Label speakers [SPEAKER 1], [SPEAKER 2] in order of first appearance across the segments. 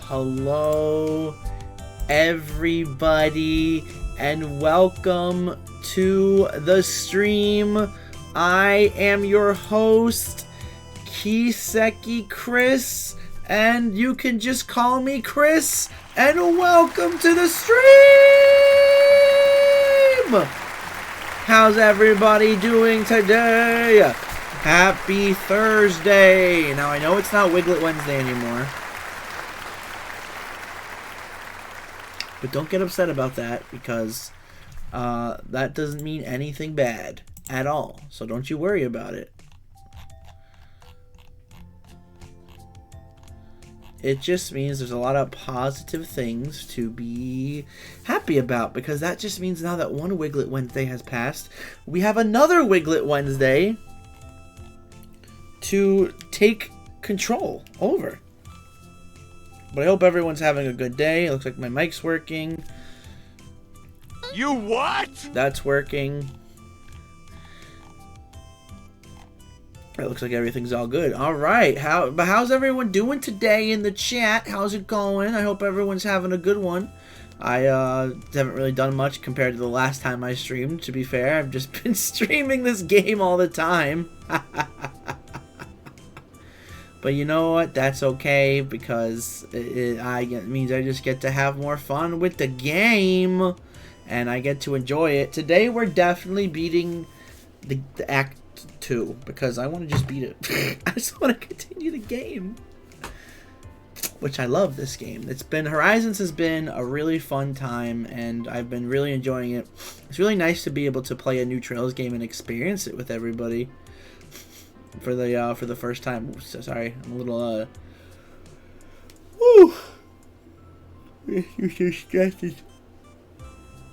[SPEAKER 1] Hello, everybody, and welcome to the stream. I am your host, KisekiChris, and you can just call me Chris, and welcome to the stream! How's everybody doing today? Happy Thursday! Now, I know it's not Wiglet Wednesday anymore, but don't get upset about that, because that doesn't mean anything bad at all. So don't you worry about it. It just means there's a lot of positive things to be happy about, because that just means now that one Wiglet Wednesday has passed, we have another Wiglet Wednesday to take control over. But I hope everyone's having a good day. It looks like my mic's working.
[SPEAKER 2] You what?
[SPEAKER 1] That's working. It looks like everything's all good. All right. How's everyone doing today in the chat? How's it going? I hope everyone's having a good one. I haven't really done much compared to the last time I streamed, to be fair. I've just been streaming this game all the time. But you know what? That's okay, because it means I just get to have more fun with the game, and I get to enjoy it. Today we're definitely beating the Act 2, because I want to just beat it. I just want to continue the game, which I love this game. Horizons has been a really fun time, and I've been really enjoying it. It's really nice to be able to play a new Trails game and experience it with everybody. For the first time. Sorry, I'm a little woo. You're so stressed. I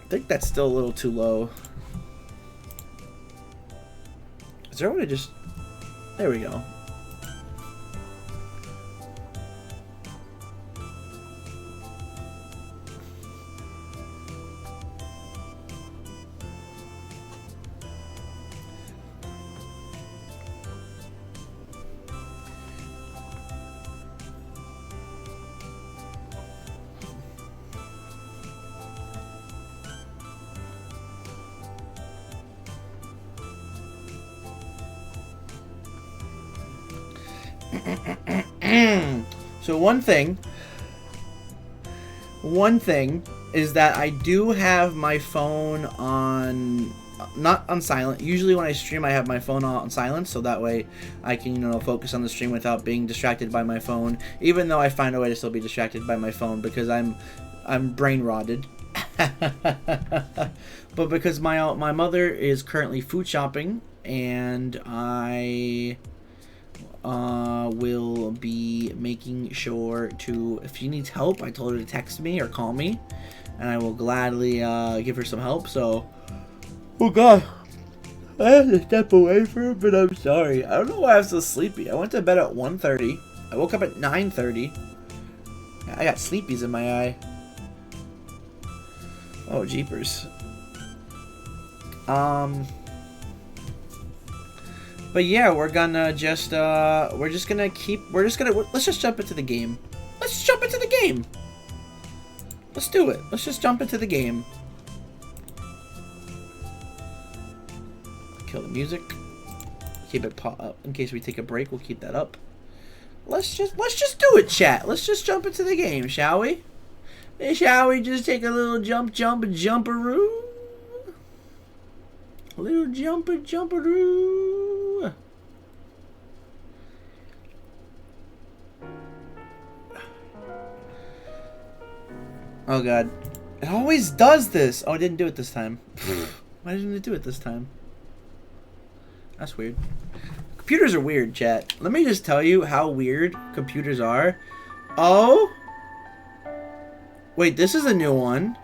[SPEAKER 1] think that's still a little too low. Is there a way to just... There we go. So one thing is that I do have my phone on, not on silent. Usually when I stream, I have my phone on silent, so that way I can, focus on the stream without being distracted by my phone. Even though I find a way to still be distracted by my phone, because I'm brain rotted. But because my mother is currently food shopping, and I will be making sure to, if she needs help, I told her to text me or call me, and I will gladly give her some help. So, oh god, I have to step away from it, but I'm sorry. I don't know why I'm so sleepy. I went to bed at 1:30. I woke up at 9:30. I got sleepies in my eye. Oh jeepers. But yeah, let's just jump into the game. Let's jump into the game. Let's do it. Let's just jump into the game. Kill the music. Keep it up in case we take a break. We'll keep that up. Let's just do it, chat. Let's just jump into the game, shall we? Shall we just take a little jumperoo? A little jumperoo. Oh god. It always does this! Oh, it didn't do it this time. Why didn't it do it this time? That's weird. Computers are weird, chat. Let me just tell you how weird computers are. Oh? Wait, this is a new one.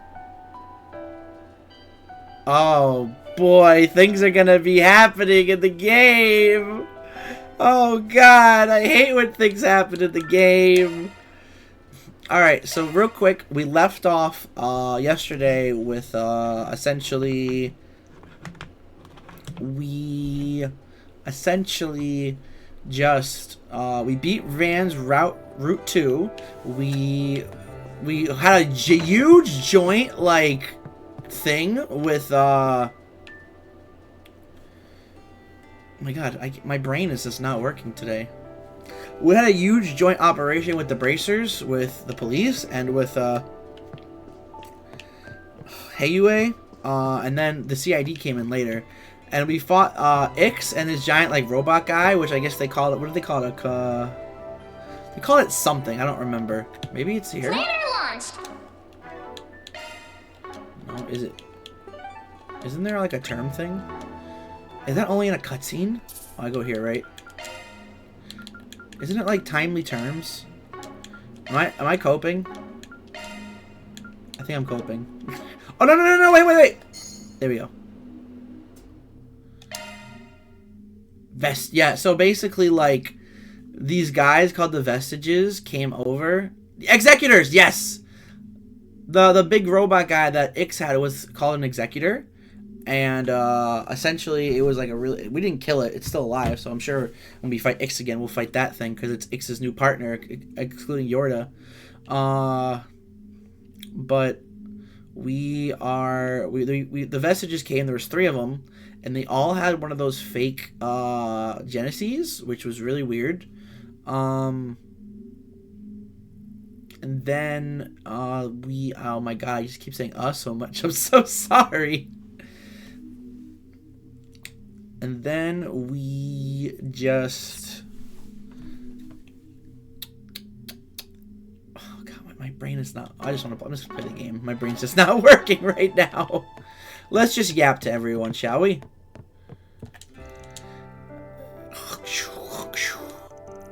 [SPEAKER 1] Oh boy, things are gonna be happening in the game. Oh god, I hate when things happen in the game. Alright, so real quick, we left off yesterday with essentially we essentially just we beat Van's Route 2. We had a huge joint like thing with oh my god, my brain is just not working today. We had a huge joint operation with the bracers, with the police, and with Hayue, and then the CID came in later, and we fought Ix and his giant like robot guy, which I guess they call it. What do they call it? They call it something. I don't remember. Maybe it's here.
[SPEAKER 3] Launched.
[SPEAKER 1] No, is it? Isn't there like a term thing? Is that only in a cutscene? Oh, I go here, right? Isn't it like timely terms? Am I coping? I think I'm coping. Oh no! Wait! There we go. Yeah, so basically like these guys called the Vestiges came over. The Executors, yes. The big robot guy that Ix had was called an Executor. And essentially it was like we didn't kill it, it's still alive, so I'm sure when we fight Ix again we'll fight that thing because it's Ix's new partner, excluding Yorda. But the Vestiges came. There was 3 of them, and they all had one of those fake Genesis, which was really weird. And then oh my god, I just keep saying us so much, I'm so sorry. And then we just... Oh god, my brain is not... I'm just gonna play the game. My brain's just not working right now. Let's just yap to everyone, shall we?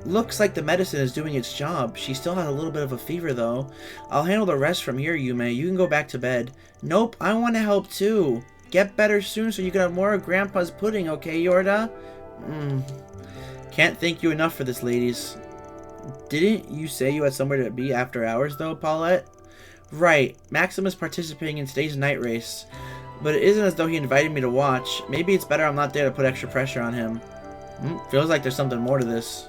[SPEAKER 1] Looks like the medicine is doing its job. She still has a little bit of a fever, though. I'll handle the rest from here, Yume. You can go back to bed. Nope, I want to help, too. Get better soon so you can have more of Grandpa's pudding, okay, Yorda? Can't thank you enough for this, ladies. Didn't you say you had somewhere to be after hours, though, Paulette? Right. Maxim is participating in today's night race. But it isn't as though he invited me to watch. Maybe it's better I'm not there to put extra pressure on him. Feels like there's something more to this.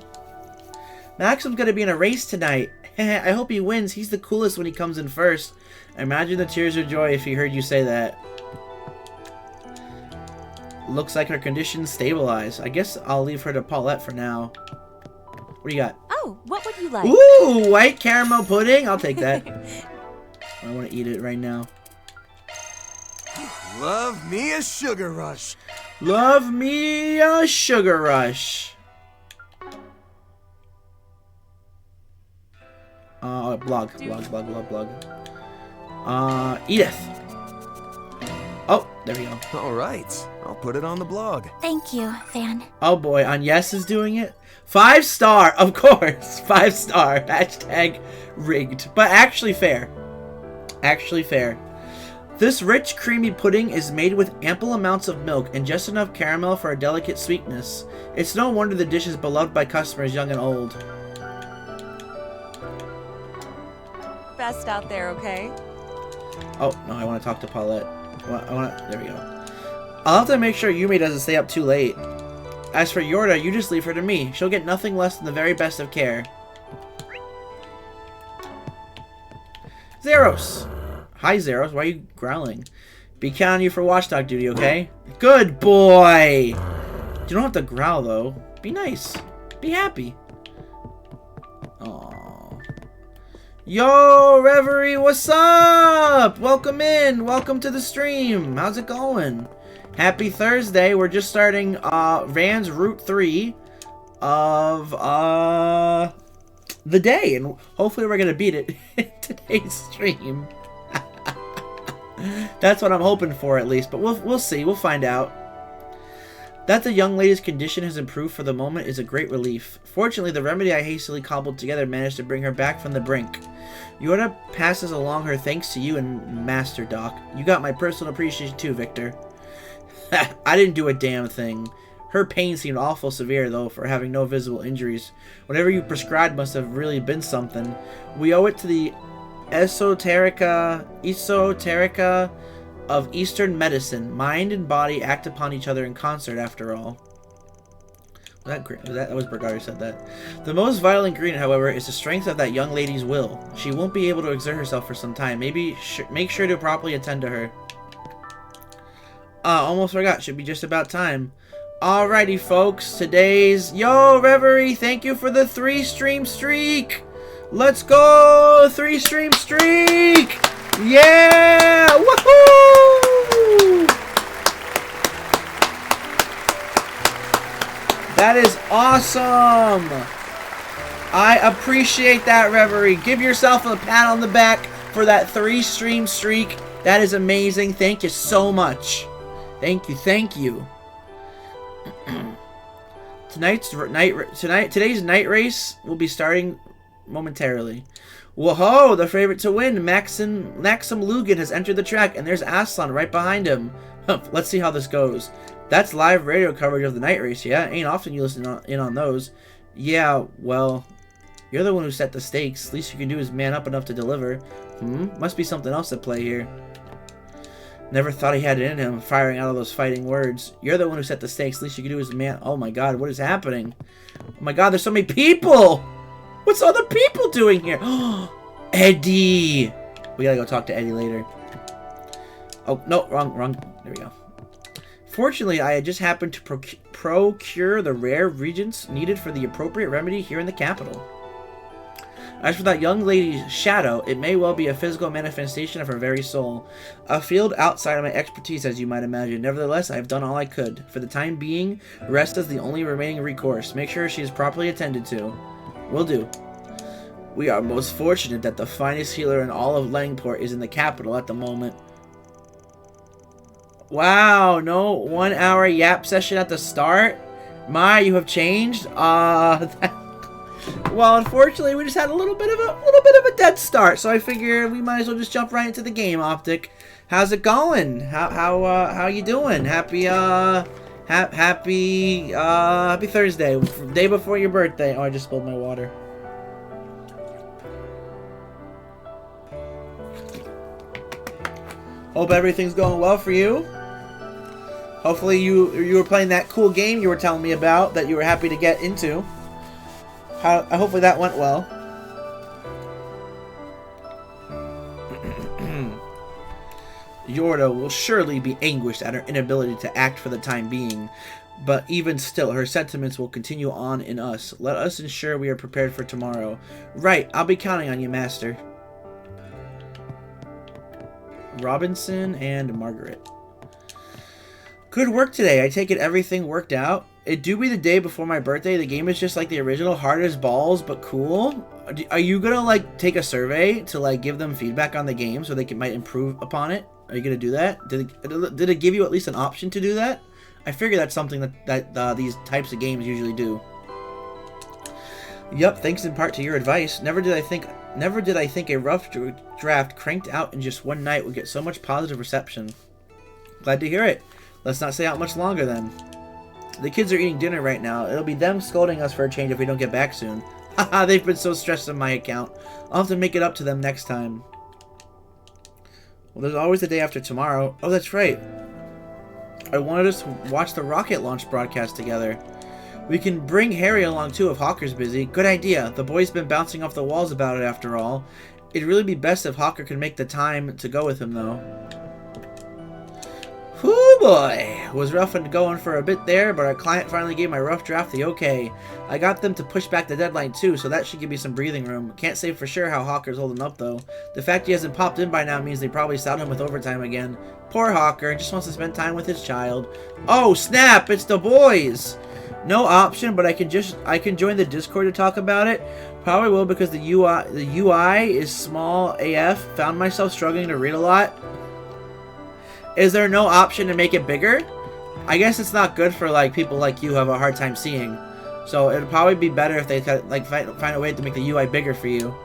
[SPEAKER 1] Maxim's gonna be in a race tonight. I hope he wins. He's the coolest when he comes in first. Imagine the tears of joy if he heard you say that. Looks like her condition's stabilized. I guess I'll leave her to Paulette for now. What do you got?
[SPEAKER 3] Oh, what would you like?
[SPEAKER 1] Ooh, white caramel pudding. I'll take that. I want to eat it right now.
[SPEAKER 2] Love me a sugar rush.
[SPEAKER 1] Love me a sugar rush. Blog. Edith. Oh, there we go.
[SPEAKER 2] All right, I'll put it on the blog.
[SPEAKER 3] Thank you, Van.
[SPEAKER 1] Oh boy, Agnes is doing it. 5-star, of course. 5-star. Hashtag rigged. But actually fair. Actually fair. This rich, creamy pudding is made with ample amounts of milk and just enough caramel for a delicate sweetness. It's no wonder the dish is beloved by customers young and old.
[SPEAKER 3] Best out there, okay?
[SPEAKER 1] Oh, no, I want to talk to Paulette. There we go. I'll have to make sure Yume doesn't stay up too late. As for Yorda, you just leave her to me. She'll get nothing less than the very best of care. Zeros! Hi, Zeros. Why are you growling? Be counting you for watchdog duty, okay? Good boy! You don't have to growl, though. Be nice. Be happy. Aww. Yo, Reverie, what's up? Welcome in. Welcome to the stream. How's it going? Happy Thursday. We're just starting Van's Route 3 of the day. And hopefully we're going to beat it in today's stream. That's what I'm hoping for, at least. But we'll see. We'll find out. That the young lady's condition has improved for the moment is a great relief. Fortunately, the remedy I hastily cobbled together managed to bring her back from the brink. Yorda passes along her thanks to you and Master Doc. You got my personal appreciation too, Victor. I didn't do a damn thing. Her pain seemed awful severe, though, for having no visible injuries. Whatever you prescribed must have really been something. We owe it to the esoterica of Eastern medicine. Mind and body act upon each other in concert, after all. That was Bergari said that. The most vital ingredient, however, is the strength of that young lady's will. She won't be able to exert herself for some time. Maybe make sure to properly attend to her. Almost forgot. Should be just about time. Alrighty, folks. Today's... Yo, Reverie, thank you for the 3-stream streak. Let's go! 3-stream streak! Yeah! Woohoo! That is awesome! I appreciate that, Reverie. Give yourself a pat on the back for that 3-stream streak. That is amazing. Thank you so much. Thank you, thank you. Today's night race will be starting momentarily. Whoa, the favorite to win, Maxim Lugan, has entered the track, and there's Aslan right behind him. Let's see how this goes. That's live radio coverage of the night race, yeah? Ain't often you listen in on those. Yeah, well, you're the one who set the stakes. Least you can do is man up enough to deliver. Must be something else at play here. Never thought he had it in him, firing out all those fighting words. You're the one who set the stakes. Least you can do is man... Oh my god, what is happening? Oh my god, there's so many people! What's all the people doing here? Eddie! We gotta go talk to Eddie later. Oh, no, wrong. There we go. Fortunately, I had just happened to procure the rare reagents needed for the appropriate remedy here in the capital. As for that young lady's shadow, it may well be a physical manifestation of her very soul. A field outside of my expertise, as you might imagine. Nevertheless, I have done all I could. For the time being, rest is the only remaining recourse. Make sure she is properly attended to. Will do. We are most fortunate that the finest healer in all of Langport is in the capital at the moment. Wow, no 1 hour yap session at the start? My, you have changed? Well, unfortunately, we just had a little bit of a dead start, so I figure we might as well just jump right into the game. Optic, how's it going? How you doing? Happy Thursday, day before your birthday. Oh, I just spilled my water. Hope everything's going well for you. Hopefully you were playing that cool game you were telling me about that you were happy to get into. Hopefully that went well. Yorda will surely be anguished at her inability to act for the time being, but even still, her sentiments will continue on in us. Let us ensure we are prepared for tomorrow. Right, I'll be counting on you, Master. Robinson and Margaret. Good work today. I take it everything worked out. It do be the day before my birthday. The game is just like the original, hard as balls, but cool. Are you gonna like take a survey to like give them feedback on the game so they might improve upon it? Are you gonna do that? Did it give you at least an option to do that? I figure that's something that these types of games usually do. Yup, thanks in part to your advice. Never did I think a rough draft cranked out in just one night would get so much positive reception. Glad to hear it. Let's not stay out much longer then. The kids are eating dinner right now. It'll be them scolding us for a change if we don't get back soon. Haha, they've been so stressed on my account. I'll have to make it up to them next time. Well, there's always the day after tomorrow. Oh, that's right. I wanted us to watch the rocket launch broadcast together. We can bring Harry along too if Hawker's busy. Good idea. The boy's been bouncing off the walls about it after all. It'd really be best if Hawker could make the time to go with him though. Whoo boy! Was rough and going for a bit there, but our client finally gave my rough draft the okay. I got them to push back the deadline too, so that should give me some breathing room. Can't say for sure how Hawker's holding up though. The fact he hasn't popped in by now means they probably saddled him with overtime again. Poor Hawker, just wants to spend time with his child. Oh snap! It's the boys! No option, but I can join the Discord to talk about it. Probably will because the UI is small AF. Found myself struggling to read a lot. Is there no option to make it bigger? I guess it's not good for like people like you who have a hard time seeing. So it'd probably be better if they like find a way to make the UI bigger for you.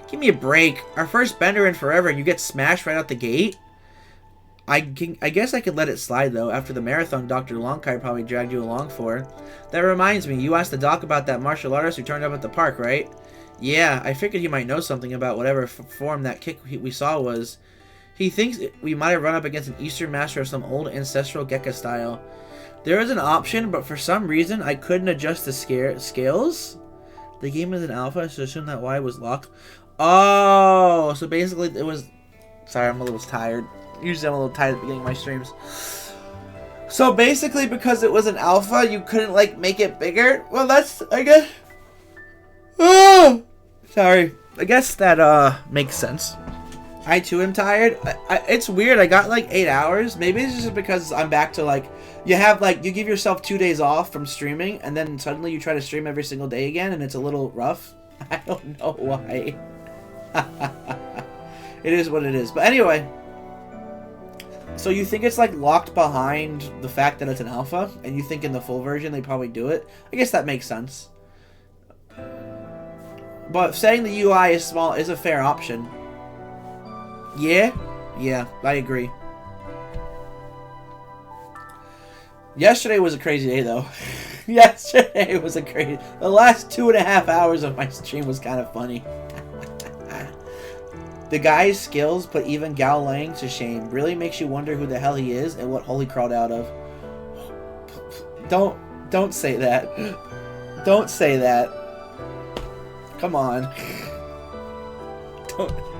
[SPEAKER 1] Give me a break. Our first bender in forever and you get smashed right out the gate? I guess I could let it slide though, after the marathon Dr. Longkai probably dragged you along for. That reminds me, you asked the doc about that martial artist who turned up at the park, right? Yeah, I figured he might know something about whatever form that kick we saw was. He thinks we might have run up against an Eastern Master of some old ancestral Gekka style. There is an option, but for some reason I couldn't adjust the scales. The game is an alpha, so assume that Y was locked. Oh, so basically it was... Sorry, I'm a little tired. Usually I'm a little tired at the beginning of my streams. So basically because it was an alpha, you couldn't, like, make it bigger? Well, that's, I guess... Oh! Sorry. I guess that, makes sense. I, too, am tired. It's weird. I got, like, 8 hours. Maybe it's just because I'm back to, like... You have, like, you give yourself 2 days off from streaming, and then suddenly you try to stream every single day again, and it's a little rough. I don't know why. It is what it is. But anyway... So you think it's, like, locked behind the fact that it's an alpha, and you think in the full version they probably do it? I guess that makes sense. But saying the UI is small is a fair option. Yeah? Yeah, I agree. Yesterday was a crazy day, though. Yesterday was a crazy... The last 2.5 hours of my stream was kind of funny. The guy's skills put even Gao Lang to shame. Really makes you wonder who the hell he is and what hole he crawled out of. Don't say that. Don't say that. Come on.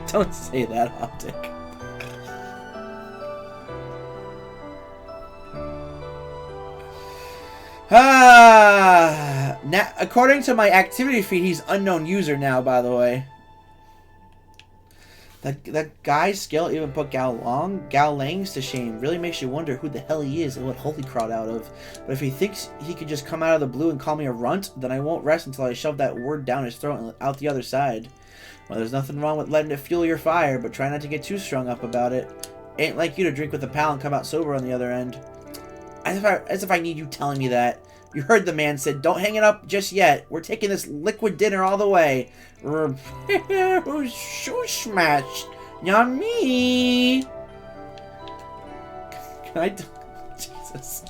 [SPEAKER 1] Don't say that, Optic. Now, according to my activity feed, he's unknown user now, by the way. That guy's skill even put Gao Lang's to shame. Really makes you wonder who the hell he is and what hole he crawled out of. But if he thinks he could just come out of the blue and call me a runt, then I won't rest until I shove that word down his throat and out the other side. Well, there's nothing wrong with letting it fuel your fire, but try not to get too strung up about it. Ain't like you to drink with a pal and come out sober on the other end. As if I need you telling me that. You heard the man said, don't hang it up just yet. We're taking this liquid dinner all the way. Who's smashed? Yummy. Can I... Jesus.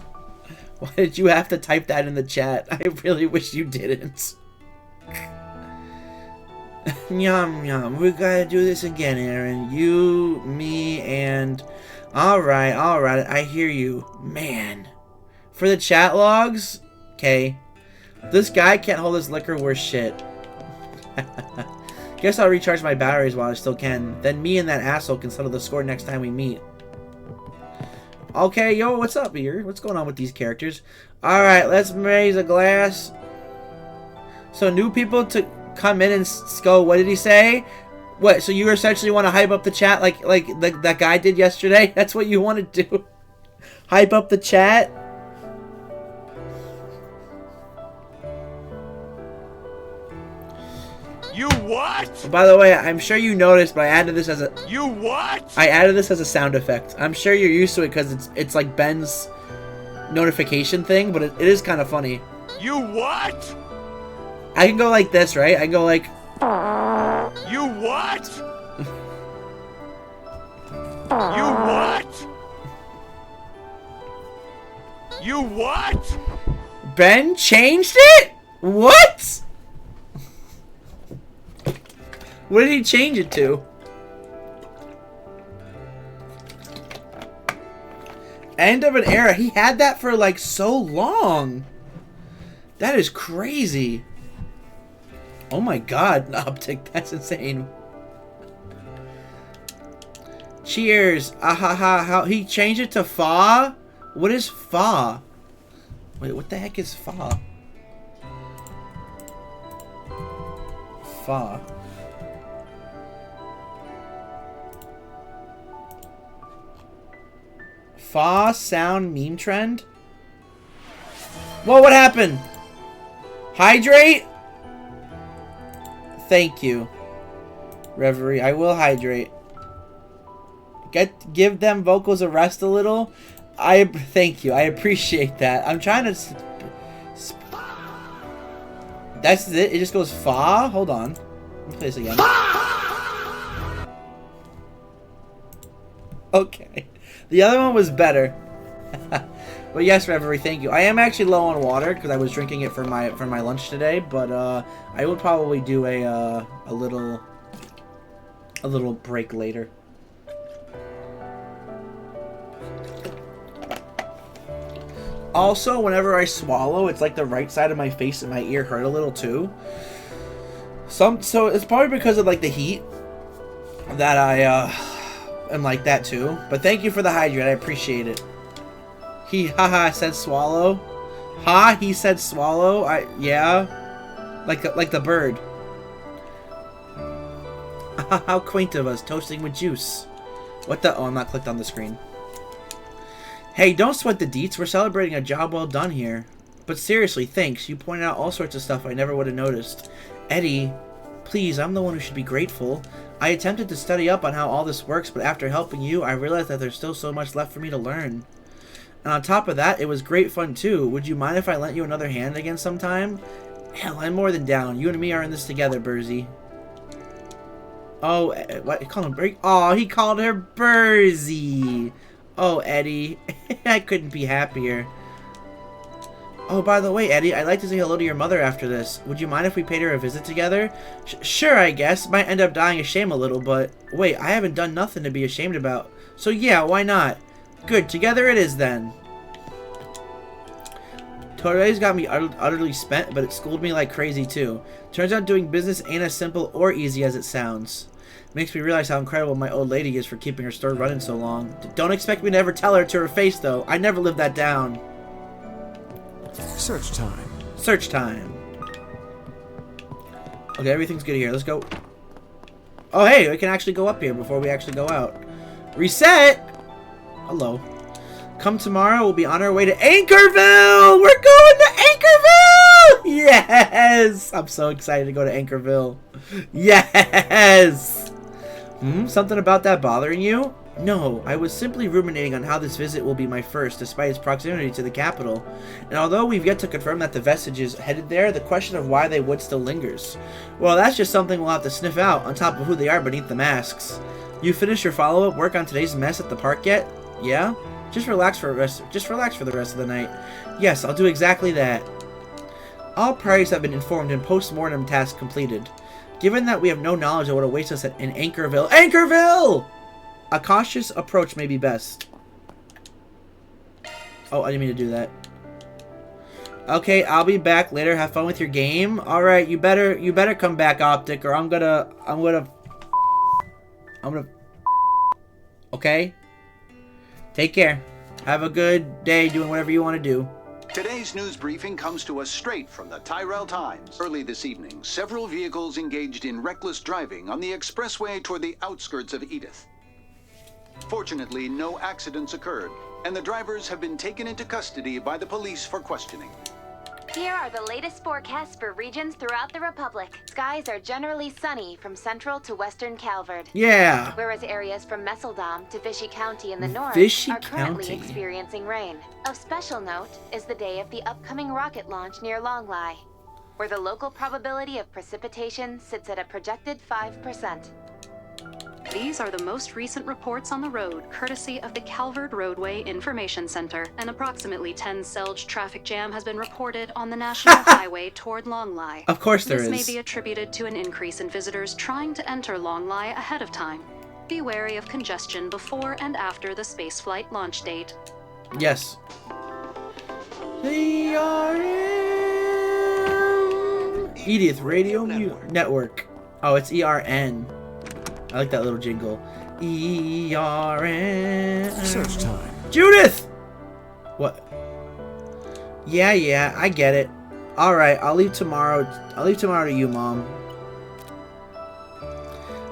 [SPEAKER 1] Why did you have to type that in the chat? I really wish you didn't. Yum, yum. We gotta do this again, Aaron. You, me, and... Alright, I hear you. Man. For the chat logs... Okay. This guy can't hold his liquor worth shit. Guess I'll recharge my batteries while I still can. Then me and that asshole can settle the score next time we meet. Okay, yo, what's up here? What's going on with these characters? Alright, let's raise a glass. So new people to come in and go, what did he say? What, so you essentially want to hype up the chat like that guy did yesterday? That's what you want to do? Hype up the chat?
[SPEAKER 2] You what?
[SPEAKER 1] By the way, I'm sure you noticed, but I added this as a...
[SPEAKER 2] You what?
[SPEAKER 1] I added this as a sound effect. I'm sure you're used to it because it's like Ben's notification thing, but it is kind of funny.
[SPEAKER 2] You what?
[SPEAKER 1] I can go like this, right? I can go like...
[SPEAKER 2] You what? You what? You what?
[SPEAKER 1] Ben changed it? What? What did he change it to? End of an era. He had that for like so long. That is crazy. Oh my god, Optic, that's insane. Cheers. Ahaha. How he changed it to fa? What is fa? Wait, what the heck is fa? Fa. Fa sound meme trend? Whoa, what happened? Hydrate? Thank you. Reverie, I will hydrate. Give them vocals a rest a little. Thank you. I appreciate that. I'm trying to... That's it? It just goes fa? Hold on. Let me play this again. Okay. The other one was better. But yes, Reverie, thank you. I am actually low on water because I was drinking it for my lunch today. But I will probably do a little break later. Also, whenever I swallow, it's like the right side of my face and my ear hurt a little too. So it's probably because of like the heat that I am like that too. But thank you for the hydrate. I appreciate it. Haha said swallow. Ha, he said swallow. Yeah. Like the bird. How quaint of us, toasting with juice. What the? Oh, I'm not clicked on the screen. Hey, don't sweat the deets. We're celebrating a job well done here. But seriously, thanks. You pointed out all sorts of stuff I never would have noticed. Eddie, please, I'm the one who should be grateful. I attempted to study up on how all this works, but after helping you, I realized that there's still so much left for me to learn. And on top of that, it was great fun too. Would you mind if I lent you another hand again sometime? Hell, I'm more than down. You and me are in this together, Bursey. Oh, what? He called him Bursey? Oh, he called her Bursey. Oh, Eddie. I couldn't be happier. Oh, by the way, Eddie, I'd like to say hello to your mother after this. Would you mind if we paid her a visit together? Sure, I guess. Might end up dying of shame a little, but... Wait, I haven't done nothing to be ashamed about. So yeah, why not? Good, together it is then. Today's got me utterly spent, but it schooled me like crazy too. Turns out doing business ain't as simple or easy as it sounds. Makes me realize how incredible my old lady is for keeping her store running so long. Don't expect me to ever tell her to her face, though. I never lived that down.
[SPEAKER 4] Search time.
[SPEAKER 1] Search time. Okay, everything's good here. Let's go. Oh, hey, we can actually go up here before we actually go out. Reset! Hello. Come tomorrow, we'll be on our way to Anchorville! We're going to Anchorville! Yes! I'm so excited to go to Anchorville. Yes! Something about that bothering you? No, I was simply ruminating on how this visit will be my first, despite its proximity to the capital. And although we've yet to confirm that the vestige is headed there, the question of why they would still lingers. Well, that's just something we'll have to sniff out, on top of who they are beneath the masks. You finished your follow-up work on today's mess at the park yet? Yeah? Just relax for the rest of the night. Yes, I'll do exactly that. All parties have been informed and post-mortem tasks completed. Given that we have no knowledge of what awaits us in Anchorville... Anchorville! A cautious approach may be best. Oh, I didn't mean to do that. Okay, I'll be back later. Have fun with your game. All right, you better come back, Optic, or I'm gonna. Okay. Take care. Have a good day doing whatever you want to do.
[SPEAKER 5] Today's news briefing comes to us straight from the Tyrell Times. Early this evening, several vehicles engaged in reckless driving on the expressway toward the outskirts of Edith. Fortunately, no accidents occurred, and the drivers have been taken into custody by the police for questioning.
[SPEAKER 6] Here are the latest forecasts for regions throughout the Republic. Skies are generally sunny from central to western Calvert.
[SPEAKER 1] Yeah.
[SPEAKER 6] Whereas areas from Messeldom to Vichy County in the north are currently experiencing rain. Of special note is the day of the upcoming rocket launch near Longley, where the local probability of precipitation sits at a projected 5%.
[SPEAKER 7] These are the most recent reports on the road, courtesy of the Calvert Roadway Information Center. An approximately 10-selge traffic jam has been reported on the National Highway toward Longley.
[SPEAKER 1] Of course there is.
[SPEAKER 7] This may be attributed to an increase in visitors trying to enter Longley ahead of time. Be wary of congestion before and after the spaceflight launch date.
[SPEAKER 1] Yes. Edith Radio Network. Oh, it's ERN. I like that little jingle. ERN.
[SPEAKER 4] Search time.
[SPEAKER 1] Judith! What? Yeah, I get it. Alright, I'll leave tomorrow. I'll leave tomorrow to you, Mom.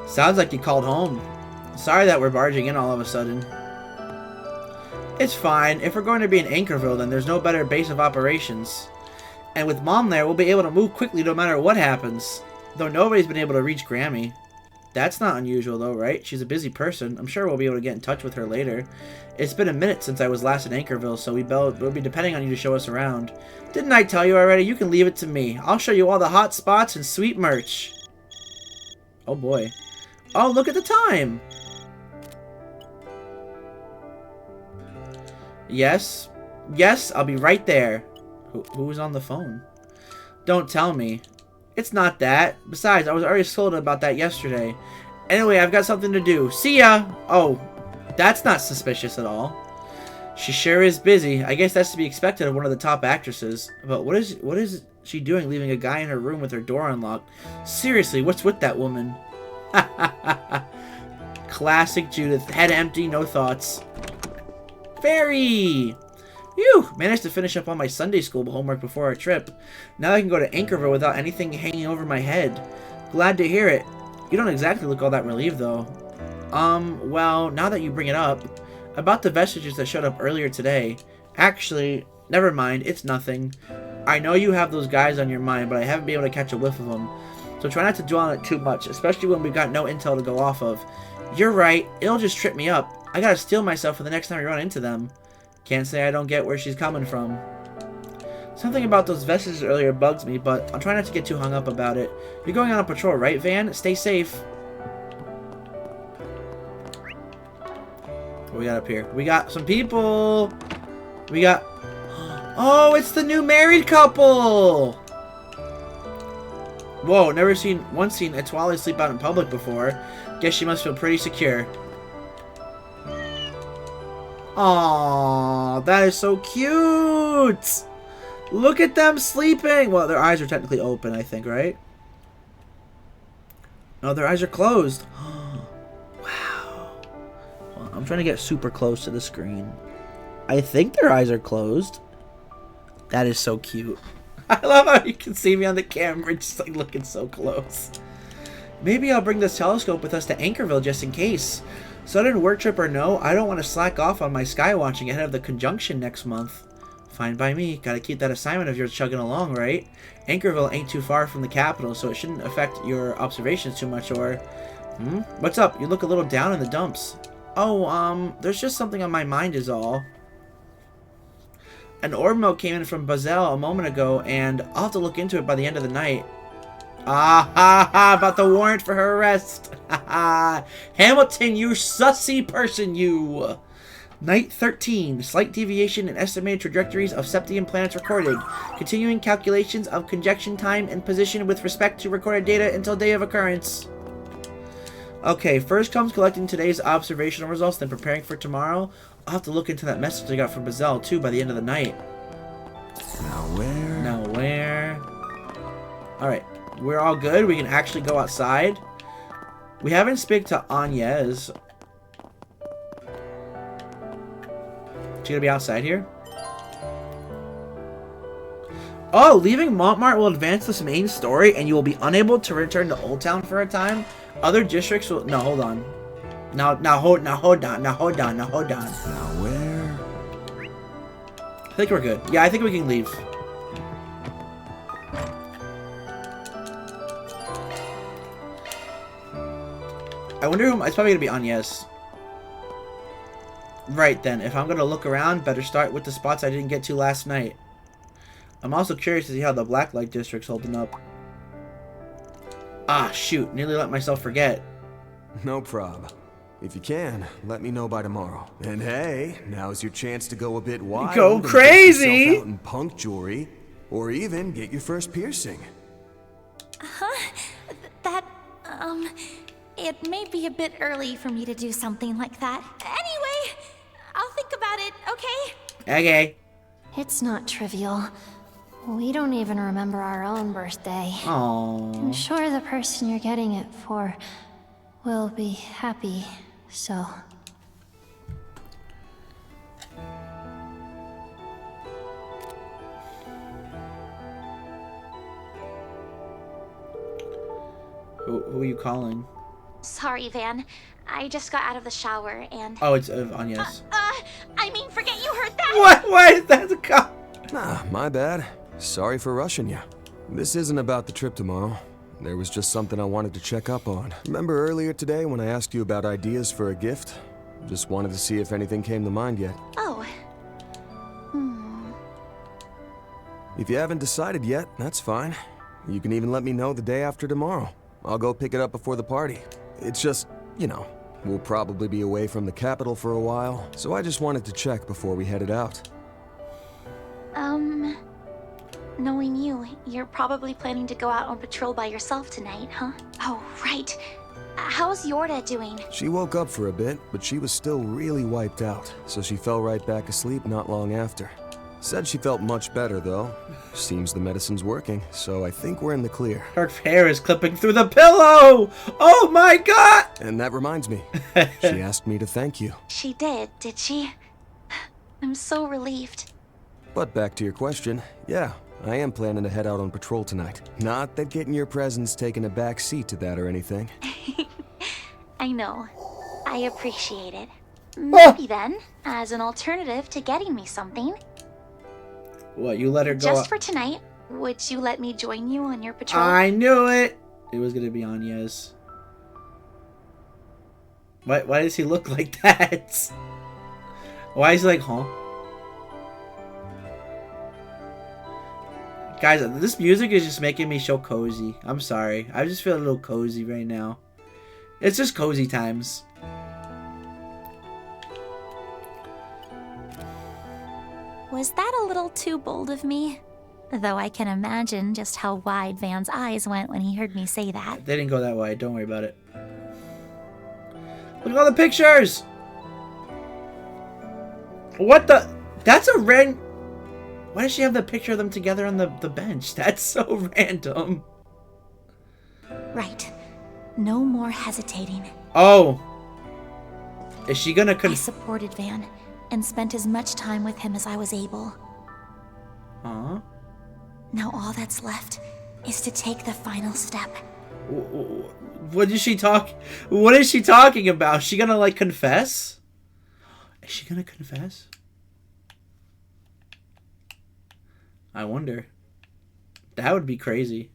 [SPEAKER 1] Sounds like you called home. Sorry that we're barging in all of a sudden. It's fine. If we're going to be in Anchorville, then there's no better base of operations. And with Mom there, we'll be able to move quickly no matter what happens. Though nobody's been able to reach Grammy. That's not unusual though, right? She's a busy person. I'm sure we'll be able to get in touch with her later. It's been a minute since I was last in Anchorville, so we'll be depending on you to show us around. Didn't I tell you already? You can leave it to me. I'll show you all the hot spots and sweet merch. Oh boy. Oh, look at the time! Yes. Yes, I'll be right there. Who's on the phone? Don't tell me. It's not that. Besides, I was already told about that yesterday. Anyway, I've got something to do. See ya! Oh, that's not suspicious at all. She sure is busy. I guess that's to be expected of one of the top actresses. But what is she doing leaving a guy in her room with her door unlocked? Seriously, what's with that woman? Classic Judith. Head empty, no thoughts. Fairy! Phew! Managed to finish up all my Sunday school homework before our trip. Now I can go to Anchorville without anything hanging over my head. Glad to hear it. You don't exactly look all that relieved, though. Well, now that you bring it up, about the vestiges that showed up earlier today. Actually, never mind, it's nothing. I know you have those guys on your mind, but I haven't been able to catch a whiff of them. So try not to dwell on it too much, especially when we've got no intel to go off of. You're right, it'll just trip me up. I gotta steel myself for the next time I run into them. Can't say I don't get where she's coming from. Something about those vestiges earlier bugs me, but I'll try not to get too hung up about it. You're going on a patrol, right, Van? Stay safe. What we got up here? We got some people. We got... Oh, it's the new married couple! Whoa, never once seen Etoile sleep out in public before. Guess she must feel pretty secure. Aww, that is so cute! Look at them sleeping! Well, their eyes are technically open, I think, right? No, their eyes are closed. Wow. Well, I'm trying to get super close to the screen. I think their eyes are closed. That is so cute. I love how you can see me on the camera just like looking so close. Maybe I'll bring this telescope with us to Anchorville just in case. Sudden work trip or no, I don't want to slack off on my sky watching ahead of the conjunction next month. Fine by me. Gotta keep that assignment of yours chugging along, right? Anchorville ain't too far from the capital, so it shouldn't affect your observations too much, or... What's up? You look a little down in the dumps. Oh, there's just something on my mind is all. An orb note came in from Basel a moment ago, and I'll have to look into it by the end of the night. Ah ha ha, about the warrant for her arrest. Ha ha. Hamilton, you sussy person, you. Night 13. Slight deviation in estimated trajectories of Septian planets recorded. Continuing calculations of conjunction time and position with respect to recorded data until day of occurrence. Okay, first comes collecting today's observational results, then preparing for tomorrow. I'll have to look into that message I got from Basel, too, by the end of the night. Now where? Alright, we're all good. We can actually go outside. We haven't spoken to Agnes. She gonna be outside here? Oh, leaving Montmartre will advance this main story, and you will be unable to return to Old Town for a time. Other districts will... No, hold on. Now hold on. Now where? I think we're good. Yeah, I think we can leave. I wonder who... It's probably gonna be Agnes. Right then, if I'm gonna look around, better start with the spots I didn't get to last night. I'm also curious to see how the Blacklight District's holding up. Ah, shoot. Nearly let myself forget.
[SPEAKER 4] No prob. If you can, let me know by tomorrow. And hey, now's your chance to go a bit wild.
[SPEAKER 1] Go crazy!
[SPEAKER 4] Get yourself out in punk jewelry, or even get your first piercing.
[SPEAKER 8] It may be a bit early for me to do something like that. Anyway, I'll think about it, okay?
[SPEAKER 1] Okay.
[SPEAKER 8] It's not trivial. We don't even remember our own birthday.
[SPEAKER 1] Aww.
[SPEAKER 8] I'm sure the person you're getting it for will be happy, so...
[SPEAKER 1] Who are you calling?
[SPEAKER 6] Sorry, Van. I just got out of the shower and...
[SPEAKER 1] Oh, it's Agnes.
[SPEAKER 6] I mean, forget you heard that!
[SPEAKER 1] What? Why is that the cop?
[SPEAKER 4] Ah, my bad. Sorry for rushing you. This isn't about the trip tomorrow. There was just something I wanted to check up on. Remember earlier today when I asked you about ideas for a gift? Just wanted to see if anything came to mind yet.
[SPEAKER 6] Oh.
[SPEAKER 4] If you haven't decided yet, that's fine. You can even let me know the day after tomorrow. I'll go pick it up before the party. It's just, you know, We'll probably be away from the capital for a while, so I just wanted to check before we headed out.
[SPEAKER 8] Knowing you, you're probably planning to go out on patrol by yourself tonight, huh? Oh, right. How's Yorda doing?
[SPEAKER 4] She woke up for a bit, but she was still really wiped out, so she fell right back asleep not long after. Said she felt much better, though. Seems the medicine's working, so I think we're in the clear.
[SPEAKER 1] Her hair is clipping through the pillow! Oh my god!
[SPEAKER 4] And that reminds me, she asked me to thank you.
[SPEAKER 8] She did she? I'm so relieved.
[SPEAKER 4] But back to your question, yeah, I am planning to head out on patrol tonight. Not that getting your presents taking a back seat to that or anything.
[SPEAKER 8] I know. I appreciate it. Maybe then, as an alternative to getting me something.
[SPEAKER 1] What, you let her go?
[SPEAKER 8] Just for tonight, would you let me join you on your patrol?
[SPEAKER 1] I knew it! It was gonna be Anya's. Why does he look like that? Why is he like, huh? Guys, this music is just making me so cozy. I'm sorry. I just feel a little cozy right now. It's just cozy times.
[SPEAKER 8] Was that a little too bold of me? Though I can imagine just how wide Van's eyes went when he heard me say that.
[SPEAKER 1] They didn't go that wide. Don't worry about it. Look at all the pictures! What the? That's a random... Why does she have the picture of them together on the bench? That's so random.
[SPEAKER 8] Right. No more hesitating.
[SPEAKER 1] Oh. Is she gonna
[SPEAKER 8] I supported Van and spent as much time with him as I was able.
[SPEAKER 1] Huh?
[SPEAKER 8] Now all that's left is to take the final step.
[SPEAKER 1] What is she talking about? Is she gonna, like, confess? Is she gonna confess? I wonder. That would be crazy.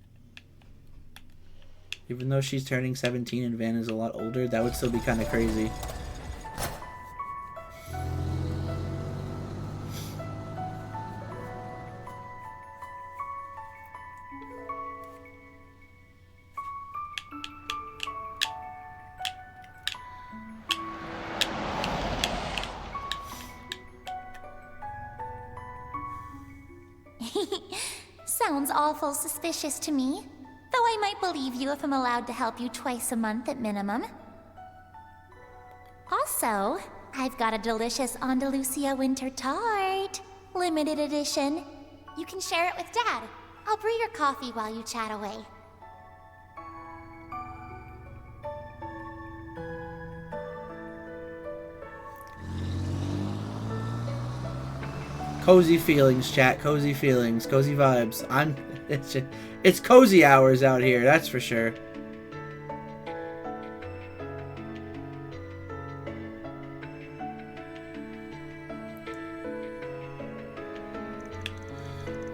[SPEAKER 1] Even though she's turning 17 and Van is a lot older, that would still be kind of crazy.
[SPEAKER 8] Sounds awful suspicious to me. Though I might believe you if I'm allowed to help you twice a month at minimum. Also, I've got a delicious Andalusia winter tart. Limited edition. You can share it with Dad. I'll brew your coffee while you chat away.
[SPEAKER 1] Cozy feelings, chat. Cozy feelings. Cozy vibes. It's cozy hours out here, that's for sure.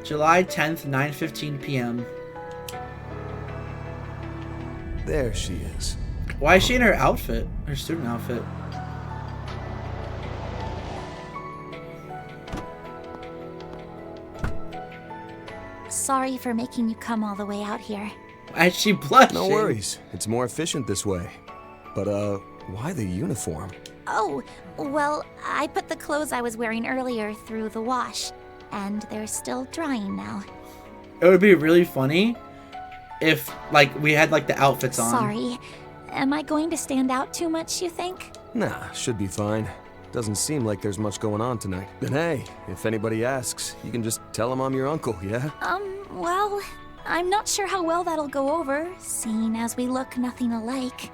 [SPEAKER 1] July 10th, 9:15 p.m.
[SPEAKER 4] There she is.
[SPEAKER 1] Why is she in her outfit? Her student outfit.
[SPEAKER 8] Sorry for making you come all the way out here.
[SPEAKER 1] Why is she blushing?
[SPEAKER 4] No worries. It's more efficient this way. But, why the uniform?
[SPEAKER 8] Oh, well, I put the clothes I was wearing earlier through the wash, and they're still drying now.
[SPEAKER 1] It would be really funny if, like, we had, like, the outfits on.
[SPEAKER 8] Sorry. Am I going to stand out too much, you think?
[SPEAKER 4] Nah, should be fine. Doesn't seem like there's much going on tonight. Then hey, if anybody asks, you can just tell them I'm your uncle, yeah?
[SPEAKER 8] Well, I'm not sure how well that'll go over, seeing as we look nothing alike.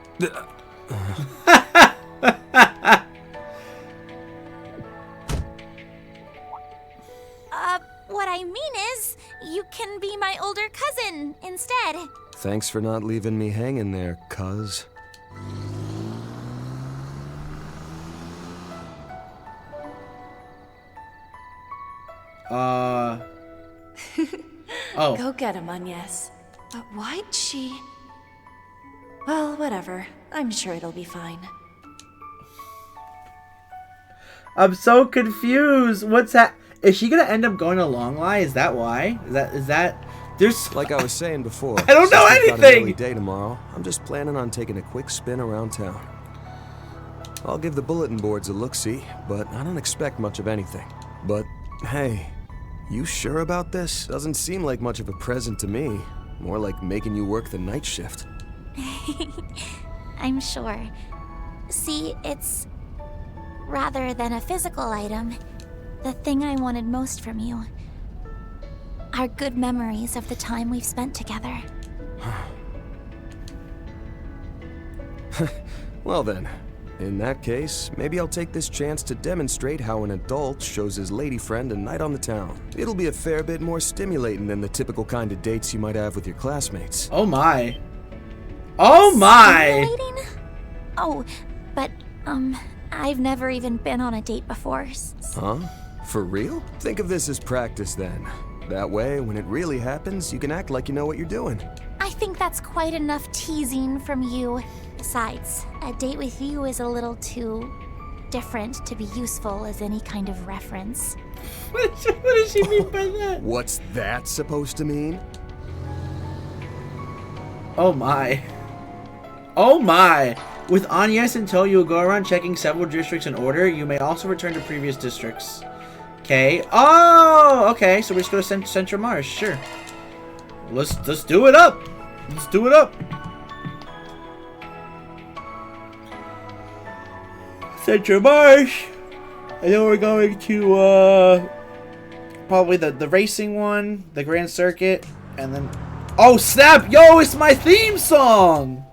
[SPEAKER 8] What I mean is, you can be my older cousin instead.
[SPEAKER 4] Thanks for not leaving me hanging there, cuz.
[SPEAKER 1] Oh.
[SPEAKER 3] Go get him, Agnes. But why'd she... Well, whatever. I'm sure it'll be fine.
[SPEAKER 1] I'm so confused. What's that? Is she gonna end up going to Long Lie? Is that why? Is that... There's...
[SPEAKER 4] Like I was saying before,
[SPEAKER 1] I don't know
[SPEAKER 4] since we've got an
[SPEAKER 1] anything!
[SPEAKER 4] early day tomorrow, I'm just planning on taking a quick spin around town. I'll give the bulletin boards a look-see, but I don't expect much of anything. But, hey, you sure about this? Doesn't seem like much of a present to me. More like making you work the night shift.
[SPEAKER 8] I'm sure. See, it's... rather than a physical item, the thing I wanted most from you are good memories of the time we've spent together.
[SPEAKER 4] Well then, in that case, maybe I'll take this chance to demonstrate how an adult shows his lady friend a night on the town. It'll be a fair bit more stimulating than the typical kind of dates you might have with your classmates.
[SPEAKER 1] Oh my. Oh my!
[SPEAKER 8] Stimulating? Oh, but, I've never even been on a date before.
[SPEAKER 4] Huh? For real? Think of this as practice then. That way, when it really happens, you can act like you know what you're doing.
[SPEAKER 8] I think that's quite enough teasing from you. Besides, a date with you is a little too different to be useful as any kind of reference.
[SPEAKER 1] What does she mean by that?
[SPEAKER 4] What's that supposed to mean?
[SPEAKER 1] Oh my. Oh my! With Agnes and Toe, you will go around checking several districts in order. You may also return to previous districts. Okay. Oh! Okay, so we're just going to Central Marsh. Sure. Let's do it up! Let's do it up! Central Marsh! I know we're going to, probably the racing one, the Grand Circuit, and then... Oh, snap! Yo, it's my theme song!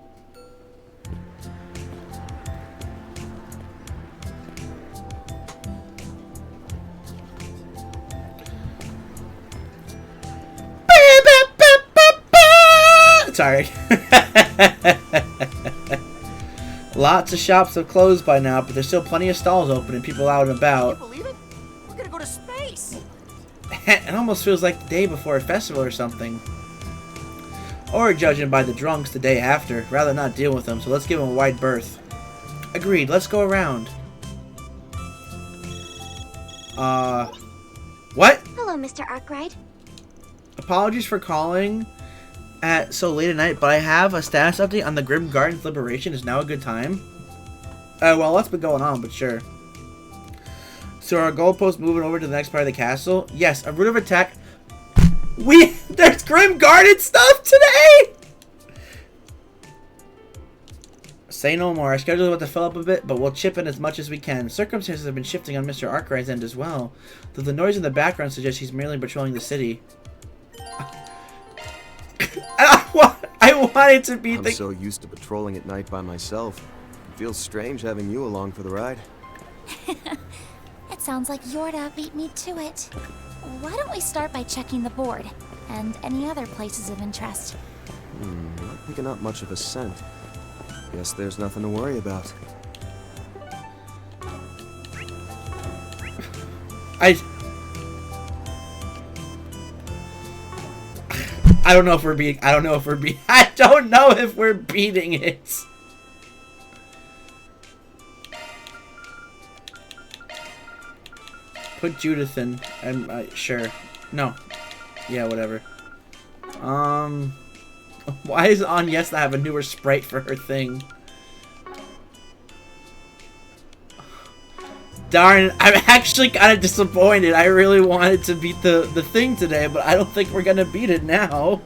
[SPEAKER 1] Sorry. Lots of shops have closed by now, but there's still plenty of stalls open and people out and about.
[SPEAKER 9] Can you believe it? We're gonna go to space!
[SPEAKER 1] It almost feels like the day before a festival or something. Or judging by the drunks the day after. Rather not deal with them, so let's give them a wide berth. Agreed, let's go around. What?
[SPEAKER 8] Hello, Mr. Arkwright.
[SPEAKER 1] Apologies for calling at so late at night, but I have a status update on the Grim Gardens liberation. Is now a good time? Well, what's been going on, but sure. So our goalpost moving over to the next part of the castle? Yes, a route of attack. There's Grim Garden stuff today! Say no more. Our schedule is about to fill up a bit, but we'll chip in as much as we can. Circumstances have been shifting on Mr. Arkwright's end as well, though the noise in the background suggests he's merely patrolling the city. I wanted to be
[SPEAKER 4] I'm so used to patrolling at night by myself. It feels strange having you along for the ride.
[SPEAKER 8] It sounds like you're to beat me to it. Why don't we start by checking the board and any other places of interest?
[SPEAKER 4] Not picking up much of a scent. Guess there's nothing to worry about.
[SPEAKER 1] I don't know if we're beating. I don't know if we're beating it. Put Judith in. I'm sure. No. Yeah, whatever. Why does Agnes have a newer sprite for her thing? Darn, I'm actually kind of disappointed. I really wanted to beat the thing today, but I don't think we're gonna beat it now.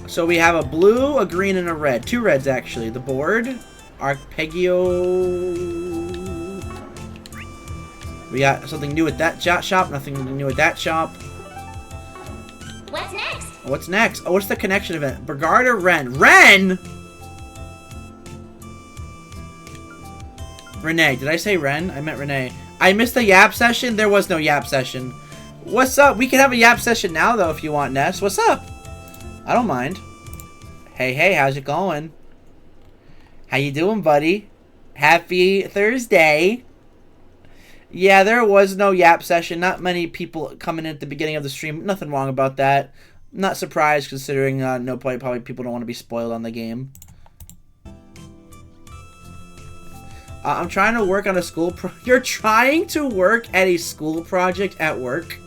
[SPEAKER 1] So we have a blue, a green, and a red. 2 reds, actually. The board. Arpeggio. We got something new at that shop. Nothing new at that shop.
[SPEAKER 8] What's next?
[SPEAKER 1] What's next? Oh, what's the connection event? Brigard or Ren? Ren! Renee. Did I say Ren? I meant Renee. I missed the Yap session? There was no Yap session. What's up? We can have a Yap session now, though, if you want, Ness. What's up? I don't mind. Hey, how's it going? How you doing, buddy? Happy Thursday. Yeah, there was no Yap session. Not many people coming in at the beginning of the stream. Nothing wrong about that. Not surprised, considering probably people don't want to be spoiled on the game. I'm trying to work on a school You're trying to work at a school project at work?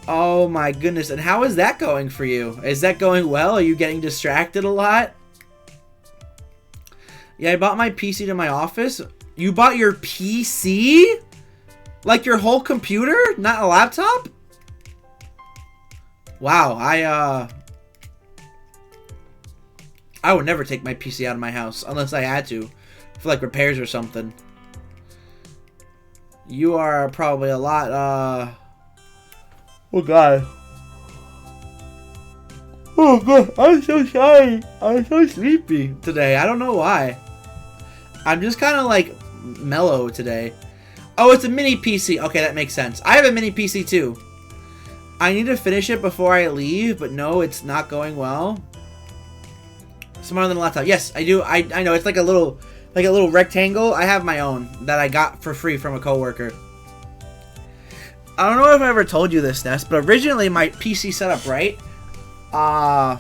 [SPEAKER 1] Oh my goodness. And how is that going for you? Is that going well? Are you getting distracted a lot? Yeah, I bought my PC to my office. You bought your PC? Like your whole computer? Not a laptop? Wow, I would never take my PC out of my house unless I had to for like repairs or something. You are probably a lot, oh god. Oh god, I'm so sorry. I'm so sleepy today. I don't know why. I'm just kind of like mellow today. Oh, it's a mini PC. Okay, that makes sense. I have a mini PC too. I need to finish it before I leave, but no, it's not going well. Smarter than a laptop. Yes, I do. I know. It's like a little rectangle. I have my own that I got for free from a coworker. I don't know if I ever told you this, Ness, but originally my PC setup, right? I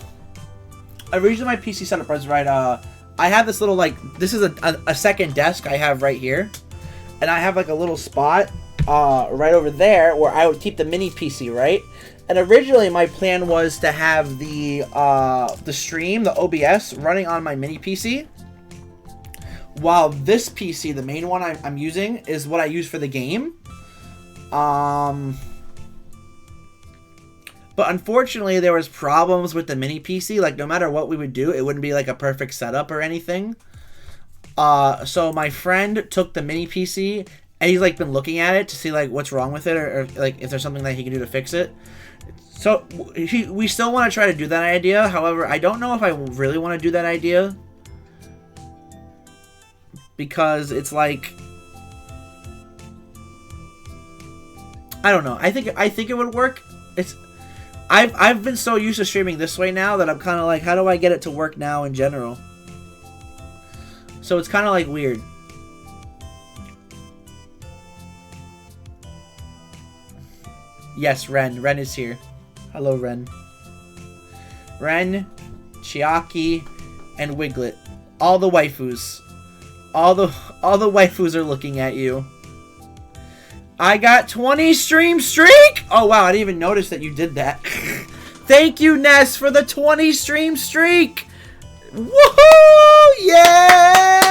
[SPEAKER 1] have this little, like, this is a second desk I have right here. And I have, like, a little spot right over there where I would keep the mini PC, right? And originally my plan was to have the stream, the OBS, running on my mini PC. While this PC, the main one I'm using, is what I use for the game. But unfortunately, there was problems with the mini PC. Like, no matter what we would do, it wouldn't be like a perfect setup or anything. So my friend took the mini PC, and he's like been looking at it to see like what's wrong with it, or like if there's something that he can do to fix it. So we still want to try to do that idea. However, I don't know if I really want to do that idea, because it's like, I don't know. I think it would work. I've been so used to streaming this way now that I'm kind of like, how do I get it to work now in general? So it's kind of like weird. Yes, Ren. Ren is here. Hello, Ren. Ren, Chiaki, and Wiglet. All the waifus. All the waifus are looking at you. I got 20 stream streak! Oh wow, I didn't even notice that you did that. Thank you, Ness, for the 20 stream streak! Woohoo! Yeah!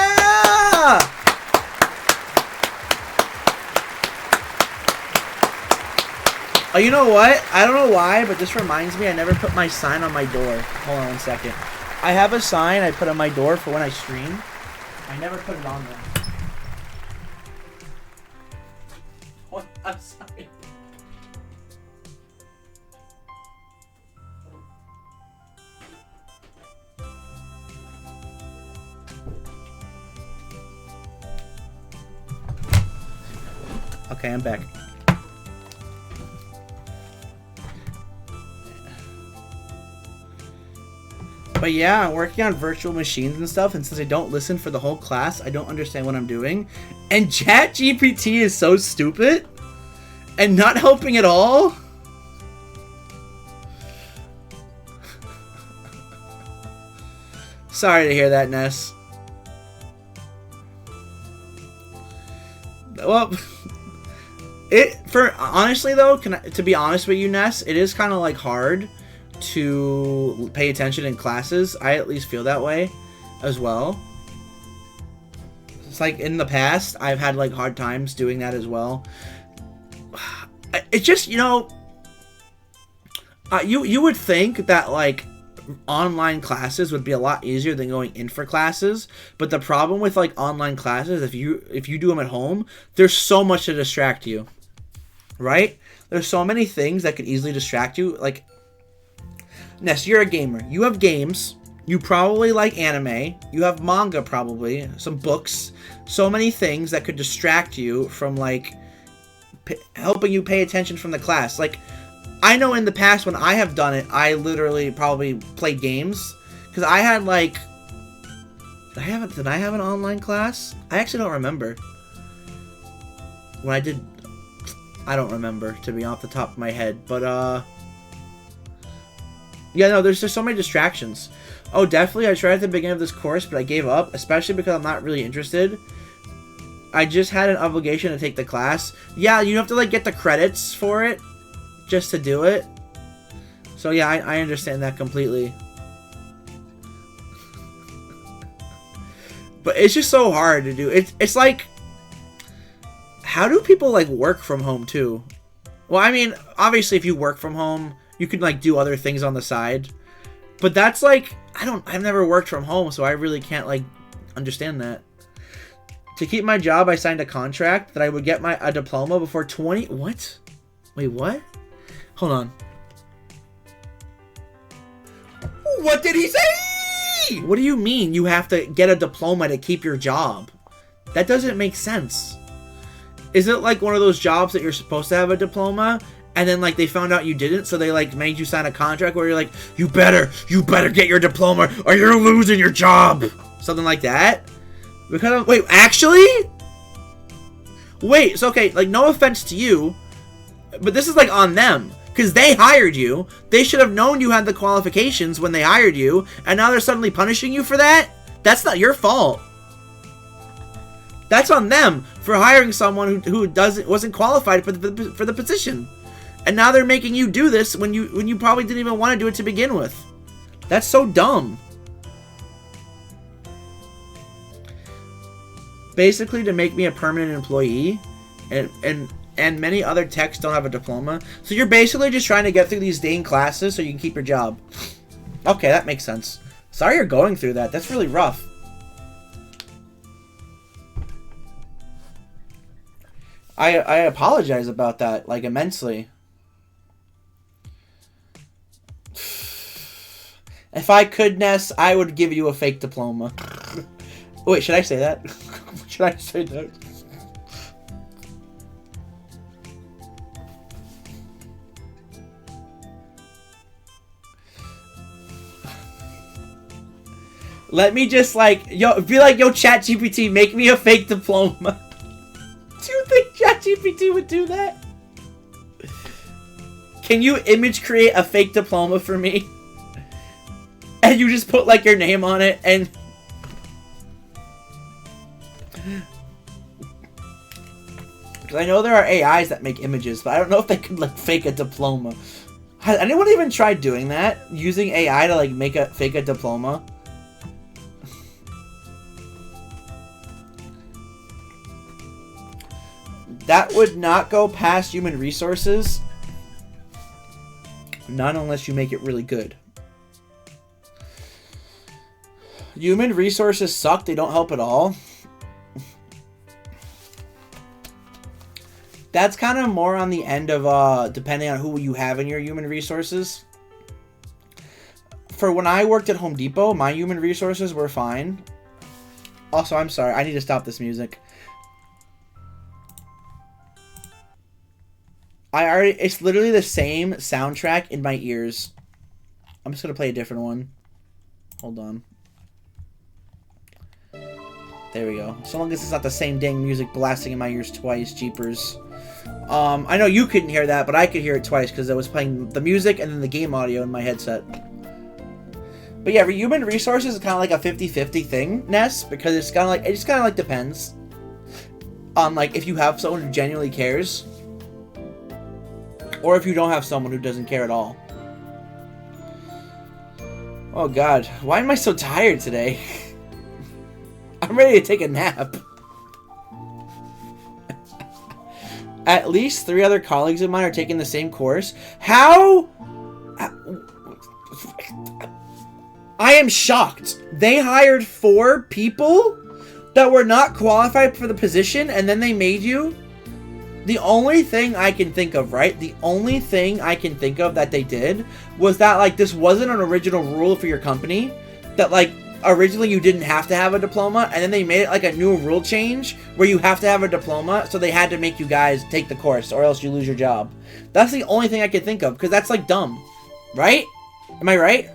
[SPEAKER 1] Oh, you know what? I don't know why, but this reminds me I never put my sign on my door. Hold on one second. I have a sign I put on my door for when I stream. I never put it on there. What? I'm sorry. Okay, I'm back. But yeah, I'm working on virtual machines and stuff, and since I don't listen for the whole class, I don't understand what I'm doing. And ChatGPT is so stupid and not helping at all. Sorry to hear that, Ness. Well, honestly though, to be honest with you, Ness, it is kind of like hard to pay attention in classes. I at least feel that way as well. It's like in the past I've had like hard times doing that as well. It's just, you know, you would think that like online classes would be a lot easier than going in for classes, but the problem with like online classes, if you do them at home, there's so much to distract you, right? There's so many things that could easily distract you. Like, Ness, you're a gamer. You have games. You probably like anime. You have manga, probably. Some books. So many things that could distract you from, like, helping you pay attention from the class. Like, I know in the past when I have done it, I literally probably played games. Because I had, like... Did I have an online class? I actually don't remember. When I did... I don't remember, to be off the top of my head. But, yeah, no, there's just so many distractions. Oh, definitely, I tried at the beginning of this course, but I gave up, especially because I'm not really interested. I just had an obligation to take the class. Yeah, you have to, like, get the credits for it. just to do it. So yeah, I understand that completely. But it's just so hard to do. It's like, how do people like work from home too? Well, I mean, obviously if you work from home, you can like do other things on the side. But that's like, I've never worked from home, so I really can't like understand that. To keep my job, I signed a contract that I would get a diploma before 20... What? Wait, what? Hold on.
[SPEAKER 9] What did he say?
[SPEAKER 1] What do you mean you have to get a diploma to keep your job? That doesn't make sense. Is it like one of those jobs that you're supposed to have a diploma, and then like they found out you didn't, so they like made you sign a contract where you're like, you better get your diploma or you're losing your job? Something like that? Because wait, actually? Wait, so okay, like no offense to you, but this is like on them. Because they hired you. They should have known you had the qualifications when they hired you, and now they're suddenly punishing you for that? That's not your fault. That's on them for hiring someone who wasn't qualified for the position. And now they're making you do this when you probably didn't even want to do it to begin with. That's so dumb. Basically, to make me a permanent employee, and many other techs don't have a diploma. So you're basically just trying to get through these dang classes so you can keep your job. Okay, that makes sense. Sorry you're going through that. That's really rough. I apologize about that, like, immensely. If I could, Ness, I would give you a fake diploma. Wait, should I say that? Should I say that? Let me just like, be like, yo, ChatGPT, make me a fake diploma. Do you think ChatGPT would do that? Can you image create a fake diploma for me? And you just put like your name on it and... Because I know there are AIs that make images, but I don't know if they could like fake a diploma. Has anyone even tried doing that? Using AI to like fake a diploma? That would not go past human resources. Not unless you make it really good. Human resources suck. They don't help at all. That's kind of more on the end of depending on who you have in your human resources. For when I worked at Home Depot, my human resources were fine. Also, I'm sorry. I need to stop this music. It's literally the same soundtrack in my ears. I'm just gonna play a different one. Hold on. There we go. So long as it's not the same dang music blasting in my ears twice, jeepers. I know you couldn't hear that, but I could hear it twice because I was playing the music and then the game audio in my headset. But yeah, human resources is kind of like a 50-50 thing, Ness, because it just kind of like depends on like if you have someone who genuinely cares. Or if you don't have someone who doesn't care at all. Oh god, why am I so tired today? I'm ready to take a nap. At least 3 other colleagues of mine are taking the same course. How? I am shocked. They hired 4 people that were not qualified for the position, and then they made you... The only thing I can think of, right? The only thing I can think of that they did was that, like, this wasn't an original rule for your company. That, like, originally you didn't have to have a diploma, and then they made it, like, a new rule change where you have to have a diploma, so they had to make you guys take the course, or else you lose your job. That's the only thing I can think of, because that's, like, dumb. Right? Am I right?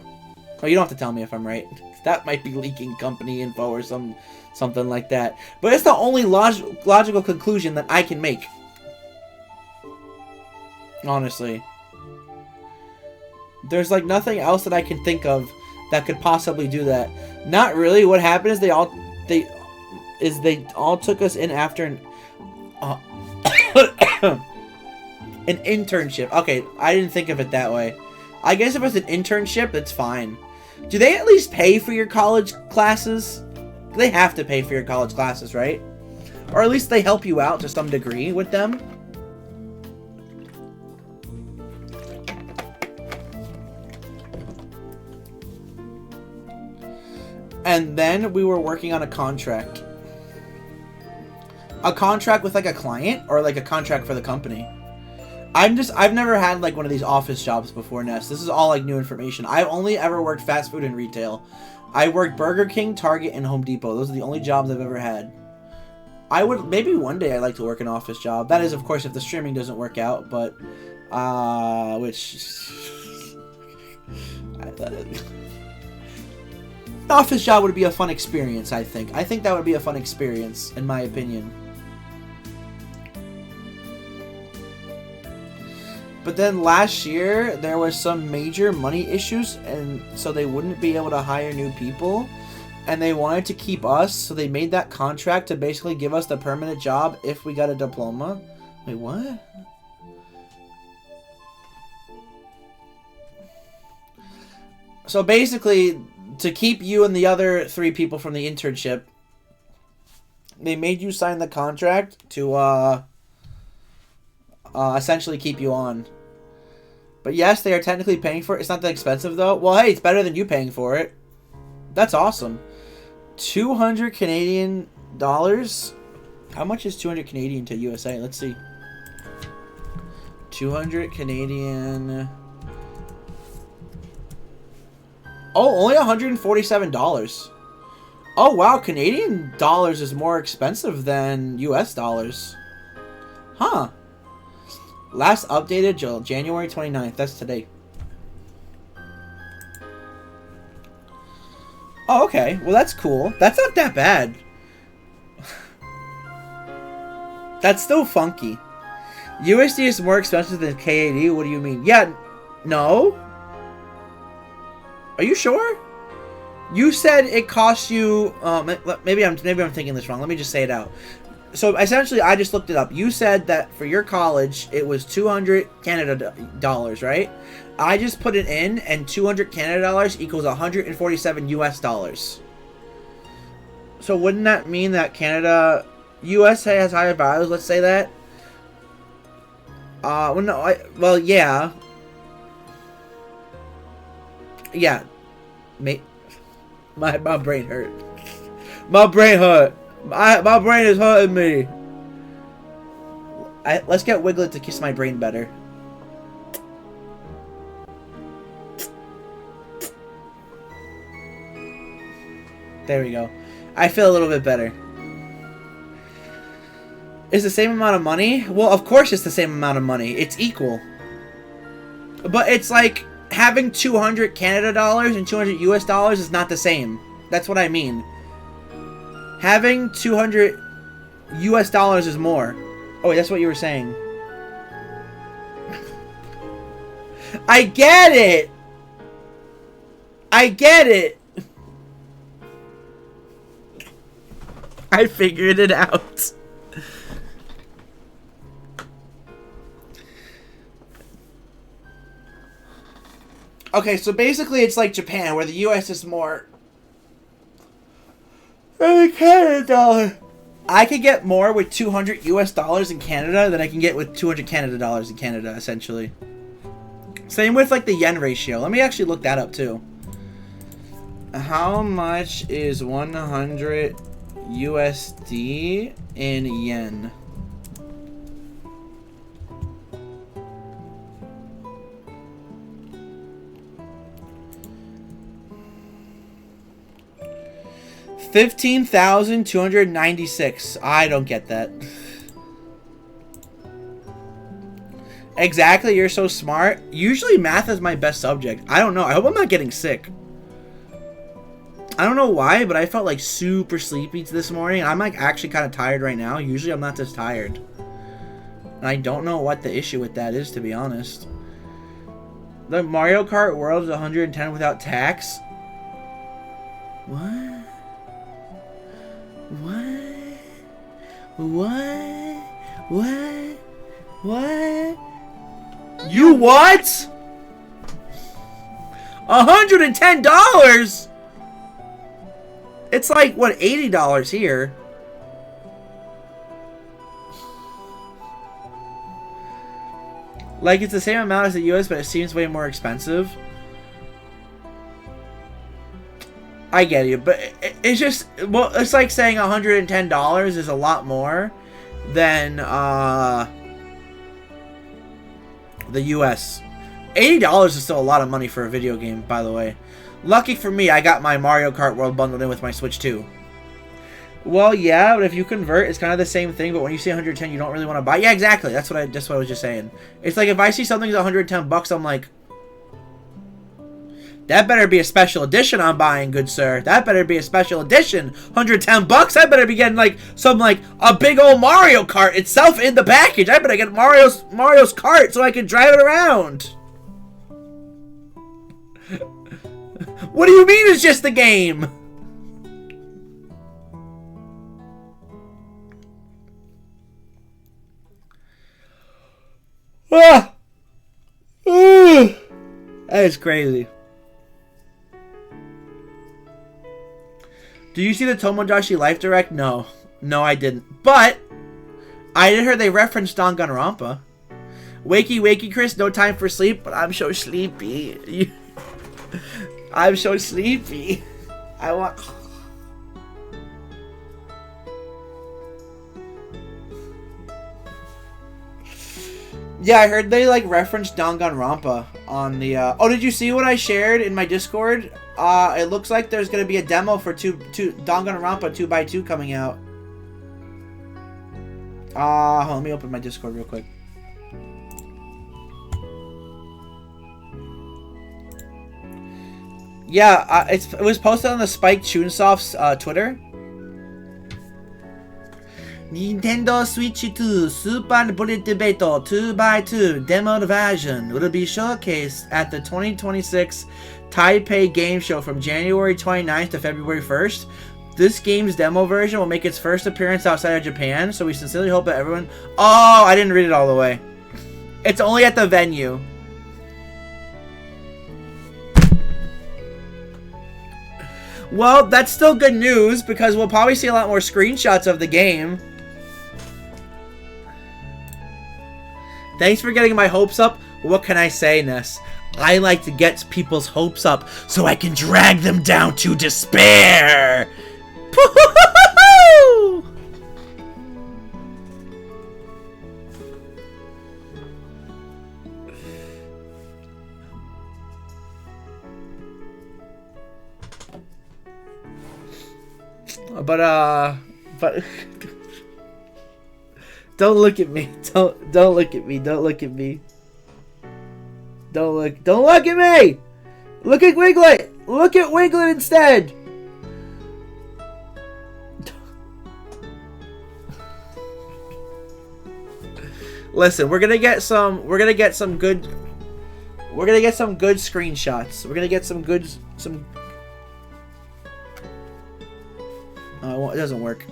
[SPEAKER 1] Oh, you don't have to tell me if I'm right. That might be leaking company info or something like that. But it's the only logical conclusion that I can make. Honestly. There's like nothing else that I can think of that could possibly do that. Not really. What happened is they all took us in after An internship. Okay, I didn't think of it that way. I guess if it's an internship, it's fine. Do they at least pay for your college classes? They have to pay for your college classes, right? Or at least they help you out to some degree with them. And then we were working on a contract. A contract with like a client or like a contract for the company. I've never had like one of these office jobs before, Ness. This is all like new information. I've only ever worked fast food and retail. I worked Burger King, Target, and Home Depot. Those are the only jobs I've ever had. Maybe one day I'd like to work an office job. That is, of course, if the streaming doesn't work out, but, the office job would be a fun experience, I think. I think that would be a fun experience, in my opinion. But then last year, there was some major money issues, and so they wouldn't be able to hire new people. And they wanted to keep us, so they made that contract to basically give us the permanent job if we got a diploma. Wait, what? So basically, to keep you and the other 3 people from the internship, they made you sign the contract to essentially keep you on. But yes, they are technically paying for it. It's not that expensive, though. Well, hey, it's better than you paying for it. That's awesome. 200 Canadian dollars. How much is 200 Canadian to USA? Let's see. 200 Canadian. Oh, only $147. Oh, wow. Canadian dollars is more expensive than US dollars. Huh. Last updated January 29th. That's today. Oh, okay. Well, that's cool. That's not that bad. That's still funky. USD is more expensive than CAD? What do you mean? Yeah. No? Are you sure? You said it costs you... maybe I'm thinking this wrong. Let me just say it out. So, essentially, I just looked it up. You said that for your college, it was 200 Canada dollars, right? I just put it in, and 200 Canada dollars equals 147 US dollars. So, wouldn't that mean that Canada... US has higher values, let's say that? Well, no, well, yeah. Yeah. My brain hurt. My brain hurt. My brain is hurting me. Let's get Wiglet to kiss my brain better. There we go. I feel a little bit better. It's the same amount of money? Well, of course it's the same amount of money. It's equal. But it's like having 200 Canada dollars and 200 US dollars is not the same. That's what I mean. Having 200 US dollars is more. Oh, wait, that's what you were saying. I get it! I get it! I figured it out. Okay, so basically it's like Japan, where the US is more than the Canada dollar. I could get more with 200 US dollars in Canada than I can get with 200 Canada dollars in Canada, essentially. Same with like the yen ratio. Let me actually look that up too. How much is 100 USD in yen? $15,296. I don't get that. Exactly, you're so smart. Usually math is my best subject. I don't know. I hope I'm not getting sick. I don't know why, but I felt like super sleepy this morning. I'm like actually kind of tired right now. Usually I'm not this tired. And I don't know what the issue with that is, to be honest. The Mario Kart World is 110 without tax. What? What? What? What? What? You what? $110? It's like, what, $80 here. Like, it's the same amount as the US, but it seems way more expensive. I get you, but it's just, well, it's like saying $110 is a lot more than the US. $80 is still a lot of money for a video game, by the way. Lucky for me, I got my Mario Kart World bundled in with my Switch 2. Well, yeah, but if you convert, it's kind of the same thing, but when you say 110, you don't really want to buy. Yeah, exactly. That's what I was just saying. It's like if I see something's 110 bucks, I'm like, that better be a special edition I'm buying, good sir. That better be a special edition. 110 bucks? I better be getting like some like a big old Mario Kart itself in the package. I better get Mario's Kart so I can drive it around. What do you mean it's just a game? Ah! That is crazy. Do you see the Tomodachi Life Direct? No. No, I didn't. But I did hear they referenced Danganronpa. Wakey, wakey, Chris. No time for sleep, but I'm so sleepy. I'm so sleepy. I want... Yeah, I heard they like referenced Danganronpa on the oh, did you see what I shared in my Discord? It looks like there's gonna be a demo for Danganronpa 2x2 coming out. Hold on, let me open my Discord real quick. Yeah, it was posted on the Spike Chunsoft's Twitter. Nintendo Switch 2 Super Bullet Debate 2x2 demoed version will be showcased at the 2026 Taipei Game Show from January 29th to February 1st. This game's demo version will make its first appearance outside of Japan, so we sincerely hope that everyone... Oh, I didn't read it all the way. It's only at the venue. Well, that's still good news, because we'll probably see a lot more screenshots of the game. Thanks for getting my hopes up. What can I say, Ness? I like to get people's hopes up so I can drag them down to despair. But don't look at me. Don't look at me. Don't look at me. Don't look at me. Look at Wiglet. Look at Wiglet instead. Listen, we're gonna get some good screenshots. We're gonna get some oh, it doesn't work.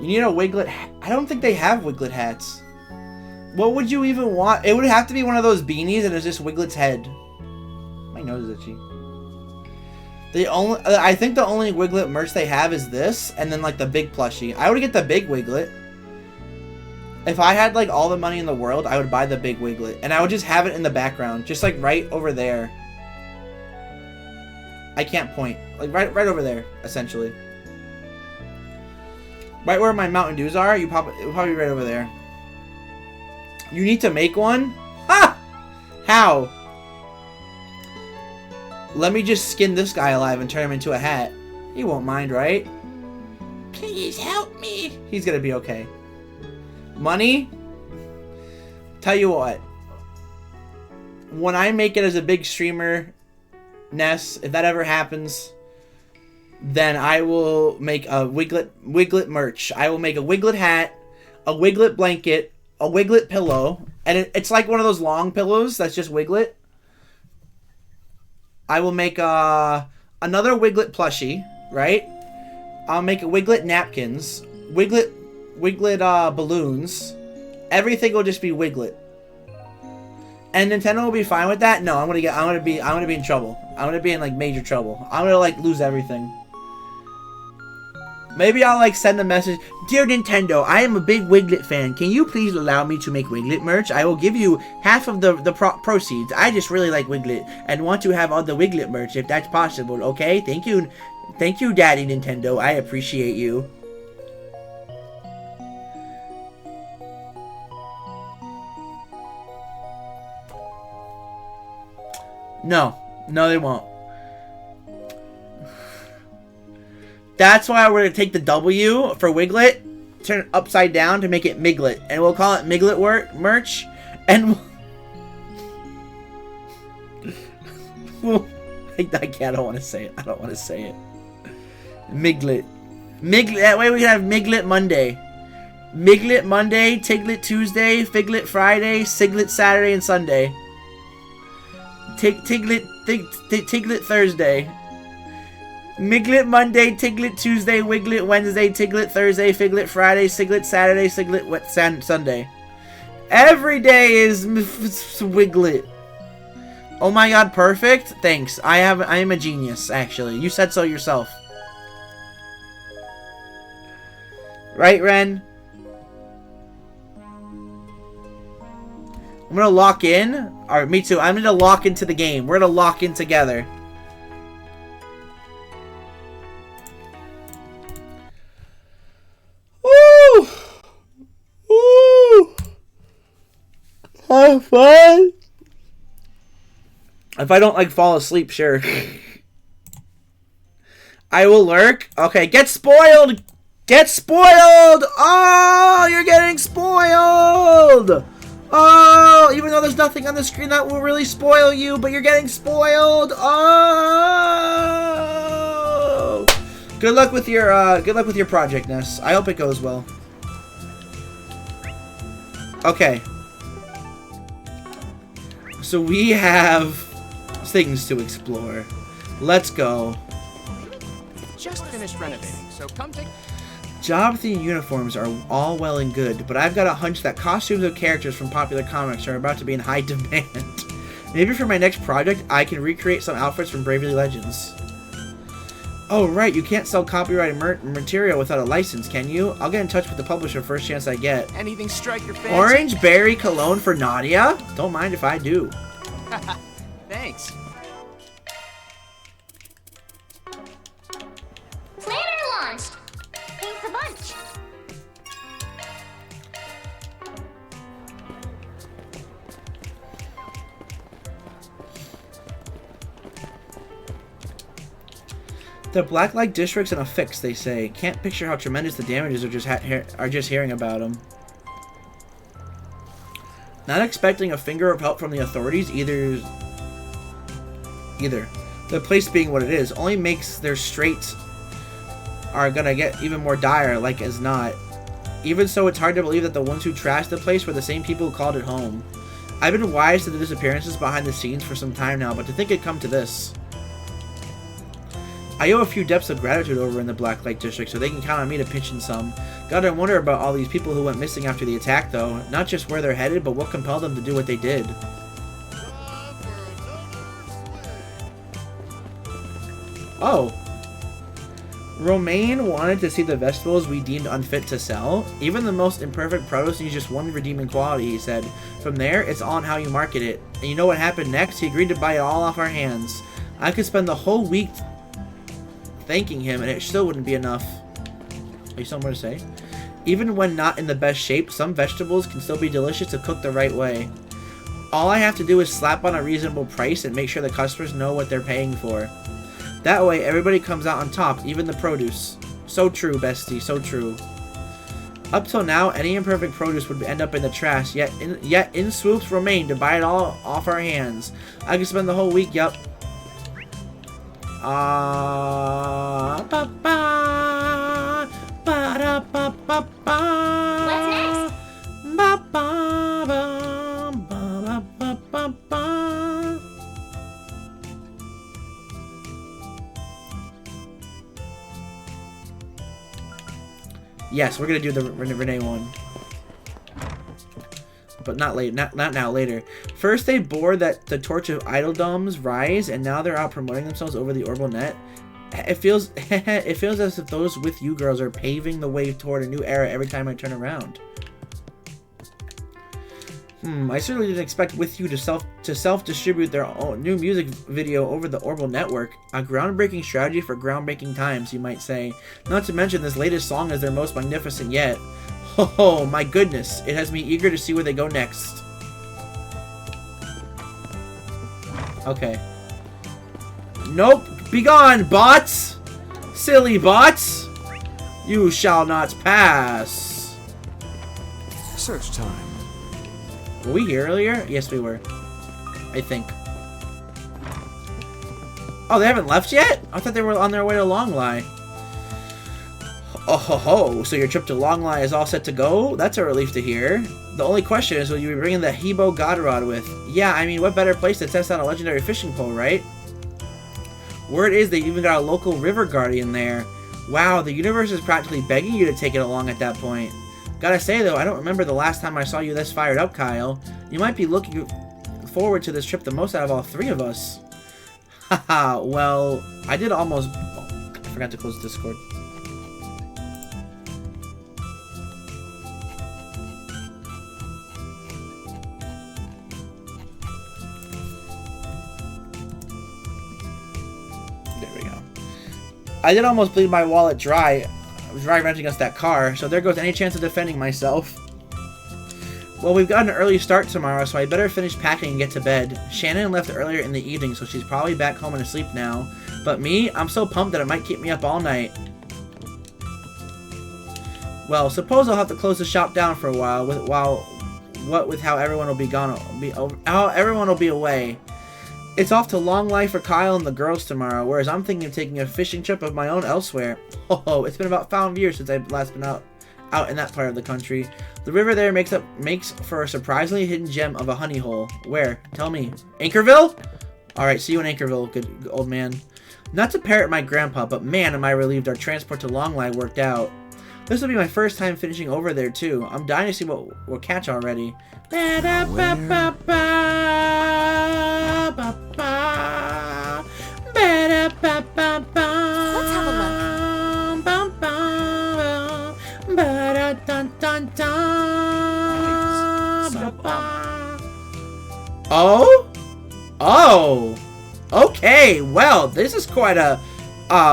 [SPEAKER 1] You need a Wiglet. I don't think they have Wiglet hats. What would you even want? It would have to be one of those beanies and it's just Wiglet's head. My nose is itchy. I think the only Wiglet merch they have is this, and then like the big plushie. I would get the big Wiglet. If I had like all the money in the world, I would buy the big Wiglet, and I would just have it in the background, just like right over there. I can't point, like right over there, essentially. Right where my Mountain Dews are, it would probably be right over there. You need to make one? Ha! How? Let me just skin this guy alive and turn him into a hat. He won't mind, right? Please help me. He's gonna be okay. Money? Tell you what. When I make it as a big streamer, Ness, if that ever happens, then I will make a Wiglet merch. I will make a Wiglet hat, a Wiglet blanket, a Wiglet pillow, and it's like one of those long pillows that's just Wiglet. I will make another Wiglet plushie, right? I'll make a Wiglet napkins, Wiglet balloons. Everything will just be Wiglet. And Nintendo will be fine with that? No, I'm gonna be in trouble. I'm gonna be in like major trouble. I'm gonna like lose everything. Maybe I'll like send a message. Dear Nintendo, I am a big Wiglet fan. Can you please allow me to make Wiglet merch? I will give you half of the proceeds. I just really like Wiglet and want to have all the Wiglet merch if that's possible. Okay? Thank you, Daddy Nintendo. I appreciate you. No, they won't. That's why we're going to take the W for Wiglet, turn it upside down to make it Miglet. And we'll call it Miglet merch. And I don't want to say it. I don't want to say it. Miglet. That way we can have Miglet Monday. Miglet Monday, Tiglet Tuesday, Figlet Friday, Siglet Saturday and Sunday. Tiglet Thursday. Miglet Monday, Tiglet Tuesday, Wiglet Wednesday, Tiglet Thursday, Figlet Friday, Siglet Saturday, Siglet Sunday. Every day is Wiglet. Oh my god, perfect. Thanks. I am a genius, actually. You said so yourself. Right, Ren? I'm gonna lock in. Alright, me too. I'm gonna lock into the game. We're gonna lock in together. Woo! Woo! Have fun! If I don't, like, fall asleep, sure. I will lurk. Okay, get spoiled! Get spoiled! Oh, you're getting spoiled! Oh, even though there's nothing on the screen that will really spoil you, but you're getting spoiled. Oh! Good luck with your project, Ness. I hope it goes well. Okay. So we have things to explore. Let's go.
[SPEAKER 10] Just finished renovating, so come take.
[SPEAKER 1] Job-themed uniforms are all well and good, but I've got a hunch that costumes of characters from popular comics are about to be in high demand. Maybe for my next project, I can recreate some outfits from Bravely Legends. Oh, right, you can't sell copyrighted material without a license, can you? I'll get in touch with the publisher first chance I get.
[SPEAKER 10] Anything strike your fancy?
[SPEAKER 1] Orange berry cologne for Nadia? Don't mind if I do.
[SPEAKER 10] Thanks.
[SPEAKER 6] Planner launched! Thanks a bunch.
[SPEAKER 1] The black-like district's in a fix, they say. Can't picture how tremendous the damages are just hearing about them. Not expecting a finger of help from the authorities either. The place being what it is only makes their straits are gonna get even more dire, like as not. Even so, it's hard to believe that the ones who trashed the place were the same people who called it home. I've been wise to the disappearances behind the scenes for some time now, but to think it'd come to this. I owe a few depths of gratitude over in the Blacklight District, so they can count on me to pitch in some. Gotta wonder about all these people who went missing after the attack, though. Not just where they're headed, but what compelled them to do what they did. Oh. Romaine wanted to see the vegetables we deemed unfit to sell. Even the most imperfect produce needs just one redeeming quality, he said. From there, it's on how you market it. And you know what happened next? He agreed to buy it all off our hands. I could spend the whole week thanking him, and it still wouldn't be enough. Are you somewhere to say? Even when not in the best shape, some vegetables can still be delicious if cooked the right way. All I have to do is slap on a reasonable price and make sure the customers know what they're paying for. That way, everybody comes out on top, even the produce. So true, bestie, so true. Up till now, any imperfect produce would end up in the trash, yet in swoops Romaine to buy it all off our hands. I could spend the whole week, yup.
[SPEAKER 6] What's next?
[SPEAKER 1] Yes, we're gonna do the Renee one. But not late, not now, later. First they bore that the torch of idoldoms rise, and now they're out promoting themselves over the orbital net. It feels as if those with you girls are paving the way toward a new era every time I turn around. I certainly didn't expect With You to self-distribute their own new music video over the orbital network. A groundbreaking strategy for groundbreaking times, you might say. Not to mention this latest song is their most magnificent yet. Oh my goodness, it has me eager to see where they go next. Okay. Nope, begone, bots! Silly bots! You shall not pass.
[SPEAKER 4] Search time.
[SPEAKER 1] Were we here earlier? Yes, we were. I think. Oh, they haven't left yet? I thought they were on their way to Longlie. Oh ho ho, so your trip to Longlie is all set to go? That's a relief to hear. The only question is, will you be bringing the Hebo God Rod with? Yeah, I mean, what better place to test out a legendary fishing pole, right? Word is they even got a local river guardian there. Wow, the universe is practically begging you to take it along at that point. Gotta say though, I don't remember the last time I saw you this fired up, Kyle. You might be looking forward to this trip the most out of all three of us. Haha, well, I did almost... Oh, I forgot to close Discord. There we go. I did almost bleed my wallet dry. I was dry renting us that car, so there goes any chance of defending myself. Well, we've got an early start tomorrow, so I better finish packing and get to bed. Shannon left earlier in the evening, so she's probably back home and asleep now. But me, I'm so pumped that it might keep me up all night. Well, suppose I'll have to close the shop down for a while, with how everyone will be gone, how everyone will be away. It's off to Longlie for Kyle and the girls tomorrow, whereas I'm thinking of taking a fishing trip of my own elsewhere. Oh, it's been about 5 years since I've last been out in that part of the country. The river there makes for a surprisingly hidden gem of a honey hole. Where? Tell me. Anchorville? Alright, see you in Anchorville, good old man. Not to parrot my grandpa, but man am I relieved our transport to Longlie worked out. This will be my first time finishing over there too. I'm dying to see what we'll catch already. Let's have
[SPEAKER 8] a look.
[SPEAKER 1] Oh! Okay, well, this is quite a...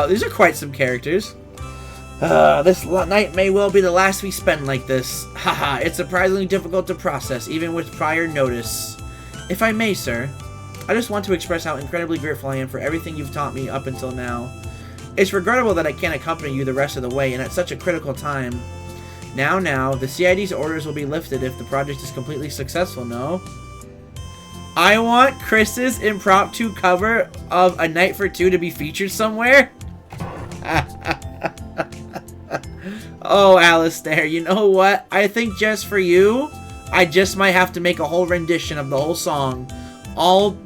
[SPEAKER 1] these are quite some characters. This night may well be the last we spend like this. Haha, it's surprisingly difficult to process, even with prior notice. If I may, sir, I just want to express how incredibly grateful I am for everything you've taught me up until now. It's regrettable that I can't accompany you the rest of the way, and at such a critical time. Now, the CID's orders will be lifted if the project is completely successful, no? I want Chris's impromptu cover of A Night for Two to be featured somewhere? Oh, Alistair, you know what? I think just for you, I just might have to make a whole rendition of the whole song. All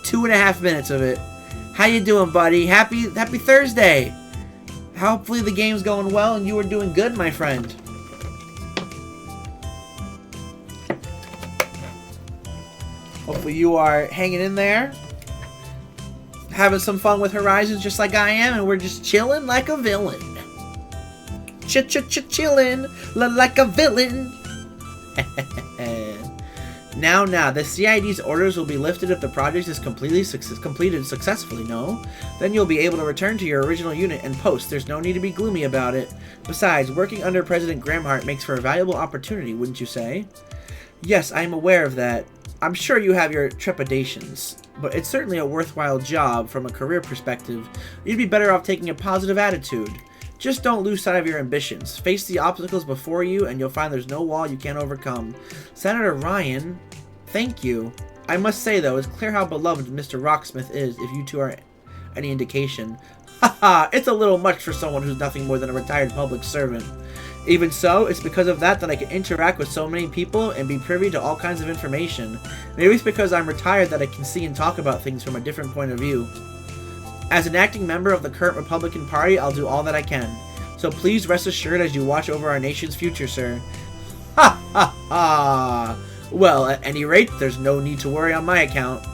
[SPEAKER 1] 2.5 minutes of it. How you doing, buddy? Happy Thursday! Hopefully the game's going well and you are doing good, my friend. Hopefully you are hanging in there, having some fun with Horizons just like I am, and we're just chilling like a villain. Chillin' like a villain. Now, the CID's orders will be lifted if the project is completed successfully, no? Then you'll be able to return to your original unit and post. There's no need to be gloomy about it. Besides, working under President Gramhart makes for a valuable opportunity, wouldn't you say? Yes, I am aware of that. I'm sure you have your trepidations, but it's certainly a worthwhile job from a career perspective. You'd be better off taking a positive attitude. Just don't lose sight of your ambitions. Face the obstacles before you, and you'll find there's no wall you can't overcome. Senator Ryan, thank you. I must say, though, it's clear how beloved Mr. Rocksmith is, if you two are any indication. Haha, it's a little much for someone who's nothing more than a retired public servant. Even so, it's because of that I can interact with so many people and be privy to all kinds of information. Maybe it's because I'm retired that I can see and talk about things from a different point of view. As an acting member of the current Republican Party, I'll do all that I can. So please rest assured as you watch over our nation's future, sir. Ha ha ha! Well, at any rate, there's no need to worry on my account.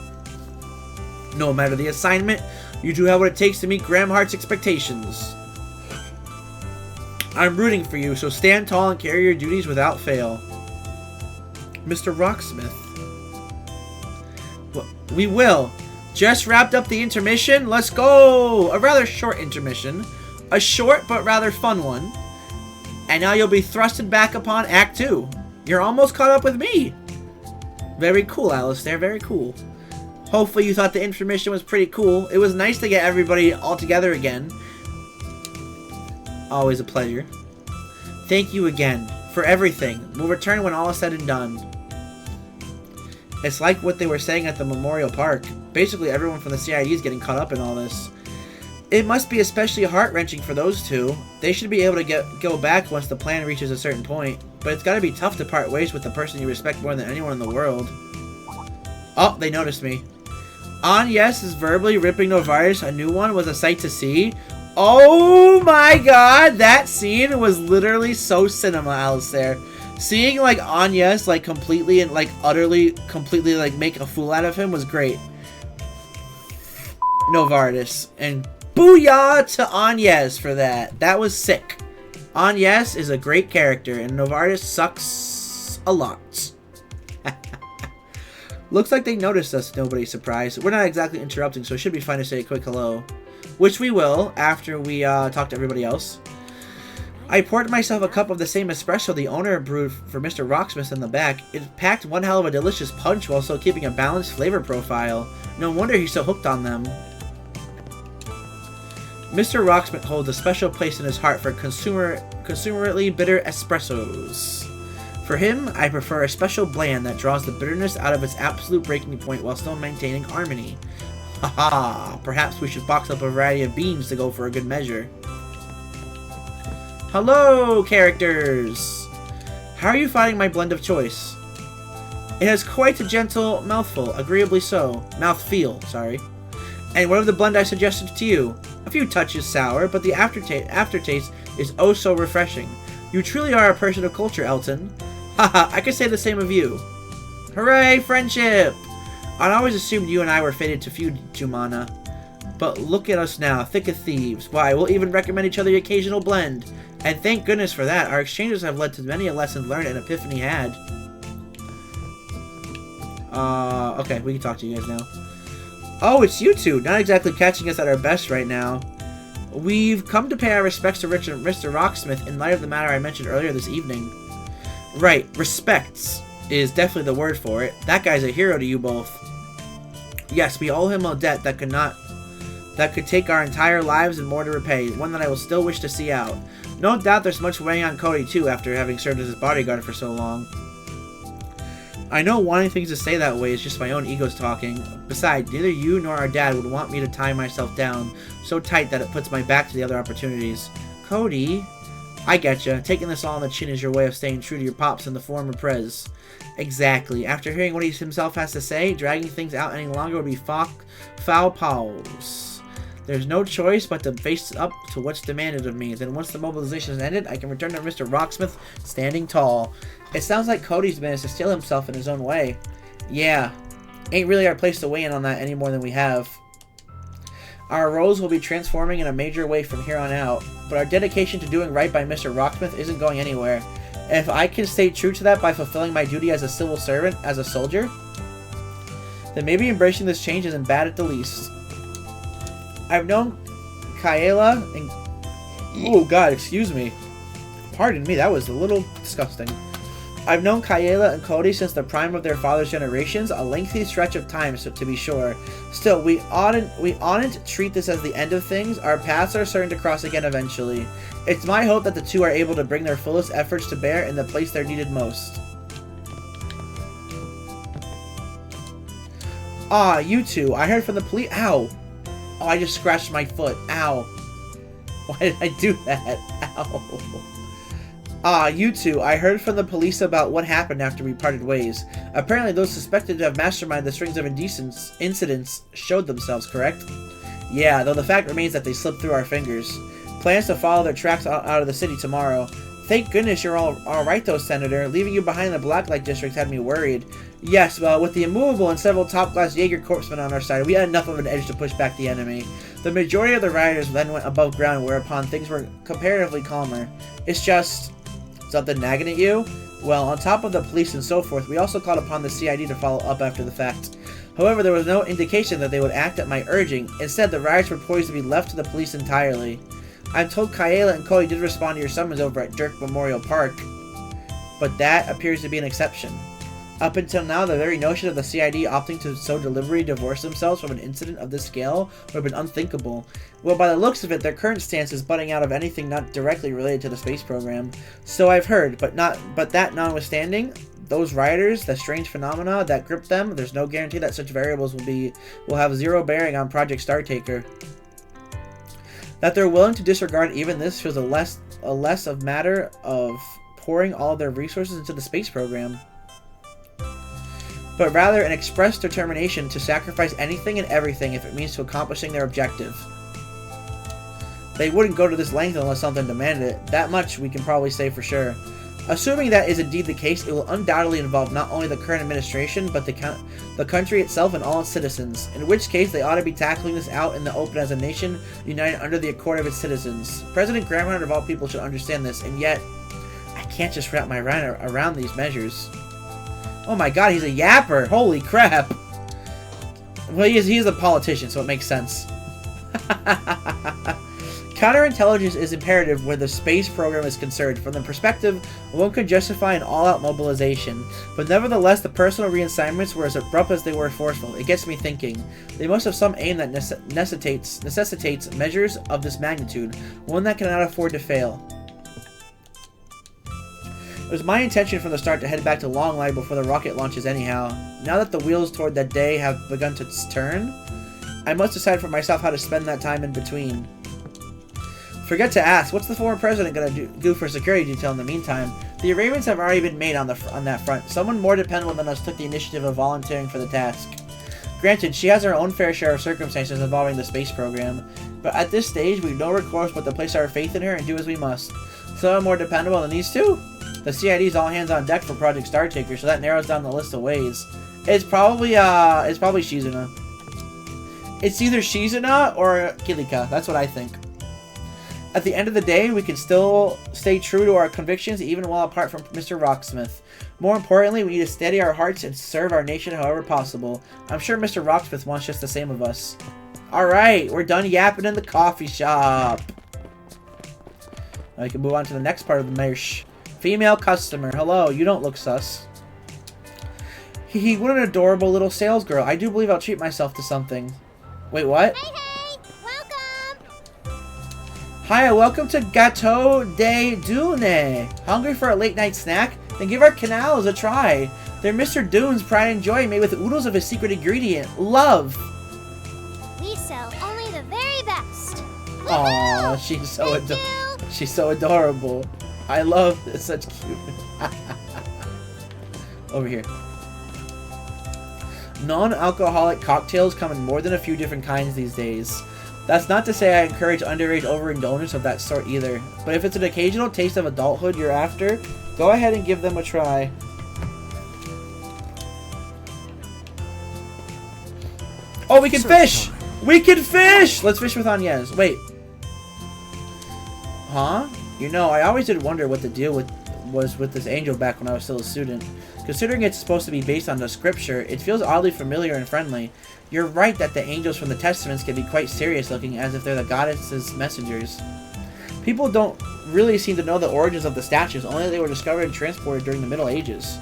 [SPEAKER 1] No matter the assignment, you do have what it takes to meet Graham Hart's expectations. I'm rooting for you, so stand tall and carry your duties without fail. Mr. Rocksmith. Well, we will. Just wrapped up the intermission. Let's go! A rather short intermission. A short but rather fun one. And now you'll be thrusted back upon Act 2. You're almost caught up with me. Very cool, Alistair. Very cool. Hopefully you thought the intermission was pretty cool. It was nice to get everybody all together again. Always a pleasure. Thank you again for everything. We'll return when all is said and done. It's like what they were saying at the Memorial Park. Basically everyone from the CID is getting caught up in all this. It must be especially heart-wrenching for those two. They should be able to go back once the plan reaches a certain point. But it's gotta be tough to part ways with the person you respect more than anyone in the world. Oh, they noticed me. Agnes is verbally ripping Novartis a new one was a sight to see. Oh my god, that scene was literally so cinema, Alistair. Seeing like Agnes like completely and like utterly completely like make a fool out of him was great. Novartis. And booyah to Agnes for that. That was sick. Agnes is a great character and Novartis sucks a lot. Looks like they noticed us, nobody's surprised. We're not exactly interrupting, so it should be fine to say a quick hello. Which we will, after we talk to everybody else. I poured myself a cup of the same espresso the owner brewed for Mr. Rocksmith in the back. It packed one hell of a delicious punch while still keeping a balanced flavor profile. No wonder he's so hooked on them. Mr. Rocksmith holds a special place in his heart for consumerly bitter espressos. For him, I prefer a special blend that draws the bitterness out of its absolute breaking point while still maintaining harmony. Haha, perhaps we should box up a variety of beans to go for a good measure. Hello, characters! How are you finding my blend of choice? It has quite a gentle mouthful, agreeably so. Mouthfeel, sorry. And what of the blend I suggested to you? A few touches sour, but the aftertaste is oh so refreshing. You truly are a person of culture, Elton. Haha, I could say the same of you. Hooray, friendship! I'd always assumed you and I were fated to feud, Jumana. But look at us now, thick of thieves. Why, we'll even recommend each other the occasional blend. And thank goodness for that. Our exchanges have led to many a lesson learned and epiphany had. Okay, we can talk to you guys now. Oh, it's you two. Not exactly catching us at our best right now. We've come to pay our respects to Mr. Rocksmith in light of the matter I mentioned earlier this evening. Right, respects is definitely the word for it. That guy's a hero to you both. Yes, we owe him a debt that could take our entire lives and more to repay, one that I will still wish to see out. No doubt there's much weighing on Cody too after having served as his bodyguard for so long. I know wanting things to stay that way is just my own egos talking. Besides, neither you nor our dad would want me to tie myself down so tight that it puts my back to the other opportunities. Cody, I getcha. Taking this all on the chin is your way of staying true to your pops and the former prez. Exactly. After hearing what he himself has to say, dragging things out any longer would be foul pals. There's no choice but to face up to what's demanded of me. Then once the mobilization is ended, I can return to Mr. Rocksmith standing tall. It sounds like Cody's managed to steal himself in his own way. Yeah. Ain't really our place to weigh in on that any more than we have. Our roles will be transforming in a major way from here on out, but our dedication to doing right by Mr. Rocksmith isn't going anywhere. If I can stay true to that by fulfilling my duty as a civil servant, as a soldier, then maybe embracing this change isn't bad at the least. I've known Kaela and... Oh god, excuse me. Pardon me, that was a little disgusting. I've known Kaela and Cody since the prime of their father's generations, a lengthy stretch of time, so to be sure. Still, we oughtn't treat this as the end of things. Our paths are certain to cross again eventually. It's my hope that the two are able to bring their fullest efforts to bear in the place they're needed most. Ah, you two. I heard from the police. Ow. Oh, I just scratched my foot. Ow. Why did I do that? Ow. Ah, you two. I heard from the police about what happened after we parted ways. Apparently those suspected to have masterminded the strings of incidents showed themselves, correct? Yeah, though the fact remains that they slipped through our fingers. Plans to follow their tracks out of the city tomorrow. Thank goodness you're all right though, Senator. Leaving you behind in the Blacklight District had me worried. Yes, well, with the immovable and several top-class Jaeger corpsmen on our side, we had enough of an edge to push back the enemy. The majority of the rioters then went above ground, whereupon things were comparatively calmer. It's just... something nagging at you? Well, on top of the police and so forth, we also called upon the CID to follow up after the fact. However, there was no indication that they would act at my urging. Instead, the riots were poised to be left to the police entirely. I'm told Kayla and Cody did respond to your summons over at Dirk Memorial Park, but that appears to be an exception. Up until now, the very notion of the CID opting to so deliberately divorce themselves from an incident of this scale would have been unthinkable. Well, by the looks of it, their current stance is butting out of anything not directly related to the space program. So I've heard, but that notwithstanding, those rioters, the strange phenomena that grip them, there's no guarantee that such variables will have zero bearing on Project Startaker. That they're willing to disregard even this shows a less of matter of pouring all their resources into the space program, but rather an express determination to sacrifice anything and everything if it means to accomplishing their objective. They wouldn't go to this length unless something demanded it. That much we can probably say for sure. Assuming that is indeed the case, it will undoubtedly involve not only the current administration, but the country itself and all its citizens, in which case they ought to be tackling this out in the open as a nation united under the accord of its citizens. President Grandmother of all people should understand this, and yet, I can't just wrap my mind around these measures. Oh my god, he's a yapper! Holy crap! Well, he's a politician, so it makes sense. Counterintelligence is imperative where the space program is concerned. From the perspective, one could justify an all-out mobilization, but nevertheless, the personal reassignments were as abrupt as they were forceful. It gets me thinking. They must have some aim that necessitates measures of this magnitude, one that cannot afford to fail. It was my intention from the start to head back to Longley before the rocket launches anyhow. Now that the wheels toward that day have begun to turn, I must decide for myself how to spend that time in between. Forget to ask, what's the former president gonna do for security detail in the meantime? The arrangements have already been made on that front. Someone more dependable than us took the initiative of volunteering for the task. Granted, she has her own fair share of circumstances involving the space program, but at this stage, we've no recourse but to place our faith in her and do as we must. Someone more dependable than these two? The CID's all hands on deck for Project Startaker, so that narrows down the list of ways. It's probably Shizuna. It's either Shizuna or Kilika. That's what I think. At the end of the day, we can still stay true to our convictions even while apart from Mr. Rocksmith. More importantly, we need to steady our hearts and serve our nation however possible. I'm sure Mr. Rocksmith wants just the same of us. Alright, we're done yapping in the coffee shop. Now we can move on to the next part of the mesh. Female customer. Hello, you don't look sus. What an adorable little sales girl. I do believe I'll treat myself to something. Wait, what?
[SPEAKER 11] Hey, welcome!
[SPEAKER 1] Hi, welcome to Gâteau de Dune. Hungry for a late night snack? Then give our canals a try. They're Mr. Dune's pride and joy, made with oodles of his secret ingredient, love.
[SPEAKER 11] We sell only the very best.
[SPEAKER 1] Aww, she's so adorable. I love this, such cute. Over here. Non-alcoholic cocktails come in more than a few different kinds these days. That's not to say I encourage underage overindulgence of that sort either, but if it's an occasional taste of adulthood you're after, go ahead and give them a try. Oh, we can fish! We can fish! Let's fish with Agnes. Wait. Huh? You know, I always did wonder what the deal was with this angel back when I was still a student. Considering it's supposed to be based on the scripture, it feels oddly familiar and friendly. You're right that the angels from the Testaments can be quite serious looking, as if they're the goddess's messengers. People don't really seem to know the origins of the statues, only that they were discovered and transported during the Middle Ages.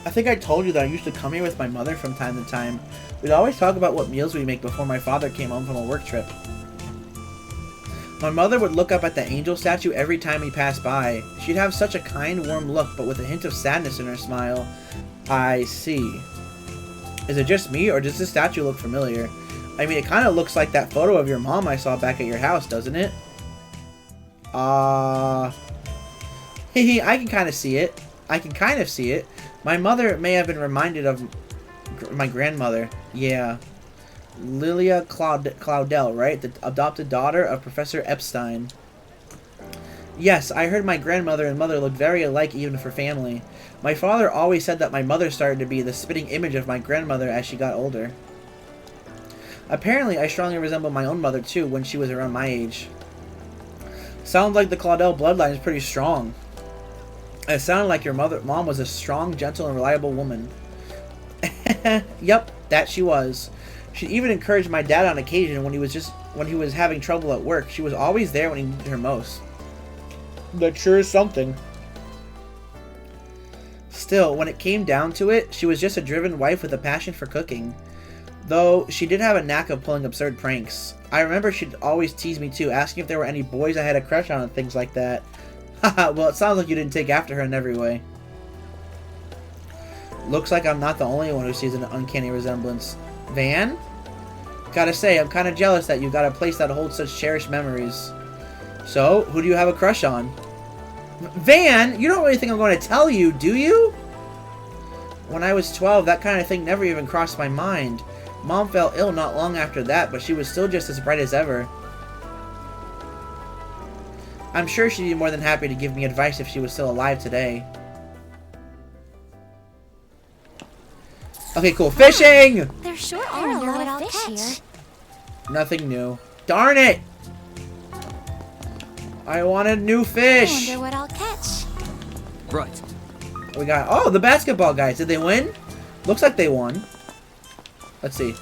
[SPEAKER 1] I think I told you that I used to come here with my mother from time to time. We'd always talk about what meals we make before my father came home from a work trip. My mother would look up at the angel statue every time we passed by. She'd have such a kind, warm look, but with a hint of sadness in her smile. I see. Is it just me, or does this statue look familiar? I mean, it kind of looks like that photo of your mom I saw back at your house, doesn't it? I can kind of see it. I can kind of see it. My mother may have been reminded of My grandmother. Yeah. Lilia Claudel, right? The adopted daughter of Professor Epstein. Yes, I heard my grandmother and mother looked very alike even for family. My father always said that my mother started to be the spitting image of my grandmother as she got older. Apparently, I strongly resemble my own mother too when she was around my age. Sounds like the Claudel bloodline is pretty strong. It sounded like your mom was a strong, gentle, and reliable woman. Yep, that she was. She even encouraged my dad on occasion when he was having trouble at work. She was always there when he needed her most. That sure is something. Still, when it came down to it, she was just a driven wife with a passion for cooking. Though, she did have a knack of pulling absurd pranks. I remember she'd always tease me too, asking if there were any boys I had a crush on and things like that. Haha, well, it sounds like you didn't take after her in every way. Looks like I'm not the only one who sees an uncanny resemblance. Van? Gotta say, I'm kind of jealous that you got a place that holds such cherished memories. So, who do you have a crush on? Van, you don't really think I'm going to tell you, do you? When I was 12, that kind of thing never even crossed my mind. Mom fell ill not long after that, but she was still just as bright as ever. I'm sure she'd be more than happy to give me advice if she was still alive today. Okay, cool. Fishing!
[SPEAKER 8] There sure are a lot of fish here.
[SPEAKER 1] Nothing new. Darn it! I wanted new fish!
[SPEAKER 8] I wonder what I'll catch.
[SPEAKER 4] Right.
[SPEAKER 1] We got... Oh, the basketball guys. Did they win? Looks like they won. Let's see.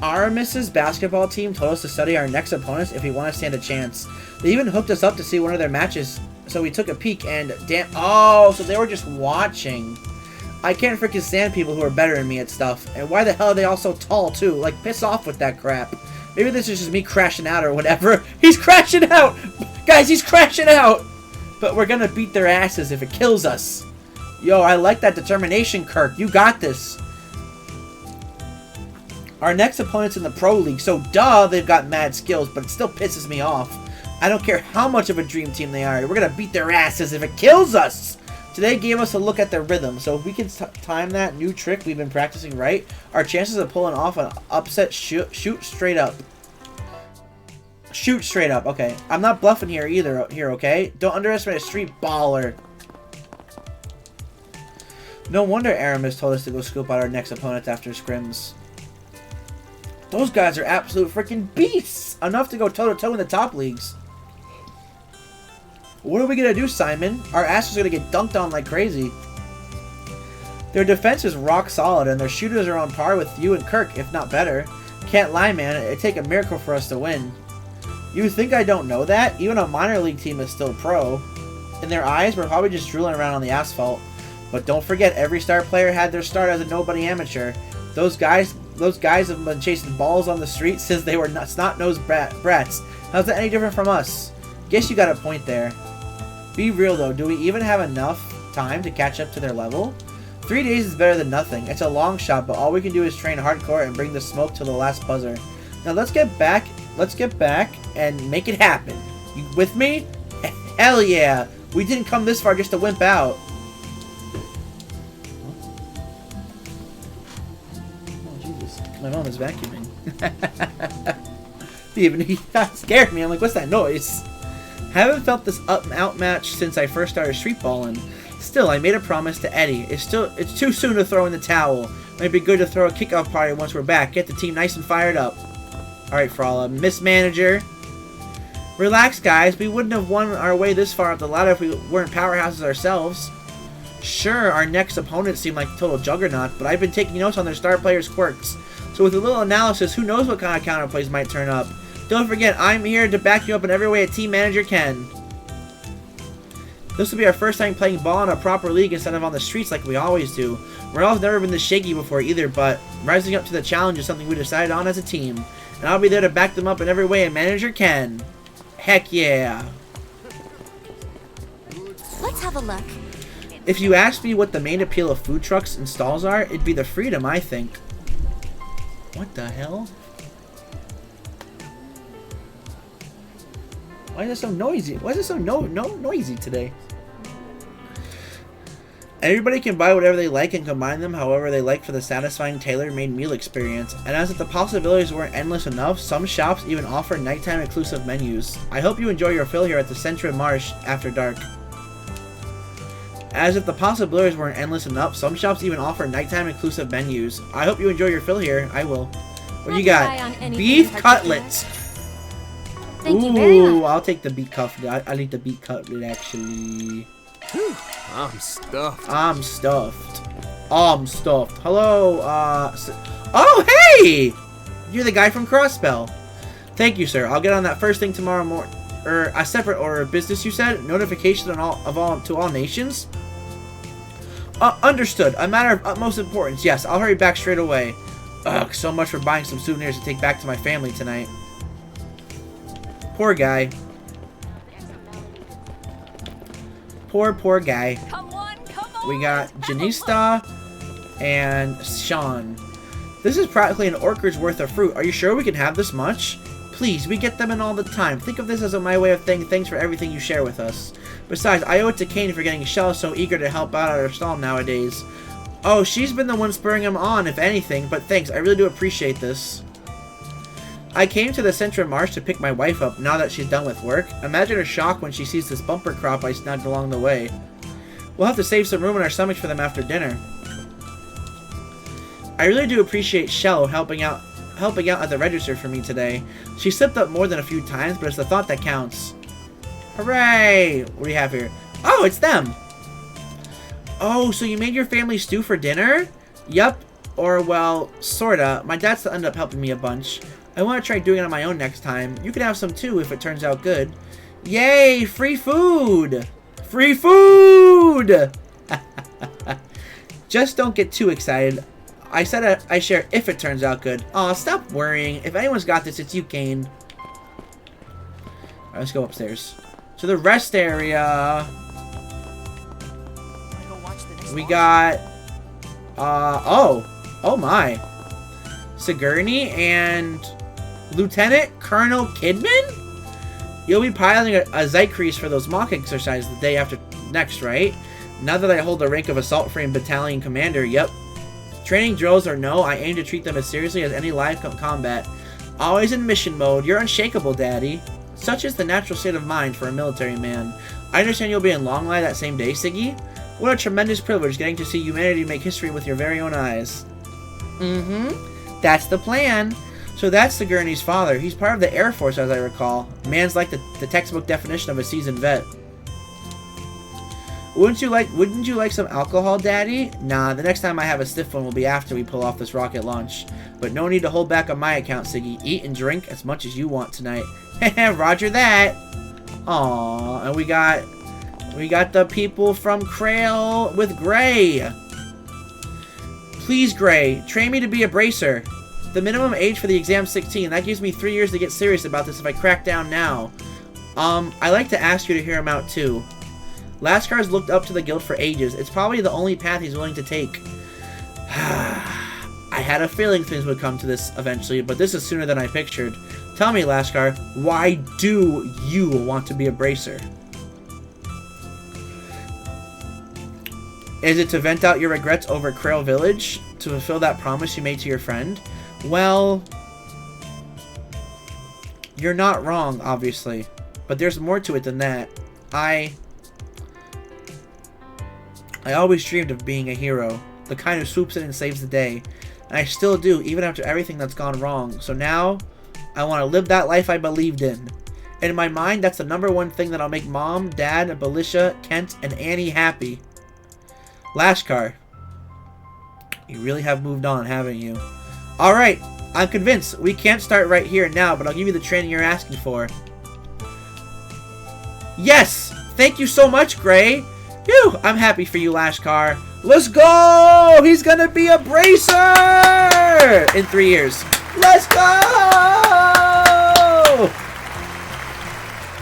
[SPEAKER 1] Aramis's basketball team told us to study our next opponents if we want to stand a chance. They even hooked us up to see one of their matches. So we took a peek and damn... Oh, so they were just watching. I can't freaking stand people who are better than me at stuff. And why the hell are they all so tall, too? Like, piss off with that crap. Maybe this is just me crashing out or whatever. He's crashing out! Guys, he's crashing out! But we're gonna beat their asses if it kills us. Yo, I like that determination, Kirk. You got this. Our next opponent's in the Pro League, so duh, they've got mad skills, but it still pisses me off. I don't care how much of a dream team they are. We're going to beat their asses if it kills us. Today gave us a look at their rhythm, so if we can time that new trick we've been practicing right, our chances of pulling off an upset shoot straight up. Shoot straight up, okay. I'm not bluffing here either, okay? Don't underestimate a street baller. No wonder Aramis told us to go scope out our next opponents after scrims. Those guys are absolute freaking beasts! Enough to go toe-to-toe in the top leagues. What are we gonna do, Simon? Our asses are gonna get dunked on like crazy. Their defense is rock solid, and their shooters are on par with you and Kirk, if not better. Can't lie, man. It'd take a miracle for us to win. You think I don't know that? Even a minor league team is still pro. In their eyes, we're probably just drooling around on the asphalt. But don't forget, every star player had their start as a nobody amateur. Those guys have been chasing balls on the street since they were snot-nosed brats. How's that any different from us? Guess you got a point there. Be real though, do we even have enough time to catch up to their level? 3 days is better than nothing. It's a long shot, but all we can do is train hardcore and bring the smoke to the last buzzer. Now let's get back and make it happen. You with me? Hell yeah! We didn't come this far just to wimp out. My mom is vacuuming. He scared me. I'm like, what's that noise? Haven't felt this up-and-out match since I first started street balling. Still, I made a promise to Eddie. It's too soon to throw in the towel. Might be good to throw a kickoff party once we're back. Get the team nice and fired up. Alright, Frala. Miss Manager. Relax, guys. We wouldn't have won our way this far up the ladder if we weren't powerhouses ourselves. Sure, our next opponents seem like total juggernaut, but I've been taking notes on their star players' quirks. So with a little analysis, who knows what kind of counterplays might turn up. Don't forget, I'm here to back you up in every way a team manager can. This will be our first time playing ball in a proper league instead of on the streets like we always do. Morale's never been this shaky before either, but rising up to the challenge is something we decided on as a team. And I'll be there to back them up in every way a manager can. Heck yeah.
[SPEAKER 8] Let's have a look.
[SPEAKER 1] If you ask me what the main appeal of food trucks and stalls are, it'd be the freedom, I think. What the hell? Why is it so noisy? Why is it so noisy today? Everybody can buy whatever they like and combine them however they like for the satisfying tailor-made meal experience. And as if the possibilities weren't endless enough, some shops even offer nighttime exclusive menus. I hope you enjoy your fill here at the Central Marsh after dark. As if the possibilities weren't endless enough, some shops even offer nighttime exclusive menus. I hope you enjoy your fill here. I will. What do you got? Beef cutlets.
[SPEAKER 11] Thank you very much.
[SPEAKER 1] I'll take the beef cutlet. I like the beef cutlet actually.
[SPEAKER 4] I'm stuffed.
[SPEAKER 1] I'm stuffed. I'm stuffed. Hello, oh, hey! You're the guy from Crossbell. Thank you, sir. I'll get on that first thing tomorrow morning. A separate order of business, you said? Notification to all nations? Understood. A matter of utmost importance. Yes, I'll hurry back straight away. Ugh, so much for buying some souvenirs to take back to my family tonight. Poor guy. Poor guy.
[SPEAKER 3] Come on,
[SPEAKER 1] We got Janista and Sean. This is practically an orchard's worth of fruit. Are you sure we can have this much? Please, we get them in all the time. Think of this as my way of saying thanks for everything you share with us. Besides, I owe it to Kane for getting Shell so eager to help out at our stall nowadays. Oh, she's been the one spurring him on, if anything, but thanks, I really do appreciate this. I came to the Central Marsh to pick my wife up now that she's done with work. Imagine her shock when she sees this bumper crop I snagged along the way. We'll have to save some room in our stomachs for them after dinner. I really do appreciate Shell helping out at the register for me today. She slipped up more than a few times, but it's the thought that counts. Hooray! What do you have here? Oh, it's them! Oh, so you made your family stew for dinner? Yup. Or, well, sorta. My dad still ended up helping me a bunch. I want to try doing it on my own next time. You can have some too if it turns out good. Yay! Free food! Free food! Just don't get too excited. I said I share if it turns out good. Aw, stop worrying. If anyone's got this, it's you, Kane. Alright, let's go upstairs. To the rest area. We got... Oh my. Sigourney and Lieutenant Colonel Kidman? You'll be piloting a KisekiChris for those mock exercises the day after next, right? Now that I hold the rank of Assault Frame Battalion Commander, yep. Training drills or no, I aim to treat them as seriously as any live combat. Always in mission mode. You're unshakable, Daddy. Such is the natural state of mind for a military man. I understand you'll be in Longlai that same day, Siggy? What a tremendous privilege getting to see humanity make history with your very own eyes. That's the plan. So that's Sigourney's father. He's part of the Air Force, as I recall. Man's like the textbook definition of a seasoned vet. Wouldn't you like some alcohol, Daddy? Nah, the next time I have a stiff one will be after we pull off this rocket launch. But no need to hold back on my account, Siggy. Eat and drink as much as you want tonight. Roger that. Aww, and we got the people from Krail with Gray. Please, Gray, train me to be a bracer. The minimum age for the exam's 16. That gives me 3 years to get serious about this if I crack down now. I'd like to ask you to hear him out too. Laskar's looked up to the guild for ages. It's probably the only path he's willing to take. I had a feeling things would come to this eventually, but this is sooner than I pictured. Tell me, Laskar, why do you want to be a bracer? Is it to vent out your regrets over Krail Village? To fulfill that promise you made to your friend? Well, you're not wrong, obviously. But there's more to it than that. I always dreamed of being a hero. The kind who swoops in and saves the day. And I still do, even after everything that's gone wrong. So now, I want to live that life I believed in. And in my mind, that's the #1 thing that'll make Mom, Dad, Belisha, Kent, and Annie happy. Lashkar, you really have moved on, haven't you? Alright, I'm convinced. We can't start right here and now, but I'll give you the training you're asking for. Yes! Thank you so much, Gray! Phew! I'm happy for you, Lashkar. Let's go! He's gonna be a bracer! In 3 years. Let's go!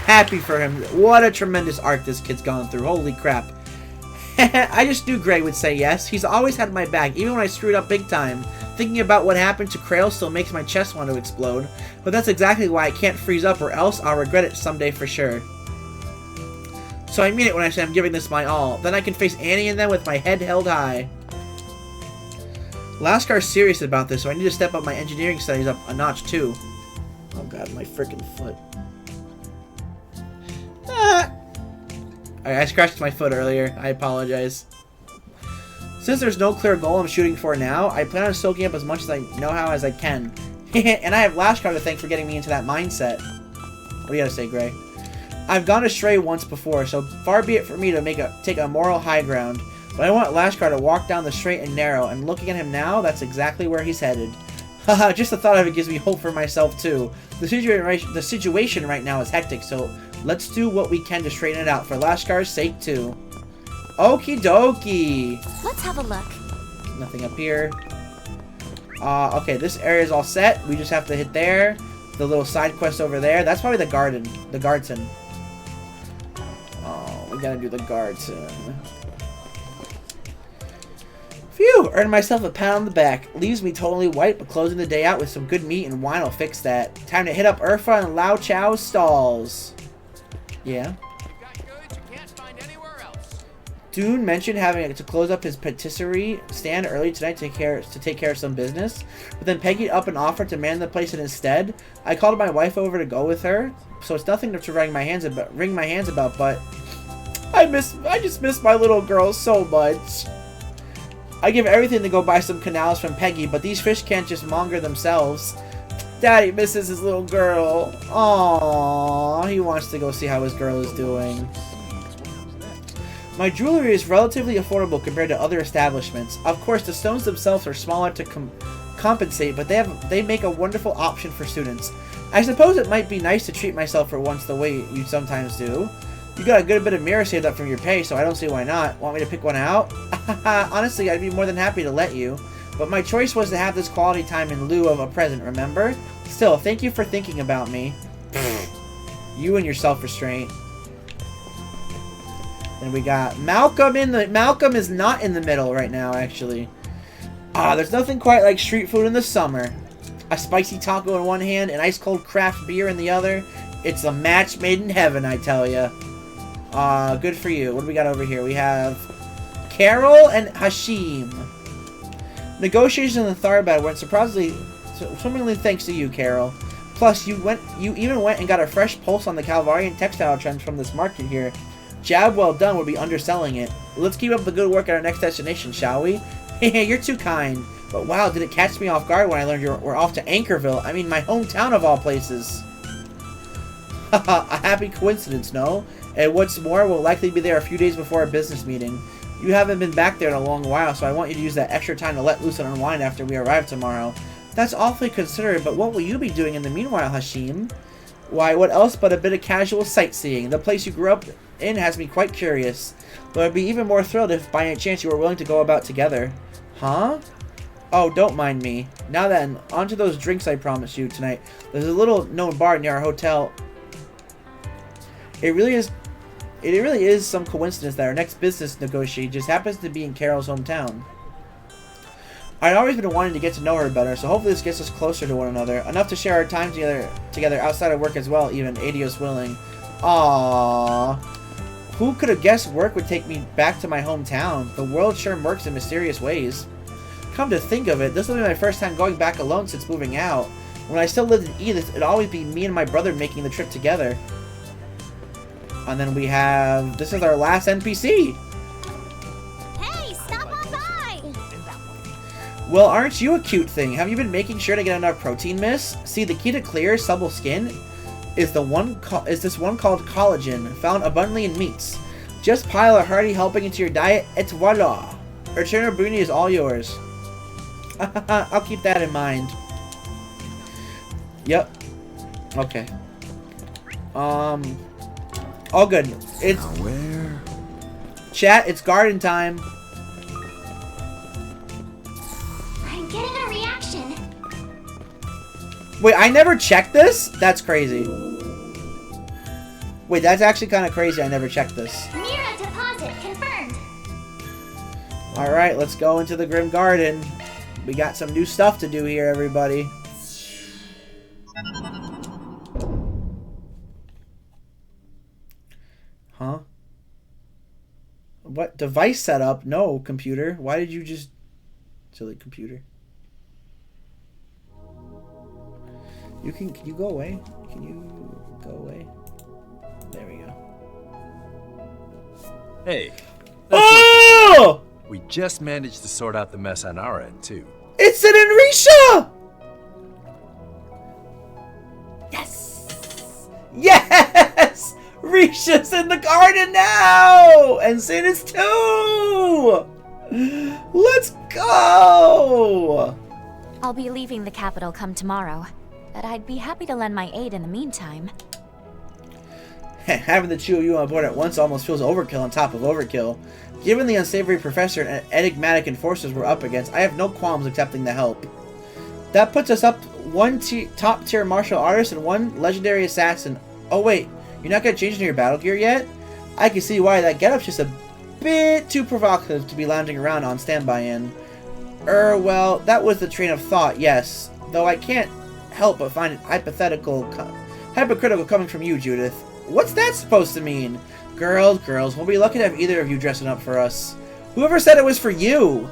[SPEAKER 1] Happy for him. What a tremendous arc this kid's gone through. Holy crap. I just knew Gray would say yes. He's always had my back, even when I screwed up big time. Thinking about what happened to Krail still makes my chest want to explode. But that's exactly why I can't freeze up, or else I'll regret it someday for sure. So I mean it when I say I'm giving this my all. Then I can face Annie and them with my head held high. Laskar's serious about this, so I need to step up my engineering studies up a notch too. Oh god, my freaking foot. Ah! I scratched my foot earlier. I apologize. Since there's no clear goal I'm shooting for now, I plan on soaking up as much as I know how as I can. And I have Lashkar to thank for getting me into that mindset. What do you gotta say, Gray? I've gone astray once before, so far be it for me to take a moral high ground. But I want Lashkar to walk down the straight and narrow, and looking at him now, that's exactly where he's headed. Haha, just the thought of it gives me hope for myself too. The situation right now is hectic, so let's do what we can to straighten it out for Lashkar's sake too. Okie dokie.
[SPEAKER 8] Let's have a look.
[SPEAKER 1] Nothing up here. Okay, this area is all set. We just have to hit there. The little side quest over there. That's probably the garden. The garden. Oh, we gotta do the garden. Phew! Earned myself a pat on the back. Leaves me totally white, but closing the day out with some good meat and wine will fix that. Time to hit up Urfa and Lao Chow's stalls. Yeah. Dune mentioned having to close up his patisserie stand early tonight to take care of some business, but then Peggy up and offered to man the place instead. I called my wife over to go with her, so it's nothing to wring my hands about. But I just miss my little girl so much. I give everything to go buy some canals from Peggy, but these fish can't just monger themselves. Daddy misses his little girl. Aww, he wants to go see how his girl is doing. My jewelry is relatively affordable compared to other establishments. Of course, the stones themselves are smaller to compensate, but they make a wonderful option for students. I suppose it might be nice to treat myself for once the way you sometimes do. You got a good bit of mirror saved up from your pay, so I don't see why not. Want me to pick one out? Honestly, I'd be more than happy to let you. But my choice was to have this quality time in lieu of a present, remember? Still, thank you for thinking about me. You and your self-restraint. Then we got Malcolm Malcolm is not in the middle right now, actually. There's nothing quite like street food in the summer. A spicy taco in one hand, and ice-cold craft beer in the other. It's a match made in heaven, I tell ya. Good for you. What do we got over here? We have Carol and Hashim. Negotiations in the Tharbad went swimmingly thanks to you, Carol. Plus, you even went and got a fresh pulse on the Calvarian textile trends from this market here. Job well done would be underselling it. Let's keep up the good work at our next destination, shall we? Hey, you're too kind. But wow, did it catch me off guard when I learned we're off to Anchorville. I mean, my hometown of all places. Haha, a happy coincidence, no? And what's more, we'll likely be there a few days before our business meeting. You haven't been back there in a long while, so I want you to use that extra time to let loose and unwind after we arrive tomorrow. That's awfully considerate, but what will you be doing in the meanwhile, Hashim? Why, what else but a bit of casual sightseeing? The place you grew up in has me quite curious. Though I'd be even more thrilled if by any chance you were willing to go about together. Huh? Oh, don't mind me. Now then, on to those drinks I promised you tonight. There's a little known bar near our hotel. It really is some coincidence that our next business negotiation just happens to be in Carol's hometown. I'd always been wanting to get to know her better, so hopefully this gets us closer to one another. Enough to share our time together outside of work as well, even adios willing. Aww. Who could have guessed work would take me back to my hometown? The world sure works in mysterious ways. Come to think of it, this will be my first time going back alone since moving out. When I still lived in Edith, it'd always be me and my brother making the trip together. And then we have... This is our last NPC!
[SPEAKER 11] Hey, stop on by!
[SPEAKER 1] Well, aren't you a cute thing? Have you been making sure to get enough protein, miss? See, the key to clear, supple skin is this one called collagen, found abundantly in meats. Just pile a hearty helping into your diet, et voila! Eterna Bruni is all yours. I'll keep that in mind. Yep. Okay. All good. It's
[SPEAKER 4] now where?
[SPEAKER 1] Chat, it's garden time.
[SPEAKER 11] I'm getting a reaction.
[SPEAKER 1] Wait, I never checked this? That's crazy. Wait, that's actually kind of crazy. I never checked this.
[SPEAKER 11] Mira deposit confirmed.
[SPEAKER 1] Alright, let's go into the Grim Garden. We got some new stuff to do here, everybody. Huh? What? Device setup? No, computer. Why did you just... Silly computer. Can you go away? Can you go away? There we go.
[SPEAKER 12] Hey.
[SPEAKER 1] Oh!
[SPEAKER 12] We just managed to sort out the mess on our end, too.
[SPEAKER 1] It's an Enrisha! Yes! Yes! Risha's in the garden now! And Sin is too! Let's go!
[SPEAKER 8] I'll be leaving the capital come tomorrow, but I'd be happy to lend my aid in the meantime.
[SPEAKER 1] Having the two of you on board at once almost feels overkill on top of overkill. Given the unsavory professor and enigmatic enforcers we're up against, I have no qualms accepting the help. That puts us up one top-tier martial artist and one legendary assassin. Oh wait, you're not going to change into your battle gear yet? I can see why. That getup's just a bit too provocative to be lounging around on standby in. Well, that was the train of thought, yes. Though I can't help but find it hypocritical coming from you, Judith. What's that supposed to mean? Girls, we'll be lucky to have either of you dressing up for us. Whoever said it was for you?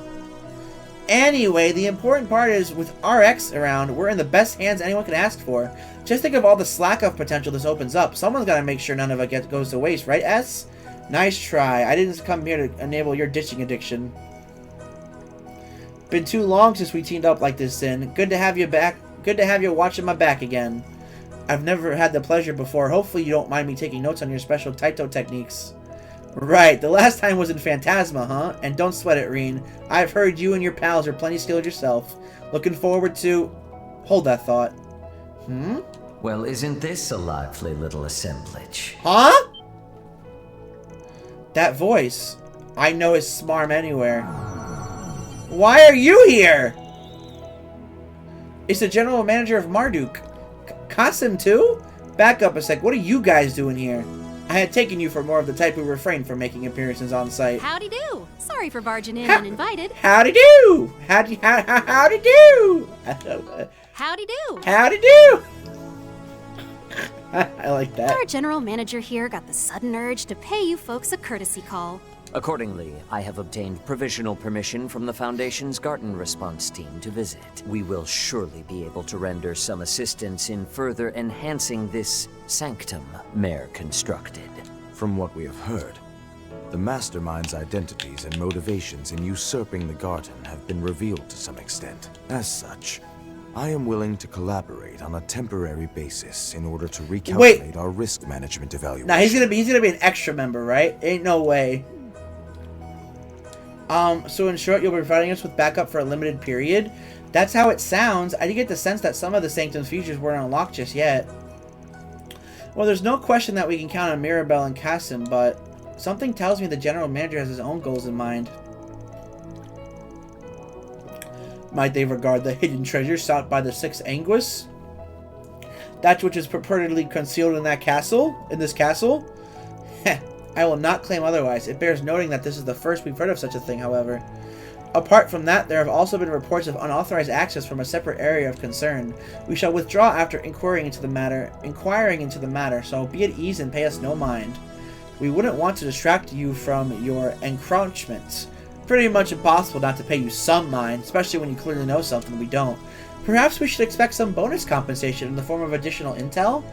[SPEAKER 1] Anyway, the important part is, with RX around, we're in the best hands anyone can ask for. Just think of all the slack-off potential this opens up. Someone's got to make sure none of it goes to waste, right, S? Nice try. I didn't come here to enable your ditching addiction. Been too long since we teamed up like this, Sin. Good to have you back. Good to have you watching my back again. I've never had the pleasure before. Hopefully you don't mind me taking notes on your special Taito techniques. Right, the last time was in Phantasma, huh? And don't sweat it, Reen. I've heard you and your pals are plenty skilled yourself. Looking forward to... Hold that thought.
[SPEAKER 13] Well, isn't this a lively little assemblage?
[SPEAKER 1] Huh? That voice. I know his smarm anywhere. Why are you here? It's the general manager of Marduk. Qasim too? Back up a sec. What are you guys doing here? I had taken you for more of the type who refrained from making appearances on site.
[SPEAKER 14] Howdy do. Sorry for barging in uninvited.
[SPEAKER 1] Howdy do. Howdy do.
[SPEAKER 14] Howdy do.
[SPEAKER 1] Howdy do. I like that.
[SPEAKER 14] Our general manager here got the sudden urge to pay you folks a courtesy call.
[SPEAKER 13] Accordingly, I have obtained provisional permission from the Foundation's Garden Response team to visit. We will surely be able to render some assistance in further enhancing this sanctum Mare constructed.
[SPEAKER 15] From what we have heard, the Mastermind's identities and motivations in usurping the garden have been revealed to some extent. As such, I am willing to collaborate on a temporary basis in order to recalculate our risk management evaluation.
[SPEAKER 1] Now he's gonna be an extra member, right? Ain't no way. So in short, you'll be providing us with backup for a limited period. That's how it sounds. I did get the sense that some of the Sanctum's features weren't unlocked just yet. Well, there's no question that we can count on Mirabelle and Qasim, but something tells me the general manager has his own goals in mind. Might they regard the hidden treasure sought by the Sixth Anguis? That which is purportedly concealed in that castle? In this castle? Heh. I will not claim otherwise. It bears noting that this is the first we've heard of such a thing, however. Apart from that, there have also been reports of unauthorized access from a separate area of concern. We shall withdraw after inquiring into the matter, so be at ease and pay us no mind. We wouldn't want to distract you from your encroachments. Pretty much impossible not to pay you some mind, especially when you clearly know something we don't. Perhaps we should expect some bonus compensation in the form of additional intel?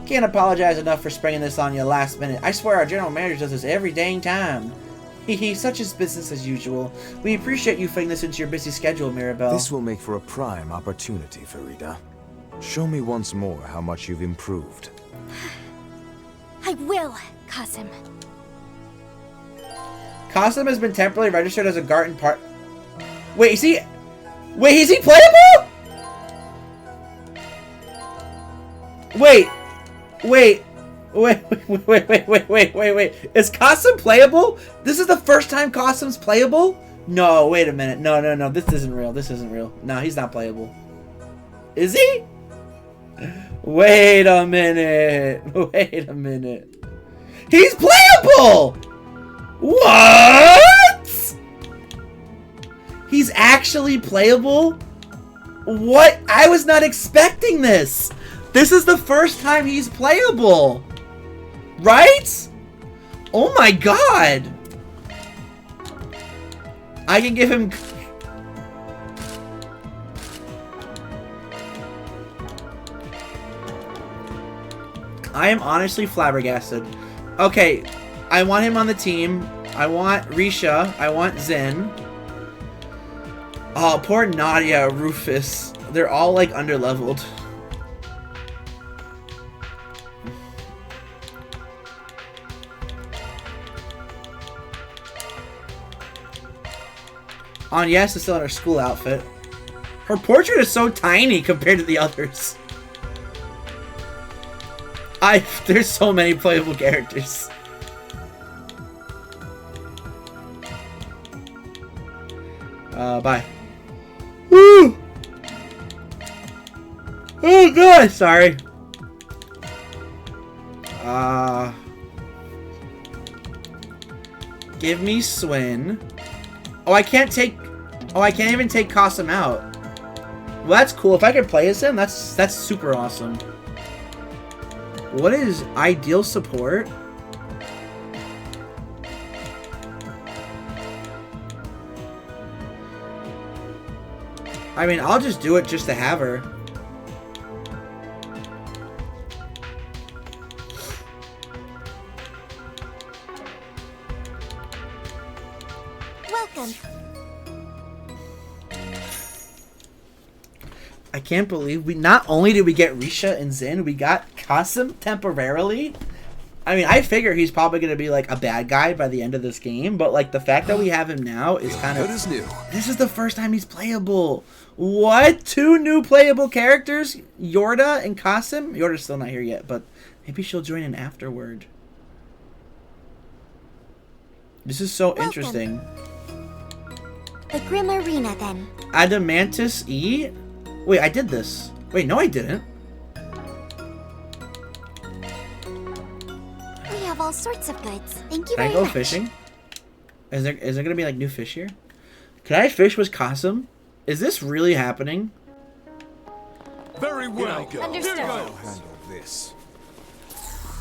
[SPEAKER 1] Can't apologize enough for springing this on you last minute. I swear our general manager does this every dang time. Hehe, such is business as usual. We appreciate you fitting this into your busy schedule, Mirabelle.
[SPEAKER 15] This will make for a prime opportunity, Farida. Show me once more how much you've improved.
[SPEAKER 8] I will, Qasim.
[SPEAKER 1] Qasim has been temporarily registered as a garden part. Wait, is he playable? Wait. Is Qasim playable? This is the first time Qasim's playable? No, wait a minute. No. This isn't real. No, he's not playable. Is he? Wait a minute. He's playable! What? He's actually playable? What? I was not expecting this. This is the first time he's playable. Right? Oh my god. I can give him... I am honestly flabbergasted. Okay, I want him on the team. I want Risha. I want Zen. Oh, poor Nadia, Rufus. They're all, like, underleveled. Yes is still in her school outfit. Her portrait is so tiny compared to the others. There's so many playable characters. Bye. Woo! Oh god, sorry. Give me Swin. Oh, I can't even take Kasim out. Well, that's cool. If I could play as him, that's super awesome. What is ideal support? I mean, I'll just do it just to have her.
[SPEAKER 11] Welcome.
[SPEAKER 1] I can't believe not only did we get Risha and Zen, we got Kasim temporarily. I mean, I figure he's probably going to be like a bad guy by the end of this game, but like the fact that we have him now is kind of... This is the first time he's playable. What? 2 new playable characters? Yorda and Kasim? Yorda's still not here yet, but maybe she'll join in afterward. This is so interesting.
[SPEAKER 11] The Grim Arena, then.
[SPEAKER 1] Adamantis E? Wait, I did this. Wait, no I didn't.
[SPEAKER 11] We have all sorts of goods. Thank you very
[SPEAKER 1] Can I
[SPEAKER 11] much.
[SPEAKER 1] go fishing? Is there gonna be like new fish here? Can I fish with Kasim? Is this really happening?
[SPEAKER 2] Very well.
[SPEAKER 3] Understood.
[SPEAKER 2] I'll handle this.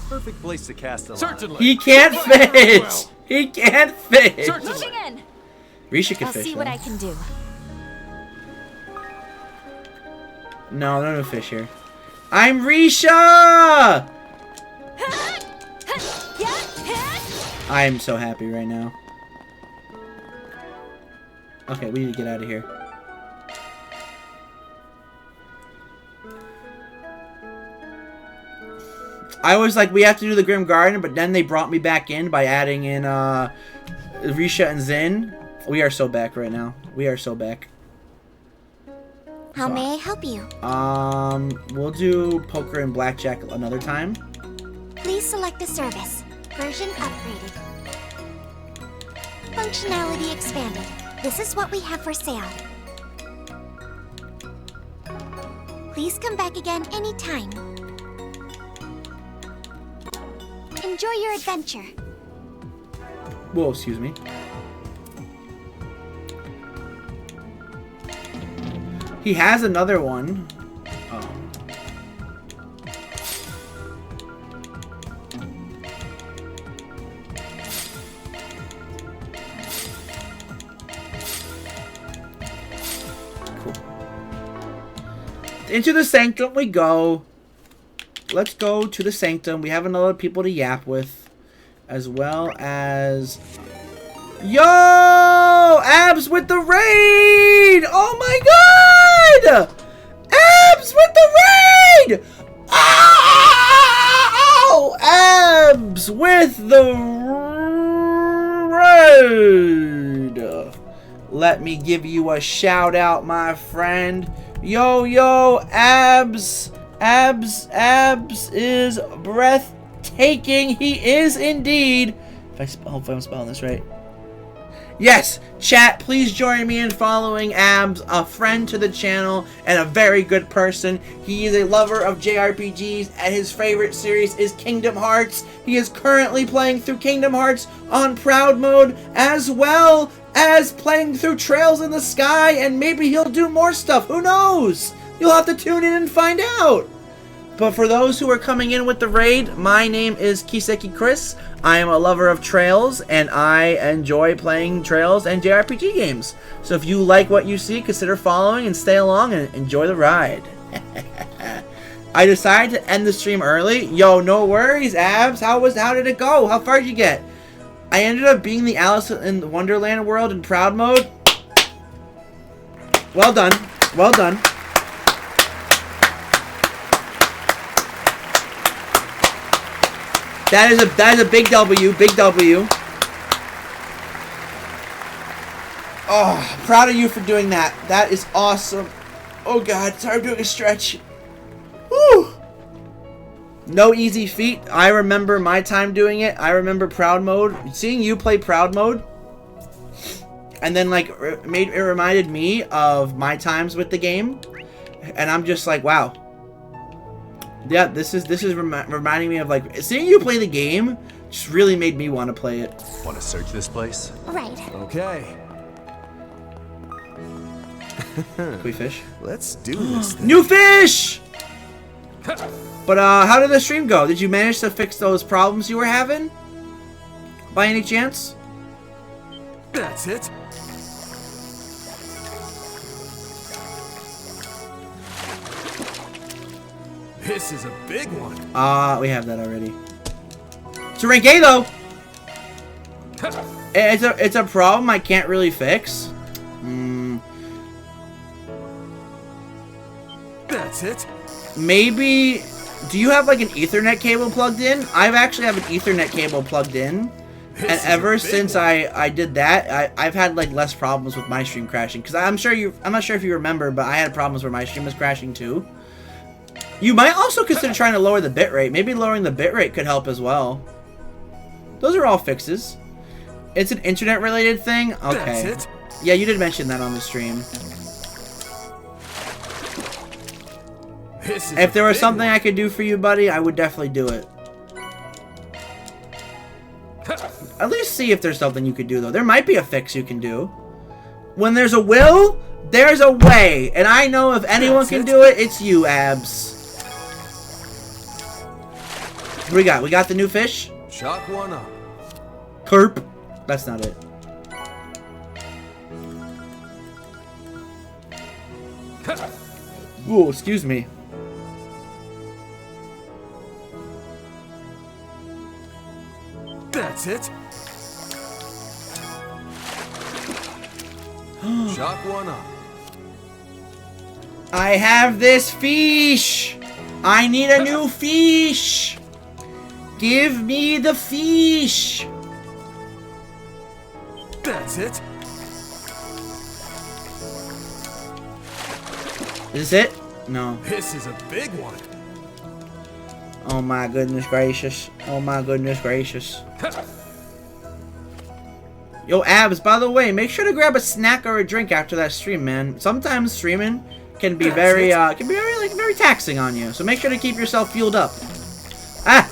[SPEAKER 12] Perfect place to cast a line.
[SPEAKER 2] Certainly.
[SPEAKER 1] He can't fish! He can't fish!
[SPEAKER 2] Certainly.
[SPEAKER 3] Moving in.
[SPEAKER 1] Risha can
[SPEAKER 3] I'll
[SPEAKER 1] fish
[SPEAKER 3] see what
[SPEAKER 1] though.
[SPEAKER 3] I can do.
[SPEAKER 1] No fish here. I'm Risha! I am so happy right now. Okay, we need to get out of here. I was like, we have to do the Grim Garden, but then they brought me back in by adding in Risha and Zen. We are so back right now. We are so back.
[SPEAKER 11] How may I help you?
[SPEAKER 1] We'll do poker and blackjack another time.
[SPEAKER 11] Please select a service. Version upgraded. Functionality expanded. This is what we have for sale. Please come back again anytime. Enjoy your adventure.
[SPEAKER 1] Whoa, excuse me. He has another one. Oh. Cool. Into the sanctum we go. Let's go to the sanctum. We have another people to yap with, as well as... Yo! Abs with the raid! Oh my god! Abs with the raid! Oh! Abs with the raid! Let me give you a shout out, my friend. Yo, Abs! Abs is breathtaking. He is indeed. Hopefully I'm spelling this right. Yes, chat, please join me in following Abs, a friend to the channel and a very good person. He is a lover of JRPGs and his favorite series is Kingdom Hearts. He is currently playing through Kingdom Hearts on Proud Mode, as well as playing through Trails in the Sky, and maybe he'll do more stuff. Who knows? You'll have to tune in and find out. But for those who are coming in with the raid, my name is KisekiChris. I am a lover of trails, and I enjoy playing trails and JRPG games. So if you like what you see, consider following and stay along and enjoy the ride. I decided to end the stream early. Yo, no worries, Abs. How did it go? How far did you get? I ended up being the Alice in the Wonderland world in proud mode. Well done. Well done. That is a big W, big W. Oh, proud of you for doing that. That is awesome. Oh god, sorry I'm doing a stretch. Woo! No easy feat. I remember my time doing it. I remember proud mode. Seeing you play proud mode, and then like it reminded me of my times with the game, and I'm just like, wow. Yeah, this is reminding me of like seeing you play the game. Just really made me want to play it.
[SPEAKER 12] Want to search this place?
[SPEAKER 8] Right.
[SPEAKER 4] Okay.
[SPEAKER 1] Can we fish?
[SPEAKER 4] Let's do this.
[SPEAKER 1] New fish! But how did the stream go? Did you manage to fix those problems you were having? By any chance?
[SPEAKER 4] That's it. This is a big one.
[SPEAKER 1] We have that already. It's a rank A though. It's a problem I can't really fix.
[SPEAKER 4] That's it.
[SPEAKER 1] Maybe. Do you have like an Ethernet cable plugged in? I actually have an Ethernet cable plugged in, and ever since I did that, I've had like less problems with my stream crashing. Because I'm not sure if you remember, but I had problems where my stream was crashing too. You might also consider trying to lower the bitrate. Maybe lowering the bitrate could help as well. Those are all fixes. It's an internet related thing? Okay.
[SPEAKER 4] That's it.
[SPEAKER 1] Yeah, you did mention that on the stream. If there was something I could do for you, buddy, I would definitely do it. At least see if there's something you could do, though. There might be a fix you can do. When there's a will, there's a way. And I know if anyone can do it, it's you, Abs. What do we got? We got the new fish?
[SPEAKER 4] Chalk one up.
[SPEAKER 1] Kerp. That's not it. Ooh, excuse me.
[SPEAKER 4] That's it. Chalk one up.
[SPEAKER 1] I have this fish. I need a new fish. Give me the fish.
[SPEAKER 4] That's it.
[SPEAKER 1] Is this it? No.
[SPEAKER 4] This is a big one.
[SPEAKER 1] Oh my goodness gracious. Oh my goodness gracious. Yo, Abs, by the way, make sure to grab a snack or a drink after that stream, man. Sometimes streaming can be very taxing on you. So make sure to keep yourself fueled up. Ah!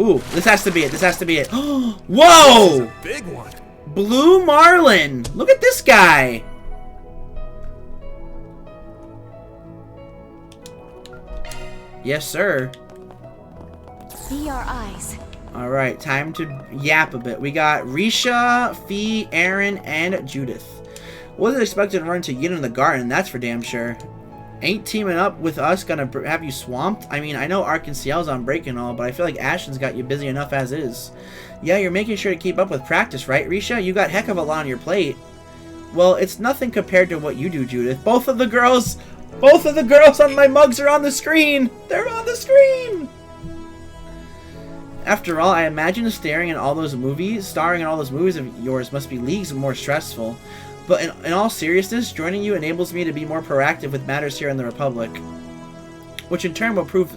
[SPEAKER 1] Ooh, this has to be it. This has to be it. Whoa!
[SPEAKER 4] This is a big one.
[SPEAKER 1] Blue Marlin. Look at this guy. Yes, sir.
[SPEAKER 3] Be our eyes.
[SPEAKER 1] Alright, time to yap a bit. We got Risha, Fee, Aaron, and Judith. Wasn't expecting to run into Yin in the garden, that's for damn sure. Ain't teaming up with us gonna have you swamped? I mean, I know Ark and Ciel's on break and all, but I feel like Ashton's got you busy enough as is. Yeah, you're making sure to keep up with practice, right, Risha? You got heck of a lot on your plate. Well, it's nothing compared to what you do, Judith. Both of the girls on my mugs are on the screen! They're on the screen! After all, I imagine starring in all those movies of yours must be leagues more stressful. But in all seriousness, joining you enables me to be more proactive with matters here in the Republic. Which in turn will prove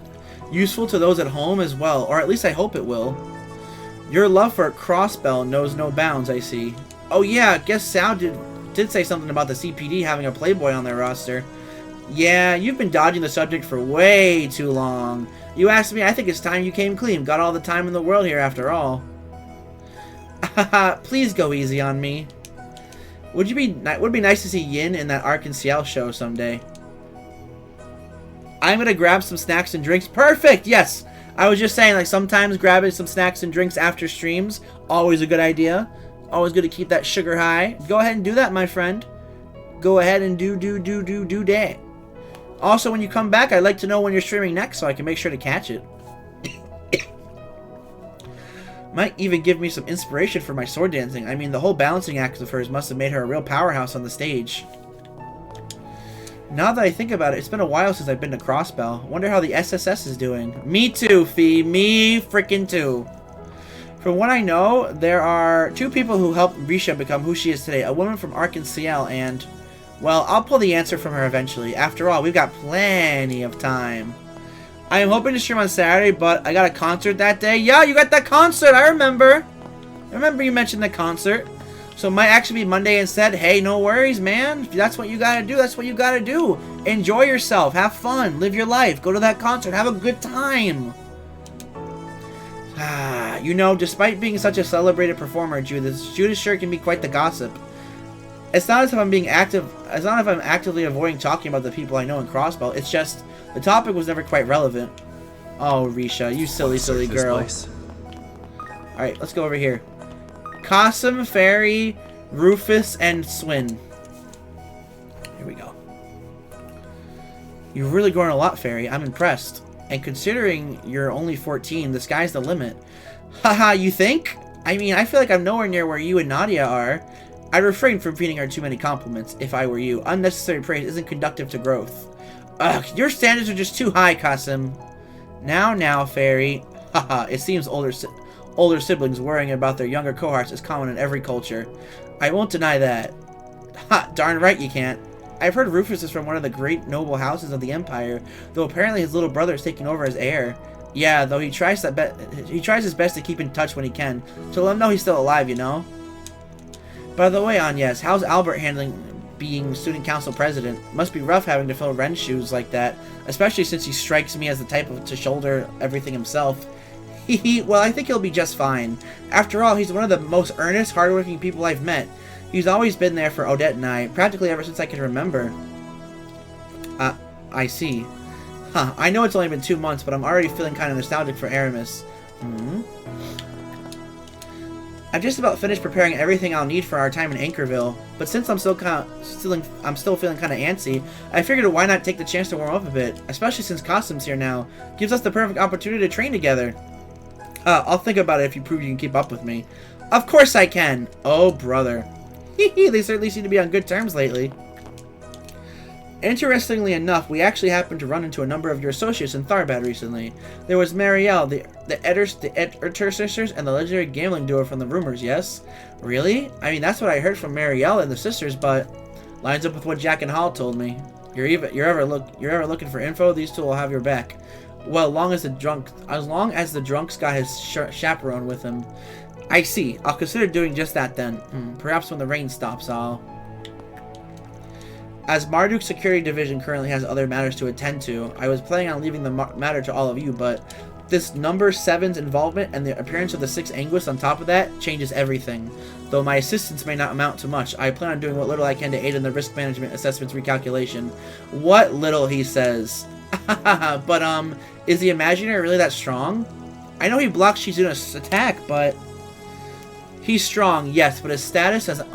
[SPEAKER 1] useful to those at home as well, or at least I hope it will. Your love for Crossbell knows no bounds, I see. Oh yeah, guess Sal did say something about the CPD having a Playboy on their roster. Yeah, you've been dodging the subject for way too long. You asked me, I think it's time you came clean. Got all the time in the world here after all. Please go easy on me. Would be nice to see Yin in that Ark and Ciel show someday. I'm gonna grab some snacks and drinks. Perfect! Yes! I was just saying, like, sometimes grabbing some snacks and drinks after streams, always a good idea. Always good to keep that sugar high. Go ahead and do that, my friend. Go ahead and do that. Also, when you come back, I'd like to know when you're streaming next so I can make sure to catch it. Might even give me some inspiration for my sword dancing. I mean, the whole balancing act of hers must have made her a real powerhouse on the stage. Now that I think about it, it's been a while since I've been to Crossbell. Wonder how the SSS is doing. Me too, Fee. Me freaking too. From what I know, there are 2 people who helped Risha become who she is today. A woman from Arkansas and... well, I'll pull the answer from her eventually. After all, we've got plenty of time. I am hoping to stream on Saturday, but I got a concert that day. Yeah, you got that concert. I remember. I remember you mentioned the concert. So it might actually be Monday instead. Hey, no worries, man. If that's what you gotta do, that's what you gotta do. Enjoy yourself. Have fun. Live your life. Go to that concert. Have a good time. You know, despite being such a celebrated performer, Judas sure can be quite the gossip. It's not as if I'm actively avoiding talking about the people I know in Crossbell. It's just the topic was never quite relevant. Oh, Risha, you silly girl. Alright, let's go over here. Qasim, Fairy, Rufus, and Swin. Here we go. You've really grown a lot, Fairy. I'm impressed. And considering you're only 14, the sky's the limit. Haha, you think? I mean, I feel like I'm nowhere near where you and Nadia are. I'd refrain from feeding her too many compliments, if I were you. Unnecessary praise isn't conductive to growth. Ugh, your standards are just too high, Qasim. Now, Fairy. Haha, it seems older siblings worrying about their younger cohorts is common in every culture. I won't deny that. Ha, darn right you can't. I've heard Rufus is from one of the great noble houses of the Empire, though apparently his little brother is taking over as heir. Yeah, though he tries his best to keep in touch when he can, to let him know he's still alive, you know? By the way, Agnes, how's Albert handling being student council president? Must be rough having to fill Ren's shoes like that, especially since he strikes me as the type to shoulder everything himself. Well, I think he'll be just fine. After all, he's one of the most earnest, hardworking people I've met. He's always been there for Odette and I, practically ever since I can remember. I see. Huh, I know it's only been 2 months, but I'm already feeling kind of nostalgic for Aramis. I've just about finished preparing everything I'll need for our time in Anchorville, but since I'm still feeling kind of antsy, I figured why not take the chance to warm up a bit, especially since Qasim's here now. Gives us the perfect opportunity to train together. I'll think about it if you prove you can keep up with me. Of course I can! Oh, brother. They certainly seem to be on good terms lately. Interestingly enough, we actually happened to run into a number of your associates in Tharbad recently. There was Marielle, the Etter sisters, and the legendary gambling duo from the rumors, yes? Really? I mean, that's what I heard from Marielle and the sisters, but lines up with what Jack and Hall told me. You're ever looking for info, these two will have your back. Well, as long as the drunk's got his chaperone with him. I see. I'll consider doing just that then. Perhaps when the rain stops, As Marduk's security division currently has other matters to attend to, I was planning on leaving the matter to all of you, but this number 7's involvement and the appearance of the 6 Anguis on top of that changes everything. Though my assistance may not amount to much, I plan on doing what little I can to aid in the risk management assessment's recalculation. What little, he says. But, is the Imaginary really that strong? I know he blocks Shizuna's attack, but... He's strong, yes, but his status as an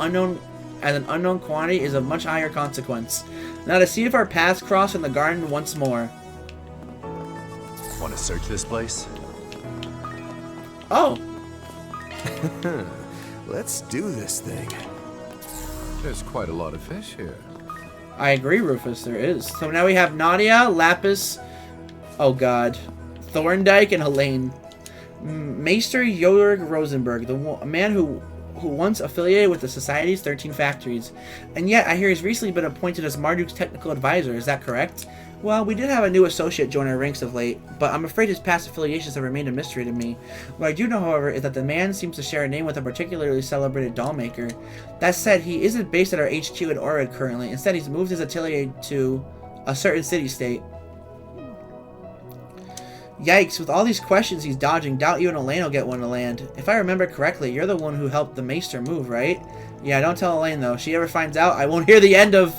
[SPEAKER 1] unknown quantity is of much higher consequence. Now to see if our paths cross in the garden once more.
[SPEAKER 12] Want to search this place?
[SPEAKER 1] Oh.
[SPEAKER 15] Let's do this thing.
[SPEAKER 2] There's quite a lot of fish here.
[SPEAKER 1] I agree, Rufus, there is. So now we have Nadia, Lapis, oh god, Thorndyke, and Helene. Maester Jorg Rosenberg, a man who once affiliated with the Society's 13 factories. And yet, I hear he's recently been appointed as Marduk's technical advisor, is that correct? Well, we did have a new associate join our ranks of late, but I'm afraid his past affiliations have remained a mystery to me. What I do know, however, is that the man seems to share a name with a particularly celebrated doll maker. That said, he isn't based at our HQ in Orad currently. Instead, he's moved his atelier to a certain city-state. Yikes, with all these questions he's dodging, doubt you and Elaine will get one to land. If I remember correctly, you're the one who helped the Maester move, right? Yeah, don't tell Elaine though. If she ever finds out, I won't hear the end of...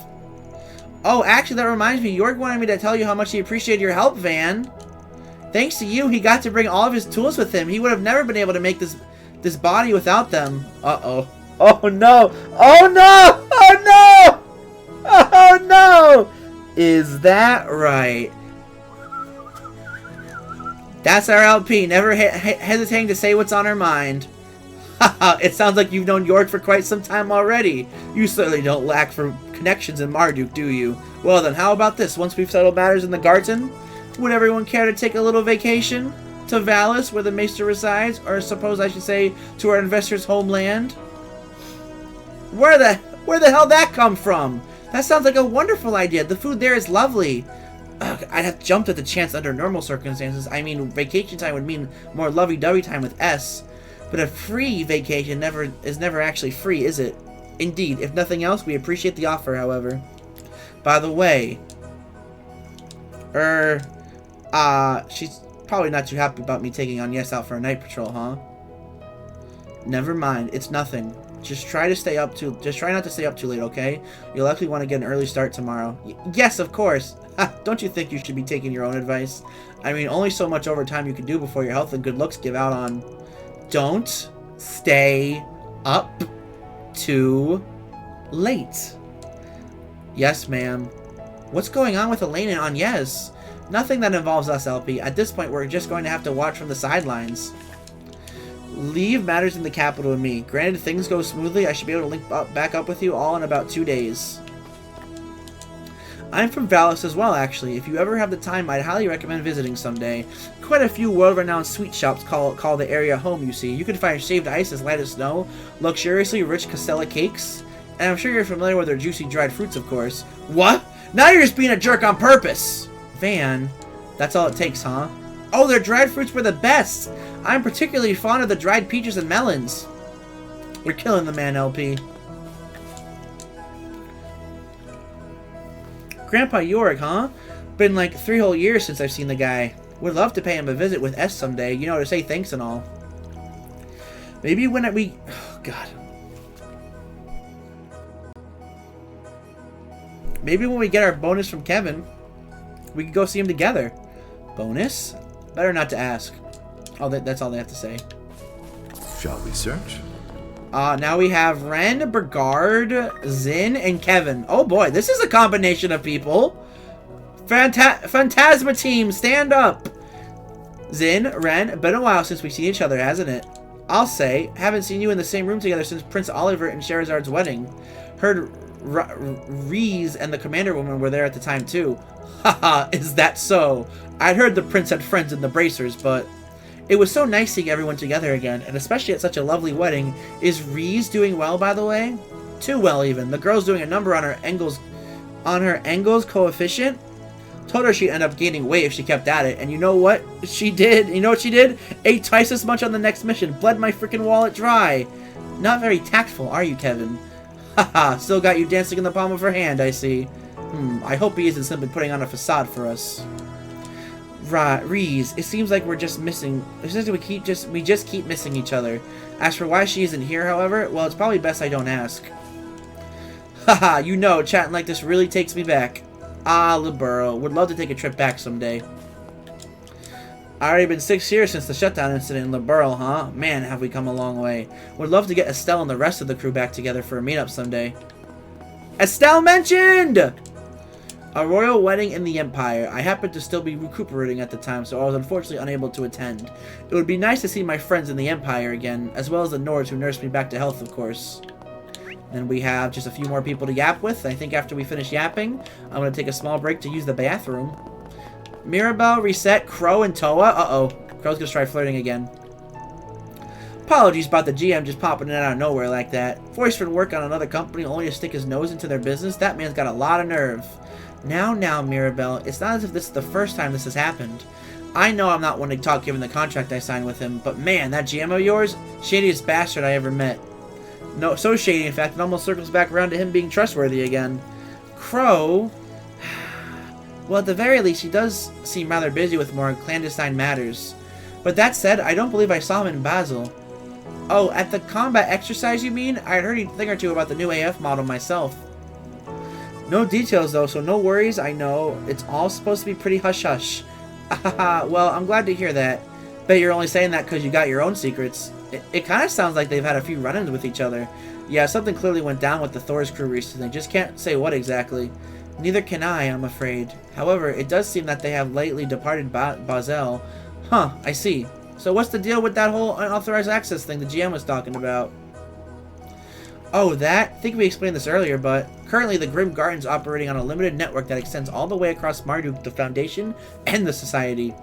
[SPEAKER 1] Oh, actually, that reminds me. York wanted me to tell you how much he appreciated your help, Van. Thanks to you, he got to bring all of his tools with him. He would have never been able to make this body without them. Uh-oh. Oh, no. Oh, no! Oh, no! Oh, no! Is that right? That's our LP, never hesitating to say what's on her mind. Haha, it sounds like you've known York for quite some time already. You certainly don't lack for connections in Marduk, do you? Well then, how about this? Once we've settled matters in the garden, would everyone care to take a little vacation? To Valis, where the Maester resides? Or suppose I should say, to our investor's homeland? Where the hell that come from? That sounds like a wonderful idea. The food there is lovely. Ugh, I'd have jumped at the chance under normal circumstances. I mean, vacation time would mean more lovey-dovey time with S. But a free vacation is never actually free, is it? Indeed. If nothing else, we appreciate the offer, however. By the way, she's probably not too happy about me taking on Yes out for a night patrol, huh? Never mind. It's nothing. Just try not to stay up too late, okay? You'll likely want to get an early start tomorrow. Yes, of course. Don't you think you should be taking your own advice? I mean, only so much overtime you can do before your health and good looks give out on. Don't stay up too late. Yes, ma'am. What's going on with Elaine and Agnes? Nothing that involves us, LP. At this point, we're just going to have to watch from the sidelines. Leave matters in the capital with me. Granted, things go smoothly, I should be able to link back up with you all in about 2 days. I'm from Valis as well, actually. If you ever have the time, I'd highly recommend visiting someday. Quite a few world-renowned sweet shops call the area home, you see. You can find shaved ice as light as snow, luxuriously rich Castella cakes, and I'm sure you're familiar with their juicy dried fruits, of course. What? Now you're just being a jerk on purpose! Van, that's all it takes, huh? Oh, their dried fruits were the best! I'm particularly fond of the dried peaches and melons. You're killing the man, LP. Grandpa Yorick, huh? Been like 3 whole years since I've seen the guy. Would love to pay him a visit with S someday, you know, to say thanks and all. Maybe when we... Oh, God. Maybe when we get our bonus from Kevin, we could go see him together. Bonus? Better not to ask. Oh, that's all they have to say.
[SPEAKER 2] Shall we search?
[SPEAKER 1] Now we have Ren, Bergard, Zin, and Kevin. Oh boy, this is a combination of people. Phantasma team, stand up. Zin, Ren, been a while since we've seen each other, hasn't it? I'll say, haven't seen you in the same room together since Prince Oliver and Sherazard's wedding. Heard Reese and the Commander Woman were there at the time too. Haha, is that so? I'd heard the Prince had friends in the Bracers, but... It was so nice seeing everyone together again, and especially at such a lovely wedding. Is Reese doing well, by the way? Too well, even. The girl's doing a number on her Engels coefficient. Told her she'd end up gaining weight if she kept at it, and you know what she did? You know what she did? Ate twice as much on the next mission. Bled my freaking wallet dry. Not very tactful, are you, Kevin? Haha, still got you dancing in the palm of her hand, I see. I hope he isn't simply putting on a facade for us. Reese, it seems like we're just missing. It seems like we just keep missing each other. As for why she isn't here, however, well, it's probably best I don't ask. Haha, you know, chatting like this really takes me back. Ah, Libero, would love to take a trip back someday. Already been 6 years since the shutdown incident in Libero, huh? Man, have we come a long way. Would love to get Estelle and the rest of the crew back together for a meetup someday. Estelle mentioned! A royal wedding in the Empire. I happened to still be recuperating at the time, so I was unfortunately unable to attend. It would be nice to see my friends in the Empire again, as well as the Nords who nursed me back to health, of course. Then we have just a few more people to yap with. I think after we finish yapping, I'm going to take a small break to use the bathroom. Mirabelle, Reset, Crow, and Toa. Uh-oh. Crow's going to try flirting again. Apologies about the GM just popping in out of nowhere like that. Voice for work on another company only to stick his nose into their business? That man's got a lot of nerve. Now, Mirabelle, it's not as if this is the first time this has happened. I know I'm not one to talk given the contract I signed with him, but man, that GM of yours, shadiest bastard I ever met. No, so shady, in fact, it almost circles back around to him being trustworthy again. Crow... Well, at the very least, he does seem rather busy with more clandestine matters. But that said, I don't believe I saw him in Basel. Oh, at the combat exercise, you mean? I had heard a thing or two about the new AF model myself. No details though, so no worries. I know it's all supposed to be pretty hush-hush. Well, I'm glad to hear that. Bet you're only saying that because you got your own secrets. It kind of sounds like they've had a few run-ins with each other. Yeah, something clearly went down with the Thor's crew recently. Just can't say what exactly. Neither can I'm afraid. However, it does seem that they have lately departed Basel. Huh, I see. So what's the deal with that whole unauthorized access thing the GM was talking about? Oh, that? I think we explained this earlier, but currently the Grim Garden's operating on a limited network that extends all the way across Marduk, the Foundation, and the Society.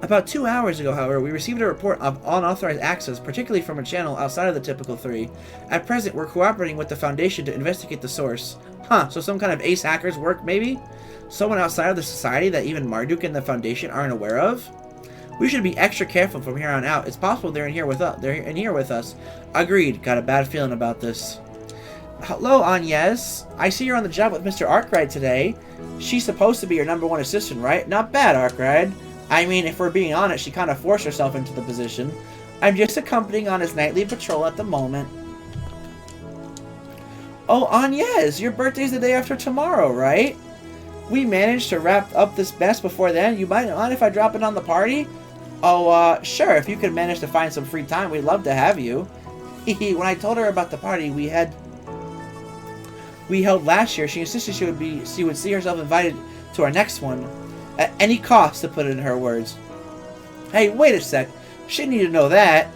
[SPEAKER 1] About 2 hours ago, however, we received a report of unauthorized access, particularly from a channel outside of the typical 3. At present, we're cooperating with the Foundation to investigate the source. Huh, so some kind of ace hacker's work, maybe? Someone outside of the Society that even Marduk and the Foundation aren't aware of? We should be extra careful from here on out. It's possible they're in here with us. Agreed. Got a bad feeling about this. Hello, Agnes. I see you're on the job with Mr. Arkwright today. She's supposed to be your #1 assistant, right? Not bad, Arkwright. I mean, if we're being honest, she kind of forced herself into the position. I'm just accompanying on his nightly patrol at the moment. Oh, Agnes, your birthday's the day after tomorrow, right? We managed to wrap up this mess before then. You might mind if I drop in on the party? Oh, sure. If you could manage to find some free time, we'd love to have you. When I told her about the party we held last year, she insisted she would see herself invited to our next one. At any cost, to put it in her words. Hey, wait a sec. She need to know that.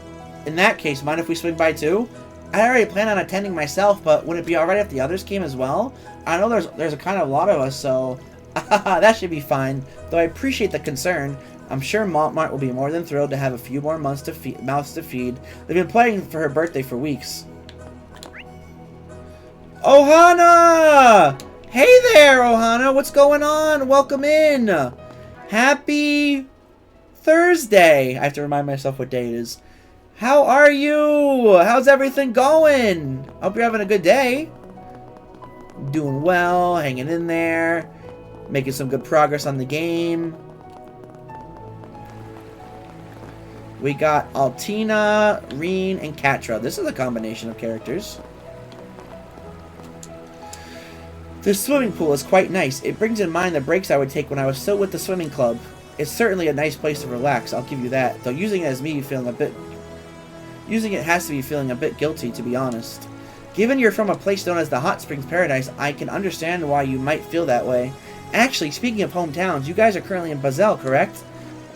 [SPEAKER 1] In that case, mind if we swing by too? I already plan on attending myself, but would it be alright if the others came as well? I know there's a kind of lot of us, so that should be fine. Though I appreciate the concern. I'm sure Montmart will be more than thrilled to have a few more mouths to feed. They've been planning for her birthday for weeks. Ohana! Hey there, Ohana! What's going on? Welcome in! Happy Thursday! I have to remind myself what day it is. How are you? How's everything going? Hope you're having a good day. Doing well, hanging in there, making some good progress on the game. We got Altina, Reen, and Katra. This is a combination of characters. This swimming pool is quite nice. It brings in mind the breaks I would take when I was still with the swimming club. It's certainly a nice place to relax, I'll give you that. Though using it has to be feeling a bit guilty, to be honest. Given you're from a place known as the Hot Springs Paradise, I can understand why you might feel that way. Actually, speaking of hometowns, you guys are currently in Basel, correct?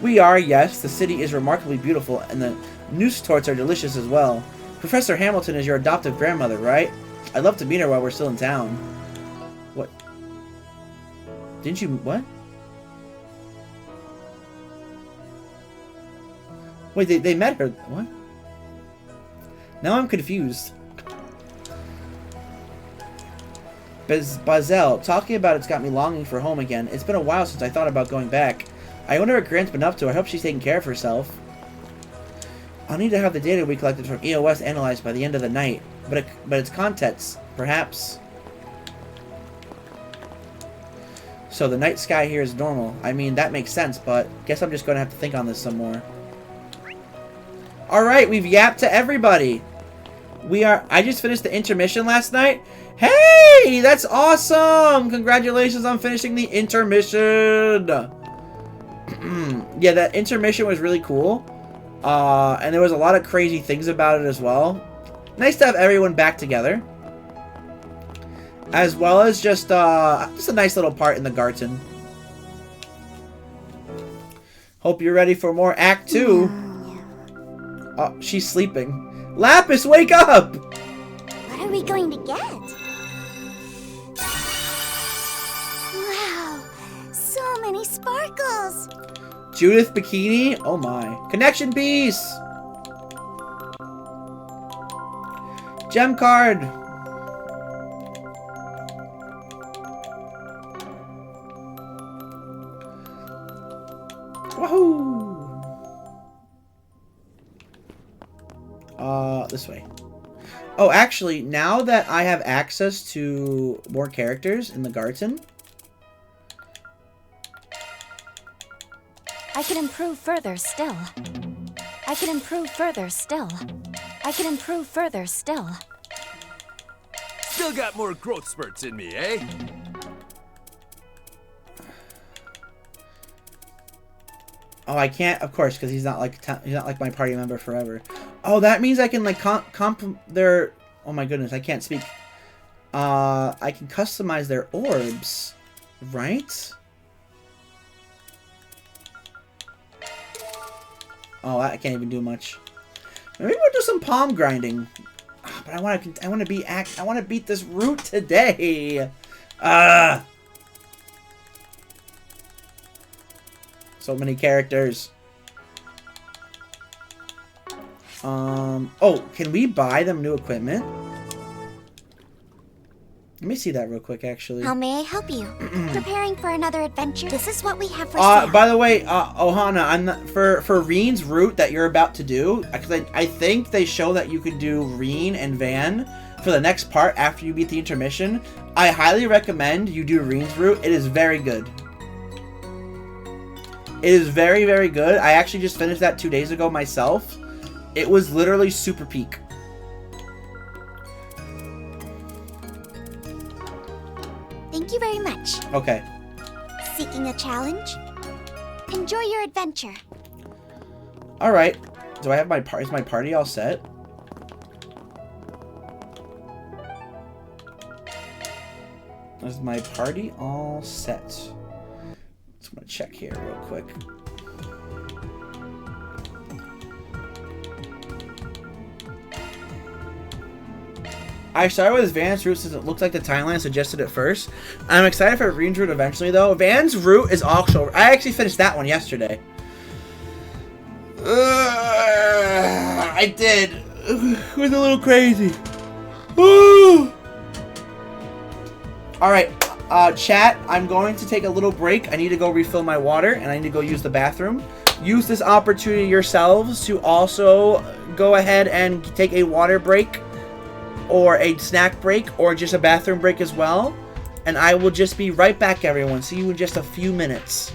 [SPEAKER 1] We are, yes. The city is remarkably beautiful, and the noose torts are delicious as well. Professor Hamilton is your adoptive grandmother, right? I'd love to meet her while we're still in town. What? Didn't you... what? Wait, they met her... what? Now I'm confused. Basel, talking about it's got me longing for home again. It's been a while since I thought about going back. I wonder what Grant's been up to. I hope she's taking care of herself. I'll need to have the data we collected from EOS analyzed by the end of the night. But its contents, perhaps... So the night sky here is normal. I mean, that makes sense, but guess I'm just going to have to think on this some more. Alright, we've yapped to everybody. I just finished the intermission last night. Hey, that's awesome! Congratulations on finishing the intermission. Yeah, that intermission was really cool. And there was a lot of crazy things about it as well. Nice to have everyone back together. As well as just a nice little part in the garden. Hope you're ready for more Act 2. Oh, she's sleeping. Lapis, wake up!
[SPEAKER 11] What are we going to get? Wow, so many sparkles.
[SPEAKER 1] Judith Bikini? Oh my. Connection piece! Gem card! Woohoo! This way. Oh, actually, now that I have access to more characters in the garden,
[SPEAKER 8] I can improve further still. I can improve further still. I can improve further still.
[SPEAKER 12] Still got more growth spurts in me, eh?
[SPEAKER 1] Oh, I can't, of course, because he's not like my party member forever. Oh, that means I can like comp their. Oh my goodness, I can't speak. I can customize their orbs, right? Oh, I can't even do much. Maybe we'll do some palm grinding. Oh, but I want to beat this route today. So many characters. Oh, can we buy them new equipment? Let me see that real quick, actually.
[SPEAKER 11] How may I help you? Preparing for another adventure? This is what we have for sale.
[SPEAKER 1] By the way, Ohana, I'm not, for Reen's route that you're about to do, because I think they show that you could do Reen and Van for the next part after you beat the intermission. I highly recommend you do Reen's route. It is very good. It is very, very good. I actually just finished that 2 days ago myself. It was literally super peak.
[SPEAKER 11] Thank you very much.
[SPEAKER 1] Okay.
[SPEAKER 11] Seeking a challenge? Enjoy your adventure.
[SPEAKER 1] Alright. Do I have is my party all set? Is my party all set? Just gonna check here real quick. I started with Van's route since it looked like the timeline suggested it first. I'm excited for Reen's route eventually, though. Van's route is also... I actually finished that one yesterday. I did. It was a little crazy. Alright, chat, I'm going to take a little break. I need to go refill my water, and I need to go use the bathroom. Use this opportunity yourselves to also go ahead and take a water break, or a snack break, or just a bathroom break as well. And I will just be right back, everyone. See you in just a few minutes.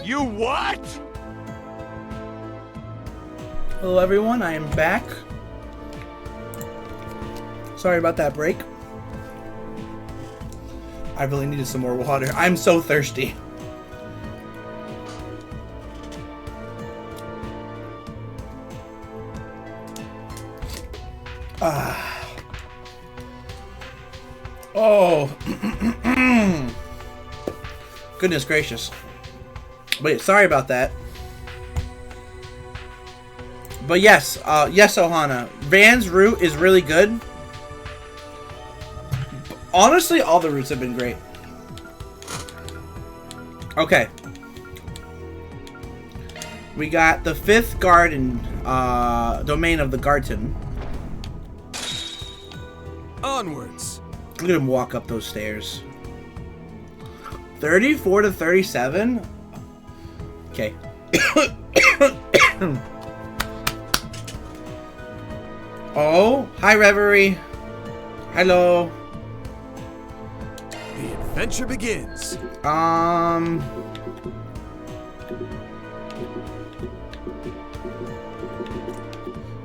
[SPEAKER 10] You what?
[SPEAKER 1] Hello everyone, I am back. Sorry about that break. I really needed some more water. I'm so thirsty. Oh. Goodness gracious. Wait, sorry about that. But yes, yes, Ohana. Van's route is really good. Honestly, all the routes have been great. Okay. We got the 5th garden, domain of the Garten.
[SPEAKER 4] Onwards.
[SPEAKER 1] Look at him walk up those stairs. 34 to 37? Okay. Oh, hi Reverie. Hello.
[SPEAKER 4] The adventure begins.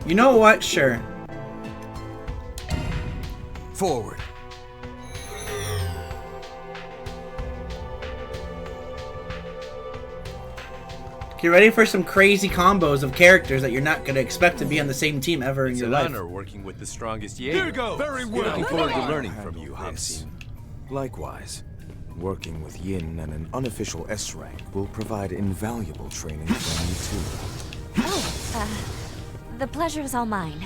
[SPEAKER 1] You know what? Sure.
[SPEAKER 4] Forward.
[SPEAKER 1] Get ready for some crazy combos of characters that you're not going to expect to be on the same team ever in your life.
[SPEAKER 12] It's an honor working with the strongest Jaeger.
[SPEAKER 10] Here you go. Very well.
[SPEAKER 12] Looking forward to learning from you,
[SPEAKER 15] This.
[SPEAKER 12] Hamsin.
[SPEAKER 15] Likewise, working with Yin and an unofficial S rank will provide invaluable training for me too.
[SPEAKER 3] The pleasure is all mine.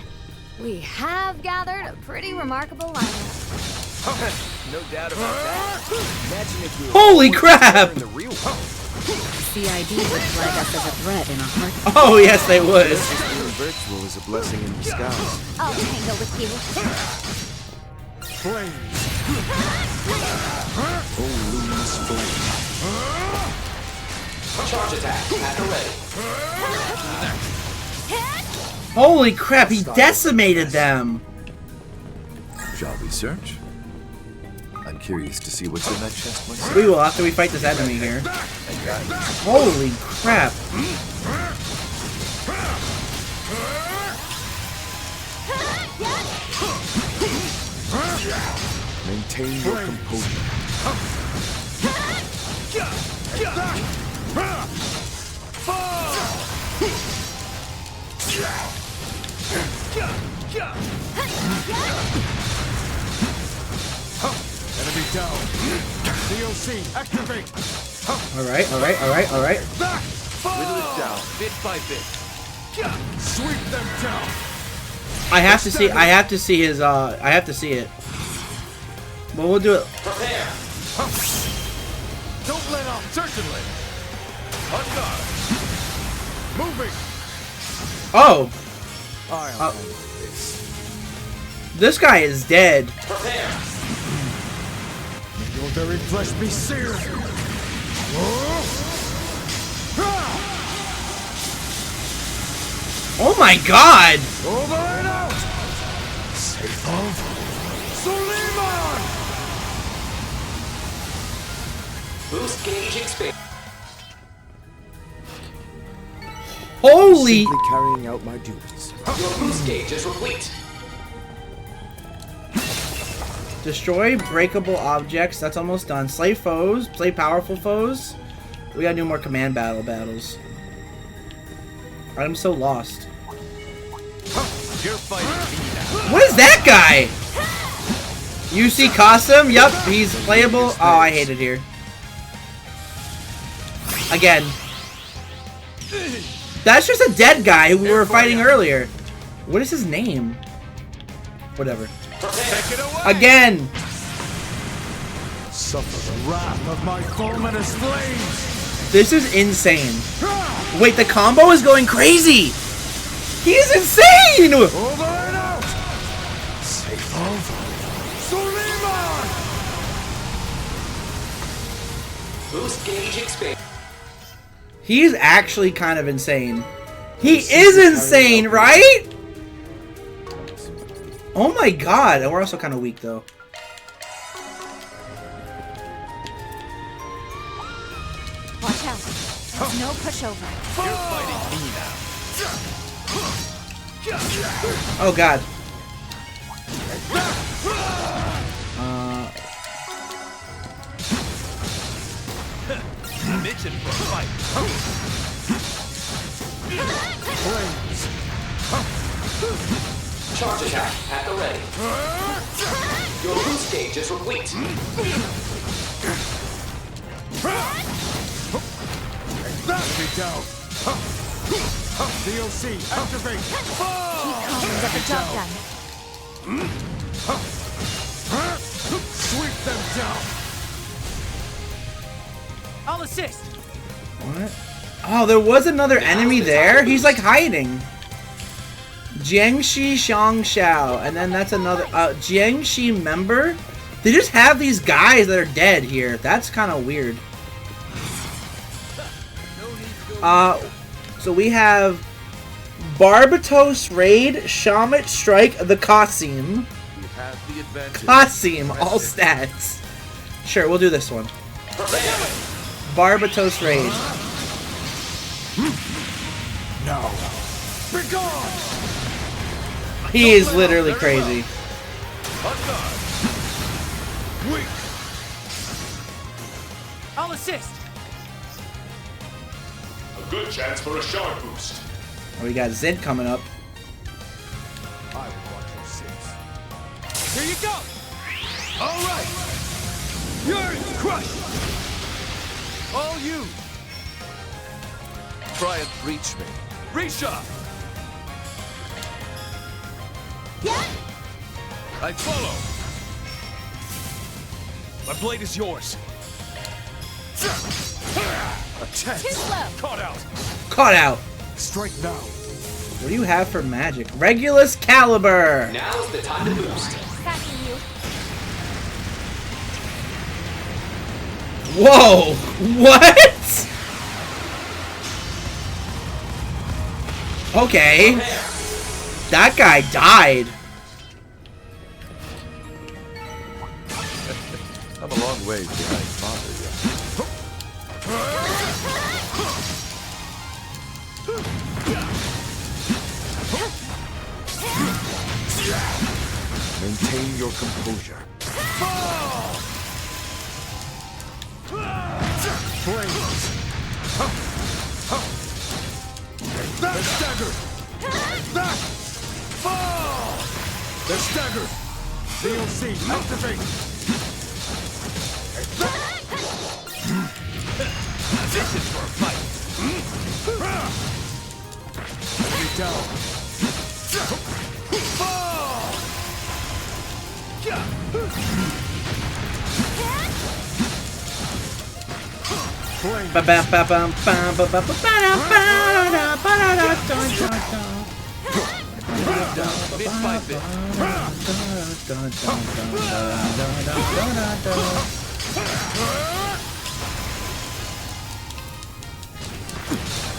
[SPEAKER 14] We have gathered a pretty remarkable lineup.
[SPEAKER 12] No doubt about that. Imagine if you were
[SPEAKER 1] Holy crap!
[SPEAKER 12] in the real world.
[SPEAKER 14] CID would flag us as a threat in a heartbeat.
[SPEAKER 1] Oh, yes, they would.
[SPEAKER 15] Being virtual is a blessing in disguise.
[SPEAKER 11] I'll tangle with you.
[SPEAKER 10] Flames.
[SPEAKER 15] Oh, luminous flame.
[SPEAKER 10] Charge attack. At the ready.
[SPEAKER 1] Holy crap, he decimated them.
[SPEAKER 2] Shall we search? I'm curious to see what's in that chest myself.
[SPEAKER 1] We will after we fight this enemy here. Holy crap.
[SPEAKER 15] Maintain your composure.
[SPEAKER 10] Enemy down. DOC, activate.
[SPEAKER 1] Alright, alright.
[SPEAKER 12] Whittle it down, bit by bit.
[SPEAKER 10] Sweep them down.
[SPEAKER 1] I have to see his, I have to see it. Well, we'll do it.
[SPEAKER 10] Prepare. Don't let up. Certainly. On guard. Moving.
[SPEAKER 1] Oh!
[SPEAKER 15] I'll handle this.
[SPEAKER 1] This guy is dead.
[SPEAKER 10] Prepare. May your very flesh be seared.
[SPEAKER 1] Oh my god!
[SPEAKER 10] Over and out. Safe of Suleiman. Boost gauge expand.
[SPEAKER 1] Holy!
[SPEAKER 15] Simply carrying out my duties.
[SPEAKER 10] Your boost gauge is complete.
[SPEAKER 1] Destroy breakable objects. That's almost done. Slay foes. Slay powerful foes. We gotta do more command battles. I'm so lost.
[SPEAKER 12] You're fighting me now.
[SPEAKER 1] What is that guy? UC Kasim? Yup, he's playable. Oh, I hate it here. Again. That's just a dead guy who we were fighting earlier. What is his name? Whatever. Again!
[SPEAKER 10] Suffer the wrath of my fulminous flames.
[SPEAKER 1] This is insane. Wait, the combo is going crazy! He is insane!
[SPEAKER 10] Over and out. Safe of Suleiman. Boost gauge expand.
[SPEAKER 1] He is actually kind of insane. He is insane, right? Oh my god, and we're also kind of weak though.
[SPEAKER 3] Watch out.
[SPEAKER 14] It's no pushover.
[SPEAKER 10] You're fighting me now.
[SPEAKER 1] Oh god.
[SPEAKER 10] I'm itching for a fight.
[SPEAKER 16] Charge attack at the ready. Your boost gauge is replete.
[SPEAKER 15] Enemy down. DLC, activate.
[SPEAKER 14] Get the job done.
[SPEAKER 15] Sweep them down.
[SPEAKER 16] I'll assist.
[SPEAKER 1] What? Oh, there was another enemy there? He's like hiding. Jiangxi Shangshao. And then that's another Jiangxi member? They just have these guys that are dead here. That's kind of weird. So we have Barbatos Raid, Shamit Strike, the Qasim. Qasim, all stats. Sure, we'll do this one. Barbatos Raid.
[SPEAKER 15] No. Be gone.
[SPEAKER 1] He is literally crazy.
[SPEAKER 16] I'll assist.
[SPEAKER 10] A good chance for a shard boost.
[SPEAKER 1] Oh, we got Zint coming up.
[SPEAKER 15] I will watch your six.
[SPEAKER 16] Here you go.
[SPEAKER 10] All right. Yours, crush. All you.
[SPEAKER 2] Try and reach me.
[SPEAKER 10] Risha.
[SPEAKER 14] Yeah.
[SPEAKER 10] I follow. My blade is yours.
[SPEAKER 15] Attach.
[SPEAKER 14] Too slow.
[SPEAKER 10] Caught out.
[SPEAKER 1] Caught out.
[SPEAKER 15] Strike now.
[SPEAKER 1] What do you have for magic? Regulus Caliber.
[SPEAKER 16] Now's the time to boost.
[SPEAKER 14] Backing you.
[SPEAKER 1] Whoa! What? Okay. That guy died.
[SPEAKER 2] I'm a long ways behind father yet. Maintain your composure.
[SPEAKER 15] Flames. The stagger. Fall. The stagger. DLC activate.
[SPEAKER 10] This is for a fight.
[SPEAKER 15] Enemy down. Fall. Flames.
[SPEAKER 10] Bit by bit.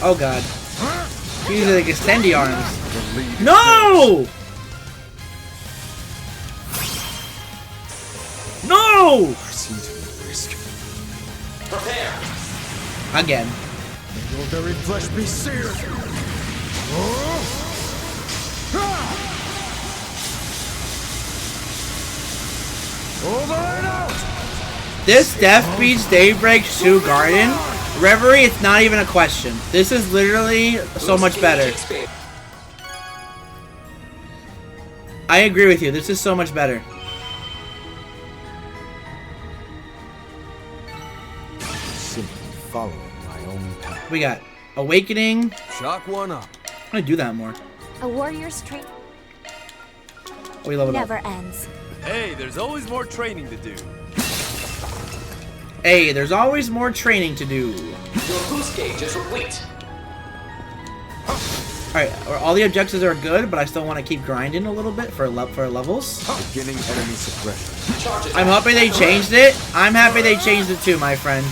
[SPEAKER 1] Oh god. These are like extendy arms. No! No!
[SPEAKER 15] Seem to be risk.
[SPEAKER 16] Prepare.
[SPEAKER 1] Again.
[SPEAKER 15] May your very flesh be seared. Over and out.
[SPEAKER 1] This Death Beats Daybreak 2 Garden Reverie, it's not even a question. This is literally so much better. I agree with you. This is so much better.
[SPEAKER 15] Simply following my own path.
[SPEAKER 1] We got Awakening.
[SPEAKER 4] Shock one up.
[SPEAKER 1] I'm gonna do that more.
[SPEAKER 14] A warrior's training
[SPEAKER 1] We leveled
[SPEAKER 14] never
[SPEAKER 1] up.
[SPEAKER 14] ends.
[SPEAKER 10] Hey, there's always more training to do.
[SPEAKER 1] Hey, there's always more training to do.
[SPEAKER 16] Your boost gauge is replete.
[SPEAKER 1] Alright, all the objectives are good, but I still want to keep grinding a little bit for levels.
[SPEAKER 15] Beginning enemy suppression.
[SPEAKER 1] I'm hoping they changed it. I'm happy they changed it too, my friend.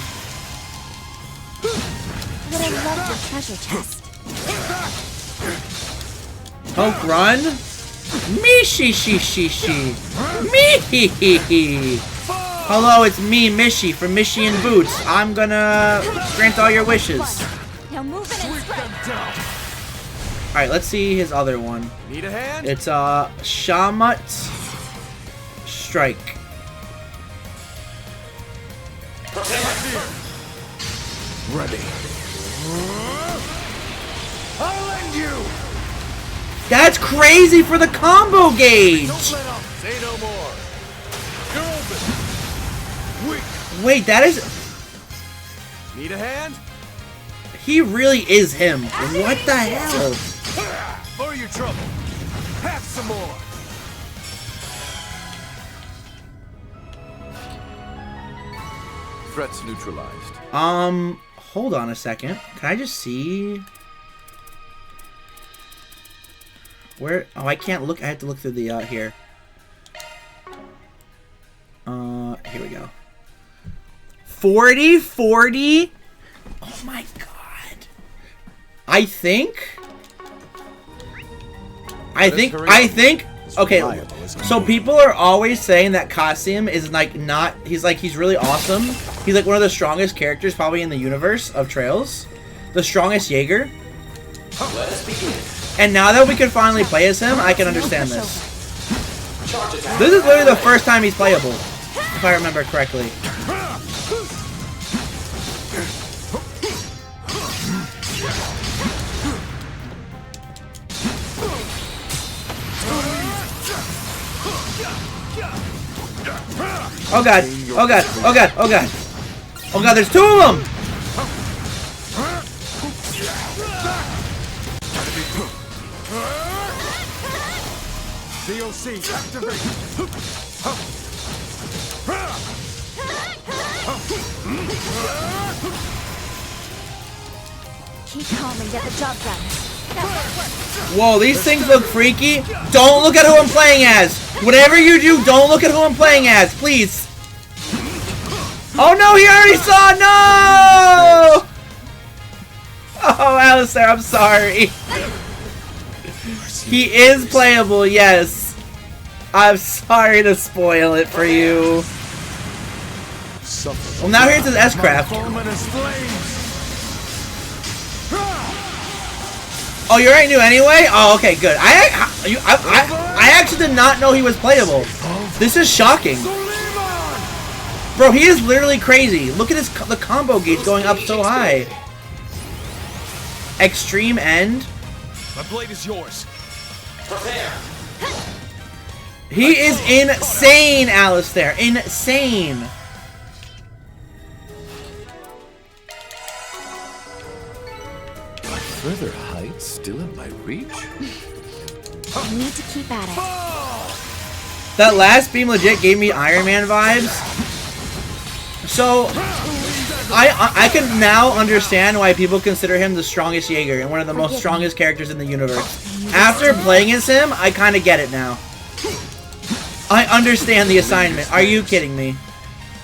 [SPEAKER 14] Would I love your treasure chest?
[SPEAKER 1] Poke run. Me she she she she. Me he he he. Hello, it's me, Mishy from Mishy and Boots. I'm gonna grant all your wishes.
[SPEAKER 8] Now move in and spread.
[SPEAKER 1] Alright, let's see his other one.
[SPEAKER 4] Need a hand?
[SPEAKER 1] It's Shamut Strike.
[SPEAKER 15] Ready.
[SPEAKER 4] I'll end you!
[SPEAKER 1] That's crazy for the combo gauge!
[SPEAKER 4] Don't let up! Say no more! You're open! Weak!
[SPEAKER 1] Wait, that is...
[SPEAKER 4] Need a hand?
[SPEAKER 1] He really is him. What the hell?
[SPEAKER 4] For your trouble. Have some more.
[SPEAKER 2] Threats neutralized.
[SPEAKER 1] Hold on a second. Can I just see where? Oh, I can't look. I have to look through the here. Here we go. 40. Oh my god. I think. Okay, so people are always saying that Kasim is like not. He's really awesome. He's like one of the strongest characters probably in the universe of Trails. The strongest Jaeger.
[SPEAKER 16] Let us begin.
[SPEAKER 1] And now that we can finally play as him, I can understand this. This is literally the first time he's playable, if I remember correctly. Oh god, oh god, oh god, oh god. Oh god, there's two of them!
[SPEAKER 4] DOC, activate!
[SPEAKER 8] Keep calm and get the job done.
[SPEAKER 1] Whoa, these things look freaky. Don't look at who I'm playing as. Whatever you do, don't look at who I'm playing as, please. Oh no, he already saw. No! Oh, Alistair, I'm sorry. He is playable, yes. I'm sorry to spoil it for you. Well, now here's his S-Craft. Oh, you already knew anyway? Oh, okay, good. I actually did not know he was playable. This is shocking. Bro, he is literally crazy. Look at the combo gauge going up so high. Extreme end.
[SPEAKER 4] My blade is yours.
[SPEAKER 16] Prepare.
[SPEAKER 1] He is insane, Alistair. Insane.
[SPEAKER 2] Further heights still in my reach?
[SPEAKER 8] I need to keep at it.
[SPEAKER 1] That last beam legit gave me Iron Man vibes. So, I can now understand why people consider him the strongest Jaeger and one of the most strongest characters in the universe. After playing as him, I kind of get it now. I understand the assignment. Are you kidding me?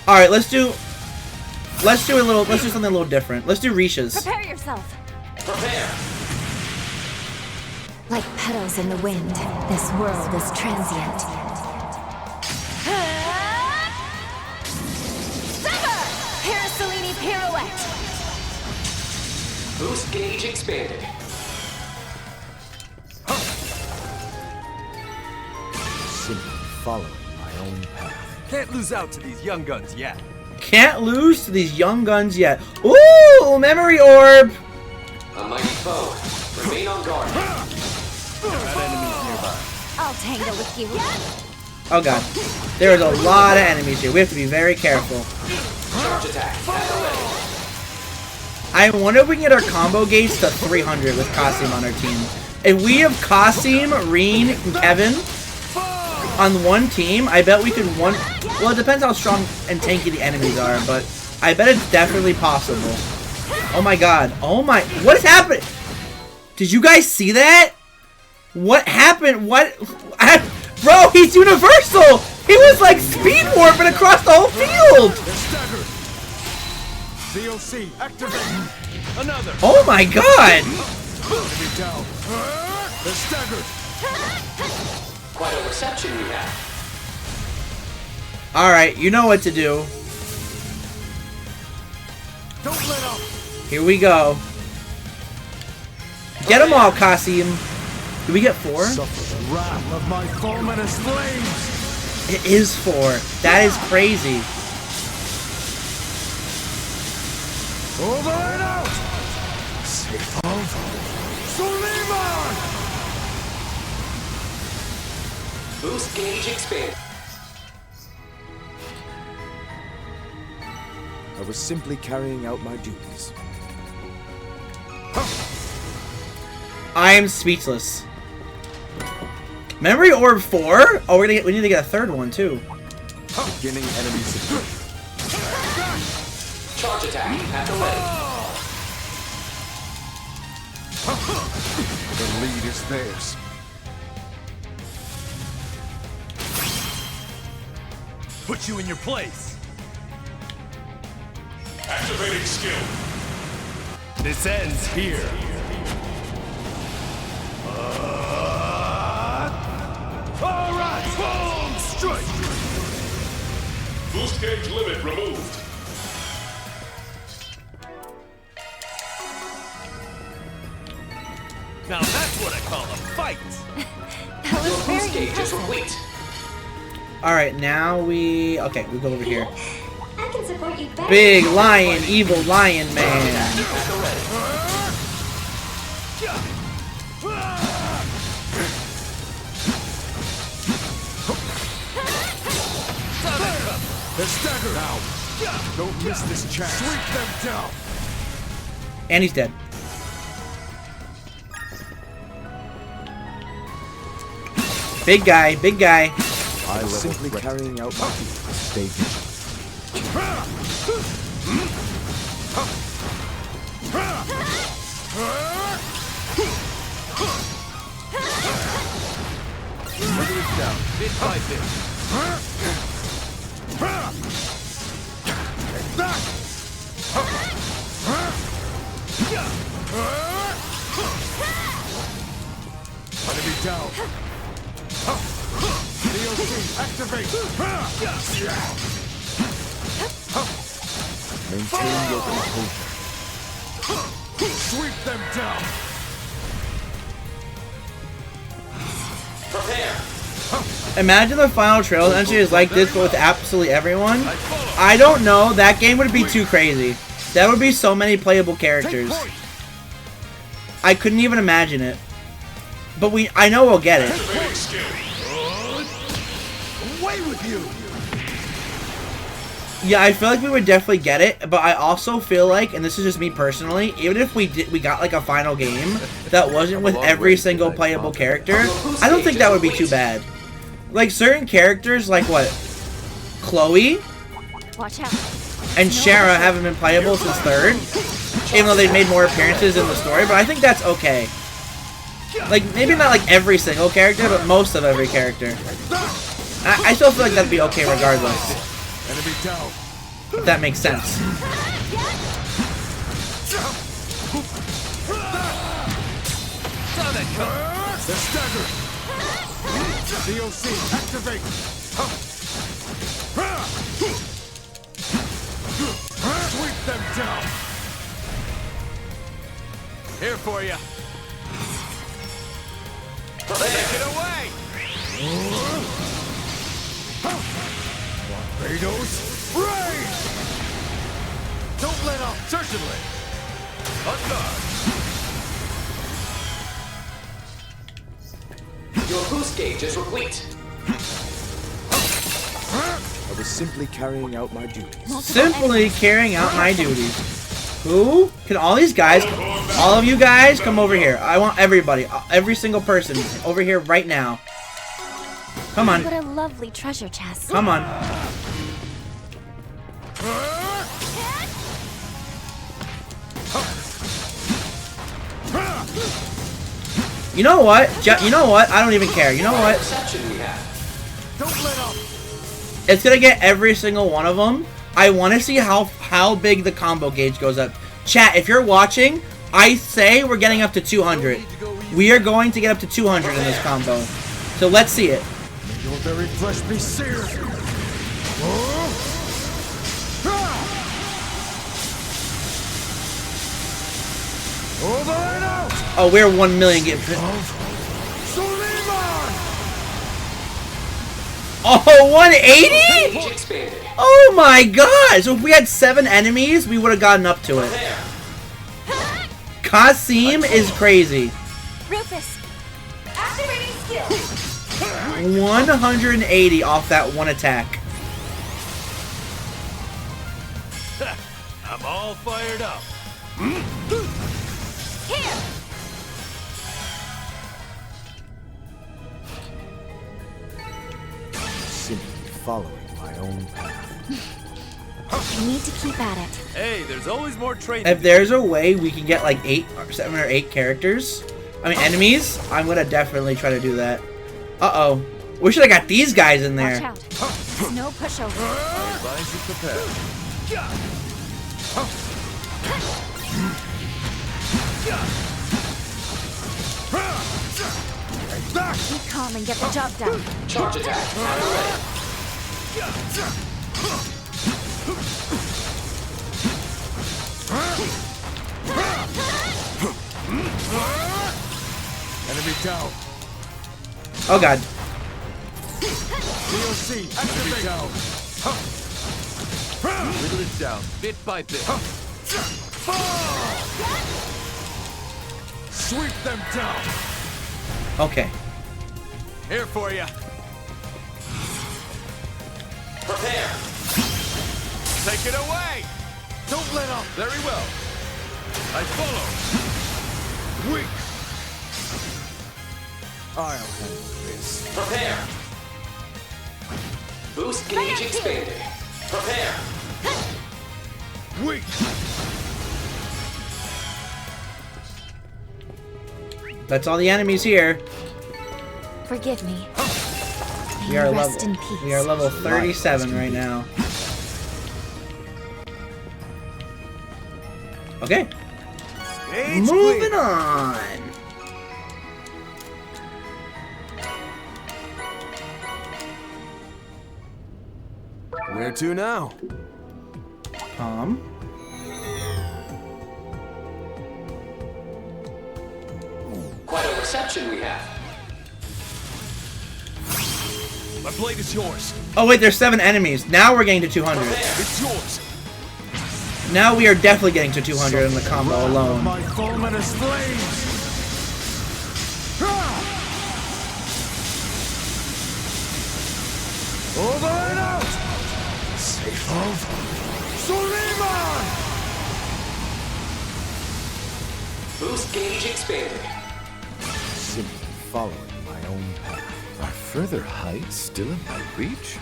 [SPEAKER 1] All right, let's do something a little different. Let's do Risha's.
[SPEAKER 8] Prepare yourself.
[SPEAKER 16] Prepare.
[SPEAKER 8] Like petals in the wind, this world is transient.
[SPEAKER 14] Sever! Parasolini pirouette.
[SPEAKER 16] Boost gauge expanded.
[SPEAKER 15] Simply following my own path.
[SPEAKER 4] Can't lose out to these young guns yet.
[SPEAKER 1] Can't lose to these young guns yet. Ooh, memory orb.
[SPEAKER 16] A mighty foe. Remain on guard.
[SPEAKER 14] I'll tangle with you.
[SPEAKER 1] Oh god. There's a lot of enemies here. We have to be very careful.
[SPEAKER 16] Charge attack.
[SPEAKER 1] I wonder if we can get our combo gauge to 300 with Kasim on our team. If we have Kasim, Reen, and Kevin on one team, I bet we could one... Well, it depends how strong and tanky the enemies are, but I bet it's definitely possible. Oh my god. Oh my... What is happening? Did you guys see that? What happened? What? Bro, he's universal! He was like speed warping across the whole field!
[SPEAKER 4] DOC, activate! Another!
[SPEAKER 1] Oh my god!
[SPEAKER 4] They're staggered!
[SPEAKER 16] Quite a reception we have.
[SPEAKER 1] Alright, you know what to do.
[SPEAKER 4] Don't let up!
[SPEAKER 1] Here we go. Get them all, Kasim. Do we get 4?
[SPEAKER 15] Suffer the wrath of my foeman as flames.
[SPEAKER 1] It is 4. That is crazy.
[SPEAKER 15] Over and out. Safe of Suleiman.
[SPEAKER 16] Boost gauge expand.
[SPEAKER 15] I was simply carrying out my duties.
[SPEAKER 1] I am speechless. Memory orb 4? Oh, we need to get a 3rd one too.
[SPEAKER 15] Beginning enemy support.
[SPEAKER 16] Charge attack at the ready.
[SPEAKER 15] The lead is theirs.
[SPEAKER 10] Put you in your place. Activating skill. This ends here. All right, boom, strike. Boost gauge limit removed. Now that's what I call a fight.
[SPEAKER 3] That was very
[SPEAKER 16] Boost gauge is complete.
[SPEAKER 1] Alright, now we go over here.
[SPEAKER 11] I can support you better.
[SPEAKER 1] Big lion, evil lion man.
[SPEAKER 15] They're staggered now. Don't miss this chance. Sweep them down.
[SPEAKER 1] And he's dead. Big guy, big guy.
[SPEAKER 15] I was simply carrying out my duties. Stay vigilant.
[SPEAKER 10] Down, bit by bit.
[SPEAKER 15] Enemy down. DOC, activate. Maintain your composure. Sweep them down.
[SPEAKER 16] Prepare.
[SPEAKER 1] Imagine the final trail entry is like this, but with absolutely everyone. I don't know. That game would be too crazy. That would be so many playable characters. I couldn't even imagine it. But I know we'll get it.
[SPEAKER 15] Away with you.
[SPEAKER 1] Yeah, I feel like we would definitely get it, but I also feel like, and this is just me personally, even if we got like a final game that wasn't with every single playable character, I don't think that would be too bad. Like certain characters, like what, Chloe
[SPEAKER 3] Watch out.
[SPEAKER 1] and Shara haven't been playable since 3rd, even though they've made more appearances in the story, but I think that's okay. Like, maybe not like every single character, but most of every character. I still feel like that'd be okay regardless.
[SPEAKER 15] Enemy down.
[SPEAKER 1] If that makes sense.
[SPEAKER 15] They're staggered. DOC, activate. Sweep them down.
[SPEAKER 10] Here for you. Take it away.
[SPEAKER 15] Barbados, rain! Don't let up.
[SPEAKER 10] Certainly. On guard.
[SPEAKER 16] Your boost gauge is complete.
[SPEAKER 15] I was simply carrying out my duties.
[SPEAKER 1] Simply carrying out my duties. Who? Can all these guys, all of you guys, come over here. I want everybody, every single person over here right now. Come on.
[SPEAKER 3] What a lovely treasure chest.
[SPEAKER 1] Come on. You know what? You know what? I don't even care. You know what?
[SPEAKER 15] Don't let up.
[SPEAKER 1] It's gonna get every single one of them. I want to see how big the combo gauge goes up. Chat, if you're watching, I say we're getting up to 200. We are going to get up to 200 in this combo. So let's see it.
[SPEAKER 15] May your very flesh be seared. Over and out.
[SPEAKER 1] Oh, we're 1 million getting. Oh, 180? Oh my god! So if we had 7 enemies, we would have gotten up to it. Kasim is crazy.
[SPEAKER 3] Rufus, activating skill.
[SPEAKER 1] 180 off that one attack.
[SPEAKER 10] I'm all fired up.
[SPEAKER 3] Here.
[SPEAKER 15] Simply following my own path.
[SPEAKER 3] I need to keep at it.
[SPEAKER 10] Hey, there's always more training.
[SPEAKER 1] If there's a way we can get like 7 or 8 characters, I mean enemies, I'm gonna definitely try to do that. Uh-oh. We should have got these guys in there.
[SPEAKER 3] Watch out. No pushover.
[SPEAKER 10] I advise you prepare.
[SPEAKER 3] Keep calm and get the job done.
[SPEAKER 16] Charge attack.
[SPEAKER 10] Enemy down.
[SPEAKER 1] Oh god.
[SPEAKER 10] DOC, activate. Down. Whittle it down, bit by bit. Sweep them down.
[SPEAKER 1] Okay.
[SPEAKER 10] Here for you.
[SPEAKER 16] Prepare.
[SPEAKER 10] Take it away. Don't let up. Very well. I follow. Weak.
[SPEAKER 15] I'll handle this.
[SPEAKER 16] Prepare. Boost gauge expanded. Prepare.
[SPEAKER 10] Weak.
[SPEAKER 1] That's all the enemies here.
[SPEAKER 3] Forgive me.
[SPEAKER 1] We are
[SPEAKER 3] Rest in
[SPEAKER 1] level.
[SPEAKER 3] peace.
[SPEAKER 1] We are level 37 right now. Okay. Moving on.
[SPEAKER 4] Where to now?
[SPEAKER 16] Quite a reception we have.
[SPEAKER 10] My blade is yours.
[SPEAKER 1] Oh wait, there's 7 enemies. Now we're getting to 200.
[SPEAKER 10] It's yours.
[SPEAKER 1] Now we are definitely getting to 200 in the combo alone.
[SPEAKER 10] My fulminous flames. Over and out. Safe of Suleiman.
[SPEAKER 16] Boost gauge expanded.
[SPEAKER 15] Simply following my own path.
[SPEAKER 2] Are further heights still in my reach?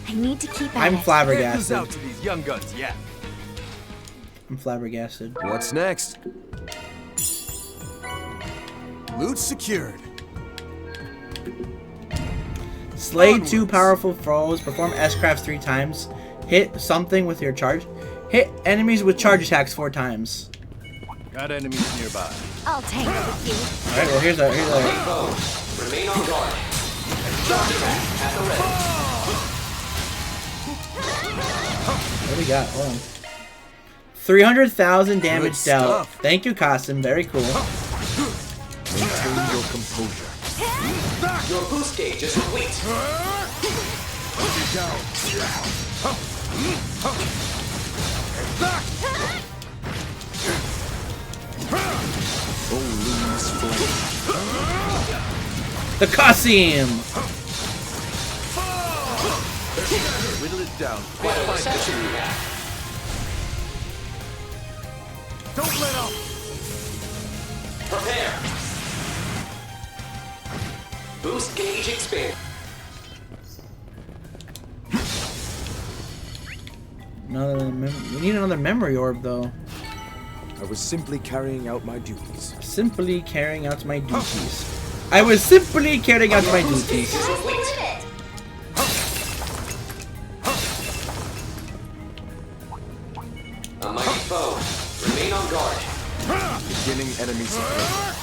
[SPEAKER 3] I need to keep at
[SPEAKER 1] I'm
[SPEAKER 3] it.
[SPEAKER 10] Get
[SPEAKER 1] flabbergasted.
[SPEAKER 10] this out to these young guns, yeah.
[SPEAKER 1] I'm flabbergasted.
[SPEAKER 4] What's next? Loot secured.
[SPEAKER 1] Slay 2 powerful foes. Perform S-crafts 3 times. Hit something with your charge. Hit enemies with charge attacks 4 times.
[SPEAKER 10] Got enemies nearby.
[SPEAKER 3] I'll tangle with you.
[SPEAKER 1] Alright, well here's a
[SPEAKER 16] Remain on guard. Charge attack at the ready.
[SPEAKER 1] What do we got? Hold on. 300,000 damage
[SPEAKER 4] Good
[SPEAKER 1] dealt.
[SPEAKER 4] stuff.
[SPEAKER 1] Thank you, Kasim. Very cool.
[SPEAKER 2] Maintain your composure.
[SPEAKER 16] Your boost gauge is complete.
[SPEAKER 1] The Kasim!
[SPEAKER 10] Whittle it down.
[SPEAKER 16] Quite a reception we have.
[SPEAKER 10] Don't let up.
[SPEAKER 16] Prepare. Boost gauge expanded.
[SPEAKER 1] We need another memory orb, though.
[SPEAKER 15] I was simply carrying out my duties.
[SPEAKER 1] Simply carrying out my duties. I was simply carrying out my duties.
[SPEAKER 16] A mighty foe. Remain on guard.
[SPEAKER 15] Beginning enemy support.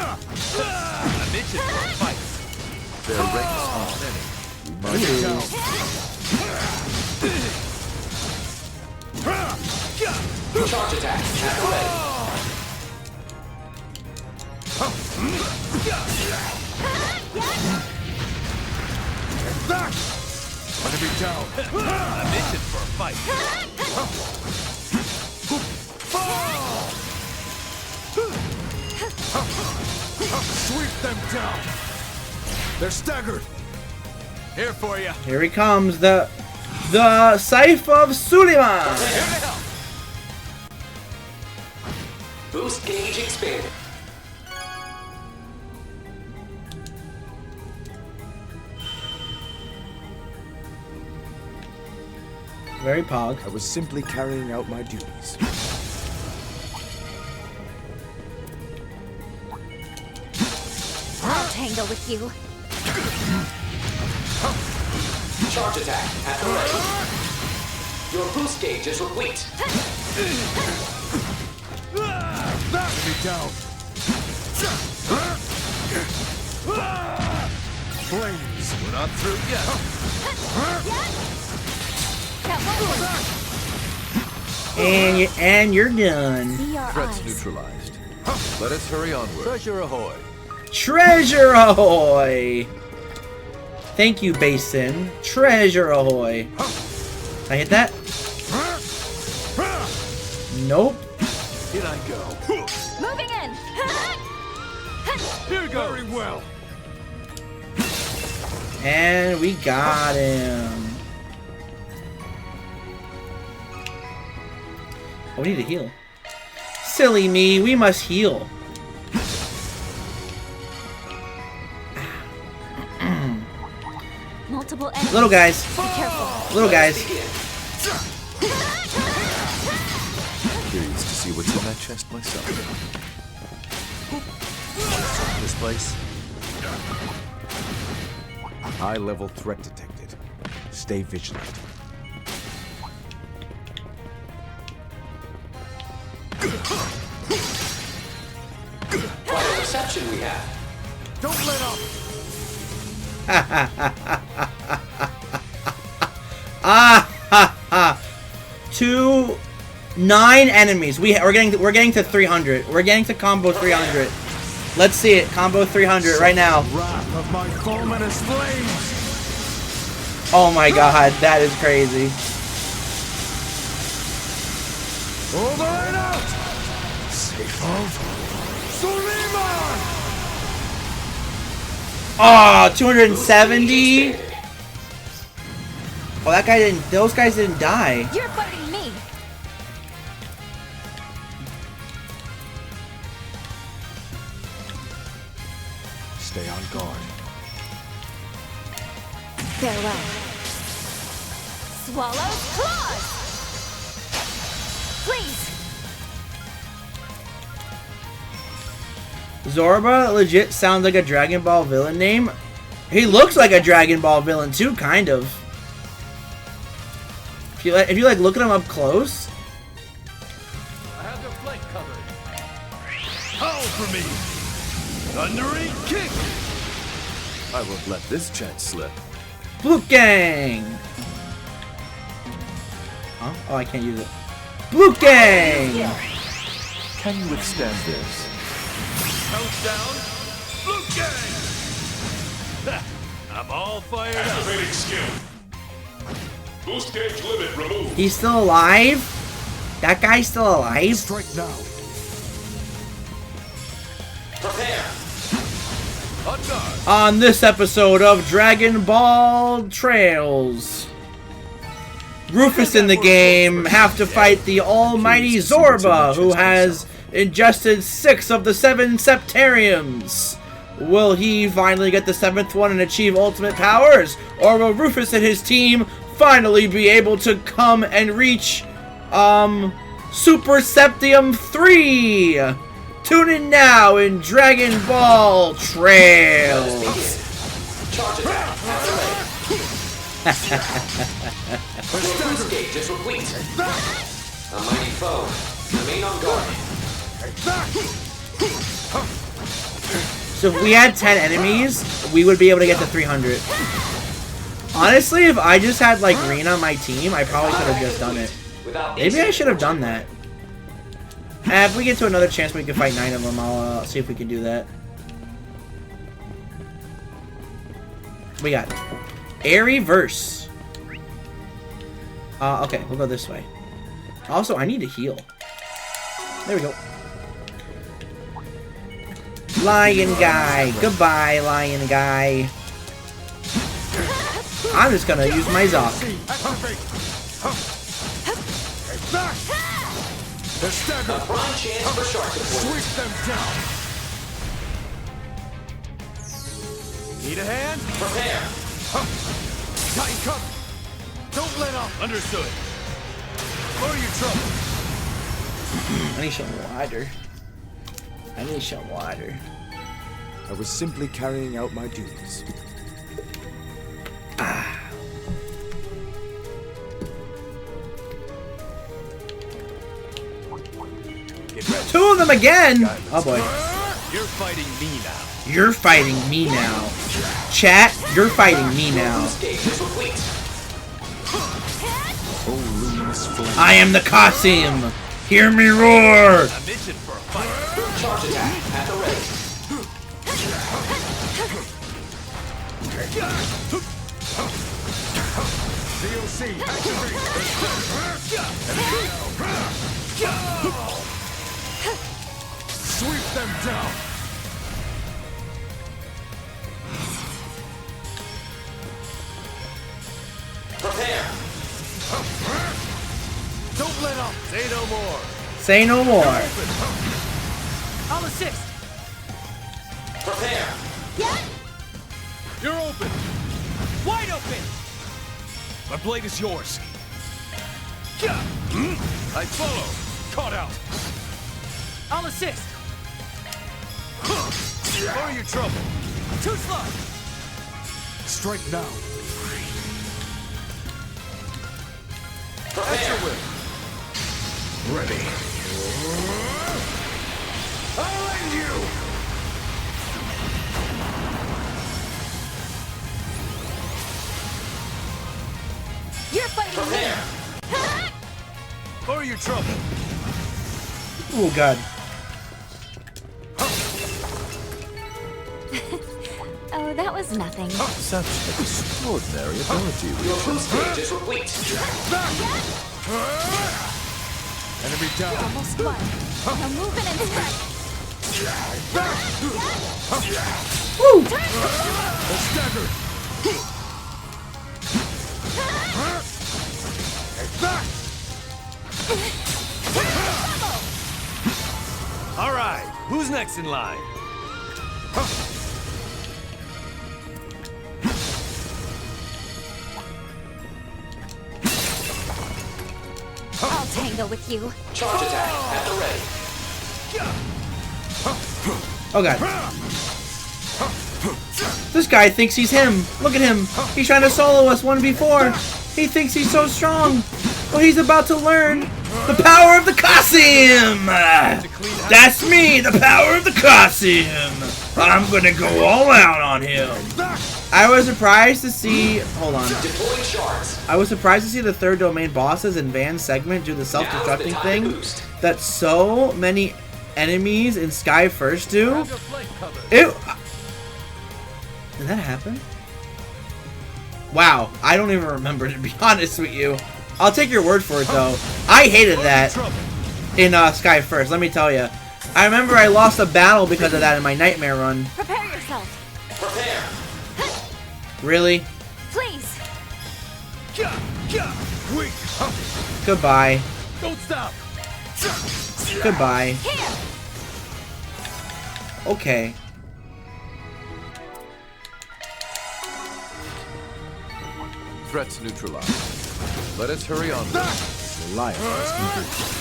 [SPEAKER 10] I'm itching for a fight. Their ranks are many.
[SPEAKER 16] Charge attack. At the ready.
[SPEAKER 10] Enemy down. I'm itching for a fight.
[SPEAKER 15] Sweep them down. They're staggered.
[SPEAKER 10] Here for you.
[SPEAKER 1] Here he comes, the Scythe of Suleiman.
[SPEAKER 16] Boost gauge expanded.
[SPEAKER 1] Very pog.
[SPEAKER 15] I was simply carrying out my duties.
[SPEAKER 14] I'll tangle with you.
[SPEAKER 16] Charge attack. At the ready. Your boost gauge is replete.
[SPEAKER 15] Enemy down. Flames.
[SPEAKER 10] We're not through yet.
[SPEAKER 1] And you're done.
[SPEAKER 10] Threats neutralized. Let us hurry onward. Treasure ahoy.
[SPEAKER 1] Treasure ahoy! Thank you, Basin. Treasure ahoy. Can I hit that? Nope.
[SPEAKER 10] In I go.
[SPEAKER 14] Moving in.
[SPEAKER 10] Here goes. Very well.
[SPEAKER 1] And we got him. Oh, we need to heal. Silly me, we must heal.
[SPEAKER 14] Multiple enemies.
[SPEAKER 1] Little guys.
[SPEAKER 14] Be careful.
[SPEAKER 1] Little guys.
[SPEAKER 2] Curious to see what's in that chest myself.
[SPEAKER 10] This place.
[SPEAKER 15] High-level threat detected. Stay vigilant.
[SPEAKER 16] What a reception we have.
[SPEAKER 15] Don't let up.
[SPEAKER 1] To 9 enemies. We're getting to 300. We're getting to combo 300. Let's see it. Combo 300 right now.
[SPEAKER 15] Wrath of my foeman is flames.
[SPEAKER 1] Oh my god, that is crazy.
[SPEAKER 15] Over and out. Safe of Suleiman.
[SPEAKER 1] Oh, 270. Oh, that guy didn't. Those guys didn't die.
[SPEAKER 14] You're fighting me.
[SPEAKER 15] Stay on guard.
[SPEAKER 14] Farewell. Swallow's claws. Please.
[SPEAKER 1] Zorba legit sounds like a Dragon Ball villain name. He looks like a Dragon Ball villain too, kind of. If you like looking him up close.
[SPEAKER 10] I have your flank covered. Howl for me. Thundering kick.
[SPEAKER 2] I won't let this chance slip.
[SPEAKER 1] Blue Gang. Huh? Oh, I can't use it. Blue Gang.
[SPEAKER 2] Can you withstand this?
[SPEAKER 10] Countdown. Blue Gang. I'm all fired up.
[SPEAKER 17] Activating skill. Boost gauge limit removed.
[SPEAKER 1] He's still alive? That guy's still alive?
[SPEAKER 15] Strike now.
[SPEAKER 16] Prepare.
[SPEAKER 10] On guard.
[SPEAKER 1] On this episode of Dragon Ball Trails, Rufus in the game have to fight the almighty Zorba, who has ingested 6 of the 7 Septariums. Will he finally get the 7th one and achieve ultimate powers? Or will Rufus and his team finally be able to come and reach, Super Septium 3? Tune in now in Dragon Ball Trails.
[SPEAKER 16] Charge attack. Your boost gauge is replete. A mighty foe. Remain on guard.
[SPEAKER 1] So if we had 10 enemies, we would be able to get to 300. Honestly, if I just had like Green on my team, I probably could have just done it. Maybe I should have done that. If we get to another chance we can fight 9 of them, I'll see if we can do that. We got Airy Verse. Okay, we'll go this way. Also, I need to heal. There we go. Lion guy. Goodbye, lion guy. I'm just gonna use my Zoc.
[SPEAKER 16] A prime chance for shark deployment.
[SPEAKER 10] Sweep them down. Need a hand?
[SPEAKER 16] Prepare.
[SPEAKER 10] Tighten cover. Don't let up. Understood. Lower your trouble.
[SPEAKER 1] I need some water. I need some water.
[SPEAKER 15] I was simply carrying out my duties.
[SPEAKER 1] Two of them again! Oh boy.
[SPEAKER 10] You're fighting me now.
[SPEAKER 1] You're fighting me now. Chat, you're fighting me now. I am the Qasim. Hear me roar!
[SPEAKER 10] I'm itching for a fight.
[SPEAKER 16] Charge attack at the ready.
[SPEAKER 10] COC, activate. Sweep them down.
[SPEAKER 16] Prepare.
[SPEAKER 10] Don't let up. Say no more.
[SPEAKER 1] Say no more.
[SPEAKER 16] I'll assist. Prepare.
[SPEAKER 10] You're open.
[SPEAKER 16] Wide open.
[SPEAKER 10] My blade is yours. I follow. Caught out.
[SPEAKER 16] I'll assist.
[SPEAKER 10] Lower your trouble.
[SPEAKER 16] Too slow.
[SPEAKER 10] Strike now.
[SPEAKER 16] Prepare.
[SPEAKER 10] At your will. Ready. I'll end you.
[SPEAKER 16] You're fighting. Prepare.
[SPEAKER 10] Lower your trouble.
[SPEAKER 1] Oh god.
[SPEAKER 3] Oh, that was nothing.
[SPEAKER 2] Such extraordinary ability.
[SPEAKER 16] Your boost gauge is replete.
[SPEAKER 10] Enemy down.
[SPEAKER 3] You're almost won. Now move in and strike.
[SPEAKER 1] Woo!
[SPEAKER 10] They're staggered. All right, who's next in line?
[SPEAKER 3] I'll tangle with you.
[SPEAKER 16] Charge attack at the ready.
[SPEAKER 1] Oh god. This guy thinks he's him. Look at him. He's trying to solo us 1v4. He thinks he's so strong. But he's about to learn the power of the Qasim. That's me, the power of the Qasim. I'm gonna go all out on him. I was surprised to see. Hold on.
[SPEAKER 16] Deploying shards.
[SPEAKER 1] I was surprised to see the third domain bosses in Van's segment do the self-destructing thing that so many enemies in Sky First do. Did that happen? Wow, I don't even remember, to be honest with you. I'll take your word for it though. I hated that in Sky First, let me tell you. I remember I lost a battle because of that in my nightmare run.
[SPEAKER 3] Prepare yourself.
[SPEAKER 16] Prepare.
[SPEAKER 1] Really?
[SPEAKER 3] Please.
[SPEAKER 10] Weak.
[SPEAKER 1] Goodbye.
[SPEAKER 10] Don't stop.
[SPEAKER 1] Goodbye.
[SPEAKER 3] Here.
[SPEAKER 1] Okay.
[SPEAKER 2] Threats neutralized. Let us hurry on. The lion is complete.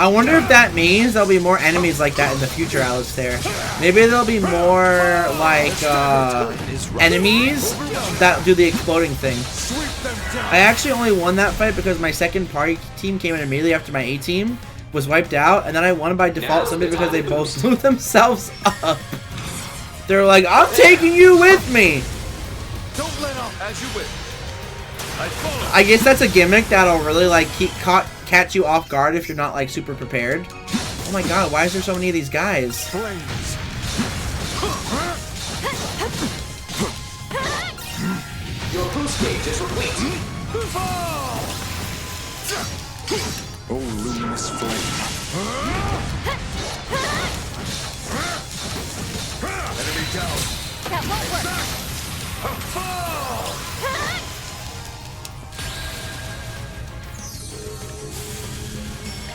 [SPEAKER 1] I wonder if that means there'll be more enemies like that in the future, Alistair. Maybe there'll be more, like, enemies that do the exploding thing. I actually only won that fight because my second party team came in immediately after my A team was wiped out, and then I won by default simply because they both blew themselves up. They're like, I'm taking you with me!
[SPEAKER 10] Don't let up as you wish.
[SPEAKER 1] I guess that's a gimmick that'll really, like, catch you off guard if you're not, like, super prepared. Oh my god, why is there so many of these guys?
[SPEAKER 16] Your boost gauge is complete.
[SPEAKER 15] Oh, luminous flame.
[SPEAKER 10] Enemy down.
[SPEAKER 14] That won't work.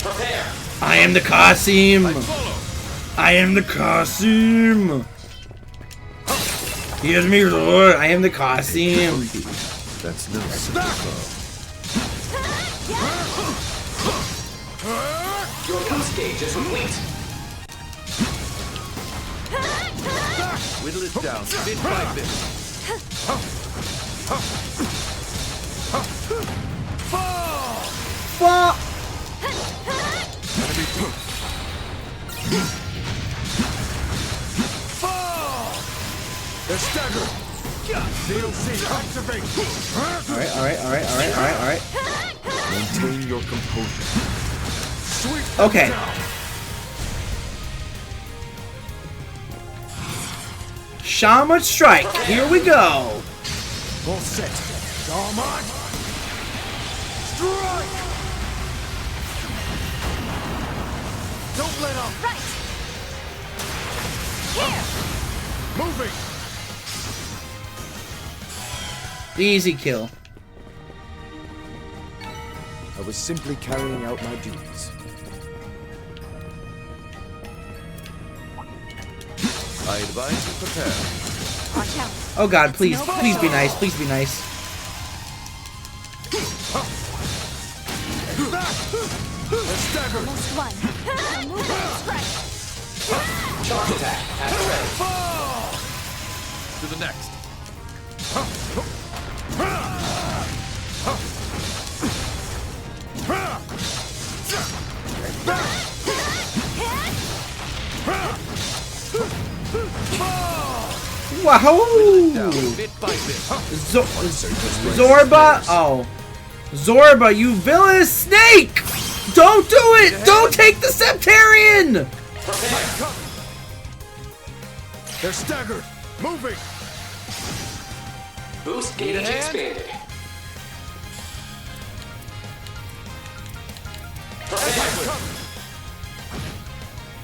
[SPEAKER 16] Prepare.
[SPEAKER 1] I am the Qasim! I am the Qasim! Hear me roar! I am the Qasim!
[SPEAKER 2] That's no simple foe.
[SPEAKER 16] Your boost gauge is complete.
[SPEAKER 10] Whittle it down bit by bit.
[SPEAKER 1] Fuck!
[SPEAKER 10] They're staggered. DLC activate.
[SPEAKER 1] Alright.
[SPEAKER 10] Maintain your composure. Sweep them
[SPEAKER 1] Okay.
[SPEAKER 10] down.
[SPEAKER 1] Shaman Strike, here we go!
[SPEAKER 10] All set. Shaman. Strike! Don't let up.
[SPEAKER 14] Right. Here.
[SPEAKER 10] Moving.
[SPEAKER 1] Easy kill.
[SPEAKER 15] I was simply carrying out my duties.
[SPEAKER 2] I advise you prepare.
[SPEAKER 14] Watch out.
[SPEAKER 1] Oh god, please be nice, please be nice.
[SPEAKER 10] They're staggered.
[SPEAKER 14] Almost one. Now move and strike.
[SPEAKER 16] Charge attack at the ready.
[SPEAKER 10] To the next.
[SPEAKER 1] Wow!
[SPEAKER 10] Bit by bit.
[SPEAKER 1] Zorba? Oh. Zorba, you villainous snake! Don't do it! Don't take the Septarian!
[SPEAKER 10] They're staggered. Moving.
[SPEAKER 16] Boost gauge expanded.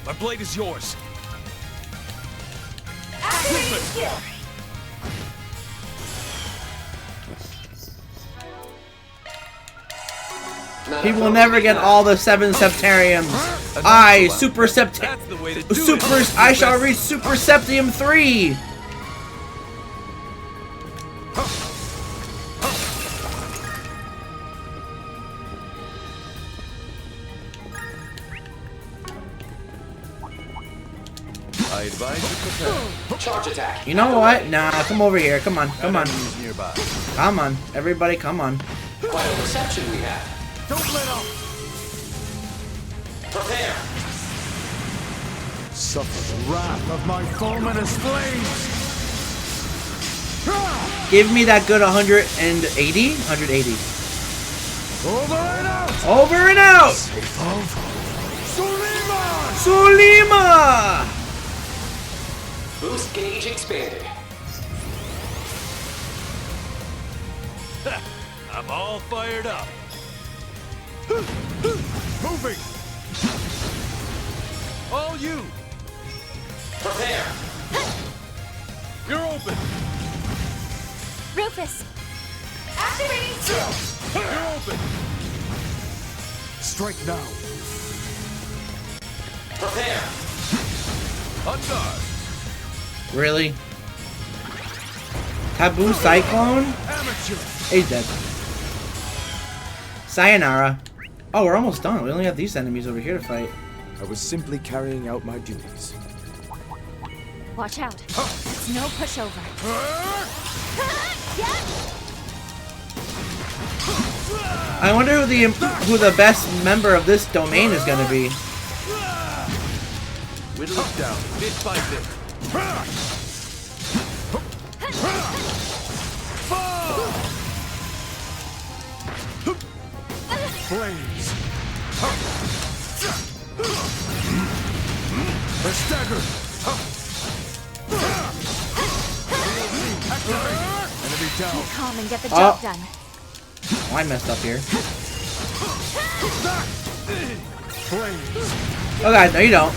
[SPEAKER 10] My blade is yours.
[SPEAKER 1] He will never get all the 7 Septariums. I shall reach Super Septium 3.
[SPEAKER 2] I advise you prepare.
[SPEAKER 16] Charge attack.
[SPEAKER 1] You know what? Nah, come over here. Come on. Come on.
[SPEAKER 2] Nearby.
[SPEAKER 1] Come on. Everybody, come on.
[SPEAKER 16] Quite a reception we have.
[SPEAKER 10] Don't let up.
[SPEAKER 16] Prepare.
[SPEAKER 10] Suffer the wrath of my fulminous flames.
[SPEAKER 1] Give me that good 180? 180.
[SPEAKER 10] Over and out.
[SPEAKER 1] Over and out!
[SPEAKER 10] Sulima!
[SPEAKER 1] Sulima!
[SPEAKER 16] Boost gauge expanded.
[SPEAKER 10] I'm all fired up. Moving. All you.
[SPEAKER 16] Prepare.
[SPEAKER 10] You're open.
[SPEAKER 14] Rufus.
[SPEAKER 11] Activating skill.
[SPEAKER 10] You're open. Strike now.
[SPEAKER 16] Prepare.
[SPEAKER 10] On guard.
[SPEAKER 1] Really? Taboo Cyclone?
[SPEAKER 10] Amateur.
[SPEAKER 1] He's dead. Sayonara. Oh, we're almost done. We only have these enemies over here to fight.
[SPEAKER 15] I was simply carrying out my duties.
[SPEAKER 14] Watch out. It's no pushover.
[SPEAKER 1] I wonder who the best member of this domain is going to be.
[SPEAKER 2] Whittle it down, bit by bit.
[SPEAKER 15] Flames! The stagger! Enemy down!
[SPEAKER 14] Keep calm and get the job done.
[SPEAKER 1] Oh, I messed up here.
[SPEAKER 15] Flames!
[SPEAKER 1] Oh god, no you don't.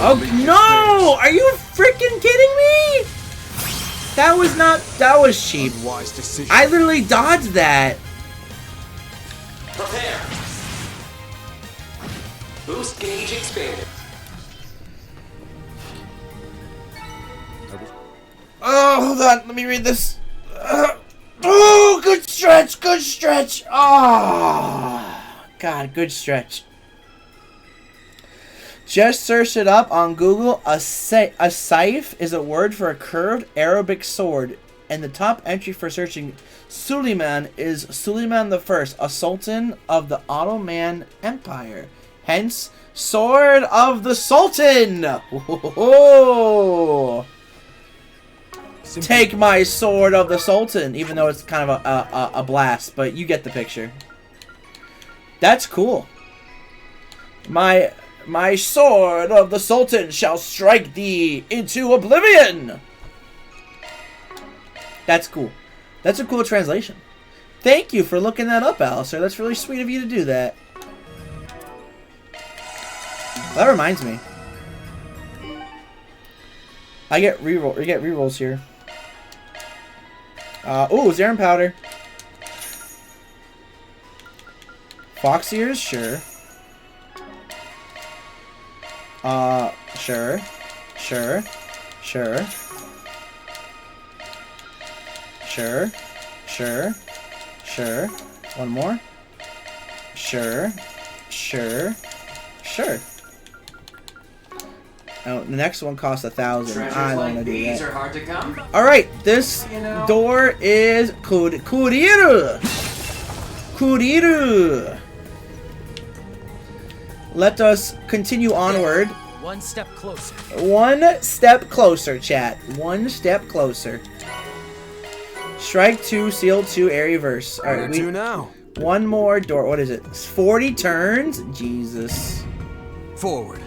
[SPEAKER 1] Oh no! Are you freaking kidding me? That was cheap.
[SPEAKER 15] Unwise decision.
[SPEAKER 1] I literally dodged that.
[SPEAKER 16] Prepare. Boost gauge expanded.
[SPEAKER 1] Oh, hold on. Let me read this. Oh, good stretch. Good stretch. Oh, God, good stretch. Just search it up on Google. A saif is a word for a curved Arabic sword. And the top entry for searching Suleiman is Suleiman I, a sultan of the Ottoman Empire. Hence, Sword of the Sultan. Whoa. Take my Sword of the Sultan. Even though it's kind of a blast, but you get the picture. That's cool. My Sword of the Sultan shall strike thee into oblivion. That's cool. That's a cool translation. Thank you for looking that up, Alistair. That's really sweet of you to do that. That reminds me. I get reroll. You get rerolls here. Ooh, Zarin powder. Fox ears, sure. Sure. Sure. Sure. Sure. Sure. Sure. One more. Sure. Sure. Sure. Oh, the next one costs 1,000. I don't want to do that.
[SPEAKER 16] Are hard to come.
[SPEAKER 1] All right, this door is Kuriru. Kuriru. Let us continue onward.
[SPEAKER 18] One step closer.
[SPEAKER 1] One step closer, chat. One step closer. Strike 2, seal 2, area verse. All right,
[SPEAKER 4] two now.
[SPEAKER 1] One more door. What is it? 40 turns. Jesus.
[SPEAKER 4] Forward.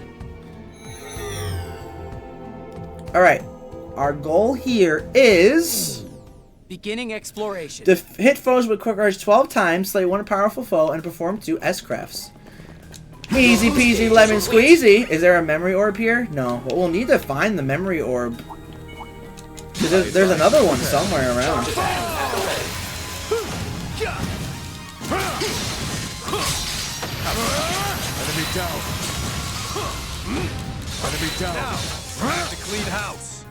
[SPEAKER 1] All right. Our goal here is
[SPEAKER 18] beginning exploration.
[SPEAKER 1] To hit foes with quick arch 12 times, slay one powerful foe, and perform 2 S-crafts. Easy peasy lemon squeezy. Is there a memory orb here? No. But we'll need to find the memory orb. There's another one somewhere around.
[SPEAKER 15] Enemy down. Enemy down.
[SPEAKER 2] Now, time to clean house.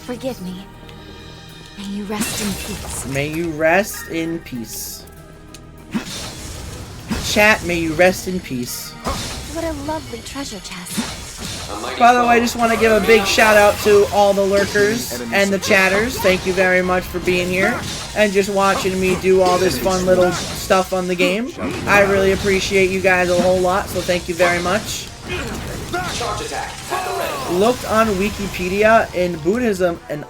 [SPEAKER 3] Forgive me. May you rest in peace.
[SPEAKER 1] May you rest in peace. Chat, may you rest in peace.
[SPEAKER 3] What a lovely treasure chest.
[SPEAKER 1] By the way, I just want to give a big shout out to all the lurkers and the chatters. Thank you very much for being here and just watching me do all this fun little stuff on the game. I really appreciate you guys a whole lot, so thank you very much.
[SPEAKER 16] Charge attack at the ready.
[SPEAKER 1] Looked on Wikipedia, in Buddhism, an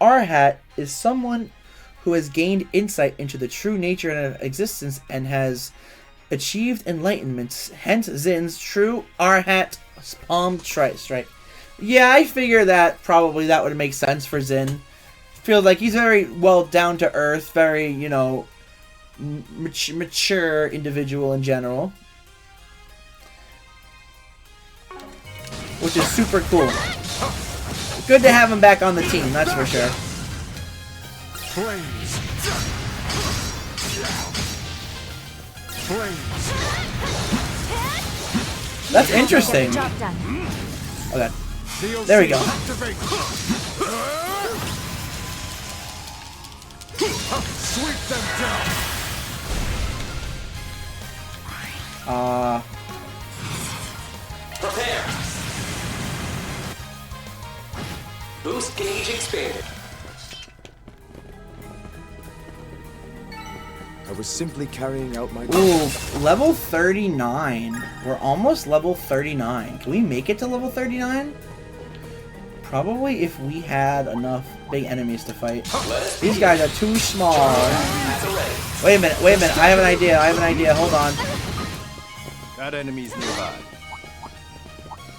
[SPEAKER 1] arhat is someone who has gained insight into the true nature of existence and has achieved enlightenment. Hence Zin's true arhat palm strike. Yeah, I figure that probably that would make sense for Zin. Feels like he's very well down to earth, very, you know, mature individual in general. Which is super cool. Good to have him back on the team, that's for sure.
[SPEAKER 15] Flames.
[SPEAKER 1] That's interesting.
[SPEAKER 3] Job done.
[SPEAKER 1] Okay. There we go.
[SPEAKER 10] Sweep them down.
[SPEAKER 16] Prepare. Boost gauge expanded.
[SPEAKER 15] I was simply carrying out my...
[SPEAKER 1] Ooh, level 39. We're almost level 39. Can we make it to level 39? Probably if we had enough big enemies to fight. These guys are too small. Wait a minute, I have an idea, hold on.
[SPEAKER 12] That enemy's nearby.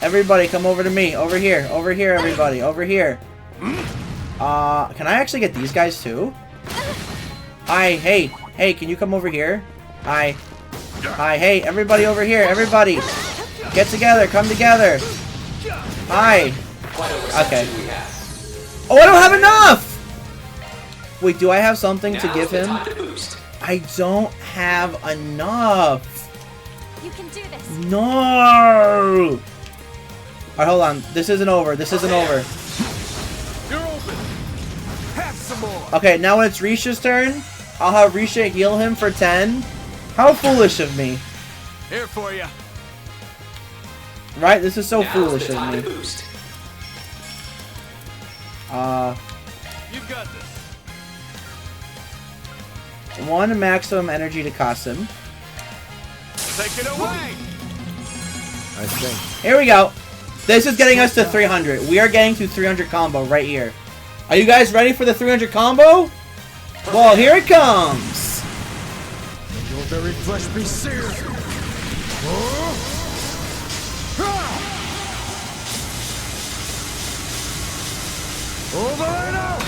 [SPEAKER 1] Everybody come over to me, over here everybody, over here. Can I actually get these guys too? Hi, hey, can you come over here? Hi, hey, everybody over here, everybody. Get together, come together. Hi. Okay. Oh, I don't have enough! Wait, do I have something to give him? I don't have enough.
[SPEAKER 8] You can do this.
[SPEAKER 1] No! Alright, hold on. This isn't over. You're open.
[SPEAKER 10] Have some more.
[SPEAKER 1] Okay, now when it's Risha's turn, I'll have Risha heal him for 10. How foolish of me.
[SPEAKER 12] Here for you.
[SPEAKER 1] Right? This is so foolish of me.
[SPEAKER 12] You've got this.
[SPEAKER 1] 1 maximum energy to Kasim.
[SPEAKER 12] Take it away.
[SPEAKER 15] I think.
[SPEAKER 1] Here we go. This is getting us to 300. We are getting to 300 combo right here. Are you guys ready for the 300 combo? Well, here it comes.
[SPEAKER 10] Your very flesh be seared. Over and out.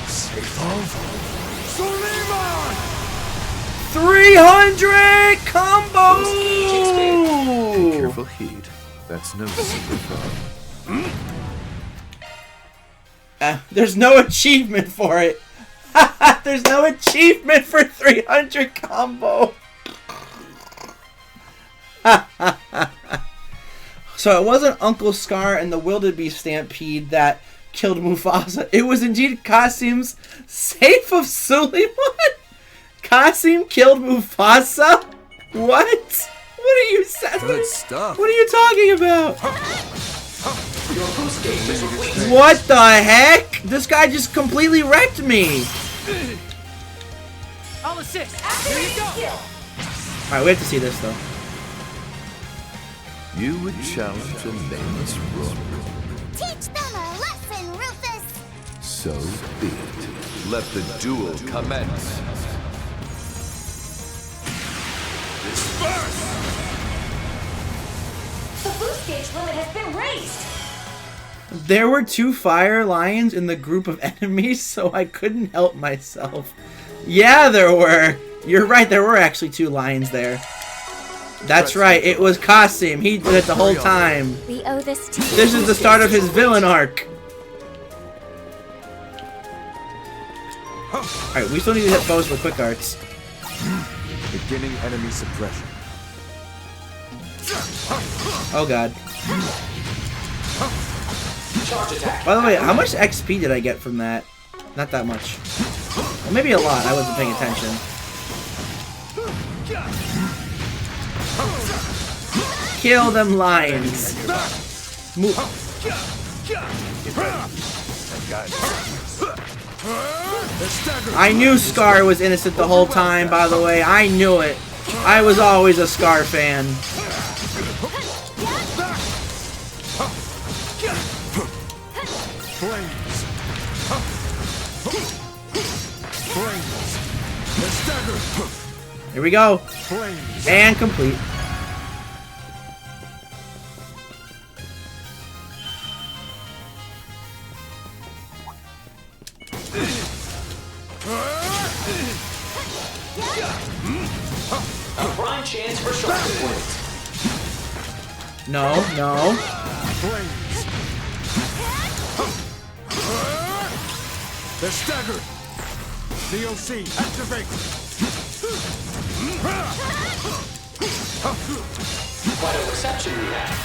[SPEAKER 10] Safe of Suleiman.
[SPEAKER 1] 300 combo.
[SPEAKER 2] Take careful heed. That's no secret foe.
[SPEAKER 1] There's no achievement for it. There's no achievement for 300 combo. So it wasn't Uncle Scar and the Wildebeest Stampede that killed Mufasa. It was indeed Qasim's Safe of Suleiman. Qasim killed Mufasa? What? What are you saying?
[SPEAKER 4] Good stuff.
[SPEAKER 1] What are you talking about? What the heck? This guy just completely wrecked me.
[SPEAKER 18] I'll assist. Here you go.
[SPEAKER 1] Alright, we have to see this though.
[SPEAKER 2] You would challenge a nameless rook.
[SPEAKER 11] Teach them a lesson, Rufus!
[SPEAKER 2] So be it. Let the duel commence.
[SPEAKER 10] Disperse!
[SPEAKER 6] The boost gauge limit has been raised!
[SPEAKER 1] There were 2 fire lions in the group of enemies, so I couldn't help myself. Yeah, there were. You're right, there were actually 2 lions there. That's right, it was Qasim. He did it the whole time.
[SPEAKER 8] We owe this to you.
[SPEAKER 1] This is the start of his villain arc. Alright, we still need to hit foes with quick arts.
[SPEAKER 15] Beginning enemy suppression.
[SPEAKER 1] Oh god. By the way, how much XP did I get from that? Not that much. Well, maybe a lot. I wasn't paying attention. Kill them lions. Move. I knew Scar was innocent the whole time, by the way. I knew it. I was always a Scar fan. Here we go. And complete.
[SPEAKER 16] A prime chance for shark points.
[SPEAKER 1] No, no.
[SPEAKER 10] They're staggered. DOC, activate.
[SPEAKER 16] Quite a reception we have.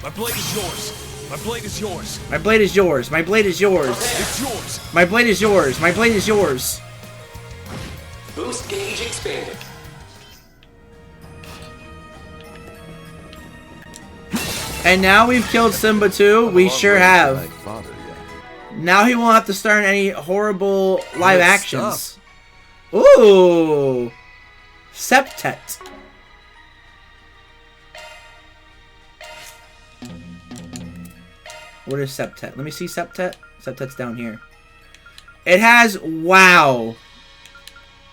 [SPEAKER 10] My blade is yours. My blade is yours.
[SPEAKER 1] My blade is yours. My blade is yours.
[SPEAKER 10] It's yours.
[SPEAKER 1] My blade is yours. My blade is yours.
[SPEAKER 16] Boost gauge expanded.
[SPEAKER 1] And now we've killed Simba too. We sure have. Now he won't have to star in any horrible live actions. Ooh. Septet. What is Septet? Let me see Septet. Septet's down here. It has, wow.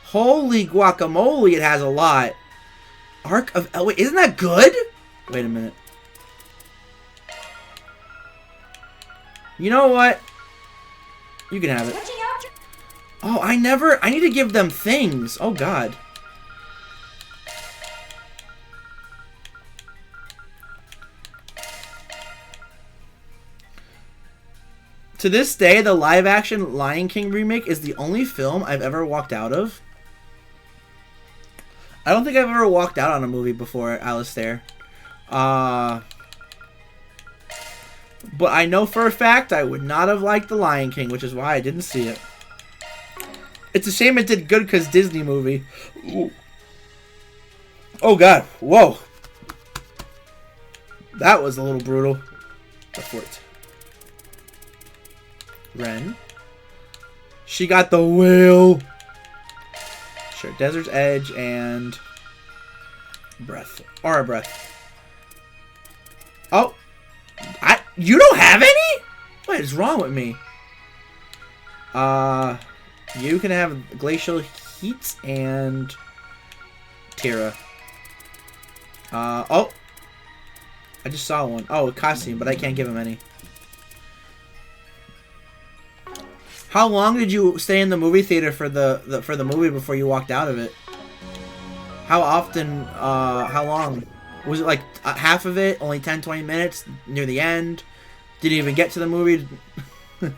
[SPEAKER 1] Holy guacamole, it has a lot. Arc of Wait, isn't that good? Wait a minute. You know what? You can have it. Oh, I need to give them things. Oh, God. To this day, the live-action Lion King remake is the only film I've ever walked out of. I don't think I've ever walked out on a movie before, Alistair. But I know for a fact I would not have liked The Lion King, which is why I didn't see it. It's a shame it did good because Disney movie. Ooh. Oh, God. Whoa. That was a little brutal. The fort. Ren. She got the whale. Sure, Desert's Edge and breath. Aura breath. Oh. You don't have any? What is wrong with me? You can have Glacial Heat and Tira. Oh. I just saw one. Oh, a costume, but I can't give him any. How long did you stay in the movie theater for the movie before you walked out of it? How often, how long? Was it like half of it? Only 10-20 minutes? Near the end? Didn't even get to the movie?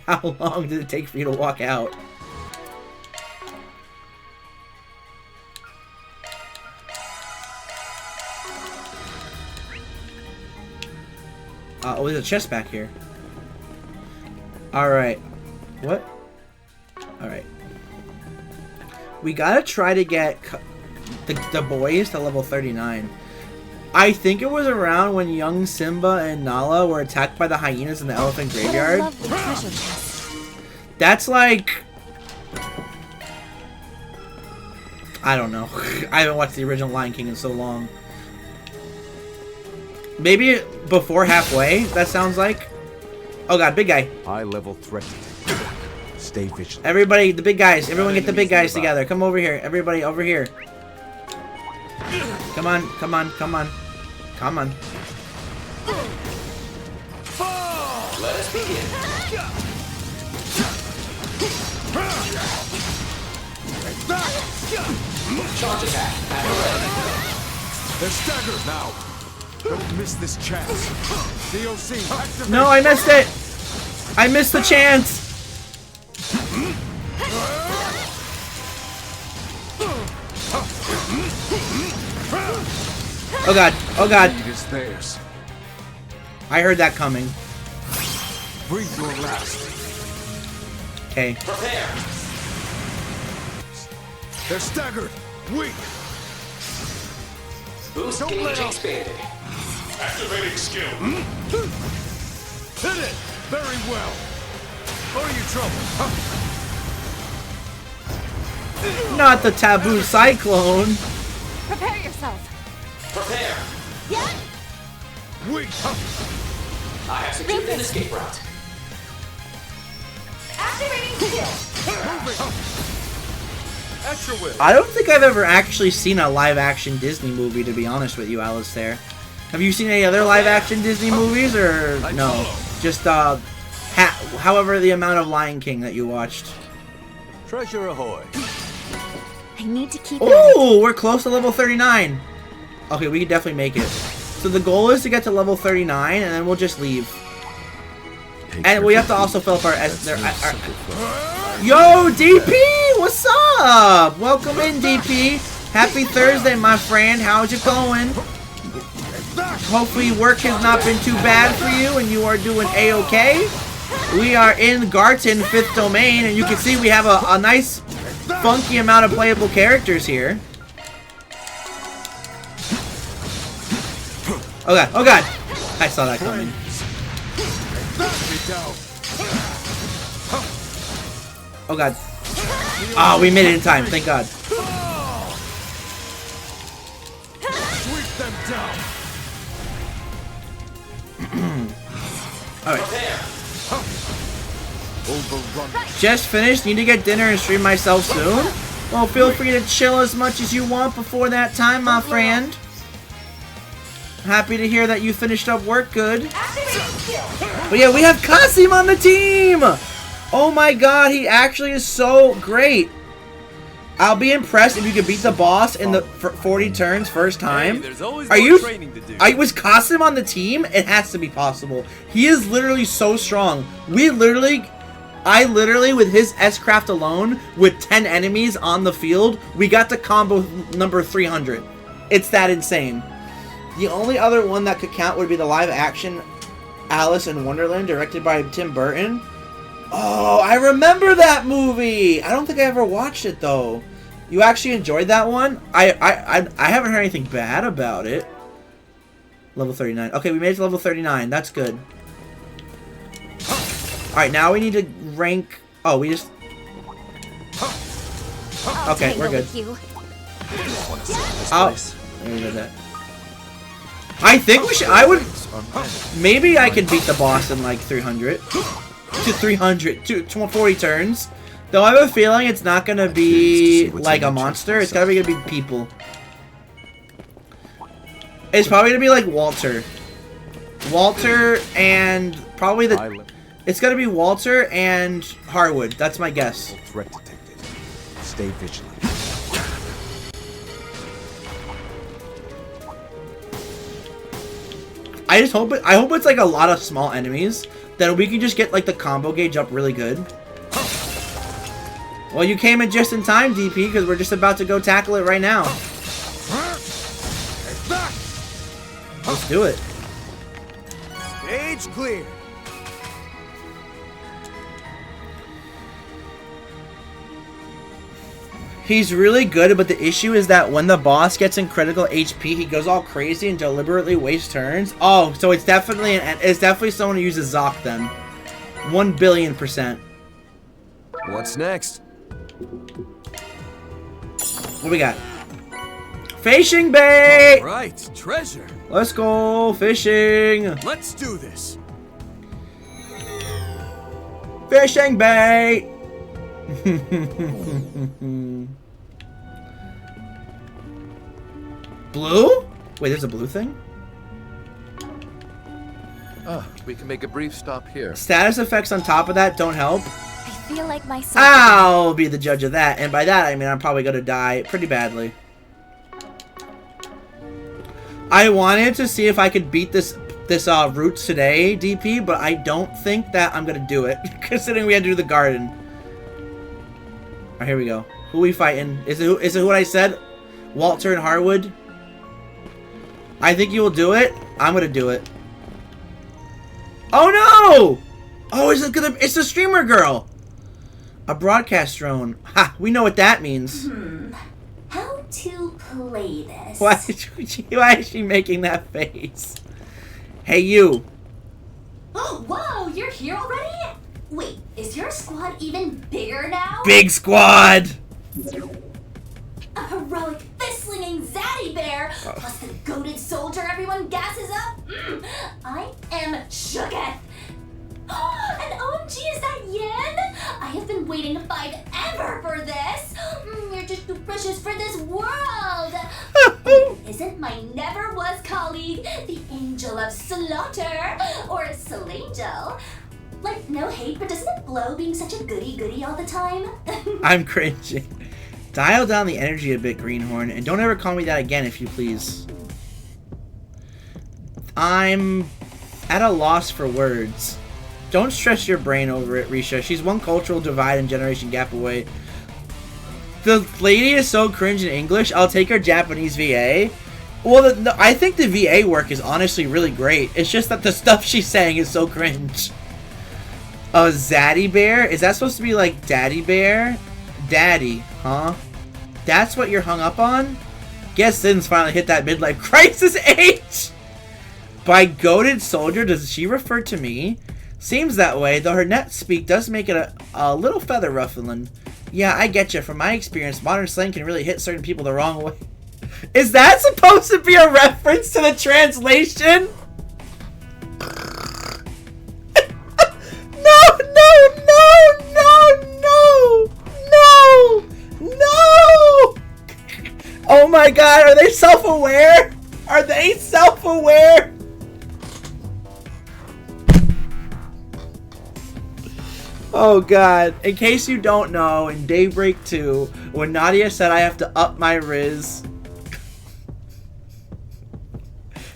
[SPEAKER 1] How long did it take for you to walk out? Oh, there's a chest back here. Alright. What? Alright. We gotta try to get the boys to level 39. I think it was around when young Simba and Nala were attacked by the hyenas in the elephant graveyard. That's like... I don't know. I haven't watched the original Lion King in so long. Maybe before halfway, that sounds like. Oh god, big guy.
[SPEAKER 15] High level threat. Stay vigilant.
[SPEAKER 1] Everybody, the big guys. Everyone get the big guys together. Come over here. Everybody over here. Come on, come on, come on. Come on.
[SPEAKER 16] Let us begin. Charge attack at the ready.
[SPEAKER 15] They're staggered now. Don't miss this chance. DOC, activate.
[SPEAKER 1] No, I missed it. I missed the chance. Oh god, oh god. I heard that coming.
[SPEAKER 15] Breathe your last.
[SPEAKER 1] Okay.
[SPEAKER 16] Prepare.
[SPEAKER 15] They're staggered. Weak.
[SPEAKER 16] Boost gauge expanded.
[SPEAKER 17] Activating skill.
[SPEAKER 15] Hit it. Very well. Are you trouble?
[SPEAKER 1] Not the taboo cyclone.
[SPEAKER 14] Prepare yourself.
[SPEAKER 16] Prepare.
[SPEAKER 14] Yeah.
[SPEAKER 15] Weak.
[SPEAKER 16] I have secured an escape route.
[SPEAKER 14] Activating skill.
[SPEAKER 15] At your will.
[SPEAKER 1] I don't think I've ever actually seen a live-action Disney movie, to be honest with you, Alistair. Have you seen any other live-action Disney movies, or no? Just, however the amount of Lion King that you watched.
[SPEAKER 15] Treasure ahoy.
[SPEAKER 14] I need to keep.
[SPEAKER 1] Ooh, we're close to level 39. Okay, we can definitely make it. So the goal is to get to level 39, and then we'll just leave. And we have to also fill up our... Yo, DP! What's up? Welcome in, DP. Happy Thursday, my friend. How's it going? hopefully work has not been too bad for you and you are doing A-okay. We are in Garten 5th domain, and you can see we have a nice, funky amount of playable characters here. Oh god, oh god! I saw that coming. Oh god. Oh, we made it in time, thank god. Alright. Just finished. Need to get dinner and stream myself soon. Well, feel free to chill as much as you want before that time, my friend. Happy to hear that you finished up work good. But yeah, we have Kasim on the team! Oh my god, he actually is so great. I'll be impressed if you can beat the boss in the 40 turns first time. Was Kasim on the team? It has to be possible. He is literally so strong. I literally, with his S-Craft alone, with 10 enemies on the field, we got to combo number 300. It's that insane. The only other one that could count would be the live-action Alice in Wonderland, directed by Tim Burton. Oh, I remember that movie! I don't think I ever watched it, though. You actually enjoyed that one? I haven't heard anything bad about it. Level 39. Okay, we made it to level 39. That's good. Alright, now we need to rank... Oh, we just... Okay, we're good. Oh, there we go. That. I think we should... Maybe I could beat the boss in like 300. To 40 turns. Though I have a feeling it's not gonna be like a monster. It's gonna be people. It's probably gonna be like Walter. Walter and probably the... It's gonna be Walter and Harwood. That's my guess.
[SPEAKER 15] Threat detected. Stay vigilant.
[SPEAKER 1] I hope it's like a lot of small enemies. Then we can just get like the combo gauge up really good. Well, you came in just in time, DP, because we're just about to go tackle it right now. Let's do it.
[SPEAKER 15] Stage clear.
[SPEAKER 1] He's really good, but the issue is that when the boss gets in critical HP, he goes all crazy and deliberately wastes turns. Oh, so it's definitely someone who uses Zoc then. 1,000,000,000%.
[SPEAKER 4] What's next?
[SPEAKER 1] What we got? Fishing bait!
[SPEAKER 4] All right, treasure.
[SPEAKER 1] Let's go fishing.
[SPEAKER 4] Let's do this.
[SPEAKER 1] Fishing bait! Blue? Wait, there's a blue thing?
[SPEAKER 2] We can make a brief stop here.
[SPEAKER 1] Status effects on top of that don't help.
[SPEAKER 3] I feel like my
[SPEAKER 1] I'll be the judge of that. And by that, I mean I'm probably going to die pretty badly. I wanted to see if I could beat this route today, DP, but I don't think that I'm going to do it, considering we had to do the garden. Alright, here we go. Who are we fighting? Is it who I said? Walter and Harwood? I think you will do it. I'm going to do it. Oh no! Oh, it's the streamer girl! A broadcast drone. Ha! We know what that means.
[SPEAKER 19] How to play this?
[SPEAKER 1] Why is she making that face? Hey, you.
[SPEAKER 19] Oh, whoa! You're here already? Wait, is your squad even bigger now?
[SPEAKER 1] Big squad!
[SPEAKER 19] A heroic fist-slinging zaddy bear, plus the goated soldier everyone gasses up. I am shooketh. And OMG, is that Yin? I have been waiting 5 ever for this. You're just too precious for this world. Isn't my never-was colleague, the Angel of Slaughter, or Solangel? Like, no hate, but doesn't it blow being such a goody-goody all the time?
[SPEAKER 1] I'm cringing. Dial down the energy a bit, Greenhorn, and don't ever call me that again, if you please. I'm at a loss for words. Don't stress your brain over it, Risha. She's one cultural divide and generation gap away. The lady is so cringe in English, I'll take her Japanese VA, Well, I think the VA work is honestly really great. It's just that the stuff she's saying is so cringe. A Zaddy Bear? Is that supposed to be like Daddy Bear? Daddy, huh? That's what you're hung up on? Guess Sin's finally hit that midlife crisis age! By goated soldier, does she refer to me? Seems that way, though her net speak does make it a little feather ruffling. Yeah, I get you. From my experience, modern slang can really hit certain people the wrong way. Is that supposed to be a reference to the translation? No! Oh my god, are they self-aware? Are they self-aware? Oh god. In case you don't know, in Daybreak 2, when Nadia said I have to up my Riz,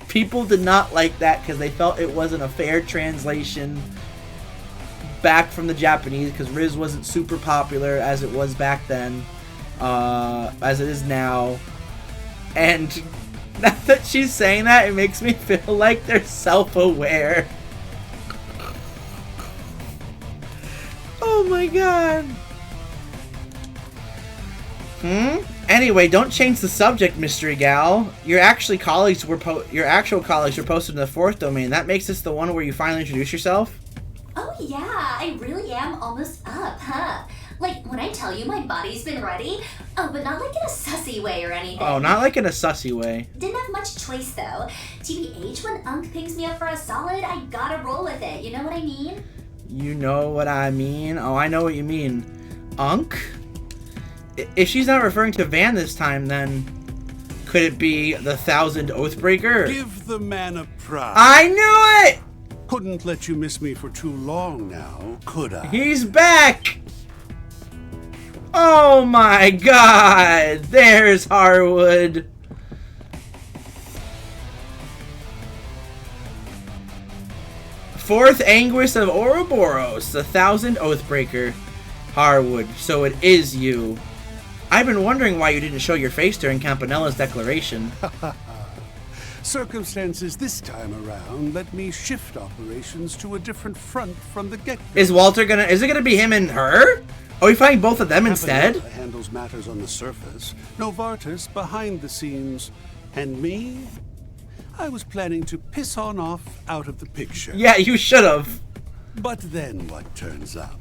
[SPEAKER 1] people did not like that because they felt it wasn't a fair translation back from the Japanese, because Riz wasn't super popular as it was back then, as it is now. And now that she's saying that, it makes me feel like they're self-aware. Oh my god. Anyway, don't change the subject, mystery gal. Your actual colleagues were posted in the 4th domain. That makes this the one where you finally introduce yourself?
[SPEAKER 19] Oh yeah, I really am almost up, huh? Like, when I tell you my body's been ready, oh, but not like in a sussy way or anything.
[SPEAKER 1] Oh, not like in a sussy way.
[SPEAKER 19] Didn't have much choice, though. TBH, when Unk picks me up for a solid, I gotta roll with it, you know what I mean?
[SPEAKER 1] You know what I mean? Oh, I know what you mean. Unk? If she's not referring to Van this time, then could it be the 1000 Oathbreaker?
[SPEAKER 20] Give the man a prize.
[SPEAKER 1] I knew it!
[SPEAKER 20] Couldn't let you miss me for too long now, could I?
[SPEAKER 1] He's back! Oh my god! There's Harwood! Fourth Anguish of Ouroboros, the 1000 Oathbreaker. Harwood, so it is you. I've been wondering why you didn't show your face during Campanella's declaration.
[SPEAKER 20] Circumstances this time around let me shift operations to a different front from the get-go.
[SPEAKER 1] Is it gonna be him and her? Are we fighting both of them instead?
[SPEAKER 20] Campagnella handles matters on the surface, Novartis behind the scenes, and me? I was planning to piss on off out of the picture.
[SPEAKER 1] Yeah, you should have.
[SPEAKER 20] But then what turns out?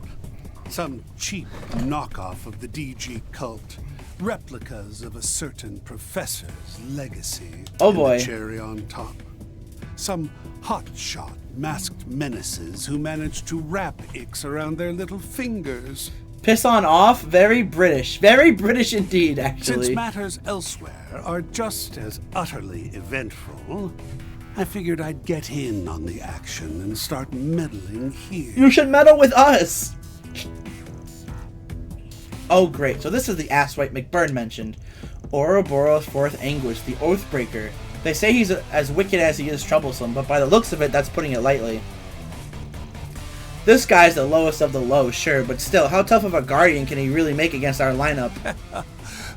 [SPEAKER 20] Some cheap knockoff of the DG cult. Replicas of a certain professor's legacy.
[SPEAKER 1] Oh boy.
[SPEAKER 20] And the cherry on top. Some hotshot masked menaces who managed to wrap icks around their little fingers.
[SPEAKER 1] Piss on off? Very British. Very British indeed, actually.
[SPEAKER 20] Since matters elsewhere are just as utterly eventful, I figured I'd get in on the action and start meddling here.
[SPEAKER 1] You should meddle with us! Oh great, so this is the asswipe McBurn mentioned. Ouroboros' Fourth Anguish, the Oathbreaker. They say he's as wicked as he is troublesome, but by the looks of it, that's putting it lightly. This guy's the lowest of the low, sure, but still, how tough of a guardian can he really make against our lineup?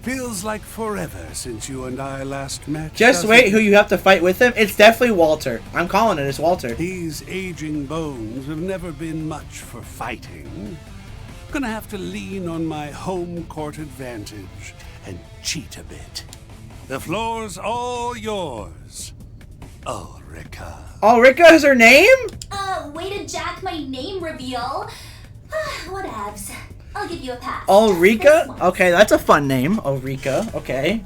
[SPEAKER 20] Feels like forever since you and I last met.
[SPEAKER 1] Just wait who you have to fight with him. It's definitely Walter. I'm calling it, it's Walter.
[SPEAKER 20] These aging bones have never been much for fighting. Gonna have to lean on my home court advantage and cheat a bit. The floor's all yours, Ulrika.
[SPEAKER 1] Ulrika is her name?
[SPEAKER 19] Way to jack my name reveal. Whatevs. I'll give you a pass.
[SPEAKER 1] Ulrika? Okay, that's a fun name. Ulrika, okay.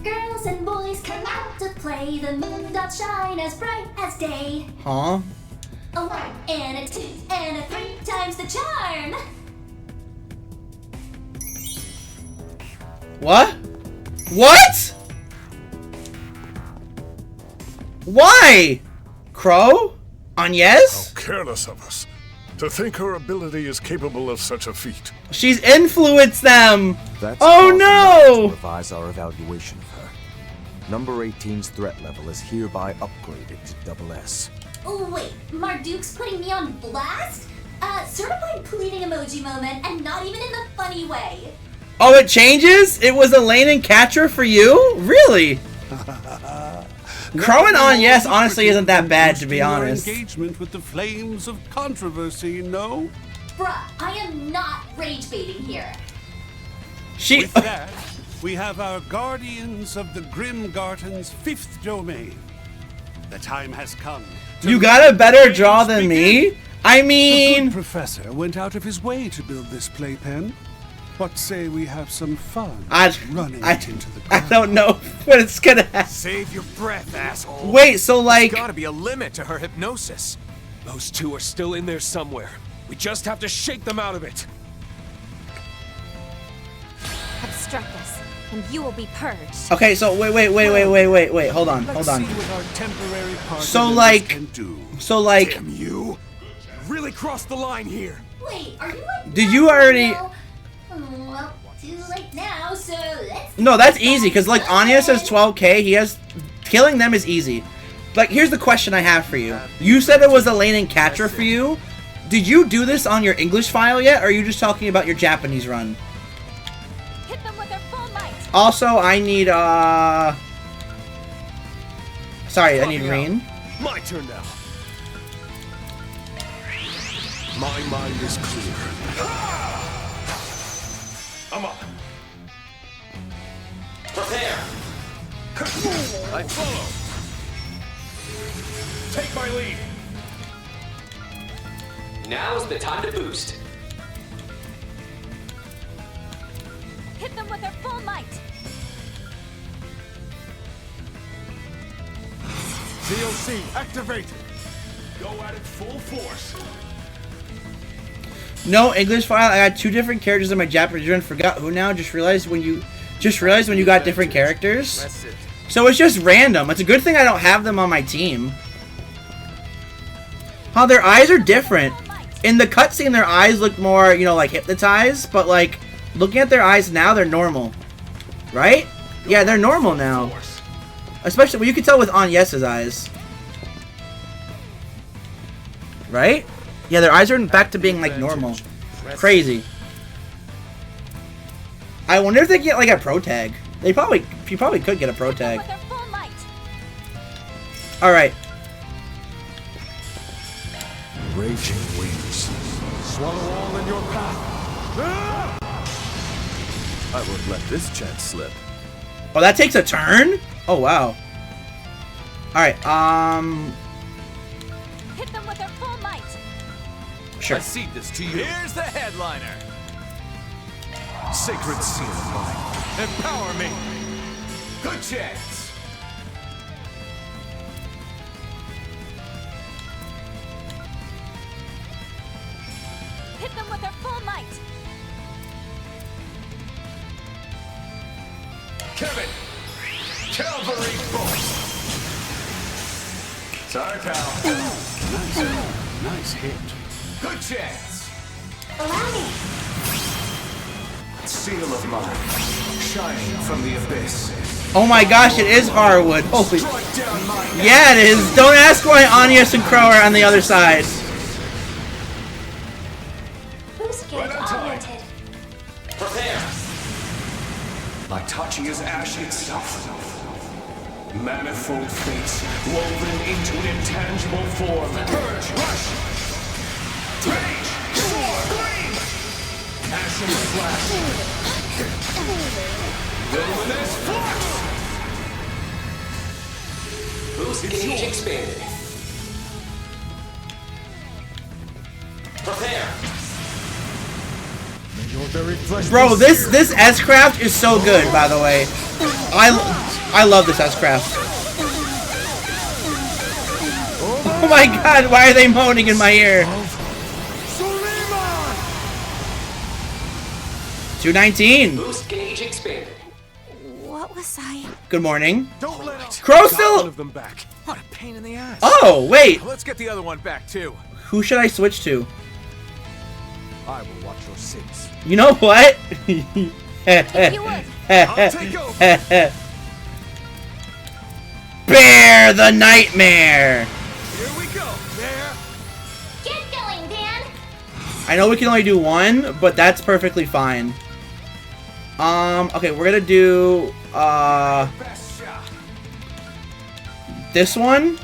[SPEAKER 19] Girls and boys come out to play. The moon doth shine as bright as day.
[SPEAKER 1] Huh?
[SPEAKER 19] A 1 and a 2 and a 3 times the charm.
[SPEAKER 1] What? What? Why? Crow? Agnès?
[SPEAKER 17] How careless of us. To think her ability is capable of such a feat.
[SPEAKER 1] She's influenced them!
[SPEAKER 15] That's
[SPEAKER 1] oh no!
[SPEAKER 15] To revise our evaluation of her. Number 18's threat level is hereby upgraded to SS.
[SPEAKER 19] Oh wait, Marduk's putting me on blast? Certified pleading emoji moment, and not even in the funny way.
[SPEAKER 1] Oh, it changes? It was Elaine and Catra for you? Really? Crowing on yes honestly isn't that bad, to be honest.
[SPEAKER 20] Engagement with the flames of controversy, no?
[SPEAKER 19] Bruh, I am not rage baiting here.
[SPEAKER 20] With that, we have our guardians of the Grimgarten's 5th domain. The time has come.
[SPEAKER 1] You got a better draw than me? I mean...
[SPEAKER 20] The good professor went out of his way to build this playpen. What say we have some fun running it into the ground?
[SPEAKER 1] I don't know what it's gonna happen.
[SPEAKER 12] Save your breath, asshole.
[SPEAKER 1] Wait, so like...
[SPEAKER 12] There's gotta be a limit to her hypnosis. Those two are still in there somewhere. We just have to shake them out of it.
[SPEAKER 14] Obstruct us, and you will be purged.
[SPEAKER 1] Okay, so wait, hold on.
[SPEAKER 20] Let's see what our temporary
[SPEAKER 1] So like...
[SPEAKER 12] Damn you. Really crossed the line here.
[SPEAKER 19] Wait, are you like...
[SPEAKER 1] Did you already...
[SPEAKER 19] Well, too late now, so let's...
[SPEAKER 1] No, that's easy, because like Anya says 12k, he has... Killing them is easy. Like, here's the question I have for you. You said it was a lane and catcher for you. Did you do this on your English file yet, or are you just talking about your Japanese run?
[SPEAKER 14] Hit them with their full might.
[SPEAKER 1] Also, I need, Sorry, I need Rain.
[SPEAKER 12] My turn now. My mind is clear. I'm up.
[SPEAKER 16] Prepare.
[SPEAKER 12] I follow. Take my lead.
[SPEAKER 16] Now's the time to boost.
[SPEAKER 14] Hit them with their full might.
[SPEAKER 12] COC activated. Go at it full force.
[SPEAKER 1] No English file. I got 2 different characters in my Japanese run. Forgot who now. Just realized when you got different characters. So it's just random. It's a good thing I don't have them on my team. Huh, their eyes are different. In the cutscene, their eyes look more, you know, like hypnotized. But like, looking at their eyes now, they're normal. Right? Yeah, they're normal now. Especially, well, you can tell with Anyes's eyes. Right? Yeah, their eyes are back to being like normal. Crazy. I wonder if they get like a pro tag. You probably could get a pro tag. All right.
[SPEAKER 12] Raging wings. Swallow all in your path. I won't let this chance slip.
[SPEAKER 1] Oh, that takes a turn? Oh wow. All right.
[SPEAKER 14] Hit them with their full might.
[SPEAKER 1] Sure.
[SPEAKER 12] I cede this to you. Here's the headliner. Sacred seal of mine. Empower me. Good chance.
[SPEAKER 14] Hit them with their full might.
[SPEAKER 12] Kevin. Cavalry bolt. Sorry, pal.
[SPEAKER 20] Nice hit.
[SPEAKER 12] Good chance.
[SPEAKER 19] Allow me.
[SPEAKER 12] Seal of mine, shining from the abyss.
[SPEAKER 1] Oh my gosh, it is Harwood. Holy. Yeah, it is. Don't ask why Anyes and Crow are on the other side.
[SPEAKER 19] Boost gauge augmented.
[SPEAKER 16] Prepare.
[SPEAKER 12] Itachi is ash itself. Manifold fates woven into an intangible form. Purge, rush, rage, sword, gleam, ashen flash, luminous flux.
[SPEAKER 16] Boost gauge expanded. Prepare.
[SPEAKER 1] Bro, this S-Craft is so good, by the way. I love this S-Craft. Oh my god, why are they moaning in my ear? 219.
[SPEAKER 16] Boost gauge expanded.
[SPEAKER 8] What was I?
[SPEAKER 1] Good morning.
[SPEAKER 12] Don't let it.
[SPEAKER 1] Crow
[SPEAKER 12] Got
[SPEAKER 1] still.
[SPEAKER 12] one of them back. What a pain in the ass.
[SPEAKER 1] Oh wait.
[SPEAKER 12] Let's get the other one back too.
[SPEAKER 1] Who should I switch to?
[SPEAKER 12] I will watch your six.
[SPEAKER 1] You know what?
[SPEAKER 14] If you would.
[SPEAKER 12] I'll take over.
[SPEAKER 1] Bear the Nightmare.
[SPEAKER 12] Here we go. There.
[SPEAKER 19] Get going, Dan.
[SPEAKER 1] I know we can only do one, but that's perfectly fine. Okay, we're gonna do This one?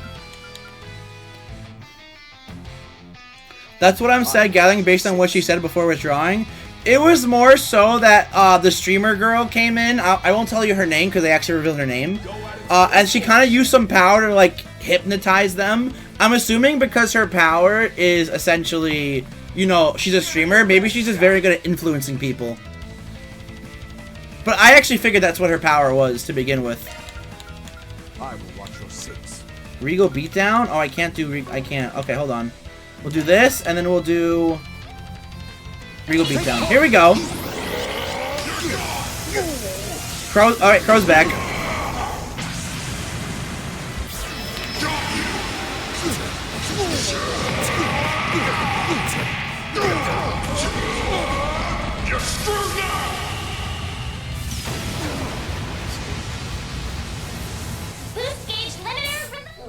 [SPEAKER 1] That's what I'm gathering based on what she said before withdrawing. It was more so that the streamer girl came in. I won't tell you her name because they actually revealed her name. And she kind of used some power to like hypnotize them. I'm assuming because her power is essentially, you know, she's a streamer. Maybe she's just very good at influencing people. But I actually figured that's what her power was to begin with.
[SPEAKER 12] I will watch your six.
[SPEAKER 1] Regal beatdown? Oh, I can't do. I can't. Okay, hold on. We'll do this, and then we'll do Regal beatdown. Here we go. Crow. All right, Crow's back.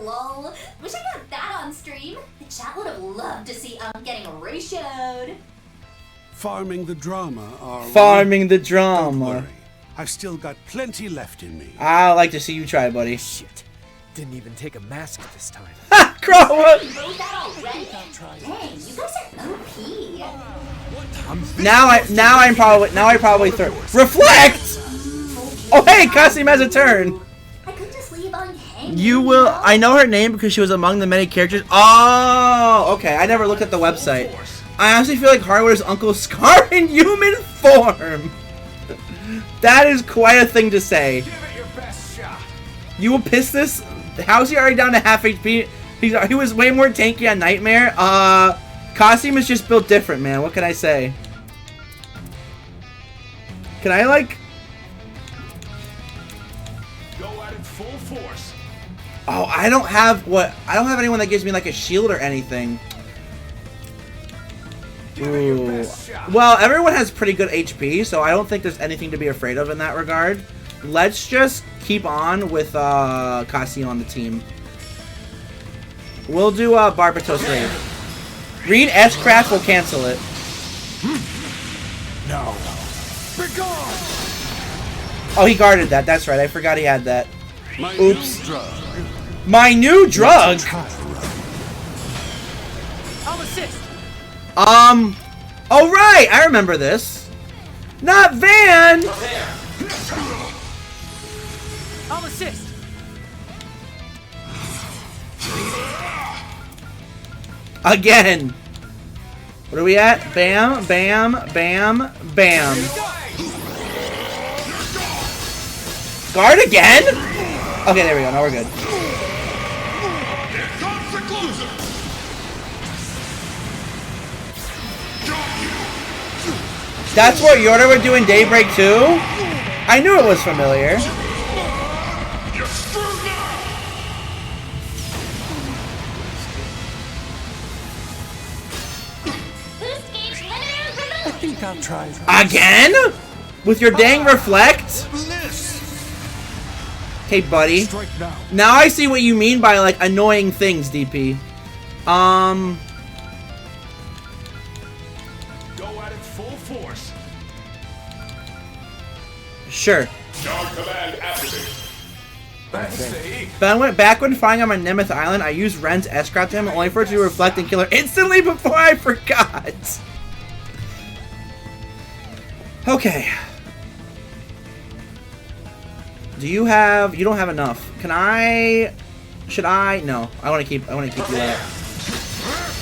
[SPEAKER 19] Lol. Wish I got that on stream. The chat would have loved to see getting ratioed.
[SPEAKER 20] Farming the drama, are we?
[SPEAKER 1] Farming the drama.
[SPEAKER 20] Don't worry. I've still got plenty left in me.
[SPEAKER 1] I'd like to see you try, buddy.
[SPEAKER 18] Shit. Didn't even take a mask this time.
[SPEAKER 1] Ha! Crow!
[SPEAKER 19] Wrote that already? Dang, you guys are OP.
[SPEAKER 1] Now I probably throw reflect. Oh hey, Kasim has a turn.
[SPEAKER 19] I could just leave on hanging.
[SPEAKER 1] You will. I know her name because she was among the many characters. Oh, okay. I never looked at the website. I honestly feel like Hardware's Uncle Scar in human form. That is quite a thing to say.
[SPEAKER 12] Give it your best shot.
[SPEAKER 1] You will piss this. How's he already down to half HP? He was way more tanky on Nightmare. Kasim is just built different, man. What can I say? Can I like?
[SPEAKER 12] Go at it full force.
[SPEAKER 1] Oh, I don't have anyone that gives me like a shield or anything. Ooh. Well, everyone has pretty good HP, so I don't think there's anything to be afraid of in that regard. Let's just keep on with Kasim on the team. We'll do Barbatos Raid. Read S-Craft will cancel it.
[SPEAKER 12] No. Begone!
[SPEAKER 1] Oh, he guarded that. That's right. I forgot he had that. Oops.
[SPEAKER 12] New drug.
[SPEAKER 1] My new drug?
[SPEAKER 18] I'll assist.
[SPEAKER 1] Oh right, I remember this. Not Van!
[SPEAKER 18] I'll assist.
[SPEAKER 1] Again. What are we at? Bam, bam, bam, bam. Guard again? Okay, there we go. Now we're good. That's what Yorda were doing Daybreak 2? I knew it was familiar.
[SPEAKER 20] I think I'll try that.
[SPEAKER 1] Again? With your dang reflect? Okay, buddy. Now I see what you mean by like annoying things, DP. Sure.
[SPEAKER 10] Command activated.
[SPEAKER 1] But I went back when flying on my Nemeth Island. I used Ren's S-Craft to him only for it to reflect and kill her instantly before I forgot. Okay. You don't have enough. Should I? No. I want to keep you out.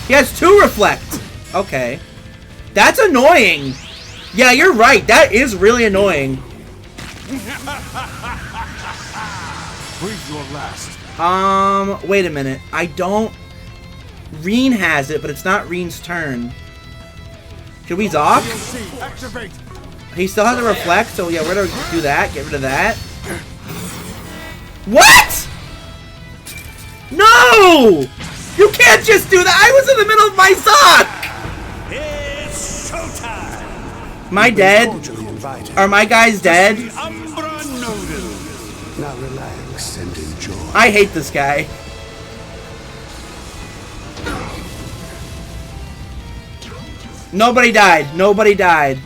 [SPEAKER 1] He has 2 reflect. Okay. That's annoying. Yeah, you're right. That is really annoying.
[SPEAKER 12] Breathe your last.
[SPEAKER 1] Wait a minute. I don't... Reen has it, but it's not Reen's turn. Should we Zoc?
[SPEAKER 12] Activate.
[SPEAKER 1] He still has a reflect, so yeah, we're gonna do that. Get rid of that. What? No! You can't just do that! I was in the middle of my Zoc!
[SPEAKER 20] It's showtime!
[SPEAKER 1] Am I dead? Are my guys dead?
[SPEAKER 20] Now relax and enjoy.
[SPEAKER 1] I hate this guy. Nobody died. Nobody died.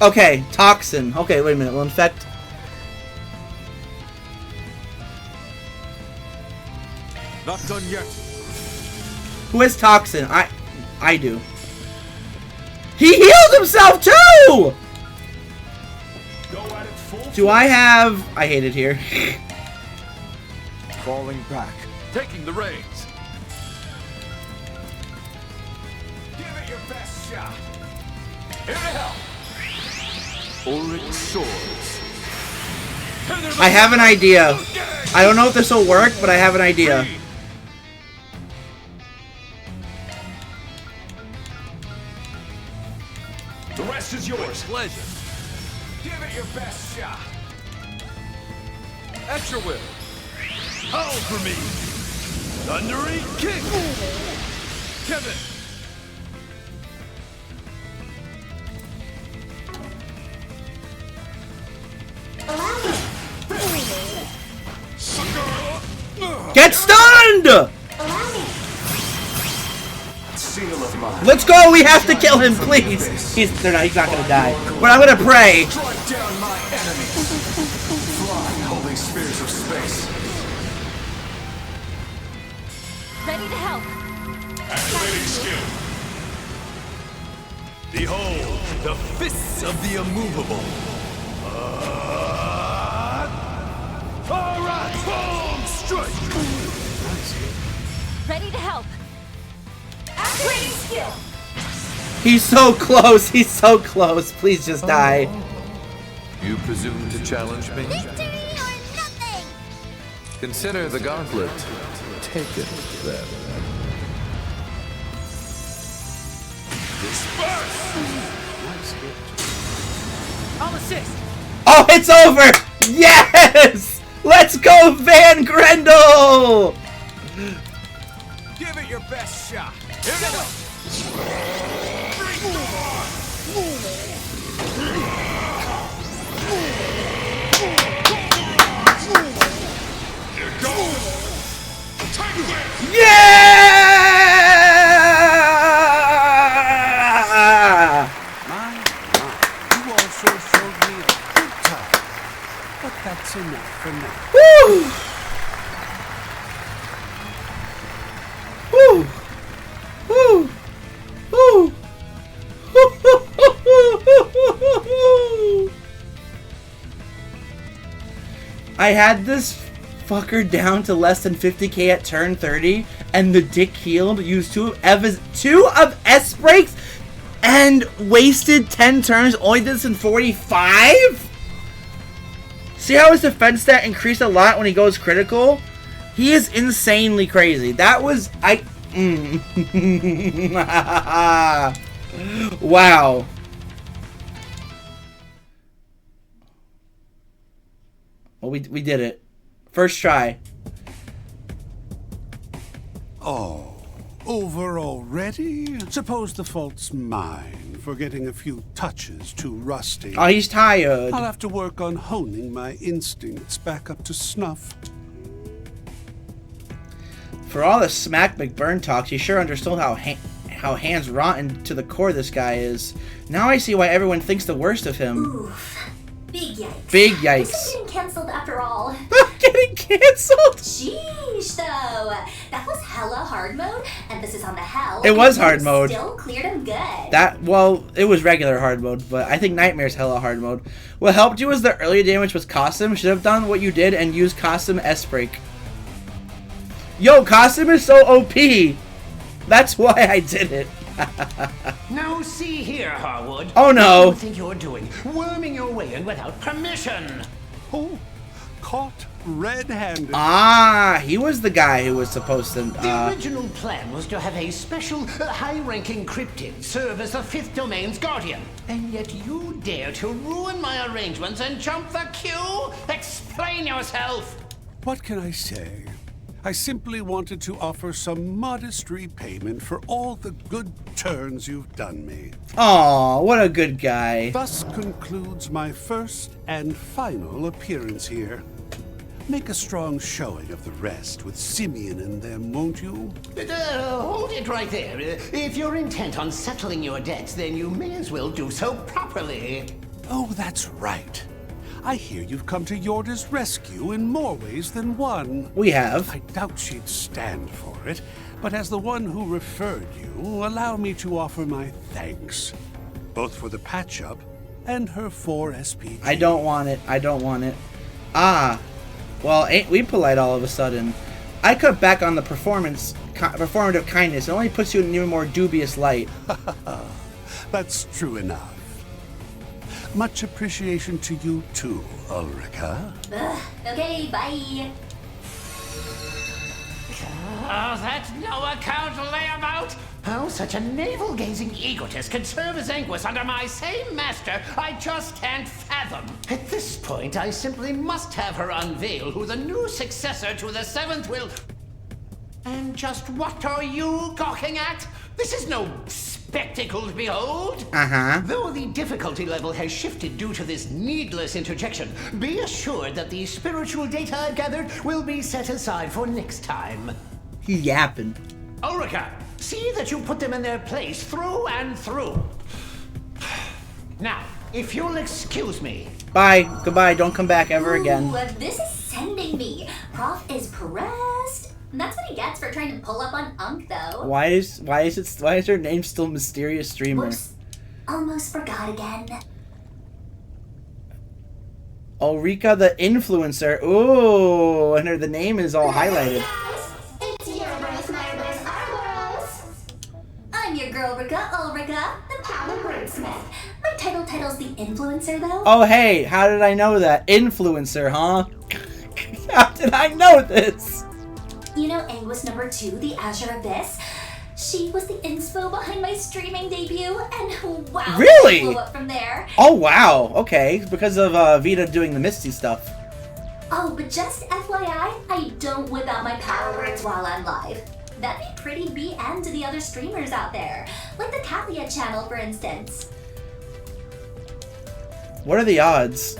[SPEAKER 1] Okay, toxin. Okay, wait a minute. We'll infect.
[SPEAKER 12] Not done yet.
[SPEAKER 1] Who has toxin? I do. He healed himself too! Do I have... I hate it here.
[SPEAKER 12] Falling back. Taking the reins. Give it your best shot. Here to help. Auric swords.
[SPEAKER 1] I have an idea. I don't know if this will work, but I have an idea.
[SPEAKER 12] The rest is yours. Pleasure. Give it your best shot. At your will. Howl for me. Thundering kick. Kevin.
[SPEAKER 1] Get stunned! Let's go! We have to kill him, please! He's not gonna die. But I'm gonna pray.
[SPEAKER 10] Strike down my enemies. Fly, holding spears of space.
[SPEAKER 14] Ready to help.
[SPEAKER 10] Activating skill.
[SPEAKER 12] Behold, the fists of the immovable. Alright, boom! Strike!
[SPEAKER 14] Ready to help.
[SPEAKER 19] Activating skill.
[SPEAKER 1] He's so close. He's so close. Please just die.
[SPEAKER 2] You presume to challenge me?
[SPEAKER 11] Victory or nothing!
[SPEAKER 2] Consider the gauntlet taken, then.
[SPEAKER 18] I'll assist.
[SPEAKER 1] Oh, it's over! Yes! Let's go, Van Grendel!
[SPEAKER 12] Give it your best shot. Here we go.
[SPEAKER 10] Here goes.
[SPEAKER 1] Yeah!
[SPEAKER 20] You also showed me a good time. But that's enough for now.
[SPEAKER 1] Woo! Woo! Woo! Woo! I had this fucker down to less than 50k at turn 30, and the dick healed, used two of S breaks, and wasted 10 turns, only did this in 45? See how his defense stat increased a lot when he goes critical? He is insanely crazy. That was... Wow. Well, we did it. First try.
[SPEAKER 20] Oh, over already? Suppose the fault's mine for getting a few touches too rusty.
[SPEAKER 1] Oh, he's tired.
[SPEAKER 20] I'll have to work on honing my instincts back up to snuff.
[SPEAKER 1] For all the Smack McBurn talks, he sure understood how hands rotten to the core this guy is. Now I see why everyone thinks the worst of him.
[SPEAKER 19] Oof. Big yikes.
[SPEAKER 1] Big yikes.
[SPEAKER 19] This is getting cancelled after all.
[SPEAKER 1] Getting cancelled?
[SPEAKER 19] Sheesh, though. That was hella hard mode, emphasis on the hell.
[SPEAKER 1] It was hard mode.
[SPEAKER 19] Still cleared him good.
[SPEAKER 1] Well, it was regular hard mode, but I think Nightmare's hella hard mode. What helped you was the early damage was Costume. Should have done what you did and used Costume S-Break. Yo, Costume is so OP. That's why I did it.
[SPEAKER 21] Now see here, Harwood.
[SPEAKER 1] Oh no.
[SPEAKER 21] What do you think you're doing? Worming your way in without permission.
[SPEAKER 20] Oh, caught red-handed.
[SPEAKER 1] Ah, he was the guy who was supposed to...
[SPEAKER 21] The original plan was to have a special, high-ranking cryptid serve as the Fifth Domain's guardian. And yet you dare to ruin my arrangements and jump the queue? Explain yourself!
[SPEAKER 20] What can I say? I simply wanted to offer some modest repayment for all the good turns you've done me.
[SPEAKER 1] Aw, what a good guy.
[SPEAKER 20] Thus concludes my first and final appearance here. Make a strong showing of the rest with Simeon and them, won't you?
[SPEAKER 21] Hold it right there. If you're intent on settling your debts, then you may as well do so properly.
[SPEAKER 20] Oh, that's right. I hear you've come to Yorda's rescue in more ways than one.
[SPEAKER 1] We have.
[SPEAKER 20] I doubt she'd stand for it, but as the one who referred you, allow me to offer my thanks. Both for the patch-up and her 4 SPG.
[SPEAKER 1] I don't want it. I don't want it. Ah. Well, ain't we polite all of a sudden? I cut back on the performative kindness. It only puts you in an even more dubious light.
[SPEAKER 20] That's true enough. Much appreciation to you too, Ulrika.
[SPEAKER 19] Okay, bye.
[SPEAKER 21] Oh, that's no account layabout! How such a navel-gazing egotist could serve as Anguis under my same master, I just can't fathom. At this point, I simply must have her unveil who the new successor to the 7th will... And just what are you gawking at? This is no spectacle to behold. Though the difficulty level has shifted due to this needless interjection, be assured that the spiritual data I've gathered will be set aside for next time.
[SPEAKER 1] He's yapping.
[SPEAKER 21] Ulrika, see that you put them in their place through and through. Now, if you'll excuse me.
[SPEAKER 1] Bye. Goodbye. Don't come back ever again.
[SPEAKER 19] This is sending me. Prof is pressed. That's what he gets for trying to pull up on Unk, though.
[SPEAKER 1] Why is her name still Mysterious Streamer?
[SPEAKER 19] Whoops. Almost forgot again.
[SPEAKER 1] Ulrika the Influencer. Ooh, and the name is all highlighted.
[SPEAKER 19] It's Yorbaros, Myros, Arboros. I'm your girl, Ulrika, the Power Wordsmith. My title's the Influencer, though.
[SPEAKER 1] Oh, hey, how did I know that? Influencer, huh? How did I know this?
[SPEAKER 19] You know Anguis #2, the Azure Abyss? She was the inspo behind my streaming debut, and wow,
[SPEAKER 1] really?
[SPEAKER 19] Blew up from there.
[SPEAKER 1] Oh, wow. Okay, because of Vita doing the Misty stuff.
[SPEAKER 19] Oh, but just FYI, I don't whip out my power words while I'm live. That'd be pretty BN to the other streamers out there, like the Kalia channel, for instance.
[SPEAKER 1] What are the odds?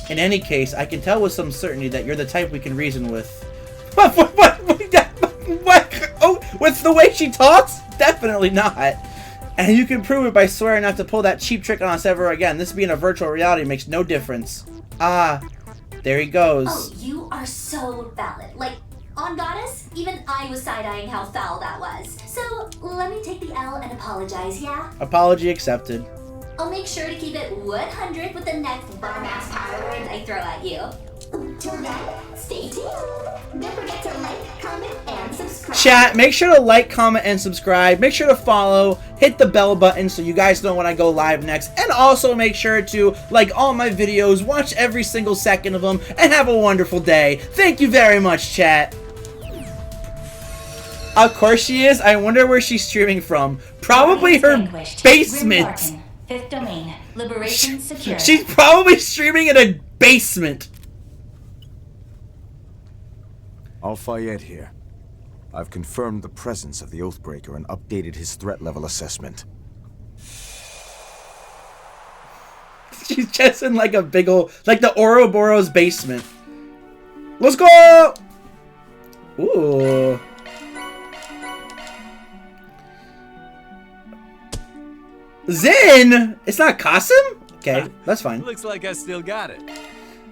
[SPEAKER 1] In any case, I can tell with some certainty that you're the type we can reason with. What? Oh, with the way she talks? Definitely not. And you can prove it by swearing not to pull that cheap trick on us ever again. This being a virtual reality makes no difference. Ah, there he goes.
[SPEAKER 19] Oh, you are so valid. Like, on Goddess, even I was side-eyeing how foul that was. So, let me take the L and apologize, yeah?
[SPEAKER 1] Apology accepted.
[SPEAKER 19] I'll make sure to keep it 100 with the next bomb-ass power words I throw at you. Till then, stay tuned. Don't forget to like, comment, and subscribe.
[SPEAKER 1] Chat, make sure to like, comment, and subscribe. Make sure to follow. Hit the bell button so you guys know when I go live next. And also make sure to like all my videos, watch every single second of them, and have a wonderful day. Thank you very much, chat. Of course she is. I wonder where she's streaming from. Probably her basement.
[SPEAKER 19] 5th domain. Liberation secure.
[SPEAKER 1] She's probably streaming in a basement.
[SPEAKER 15] Al-Fayed here. I've confirmed the presence of the Oathbreaker and updated his threat level assessment.
[SPEAKER 1] She's just in like a big ol', like the Ouroboros basement. Let's go! Ooh. Zin! It's not Qasim? Okay, that's fine.
[SPEAKER 12] Looks like I still got it.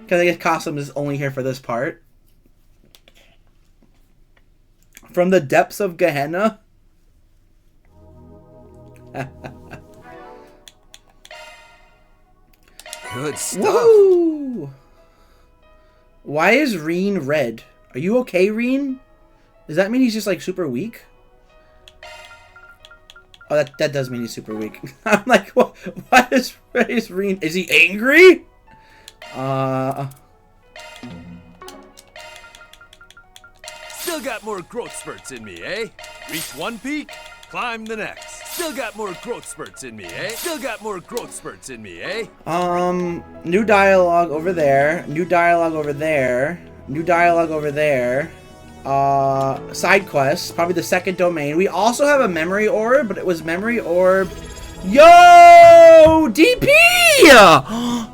[SPEAKER 1] Because I guess Qasim is only here for this part. From the depths of Gehenna?
[SPEAKER 12] Good stuff.
[SPEAKER 1] Woohoo! Why is Reen red? Are you okay, Reen? Does that mean he's just like super weak? Oh, that does mean he's super weak. I'm like, what is Reen? Is he angry?
[SPEAKER 12] Still got more growth spurts in me, eh? Reach one peak, climb the next. Still got more growth spurts in me, eh? Still got more growth spurts in me, eh?
[SPEAKER 1] New dialogue over there. New dialogue over there. New dialogue over there. Side quests, probably the 2nd domain. We also have a memory orb, but it was memory orb. Yo, DP!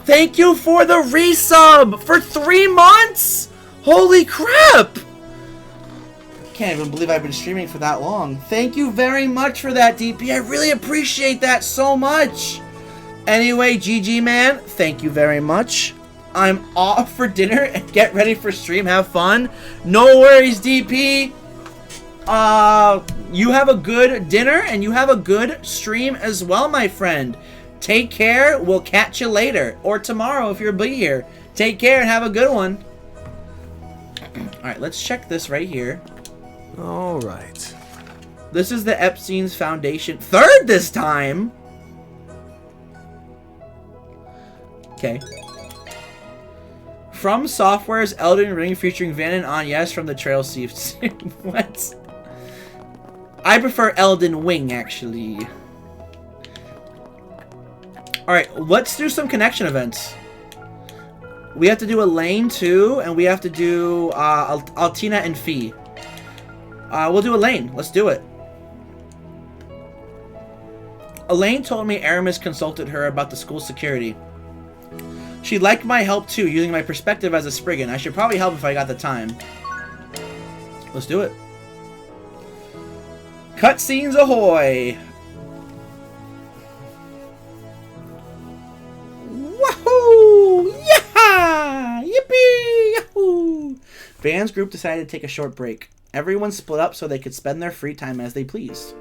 [SPEAKER 1] Thank you for the resub for 3 months. Holy crap! Can't even believe I've been streaming for that long. Thank you very much for that, DP. I really appreciate that so much. Anyway, GG man, thank you very much. I'm off for dinner and get ready for stream. Have fun. No worries, DP. You have a good dinner and you have a good stream as well, my friend. Take care. We'll catch you later or tomorrow if you'll be here. Take care and have a good one. Alright, let's check this right here.
[SPEAKER 4] Alright.
[SPEAKER 1] This is the Epstein's Foundation. Third this time? Okay. From Software's Elden Ring featuring Van and Agnes from the Trail Thieves. What? I prefer Elden Wing, actually. Alright, let's do some connection events. We have to do Elaine too, and we have to do Altina and Fee. We'll do Elaine. Let's do it. Elaine told me Aramis consulted her about the school security. She liked my help too, using my perspective as a Spriggan. I should probably help if I got the time. Let's do it. Cutscenes ahoy! Wahoo! Yeah! Yippee! Yahoo! Van's group decided to take a short break. Everyone split up so they could spend their free time as they pleased.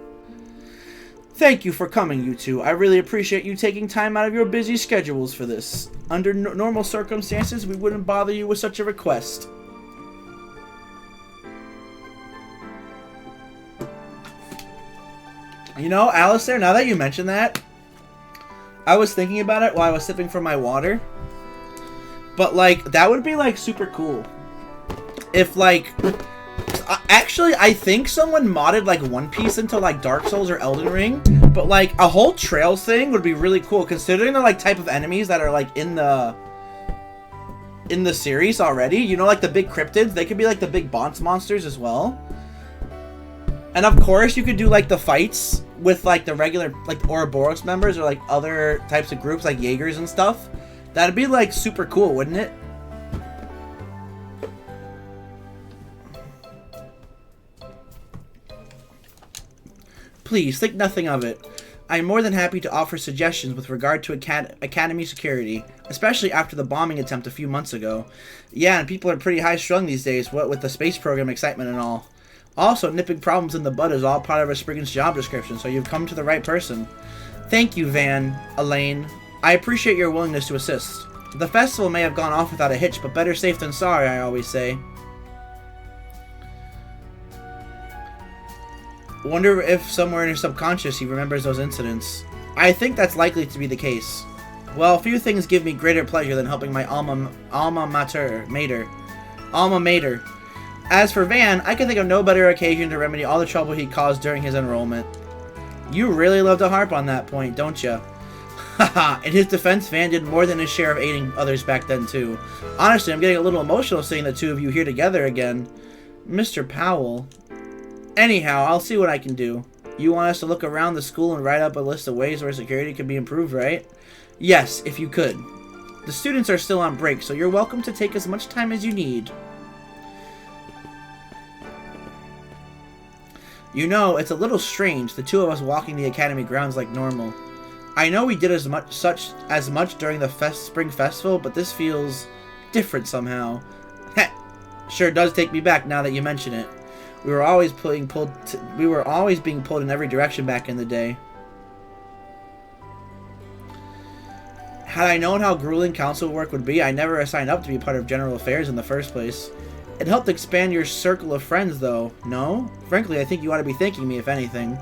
[SPEAKER 1] Thank you for coming, you two. I really appreciate you taking time out of your busy schedules for this. Under normal circumstances, we wouldn't bother you with such a request. You know, Alistair, now that you mention that, I was thinking about it while I was sipping from my water. But, like, that would be, like, super cool. If, like... Actually, I think someone modded, like, One Piece into, like, Dark Souls or Elden Ring. But, like, a whole Trails thing would be really cool, considering the, like, type of enemies that are, like, in the series already. You know, like, the big cryptids. They could be, like, the big boss monsters as well. And, of course, you could do, like, the fights with, like, the regular, like, Ouroboros members or, like, other types of groups, like Jaegers and stuff. That'd be, like, super cool, wouldn't it? Please, think nothing of it. I am more than happy to offer suggestions with regard to Academy security, especially after the bombing attempt a few months ago. Yeah, and people are pretty high-strung these days, what with the space program excitement and all. Also, nipping problems in the bud is all part of a Spriggan's job description, so you've come to the right person. Thank you, Van, Elaine. I appreciate your willingness to assist. The festival may have gone off without a hitch, but better safe than sorry, I always say. Wonder if somewhere in his subconscious he remembers those incidents. I think that's likely to be the case. Well, few things give me greater pleasure than helping my alma mater. As for Van, I can think of no better occasion to remedy all the trouble he caused during his enrollment. You really love to harp on that point, don't you? Haha, in his defense, Van did more than his share of aiding others back then, too. Honestly, I'm getting a little emotional seeing the two of you here together again. Mr. Powell. Anyhow, I'll see what I can do. You want us to look around the school and write up a list of ways where security can be improved, right? Yes, if you could. The students are still on break, so you're welcome to take as much time as you need. You know, it's a little strange, the two of us walking the academy grounds like normal. I know we did as much during the spring festival, but this feels different somehow. Heh, sure does take me back now that you mention it. We were always being pulled in every direction back in the day. Had I known how grueling council work would be, I never signed up to be part of general affairs in the first place. It helped expand your circle of friends, though, no? Frankly, I think you ought to be thanking me, if anything.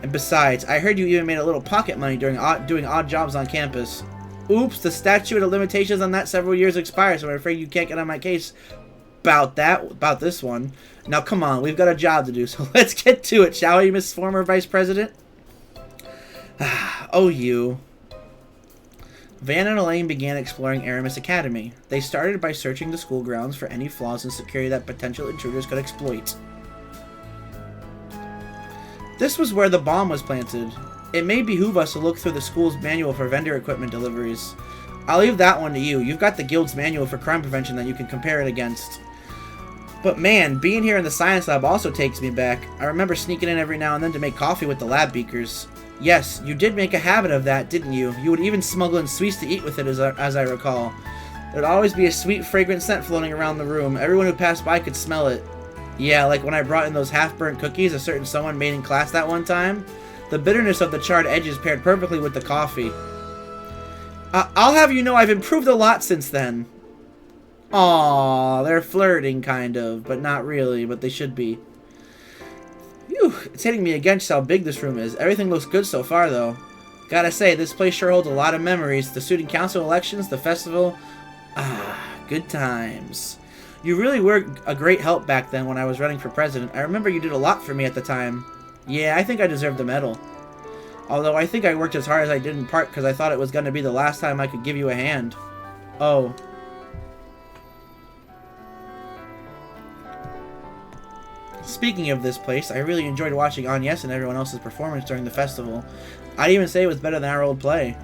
[SPEAKER 1] And besides, I heard you even made a little pocket money during doing odd jobs on campus. Oops, the statute of limitations on that several years expired, so I'm afraid you can't get on my case about this one. Now, come on, we've got a job to do, so let's get to it, shall we, Miss Former Vice President? Oh, you. Van and Elaine began exploring Aramis Academy. They started by searching the school grounds for any flaws in security that potential intruders could exploit. This was where the bomb was planted. It may behoove us to look through the school's manual for vendor equipment deliveries. I'll leave that one to you. You've got the guild's manual for crime prevention that you can compare it against. But man, being here in the science lab also takes me back. I remember sneaking in every now and then to make coffee with the lab beakers. Yes, you did make a habit of that, didn't you? You would even smuggle in sweets to eat with it, as I recall. There'd always be a sweet, fragrant scent floating around the room. Everyone who passed by could smell it. Yeah, like when I brought in those half-burnt cookies a certain someone made in class that one time. The bitterness of the charred edges paired perfectly with the coffee. I'll have you know I've improved a lot since then. Aww, they're flirting, kind of, but not really, but they should be. Phew, it's hitting me again just how big this room is. Everything looks good so far, though. Gotta say, this place sure holds a lot of memories. The student council elections, the festival. Good times. You really were a great help back then when I was running for president. I remember you did a lot for me at the time. Yeah, I think I deserve the medal. Although I think I worked as hard as I did in part because I thought it was going to be the last time I could give you a hand. Oh. Speaking of this place, I really enjoyed watching Agnes and everyone else's performance during the festival. I'd even say it was better than our old play.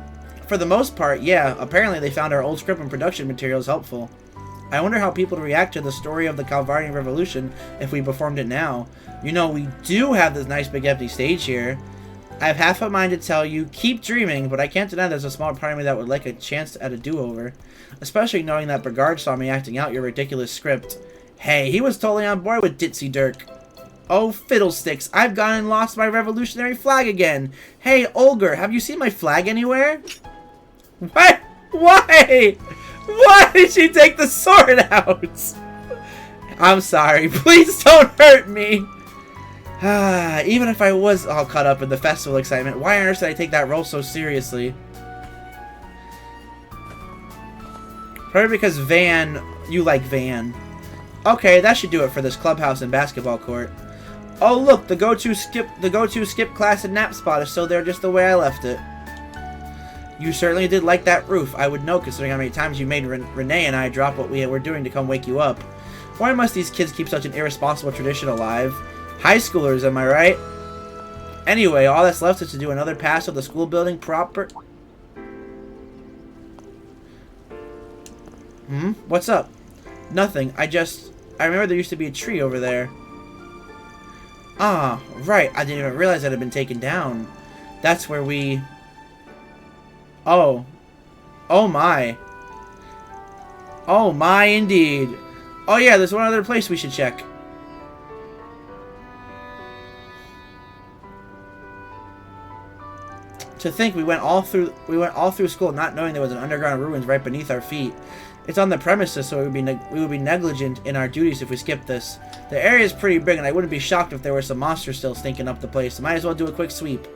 [SPEAKER 1] For the most part, yeah, apparently they found our old script and production materials helpful. I wonder how people would react to the story of the Calvardian Revolution if we performed it now. You know, we do have this nice big empty stage here. I have half a mind to tell you, keep dreaming, but I can't deny there's a small part of me that would like a chance at a do-over. Especially knowing that Brigard saw me acting out your ridiculous script. Hey, he was totally on board with Ditzy Dirk. Oh, fiddlesticks, I've gone and lost my revolutionary flag again. Hey, Olger, have you seen my flag anywhere? What? Why? Why did she take the sword out? I'm sorry, please don't hurt me. Even if I was all caught up in the festival excitement, why on earth did I take that role so seriously? Probably because Van, you like Van. Okay, that should do it for this clubhouse and basketball court. Oh look, the go-to skip class and nap spot is still there just the way I left it. You certainly did like that roof. I would know considering how many times you made Renee and I drop what we were doing to come wake you up. Why must these kids keep such an irresponsible tradition alive? High schoolers, am I right? Anyway, all that's left is to do another pass of the school building proper... What's up? Nothing. I remember there used to be a tree over there. Ah, right. I didn't even realize that had been taken down. That's where we... Oh. Oh my. Oh my indeed. Oh yeah, there's one other place we should check. To think we went all through school not knowing there was an underground ruins right beneath our feet. It's on the premises, so we would be negligent in our duties if we skipped this. The area is pretty big, and I wouldn't be shocked if there were some monsters still stinking up the place. So might as well do a quick sweep.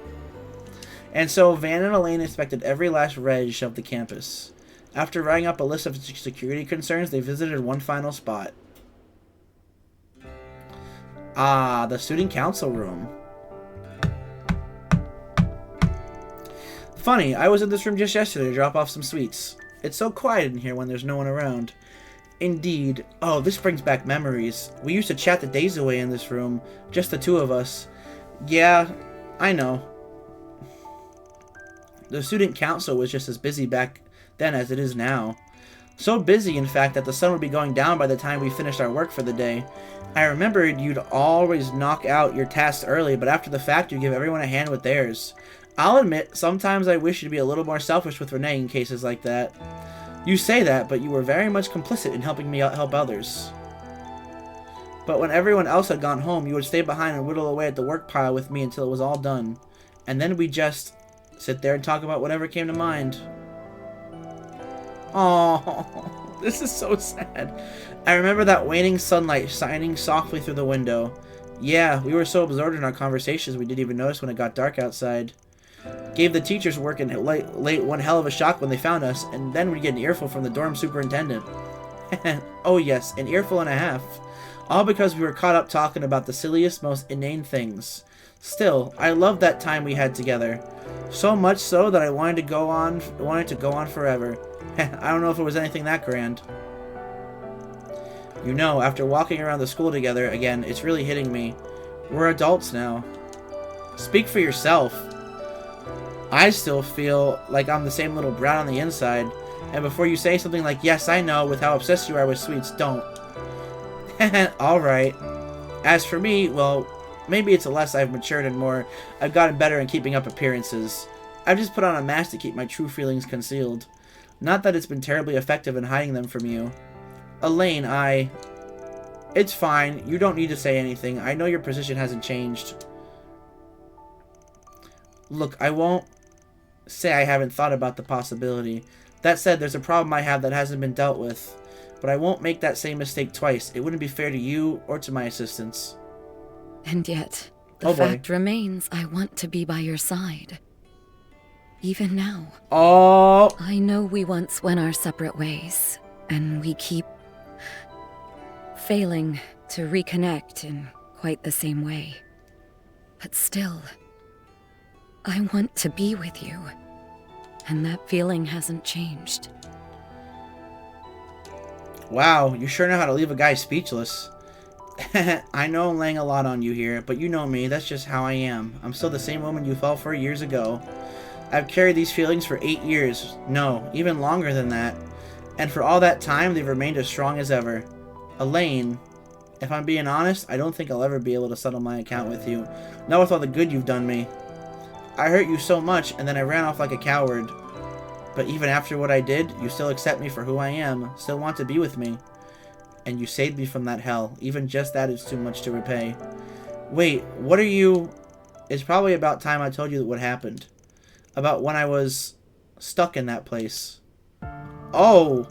[SPEAKER 1] And so Van and Elaine inspected every last reg of the campus. After writing up a list of security concerns, they visited one final spot. Ah, the student council room. Funny, I was in this room just yesterday to drop off some sweets. It's so quiet in here when there's no one around. Indeed. Oh, this brings back memories. We used to chat the days away in this room. Just the two of us. Yeah, I know. The student council was just as busy back then as it is now. So busy, in fact, that the sun would be going down by the time we finished our work for the day. I remembered you'd always knock out your tasks early, but after the fact, you give everyone a hand with theirs. I'll admit, sometimes I wish you'd be a little more selfish with Renee in cases like that. You say that, but you were very much complicit in helping me help others. But when everyone else had gone home, you would stay behind and whittle away at the work pile with me until it was all done. And then we'd just sit there and talk about whatever came to mind. Oh, this is so sad. I remember that waning sunlight shining softly through the window. Yeah, we were so absorbed in our conversations we didn't even notice when it got dark outside. Gave the teachers work and late one hell of a shock when they found us, and then we'd get an earful from the dorm superintendent. Oh yes, an earful and a half. All because we were caught up talking about the silliest, most inane things. Still, I loved that time we had together. So much so that I wanted to go on forever. I don't know if it was anything that grand. You know, after walking around the school together again, it's really hitting me. We're adults now. Speak for yourself. I still feel like I'm the same little brat on the inside. And before you say something like, yes, I know, with how obsessed you are with sweets, don't. Alright. As for me, well, Maybe it's a less I've matured and more I've gotten better in keeping up appearances. I've just put on a mask to keep my true feelings concealed. Not that it's been terribly effective in hiding them from you. Elaine, It's fine. You don't need to say anything. I know your position hasn't changed. Look, I won't say I haven't thought about the possibility. That said, there's a problem I have that hasn't been dealt with. But I won't make that same mistake twice. It wouldn't be fair to you or to my assistants.
[SPEAKER 5] And yet, the fact remains I want to be by your side. Even now.
[SPEAKER 1] Oh!
[SPEAKER 5] I know we once went our separate ways, and we keep failing to reconnect in quite the same way. But still, I want to be with you, and that feeling hasn't changed.
[SPEAKER 1] Wow, you sure know how to leave a guy speechless. I know I'm laying a lot on you here, but you know me, that's just how I am. I'm still the same woman you fell for years ago. I've carried these feelings for 8 years. No, even longer than that. And for all that time, they've remained as strong as ever. Elaine, if I'm being honest, I don't think I'll ever be able to settle my account with you. Not with all the good you've done me. I hurt you so much, and then I ran off like a coward. But even after what I did, you still accept me for who I am, still want to be with me. And you saved me from that hell. Even just that is too much to repay. Wait, what are you... It's probably about time I told you what happened. About when I was stuck in that place. Oh!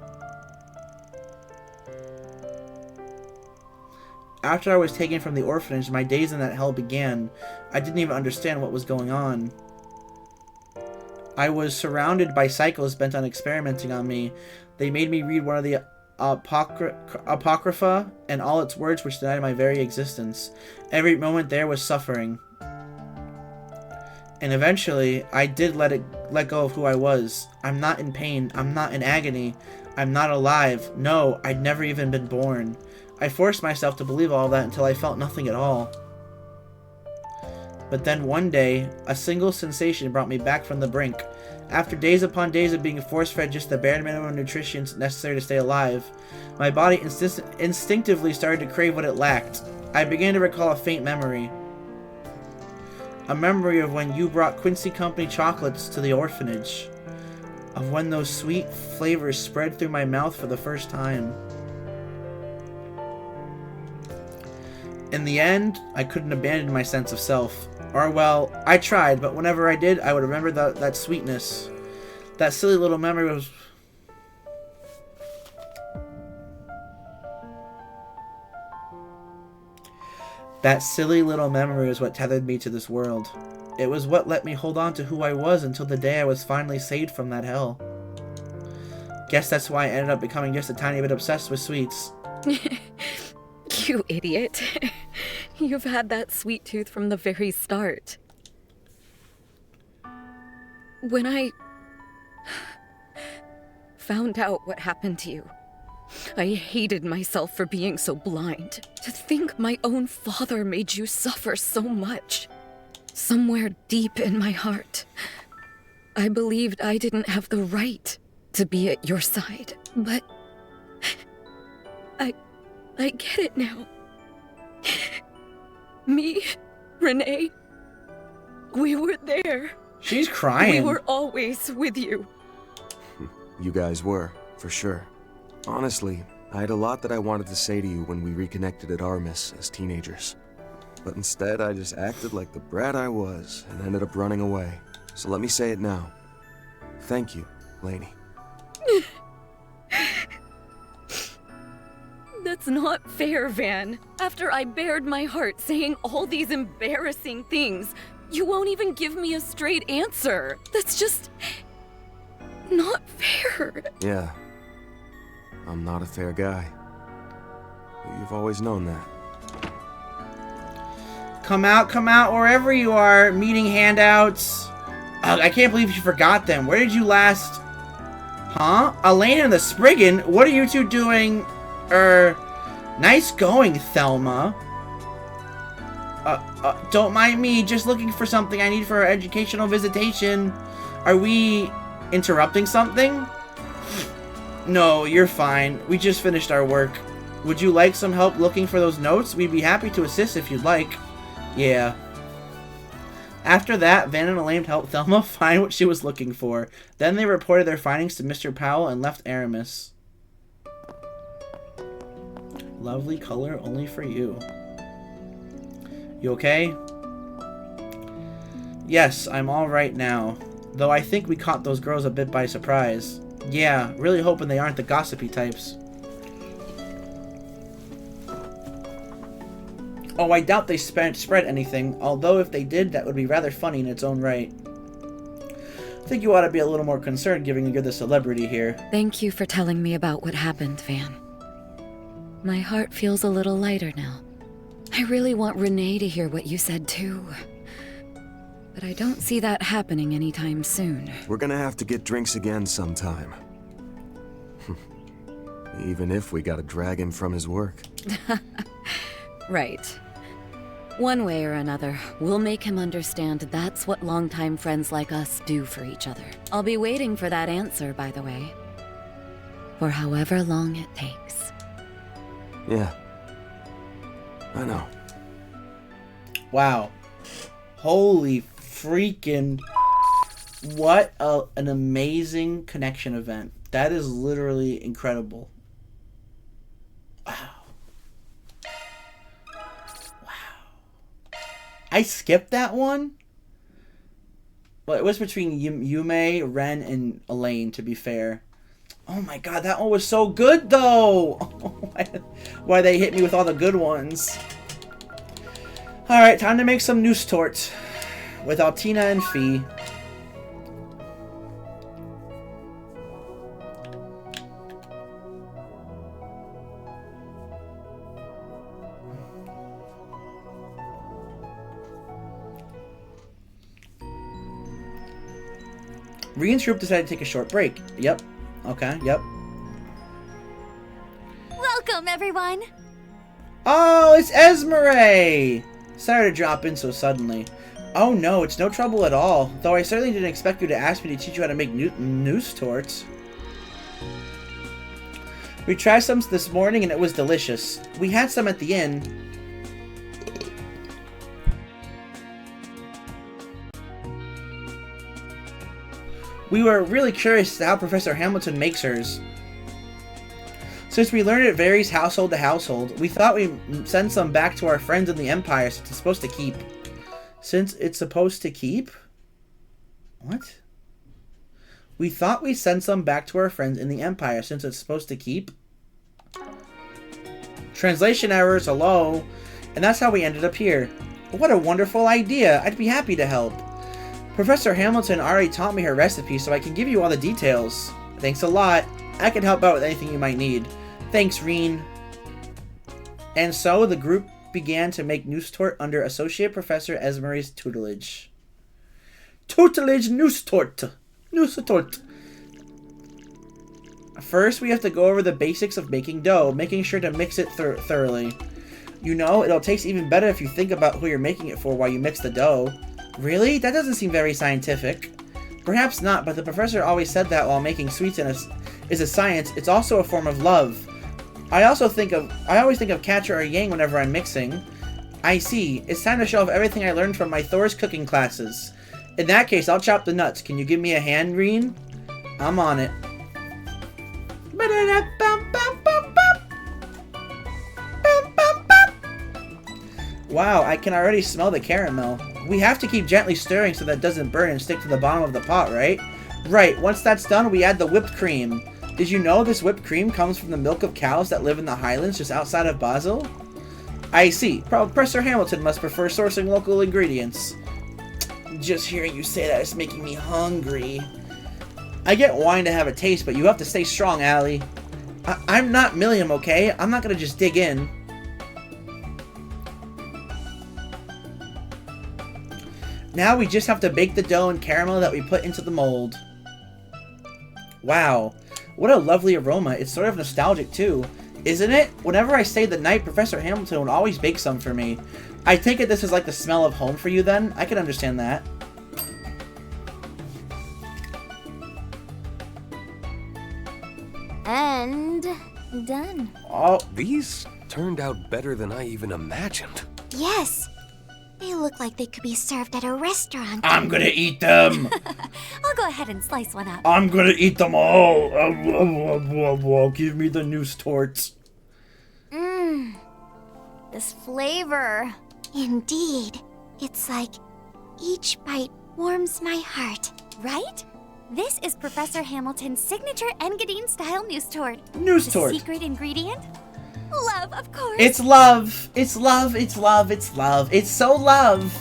[SPEAKER 1] After I was taken from the orphanage, my days in that hell began. I didn't even understand what was going on. I was surrounded by psychos bent on experimenting on me. They made me read one of the Apocrypha and all its words which denied my very existence. Every moment there was suffering. And eventually, I did let go of who I was. I'm not in pain. I'm not in agony. I'm not alive. No, I'd never even been born. I forced myself to believe all that until I felt nothing at all. But then one day, a single sensation brought me back from the brink. After days upon days of being force-fed just the bare minimum nutrition necessary to stay alive, my body instinctively started to crave what it lacked. I began to recall a faint memory. A memory of when you brought Quincy Company chocolates to the orphanage. Of when those sweet flavors spread through my mouth for the first time. In the end, I couldn't abandon my sense of self. Or, well, I tried, but whenever I did, I would remember that sweetness. That silly little memory was... That silly little memory was what tethered me to this world. It was what let me hold on to who I was until the day I was finally saved from that hell. Guess that's why I ended up becoming just a tiny bit obsessed with sweets.
[SPEAKER 5] You idiot. You've had that sweet tooth from the very start. When I found out what happened to you, I hated myself for being so blind. To think my own father made you suffer so much. Somewhere deep in my heart, I believed I didn't have the right to be at your side. But I get it now. Me, Renee, we were there.
[SPEAKER 1] She's crying.
[SPEAKER 5] We were always with you.
[SPEAKER 4] You guys were, for sure. Honestly, I had a lot that I wanted to say to you when we reconnected at Armis as teenagers. But instead, I just acted like the brat I was and ended up running away. So let me say it now. Thank you, Lainey.
[SPEAKER 5] That's not fair, Van. After I bared my heart saying all these embarrassing things, you won't even give me a straight answer. That's just... not fair.
[SPEAKER 4] Yeah. I'm not a fair guy. You've always known that.
[SPEAKER 1] Come out, wherever you are. Meeting handouts. I can't believe you forgot them. Where did you last... Huh? Elaine and the Spriggan? What are you two doing... nice going, Thelma. Don't mind me, just looking for something I need for our educational visitation. Are we interrupting something? No, you're fine. We just finished our work. Would you like some help looking for those notes? We'd be happy to assist if you'd like. Yeah. After that, Van and Elaine helped Thelma find what she was looking for. Then they reported their findings to Mr. Powell and left Aramis. Lovely color only for you. You okay? Yes, I'm alright now. Though I think we caught those girls a bit by surprise. Yeah, really hoping they aren't the gossipy types. Oh, I doubt they spread anything, although if they did, that would be rather funny in its own right. I think you ought to be a little more concerned given you're the celebrity here.
[SPEAKER 5] Thank you for telling me about what happened, Van. My heart feels a little lighter now. I really want Renee to hear what you said too. But I don't see that happening anytime soon.
[SPEAKER 4] We're gonna have to get drinks again sometime. Even if we gotta drag him from his work.
[SPEAKER 5] Right. One way or another, we'll make him understand that's what longtime friends like us do for each other. I'll be waiting for that answer, by the way. For however long it takes.
[SPEAKER 4] Yeah. I know.
[SPEAKER 1] Wow. Holy freaking... What an amazing connection event. That is literally incredible. Wow. I skipped that one. Well, it was between Yume, Ren, and Elaine, to be fair. Oh my god, that one was so good, though! Why they hit me with all the good ones. Alright, time to make some noose torts. With Altina and Fee. Rien's group decided to take a short break. Yep. Okay, yep.
[SPEAKER 3] Welcome, everyone!
[SPEAKER 1] Oh, it's Esmeralda! Sorry to drop in so suddenly. Oh no, it's no trouble at all. Though I certainly didn't expect you to ask me to teach you how to make noose torts. We tried some this morning and it was delicious. We had some at the inn. We were really curious as to how Professor Hamilton makes hers. Since we learned it varies household to household, we thought we'd send some back to our friends in the Empire since it's supposed to keep. Since it's supposed to keep? What? We thought we'd send some back to our friends in the Empire since it's supposed to keep? Translation errors, hello. And that's how we ended up here. What a wonderful idea. I'd be happy to help. Professor Hamilton already taught me her recipe, so I can give you all the details. Thanks a lot. I can help out with anything you might need. Thanks, Rien. And so the group began to make noose tort under Associate Professor Esmeralda's tutelage. Tutelage noose tort. Noose tort. First, we have to go over the basics of making dough, making sure to mix it thoroughly. You know, it'll taste even better if you think about who you're making it for while you mix the dough. Really? That doesn't seem very scientific. Perhaps not, but the professor always said that while making sweets is a science, it's also a form of love. I always think of Catcher or Yang whenever I'm mixing. I see. It's time to show off everything I learned from my Thor's cooking classes. In that case, I'll chop the nuts. Can you give me a hand, Rien? I'm on it. Wow, I can already smell the caramel. We have to keep gently stirring so that it doesn't burn and stick to the bottom of the pot, right? Right, once that's done, we add the whipped cream. Did you know this whipped cream comes from the milk of cows that live in the highlands just outside of Basel? I see. Professor Hamilton must prefer sourcing local ingredients. Just hearing you say that is making me hungry. I get wine to have a taste, but you have to stay strong, Allie. I'm not Milliam, okay? I'm not gonna just dig in. Now we just have to bake the dough and caramel that we put into the mold. Wow, what a lovely aroma. It's sort of nostalgic too, isn't it? Whenever I stayed the night, Professor Hamilton would always bake some for me. I take it this is like the smell of home for you then? I can understand that.
[SPEAKER 11] And done.
[SPEAKER 1] Oh,
[SPEAKER 10] these turned out better than I even imagined.
[SPEAKER 11] Yes.
[SPEAKER 8] They look like they could be served at a restaurant.
[SPEAKER 9] I'm gonna eat them.
[SPEAKER 8] I'll go ahead and slice one up.
[SPEAKER 9] I'm gonna eat them all. Give me the noose torts.
[SPEAKER 14] Mmm. This flavor.
[SPEAKER 8] Indeed. It's like each bite warms my heart.
[SPEAKER 3] Right? This is Professor Hamilton's signature Engadine-style noose tort.
[SPEAKER 1] Noose tort.
[SPEAKER 3] The secret ingredient? Love, of course.
[SPEAKER 1] It's love. It's love. It's love. It's love. It's so love.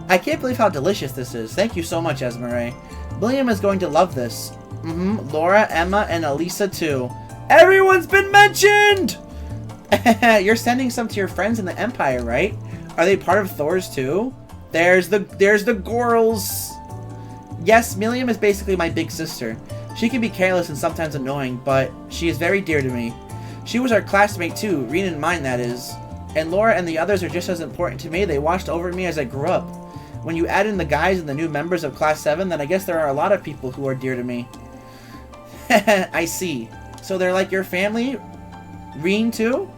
[SPEAKER 1] I can't believe how delicious this is. Thank you so much, Esmeralda. William is going to love this. Laura, Emma, and Elisa too. Everyone's been mentioned! You're sending some to your friends in the Empire, right? Are they part of Thor's too? There's the girls. Yes, Milliam is basically my big sister. She can be careless and sometimes annoying, but she is very dear to me. She was our classmate too, Reen and mine that is. And Laura and the others are just as important to me. They watched over me as I grew up. When you add in the guys and the new members of Class 7, then I guess there are a lot of people who are dear to me. I see. So they're like your family? Reen too?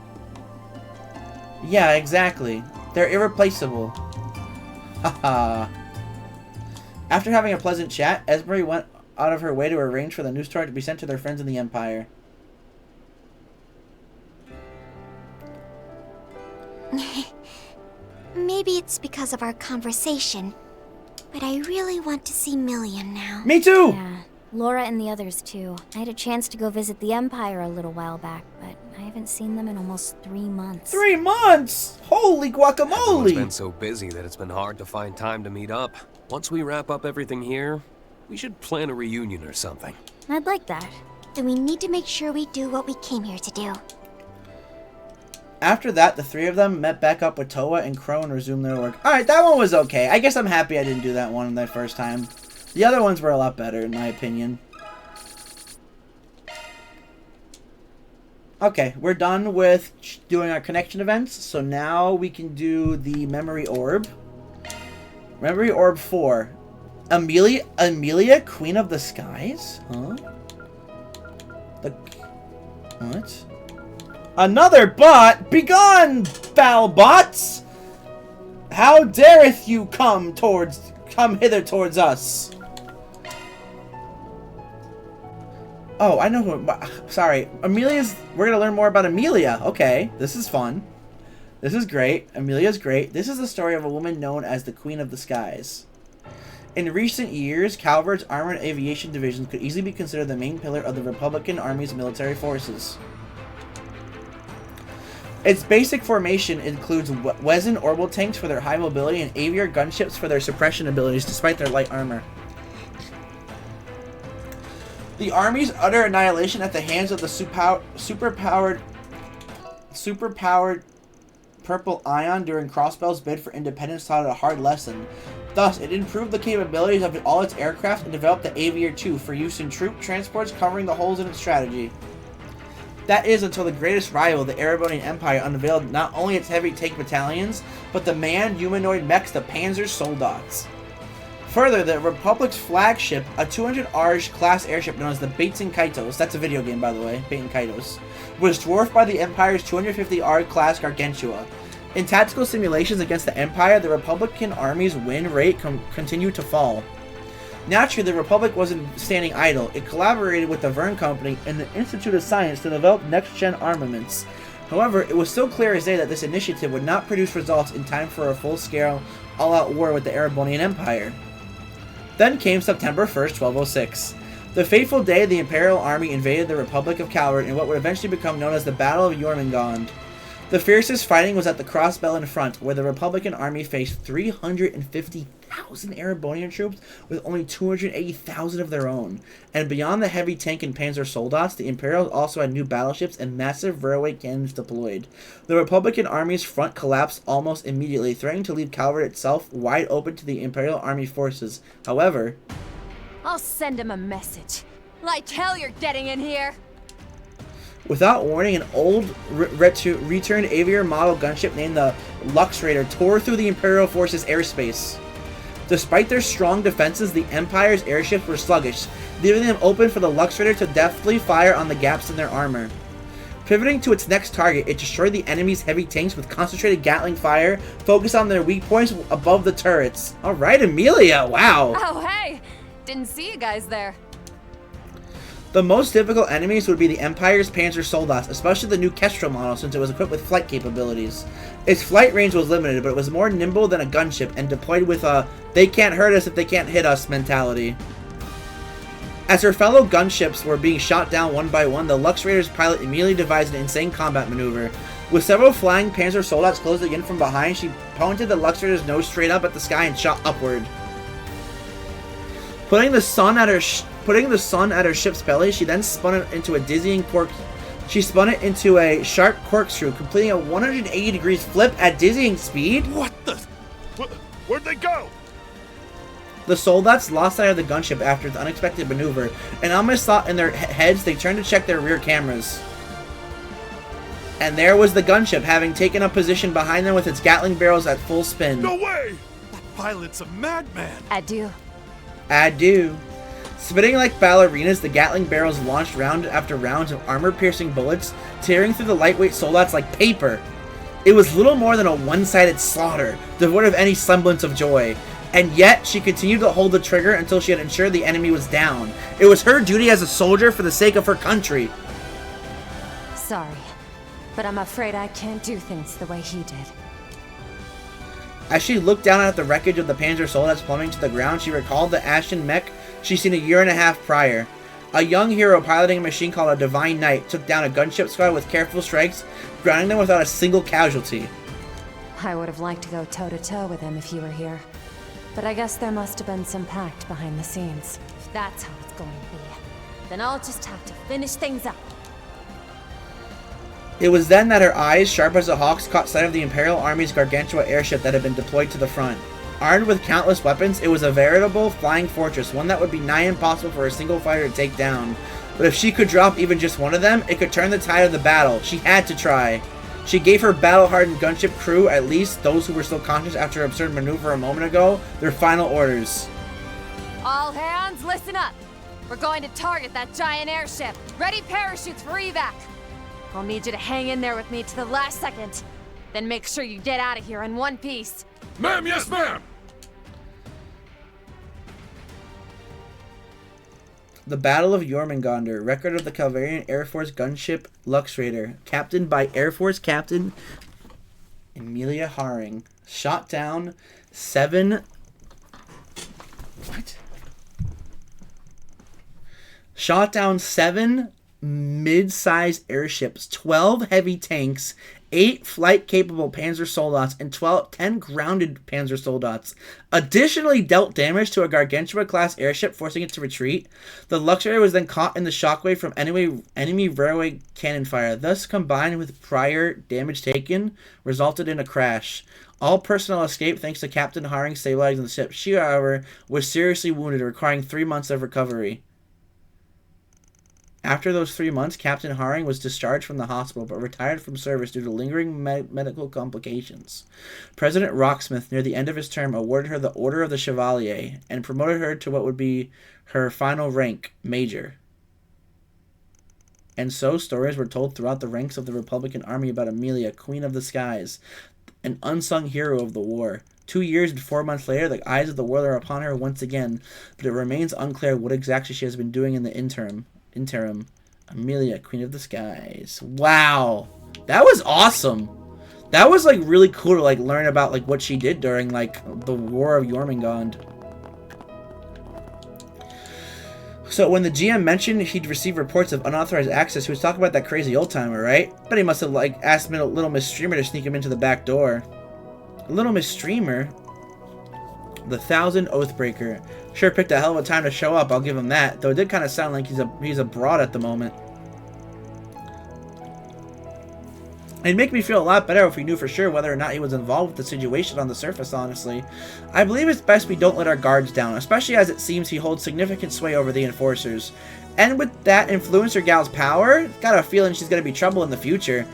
[SPEAKER 1] Yeah, exactly. They're irreplaceable. Haha. After having a pleasant chat, Esmeralda went out of her way to arrange for the news story to be sent to their friends in the Empire.
[SPEAKER 8] Maybe it's because of our conversation, but I really want to see Milliam now.
[SPEAKER 1] Me too!
[SPEAKER 14] Yeah, Laura and the others too. I had a chance to go visit the Empire a little while back, but I haven't seen them in almost 3 months.
[SPEAKER 1] 3 months? Holy guacamole!
[SPEAKER 7] It's been so busy that it's been hard to find time to meet up. Once we wrap up everything here, we should plan a reunion or something.
[SPEAKER 14] I'd like that.
[SPEAKER 8] Then we need to make sure we do what we came here to do.
[SPEAKER 1] After that, the three of them met back up with Toa and Crow and resumed their work. Alright, that one was okay. I guess I'm happy I didn't do that one the first time. The other ones were a lot better, in my opinion. Okay, we're done with doing our connection events, so now we can do the Memory Orb. Memory Orb 4. Amelia, Queen of the Skies? Huh? What? Another bot? Begone, foul bots! How dareth you come hither towards us? Oh, I know who. Sorry, we're gonna learn more about Amelia. Okay, this is fun. This is great. Amelia's great. This is the story of a woman known as the Queen of the Skies. In recent years, Calvert's Armored Aviation Division could easily be considered the main pillar of the Republican Army's military forces. Its basic formation includes Wesen orbital tanks for their high mobility and Aviar gunships for their suppression abilities despite their light armor. The Army's utter annihilation at the hands of the superpowered Purple Ion during Crossbell's bid for independence taught it a hard lesson. Thus, it improved the capabilities of all its aircraft and developed the Aviar 2 for use in troop transports covering the holes in its strategy. That is until the greatest rival, the Erebonian Empire, unveiled not only its heavy tank battalions, but the manned humanoid mechs, the Panzer Soldats. Further, the Republic's flagship, a 200 Arj class airship known as the Bates and Kaitos, that's a video game by the way, Bates and Kaitos, was dwarfed by the Empire's 250 Arj class Gargantua. In tactical simulations against the Empire, the Republican Army's win rate continued to fall. Naturally, the Republic wasn't standing idle. It collaborated with the Verne Company and the Institute of Science to develop next-gen armaments. However, it was still clear as day that this initiative would not produce results in time for a full-scale, all-out war with the Erebonian Empire. Then came September 1st, 1206. The fateful day the Imperial Army invaded the Republic of Calvert in what would eventually become known as the Battle of Jormungand. The fiercest fighting was at the Crossbell in front, where the Republican Army faced 350,000 Erebonian troops with only 280,000 of their own. And beyond the heavy tank and Panzer Soldats, the Imperials also had new battleships and massive railway cannons deployed. The Republican Army's front collapsed almost immediately, threatening to leave Calvert itself wide open to the Imperial Army forces. However,
[SPEAKER 14] I'll send him a message. Like hell you're getting in here!
[SPEAKER 1] without warning, an old returned Aviar model gunship named the Lux Raider tore through the Imperial forces' airspace. Despite their strong defenses, the Empire's airships were sluggish, leaving them open for the Lux Raider to deftly fire on the gaps in their armor. Pivoting to its next target, it destroyed the enemy's heavy tanks with concentrated Gatling fire, focused on their weak points above the turrets. Alright, Amelia, wow!
[SPEAKER 13] Oh, hey! Didn't see you guys there.
[SPEAKER 1] The most difficult enemies would be the Empire's Panzer Soldats, especially the new Kestrel model since it was equipped with flight capabilities. Its flight range was limited, but it was more nimble than a gunship and deployed with a "they can't hurt us if they can't hit us" mentality. As her fellow gunships were being shot down one by one, the Lux Raider's pilot immediately devised an insane combat maneuver. With several flying Panzer Soldats closing in from behind, she pointed the Lux Raider's nose straight up at the sky and shot upward. Putting the sun at her ship's belly, she then spun it into a dizzying sharp corkscrew, completing a 180 degrees flip at dizzying speed.
[SPEAKER 17] What the? Where'd they go?
[SPEAKER 1] The Soldats lost sight of the gunship after the unexpected maneuver, and almost thought in their heads they turned to check their rear cameras. And there was the gunship, having taken up position behind them with its Gatling barrels at full spin.
[SPEAKER 17] No way! That pilot's a madman!
[SPEAKER 13] Adieu.
[SPEAKER 1] Adieu. Spitting like ballerinas, the Gatling barrels launched round after rounds of armor-piercing bullets, tearing through the lightweight Soldats like paper. It was little more than a one-sided slaughter, devoid of any semblance of joy. And yet, she continued to hold the trigger until she had ensured the enemy was down. It was her duty as a soldier for the sake of her country.
[SPEAKER 13] Sorry, but I'm afraid I can't do things the way he did.
[SPEAKER 1] As she looked down at the wreckage of the Panzer Soldats plummeting to the ground, she recalled the Ashen mech she'd seen a year and a half prior. A young hero piloting a machine called a Divine Knight took down a gunship squad with careful strikes, grounding them without a single casualty.
[SPEAKER 13] I would have liked to go toe-to-toe with him if you were here. But I guess there must have been some pact behind the scenes. If that's how it's going to be, then I'll just have to finish things up.
[SPEAKER 1] It was then that her eyes, sharp as a hawk's, caught sight of the Imperial Army's Gargantua airship that had been deployed to the front. Armed with countless weapons, it was a veritable flying fortress, one that would be nigh impossible for a single fighter to take down. But if she could drop even just one of them, it could turn the tide of the battle. She had to try. She gave her battle-hardened gunship crew, at least those who were still conscious after her absurd maneuver a moment ago, their final orders.
[SPEAKER 13] All hands, listen up! We're going to target that giant airship. Ready parachutes for evac! I'll need you to hang in there with me to the last second. Then make sure you get out of here in one piece.
[SPEAKER 17] Ma'am, yes ma'am!
[SPEAKER 1] The Battle of Jormungandr, record of the Calvarian Air Force gunship Lux Raider, captained by Air Force Captain Amelia Haring, shot down 7 mid-sized airships, 12 heavy tanks, 8 flight-capable Panzer Soldats, and 10 grounded Panzer Soldats. Additionally dealt damage to a Gargantua-class airship, forcing it to retreat. The Lux Raider was then caught in the shockwave from enemy railway cannon fire. Thus, combined with prior damage taken, resulted in a crash. All personnel escaped thanks to Captain Haring stabilizing the ship. She, however, was seriously wounded, requiring 3 months of recovery. After those 3 months, Captain Haring was discharged from the hospital but retired from service due to lingering medical complications. President Rocksmith, near the end of his term, awarded her the Order of the Chevalier and promoted her to what would be her final rank, Major. And so stories were told throughout the ranks of the Republican Army about Amelia, Queen of the Skies, an unsung hero of the war. 2 years and 4 months later, the eyes of the world are upon her once again, but it remains unclear what exactly she has been doing in the interim. Amelia, Queen of the Skies. Wow, that was awesome. That was like really cool to like learn about like what she did during like the War of Jormungandr. So when the GM mentioned he'd received reports of unauthorized access, he was talking about that crazy old timer, right? But he must have like asked Little Miss Streamer to sneak him into the back door. Little Miss Streamer, the 1000 Oathbreaker. Sure picked a hell of a time to show up, I'll give him that. Though it did kind of sound like he's abroad at the moment. It'd make me feel a lot better if we knew for sure whether or not he was involved with the situation on the surface, honestly. I believe it's best we don't let our guards down, especially as it seems he holds significant sway over the Enforcers. And with that influencer gal's power, got a feeling she's going to be trouble in the future.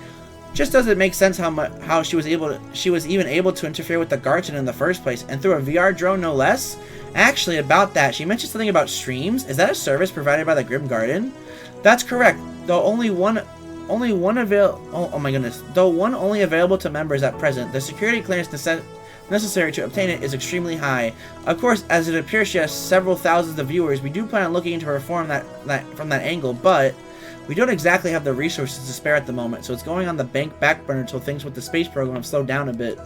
[SPEAKER 1] Just doesn't make sense how she was even able to interfere with the Guardian in the first place, and through a VR drone no less. Actually, about that, she mentioned something about streams. Is that a service provided by the Grim Garden? That's correct, though only only one oh my goodness. Though one only available to members at present, the security clearance necessary to obtain it is extremely high. Of course, as it appears she has several thousands of viewers, we do plan on looking into reform from that angle, but we don't exactly have the resources to spare at the moment, so it's going on the back burner until things with the space program have slowed down a bit.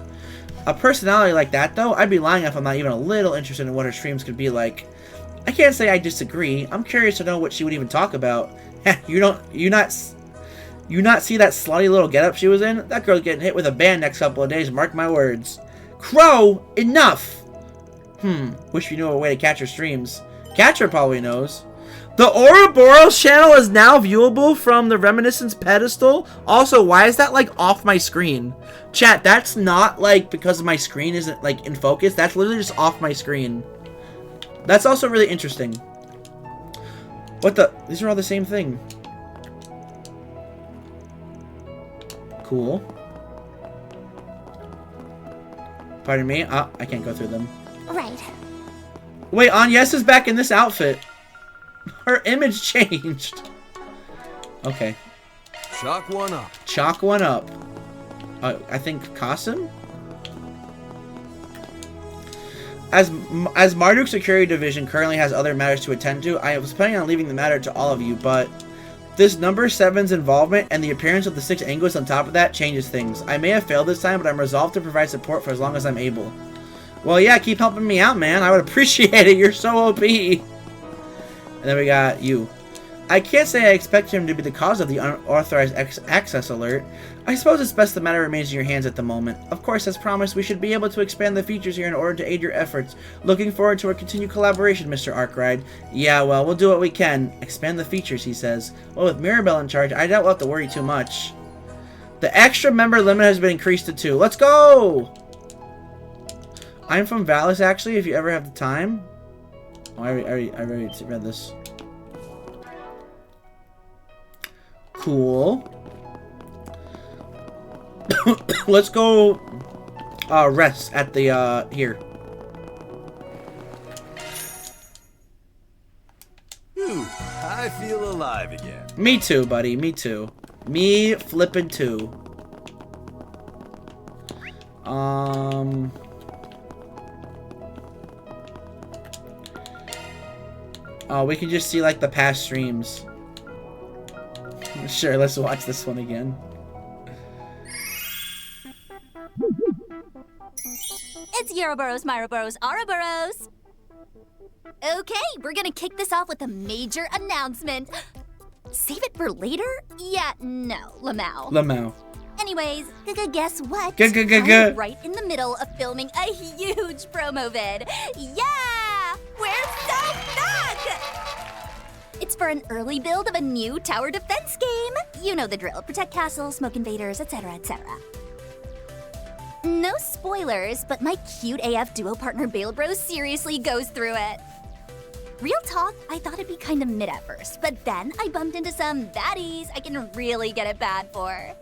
[SPEAKER 1] A personality like that, though, I'd be lying if I'm not even a little interested in what her streams could be like. I can't say I disagree. I'm curious to know what she would even talk about. You not see that slutty little getup she was in? That girl's getting hit with a ban next couple of days, mark my words. Crow, enough! Wish we knew a way to catch her streams. Catcher probably knows. The Ouroboros channel is now viewable from the Reminiscence pedestal. Also, why is that, like, off my screen? Chat, that's not, like, because my screen isn't, like, in focus. That's literally just off my screen. That's also really interesting. What the? These are all the same thing. Cool. Pardon me? Oh, I can't go through them.
[SPEAKER 8] Right.
[SPEAKER 1] Wait, Agnes is back in this outfit. Her image changed. Okay.
[SPEAKER 4] Chalk one up.
[SPEAKER 1] Chalk one up. I think Qasim? As Marduk's security division currently has other matters to attend to, I was planning on leaving the matter to all of you, but this number 7's involvement and the appearance of the 6 Angles on top of that changes things. I may have failed this time, but I'm resolved to provide support for as long as I'm able. Well, yeah, keep helping me out, man. I would appreciate it. You're so OP. And then we got you. I can't say I expect him to be the cause of the unauthorized access alert. I suppose it's best the matter remains in your hands at the moment. Of course, as promised, we should be able to expand the features here in order to aid your efforts. Looking forward to our continued collaboration, Mr. Arkride. Yeah, well, we'll do what we can. Expand the features, he says. Well, with Mirabelle in charge, I doubt we'll have to worry too much. The extra member limit has been increased to 2. Let's go! I'm from Valis, actually, if you ever have the time. Oh, I already read this. Cool. Let's go rest at the here.
[SPEAKER 10] I feel alive again.
[SPEAKER 1] Me too, buddy. Me too. Me flippin' too. Oh, we can just see like the past streams. Sure, let's watch this one again.
[SPEAKER 19] It's Ouroboros, Myroboros, Ouroboros! Okay, we're gonna kick this off with a major announcement. Save it for later? Yeah, no, Lamau.
[SPEAKER 1] Lamau.
[SPEAKER 19] Anyways, guess what?
[SPEAKER 1] I'm
[SPEAKER 19] right in the middle of filming a huge promo vid. Yeah! We're so back! It's for an early build of a new tower defense game. You know the drill. Protect castles, smoke invaders, etc., etc. No spoilers, but my cute AF duo partner Bale Bros seriously goes through it. Real talk, I thought it'd be kind of mid at first, but then I bumped into some baddies I can really get it bad for.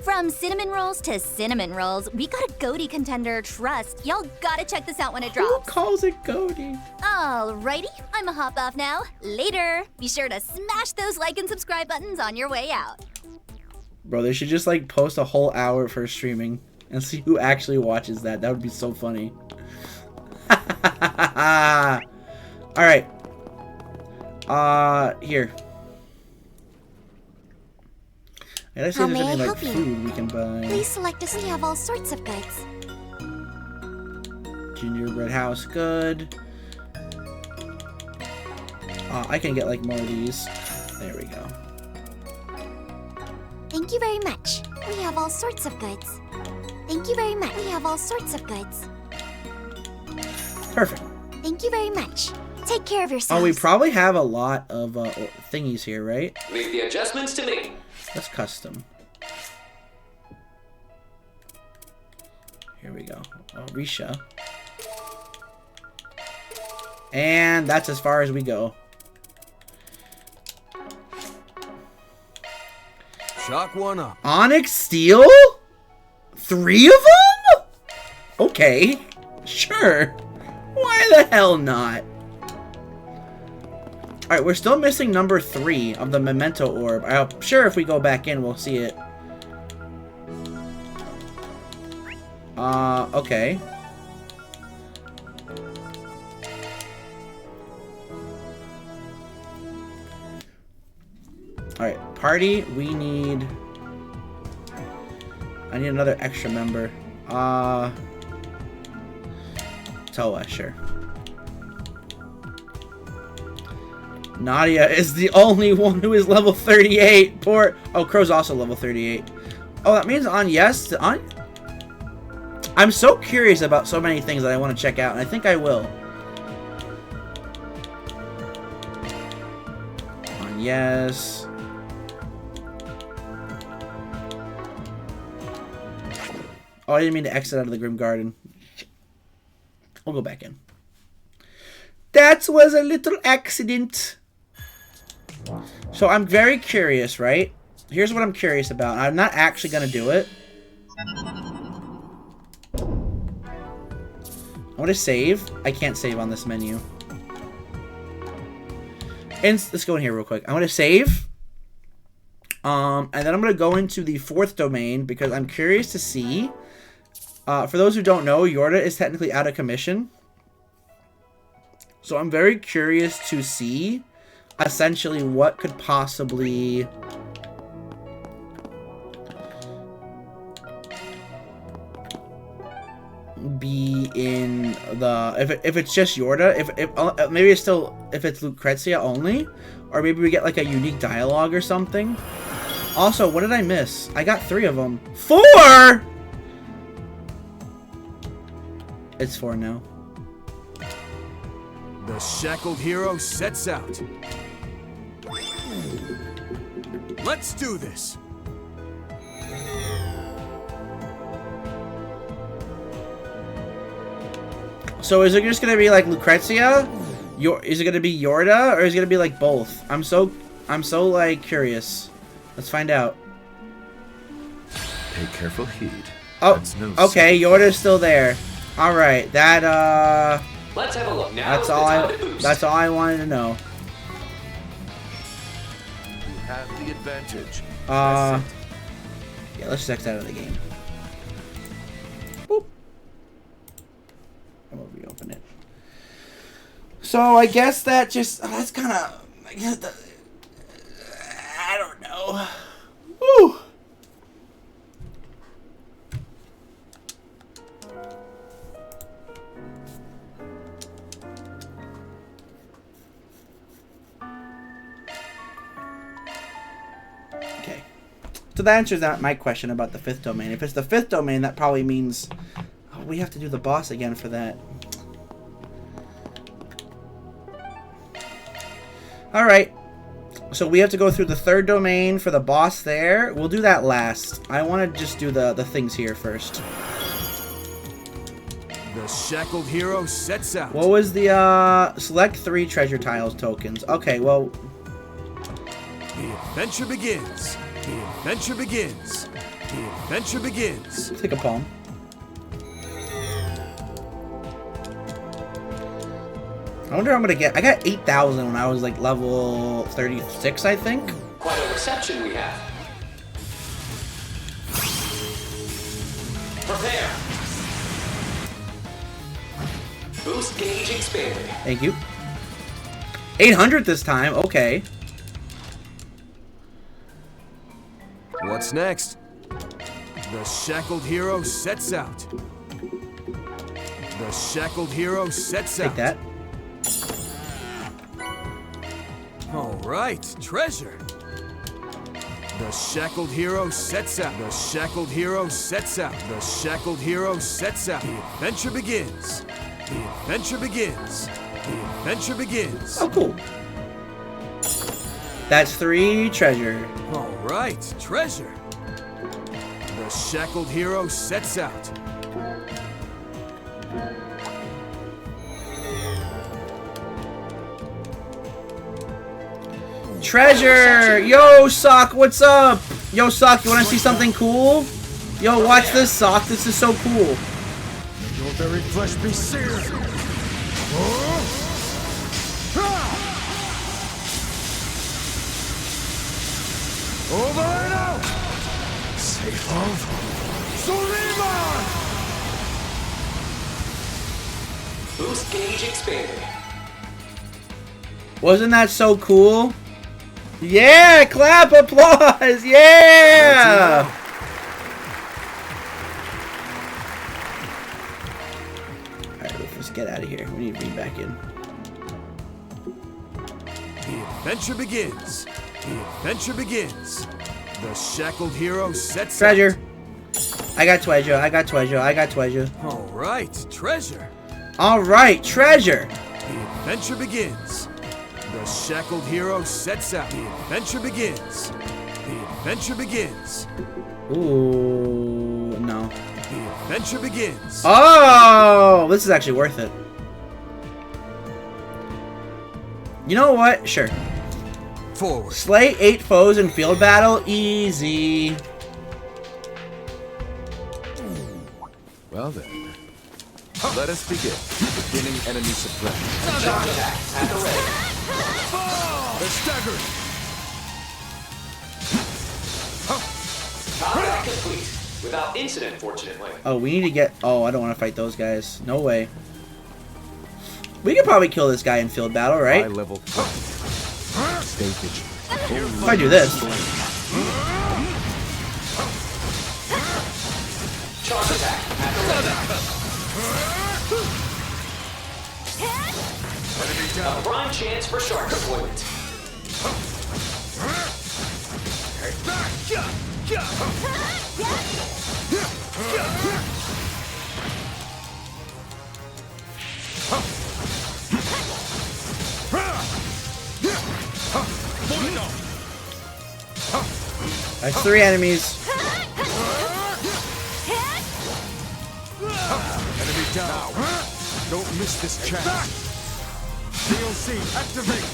[SPEAKER 19] From cinnamon rolls to cinnamon rolls, we got a goatee contender, trust. Y'all gotta check this out when it drops.
[SPEAKER 1] Who calls it goatee?
[SPEAKER 19] Alrighty, I'ma hop off now. Later. Be sure to smash those like and subscribe buttons on your way out.
[SPEAKER 1] Bro, they should just like post a whole hour for streaming and see who actually watches that. That would be so funny. Alright. Here. I gotta see if there's any like food we can buy.
[SPEAKER 8] Please select us. We have all sorts of goods.
[SPEAKER 1] Gingerbread house, good. I can get like more of these. There we go.
[SPEAKER 8] Thank you very much. We have all sorts of goods. Thank you very much. We have all sorts of goods.
[SPEAKER 1] Perfect.
[SPEAKER 8] Thank you very much. Take care of yourselves.
[SPEAKER 1] Oh, we probably have a lot of thingies here, right?
[SPEAKER 16] Leave the adjustments to me.
[SPEAKER 1] That's custom. Here we go. Oh, Risha. And that's as far as we go.
[SPEAKER 4] Shock one up.
[SPEAKER 1] Onyx Steel? 3 of them? Okay. Sure. Why the hell not? Alright, we're still missing number 3 of the Memento Orb. I'm sure if we go back in, we'll see it. Okay. Alright, party, we need... I need another extra member. Toa, sure. Nadia is the only one who is level 38. Poor... Oh, Crow's also level 38. Oh, that means on yes... On... I'm so curious about so many things that I want to check out, and I think I will. On yes... Oh, I didn't mean to exit out of the Grim Garden. I'll go back in. That was a little accident. So I'm very curious, right? Here's what I'm curious about. I'm not actually going to do it. I want to save. I can't save on this menu. And let's go in here real quick. I want to save. And then I'm going to go into the 4th domain because I'm curious to see. For those who don't know, Yorda is technically out of commission. So I'm very curious to see, essentially, what could possibly... be in the... If it's just Yorda, if maybe it's still... If it's Lucrezia only, or maybe we get, like, a unique dialogue or something. Also, what did I miss? I got 3 of them. 4?! It's 4 now.
[SPEAKER 4] The shackled hero sets out. Let's do this.
[SPEAKER 1] So is it just gonna be like Lucrezia? Is it gonna be Yorda, or is it gonna be like both? I'm so like curious. Let's find out.
[SPEAKER 2] Pay careful heed.
[SPEAKER 1] Oh, okay. Yorda's still there. All right, that
[SPEAKER 16] Let's have a look now.
[SPEAKER 1] That's all I wanted to know.
[SPEAKER 2] You have the advantage.
[SPEAKER 1] Yeah, let's exit out of the game. Boop. I'm gonna reopen it. So I guess that just that's kind of I don't know. Woo. So that answers my question about the 5th domain. If it's the 5th domain, that probably means we have to do the boss again for that. Alright. So we have to go through the 3rd domain for the boss there. We'll do that last. I want to just do the things here first.
[SPEAKER 4] The shackled hero sets out.
[SPEAKER 1] What was the select 3 treasure tiles tokens? Okay, well...
[SPEAKER 4] The adventure begins. The adventure begins. The adventure begins.
[SPEAKER 1] Let's take a palm. I wonder how I'm gonna get. I got 8,000 when I was like level 36, I think.
[SPEAKER 16] Quite a reception we have. Prepare. Boost gauge expanded.
[SPEAKER 1] Thank you. 800 this time. Okay.
[SPEAKER 4] What's next? The shackled hero sets out. The shackled hero sets out.
[SPEAKER 1] Take that.
[SPEAKER 4] All right, treasure. The shackled hero sets out. The shackled hero sets out. The shackled hero sets out. The adventure begins. The adventure begins. The adventure begins.
[SPEAKER 1] Oh, cool. That's 3 treasure.
[SPEAKER 4] All right, treasure. The shackled hero sets out.
[SPEAKER 1] Treasure! Yo, Sock, what's up? Yo, Sock, you want to see something cool? Yo, watch this, Sock. This is so cool.
[SPEAKER 17] Your very flesh be seared. Over and out! Safe of Suleiman!
[SPEAKER 16] Boost gauge expanded.
[SPEAKER 1] Wasn't that so cool? Yeah! Clap applause! Yeah! Alright, let's get out of here. We need to be back in.
[SPEAKER 12] The adventure begins. The adventure begins. The shackled hero sets
[SPEAKER 1] treasure. I got treasure. I got treasure. I got treasure.
[SPEAKER 12] All right, treasure.
[SPEAKER 1] All right, treasure.
[SPEAKER 12] The adventure begins. The shackled hero sets out. The adventure begins. The adventure begins.
[SPEAKER 1] Ooh, no.
[SPEAKER 12] The adventure begins.
[SPEAKER 1] Oh, this is actually worth it. You know what? Sure.
[SPEAKER 12] Forward.
[SPEAKER 1] Slay 8 foes in field battle. Easy.
[SPEAKER 2] Well then. Let us begin. Beginning enemy suppression.
[SPEAKER 16] Shock attack at the ready.
[SPEAKER 12] They're staggered.
[SPEAKER 16] Combat complete. Without incident, fortunately.
[SPEAKER 1] Oh, we need to get... Oh, I don't want to fight those guys. No way. We could probably kill this guy in field battle, right?
[SPEAKER 2] High level threat. Stay vigilant.
[SPEAKER 1] If I do this.
[SPEAKER 16] Charge attack at the ready. A prime chance for shark deployment.
[SPEAKER 1] That's 3 enemies.
[SPEAKER 12] Enemy down. Don't miss this chance. DLC activate.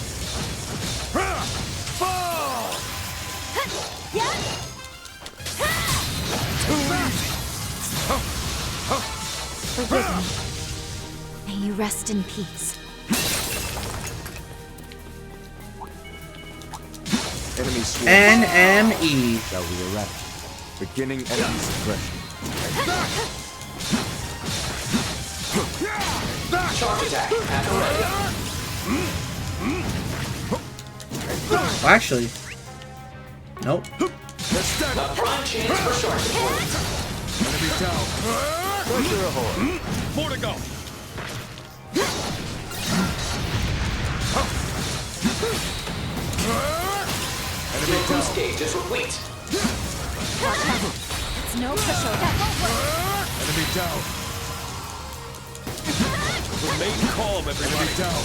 [SPEAKER 12] Fall. Too easy.
[SPEAKER 3] Forgive me. May you rest in peace.
[SPEAKER 2] Enemy swarm.
[SPEAKER 1] NME.
[SPEAKER 2] Shall we eradicate? Beginning enemy suppression.
[SPEAKER 16] Charge attack at the ready.
[SPEAKER 1] Well, actually. Nope.
[SPEAKER 16] A prime chance for shark deployment.
[SPEAKER 12] Enemy down. Pressure ahoy. More to go.
[SPEAKER 16] Enemy boost gauge is replete.
[SPEAKER 3] It's no pushover.
[SPEAKER 12] Enemy down. Remain calm, everybody. Down.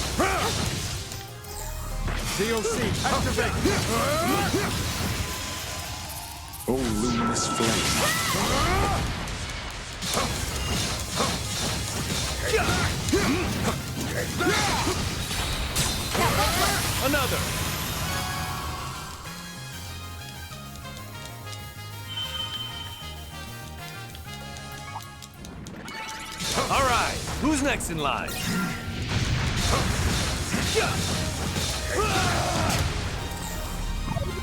[SPEAKER 12] DLC activate.
[SPEAKER 2] Oh, luminous flame.
[SPEAKER 12] Another. All right, who's next in line?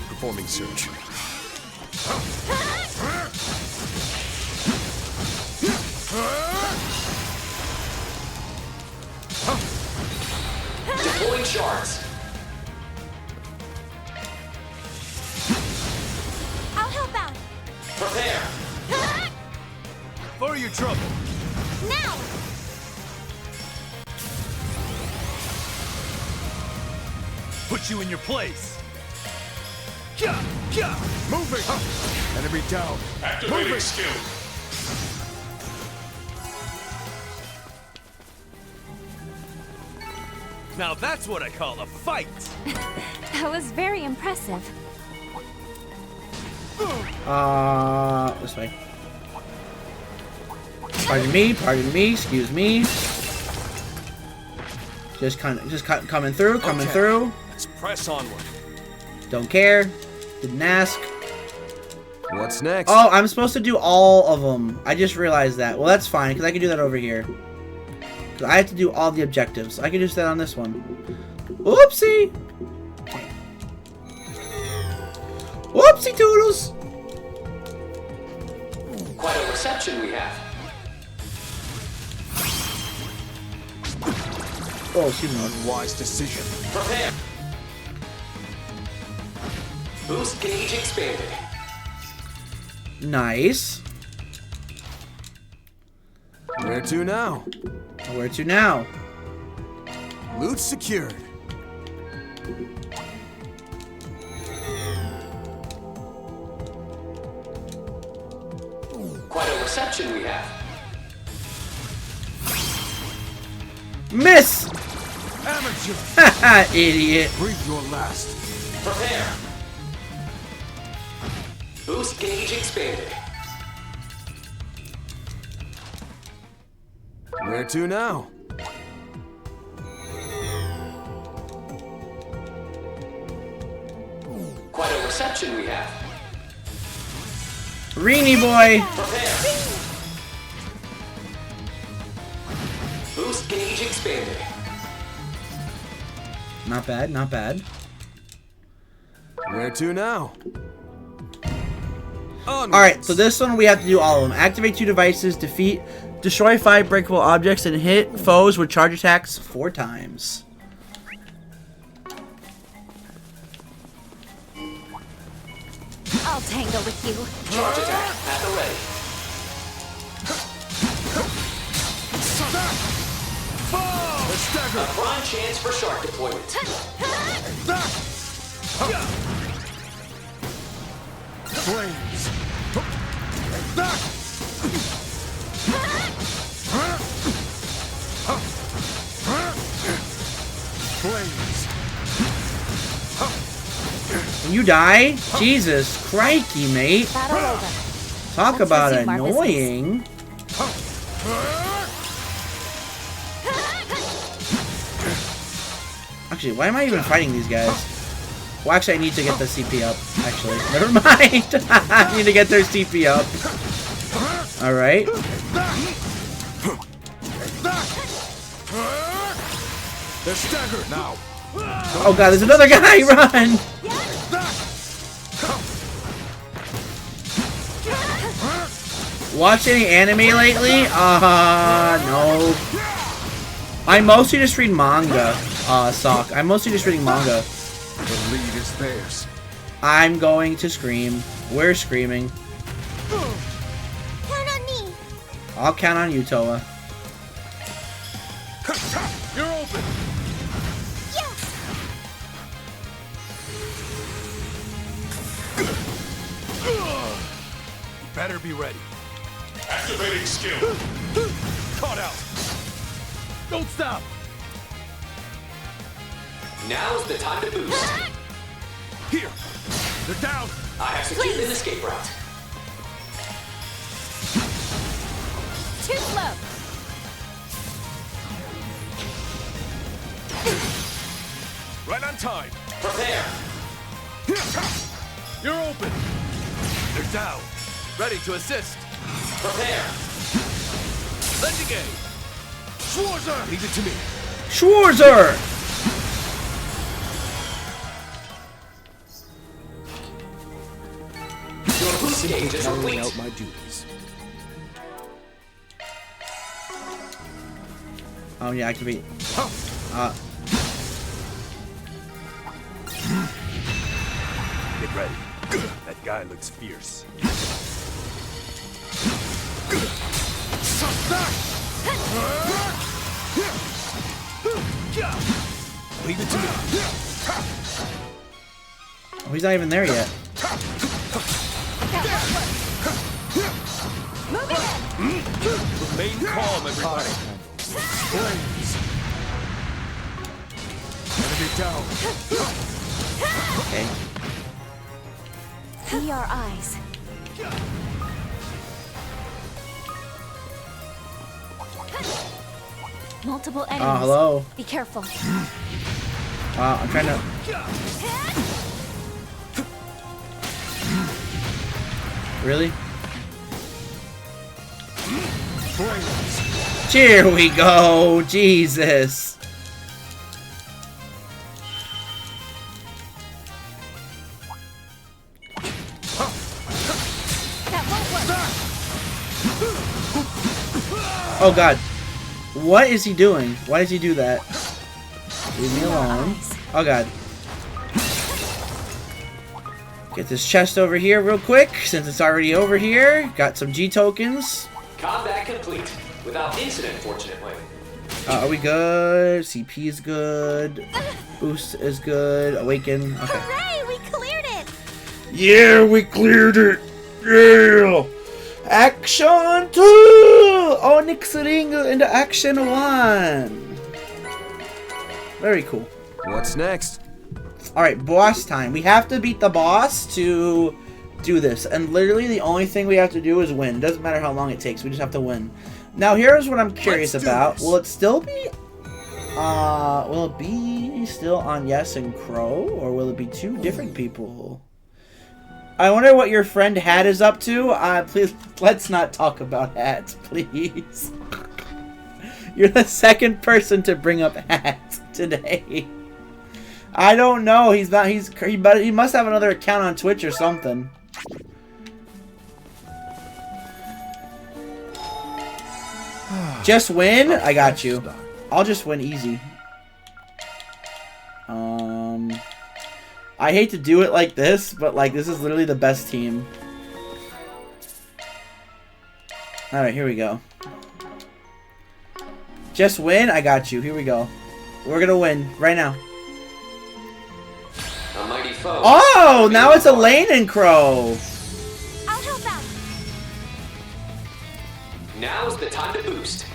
[SPEAKER 2] Performing search.
[SPEAKER 16] Deploying shards.
[SPEAKER 11] I'll help out.
[SPEAKER 16] Prepare.
[SPEAKER 12] For your trouble.
[SPEAKER 11] Now.
[SPEAKER 12] Put you in your place. Moving. Enemy down.
[SPEAKER 17] Activating skill.
[SPEAKER 12] Now that's what I call a fight.
[SPEAKER 3] That was very impressive.
[SPEAKER 1] This way. Pardon me, excuse me. Just coming through, through.
[SPEAKER 12] Let's press onward.
[SPEAKER 1] Don't care. Didn't ask.
[SPEAKER 4] What's next?
[SPEAKER 1] Oh, I'm supposed to do all of them. I just realized that. Well, that's fine, because I can do that over here. Because I have to do all the objectives. I can just do that on this one. Whoopsie! Oopsie doodles!
[SPEAKER 16] Quite a reception we have.
[SPEAKER 1] Oh, excuse me.
[SPEAKER 15] Unwise decision.
[SPEAKER 16] Prepare. Boost gauge expanded.
[SPEAKER 1] Nice.
[SPEAKER 4] Where to now?
[SPEAKER 1] Where to now?
[SPEAKER 4] Loot secured.
[SPEAKER 16] Quite a reception we have.
[SPEAKER 1] Miss!
[SPEAKER 15] Amateur!
[SPEAKER 1] Haha, idiot.
[SPEAKER 15] Breathe your last.
[SPEAKER 16] Prepare. Boost gauge expanded.
[SPEAKER 4] Where to now?
[SPEAKER 16] Quite a reception we have.
[SPEAKER 1] Reenie boy!
[SPEAKER 16] Prepare. Boost gauge expanded.
[SPEAKER 1] Not bad, not bad.
[SPEAKER 4] Where to now?
[SPEAKER 1] Alright, so this one we have to do all of them. Activate 2 devices, destroy 5 breakable objects, and hit foes with charge attacks 4 times.
[SPEAKER 3] I'll tangle with you.
[SPEAKER 16] Charge attack at the ready. A prime chance for shark deployment.
[SPEAKER 15] Flames. Flames.
[SPEAKER 1] You die? Jesus crikey, mate. Talk about annoying. Actually, why am I even fighting these guys? Well, actually, I need to get the CP up. Actually, never mind. I need to get their CP up. Alright.
[SPEAKER 15] They're staggered now.
[SPEAKER 1] Oh god, there's another guy! Run! Watch any anime lately? No. I mostly just read manga. Sock. I'm mostly just reading manga.
[SPEAKER 15] The lead is theirs.
[SPEAKER 1] I'm going to scream. We're screaming.
[SPEAKER 11] Count on me.
[SPEAKER 1] I'll count on you, Toa.
[SPEAKER 12] You're open.
[SPEAKER 10] Better be ready.
[SPEAKER 17] Activating skill.
[SPEAKER 10] Caught out. Don't stop.
[SPEAKER 16] Now's the time to boost.
[SPEAKER 10] Here. They're down.
[SPEAKER 16] I have secured an escape route.
[SPEAKER 13] Too slow.
[SPEAKER 10] Right on time.
[SPEAKER 16] Prepare.
[SPEAKER 10] You're open. They're down. Ready to assist.
[SPEAKER 16] Prepare.
[SPEAKER 10] Lending aid. Schwarzer. Leave it to me.
[SPEAKER 1] Schwarzer!
[SPEAKER 16] Your boost gauge is
[SPEAKER 4] Carrying
[SPEAKER 16] complete.
[SPEAKER 4] out my duties.
[SPEAKER 1] Oh, yeah, activate.
[SPEAKER 10] Get ready. That guy looks fierce. Leave it to me.
[SPEAKER 1] Oh, he's not even there yet.
[SPEAKER 10] Remain calm, everybody.
[SPEAKER 15] Flames. Enemy down.
[SPEAKER 1] Okay.
[SPEAKER 3] Be our eyes. Multiple enemies.
[SPEAKER 1] Hello.
[SPEAKER 3] Be careful.
[SPEAKER 1] I'm trying to... Really? Here we go! Jesus! Oh god. What is he doing? Why does he do that? Leave me alone. Oh god. Get this chest over here real quick, since it's already over here. Got some G tokens.
[SPEAKER 16] Combat complete. Without incident, fortunately.
[SPEAKER 1] Are we good? CP is good. Boost is good. Awaken. Okay.
[SPEAKER 11] Hooray! We cleared it!
[SPEAKER 9] Yeah, we cleared it! Yeah!
[SPEAKER 1] Action 2! Onyx Ring into Action 1. Very cool.
[SPEAKER 4] What's next?
[SPEAKER 1] Alright, boss time. We have to beat the boss to do this. And literally the only thing we have to do is win. Doesn't matter how long it takes. We just have to win. Now here's what I'm curious about. Will it still be... will it be still on Yes and Crow? Or will it be two different people? I wonder what your friend Hat is up to. Please, let's not talk about Hat, please. You're the second person to bring up Hat today. I don't know. He's not. He must have another account on Twitch or something. Just win. I got you. I'll just win easy. I hate to do it like this, but like this is literally the best team. All right, here we go. Just win. I got you. Here we go. We're gonna win right now.
[SPEAKER 16] A mighty foe.
[SPEAKER 1] Oh, now it's Elaine and Crow.
[SPEAKER 11] I'll help out.
[SPEAKER 16] Now's the time to boost.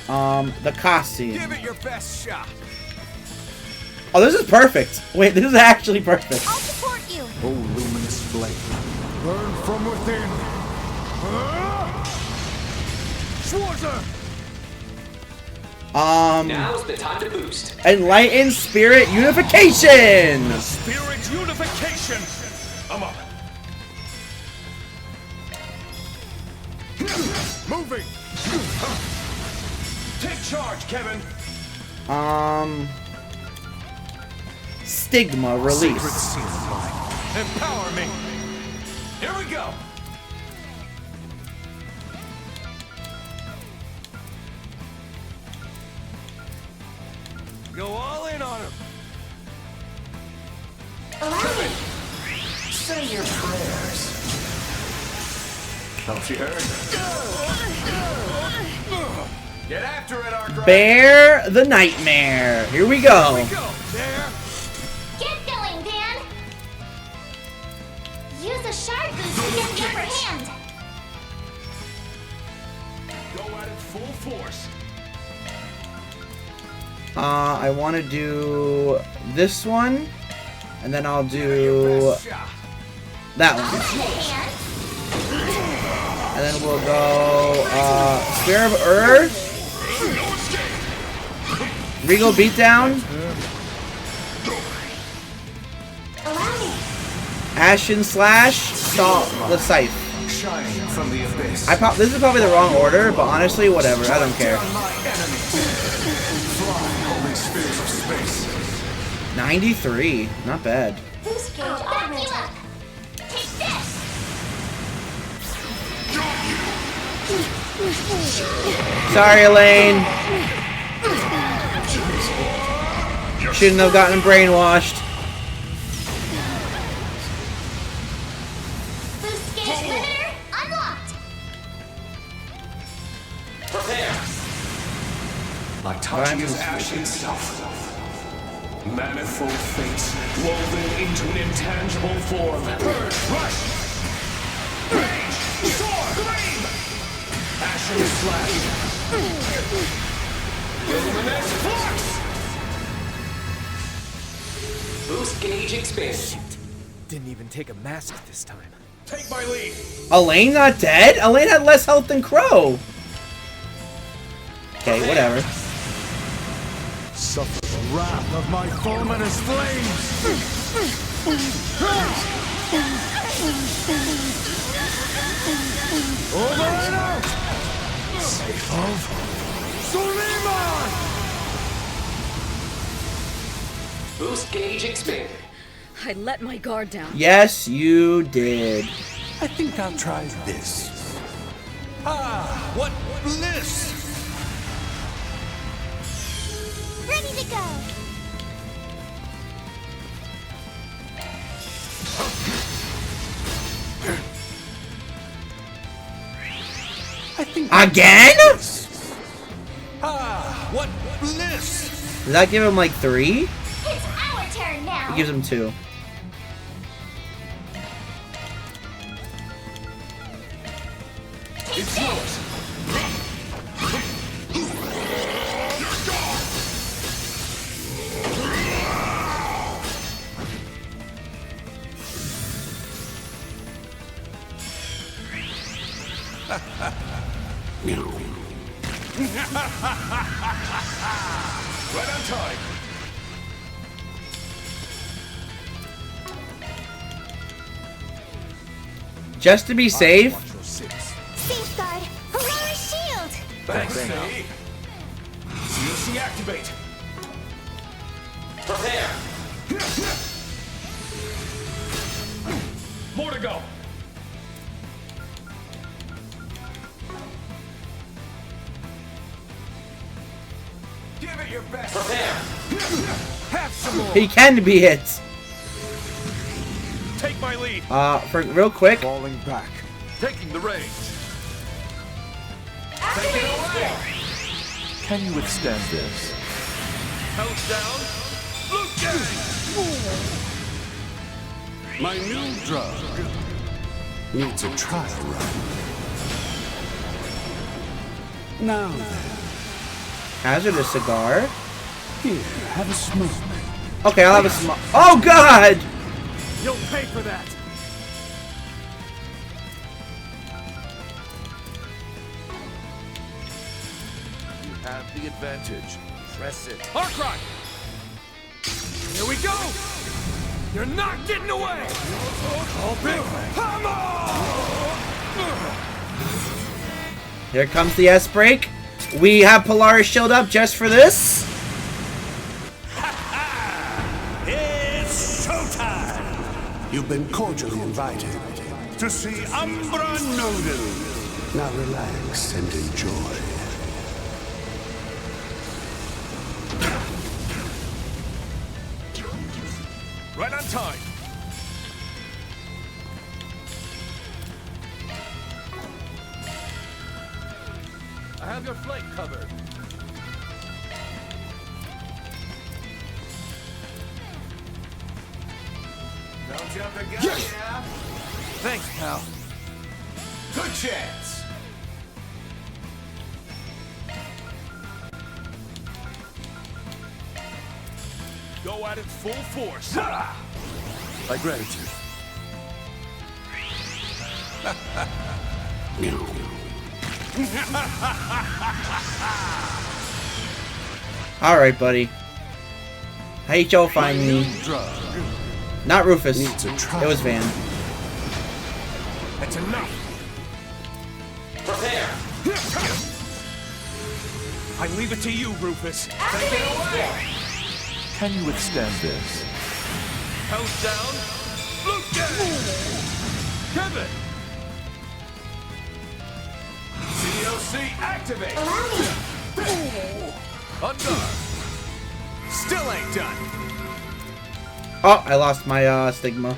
[SPEAKER 1] The costume.
[SPEAKER 12] Give it your best shot.
[SPEAKER 1] Oh, this is perfect. Wait, this is actually perfect.
[SPEAKER 11] I'll support you.
[SPEAKER 15] Oh, luminous flame, burn from within.
[SPEAKER 12] Schwarzer!
[SPEAKER 16] Now's the time to boost.
[SPEAKER 1] Enlightened Spirit Unification!
[SPEAKER 12] Spirit Unification! I'm up.
[SPEAKER 17] Moving!
[SPEAKER 12] Take charge, Kevin!
[SPEAKER 1] Stigma release.
[SPEAKER 12] Empower me! Here we go! Go all in on him!
[SPEAKER 21] Kevin! Say your prayers.
[SPEAKER 12] Hope she heard. Get after it, Arkwright!
[SPEAKER 1] Bear the Nightmare. Here we go.
[SPEAKER 12] Here we go, there!
[SPEAKER 11] Get going, Dan! Use a shard boost to get the upper hand.
[SPEAKER 12] Go at it full force.
[SPEAKER 1] I want to do this one, and then I'll do that one. And then we'll go Spear of Earth, Regal Beatdown, Ashen Slash, Salt the Scythe.
[SPEAKER 21] Shining from the abyss.
[SPEAKER 1] This is probably the wrong order, but honestly, whatever. I don't care. 93, not bad.
[SPEAKER 11] Boost gauge augmented. Take this!
[SPEAKER 1] Sorry, Elaine. Shouldn't have gotten brainwashed.
[SPEAKER 11] Boost gauge limiter unlocked.
[SPEAKER 16] Prepare.
[SPEAKER 21] Like Tachia's ashen self. Manifold fates woven into an intangible form. Purge, rush! Rage! Sword! Gleam! Ashen slash! Luminous flux!
[SPEAKER 16] Boost gauge expanded.
[SPEAKER 7] Didn't even take a mask this time.
[SPEAKER 12] Take my lead.
[SPEAKER 1] Elaine not dead? Elaine had less health than Crow. Okay, whatever.
[SPEAKER 15] Suffer the wrath of my fulminous flames! Over and out! Safe of Suleiman!
[SPEAKER 16] Boost gauge expanded.
[SPEAKER 5] I let my guard down.
[SPEAKER 1] Yes, you did.
[SPEAKER 20] I think I'll try this. Ah, what bliss!
[SPEAKER 11] Ready to go.
[SPEAKER 1] Again?
[SPEAKER 20] Ah, what bliss!
[SPEAKER 1] Does that give him like 3?
[SPEAKER 11] It's our turn now.
[SPEAKER 1] It gives him 2.
[SPEAKER 10] It's yours. Right on time.
[SPEAKER 1] Just to be safe.
[SPEAKER 11] Safeguard. Aurora shield.
[SPEAKER 10] Thanks, Sadie. COC activate.
[SPEAKER 16] Prepare.
[SPEAKER 10] More to go. Give it your best.
[SPEAKER 16] Prepare.
[SPEAKER 10] Have some more.
[SPEAKER 1] He can be hit.
[SPEAKER 10] Take my lead.
[SPEAKER 1] For real quick.
[SPEAKER 2] Falling back.
[SPEAKER 10] Taking the reins. Take it away.
[SPEAKER 2] Can you withstand this?
[SPEAKER 10] House down. Blue gang.
[SPEAKER 20] My new drug needs a trial run. Now then.
[SPEAKER 1] Hazardous cigar.
[SPEAKER 20] Here, have a smoke.
[SPEAKER 1] Okay, I'll have a smoke. Oh God!
[SPEAKER 10] You'll pay for that.
[SPEAKER 2] You have the advantage. Press it.
[SPEAKER 10] Arcrock! Here we go! You're not getting away! Call big hammer!
[SPEAKER 1] Here comes the S break. We have Polaris shield up just for this.
[SPEAKER 20] It's showtime! You've been cordially invited to see Umbra Noodle. Now relax and enjoy.
[SPEAKER 10] Right on time. I have your flank covered.
[SPEAKER 12] Don't jump the gun, yeah?
[SPEAKER 10] Thanks, pal.
[SPEAKER 12] Good chance.
[SPEAKER 10] Go at it full force.
[SPEAKER 2] My gratitude.
[SPEAKER 1] All right, buddy. H.O. find me. Not Rufus. It was Van.
[SPEAKER 10] That's enough.
[SPEAKER 16] Prepare.
[SPEAKER 10] I leave it to you, Rufus.
[SPEAKER 16] Take it away.
[SPEAKER 2] Can you withstand this?
[SPEAKER 10] House down. Blue gang. Kevin.
[SPEAKER 12] COC activate.
[SPEAKER 10] On guard. Still ain't done.
[SPEAKER 1] Oh, I lost my stigma.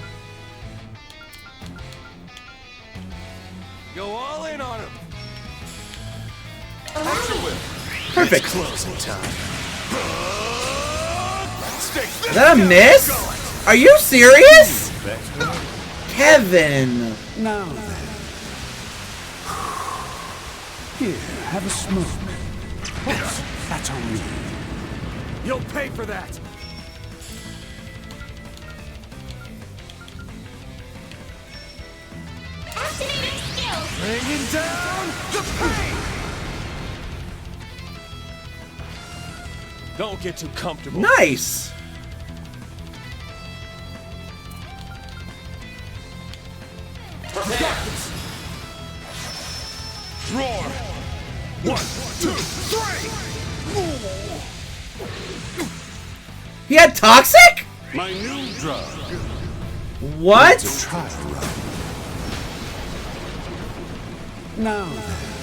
[SPEAKER 10] Go all in on him.
[SPEAKER 1] Perfect.
[SPEAKER 10] Closing time.
[SPEAKER 1] Is that a miss? Are you serious? Kevin.
[SPEAKER 20] Now then. Here, have a smoke. That's on me.
[SPEAKER 10] You'll pay for that.
[SPEAKER 11] Activating skills.
[SPEAKER 10] Bringing down the pain. Don't get too comfortable.
[SPEAKER 1] Nice.
[SPEAKER 10] Roar. 1, 2, 3.
[SPEAKER 1] He had toxic?
[SPEAKER 20] My new drug.
[SPEAKER 1] What?
[SPEAKER 20] Needs a trial run. Now then.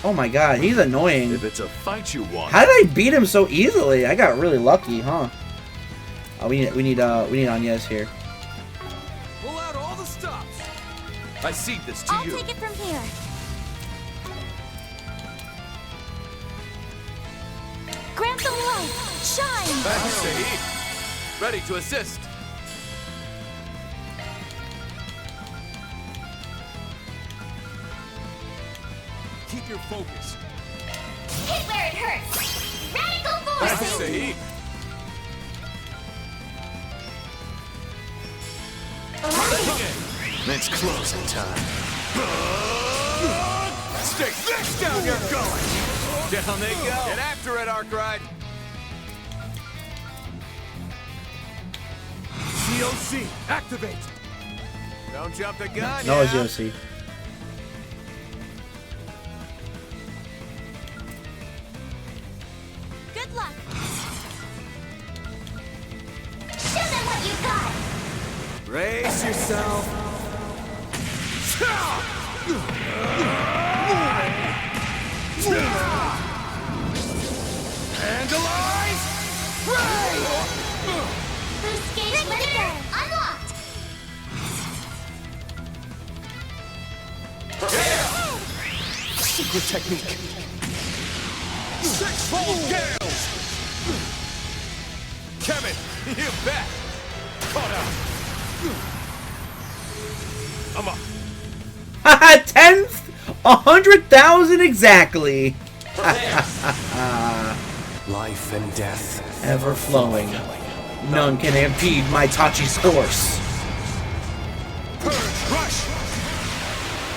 [SPEAKER 1] Oh my god, he's annoying.
[SPEAKER 10] If it's a fight you want.
[SPEAKER 1] How did I beat him so easily? I got really lucky, huh? Oh, we need Agnes here.
[SPEAKER 12] Pull out all the stops. I cede this to
[SPEAKER 8] I'll
[SPEAKER 12] you.
[SPEAKER 8] take it from here. Grant them light. Shine.
[SPEAKER 12] Thank you, Saeed. Ready to assist. Keep your focus.
[SPEAKER 11] Hit where it hurts. Radical
[SPEAKER 12] Thank you,
[SPEAKER 11] forces.
[SPEAKER 12] Saeed.
[SPEAKER 10] It's closing time.
[SPEAKER 12] Stick this down your gullet. Down they go. Get after it, Arkwright. COC, activate. Don't jump the gun.
[SPEAKER 1] No, it's
[SPEAKER 12] yeah?
[SPEAKER 1] Yossi.
[SPEAKER 8] Good luck.
[SPEAKER 11] Show them what you got.
[SPEAKER 12] Brace yourself. Vandalize!
[SPEAKER 11] Boost gauge limiter unlocked.
[SPEAKER 12] Secret technique. Six-fold gales! Kevin, you bet! Caught out. I'm up.
[SPEAKER 1] Haha, 10th, 100,000 exactly.
[SPEAKER 7] Life and death.
[SPEAKER 1] Ever flowing. None can impede my Tachi's course.
[SPEAKER 12] Purge, rush!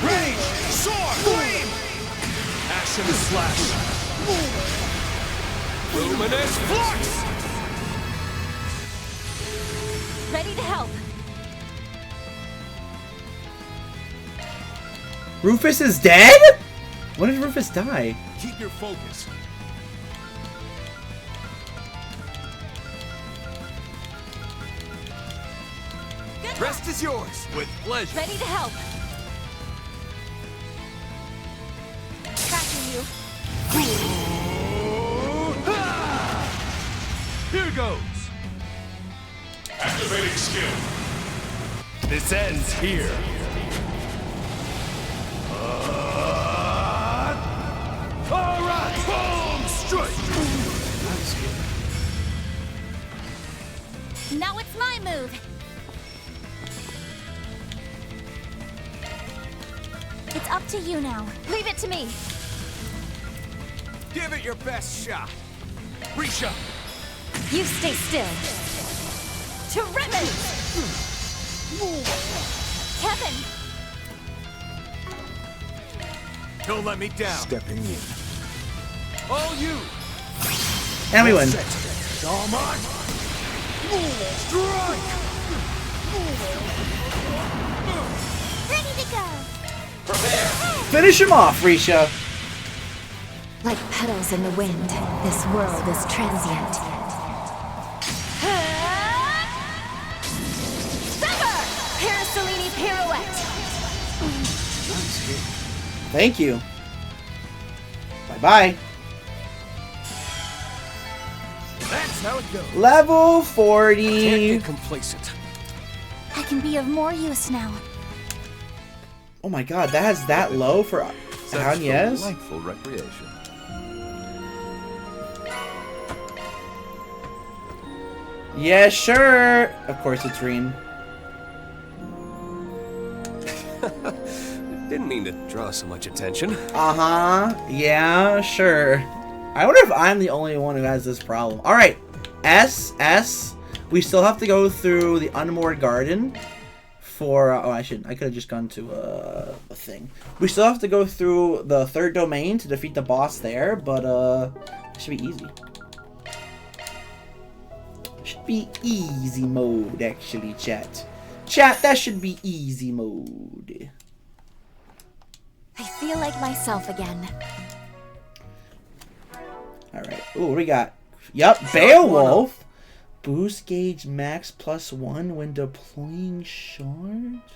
[SPEAKER 12] Rage, sword, flame! Action slash. Luminous flux!
[SPEAKER 13] Ready to help.
[SPEAKER 1] Rufus is dead? When did Rufus die?
[SPEAKER 12] Keep your focus. Rest is yours, with pleasure.
[SPEAKER 13] Ready to help. Tracking you.
[SPEAKER 12] Here goes.
[SPEAKER 17] Activating skill.
[SPEAKER 12] This ends here. All right, boom, strike.
[SPEAKER 8] Now it's my move. It's up to you now.
[SPEAKER 13] Leave it to me.
[SPEAKER 12] Give it your best shot. Reach up.
[SPEAKER 13] You stay still. Terrific!
[SPEAKER 8] Kevin!
[SPEAKER 12] Don't let me down.
[SPEAKER 15] Stepping in.
[SPEAKER 12] All you.
[SPEAKER 1] And we win.
[SPEAKER 12] All mine. Strike.
[SPEAKER 8] Ready to go!
[SPEAKER 1] Finish him off, Risha.
[SPEAKER 3] Like petals in the wind, this world is transient.
[SPEAKER 13] Summer! Parasolini pirouette.
[SPEAKER 1] Thank you. Bye-bye.
[SPEAKER 12] That's how it goes.
[SPEAKER 1] Level
[SPEAKER 7] Can't
[SPEAKER 1] 40.
[SPEAKER 7] get complacent.
[SPEAKER 8] I can be of more use now.
[SPEAKER 1] Oh my god, that has that low for
[SPEAKER 2] Such
[SPEAKER 1] Agnes?
[SPEAKER 2] delightful recreation.
[SPEAKER 1] Yeah, sure. Of course it's Reen.
[SPEAKER 7] Didn't mean to draw so much attention.
[SPEAKER 1] Uh-huh. Yeah, sure. I wonder if I'm the only one who has this problem. Alright. S. We still have to go through the Unmoored Garden for... oh, I could have just gone to a thing. We still have to go through the third domain to defeat the boss there, but it should be easy. Should be easy mode, actually, chat. Chat, that should be easy mode.
[SPEAKER 8] I feel like myself again.
[SPEAKER 1] Alright. Ooh, what do we got? Yup, Beowulf. Boost gauge max +1 when deploying shards?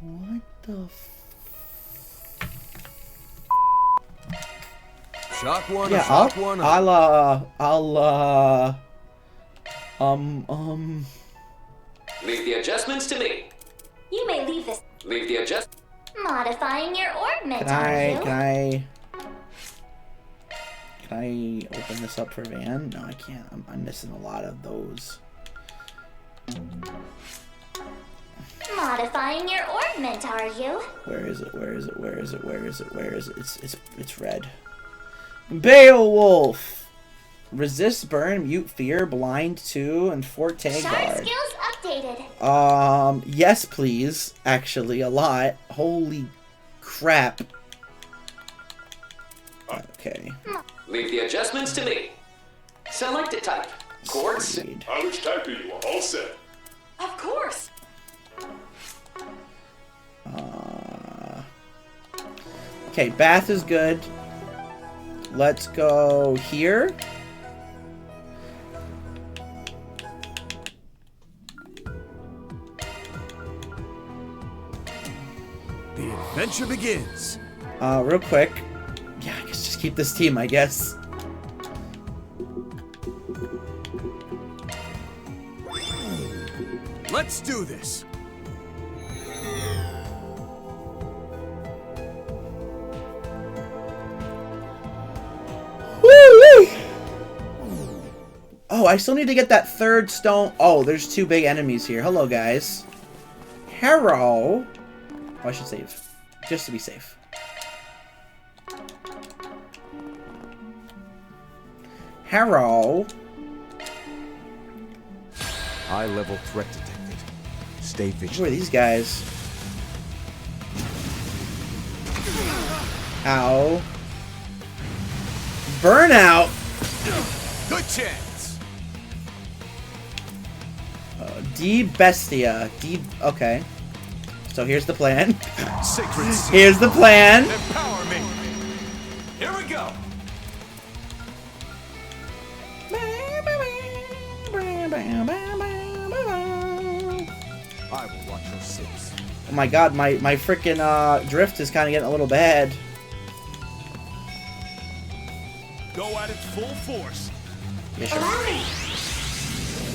[SPEAKER 1] What the
[SPEAKER 4] Shock one,
[SPEAKER 1] Yeah,
[SPEAKER 4] shock one.
[SPEAKER 16] Leave the adjustments to me.
[SPEAKER 19] You may leave this.
[SPEAKER 16] Leave the adjust.
[SPEAKER 19] Modifying your orbment,
[SPEAKER 1] Can I open this up for Van? No, I can't. I'm missing a lot of those.
[SPEAKER 19] Modifying your orbment, are you?
[SPEAKER 1] Where is it? Where is it? Where is it? Where is it? Where is it? It's red. Beowulf! Resist, burn, mute, fear, blind 2, and forte
[SPEAKER 19] Shard
[SPEAKER 1] guard.
[SPEAKER 19] skills updated.
[SPEAKER 1] Yes, please. Actually, a lot. Holy crap. Okay.
[SPEAKER 16] Leave the adjustments to me. Select a type. Quartz.
[SPEAKER 17] Which type are you? All set.
[SPEAKER 13] Of course.
[SPEAKER 1] Okay, bath is good. Let's go here.
[SPEAKER 12] The adventure begins.
[SPEAKER 1] Real quick. Yeah, I guess just keep this team, I guess.
[SPEAKER 12] Let's do this.
[SPEAKER 1] Woo-wee! Oh, I still need to get that third stone. Oh, there's 2 big enemies here. Hello, guys. Hello. Oh, I should save. Just to be safe. Hello.
[SPEAKER 15] High-level threat detected. Stay vigilant.
[SPEAKER 1] Who are these guys? Ow. Burnout!
[SPEAKER 12] Good chance.
[SPEAKER 1] D Bestia. D. Okay. So here's the plan.
[SPEAKER 12] Sacred seal.
[SPEAKER 1] Here's the plan.
[SPEAKER 12] Empower me. Here we go.
[SPEAKER 15] I will watch your six.
[SPEAKER 1] Oh my god, my freaking drift is kind of getting a little bad.
[SPEAKER 12] Go at its full force.
[SPEAKER 1] Yeah, sure.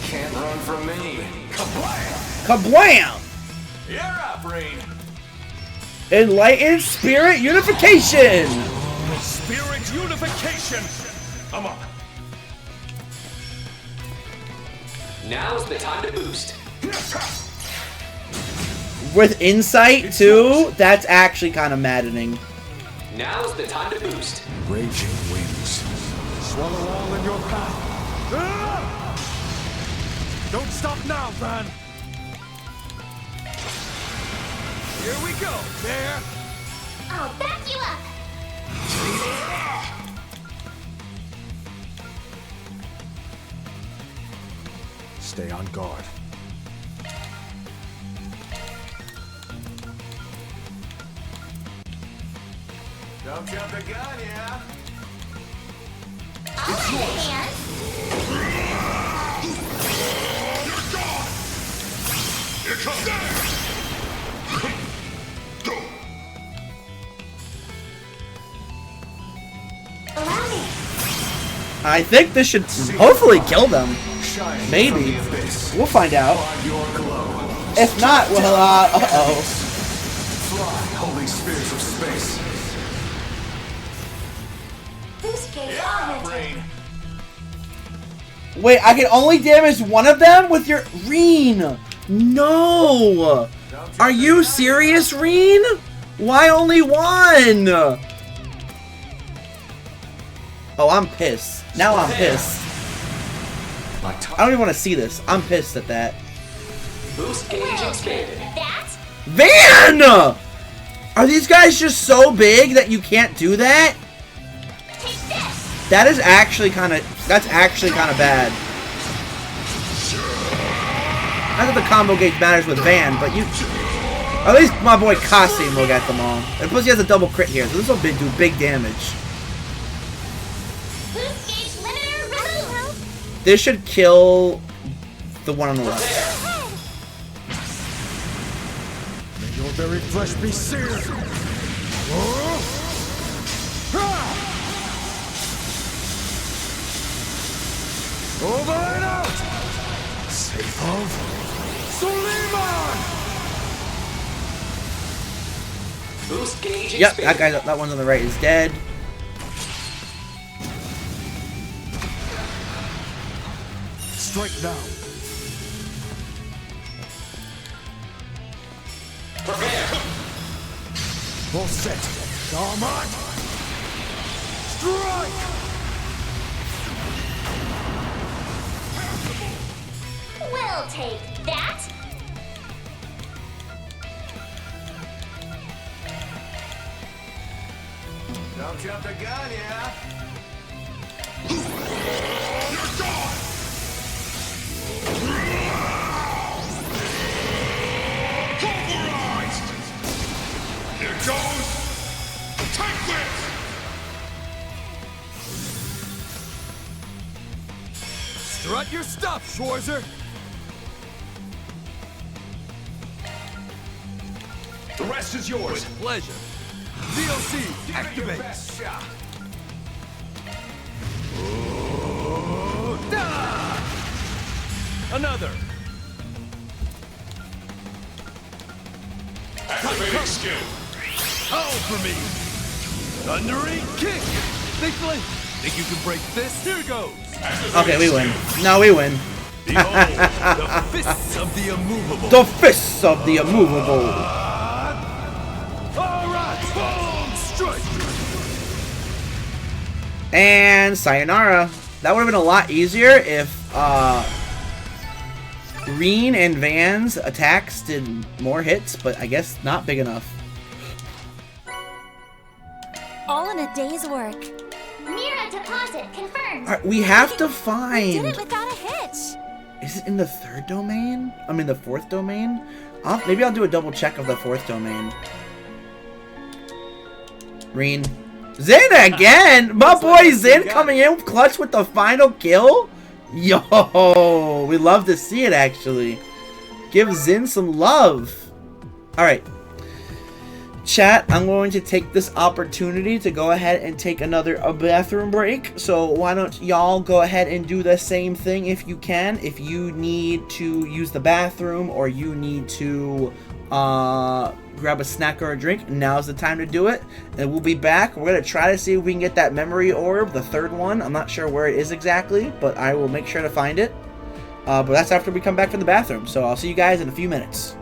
[SPEAKER 16] Can't run from me.
[SPEAKER 12] Kablam!
[SPEAKER 1] Kablam!
[SPEAKER 12] You're up, Rain.
[SPEAKER 1] Enlightened Spirit Unification!
[SPEAKER 12] Spirit unification. Come on.
[SPEAKER 16] Now's the time to boost.
[SPEAKER 1] With insight, too? That's actually kind of maddening.
[SPEAKER 16] Now's the time to boost.
[SPEAKER 15] Raging winds.
[SPEAKER 12] Swallow all in your path. Don't stop now, Van. Here we go, Bear.
[SPEAKER 19] I'll back you up.
[SPEAKER 15] Stay on guard.
[SPEAKER 12] Don't jump the gun, yeah?
[SPEAKER 19] I'll lend a hand.
[SPEAKER 17] You're gone! Here comes that! Go!
[SPEAKER 19] Allow me.
[SPEAKER 1] I think this should hopefully kill them. Maybe. We'll find out. If not, well, uh-oh.
[SPEAKER 12] Fly, holding spears of space.
[SPEAKER 19] Boost gauge augmented.
[SPEAKER 1] Wait, I can only damage one of them with your... Reen! No! Are you serious, Reen? Why only one? Oh, I'm pissed. Now I'm pissed. I don't even want to see this. I'm pissed at that.
[SPEAKER 16] Boost gauge expanded.
[SPEAKER 19] That?
[SPEAKER 1] Van! Are these guys just so big that you can't do that?
[SPEAKER 19] Take this.
[SPEAKER 1] That is actually kind of... That's actually kind of bad. Not that the combo gauge matters with Van, but you... At least my boy Kasim will get them all. And plus he has a double crit here, so this will do big damage.
[SPEAKER 19] Boost gauge limiter removed.
[SPEAKER 1] This should kill the one on the left.
[SPEAKER 12] May your very flesh be seared. of Suleiman!
[SPEAKER 16] Boost gauge
[SPEAKER 1] Yep, that one's on the right is dead.
[SPEAKER 12] Strike now.
[SPEAKER 16] Prepare.
[SPEAKER 12] All set. Come on. Strike!
[SPEAKER 11] We'll take that.
[SPEAKER 12] Don't jump the gun, yeah?
[SPEAKER 10] You're gone! Pulverized! Here goes! Take this!
[SPEAKER 12] Strut your stuff, Schwarzer!
[SPEAKER 10] The rest is yours.
[SPEAKER 12] With pleasure. DLC, activate! Another!
[SPEAKER 10] Activating skill.
[SPEAKER 12] Howl for me! Thundering kick! Think you can break this? Here goes!
[SPEAKER 1] Okay, we win. No, we win.
[SPEAKER 12] Behold, the fists of the immovable!
[SPEAKER 1] The fists of the immovable!
[SPEAKER 12] Alright! Boom! Strike!
[SPEAKER 1] And sayonara. That would have been a lot easier if Reen and Van's attacks did more hits, but I guess not big enough.
[SPEAKER 8] All in a day's work.
[SPEAKER 11] Mira deposit confirmed.
[SPEAKER 1] Alright, we have to
[SPEAKER 8] We
[SPEAKER 1] find...
[SPEAKER 8] did it without a hitch.
[SPEAKER 1] Is it in the third domain? I mean the fourth domain? Maybe I'll do a double check of the fourth domain. Reen. Zin again! My boy Zin coming in clutch with the final kill? Yo! We love to see it, actually. Give Zin some love. Alright. Chat, I'm going to take this opportunity to go ahead and take another bathroom break. So why don't y'all go ahead and do the same thing if you can. If you need to use the bathroom or you need to grab a snack or a drink, now's the time to do it. And we'll be back. We're going to try to see if we can get that memory orb, the third one. I'm not sure where it is exactly, but I will make sure to find it. But that's after we come back from the bathroom. So I'll see you guys in a few minutes.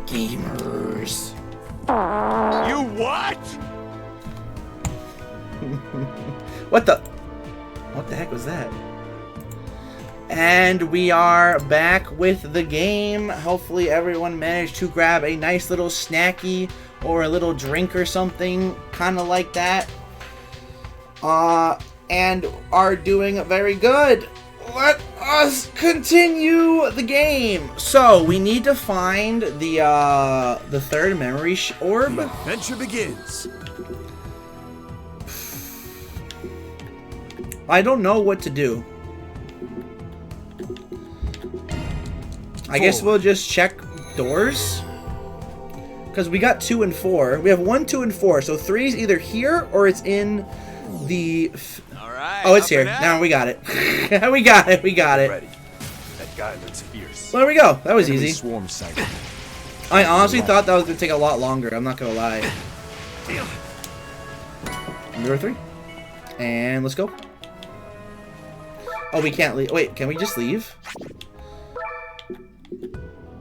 [SPEAKER 1] Gamers.
[SPEAKER 12] You what?
[SPEAKER 1] What the heck was that? And we are back with the game. Hopefully everyone managed to grab a nice little snacky or a little drink or something, kind of like that. And are doing very good. Let us continue the game. So we need to find the third memory orb.
[SPEAKER 12] Adventure begins.
[SPEAKER 1] I don't know what to do. I guess we'll just check doors. Because we got 2 and 4. We have 1, 2, and 4. So 3 is either here or it's in the...
[SPEAKER 12] Alright.
[SPEAKER 1] Oh, it's here. Now we got it. We got it.
[SPEAKER 12] Ready. That guy looks fierce.
[SPEAKER 1] Well, there we go. That was easy.
[SPEAKER 15] Swarm sighted.
[SPEAKER 1] I honestly thought that was going to take a lot longer. I'm not going to lie. Number 3. And let's go. Oh, we can't leave. Wait, can we just leave?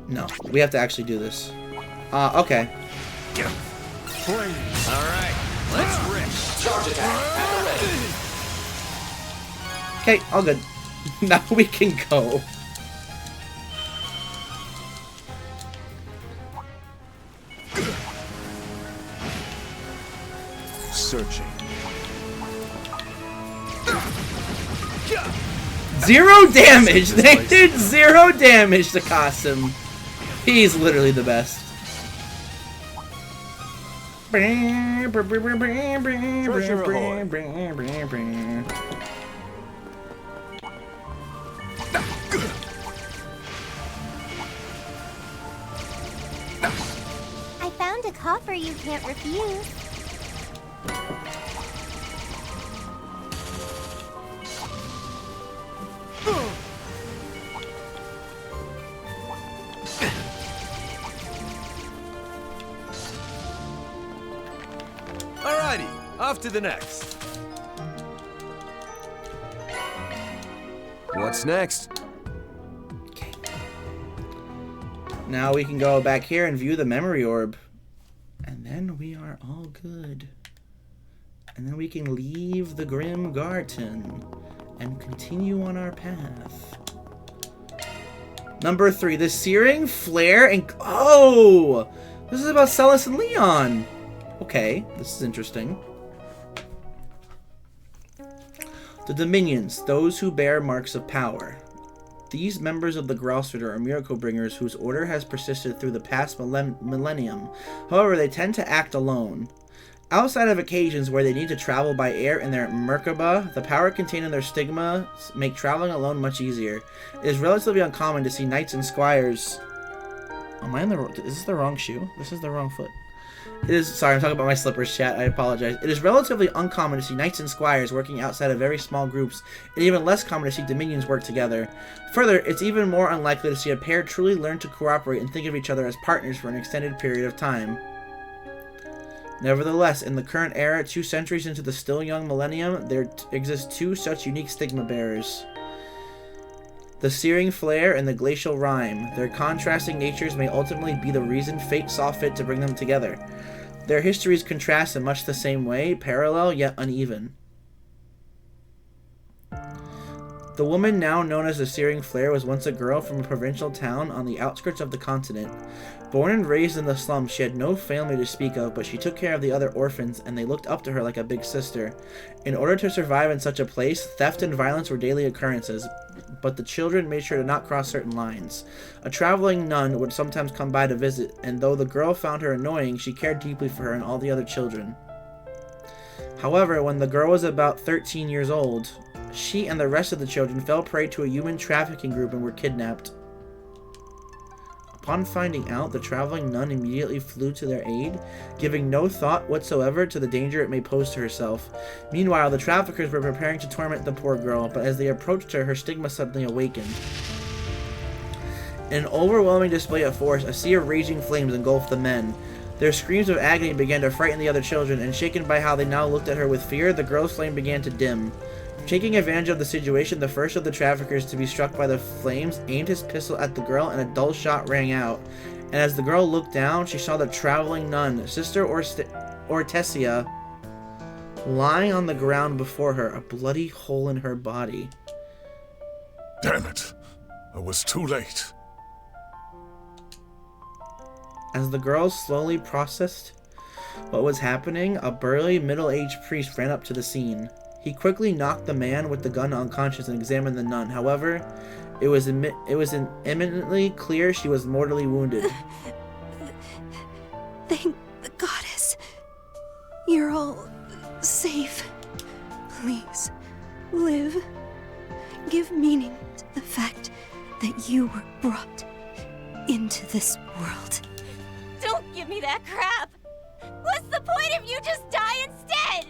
[SPEAKER 1] No, we have to actually do this. Okay.
[SPEAKER 12] Alright, let's rip.
[SPEAKER 16] Charge attack at the ready.
[SPEAKER 1] Okay, all good. Now we can go.
[SPEAKER 15] Searching.
[SPEAKER 1] 0 damage! They did 0 damage to Kasim. He's literally the best.
[SPEAKER 11] I found a coffer you can't refuse.
[SPEAKER 12] Alrighty, off to the next.
[SPEAKER 4] What's next?
[SPEAKER 1] Okay. Now we can go back here and view the memory orb. And then we are all good. And then we can leave the Grim Garden and continue on our path. Number 3, the Searing Flare and... Oh! This is about Celis and Leon. Okay, this is interesting. The Dominions, those who bear marks of power. These members of the Gralsritter are miracle bringers whose order has persisted through the past millennium. However, they tend to act alone. Outside of occasions where they need to travel by air in their Merkaba, the power contained in their stigma make traveling alone much easier. It is relatively uncommon to see knights and squires... Am I in the... Is this the wrong shoe? This is the wrong foot. It is... Sorry, I'm talking about my slippers, chat. I apologize. It is relatively uncommon to see knights and squires working outside of very small groups, and even less common to see dominions work together. Further, it's even more unlikely to see a pair truly learn to cooperate and think of each other as partners for an extended period of time. Nevertheless, in the current era, 2 centuries into the still young millennium, there exist 2 such unique stigma bearers. The Searing Flare and the Glacial Rime. Their contrasting natures may ultimately be the reason fate saw fit to bring them together. Their histories contrast in much the same way, parallel yet uneven. The woman now known as the Searing Flare was once a girl from a provincial town on the outskirts of the continent. Born and raised in the slums, she had no family to speak of, but she took care of the other orphans, and they looked up to her like a big sister. In order to survive in such a place, theft and violence were daily occurrences, but the children made sure to not cross certain lines. A traveling nun would sometimes come by to visit, and though the girl found her annoying, she cared deeply for her and all the other children. However, when the girl was about 13 years old, she and the rest of the children fell prey to a human trafficking group and were kidnapped. Upon finding out, the traveling nun immediately flew to their aid, giving no thought whatsoever to the danger it may pose to herself. Meanwhile, the traffickers were preparing to torment the poor girl, but as they approached her, her stigma suddenly awakened. In an overwhelming display of force, a sea of raging flames engulfed the men. Their screams of agony began to frighten the other children, and shaken by how they now looked at her with fear, the girl's flame began to dim. Taking advantage of the situation, the first of the traffickers to be struck by the flames aimed his pistol at the girl, and a dull shot rang out. and as the girl looked down, she saw the traveling nun, Sister Ortesia, lying on the ground before her, a bloody hole in her body.
[SPEAKER 17] Damn it. I was too late.
[SPEAKER 1] As the girl slowly processed what was happening, a burly, middle-aged priest ran up to the scene. He quickly knocked the man with the gun unconscious and examined the nun. However, it was imminently clear she was mortally wounded.
[SPEAKER 3] Thank the goddess. You're all safe. Please, live. Give meaning to the fact that you were brought into this world.
[SPEAKER 11] Don't give me that crap! What's the point if you just die instead?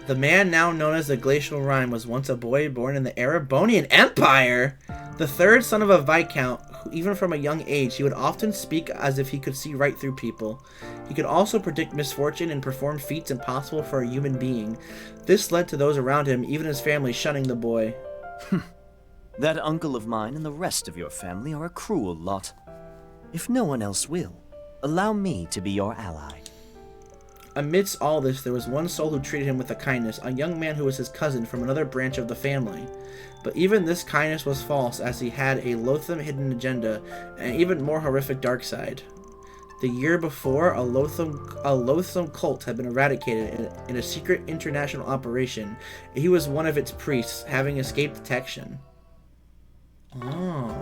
[SPEAKER 1] The man now known as the Glacial Rime was once a boy born in the Erebonian Empire. The third son of a Viscount, who, even from a young age, he would often speak as if he could see right through people. He could also predict misfortune and perform feats impossible for a human being. This led to those around him, even his family, shunning the boy.
[SPEAKER 6] That uncle of mine and the rest of your family are a cruel lot. If no one else will, allow me to be your ally.
[SPEAKER 1] Amidst all this, there was one soul who treated him with a kindness, a young man who was his cousin from another branch of the family. But even this kindness was false, as he had a loathsome hidden agenda, and an even more horrific dark side. The year before, a loathsome cult had been eradicated in a secret international operation. He was one of its priests, having escaped detection. Oh.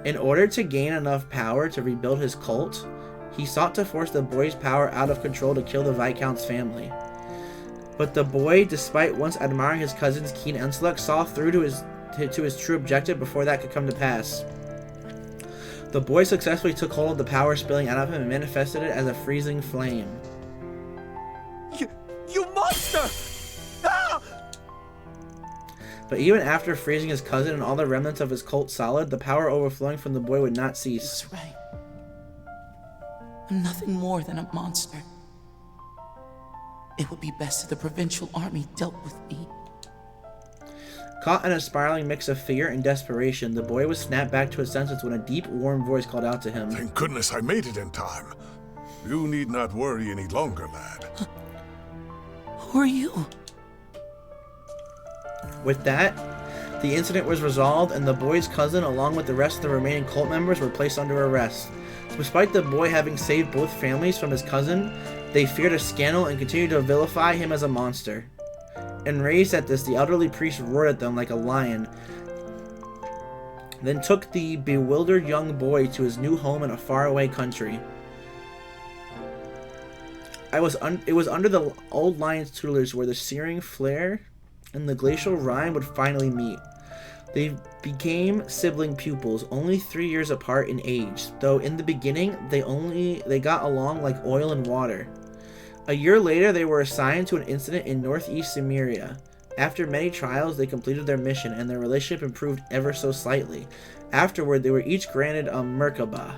[SPEAKER 1] In order to gain enough power to rebuild his cult, he sought to force the boy's power out of control to kill the Viscount's family. But the boy, despite once admiring his cousin's keen intellect, saw through to his true objective before that could come to pass. The boy successfully took hold of the power spilling out of him and manifested it as a freezing flame.
[SPEAKER 6] You monster! Ah!
[SPEAKER 1] But even after freezing his cousin and all the remnants of his cult solid, the power overflowing from the boy would not cease.
[SPEAKER 22] That's right. I'm nothing more than a monster. It would be best if the provincial army dealt with me.
[SPEAKER 1] Caught in a spiraling mix of fear and desperation, the boy was snapped back to his senses when a deep, warm voice called out to him.
[SPEAKER 17] Thank goodness I made it in time. You need not worry any longer, lad.
[SPEAKER 22] Who are you?
[SPEAKER 1] With that, the incident was resolved, and the boy's cousin, along with the rest of the remaining cult members, were placed under arrest. Despite the boy having saved both families from his cousin, they feared a scandal and continued to vilify him as a monster. Enraged at this, the elderly priest roared at them like a lion, then took the bewildered young boy to his new home in a faraway country. It was under the old lion's tutelage where the searing flare and the glacial rime would finally meet. They became sibling pupils, only 3 years apart in age, though in the beginning they got along like oil and water. A year later, they were assigned to an incident in northeast Cimmeria. After many trials, they completed their mission, and their relationship improved ever so slightly. Afterward, they were each granted a Merkaba.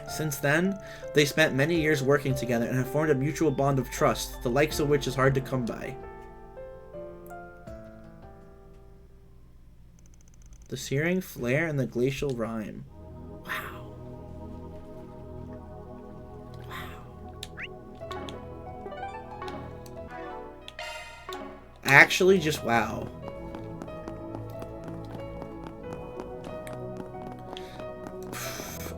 [SPEAKER 1] Since then, they spent many years working together and have formed a mutual bond of trust, the likes of which is hard to come by. The searing flare and the glacial rime. Wow. Actually, just wow.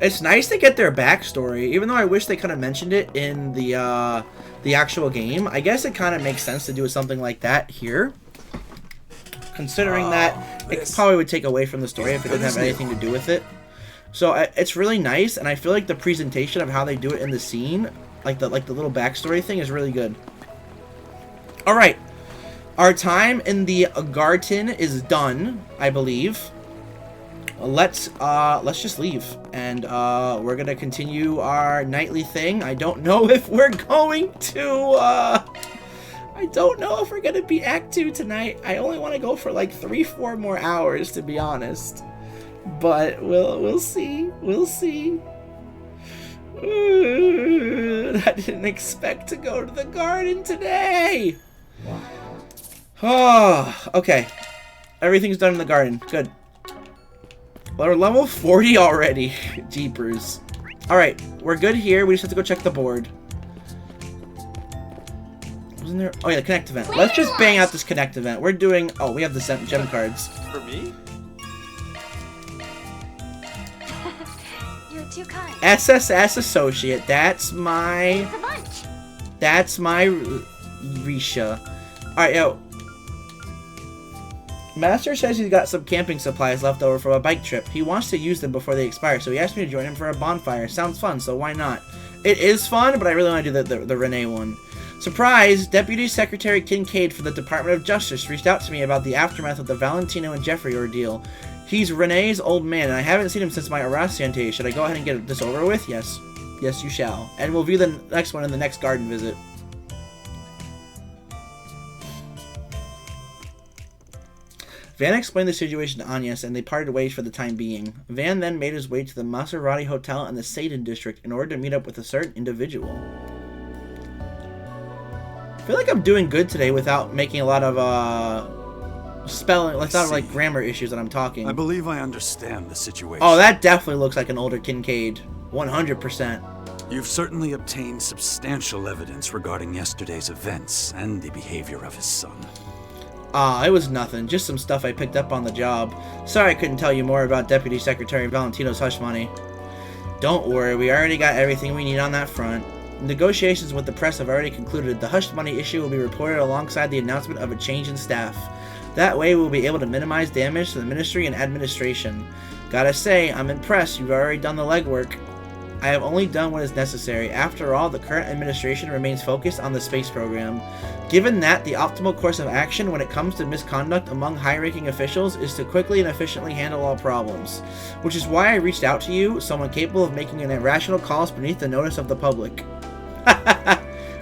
[SPEAKER 1] It's nice to get their backstory, even though I wish they kind of mentioned it in the actual game. I guess it kind of makes sense to do something like that here, considering that it probably would take away from the story if it didn't have anything to do with it. So it's really nice, and I feel like the presentation of how they do it in the scene, like the little backstory thing, is really good. All right. Our time in the garden is done, I believe. Let's just leave, and we're gonna continue our nightly thing. I don't know if we're going to. I don't know if we're gonna be Act 2 tonight. I only want to go for like 3-4 more hours, to be honest. But we'll see. We'll see. I didn't expect to go to the garden today. Oh, okay. Everything's done in the garden. Good. We're level 40 already. Jeepers. Alright, we're good here. We just have to go check the board. Wasn't there? Oh yeah, the Connect event. Let's just bang out this Connect event. We're doing... Oh, we have the gem cards.
[SPEAKER 10] For me?
[SPEAKER 8] You're too kind.
[SPEAKER 1] SSS Associate. That's my...
[SPEAKER 8] It's a bunch.
[SPEAKER 1] That's my Risha. Alright, yo. Master says he's got some camping supplies left over from a bike trip. He wants to use them before they expire, so he asked me to join him for a bonfire. Sounds fun, so why not? It is fun, but I really want to do the Renee one. Surprise! Deputy Secretary Kincaid from the Department of Justice reached out to me about the aftermath of the Valentino and Jeffrey ordeal. He's Renee's old man, and I haven't seen him since my Arasciente. Should I go ahead and get this over with? Yes. Yes, you shall. And we'll view the next one in the next garden visit. Van explained the situation to Agnes, and they parted ways for the time being. Van then made his way to the Maserati Hotel in the Satan district in order to meet up with a certain individual. I feel like I'm doing good today without making a lot of spelling, without like grammar issues that I'm talking.
[SPEAKER 14] I believe I understand the situation.
[SPEAKER 1] Oh, that definitely looks like an older Kincaid. 100%.
[SPEAKER 14] You've certainly obtained substantial evidence regarding yesterday's events and the behavior of his son.
[SPEAKER 1] It was nothing. Just some stuff I picked up on the job. Sorry I couldn't tell you more about Deputy Secretary Valentino's hush money. Don't worry, we already got everything we need on that front. Negotiations with the press have already concluded. The hush money issue will be reported alongside the announcement of a change in staff. That way we'll be able to minimize damage to the ministry and administration. Gotta say, I'm impressed you've already done the legwork. I have only done what is necessary. After all, the current administration remains focused on the space program. Given that, the optimal course of action when it comes to misconduct among high-ranking officials is to quickly and efficiently handle all problems. Which is why I reached out to you, someone capable of making an irrational calls beneath the notice of the public.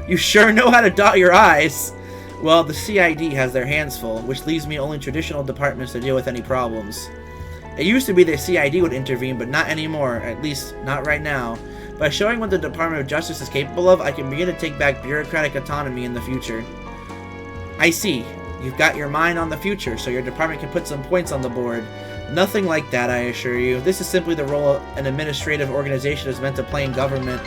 [SPEAKER 1] You sure know how to dot your I's. Well, the CID has their hands full, which leaves me only traditional departments to deal with any problems. It used to be the CID would intervene, but not anymore, at least not right now. By showing what the Department of Justice is capable of, I can begin to take back bureaucratic autonomy in the future. I see. You've got your mind on the future, so your department can put some points on the board. Nothing like that, I assure you. This is simply the role an administrative organization is meant to play in government.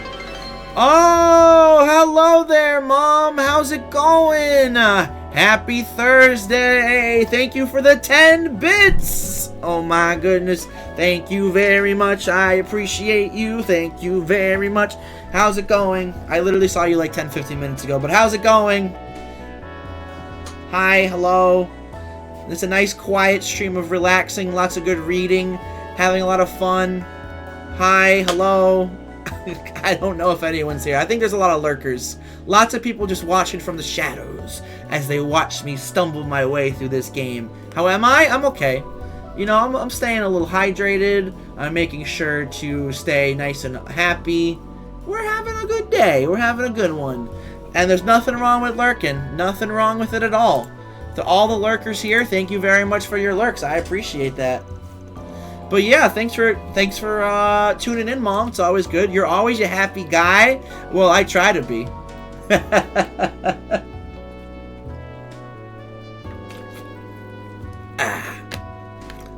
[SPEAKER 1] Oh, hello there, Mom. How's it going? Happy Thursday. Thank you for the 10 bits. Oh my goodness. Thank you very much. I appreciate you. Thank you very much. How's it going? I literally saw you like 10-15 minutes ago, but how's it going? Hi, hello. It's a nice quiet stream of relaxing, lots of good reading, having a lot of fun. Hi, hello. I don't know if anyone's here. I think there's a lot of lurkers. Lots of people just watching from the shadows as they watch me stumble my way through this game. How am I? I'm okay. You know, I'm staying a little hydrated. I'm making sure to stay nice and happy. We're having a good day. We're having a good one. And there's nothing wrong with lurking. Nothing wrong with it at all. To all the lurkers here, thank you very much for your lurks. I appreciate that. But yeah, thanks for tuning in, Mom. It's always good. You're always a happy guy. Well, I try to be.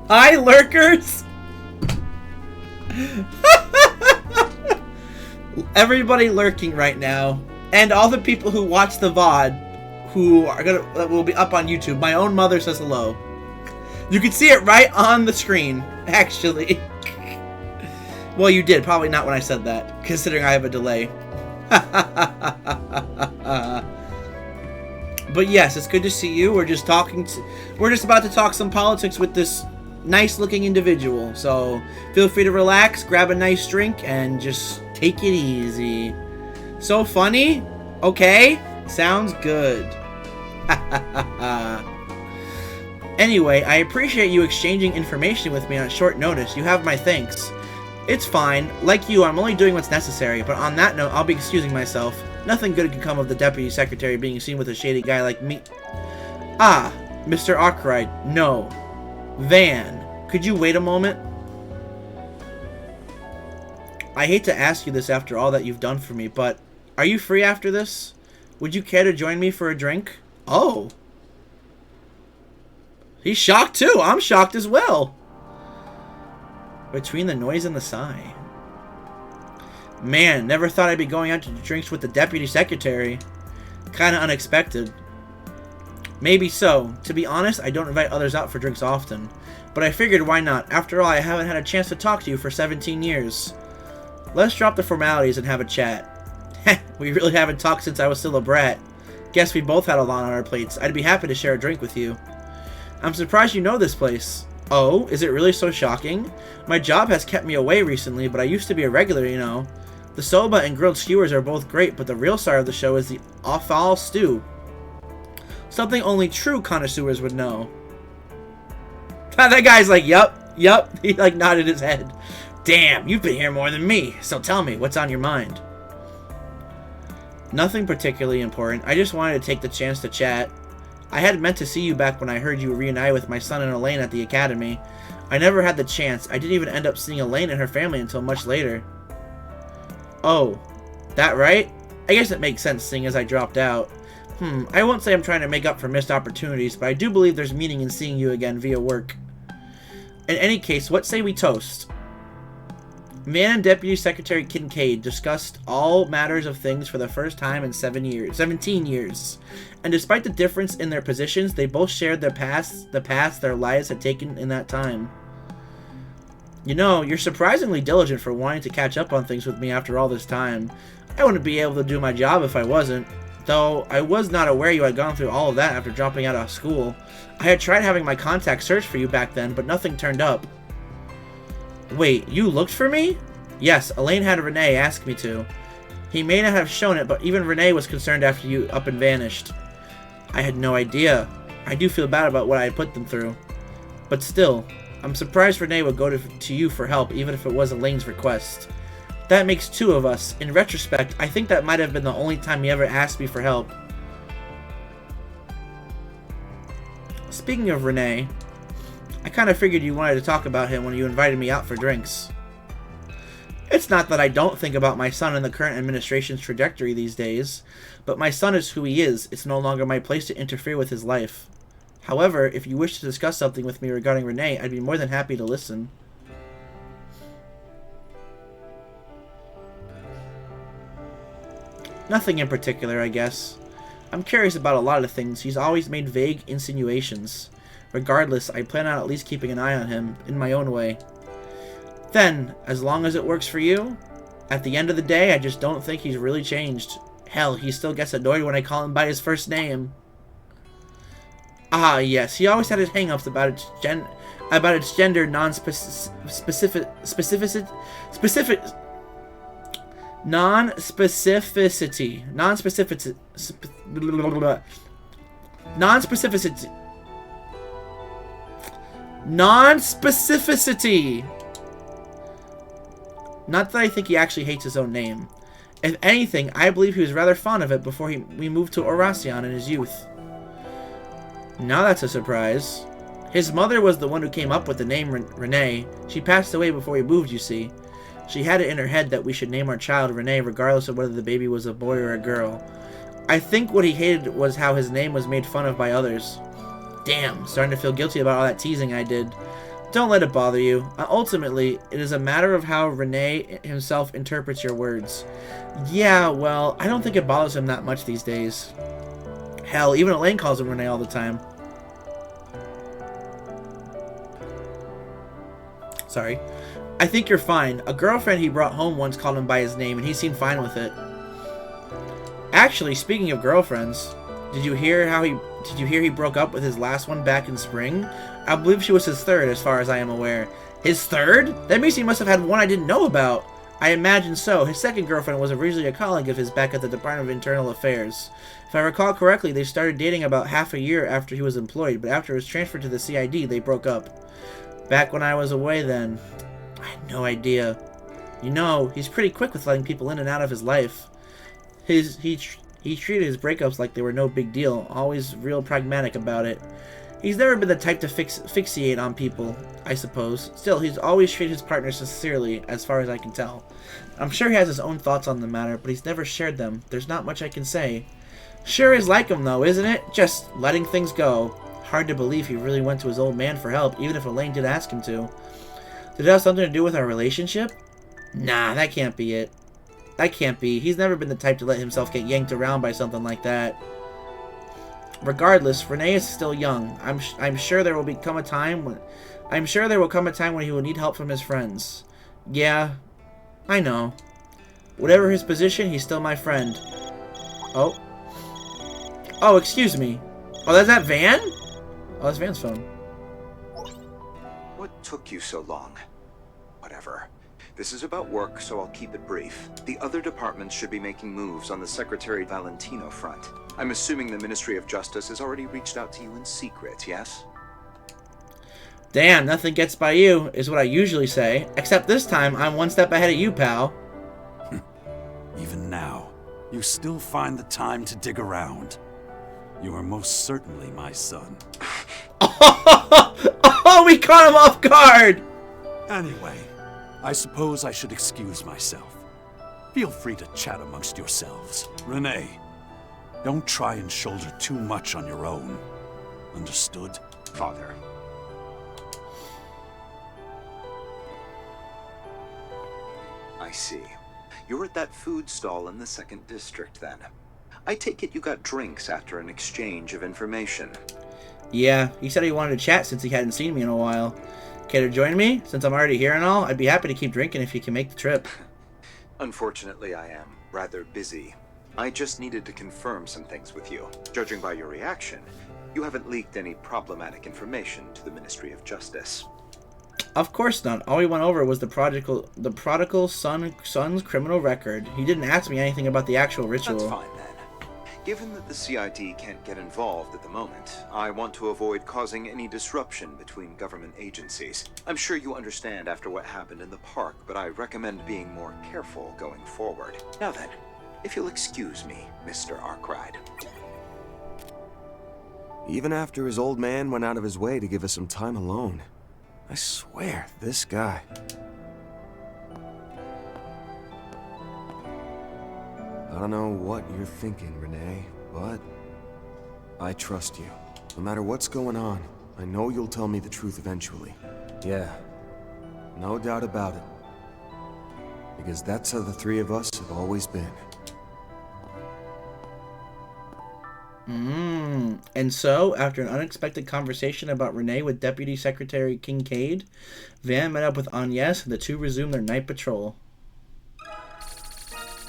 [SPEAKER 1] Hi, lurkers. Everybody lurking right now, and all the people who watch the VOD, will be up on YouTube. My own mother says hello. You can see it right on the screen, actually. Well, you did. Probably not when I said that, considering I have a delay. But yes, it's good to see you. We're just about to talk some politics with this nice-looking individual. So feel free to relax, grab a nice drink, and just take it easy. So funny? Okay. Sounds good. Anyway, I appreciate you exchanging information with me on short notice. You have my thanks. It's fine. Like you, I'm only doing what's necessary, but on that note, I'll be excusing myself. Nothing good can come of the Deputy Secretary being seen with a shady guy like me. Ah, Mr. Arkwright, no. Van, could you wait a moment? I hate to ask you this after all that you've done for me, but are you free after this? Would you care to join me for a drink? Oh. He's shocked too. I'm shocked as well. Between the noise and the sigh. Man, never thought I'd be going out to drinks with the deputy secretary. Kinda unexpected. Maybe so. To be honest, I don't invite others out for drinks often. But I figured why not? After all, I haven't had a chance to talk to you for 17 years. Let's drop the formalities and have a chat. Heh, we really haven't talked since I was still a brat. Guess we both had a lot on our plates. I'd be happy to share a drink with you. I'm surprised you know this place. Oh, is it really so shocking? My job has kept me away recently, but I used to be a regular, you know. The soba and grilled skewers are both great, but the real star of the show is the offal stew. Something only true connoisseurs would know. That guy's like, yup. He like nodded his head. Damn, you've been here more than me, so tell me, what's on your mind? Nothing particularly important. I just wanted to take the chance to chat. I had meant to see you back when I heard you reunited with my son and Elaine at the academy. I never had the chance. I didn't even end up seeing Elaine and her family until much later. Oh, that right? I guess it makes sense seeing as I dropped out. I won't say I'm trying to make up for missed opportunities, but I do believe there's meaning in seeing you again via work. In any case, what say we toast? Man and Deputy Secretary Kincaid discussed all matters of things for the first time in 17 years. And despite the difference in their positions, they both shared the paths their lives had taken in that time. You know, you're surprisingly diligent for wanting to catch up on things with me after all this time. I wouldn't be able to do my job if I wasn't. Though, I was not aware you had gone through all of that after dropping out of school. I had tried having my contact search for you back then, but nothing turned up. Wait, you looked for me? Yes, Elaine had Renee ask me to. He may not have shown it, but even Renee was concerned after you up and vanished. I had no idea. I do feel bad about what I had put them through. But still, I'm surprised Renee would go to you for help, even if it was Elaine's request. That makes two of us. In retrospect, I think that might have been the only time he ever asked me for help. Speaking of Renee, I kind of figured you wanted to talk about him when you invited me out for drinks. It's not that I don't think about my son and the current administration's trajectory these days, but my son is who he is. It's no longer my place to interfere with his life. However, if you wish to discuss something with me regarding Renee, I'd be more than happy to listen. Nothing in particular, I guess. I'm curious about a lot of things. He's always made vague insinuations. Regardless, I plan on at least keeping an eye on him, in my own way. Then, as long as it works for you, at the end of the day, I just don't think he's really changed. Hell, he still gets annoyed when I call him by his first name. Ah, yes, he always had his hang-ups about its gender non-specificity. Not that I think he actually hates his own name. If anything, I believe he was rather fond of it before we moved to Oracion in his youth. Now that's a surprise. His mother was the one who came up with the name Renee. She passed away before we moved, you see. She had it in her head that we should name our child Renee regardless of whether the baby was a boy or a girl. I think what he hated was how his name was made fun of by others. Damn, starting to feel guilty about all that teasing I did. Don't let it bother you. Ultimately, it is a matter of how Renee himself interprets your words. Yeah, well, I don't think it bothers him that much these days. Hell, even Elaine calls him Renee all the time. Sorry. I think you're fine. A girlfriend he brought home once called him by his name, and he seemed fine with it. Actually, speaking of girlfriends, did you hear he broke up with his last one back in spring? I believe she was his third, as far as I am aware. His third? That means he must have had one I didn't know about. I imagine so. His second girlfriend was originally a colleague of his back at the Department of Internal Affairs. If I recall correctly, they started dating about half a year after he was employed, but after he was transferred to the CID, they broke up. Back when I was away then, I had no idea. You know, he's pretty quick with letting people in and out of his life. He treated his breakups like they were no big deal, always real pragmatic about it. He's never been the type to fixate on people, I suppose. Still, he's always treated his partner sincerely, as far as I can tell. I'm sure he has his own thoughts on the matter, but he's never shared them. There's not much I can say. Sure is like him, though, isn't it? Just letting things go. Hard to believe he really went to his old man for help, even if Elaine did ask him to. Did it have something to do with our relationship? Nah, that can't be it. That can't be. He's never been the type to let himself get yanked around by something like that. Regardless, Renee is still young. I'm sure there will come a time when he will need help from his friends. Yeah, I know. Whatever his position, he's still my friend. Oh. Oh, excuse me. Oh, that's that Van? Oh, that's Van's phone.
[SPEAKER 9] What took you so long? Whatever. This is about work, so I'll keep it brief. The other departments should be making moves on the Secretary Valentino front. I'm assuming the Ministry of Justice has already reached out to you in secret, yes?
[SPEAKER 1] Damn, nothing gets by you, is what I usually say. Except this time, I'm one step ahead of you, pal.
[SPEAKER 14] Even now, you still find the time to dig around. You are most certainly my son.
[SPEAKER 1] Oh, we caught him off guard!
[SPEAKER 14] Anyway, I suppose I should excuse myself. Feel free to chat amongst yourselves. Renee, don't try and shoulder too much on your own. Understood?
[SPEAKER 9] Father. I see. You're at that food stall in the 2nd District, then. I take it you got drinks after an exchange of information.
[SPEAKER 1] Yeah, he said he wanted to chat since he hadn't seen me in a while. Care to join me? Since I'm already here and all, I'd be happy to keep drinking if you can make the trip.
[SPEAKER 9] Unfortunately, I am rather busy. I just needed to confirm some things with you. Judging by your reaction, you haven't leaked any problematic information to the Ministry of Justice.
[SPEAKER 1] Of course not. All we went over was the prodigal son's criminal record. He didn't ask me anything about the actual ritual.
[SPEAKER 9] That's fine, then. Given that the CID can't get involved at the moment, I want to avoid causing any disruption between government agencies. I'm sure you understand after what happened in the park, but I recommend being more careful going forward. Now then, if you'll excuse me, Mr. Arkwright.
[SPEAKER 4] Even after his old man went out of his way to give us some time alone. I swear, this guy. I don't know what you're thinking, Renee, but I trust you. No matter what's going on, I know you'll tell me the truth eventually. Yeah, no doubt about it. Because that's how the three of us have always been.
[SPEAKER 1] And so, after an unexpected conversation about Renee with Deputy Secretary Kincaid, Van met up with Agnes and the two resumed their night patrol.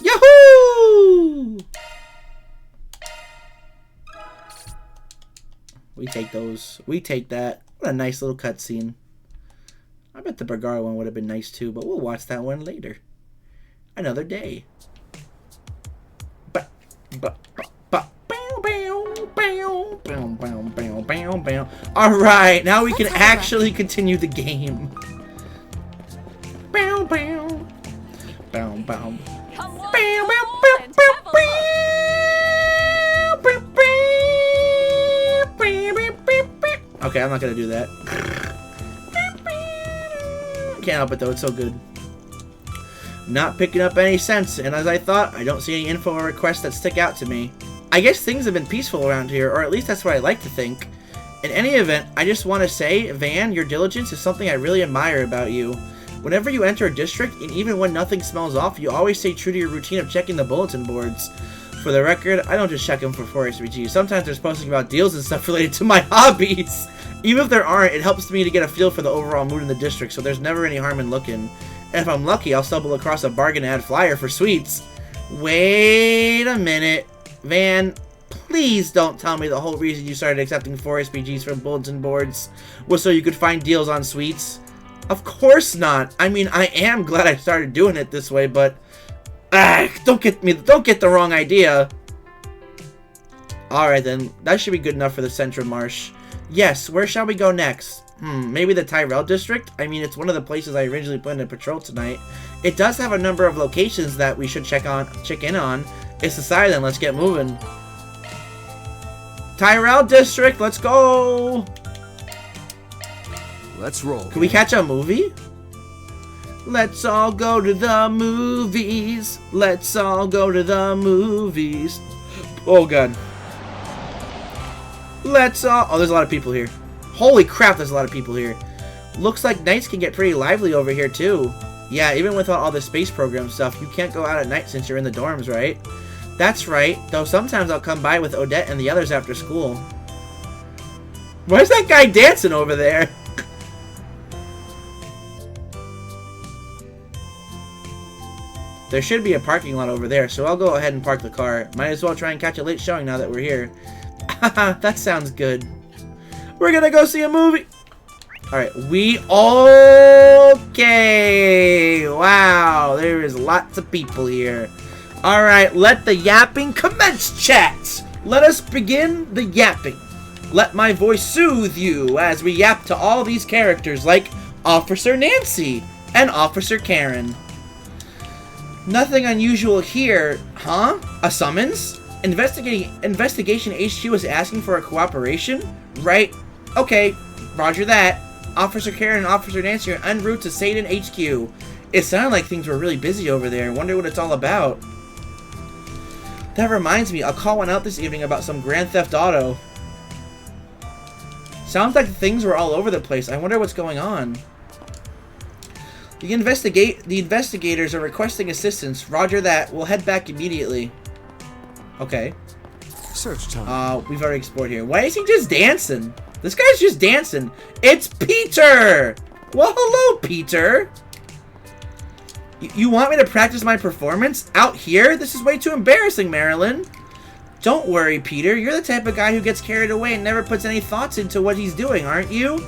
[SPEAKER 1] Yahoo! We take those. We take that. What a nice little cutscene. I bet the Bergara one would have been nice too, but we'll watch that one later. Another day. Alright, now we can actually continue the game. Okay, I'm not gonna do that. Can't help it though, it's so good. Not picking up any sense, and as I thought, I don't see any info or requests that stick out to me. I guess things have been peaceful around here, or at least that's what I like to think. In any event, I just want to say, Van, your diligence is something I really admire about you. Whenever you enter a district, and even when nothing smells off, you always stay true to your routine of checking the bulletin boards. For the record, I don't just check them for 4SVG. Sometimes there's posting about deals and stuff related to my hobbies. Even if there aren't, it helps me to get a feel for the overall mood in the district, so there's never any harm in looking. And if I'm lucky, I'll stumble across a bargain ad flyer for sweets. Wait a minute. Van, please don't tell me the whole reason you started accepting 4SPGs from bulletin boards was so you could find deals on sweets. Of course not. I mean, I am glad I started doing it this way, but don't get the wrong idea. Alright then, that should be good enough for the Central Marsh. Yes, where shall we go next? Maybe the Tyrell District? I mean, it's one of the places I originally planned to patrol tonight. It does have a number of locations that we should check in on. It's decided then, let's get moving. Tyrell District, let's go!
[SPEAKER 4] Let's roll.
[SPEAKER 1] Can we catch a movie? Let's all go to the movies. Let's all go to the movies. Oh, God. Let's all... Oh, there's a lot of people here. Holy crap, there's a lot of people here. Looks like nights can get pretty lively over here, too. Yeah, even without all the space program stuff, you can't go out at night since you're in the dorms, right? That's right, though sometimes I'll come by with Odette and the others after school. Where's that guy dancing over there? There should be a parking lot over there, so I'll go ahead and park the car. Might as well try and catch a late showing now that we're here. Haha, that sounds good. We're gonna go see a movie! Alright, okay! Wow, there is lots of people here. Alright, let the yapping commence, chat! Let us begin the yapping. Let my voice soothe you as we yap to all these characters like Officer Nancy and Officer Karen. Nothing unusual here, huh? A summons? Investigation HQ is asking for a cooperation? Right. Okay, roger that. Officer Karen and Officer Nancy are en route to Satan HQ. It sounded like things were really busy over there. Wonder what it's all about. That reminds me, I'll call one out this evening about some Grand Theft Auto. Sounds like things were all over the place. I wonder what's going on. The investigators are requesting assistance. Roger that. We'll head back immediately. Okay.
[SPEAKER 4] Search time.
[SPEAKER 1] We've already explored here. Why is he just dancing? This guy's just dancing. It's Peter! Well, hello, Peter. You want me to practice my performance? Out here? This is way too embarrassing, Marilyn. Don't worry, Peter. You're the type of guy who gets carried away and never puts any thoughts into what he's doing, aren't you?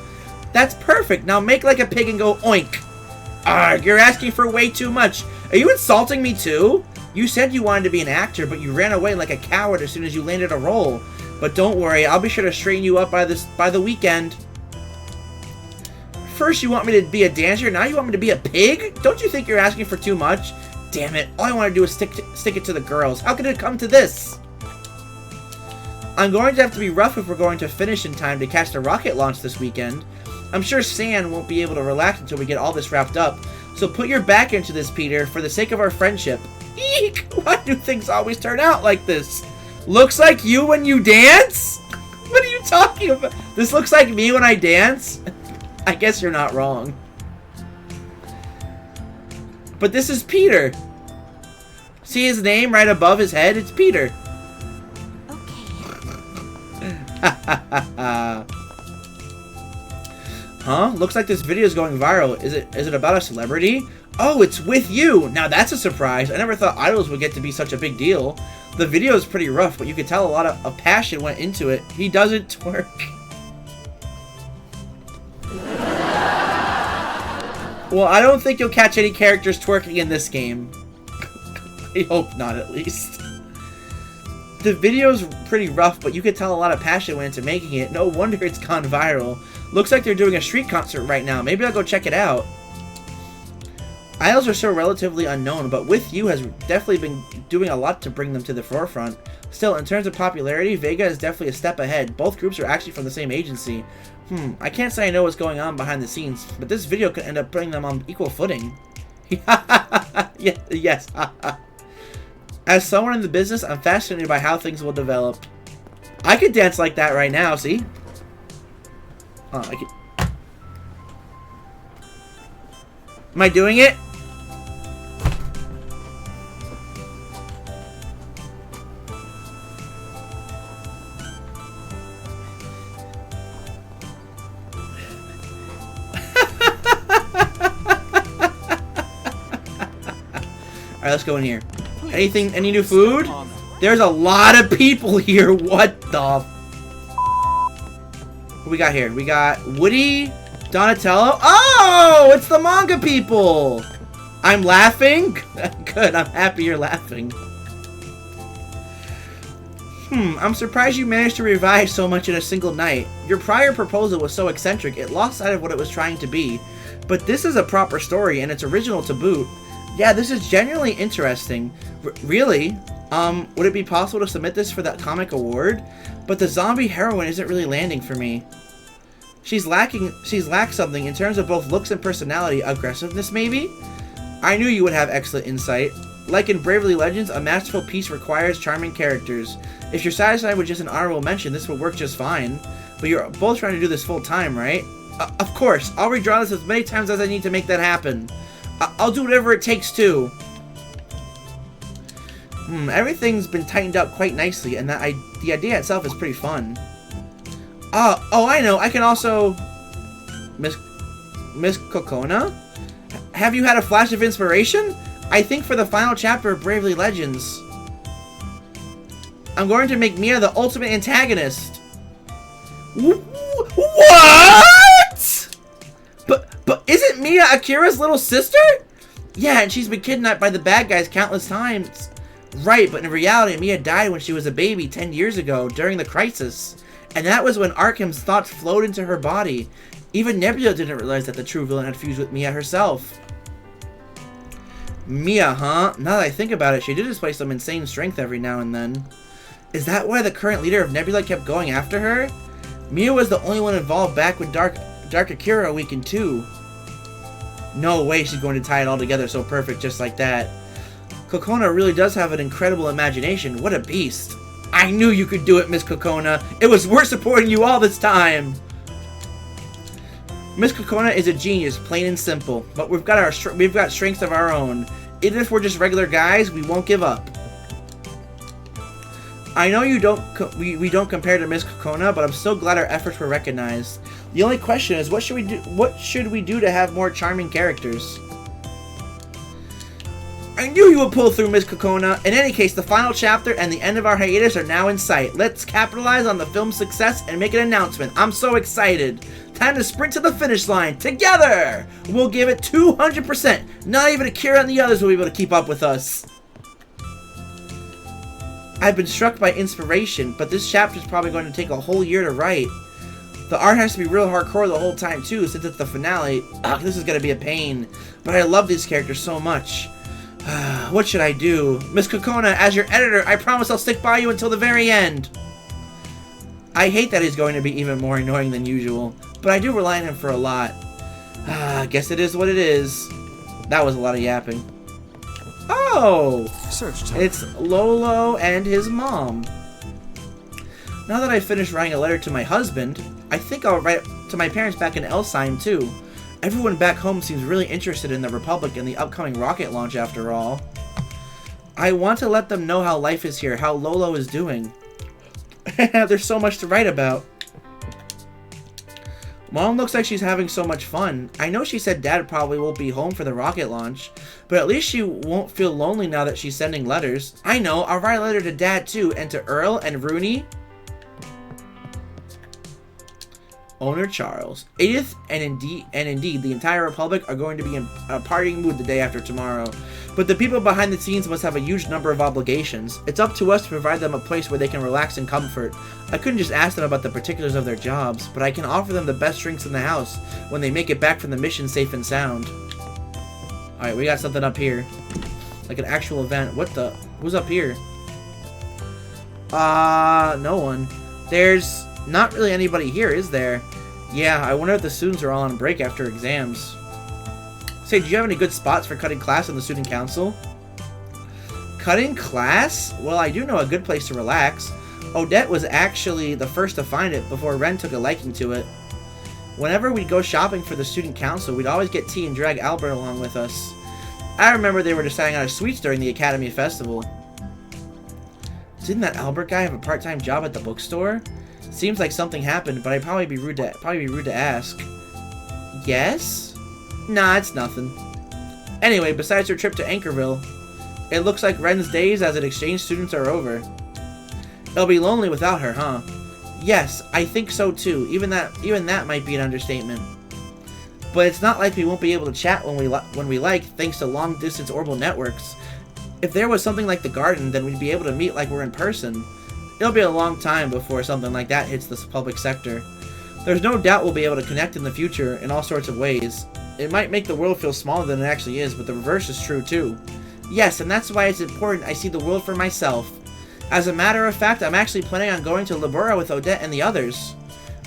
[SPEAKER 1] That's perfect. Now make like a pig and go oink. Arrgh, you're asking for way too much. Are you insulting me too? You said you wanted to be an actor, but you ran away like a coward as soon as you landed a role. But don't worry, I'll be sure to straighten you up by the weekend. First you want me to be a dancer, now you want me to be a pig? Don't you think you're asking for too much? Damn it, all I want to do is stick it to the girls. How could it come to this? I'm going to have to be rough if we're going to finish in time to catch the rocket launch this weekend. I'm sure San won't be able to relax until we get all this wrapped up. So put your back into this, Peter, for the sake of our friendship. Eek! Why do things always turn out like this? Looks like you when you dance? What are you talking about? This looks like me when I dance? I guess you're not wrong. But this is Peter. See his name right above his head? It's Peter. Okay. Huh? Looks like this video is going viral. Is it about a celebrity? Oh, it's with you! Now that's a surprise. I never thought idols would get to be such a big deal. The video is pretty rough, but you can tell a lot of passion went into it. He doesn't twerk. Well, I don't think you'll catch any characters twerking in this game. I hope not, at least. The video's pretty rough, but you can tell a lot of passion went into making it. No wonder it's gone viral. Looks like they're doing a street concert right now. Maybe I'll go check it out. Idols are still relatively unknown, but With You has definitely been doing a lot to bring them to the forefront. Still, in terms of popularity, Vega is definitely a step ahead. Both groups are actually from the same agency. I can't say I know what's going on behind the scenes, but this video could end up putting them on equal footing. Yes. As someone in the business, I'm fascinated by how things will develop. I could dance like that right now, see? Oh, I could... Am I doing it? Alright, let's go in here. Anything, any new food? There's a lot of people here. What the? What we got here? We got Woody, Donatello. Oh, it's the manga people. I'm laughing. Good, I'm happy you're laughing. I'm surprised you managed to revive so much in a single night. Your prior proposal was so eccentric, it lost sight of what it was trying to be. But this is a proper story, and it's original to boot. Yeah, this is genuinely interesting. Really? Would it be possible to submit this for that comic award? But the zombie heroine isn't really landing for me. She's lacked something in terms of both looks and personality. Aggressiveness, maybe? I knew you would have excellent insight. Like in Bravely Legends, a masterful piece requires charming characters. If you're satisfied with just an honorable mention, this will work just fine. But you're both trying to do this full time, right? Of course. I'll redraw this as many times as I need to make that happen. I'll do whatever it takes, too. Everything's been tightened up quite nicely, and the idea itself is pretty fun. Oh, I know. I can also... Miss Kokona? Have you had a flash of inspiration? I think for the final chapter of Bravely Legends, I'm going to make Mia the ultimate antagonist. What? But isn't Mia Akira's little sister? Yeah, and she's been kidnapped by the bad guys countless times. Right, but in reality, Mia died when she was a baby 10 years ago during the crisis. And that was when Arkham's thoughts flowed into her body. Even Nebula didn't realize that the true villain had fused with Mia herself. Mia, huh? Now that I think about it, she did display some insane strength every now and then. Is that why the current leader of Nebula kept going after her? Mia was the only one involved back with Dark Akira weakened too. No way she's going to tie it all together so perfect just like that. Kokona really does have an incredible imagination. What a beast. I knew you could do it, Miss Kokona. It was worth supporting you all this time. Miss Kokona is a genius, plain and simple. But we've got strengths of our own. Even if we're just regular guys, we won't give up. I know we don't compare to Miss Kokona, but I'm so glad our efforts were recognized. The only question is, what should we do to have more charming characters? I knew you would pull through, Miss Kokona. In any case, the final chapter and the end of our hiatus are now in sight. Let's capitalize on the film's success and make an announcement. I'm so excited. Time to sprint to the finish line. Together! We'll give it 200%. Not even Akira and the others will be able to keep up with us. I've been struck by inspiration, but this chapter is probably going to take a whole year to write. The art has to be real hardcore the whole time, too, since it's the finale. This is going to be a pain. But I love these characters so much. What should I do? Miss Kokona, as your editor, I promise I'll stick by you until the very end. I hate that he's going to be even more annoying than usual, but I do rely on him for a lot. Guess it is what it is. That was a lot of yapping. Oh!
[SPEAKER 4] Search time.
[SPEAKER 1] It's Lolo and his mom. Now that I've finished writing a letter to my husband, I think I'll write to my parents back in Elsheim too. Everyone back home seems really interested in the Republic and the upcoming rocket launch after all. I want to let them know how life is here, how Lolo is doing. There's so much to write about. Mom looks like she's having so much fun. I know she said Dad probably won't be home for the rocket launch, but at least she won't feel lonely now that she's sending letters. I know, I'll write a letter to Dad too, and to Earl and Rooney. Owner Charles. Edith and indeed the entire Republic are going to be in a partying mood the day after tomorrow. But the people behind the scenes must have a huge number of obligations. It's up to us to provide them a place where they can relax in comfort. I couldn't just ask them about the particulars of their jobs, but I can offer them the best drinks in the house when they make it back from the mission safe and sound. Alright, we got something up here. Like an actual event. What the? Who's up here? No one. There's not really anybody here, is there? Yeah, I wonder if the students are all on break after exams. Say, do you have any good spots for cutting class in the student council? Cutting class? Well, I do know a good place to relax. Odette was actually the first to find it before Ren took a liking to it. Whenever we'd go shopping for the student council, we'd always get tea and drag Albert along with us. I remember they were deciding on sweets during the Academy Festival. Didn't that Albert guy have a part-time job at the bookstore? Seems like something happened, but I'd probably be rude to ask. Yes? Nah, it's nothing. Anyway, besides her trip to Anchorville, it looks like Ren's days as an exchange student are over. It'll be lonely without her, huh? Yes, I think so too. Even that might be an understatement. But it's not like we won't be able to chat when we like, thanks to long-distance orbital networks. If there was something like the garden, then we'd be able to meet like we're in person. It'll be a long time before something like that hits the public sector. There's no doubt we'll be able to connect in the future in all sorts of ways. It might make the world feel smaller than it actually is, but the reverse is true too. Yes, and that's why it's important I see the world for myself. As a matter of fact, I'm actually planning on going to Libera with Odette and the others.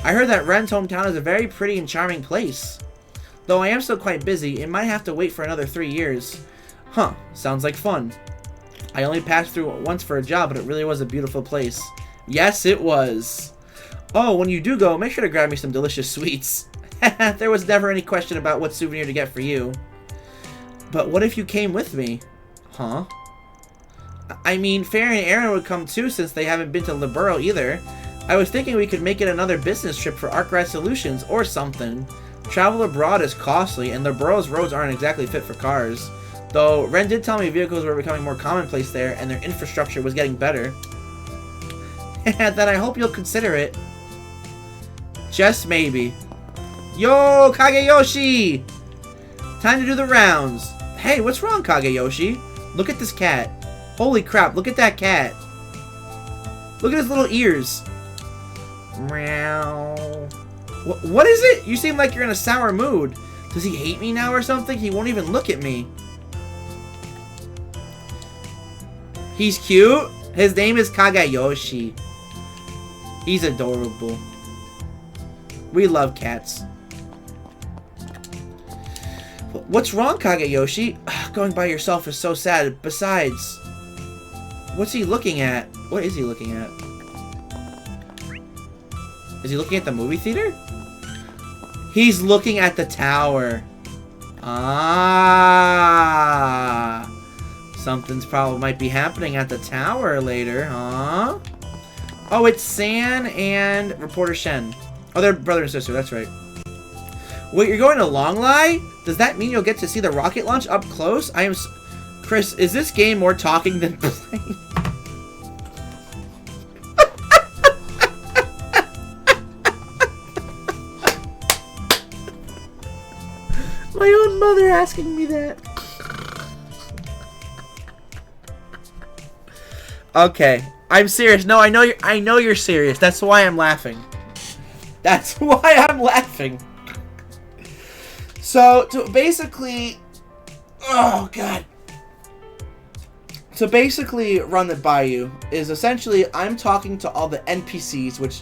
[SPEAKER 1] I heard that Ren's hometown is a very pretty and charming place. Though I am still quite busy, it might have to wait for another 3 years. Huh, sounds like fun. I only passed through it once for a job, but it really was a beautiful place. Yes, it was. Oh, when you do go, make sure to grab me some delicious sweets. There was never any question about what souvenir to get for you. But what if you came with me? Huh? I mean, Fairy and Aaron would come too since they haven't been to Libero either. I was thinking we could make it another business trip for Arkwright Solutions or something. Travel abroad is costly, and Libero's roads aren't exactly fit for cars. Though, Ren did tell me vehicles were becoming more commonplace there, and their infrastructure was getting better. Then I hope you'll consider it. Just maybe. Yo, Kageyoshi! Time to do the rounds. Hey, what's wrong, Kageyoshi? Look at this cat. Holy crap, look at that cat. Look at his little ears. Meow. What is it? You seem like you're in a sour mood. Does he hate me now or something? He won't even look at me. He's cute. His name is Kageyoshi. He's adorable. We love cats. What's wrong, Kageyoshi? Going by yourself is so sad. Besides, what's he looking at? What is he looking at? Is he looking at the movie theater? He's looking at the tower. Ah. Something's probably might be happening at the tower later, huh? Oh, it's San and Reporter Shen. Oh, they're brother and sister, that's right. Wait, you're going to Longlai? Does that mean you'll get to see the rocket launch up close? Chris, is this game more talking than playing? My own mother asking me that. Okay, I'm serious. No, I know you're serious. That's why I'm laughing. That's why I'm laughing. So, to basically... Oh, God. To basically run it by you is essentially I'm talking to all the NPCs, which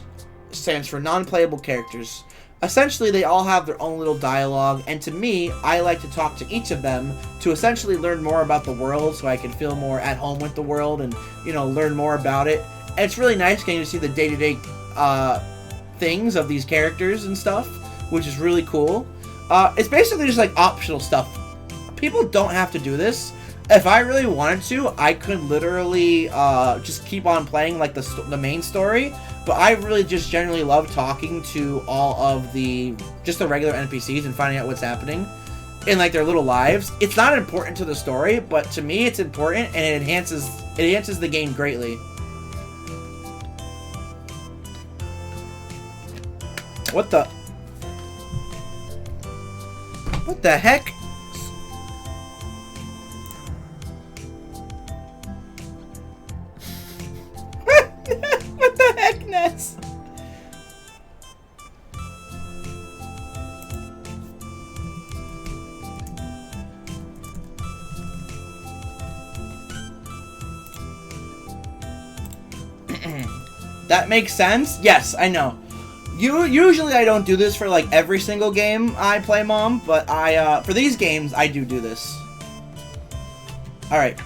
[SPEAKER 1] stands for non-playable characters. Essentially, they all have their own little dialogue, and to me, I like to talk to each of them to essentially learn more about the world so I can feel more at home with the world and, you know, learn more about it. And it's really nice getting to see the day-to-day things of these characters and stuff, which is really cool. It's basically just like optional stuff. People don't have to do this. If I really wanted to, I could literally just keep on playing like the main story. But I really just generally love talking to all of the regular NPCs and finding out what's happening in like their little lives. It's not important to the story, but to me it's important and it enhances the game greatly. What the heck? What the heck, Ness? That makes sense? Yes, I know. Usually I don't do this for like every single game I play, Mom, but for these games I do this. Alright,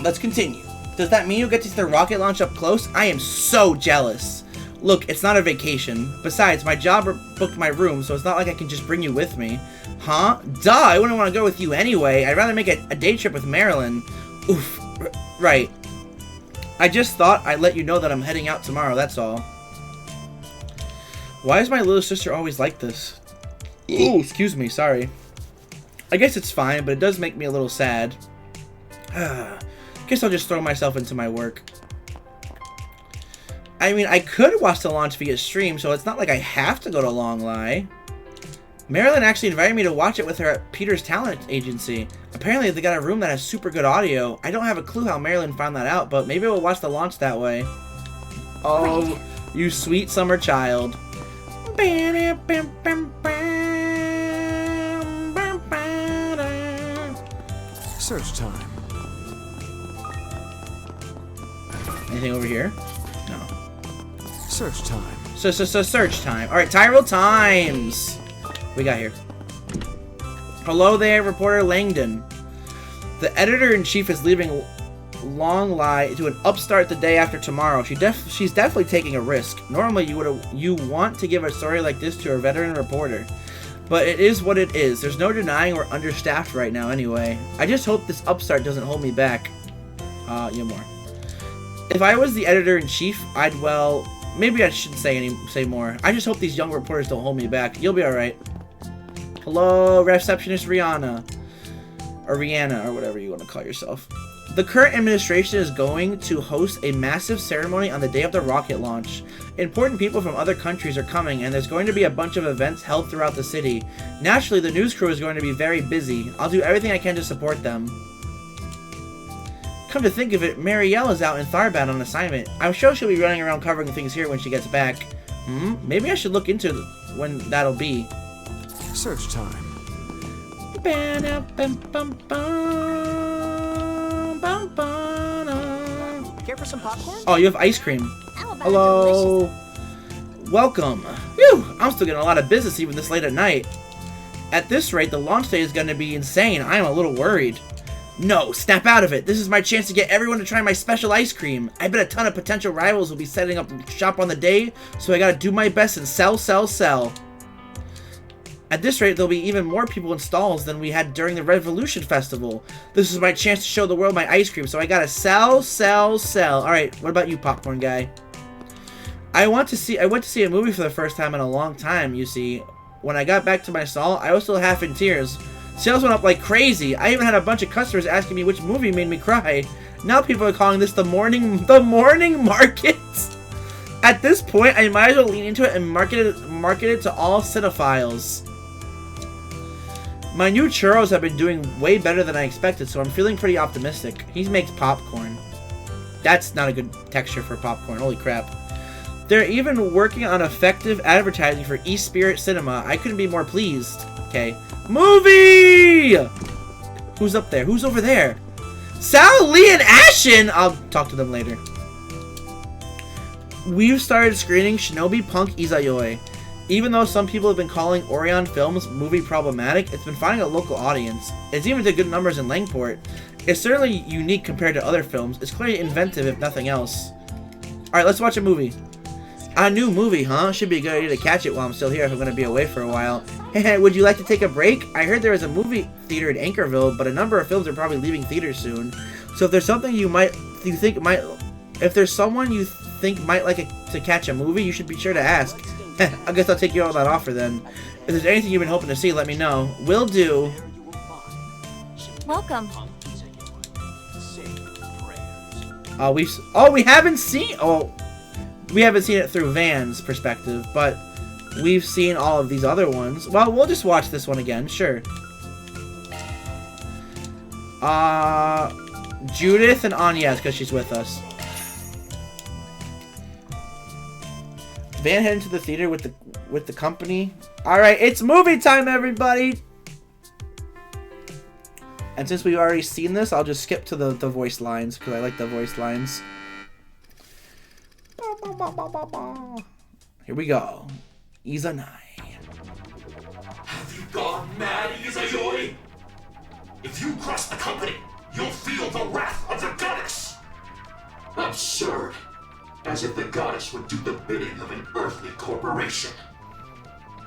[SPEAKER 1] let's continue. Does that mean you'll get to see the rocket launch up close? I am so jealous. Look, it's not a vacation. Besides, my job booked my room, so it's not like I can just bring you with me. Huh? Duh, I wouldn't want to go with you anyway. I'd rather make a day trip with Marilyn. Oof. Right. I just thought I'd let you know that I'm heading out tomorrow, that's all. Why is my little sister always like this? Ooh, excuse me, sorry. I guess it's fine, but it does make me a little sad. Guess I'll just throw myself into my work. I mean, I could watch the launch via stream, so it's not like I have to go to Longlai. Marilyn actually invited me to watch it with her at Peter's talent agency. Apparently, they got a room that has super good audio. I don't have a clue how Marilyn found that out, but maybe we'll watch the launch that way. Oh, you sweet summer child.
[SPEAKER 4] Search time.
[SPEAKER 1] Anything over here? No.
[SPEAKER 4] Search time.
[SPEAKER 1] So search time. All right, Tyrell Times. What we got here? Hello there, reporter Langdon. The editor-in-chief is leaving Long Lie to an upstart the day after tomorrow. She's definitely taking a risk. Normally, you want to give a story like this to a veteran reporter, but it is what it is. There's no denying we're understaffed right now. Anyway, I just hope this upstart doesn't hold me back. Yeah, more. If I was the editor-in-chief, maybe I shouldn't say more. I just hope these young reporters don't hold me back. You'll be all right. Hello, receptionist Rihanna. Or Rihanna, or whatever you want to call yourself. The current administration is going to host a massive ceremony on the day of the rocket launch. Important people from other countries are coming, and there's going to be a bunch of events held throughout the city. Naturally, the news crew is going to be very busy. I'll do everything I can to support them. Come to think of it, Marielle is out in Tharbad on assignment. I'm sure she'll be running around covering things here when she gets back. Maybe I should look into when that'll be.
[SPEAKER 4] Search time.
[SPEAKER 1] Care
[SPEAKER 6] for some popcorn?
[SPEAKER 1] Oh, you have ice cream. Hello. Welcome. Phew, I'm still getting a lot of business even this late at night. At this rate, the launch day is going to be insane. I am a little worried. No, snap out of it. This is my chance to get everyone to try my special ice cream. I bet a ton of potential rivals will be setting up shop on the day, so I gotta do my best and sell. At this rate, there'll be even more people in stalls than we had during the Revolution Festival. This is my chance to show the world my ice cream, so I gotta sell. Alright, what about you, popcorn guy? I went to see a movie for the first time in a long time, you see. When I got back to my stall, I was still half in tears. Sales went up like crazy. I even had a bunch of customers asking me which movie made me cry. Now people are calling this the morning market. At this point, I might as well lean into it and market it to all cinephiles. My new churros have been doing way better than I expected, so I'm feeling pretty optimistic. He makes popcorn. That's not a good texture for popcorn. Holy crap. They're even working on effective advertising for East Spirit Cinema. I couldn't be more pleased. Okay. Movie! Who's up there? Who's over there? Sal, Lee, and Ashen! I'll talk to them later. We've started screening Shinobi Punk Izayoi. Even though some people have been calling Orion Films movie problematic, it's been finding a local audience. It's even to good numbers in Langport. It's certainly unique compared to other films. It's clearly inventive if nothing else. Alright, let's watch a movie. A new movie, huh? Should be a good idea to catch it while I'm still here if I'm going to be away for a while. Hey, would you like to take a break? I heard there is a movie theater in Anchorville, but a number of films are probably leaving theaters soon. So if there's something if there's someone you think might like to catch a movie, you should be sure to ask. I guess I'll take you on that offer then. If there's anything you've been hoping to see, let me know. Will do.
[SPEAKER 3] Welcome.
[SPEAKER 1] We haven't seen it through Van's perspective, but we've seen all of these other ones. Well, we'll just watch this one again, sure. Judith and Anya, because she's with us. Van heading to the theater with the company. All right, it's movie time, everybody. And since we've already seen this, I'll just skip to the voice lines because I like the voice lines. Here we go. Izanai.
[SPEAKER 10] Have you gone mad, Izayoi? If you cross the company, you'll feel the wrath of the goddess! Absurd. As if the goddess would do the bidding of an earthly corporation.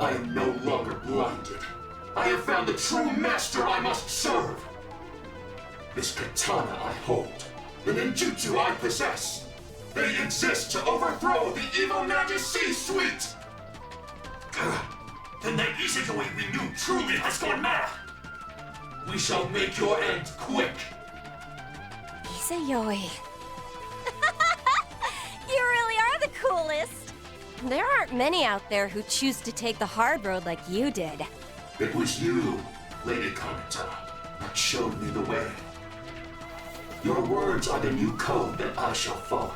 [SPEAKER 10] I am no longer blinded. I have found the true master I must serve. This katana I hold, the ninjutsu I possess, they exist to overthrow the evil magus C-suite! Then that Izayoi we knew truly has gone mad! We shall make your end quick!
[SPEAKER 3] Izayoi.
[SPEAKER 11] You really are the coolest! There aren't many out there who choose to take the hard road like you did.
[SPEAKER 10] It was you, Lady Kanata, that showed me the way. Your words are the new code that I shall follow.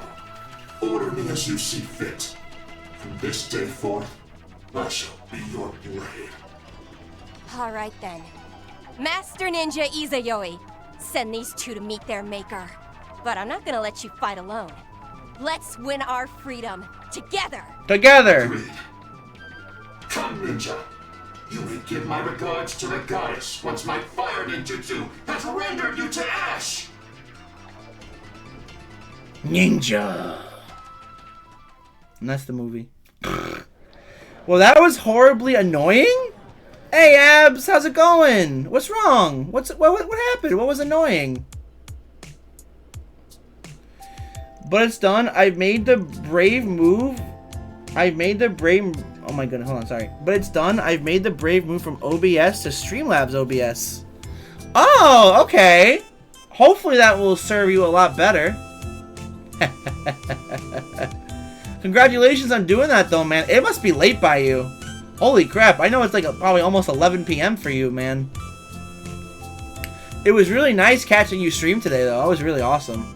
[SPEAKER 10] Order me as you see fit. From this day forth, I shall be your blade.
[SPEAKER 11] Alright then. Master Ninja Izayoi, send these two to meet their maker. But I'm not gonna let you fight alone. Let's win our freedom together.
[SPEAKER 1] Together.
[SPEAKER 10] Agreed. Come, ninja. You may give my regards to the goddess once my fire ninjutsu has rendered you to ash.
[SPEAKER 1] Ninja. And that's the movie. Well, that was horribly annoying. Hey, Abs, how's it going? What's wrong? What happened? What was annoying? But it's done. I've made the brave move. Oh my goodness, hold on, sorry. But it's done. I've made the brave move from OBS to Streamlabs OBS. Oh, okay. Hopefully that will serve you a lot better. Congratulations on doing that, though, man. It must be late by you. Holy crap. I know it's like probably almost 11 p.m. for you, man. It was really nice catching you stream today, though. That was really awesome.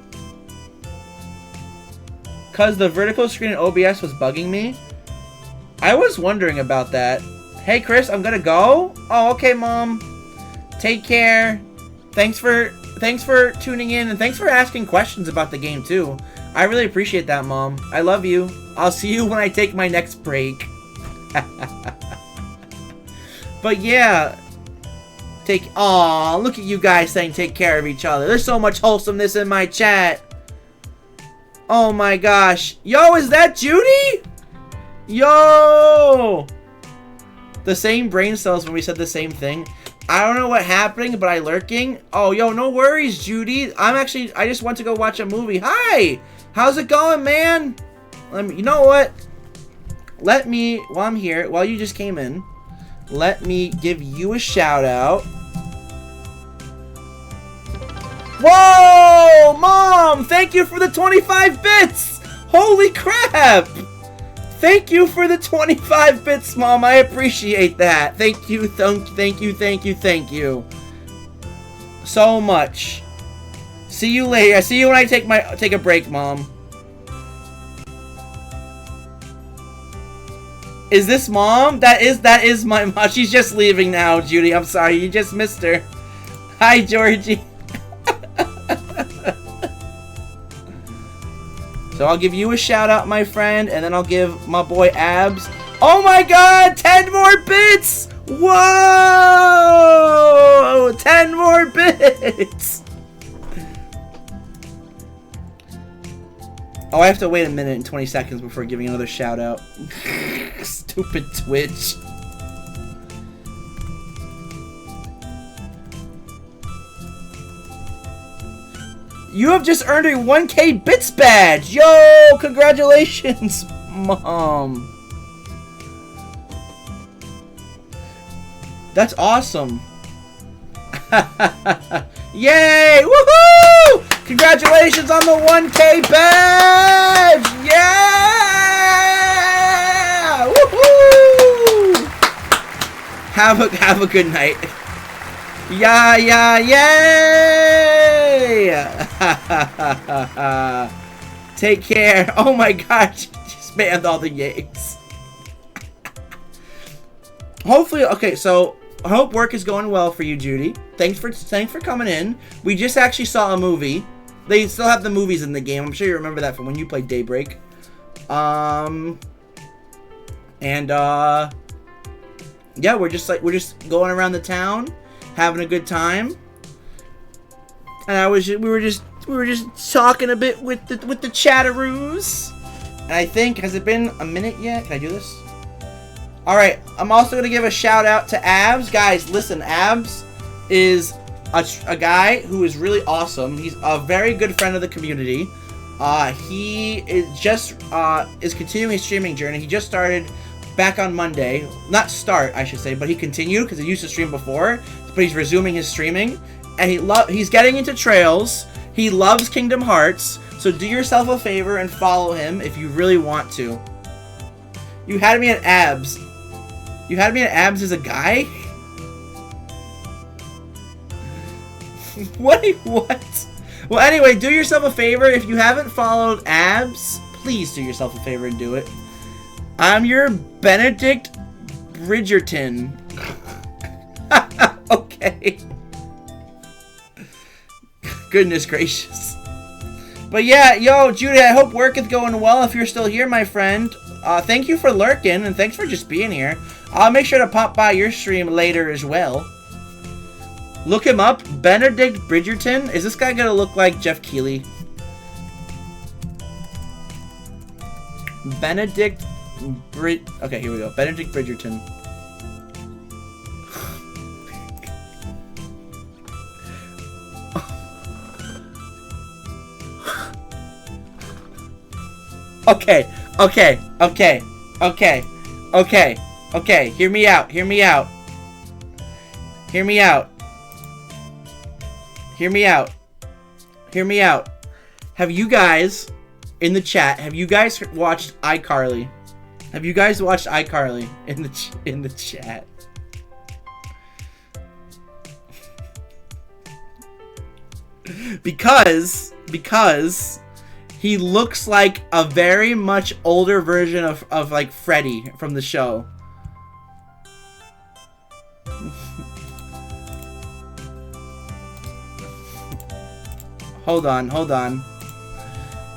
[SPEAKER 1] Because the vertical screen in OBS was bugging me. I was wondering about that. Hey, Chris, I'm gonna go. Oh, okay, Mom. Take care. Thanks for tuning in, and thanks for asking questions about the game, too. I really appreciate that, Mom. I love you. I'll see you when I take my next break. But yeah. Aw, look at you guys saying take care of each other. There's so much wholesomeness in my chat. Oh my gosh. Yo, is that Judy? Yo! The same brain cells when we said the same thing. I don't know what happening, but I lurking. Oh, yo, no worries, Judy. I just want to go watch a movie. Hi! How's it going, man? You know what? While I'm here, while you just came in, let me give you a shout out. Whoa! Mom! Thank you for the 25 bits! Holy crap! Thank you for the 25 bits, Mom. I appreciate that. Thank you, thank you. So much. See you later. I see you when I take a break, Mom. Is this Mom? That is my mom. She's just leaving now, Judy. I'm sorry. You just missed her. Hi, Georgie. So I'll give you a shout out, my friend, and then I'll give my boy Abs. Oh my god, 10 more bits! Whoa! 10 more bits! Oh, I have to wait a minute and 20 seconds before giving another shout out. Stupid Twitch. You have just earned a 1K bits badge! Yo! Congratulations, Mom! That's awesome. Yay! Woohoo! Congratulations on the 1K badge! Yeah! Woohoo! Have a good night. Yeah, yay! Take care. Oh my gosh, just banned all the yays. Hopefully, okay, so I hope work is going well for you, Judy. Thanks for coming in. We just actually saw a movie. They still have the movies in the game. I'm sure you remember that from when you played Daybreak. Yeah, we're just going around the town, having a good time. And we were just talking a bit with the chatteroos. And I think, has it been a minute yet? Can I do this? Alright, I'm also going to give a shout out to Abs. Guys, listen, Abs is a guy who is really awesome. He's a very good friend of the community. He is continuing his streaming journey. He just started back on Monday. Not start, I should say, but he continued because he used to stream before. But he's resuming his streaming. And he's getting into Trails. He loves Kingdom Hearts. So do yourself a favor and follow him if you really want to. You had me at Abs. You had me at Abs as a guy? What? Well, anyway, do yourself a favor. If you haven't followed Abs, please do yourself a favor and do it. I'm your Benedict Bridgerton. Okay. Goodness gracious. But yeah, yo, Judy, I hope work is going well if you're still here, my friend. Thank you for lurking, and thanks for just being here. I'll make sure to pop by your stream later as well. Look him up. Benedict Bridgerton. Is this guy gonna look like Jeff Keighley? Benedict Okay, here we go. Benedict Bridgerton. Okay. Hear me out. Hear me out. Hear me out. Hear me out. Hear me out. Have you guys in the chat? Have you guys watched iCarly? Have you guys watched iCarly in the chat? Because he looks like a very much older version of like Freddy from the show. Hold on. Oh,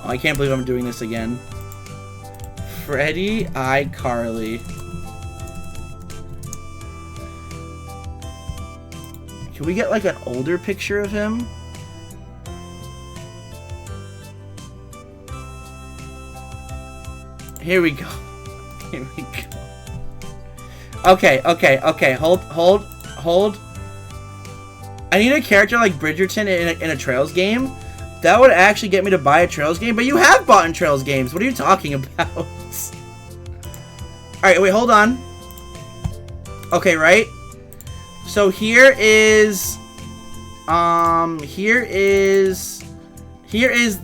[SPEAKER 1] I can't believe I'm doing this again. Freddy iCarly. Can we get like an older picture of him? Here we go. Here we go. Okay. Hold. I need a character like Bridgerton in a Trails game. That would actually get me to buy a Trails game, but you have bought in Trails games. What are you talking about? Alright, wait, hold on. Okay, right? So here is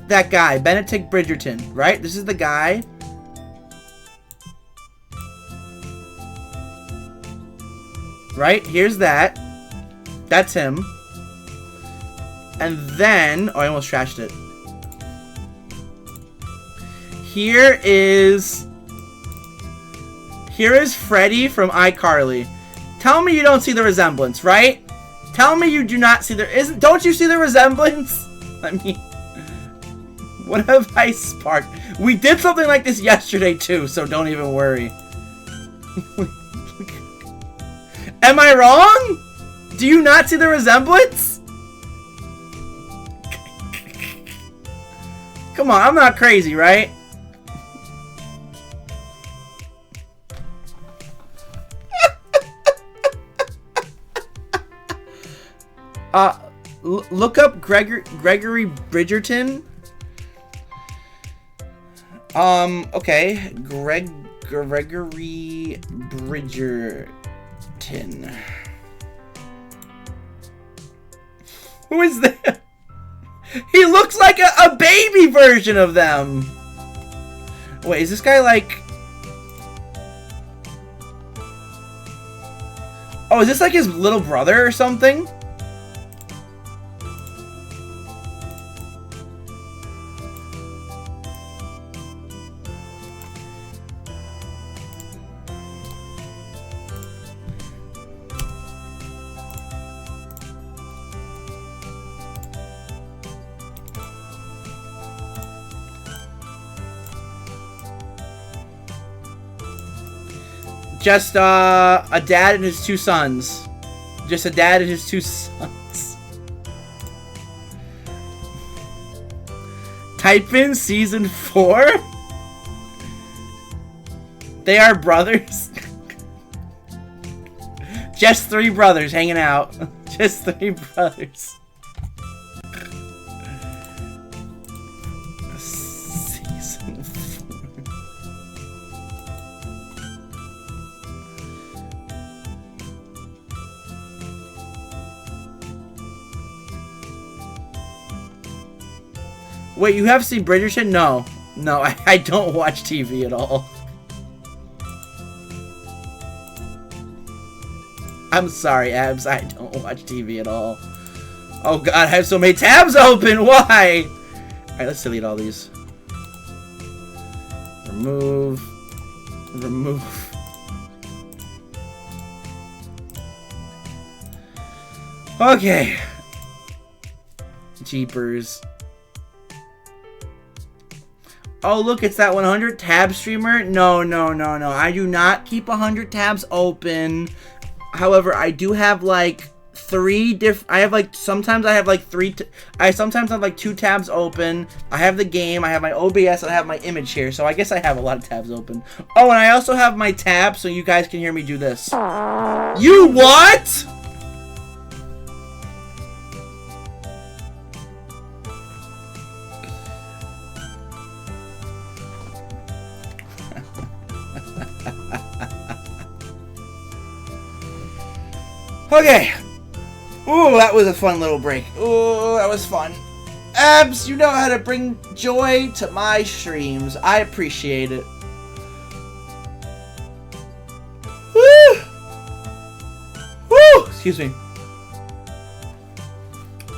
[SPEAKER 1] that guy, Benedict Bridgerton, right? This is the guy. Right? Here's that. That's him. And then... Oh, I almost trashed it. Here is Freddy from iCarly. Tell me you don't see the resemblance, right? Tell me you do not see the... Don't you see the resemblance? I mean... What have I sparked? We did something like this yesterday, too, so don't even worry. Am I wrong? Do you not see the resemblance? Come on, I'm not crazy, right? Look up Gregory Bridgerton. Okay, Gregory Bridgerton. Who is that? He looks like a baby version of them. Wait, is this guy like... Oh, is this like his little brother or something? Just a dad and his two sons. Just a dad and his two sons. Type in season 4. They are brothers. Just 3 brothers hanging out. Just 3 brothers. Season 4. Wait, you have seen Bridgerton? No. No, I don't watch TV at all. I'm sorry, Abs. I don't watch TV at all. Oh god, I have so many tabs open! Why? Alright, let's delete all these. Remove. Remove. Okay. Jeepers. Oh, look, it's that 100 tab streamer. No. I do not keep 100 tabs open. However, I do have like sometimes I have like sometimes have like 2 tabs open. I have the game, I have my OBS, and I have my image here. So I guess I have a lot of tabs open. Oh, and I also have my tab so you guys can hear me do this. You what? Okay. Ooh, that was a fun little break. Ooh, that was fun. Abs, you know how to bring joy to my streams. I appreciate it. Woo! Woo! Excuse me.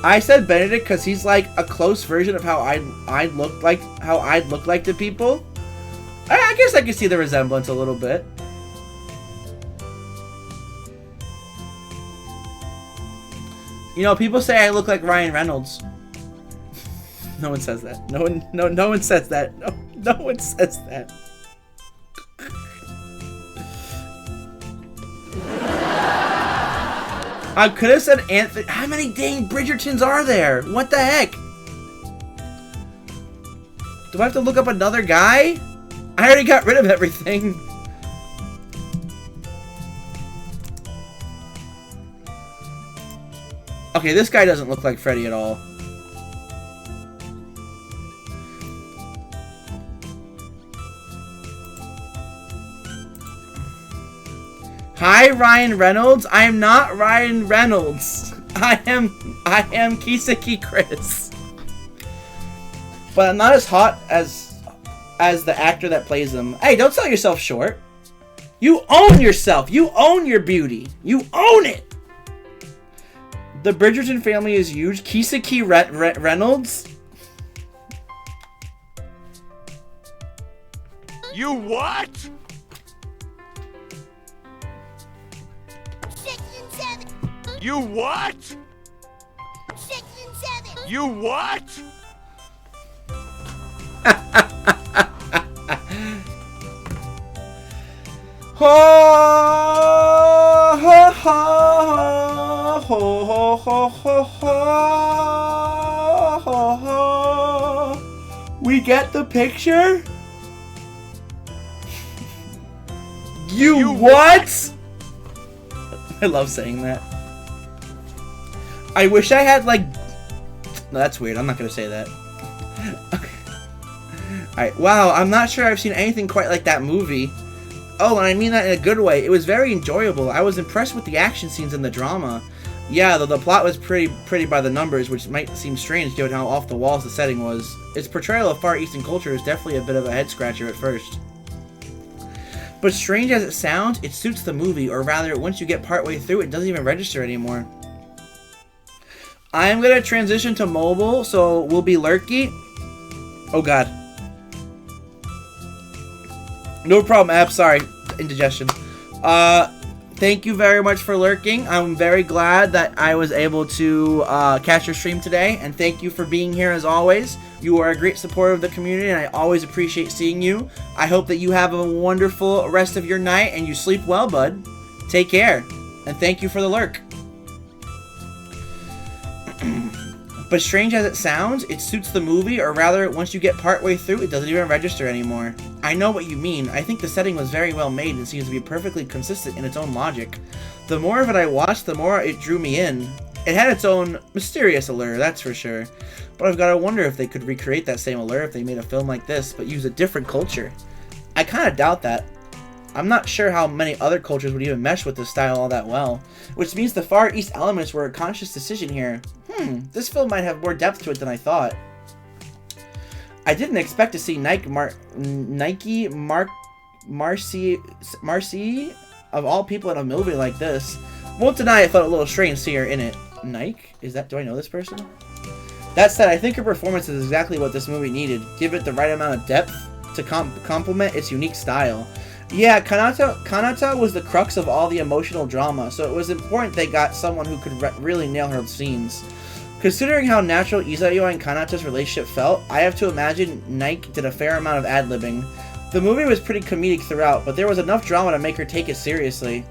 [SPEAKER 1] I said Benedict because he's like a close version of how I'd look like to people. I guess I can see the resemblance a little bit. You know, people say I look like Ryan Reynolds. No one says that. No one says that. No one says that. I could have said Anthony. How many dang Bridgertons are there? What the heck? Do I have to look up another guy? I already got rid of everything. Okay, this guy doesn't look like Freddy at all. Hi, Ryan Reynolds. I am not Ryan Reynolds. I am KisekiChris. But I'm not as hot as the actor that plays him. Hey, don't sell yourself short. You own yourself. You own your beauty. You own it. The Bridgerton family is huge. Kiseki Reynolds?
[SPEAKER 12] You what?
[SPEAKER 19] 6 and 7.
[SPEAKER 12] You what?
[SPEAKER 19] 6 and 7.
[SPEAKER 12] You what?
[SPEAKER 1] Ho ho ho ho ho ho ho ho. We get the picture? You what? I love saying that. I wish I had like... No, that's weird. I'm not gonna say that. Alright, wow, I'm not sure I've seen anything quite like that movie. Oh, and I mean that in a good way. It was very enjoyable. I was impressed with the action scenes and the drama. Yeah, though the plot was pretty by the numbers, which might seem strange given how off the walls the setting was. Its portrayal of Far Eastern culture is definitely a bit of a head-scratcher at first. But strange as it sounds, it suits the movie, or rather, once you get partway through, it doesn't even register anymore. I'm gonna transition to mobile, so we'll be lurky. Oh god. No problem, Ab. Sorry. Indigestion. Thank you very much for lurking. I'm very glad that I was able to catch your stream today, and thank you for being here as always. You are a great supporter of the community, and I always appreciate seeing you. I hope that you have a wonderful rest of your night, and you sleep well, bud. Take care, and thank you for the lurk. But strange as it sounds, it suits the movie, or rather, once you get partway through, it doesn't even register anymore. I know what you mean. I think the setting was very well made and seems to be perfectly consistent in its own logic. The more of it I watched, the more it drew me in. It had its own mysterious allure, that's for sure. But I've got to wonder if they could recreate that same allure if they made a film like this, but use a different culture. I kind of doubt that. I'm not sure how many other cultures would even mesh with this style all that well, which means the Far East elements were a conscious decision here. This film might have more depth to it than I thought. I didn't expect to see Marcy of all people in a movie like this. Won't deny it felt a little strange to see her in it. Nike? Do I know this person? That said, I think her performance is exactly what this movie needed. Give it the right amount of depth to complement its unique style. Yeah, Kanata was the crux of all the emotional drama, so it was important they got someone who could really nail her scenes. Considering how natural Izayoi and Kanata's relationship felt, I have to imagine Nike did a fair amount of ad-libbing. The movie was pretty comedic throughout, but there was enough drama to make her take it seriously.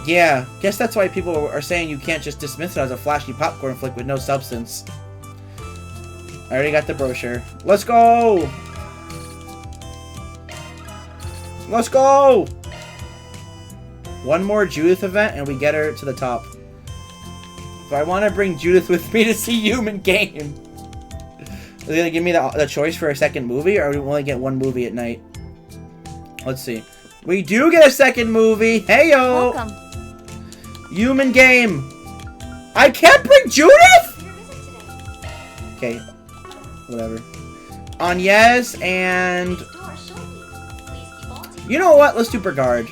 [SPEAKER 1] Yeah, guess that's why people are saying you can't just dismiss it as a flashy popcorn flick with no substance. I already got the brochure. Let's go! Let's go! One more Judith event and we get her to the top. But I want to bring Judith with me to see Human Game. Are they going to give me the choice for a second movie, or do we only get one movie at night? Let's see. We do get a second movie! Heyo!
[SPEAKER 11] Welcome.
[SPEAKER 1] Human Game! I can't bring Judith?! Okay. Whatever. Agnes and... You know what? Let's do Brigard.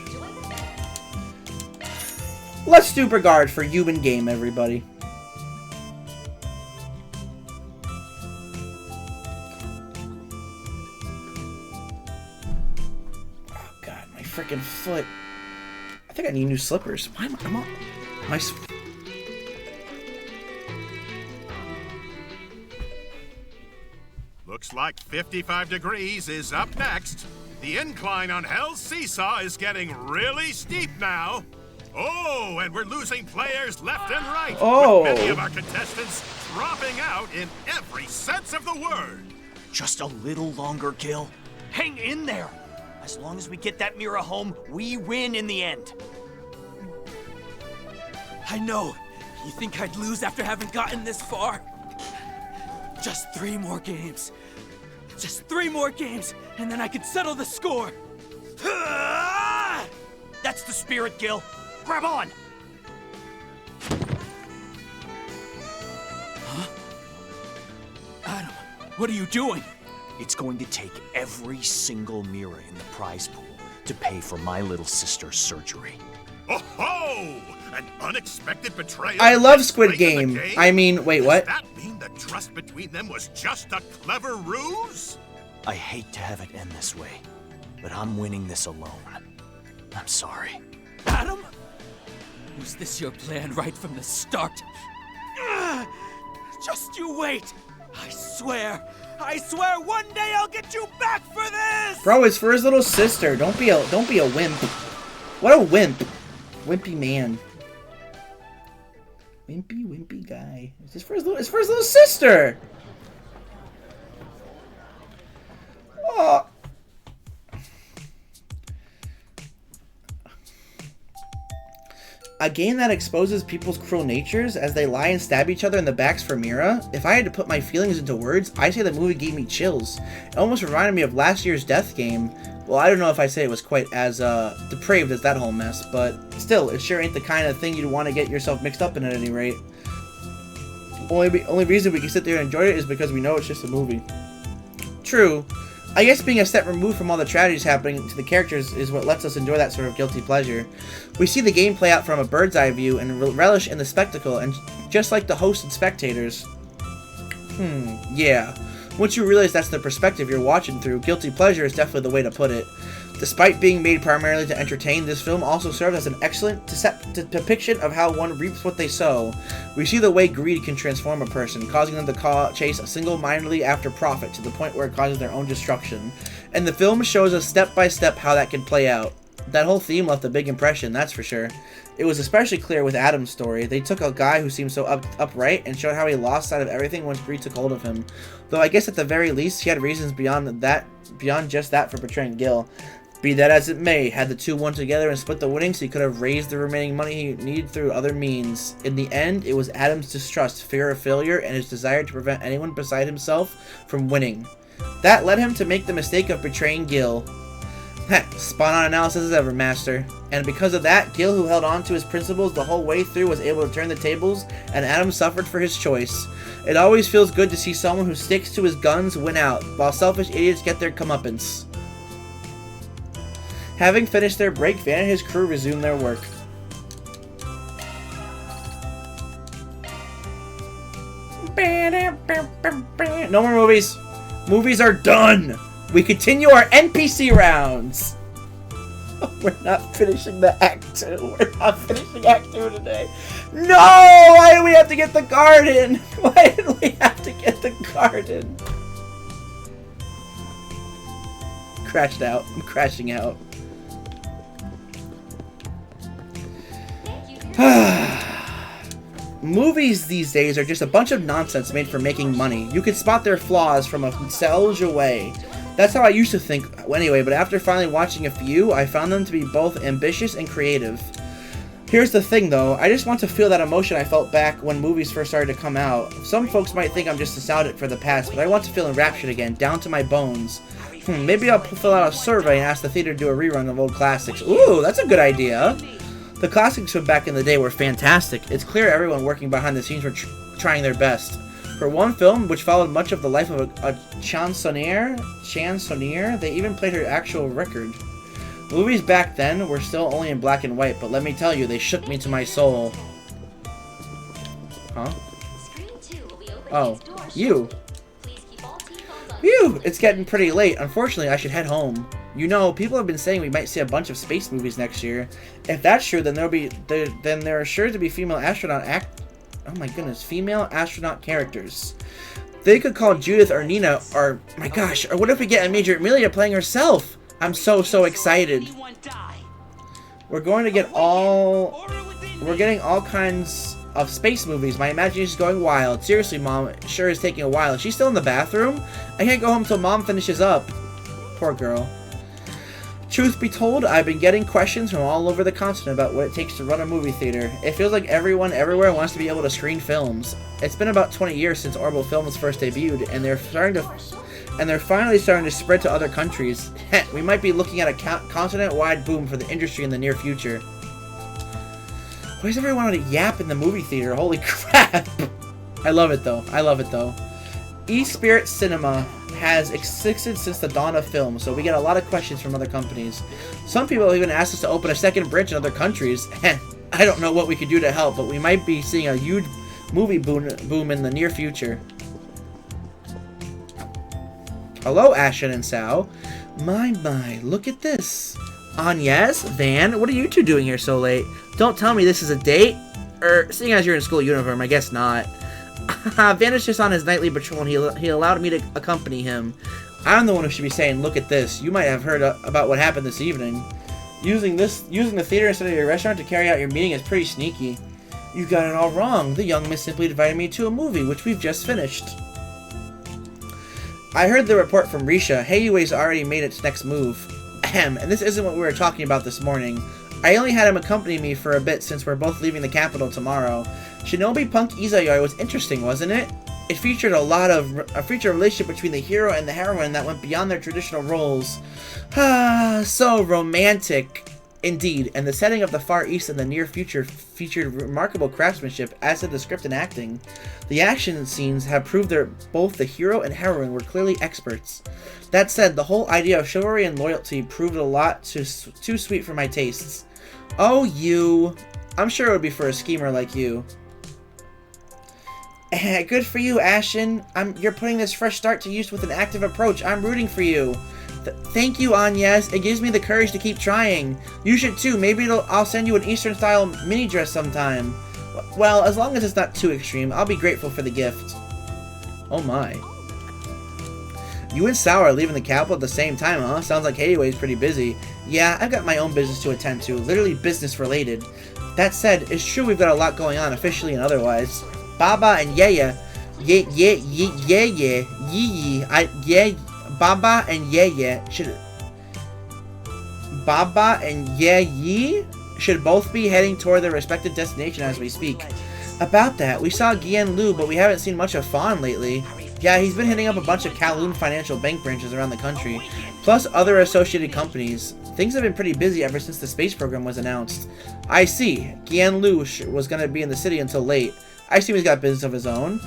[SPEAKER 1] Let's do Brigard for Human Game, everybody. Oh god, my freaking foot. I think I need new slippers. Why am I... My...
[SPEAKER 18] Looks like 55 Degrees is up next. The incline on Hell's Seesaw is getting really steep now. Oh, and we're losing players left and right.
[SPEAKER 1] Oh.
[SPEAKER 18] With many of our contestants dropping out in every sense of the word.
[SPEAKER 6] Just a little longer, Gil. Hang in there. As long as we get that mirror home, we win in the end.
[SPEAKER 12] I know. You think I'd lose after having gotten this far? Just 3 more games. Just 3 more games, and then I could settle the score.
[SPEAKER 6] That's the spirit, Gil. Grab on!
[SPEAKER 12] Huh? Adam, what are you doing?
[SPEAKER 6] It's going to take every single mirror in the prize pool to pay for my little sister's surgery.
[SPEAKER 18] Oh-ho! An unexpected betrayal.
[SPEAKER 1] I love Squid Game. I mean, wait, what?
[SPEAKER 18] Does that mean the trust between them was just a clever ruse?
[SPEAKER 6] I hate to have it end this way, but I'm winning this alone. I'm sorry.
[SPEAKER 12] Adam? Was this your plan right from the start? Just you wait! I swear one day I'll get you back for this!
[SPEAKER 1] Bro, it's for his little sister. Don't be a wimp. What a wimp. Wimpy man. Wimpy guy. It's for his little sister. Oh. A game that exposes people's cruel natures as they lie and stab each other in the backs for Mira? If I had to put my feelings into words, I'd say the movie gave me chills. It almost reminded me of last year's Death Game. Well, I don't know if I'd say it was quite as depraved as that whole mess, but still, it sure ain't the kind of thing you'd want to get yourself mixed up in at any rate. Only reason we can sit there and enjoy it is because we know it's just a movie. True. I guess being a step removed from all the tragedies happening to the characters is what lets us enjoy that sort of guilty pleasure. We see the game play out from a bird's eye view and relish in the spectacle, and just like the host and spectators. Yeah. Once you realize that's the perspective you're watching through, guilty pleasure is definitely the way to put it. Despite being made primarily to entertain, this film also serves as an excellent depiction of how one reaps what they sow. We see the way greed can transform a person, causing them to chase single-mindedly after profit to the point where it causes their own destruction. And the film shows us step by step how that can play out. That whole theme left a big impression, that's for sure. It was especially clear with Adam's story. They took a guy who seemed so upright and showed how he lost sight of everything once greed took hold of him. Though I guess at the very least he had reasons beyond just that for betraying Gil. Be that as it may, had the two won together and split the winnings, he could have raised the remaining money he needed through other means. In the end, it was Adam's distrust, fear of failure, and his desire to prevent anyone beside himself from winning. That led him to make the mistake of betraying Gil. Spot-on analysis as ever, Master. And because of that, Gil, who held on to his principles the whole way through, was able to turn the tables, and Adam suffered for his choice. It always feels good to see someone who sticks to his guns win out, while selfish idiots get their comeuppance. Having finished their break, Van and his crew resume their work. No more movies. Movies are done. We continue our NPC rounds. We're not finishing the Act 2. We're not finishing Act 2 today. No! Why do we have to get the garden? Why did we have to get the garden? Crashed out. I'm crashing out. Movies these days are just a bunch of nonsense made for making money. You can spot their flaws from a nostalgia away. That's how I used to think anyway, but after finally watching a few, I found them to be both ambitious and creative. Here's the thing though, I just want to feel that emotion I felt back when movies first started to come out. Some folks might think I'm just nostalgic for the past, but I want to feel enraptured again, down to my bones. Maybe I'll fill out a survey and ask the theater to do a rerun of old classics. Ooh, that's a good idea. The classics from back in the day were fantastic. It's clear everyone working behind the scenes were trying their best. For one film, which followed much of the life of a chansonnier, they even played her actual record. Movies back then were still only in black and white, but let me tell you, they shook me to my soul. Huh? Oh, you. Phew, it's getting pretty late. Unfortunately, I should head home. You know, people have been saying we might see a bunch of space movies next year. If that's true, then there are sure to be female astronaut female astronaut characters. They could call Judith or Nina, or my gosh, or what if we get Major Amelia playing herself? I'm so excited. We're getting all kinds of space movies. My imagination is going wild. Seriously, Mom, it sure is taking a while. Is she still in the bathroom? I can't go home till Mom finishes up. Poor girl. Truth be told, I've been getting questions from all over the continent about what it takes to run a movie theater. It feels like everyone everywhere wants to be able to screen films. It's been about 20 years since Orbital Films first debuted, and they're finally starting to spread to other countries. We might be looking at a continent-wide boom for the industry in the near future. Why does everyone want to yap in the movie theater? Holy crap! I love it though. I love it though. E-Spirit Cinema has existed since the dawn of film, so we get a lot of questions from other companies. Some people even asked us to open a second branch in other countries, and I don't know what we could do to help, but we might be seeing a huge movie boom in the near future. Hello, Ashen and Sal. My, look at this. Agnes, Van, what are you two doing here so late? Don't tell me this is a date? Seeing as you're in school uniform, I guess not. Van is just on his nightly patrol and he allowed me to accompany him. I'm the one who should be saying, look at this. You might have heard about what happened this evening. Using the theater instead of your restaurant to carry out your meeting is pretty sneaky. You got it all wrong. The young miss simply invited me to a movie, which we've just finished. I heard the report from Risha. Heiyui's already made its next move. Ahem, and this isn't what we were talking about this morning. I only had him accompany me for a bit since we're both leaving the capital tomorrow. Shinobi Punk Izayoi was interesting, wasn't it? It featured a relationship between the hero and the heroine that went beyond their traditional roles. So romantic. Indeed, and the setting of the Far East in the near future featured remarkable craftsmanship, as did the script and acting. The action scenes have proved that both the hero and heroine were clearly experts. That said, the whole idea of chivalry and loyalty proved a lot too sweet for my tastes. Oh, you. I'm sure it would be for a schemer like you. Good for you, Ashen. You're putting this fresh start to use with an active approach. I'm rooting for you. Thank you, Agnes. It gives me the courage to keep trying. You should too. Maybe I'll send you an Eastern-style mini dress sometime. Well, as long as it's not too extreme, I'll be grateful for the gift. Oh my. You and Sal are leaving the capital at the same time, huh? Sounds like Heiyui's pretty busy. Yeah, I've got my own business to attend to, literally business related. That said, it's true we've got a lot going on, officially and otherwise. Baba and Baba and Ye should both be heading toward their respective destination as we speak. About that, we saw Gian Lu, but we haven't seen much of Fawn lately. Yeah, he's been hitting up a bunch of Kowloon financial bank branches around the country, plus other associated companies. Things have been pretty busy ever since the space program was announced. I see. Gian Lu was going to be in the city until late. I assume he's got business of his own.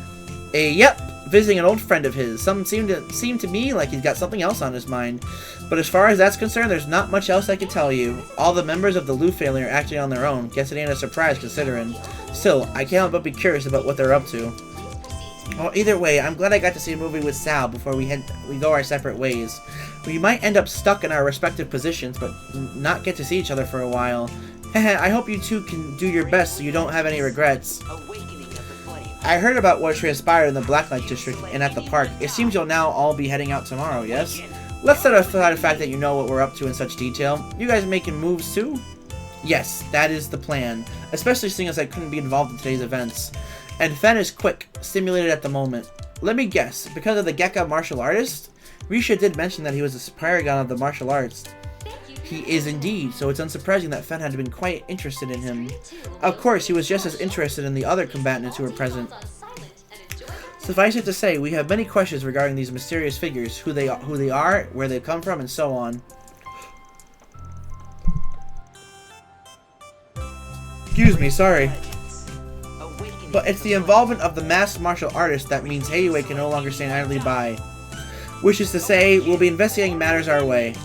[SPEAKER 1] Yep, visiting an old friend of his. Some seem to me like he's got something else on his mind. But as far as that's concerned, there's not much else I can tell you. All the members of the Lu family are acting on their own. Guess it ain't a surprise considering. Still, I can't help but be curious about what they're up to. Well, either way, I'm glad I got to see a movie with Sal before we go our separate ways. We might end up stuck in our respective positions, but not get to see each other for a while. I hope you two can do your best so you don't have any regrets. I heard about what transpired in the Blacklight District and at the park. It seems you'll now all be heading out tomorrow, yes? Let's set aside the fact that you know what we're up to in such detail. You guys making moves too? Yes, that is the plan. Especially seeing as I couldn't be involved in today's events. And Fen is quick, stimulated at the moment. Let me guess, because of the Gekka martial artist? Risha did mention that he was a paragon of the martial arts. He is indeed, so it's unsurprising that Fen had been quite interested in him. Of course, he was just as interested in the other combatants who were present. Suffice it to say, we have many questions regarding these mysterious figures, who they are, where they come from, and so on. Excuse me, sorry. But it's the involvement of the masked martial artist that means Heiwei can no longer stand idly by. Which is to say, we'll be investigating matters our way.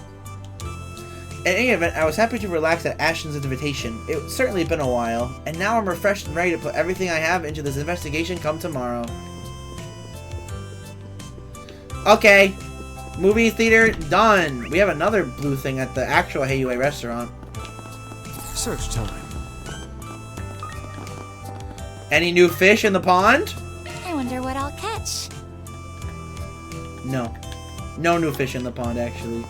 [SPEAKER 1] In any event, I was happy to relax at Ashton's invitation. It's certainly been a while, and now I'm refreshed and ready to put everything I have into this investigation come tomorrow. Okay. Movie theater done. We have another blue thing at the actual Heiwei restaurant.
[SPEAKER 4] Search time.
[SPEAKER 1] Any new fish in the pond?
[SPEAKER 8] I wonder what I'll catch.
[SPEAKER 1] No. No new fish in the pond, actually.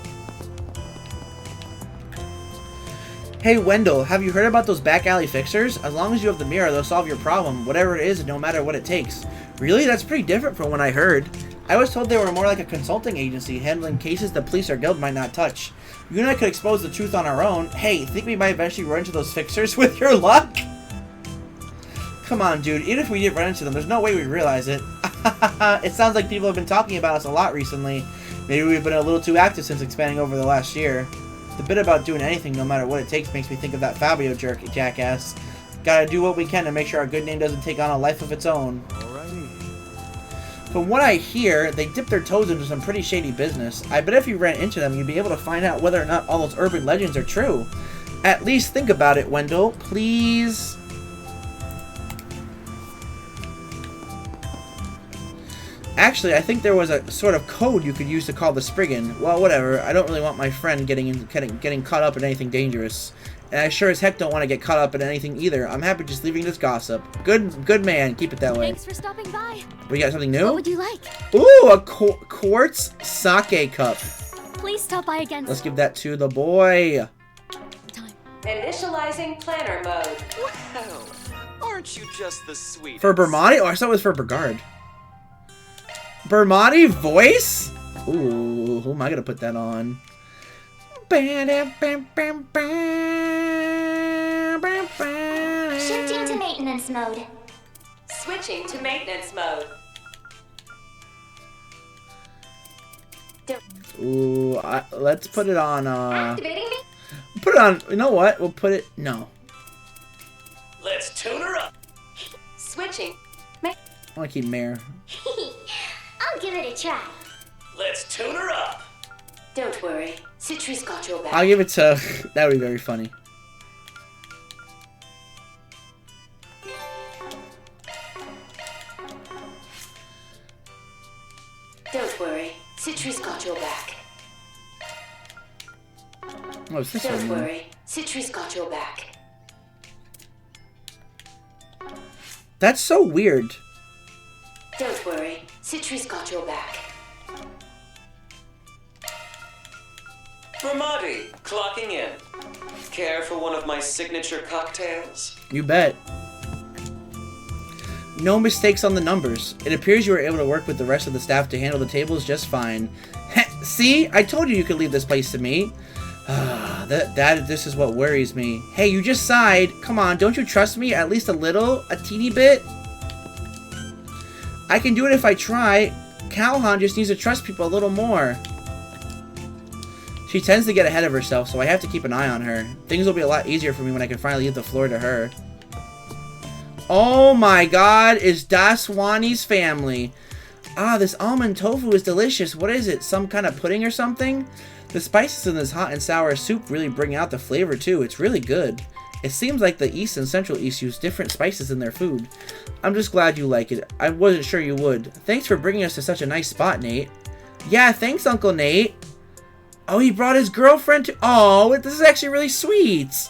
[SPEAKER 1] Hey Wendell, have you heard about those back alley fixers? As long as you have the mirror, they'll solve your problem, whatever it is, no matter what it takes. Really? That's pretty different from what I heard. I was told they were more like a consulting agency, handling cases the police or guild might not touch. You and I could expose the truth on our own. Hey, think we might eventually run into those fixers with your luck? Come on, dude. Even if we did run into them, there's no way we'd realize it. It sounds like people have been talking about us a lot recently. Maybe we've been a little too active since expanding over the last year. The bit about doing anything, no matter what it takes, makes me think of that Fabio jackass. Gotta do what we can to make sure our good name doesn't take on a life of its own.
[SPEAKER 4] Alrighty.
[SPEAKER 1] From what I hear, they dip their toes into some pretty shady business. I bet if you ran into them, you'd be able to find out whether or not all those urban legends are true. At least think about it, Wendell. Please. Actually, I think there was a sort of code you could use to call the Spriggan. Well, whatever. I don't really want my friend getting caught up in anything dangerous. And I sure as heck don't want to get caught up in anything either. I'm happy just leaving this gossip. Good man. Keep it that way.
[SPEAKER 8] Thanks for stopping by.
[SPEAKER 1] We got something new?
[SPEAKER 8] What would you like?
[SPEAKER 1] Ooh, a quartz sake cup.
[SPEAKER 8] Please stop by again.
[SPEAKER 1] Let's give that to the boy.
[SPEAKER 5] Initializing planner mode. Well, aren't you just the sweetest?
[SPEAKER 1] For Bermati? Oh, I thought it was for Bergard. Bermati voice? Ooh, who am I gonna put that on?
[SPEAKER 19] Shifting to maintenance mode.
[SPEAKER 5] Switching to maintenance mode.
[SPEAKER 1] Ooh, let's put it on,
[SPEAKER 19] Activating me?
[SPEAKER 1] Put it on, you know what? We'll put it, no.
[SPEAKER 5] Let's tune her up. Switching.
[SPEAKER 1] I wanna keep Mare.
[SPEAKER 19] I'll give it a try.
[SPEAKER 5] Let's tune her up. Don't worry, Citri's got your back.
[SPEAKER 1] I'll give it to, that would be very funny.
[SPEAKER 5] Don't worry, Citri's got your back.
[SPEAKER 1] Oh, it's this
[SPEAKER 5] Don't
[SPEAKER 1] one.
[SPEAKER 5] worry, Citri's got your back.
[SPEAKER 1] That's so weird.
[SPEAKER 5] Don't worry, Citri's got your back. Ramadi, clocking in. Care for one of my signature cocktails?
[SPEAKER 1] You bet. No mistakes on the numbers. It appears you were able to work with the rest of the staff to handle the tables just fine. See? I told you could leave this place to me. This is what worries me. Hey, you just sighed. Come on, don't you trust me at least a little? A teeny bit? I can do it if I try. Calhoun just needs to trust people a little more. She tends to get ahead of herself, so I have to keep an eye on her. Things will be a lot easier for me when I can finally leave the floor to her. Oh my god, it's Daswani's family. Ah, this almond tofu is delicious. What is it, some kind of pudding or something? The spices in this hot and sour soup really bring out the flavor too. It's really good. It seems like the East and Central East use different spices in their food. I'm just glad you like it. I wasn't sure you would. Thanks for bringing us to such a nice spot, Nate. Yeah, thanks, Uncle Nate. Oh, he brought his girlfriend to... Oh, this is actually really sweet.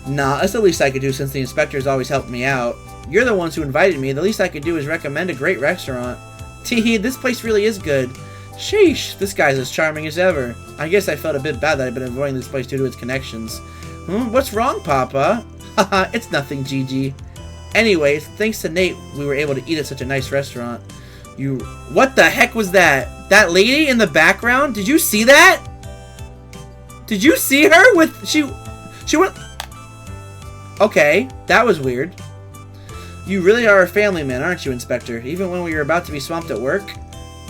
[SPEAKER 1] Nah, that's the least I could do since the inspector's always helped me out. You're the ones who invited me. The least I could do is recommend a great restaurant. Teehee, this place really is good. Sheesh, this guy's as charming as ever. I guess I felt a bit bad that I've been avoiding this place due to its connections. What's wrong, Papa? Haha, it's nothing, Gigi. Anyways, thanks to Nate, we were able to eat at such a nice restaurant. What the heck was that? That lady in the background? Did you see that? Did you see her with... She went... Okay, that was weird. You really are a family man, aren't you, Inspector? Even when we were about to be swamped at work?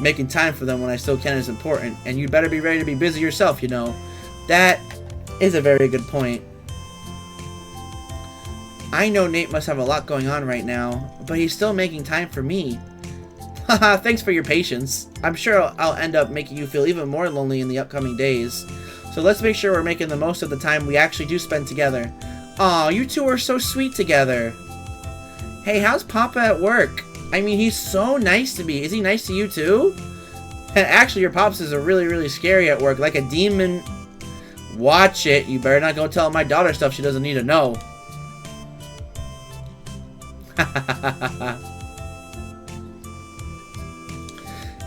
[SPEAKER 1] Making time for them when I still can is important, and you'd better be ready to be busy yourself, you know. That is a very good point. I know Nate must have a lot going on right now, but he's still making time for me. Haha, thanks for your patience. I'm sure I'll end up making you feel even more lonely in the upcoming days. So let's make sure we're making the most of the time we actually do spend together. Aw, you two are so sweet together. Hey, how's Papa at work? I mean, he's so nice to me. Is he nice to you too? And actually, your pops is really, really scary at work, like a demon. Watch it. You better not go tell my daughter stuff she doesn't need to know.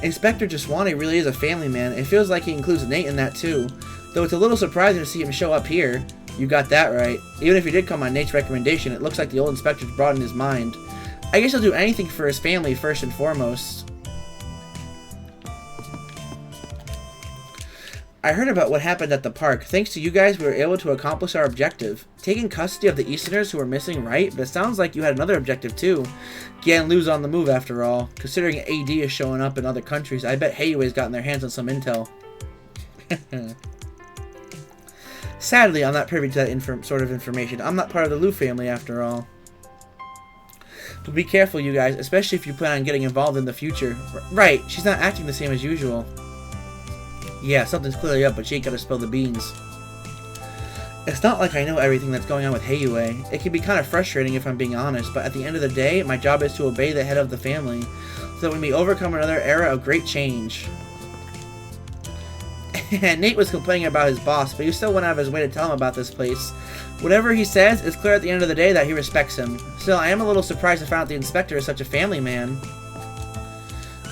[SPEAKER 1] Inspector Jaswani really is a family man. It feels like he includes Nate in that too. Though it's a little surprising to see him show up here. You got that right. Even if he did come on Nate's recommendation, it looks like the old inspector's brought in his mind. I guess he'll do anything for his family first and foremost. I heard about what happened at the park. Thanks to you guys, we were able to accomplish our objective. Taking custody of the Easterners who were missing, right? But it sounds like you had another objective too. Gan Lu's on the move after all. Considering AD is showing up in other countries, I bet Heiuei's gotten their hands on some intel. Sadly, I'm not privy to that sort of information. I'm not part of the Lu family after all. But be careful, you guys, especially if you plan on getting involved in the future. Right, she's not acting the same as usual. Yeah, something's clearly up, but she ain't gotta spill the beans. It's not like I know everything that's going on with Heiuei. It can be kind of frustrating if I'm being honest, but at the end of the day, my job is to obey the head of the family, so that we may overcome another era of great change. And Nate was complaining about his boss, but he still went out of his way to tell him about this place. Whatever he says, it's clear at the end of the day that he respects him. Still, I am a little surprised to find out the inspector is such a family man.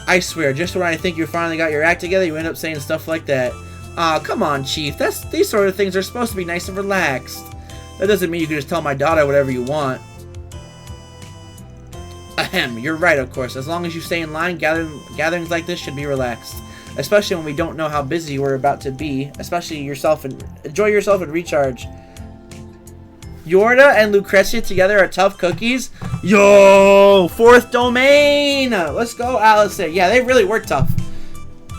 [SPEAKER 1] I swear, just when I think you finally got your act together, you end up saying stuff like that. Aw, come on, Chief. These sort of things are supposed to be nice and relaxed. That doesn't mean you can just tell my daughter whatever you want. Ahem, you're right, of course. As long as you stay in line, gatherings like this should be relaxed. Especially when we don't know how busy we're about to be. Especially yourself, and enjoy yourself and recharge. Yorda and Lucretia together are tough cookies. Yo, fourth domain. Let's go, Alistair. Yeah, they really were tough.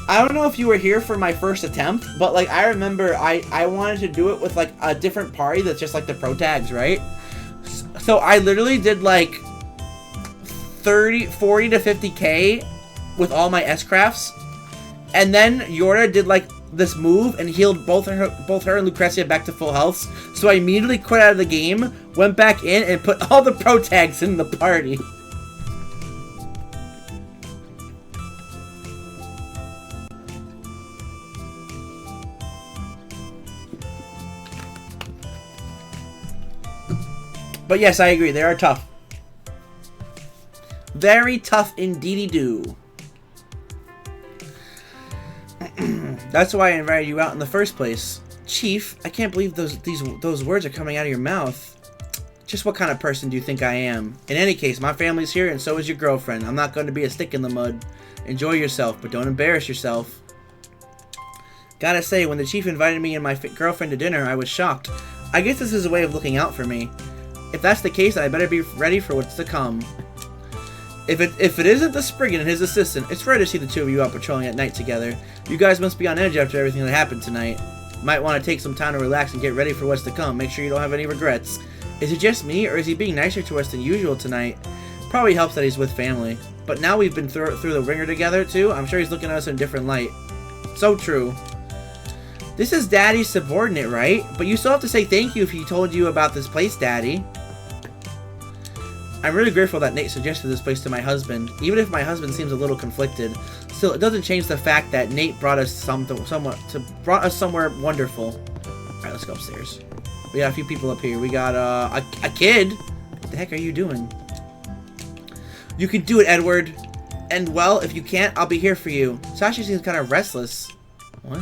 [SPEAKER 1] I don't know if you were here for my first attempt, but like I remember I wanted to do it with like a different party that's just like the pro tags, right? So I literally did like 40 to 50k with all my S-crafts. And then Yorda did like this move and healed both her and Lucretia back to full health. So I immediately quit out of the game, went back in, and put all the pro tags in the party. But yes, I agree. They are tough. Very tough indeedy-doo. That's why I invited you out in the first place. Chief, I can't believe those words are coming out of your mouth. Just what kind of person do you think I am? In any case, my family's here and so is your girlfriend. I'm not going to be a stick in the mud. Enjoy yourself, but don't embarrass yourself. Gotta say, when the chief invited me and my girlfriend to dinner, I was shocked. I guess this is a way of looking out for me. If that's the case, I better be ready for what's to come. If it isn't the Spriggan and his assistant, it's rare to see the two of you out patrolling at night together. You guys must be on edge after everything that happened tonight. Might want to take some time to relax and get ready for what's to come. Make sure you don't have any regrets. Is it just me, or is he being nicer to us than usual tonight? Probably helps that he's with family. But now we've been through the ringer together, too, I'm sure he's looking at us in a different light. So true. This is Daddy's subordinate, right? But you still have to say thank you if he told you about this place, Daddy. I'm really grateful that Nate suggested this place to my husband, even if my husband seems a little conflicted. still, it doesn't change the fact that Nate brought us somewhere wonderful. All right, let's go upstairs. We got a few people up here. We got a kid. What the heck are you doing? You can do it, Edward. And well, if you can't, I'll be here for you. Sashi seems kind of restless. What?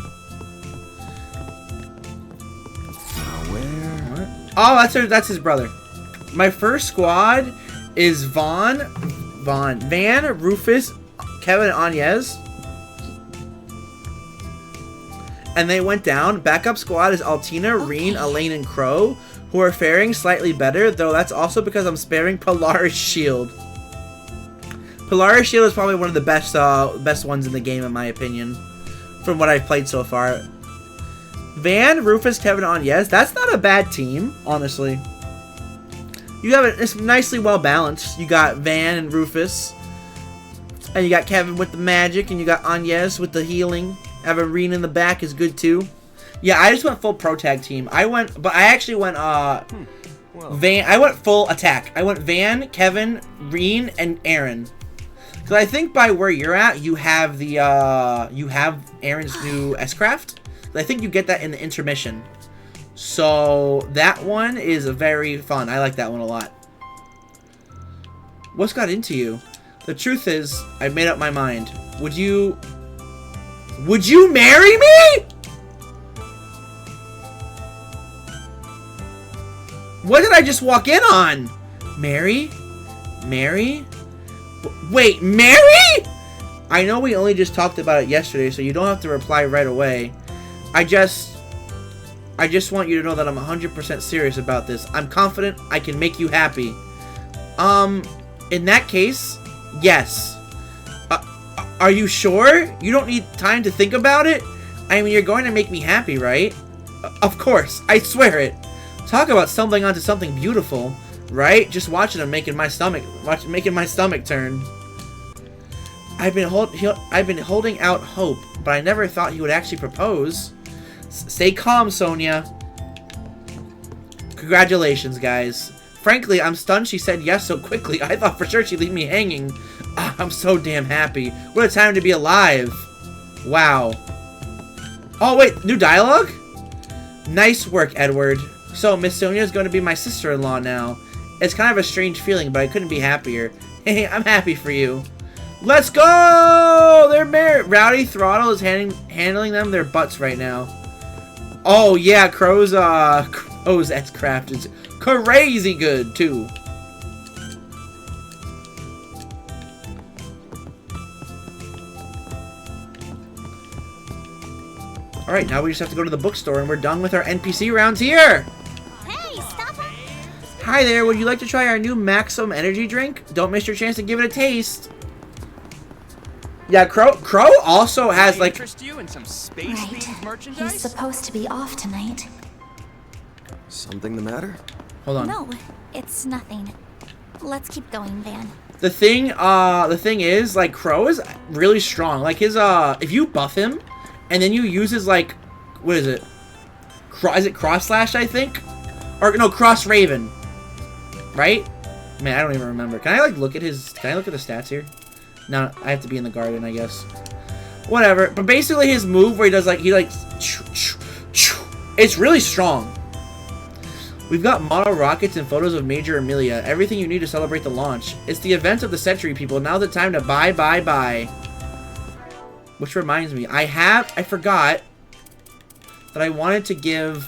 [SPEAKER 1] What? Oh, that's his brother. My first squad is Van, Rufus, Kevin, and Agnes. And they went down. Backup squad is Altina, Reen, Elaine, and Crow, who are faring slightly better, though that's also because I'm sparing Polaris Shield. Polaris Shield is probably one of the best ones in the game, in my opinion, from what I've played so far. Van, Rufus, Kevin, Agnes. That's not a bad team, honestly. You have it. It's nicely well balanced. You got Van and Rufus, and you got Kevin with the magic, and you got Agnes with the healing. Having Reen in the back is good too. Yeah, I just went full pro tag team. I actually went Van. I went full attack. I went Van, Kevin, Reen, and Aaron. Because I think by where you're at, you have the you have Aaron's new S-Craft. I think you get that in the intermission. So that one is very fun. I like that one a lot. What's got into you? The truth is, I made up my mind. Would you marry me? What did I just walk in on? Mary? Mary? Wait, Mary? I know we only just talked about it yesterday, so you don't have to reply right away. I just want you to know that I'm 100% serious about this. I'm confident I can make you happy. In that case, yes. Are you sure? You don't need time to think about it? I mean, you're going to make me happy, right? Of course, I swear it. Talk about stumbling onto something beautiful, right? Just watching him making my stomach turn. I've been holding out hope, but I never thought he would actually propose. Stay calm, Sonia. Congratulations, guys. Frankly, I'm stunned she said yes so quickly. I thought for sure she'd leave me hanging. I'm so damn happy. What a time to be alive. Wow. Oh, wait. New dialogue? Nice work, Edward. So, Miss Sonia is going to be my sister-in-law now. It's kind of a strange feeling, but I couldn't be happier. Hey, I'm happy for you. Let's go! They're married. Rowdy Throttle is handling them their butts right now. Oh, yeah. Crow's S-Craft is crazy good, too. Alright, now we just have to go to the bookstore and we're done with our NPC rounds here!
[SPEAKER 8] Hey, stop it!
[SPEAKER 1] Hi there, would you like to try our new Maximum Energy drink? Don't miss your chance to give it a taste. Yeah, Crow also has like...
[SPEAKER 12] interest you in some space-themed merchandise?
[SPEAKER 3] He's supposed to be off tonight.
[SPEAKER 4] Something the matter?
[SPEAKER 1] Hold on.
[SPEAKER 8] No, it's nothing. Let's keep going, Van.
[SPEAKER 1] The thing is, like, Crow is really strong. Like, his, if you buff him, and then you use his, like, what is it? Is it Cross Slash, I think? Or, no, Cross Raven. Right? Man, I don't even remember. Can I, like, look at the stats here? No, I have to be in the garden, I guess. Whatever. But basically his move where he does, like, it's really strong. We've got model rockets and photos of Major Amelia. Everything you need to celebrate the launch. It's the event of the century, people. Now's the time to buy. Which reminds me, I forgot that I wanted to give...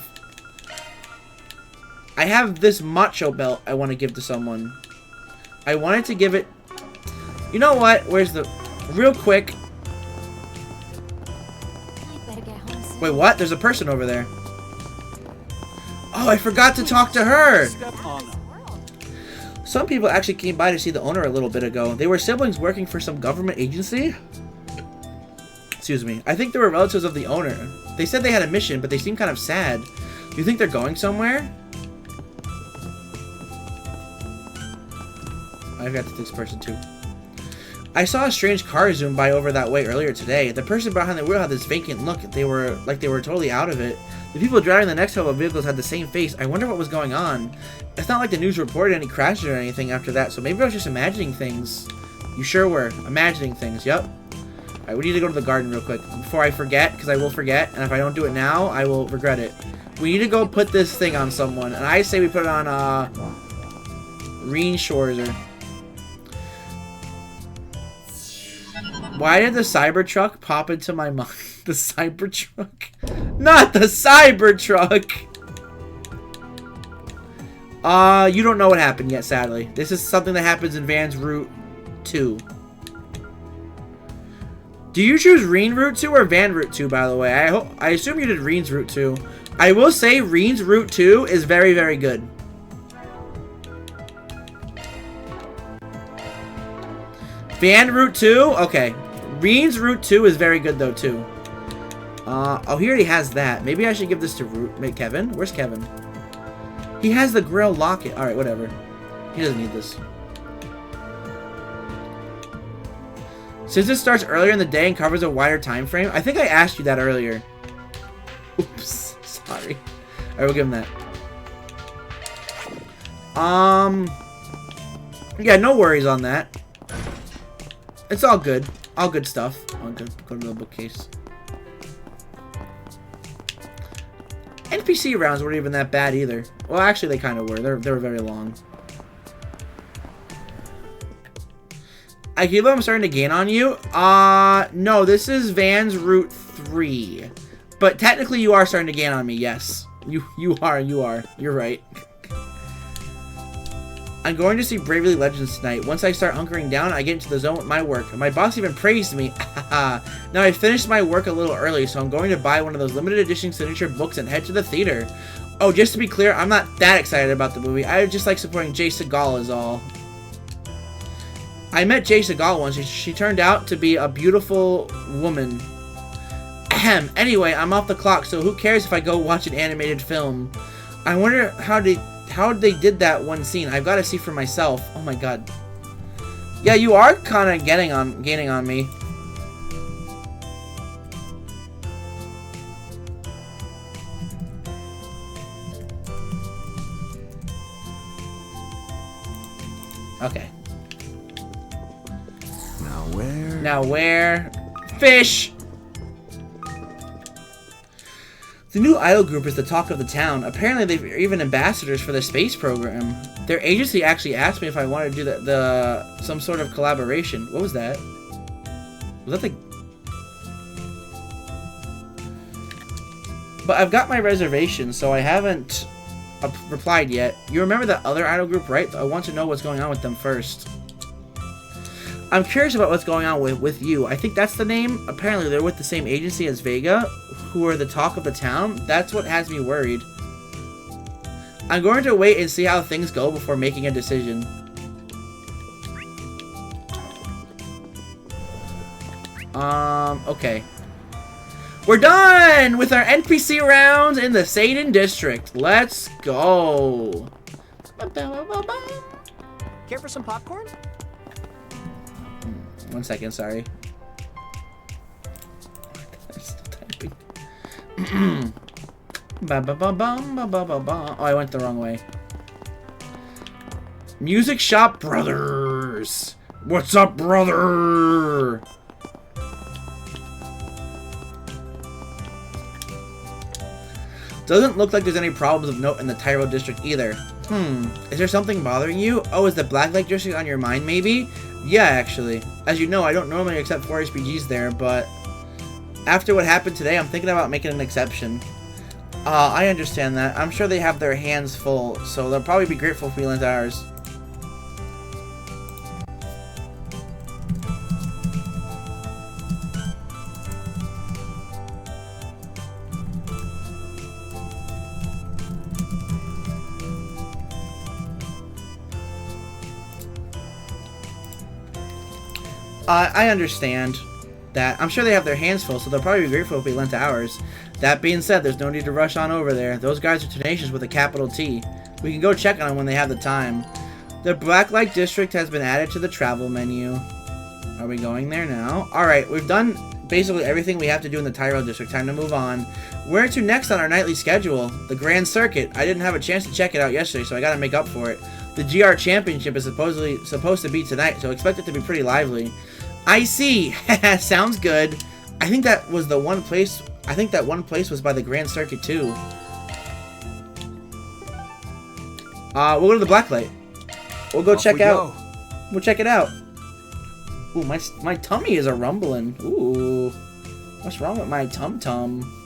[SPEAKER 1] I have this macho belt I want to give to someone. I wanted to give it... You know what? Where's the... Real quick. Wait, what? There's a person over there. Oh, I forgot to talk to her! Some people actually came by to see the owner a little bit ago. They were siblings working for some government agency? Excuse me. I think they were relatives of the owner. They said they had a mission, but they seemed kind of sad. Do you think they're going somewhere? I've got this person too. I saw a strange car zoom by over that way earlier today. The person behind the wheel had this vacant look. They were totally out of it. The people driving the next couple of vehicles had the same face. I wonder what was going on. It's not like the news reported any crashes or anything after that, so maybe I was just imagining things. You sure were. Imagining things, yep. Alright, we need to go to the garden real quick before I forget, because I will forget, and if I don't do it now, I will regret it. We need to go put this thing on someone, and I say we put it on, Reen Schwarzer. Why did the Cybertruck pop into my mind? The Cybertruck? Not the Cybertruck! You don't know what happened yet, sadly. This is something that happens in Van's Route 2. Do you choose Reen Route 2 or Van Route 2, by the way? I assume you did Reen's Route 2. I will say Reen's Route 2 is very, very good. Van Route 2? Okay. Reen's Route 2 is very good, though, too. Oh, he already has that. Maybe I should give this to Kevin. Where's Kevin? He has the grill locket. Alright, whatever. He doesn't need this. Since it starts earlier in the day and covers a wider time frame, I think I asked you that earlier. Oops, sorry. I will give him that. Yeah, no worries on that. It's all good. All good stuff. I'll go to the bookcase. NPC rounds weren't even that bad either. Well, actually, they kind of were. They were very long. Akila, I'm starting to gain on you. No, this is Van's Route 3. But technically, you are starting to gain on me, yes. You are. You're right. I'm going to see Bravely Legends tonight. Once I start hunkering down, I get into the zone with my work. My boss even praised me. Now, I finished my work a little early, so I'm going to buy one of those limited edition signature books and head to the theater. Oh, just to be clear, I'm not that excited about the movie. I just like supporting Jay Segal is all. I met Jay Segal once. She turned out to be a beautiful woman. Ahem. Anyway, I'm off the clock, so who cares if I go watch an animated film? I wonder how they did that one scene. I've got to see for myself. Oh my god. Yeah, you are kind of gaining on me. Okay. Now where? Fish! The new idol group is the talk of the town. Apparently they're even ambassadors for the space program. Their agency actually asked me if I wanted to do some sort of collaboration. What was that? Was that the... But I've got my reservation, so I haven't replied yet. You remember that other idol group, right? I want to know what's going on with them first. I'm curious about what's going on with you. I think that's the name. Apparently they're with the same agency as Vega, who are the talk of the town. That's what has me worried. I'm going to wait and see how things go before making a decision. Okay. We're done with our NPC rounds in the Satan District. Let's go.
[SPEAKER 6] Care for some popcorn?
[SPEAKER 1] 1 second, sorry. I'm still typing. Oh, I went the wrong way. Music Shop Brothers. What's up, brother? Doesn't look like there's any problems of note in the Tyro District either. Is there something bothering you? Oh, is the Blacklight District on your mind, maybe? Yeah, actually. As you know, I don't normally accept 4 SPGs there, but after what happened today, I'm thinking about making an exception. I understand that. I'm sure they have their hands full, so they'll probably be grateful if we lend ours. I understand that. I'm sure they have their hands full, so they'll probably be grateful if we lent ours. That being said, there's no need to rush on over there. Those guys are tenacious with a capital T. We can go check on them when they have the time. The Blacklight District has been added to the travel menu. Are we going there now? Alright, we've done basically everything we have to do in the Tyro District. Time to move on. Where to next on our nightly schedule? The Grand Circuit. I didn't have a chance to check it out yesterday, so I gotta make up for it. The GR Championship is supposed to be tonight, so expect it to be pretty lively. I see. Sounds good. I think that was the one place. I think that one place was by the Grand Circuit too. We'll go to the Blacklight. We'll go check out. We'll check it out. Ooh, my tummy is a rumbling. Ooh, what's wrong with my tum-tum?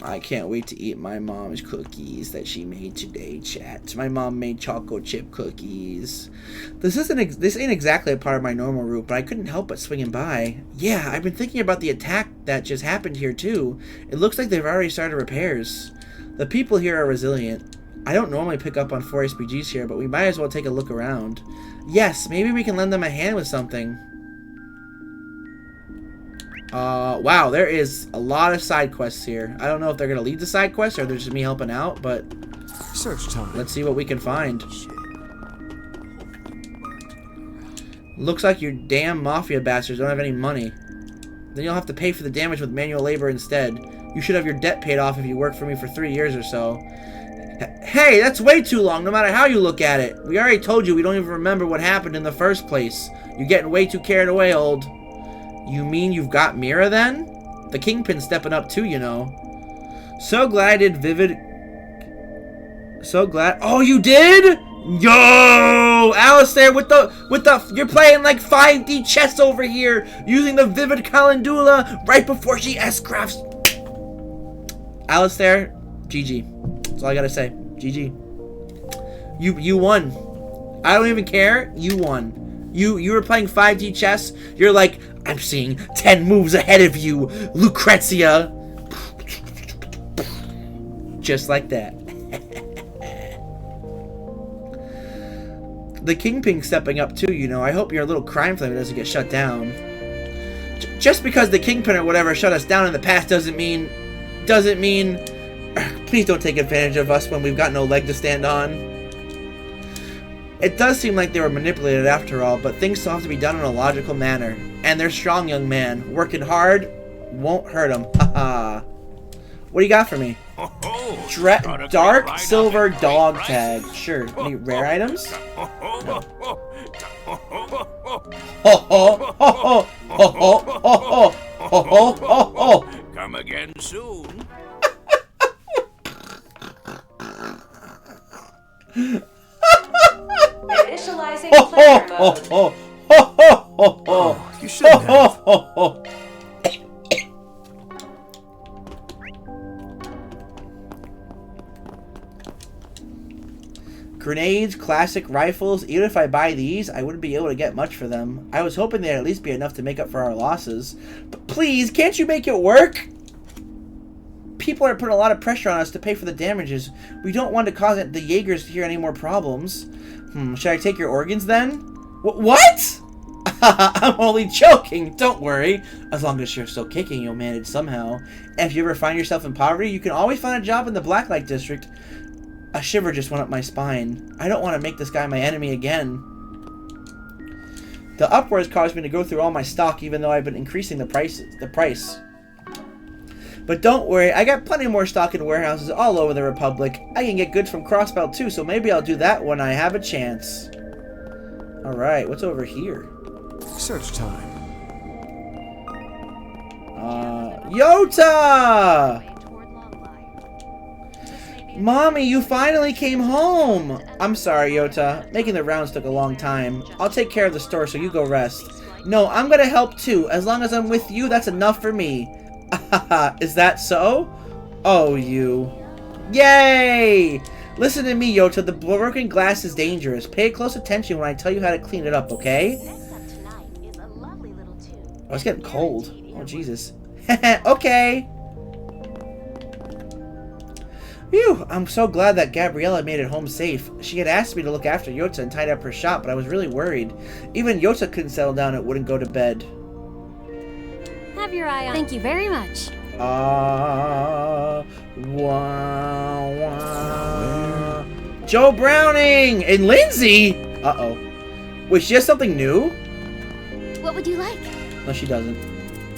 [SPEAKER 1] I can't wait to eat my mom's cookies that she made today, chat. My mom made chocolate chip cookies. This ain't exactly a part of my normal route, but I couldn't help but swinging by. Yeah, I've been thinking about the attack that just happened here too. It looks like they've already started repairs. The people here are resilient. I don't normally pick up on 4 SPGs here, but we might as well take a look around. Yes, maybe we can lend them a hand with something. Wow, there is a lot of side quests here. I don't know if they're gonna lead the side quests or they're just me helping out, but
[SPEAKER 4] search time.
[SPEAKER 1] Let's see what we can find. Looks like you damn mafia bastards don't have any money. Then you'll have to pay for the damage with manual labor instead. You should have your debt paid off if you work for me for 3 years or so. Hey, that's way too long, no matter how you look at it. We already told you we don't even remember what happened in the first place. You're getting way too carried away, old. You mean you've got Mira then? The Kingpin's stepping up too, you know. So glad I did Vivid. So glad. Oh, you did? Yo, Alistair, with the you're playing like 5D chess over here, using the Vivid Calendula right before she S-crafts. Alistair, GG. That's all I gotta say. GG. You won. I don't even care. You won. You were playing 5D chess. You're like, I'm seeing 10 moves ahead of you, Lucrezia. Just like that. The Kingpin's stepping up too, you know. I hope your little crime family doesn't get shut down. Just because the Kingpin or whatever shut us down in the past doesn't mean... Please don't take advantage of us when we've got no leg to stand on. It does seem like they were manipulated after all, but things still have to be done in a logical manner. And they're strong, young man. Working hard won't hurt them. Haha. What do you got for me? Dark Silver Dog Tag. Sure. Any rare items? No.
[SPEAKER 10] Come again soon.
[SPEAKER 5] Initializing player mode.
[SPEAKER 4] Oh, you shouldn't have.
[SPEAKER 1] Grenades, classic rifles. Even if I buy these, I wouldn't be able to get much for them. I was hoping they'd at least be enough to make up for our losses. But please, can't you make it work? People are putting a lot of pressure on us to pay for the damages. We don't want to cause the Jaegers here any more problems. Should I take your organs then? What? I'm only joking. Don't worry. As long as you're still kicking, you'll manage somehow. And if you ever find yourself in poverty, you can always find a job in the Blacklight District. A shiver just went up my spine. I don't want to make this guy my enemy again. The upwards caused me to go through all my stock, even though I've been increasing the price. But don't worry, I got plenty more stock in warehouses all over the Republic. I can get goods from Crossbelt too, so maybe I'll do that when I have a chance. Alright, what's over here?
[SPEAKER 4] Search time.
[SPEAKER 1] Yota! Mommy, you finally came home! I'm sorry, Yota. Making the rounds took a long time. I'll take care of the store, so you go rest. No, I'm gonna help too. As long as I'm with you, that's enough for me. Is that so? Oh, you. Yay! Listen to me, Yota. The broken glass is dangerous. Pay close attention when I tell you how to clean it up, okay? Oh, it's getting cold. Oh, Jesus. Okay. Phew, I'm so glad that Gabriella made it home safe. She had asked me to look after Yota and tidy up her shop, but I was really worried. Even Yota couldn't settle down and wouldn't go to bed.
[SPEAKER 20] Have your eye on. Thank you very much.
[SPEAKER 1] Joe Browning and Lindsay. Uh-oh. Wait, she has something new?
[SPEAKER 20] What would you like?
[SPEAKER 1] No, she doesn't.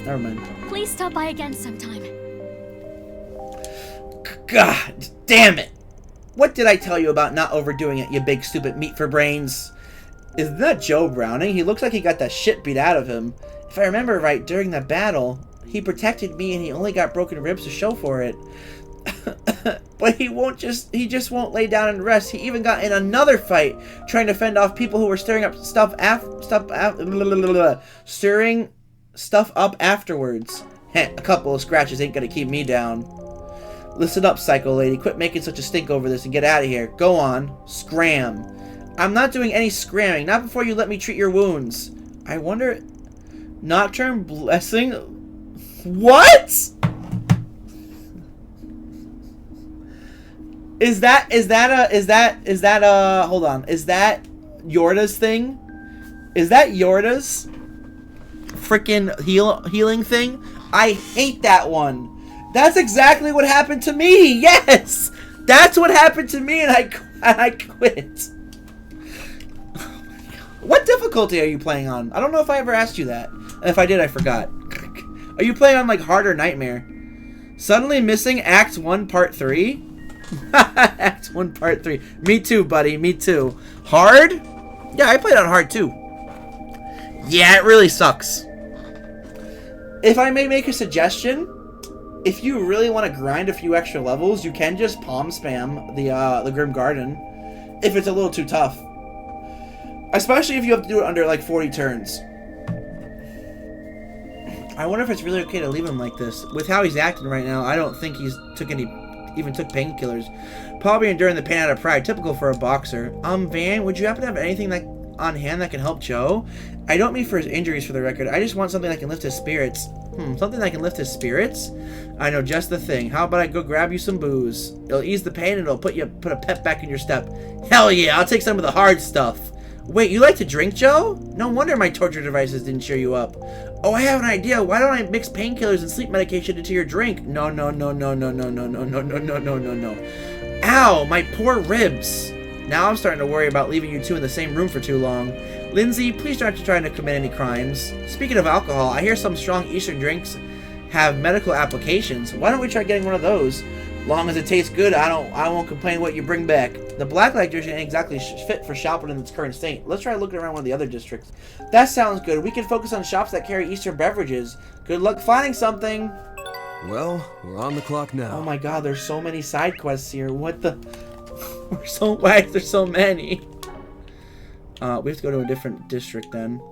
[SPEAKER 1] Never mind.
[SPEAKER 20] Please stop by again sometime.
[SPEAKER 1] God damn it. What did I tell you about not overdoing it, you big stupid meat for brains? Isn't that Joe Browning? He looks like he got the shit beat out of him. If I remember right, during the battle, he protected me and he only got broken ribs to show for it. But he just won't lay down and rest. He even got in another fight trying to fend off people who were stirring stuff up afterwards. Heh, a couple of scratches ain't gonna keep me down. Listen up, psycho lady. Quit making such a stink over this and get out of here. Go on. Scram. I'm not doing any scramming. Not before you let me treat your wounds. I wonder... Nocturne Blessing? What? Is that hold on. Is that Yorda's thing? Is that Yorda's freaking healing thing? I hate that one. That's exactly what happened to me. Yes, that's what happened to me, and I quit. What difficulty are you playing on? I don't know if I ever asked you that. And if I did, I forgot. Are you playing on like Hard or Nightmare? Suddenly missing Act 1 Part 3? Act 1 Part 3. Me too, buddy. Me too. Hard? Yeah, I played on Hard too. Yeah, it really sucks. If I may make a suggestion, if you really want to grind a few extra levels, you can just palm spam the Grim Garden if it's a little too tough. Especially if you have to do it under like 40 turns. I wonder if it's really okay to leave him like this. With how he's acting right now, I don't think he's even took painkillers. Probably enduring the pain out of pride, typical for a boxer. Van, would you happen to have anything on hand that can help Joe? I don't mean for his injuries, for the record. I just want something that can lift his spirits. Something that can lift his spirits? I know just the thing. How about I go grab you some booze? It'll ease the pain and it'll put a pep back in your step. Hell yeah, I'll take some of the hard stuff. Wait, you like to drink, Joe? No wonder my torture devices didn't cheer you up. Oh, I have an idea. Why don't I mix painkillers and sleep medication into your drink? No. Ow, my poor ribs. Now I'm starting to worry about leaving you two in the same room for too long. Lindsay, please don't try to commit any crimes. Speaking of alcohol, I hear some strong Eastern drinks have medical applications. Why don't we try getting one of those? Long as it tastes good, I won't complain what you bring back. The Blacklight district ain't exactly fit for shopping in its current state. Let's try looking around one of the other districts. That sounds good. We can focus on shops that carry Eastern beverages. Good luck finding something.
[SPEAKER 4] Well, we're on the clock now.
[SPEAKER 1] Oh my god, there's so many side quests here. What the... Why is there so many? We have to go to a different district then.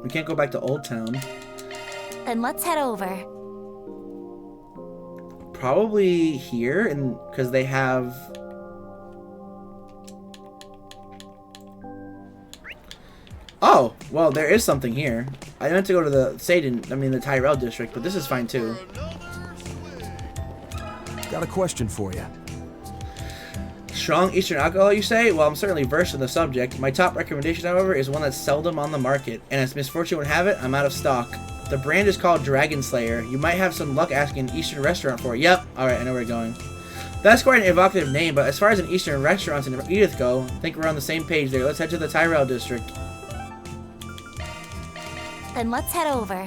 [SPEAKER 1] We can't go back to Old Town.
[SPEAKER 8] Then let's head over.
[SPEAKER 1] Probably here, and because they have... Oh, well, there is something here. I meant to go to the the Tyrell district, but this is fine too.
[SPEAKER 4] Got a question for you.
[SPEAKER 1] Strong Eastern alcohol, you say? Well, I'm certainly versed in the subject. My top recommendation, however, is one that's seldom on the market, and as misfortune would have it, I'm out of stock. The brand is called Dragon Slayer. You might have some luck asking an Eastern restaurant for it. Yep. Alright, I know where you're going. That's quite an evocative name, but as far as an Eastern restaurants in Edith go, I think we're on the same page there. Let's head to the Tyrell district.
[SPEAKER 8] Then let's head over.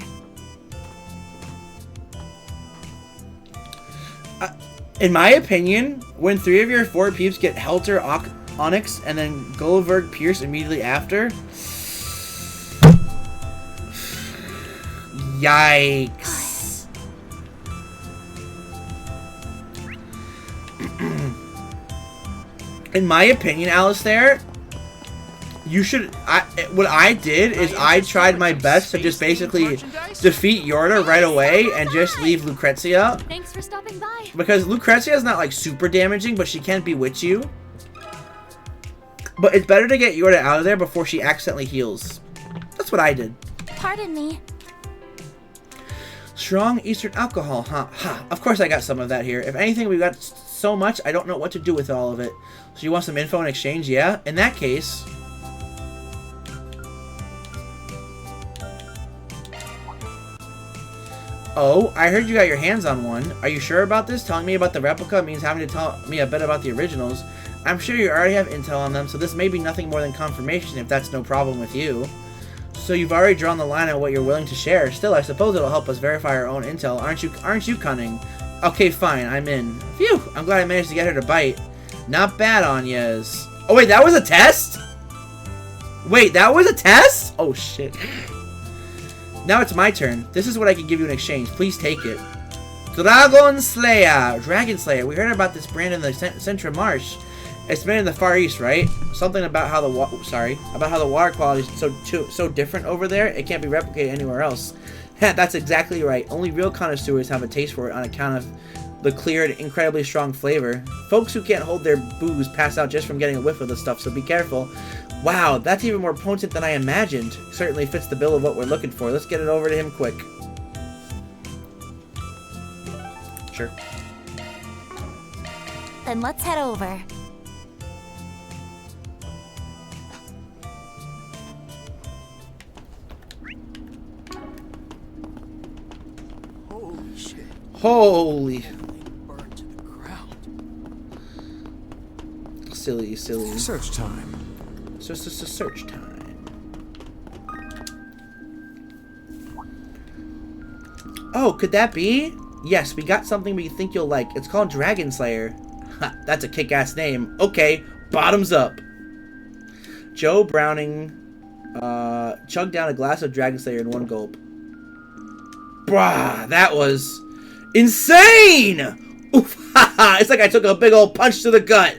[SPEAKER 1] In my opinion, when 3 of your 4 peeps get Helter, Onyx, and then Gulliver Pierce immediately after... Yikes. In my opinion, Alistair, you should... what I did is I tried my best to just basically defeat Yorda right away and just leave Lucrezia.
[SPEAKER 20] Thanks for stopping by.
[SPEAKER 1] Because Lucrezia is not like super damaging, but she can bewitch you. But it's better to get Yorda out of there before she accidentally heals. That's what I did.
[SPEAKER 8] Pardon me.
[SPEAKER 1] Strong Eastern alcohol, huh? Ha, of course I got some of that here. If anything, we got so much, I don't know what to do with all of it. So you want some info in exchange? Yeah? In that case... Oh, I heard you got your hands on one. Are you sure about this? Telling me about the replica means having to tell me a bit about the originals. I'm sure you already have intel on them, so this may be nothing more than confirmation if that's no problem with you. So you've already drawn the line on what you're willing to share. Still, I suppose it'll help us verify our own intel. Aren't you cunning? Okay, fine, I'm in. Phew, I'm glad I managed to get her to bite. Not bad, Anya's. Oh, wait, that was a test? Wait, that was a test? Oh, shit. Now it's my turn. This is what I can give you in exchange. Please take it. Dragon Slayer. Dragon Slayer. We heard about this brand in the Central Marsh. It's made in the Far East, right? Something about how the water quality is so different over there. It can't be replicated anywhere else. That's exactly right. Only real connoisseurs have a taste for it on account of the clear and incredibly strong flavor. Folks who can't hold their booze pass out just from getting a whiff of the stuff, so be careful. Wow, that's even more potent than I imagined. Certainly fits the bill of what we're looking for. Let's get it over to him quick. Sure.
[SPEAKER 8] Then let's head over.
[SPEAKER 12] Holy shit.
[SPEAKER 1] Holy.
[SPEAKER 12] Burned to the ground.
[SPEAKER 1] Silly.
[SPEAKER 15] Search time.
[SPEAKER 1] Just a search time. Oh, could that be? Yes, we got something we think you'll like. It's called Dragon Slayer. Ha, that's a kick-ass name. Okay, bottoms up. Joe Browning chugged down a glass of Dragon Slayer in one gulp. Brah, that was insane! Oof, haha, it's like I took a big old punch to the gut.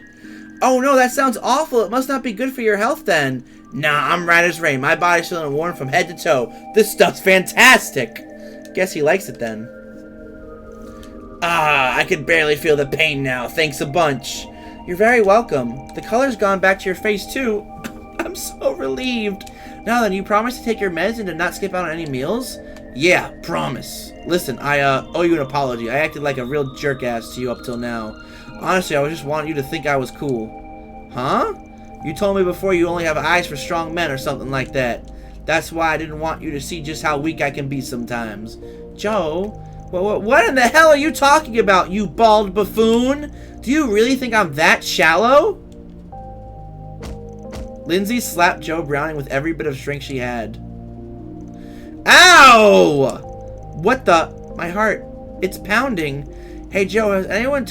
[SPEAKER 1] Oh no, that sounds awful. It must not be good for your health then. Nah, I'm right as rain. My body's feeling warm from head to toe. This stuff's fantastic. Guess he likes it then. Ah, I can barely feel the pain now. Thanks a bunch. You're very welcome. The color's gone back to your face too. I'm so relieved. Now then, you promise to take your meds and to not skip out on any meals? Yeah, promise. Listen, I owe you an apology. I acted like a real jerk-ass to you up till now. Honestly, I was just wanting you to think I was cool. Huh? You told me before you only have eyes for strong men or something like that. That's why I didn't want you to see just how weak I can be sometimes. Joe, what in the hell are you talking about, you bald buffoon? Do you really think I'm that shallow? Lindsay slapped Joe Browning with every bit of strength she had. Ow! What the? My heart. It's pounding. Hey Joe, has anyone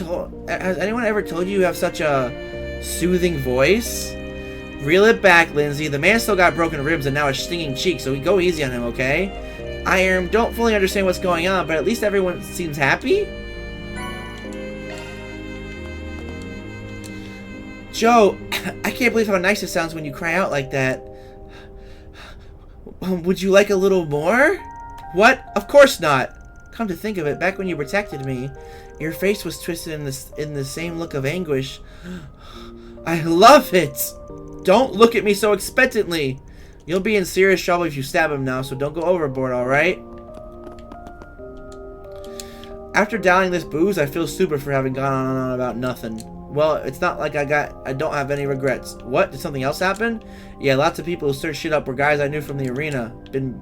[SPEAKER 1] ever told you have such a soothing voice? Reel it back, Lindsay. The man still got broken ribs and now a stinging cheek, so we go easy on him, okay? I don't fully understand what's going on, but at least everyone seems happy? Joe, I can't believe how nice it sounds when you cry out like that. Would you like a little more? What? Of course not. Come to think of it, back when you protected me, your face was twisted in the same look of anguish. I love it! Don't look at me so expectantly. You'll be in serious trouble if you stab him now, so don't go overboard, alright? After downing this booze, I feel stupid for having gone on and on about nothing. Well, it's not like I don't have any regrets. What? Did something else happen? Yeah, lots of people who stirred shit up were guys I knew from the arena. Being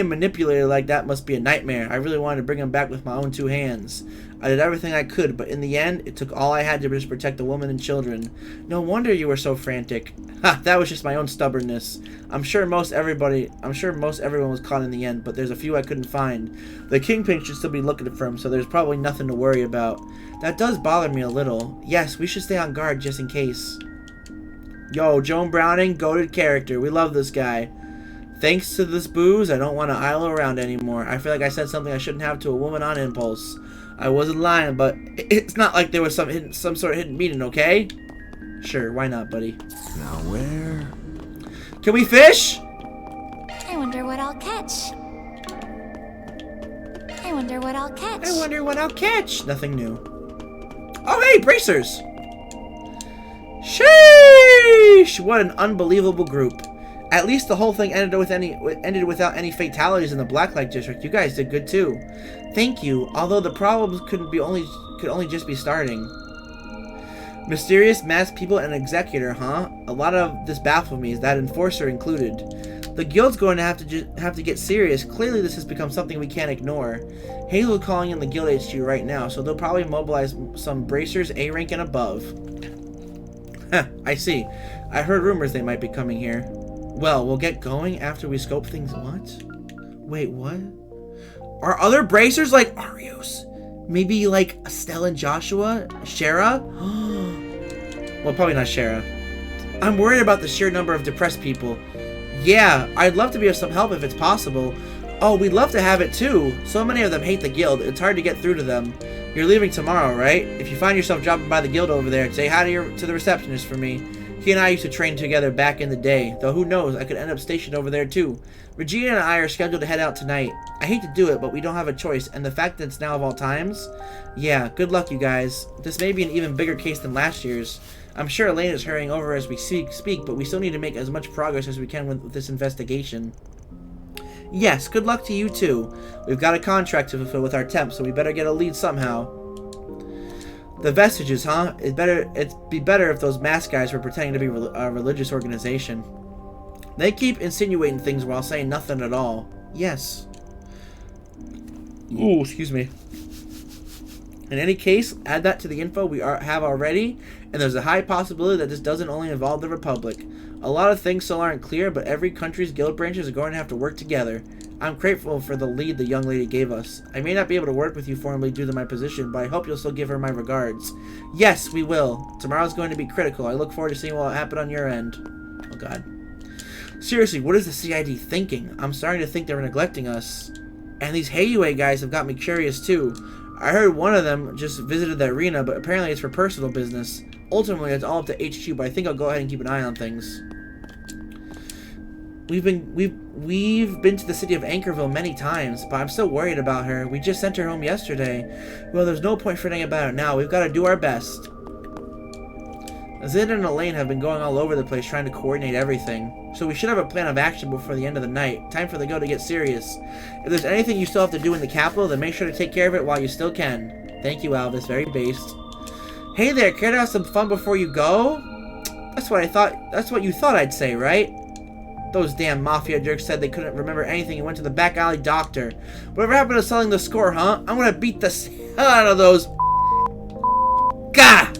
[SPEAKER 1] manipulated like that must be a nightmare. I really wanted to bring him back with my own two hands. I did everything I could, but in the end, it took all I had to just protect the woman and children. No wonder you were so frantic. Ha, that was just my own stubbornness. I'm sure most everyone was caught in the end, but there's a few I couldn't find. The Kingpin should still be looking for him, so there's probably nothing to worry about. That does bother me a little. Yes, we should stay on guard just in case. Yo, Joan Browning, goated character. We love this guy. Thanks to this booze, I don't want to idle around anymore. I feel like I said something I shouldn't have to a woman on impulse. I wasn't lying, but it's not like there was some sort of hidden meaning, okay? Sure, why not, buddy?
[SPEAKER 15] Now where?
[SPEAKER 1] Can we fish?
[SPEAKER 8] I wonder what I'll catch. I wonder what I'll catch.
[SPEAKER 1] I wonder what I'll catch. Nothing new. Oh, hey, bracers! Sheesh! What an unbelievable group. At least the whole thing ended without any fatalities in the Blacklight District. You guys did good too. Thank you. Although the problems could only just be starting. Mysterious masked people and executor, huh? A lot of this baffles me, that enforcer included. The guild's going to have to get serious. Clearly this has become something we can't ignore. Hazel's calling in the guild HQ right now, so they'll probably mobilize some bracers A rank and above. I see. I heard rumors they might be coming here. Well, we'll get going after we scope things. What? Wait, what? Are other bracers like Arios? Maybe like Estelle and Joshua? Shara? Well, probably not Shara. I'm worried about the sheer number of depressed people. Yeah, I'd love to be of some help if it's possible. Oh, we'd love to have it too. So many of them hate the guild. It's hard to get through to them. You're leaving tomorrow, right? If you find yourself dropping by the guild over there, say hi to the receptionist for me. He and I used to train together back in the day, though who knows, I could end up stationed over there too. Regina and I are scheduled to head out tonight. I hate to do it, but we don't have a choice, and the fact that it's now of all times? Yeah, good luck you guys. This may be an even bigger case than last year's. I'm sure Elaine is hurrying over as we speak, but we still need to make as much progress as we can with this investigation. Yes, good luck to you too. We've got a contract to fulfill with our temp, so we better get a lead somehow. The vestiges, huh? It'd be better if those masked guys were pretending to be a religious organization. They keep insinuating things while saying nothing at all. Yes. Ooh, excuse me. In any case, add that to the info we have already, and there's a high possibility that this doesn't only involve the Republic. A lot of things still aren't clear, but every country's guild branches are going to have to work together. I'm grateful for the lead the young lady gave us. I may not be able to work with you formally due to my position, but I hope you'll still give her my regards. Yes, we will. Tomorrow's going to be critical. I look forward to seeing what will happen on your end. Oh, God. Seriously, what is the CID thinking? I'm starting to think they're neglecting us. And these Heiyue guys have got me curious, too. I heard one of them just visited the arena, but apparently it's for personal business. Ultimately, it's all up to HQ, but I think I'll go ahead and keep an eye on things. We've been to the city of Anchorville many times, but I'm still worried about her. We just sent her home yesterday. Well, there's no point fretting about it now. We've got to do our best. Zid and Elaine have been going all over the place trying to coordinate everything. So we should have a plan of action before the end of the night. Time for the go to get serious. If there's anything you still have to do in the capital, then make sure to take care of it while you still can. Thank you, Alvis. Very based. Hey there, care to have some fun before you go? That's what I thought. That's what you thought I'd say, right? Those damn mafia jerks said they couldn't remember anything and went to the back alley doctor. Whatever happened to selling the score, huh? I'm gonna beat the hell out of those. Gah!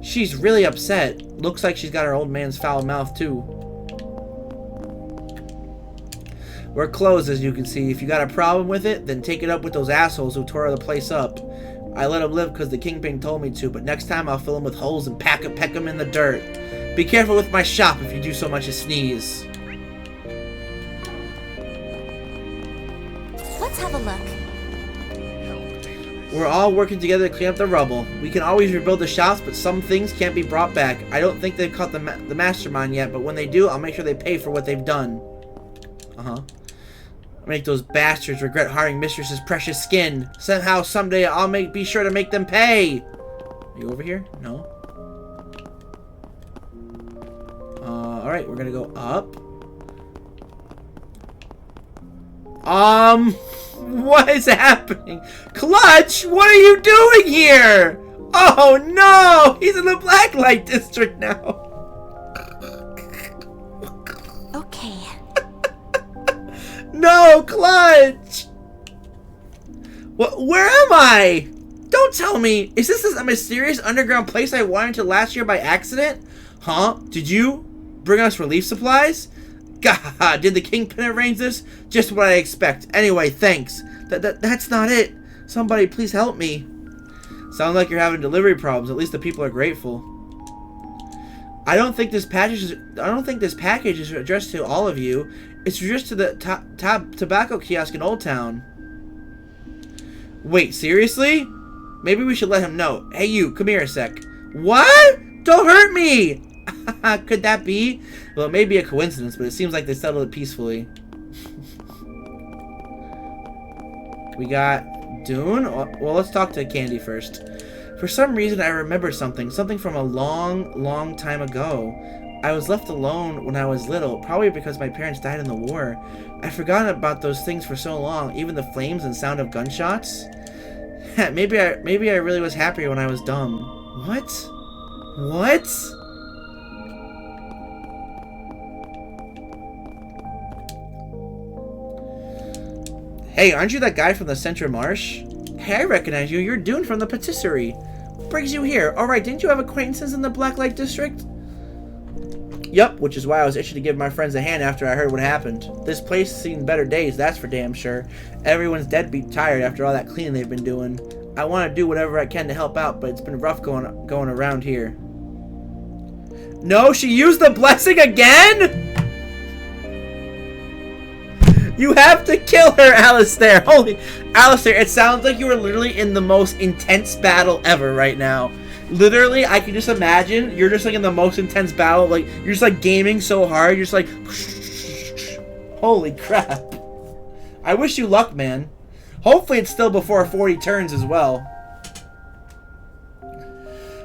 [SPEAKER 1] She's really upset. Looks like she's got her old man's foul mouth, too. We're closed, as you can see. If you got a problem with it, then take it up with those assholes who tore the place up. I let them live because the Kingpin told me to, but next time I'll fill them with holes and peck them in the dirt. Be careful with my shop if you do so much as sneeze.
[SPEAKER 8] Let's have a look.
[SPEAKER 1] We're all working together to clean up the rubble. We can always rebuild the shops, but some things can't be brought back. I don't think they've caught the mastermind yet, but when they do, I'll make sure they pay for what they've done. Make those bastards regret hiring Mistress's precious skin. Somehow, someday, I'll be sure to make them pay. Are you over here? No. Alright, we're gonna go up. What is happening? Clutch, what are you doing here? Oh no! He's in the Blacklight District now.
[SPEAKER 8] Okay.
[SPEAKER 1] No, Clutch! Where am I? Don't tell me. Is this a mysterious underground place I wanted to last year by accident? Huh? Did you bring us relief supplies? God, did the Kingpin arrange this? Just what I expect. Anyway, thanks. That's not it. Somebody please help me. Sounds like you're having delivery problems. At least the people are grateful. I don't think this package is addressed to all of you. It's addressed to the tobacco kiosk in Old Town. Wait, seriously? Maybe we should let him know. Hey you, come here a sec. What? Don't hurt me! Could that be? Well, it may be a coincidence, but it seems like they settled it peacefully. We got Dune. Well, let's talk to Candy first. For some reason, I remember something from a long time ago. I was left alone when I was little, probably because my parents died in the war. I'd forgotten about those things for so long, even the flames and sound of gunshots. Maybe I really was happier when I was dumb. What? What? Hey, aren't you that guy from the Central Marsh? Hey, I recognize you. You're Dune from the Patisserie. What brings you here? Alright, didn't you have acquaintances in the Blacklight District? Yup, which is why I was itching to give my friends a hand after I heard what happened. This place has seen better days, that's for damn sure. Everyone's deadbeat tired after all that cleaning they've been doing. I want to do whatever I can to help out, but it's been rough going around here. No, she used the blessing again?! You have to kill her, Alistair! Holy... Alistair, it sounds like you are literally in the most intense battle ever right now. Literally, I can just imagine you're just like in the most intense battle, like you're just like gaming so hard, you're just like holy crap. I wish you luck, man. Hopefully it's still before 40 turns as well.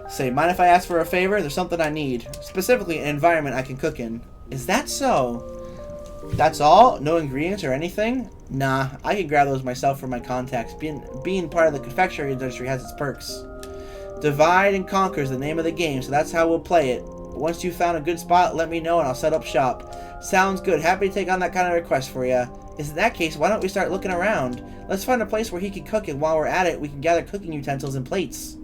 [SPEAKER 1] Say, mind if I ask for a favor? There's something I need. Specifically an environment I can cook in. Is that so? That's all? No ingredients or anything? Nah, I can grab those myself from my contacts. Being part of the confectionery industry has its perks. Divide and conquer is the name of the game, so that's how we'll play it. Once you've found a good spot, let me know and I'll set up shop. Sounds good. Happy to take on that kind of request for you. In that case, why don't we start looking around? Let's find a place where he can cook, and while we're at it, we can gather cooking utensils and plates.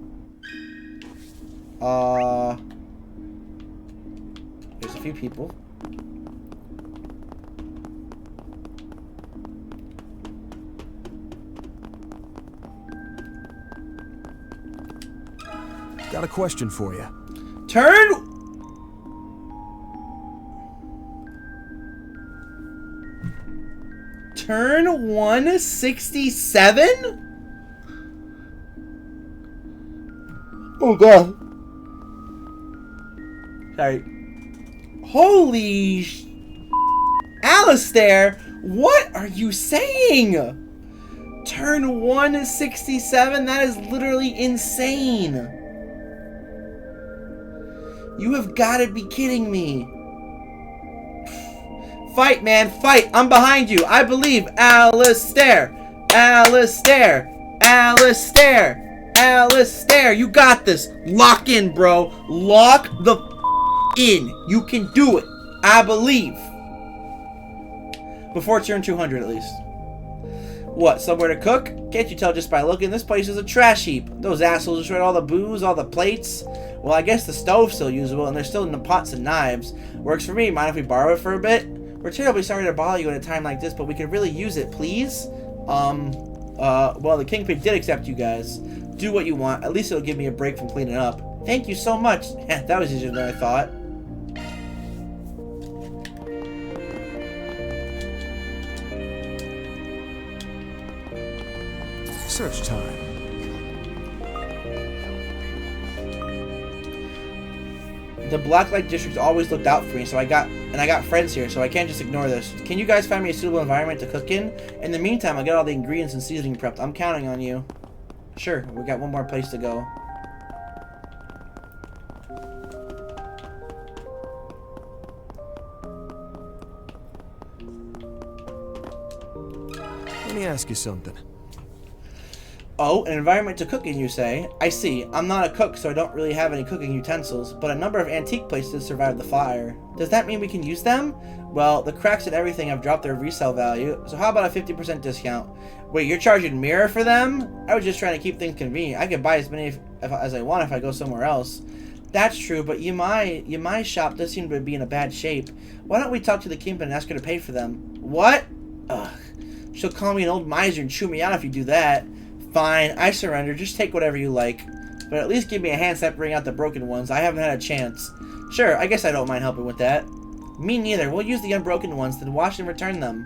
[SPEAKER 1] There's a few people.
[SPEAKER 4] Got a question for you.
[SPEAKER 1] Turn 167? Oh god. Sorry. Holy Alistair, what are you saying? Turn 167? That is literally insane. You have got to be kidding me. Fight, man, fight. I'm behind you. I believe. Alistair. Alistair. Alistair. Alistair. You got this. Lock in, bro. Lock the in. You can do it. I believe. Before turn 200, at least. What, somewhere to cook? Can't you tell just by looking? This place is a trash heap. Those assholes destroyed all the booze, all the plates. Well, I guess the stove's still usable, and there's still the pots and knives. Works for me. Mind if we borrow it for a bit? We're terribly sorry to bother you at a time like this, but we could really use it, please? Well, the Kingpin did accept you guys. Do what you want. At least it'll give me a break from cleaning up. Thank you so much. That was easier than I thought.
[SPEAKER 4] Search time.
[SPEAKER 1] The Blacklight District's always looked out for me, so I got friends here, so I can't just ignore this. Can you guys find me a suitable environment to cook in? In the meantime, I'll get all the ingredients and seasoning prepped. I'm counting on you. Sure, we got one more place to go.
[SPEAKER 4] Let me ask you something.
[SPEAKER 1] Oh, an environment to cook in, you say? I see. I'm not a cook, so I don't really have any cooking utensils, but a number of antique places survived the fire. Does that mean we can use them? Well, the cracks and everything have dropped their resale value, so how about a 50% discount? Wait, you're charging Mirror for them? I was just trying to keep things convenient. I could buy as many as I want if I go somewhere else. That's true, but Yumai's shop does seem to be in a bad shape. Why don't we talk to the Kingpin and ask her to pay for them? What? Ugh. She'll call me an old miser and chew me out if you do that. Fine, I surrender. Just take whatever you like. But at least give me a hand separating out the broken ones. I haven't had a chance. Sure, I guess I don't mind helping with that. Me neither. We'll use the unbroken ones, then wash and return them.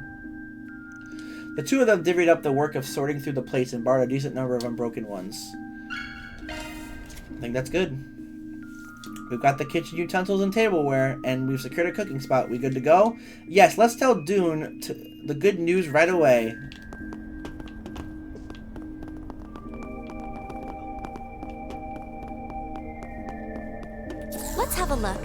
[SPEAKER 1] The two of them divvied up the work of sorting through the plates and borrowed a decent number of unbroken ones. I think that's good. We've got the kitchen utensils and tableware, and we've secured a cooking spot. We good to go? Yes, let's tell Dune the good news right away.
[SPEAKER 8] Let's have a look.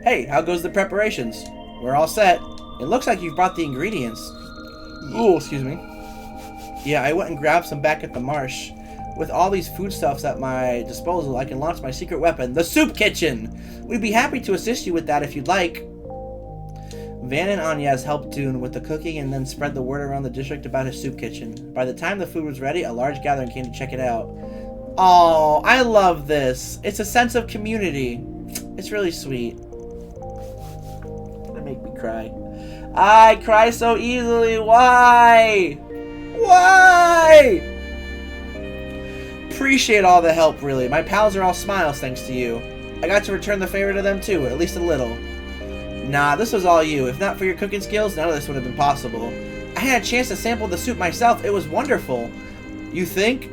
[SPEAKER 1] Hey, how goes the preparations? We're all set. It looks like you've brought the ingredients. Oh, excuse me. Yeah, I went and grabbed some back at the marsh. With all these foodstuffs at my disposal, I can launch my secret weapon, the Soup Kitchen! We'd be happy to assist you with that if you'd like. Van and Anyas helped Dune with the cooking and then spread the word around the district about his soup kitchen. By the time the food was ready, a large gathering came to check it out. Oh, I love this. It's a sense of community. It's really sweet. They make me cry. I cry so easily. Why? Why? Appreciate all the help, really. My pals are all smiles thanks to you. I got to return the favor to them too, at least a little. Nah, this was all you. If not for your cooking skills, none of this would have been possible. I had a chance to sample the soup myself. It was wonderful. You think?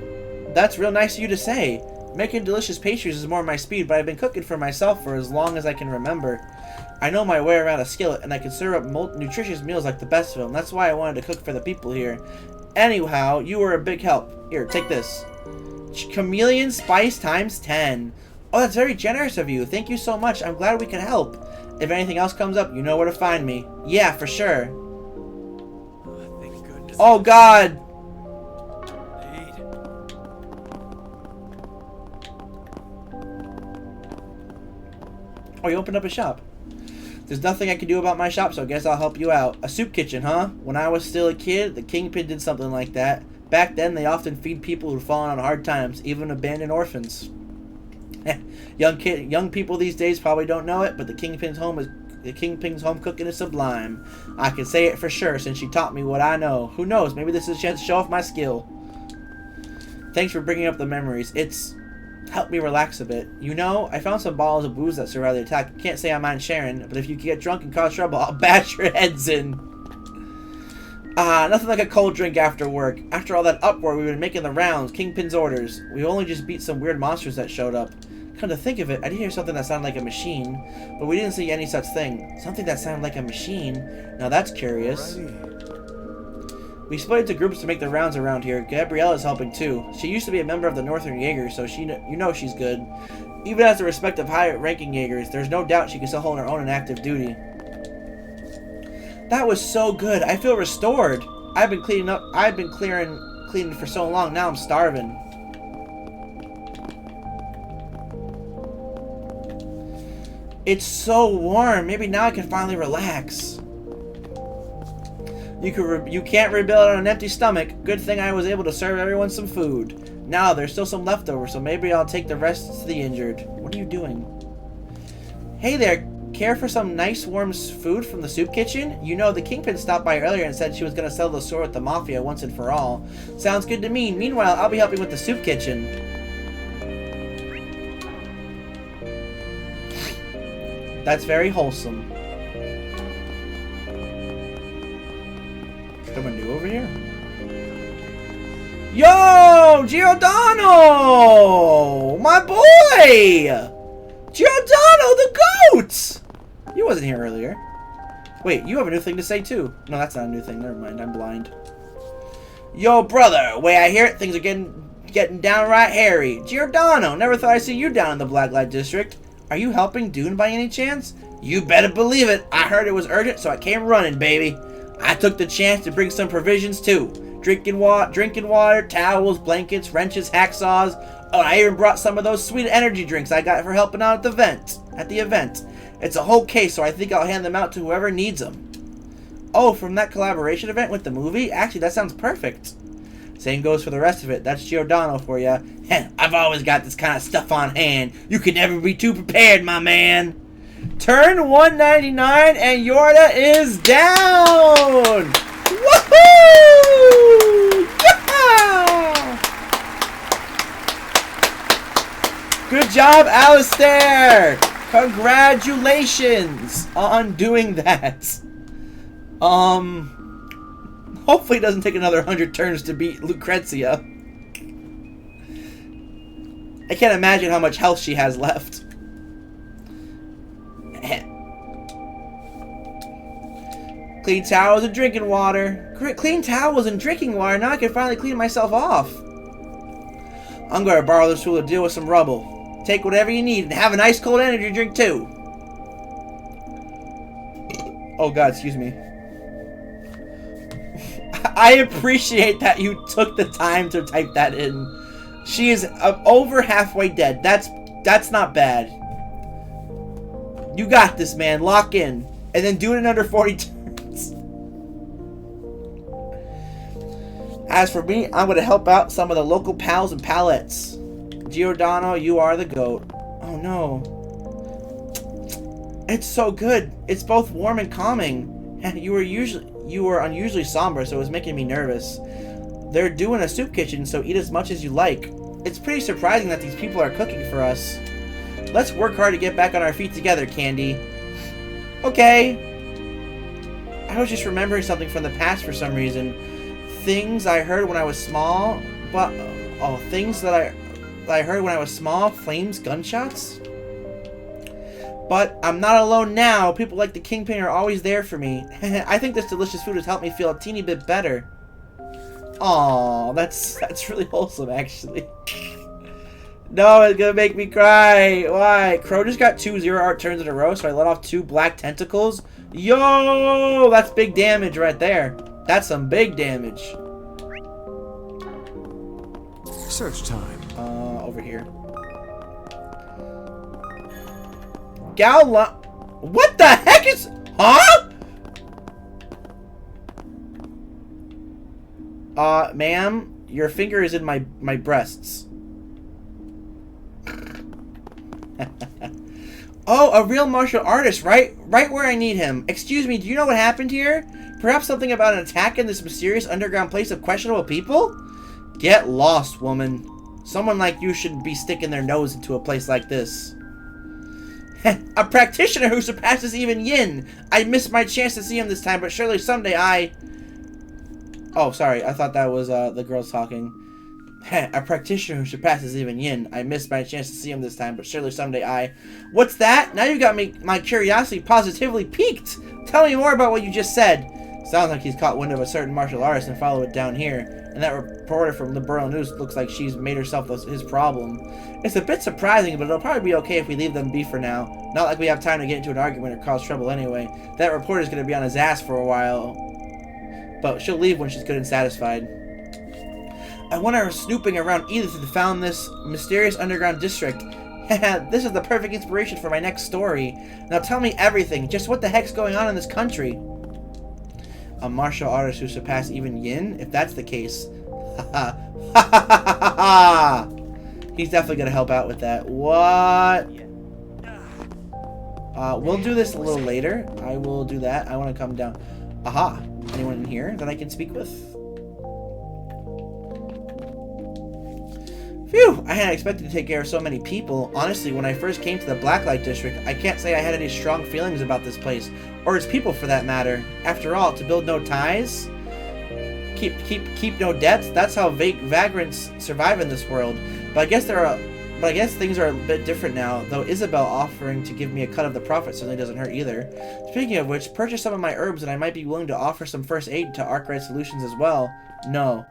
[SPEAKER 1] That's real nice of you to say. Making delicious pastries is more my speed, but I've been cooking for myself for as long as I can remember. I know my way around a skillet, and I can serve up nutritious meals like the best of them. That's why I wanted to cook for the people here. Anyhow, you were a big help. Here, take this. Chameleon spice times 10. Oh, that's very generous of you. Thank you so much. I'm glad we could help. If anything else comes up, you know where to find me. Yeah, for sure. Oh, God. Oh, you opened up a shop. There's nothing I can do about my shop, so I guess I'll help you out. A soup kitchen, huh? When I was still a kid, the Kingpin did something like that. Back then, they often feed people who've fallen on hard times, even abandoned orphans. Young people these days probably don't know it, but the Kingpin's home cooking is sublime. I can say it for sure since she taught me what I know. Who knows? Maybe this is a chance to show off my skill. Thanks for bringing up the memories. It's helped me relax a bit. You know, I found some bottles of booze that survived the attack. Can't say I mind sharing, but if you get drunk and cause trouble, I'll bash your heads in. Nothing like a cold drink after work. After all that uproar, we've been making the rounds. Kingpin's orders. We only just beat some weird monsters that showed up. Come to think of it, I did hear something that sounded like a machine, but we didn't see any such thing. Something that sounded like a machine? Now that's curious. We split into groups to make the rounds around here. Gabriella's helping too. She used to be a member of the Northern Jaegers, so you know she's good. Even as a respective high-ranking Jaegers, there's no doubt she can still hold her own in active duty. That was so good. I feel restored. I've been cleaning up. I've been cleaning for so long. Now I'm starving. It's so warm. Maybe now I can finally relax. You can't rebuild on an empty stomach. Good thing I was able to serve everyone some food. Now there's still some left over, so maybe I'll take the rest to the injured. What are you doing? Hey there. Care for some nice warm food from the soup kitchen? You know, the Kingpin stopped by earlier and said she was going to settle the score with the Mafia once and for all. Sounds good to me. Meanwhile, I'll be helping with the soup kitchen. That's very wholesome. Someone new over here? Yo! Giordano! My boy! Giordano the goat! You wasn't here earlier. Wait, you have a new thing to say too. No, that's not a new thing. Never mind, I'm blind. Yo, brother, way I hear it, things are getting downright hairy. Giordano, never thought I'd see you down in the Blacklight District. Are you helping Dune by any chance? You better believe it. I heard it was urgent, so I came running, baby. I took the chance to bring some provisions too. Drinking water, towels, blankets, wrenches, hacksaws. Oh, I even brought some of those sweet energy drinks I got for helping out at the event. It's a whole case, so I think I'll hand them out to whoever needs them. Oh, from that collaboration event with the movie? Actually, that sounds perfect. Same goes for the rest of it. That's Giordano for ya. I've always got this kind of stuff on hand. You can never be too prepared, my man. Turn 199 and Yorda is down! Woohoo! Yeah! Good job, Alistair! Congratulations on doing that. Hopefully it doesn't take another 100 turns to beat Lucrezia. I can't imagine how much health she has left. Clean towels and drinking water. Clean towels and drinking water. Now I can finally clean myself off. I'm going to borrow this tool to deal with some rubble. Take whatever you need and have a nice cold energy drink too. Oh God, excuse me. I appreciate that you took the time to type that in. She is over halfway dead. That's not bad. You got this, man. Lock in. and then do it in under 40 turns. As for me, I'm going to help out some of the local pals and palettes. Giordano, you are the GOAT. Oh no. It's so good. It's both warm and calming. You were unusually somber, so it was making me nervous. They're doing a soup kitchen, so eat as much as you like. It's pretty surprising that these people are cooking for us. Let's work hard to get back on our feet together, Candy. Okay. I was just remembering something from the past for some reason. Things I heard when I was small, but... Oh, things that I heard when I was small. Flames, gunshots? But I'm not alone now. People like the Kingpin are always there for me. I think this delicious food has helped me feel a teeny bit better. Aw, that's really wholesome, actually. No, it's gonna make me cry. Why? Crow just got 2 0-art turns in a row, so I let off 2 black tentacles. Yo! That's big damage right there. That's some big damage.
[SPEAKER 15] Search time.
[SPEAKER 1] Over here. Gala. What the heck is... Huh? Ma'am, your finger is in my breasts. Oh, a real martial artist, right where I need him. Excuse me, do you know what happened here? Perhaps something about an attack in this mysterious underground place of questionable people? Get lost, woman. Someone like you shouldn't be sticking their nose into a place like this. A practitioner who surpasses even Yin. I missed my chance to see him this time, but surely someday I... Oh, sorry. I thought that was the girls talking. A practitioner who surpasses even Yin. I missed my chance to see him this time, but surely someday I... What's that? Now you got my curiosity positively piqued. Tell me more about what you just said. Sounds like he's caught wind of a certain martial artist and followed it down here. And that reporter from Liberal News looks like she's made herself his problem. It's a bit surprising, but it'll probably be okay if we leave them be for now. Not like we have time to get into an argument or cause trouble anyway. That reporter's gonna be on his ass for a while. But she'll leave when she's good and satisfied. I wonder her snooping around Edith to found this mysterious underground district. This is the perfect inspiration for my next story. Now tell me everything. Just what the heck's going on in this country? A martial artist who surpassed even Yin? If that's the case. He's definitely gonna help out with that. What? We'll do this a little later. I will do that. I want to come down. Aha. Anyone in here that I can speak with? Phew! I hadn't expected to take care of so many people. Honestly, when I first came to the Blacklight District, I can't say I had any strong feelings about this place. Or its people, for that matter. After all, to build no ties, keep no debts. That's how vagrants survive in this world. But I guess things are a bit different now. Though Isabel offering to give me a cut of the profit certainly doesn't hurt either. Speaking of which, purchase some of my herbs, and I might be willing to offer some first aid to Arkwright Solutions as well. No.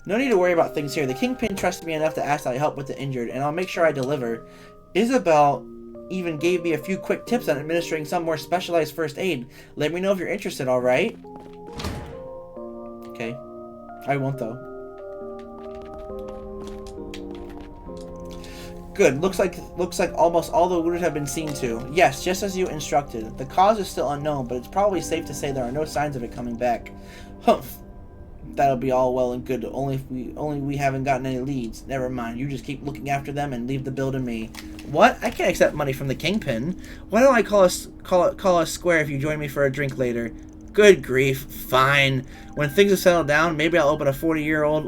[SPEAKER 1] No need to worry about things here. The Kingpin trusted me enough to ask that I help with the injured, and I'll make sure I deliver. Isabel even gave me a few quick tips on administering some more specialized first aid. Let me know if you're interested, alright? Okay. I won't, though. Good. Looks like almost all the wounded have been seen to. Yes, just as you instructed. The cause is still unknown, but it's probably safe to say there are no signs of it coming back. Humph. That'll be all well and good. Only we haven't gotten any leads. Never mind. You just keep looking after them and leave the bill to me. What? I can't accept money from the Kingpin. Why don't I call us square if you join me for a drink later? Good grief. Fine. When things have settled down, maybe I'll open a 40-year-old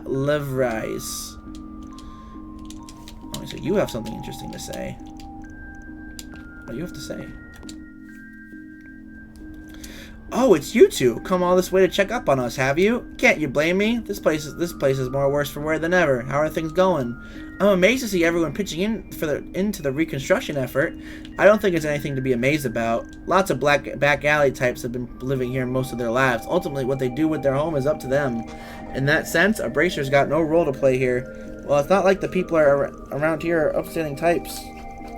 [SPEAKER 1] liveries. Oh, so you have something interesting to say. What do you have to say? Oh, it's you two. Come all this way to check up on us, have you? Can't you blame me? This place is more worse for wear than ever. How are things going? I'm amazed to see everyone pitching into the reconstruction effort. I don't think it's anything to be amazed about. Lots of back alley types have been living here most of their lives. Ultimately, what they do with their home is up to them. In that sense, a bracer's got no role to play here. Well, it's not like the people around here are upstanding types.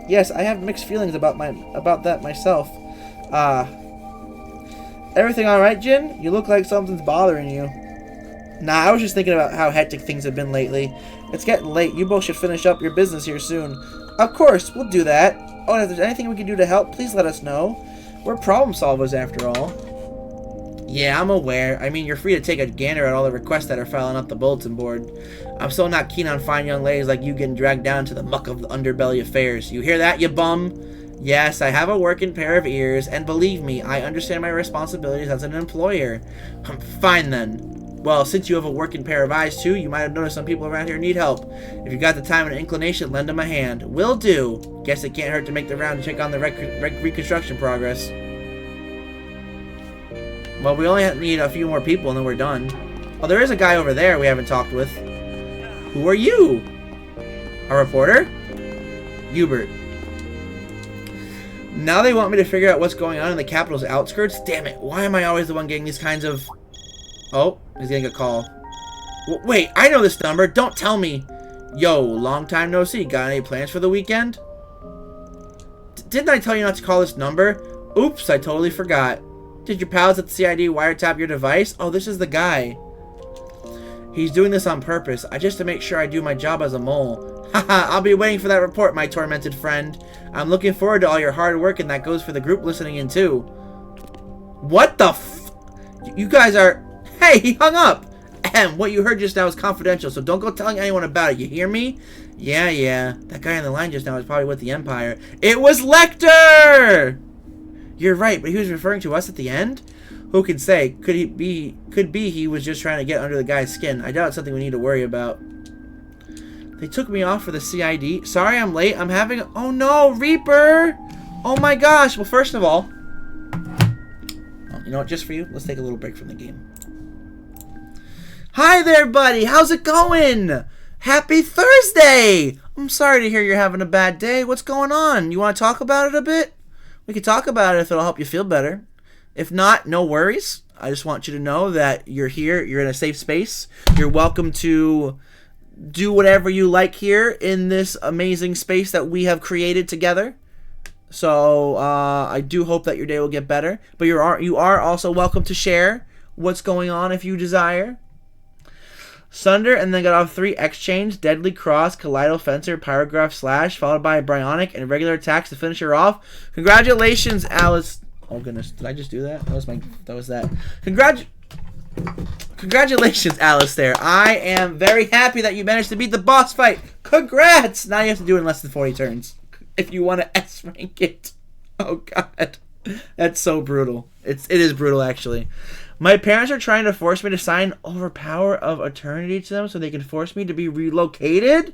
[SPEAKER 1] Yes, I have mixed feelings about that myself. Everything alright, Jin? You look like something's bothering you. Nah, I was just thinking about how hectic things have been lately. It's getting late. You both should finish up your business here soon. Of course, we'll do that. Oh, and if there's anything we can do to help, please let us know. We're problem solvers after all. Yeah, I'm aware. I mean, you're free to take a gander at all the requests that are filing up the bulletin board. I'm still not keen on fine young ladies like you getting dragged down to the muck of the underbelly affairs. You hear that, you bum? Yes, I have a working pair of ears, and believe me, I understand my responsibilities as an employer. Fine then. Well, since you have a working pair of eyes too, you might have noticed some people around here need help. If you got the time and inclination, lend them a hand. Will do. Guess it can't hurt to make the round and check on the reconstruction progress. Well, we only need a few more people and then we're done. Oh, there is a guy over there we haven't talked with. Who are you? A reporter? Hubert. Now they want me to figure out what's going on in the capital's outskirts? Damn it, why am I always the one getting these kinds of... Oh, he's getting a call. Wait, I know this number. Don't tell me. Yo, long time no see. Got any plans for the weekend? Didn't I tell you not to call this number? Oops, I totally forgot. Did your pals at the CID wiretap your device? Oh, this is the guy. He's doing this on purpose. Just to make sure I do my job as a mole. Haha, I'll be waiting for that report, my tormented friend. I'm looking forward to all your hard work, and that goes for the group listening in too. What the f... You guys are... Hey, he hung up! What you heard just now is confidential, so don't go telling anyone about it, you hear me? Yeah. That guy on the line just now is probably with the Empire. It was Lecter! You're right, but he was referring to us at the end? Who can say? Could be he was just trying to get under the guy's skin. I doubt it's something we need to worry about. They took me off for the CID. Sorry I'm late. I'm having... Oh no, Reaper! Oh my gosh. Well, first of all... Oh, you know what? Just for you, let's take a little break from the game. Hi there, buddy. How's it going? Happy Thursday! I'm sorry to hear you're having a bad day. What's going on? You want to talk about it a bit? We can talk about it if it'll help you feel better. If not, no worries. I just want you to know that you're here. You're in a safe space. You're welcome to do whatever you like here in this amazing space that we have created together. So I do hope that your day will get better. But you are also welcome to share what's going on if you desire. Sunder, and then got off 3 exchange, Deadly Cross, Kaleido Fencer, Pyrograph Slash, followed by Bryonic and regular attacks to finish her off. Congratulations, Alice. Oh goodness, did I just do that? That was that. Congratulations, Alice there. I am very happy that you managed to beat the boss fight. Congrats! Now you have to do it in less than 40 turns. If you want to S-rank it. Oh god. That's so brutal. It is brutal actually. My parents are trying to force me to sign over power of eternity to them so they can force me to be relocated?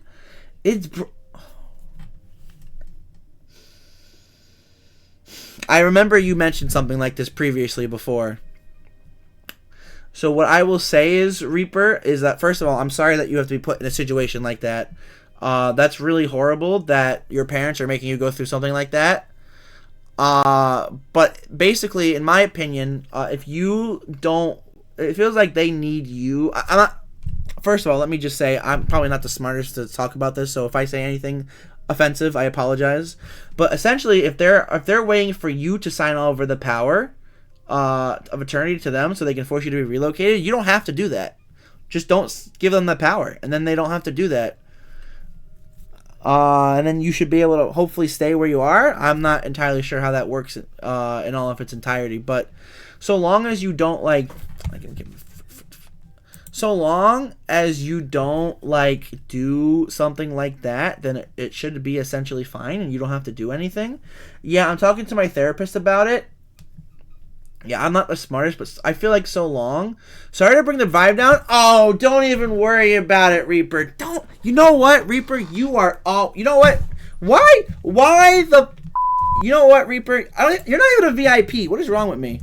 [SPEAKER 1] I remember you mentioned something like this previously before. So what I will say is, Reaper, is that first of all, I'm sorry that you have to be put in a situation like that. That's really horrible that your parents are making you go through something like that. But basically, in my opinion, if you don't, it feels like they need you. I'm not. First of all, let me just say I'm probably not the smartest to talk about this. So if I say anything offensive, I apologize. But essentially, if they're waiting for you to sign over the power of eternity to them, so they can force you to be relocated, you don't have to do that. Just don't give them the power, and then they don't have to do that. And then you should be able to hopefully stay where you are. I'm not entirely sure how that works in all of its entirety, but so long as you don't so long as you don't do something like that, then it should be essentially fine, and you don't have to do anything. Yeah, I'm talking to my therapist about it. Yeah, I'm not the smartest, but I feel like so long. Sorry to bring the vibe down. Oh, don't even worry about it, Reaper. Don't. You know what, Reaper? You are all. You know what? Why the? You know what, Reaper? You're not even a VIP. What is wrong with me?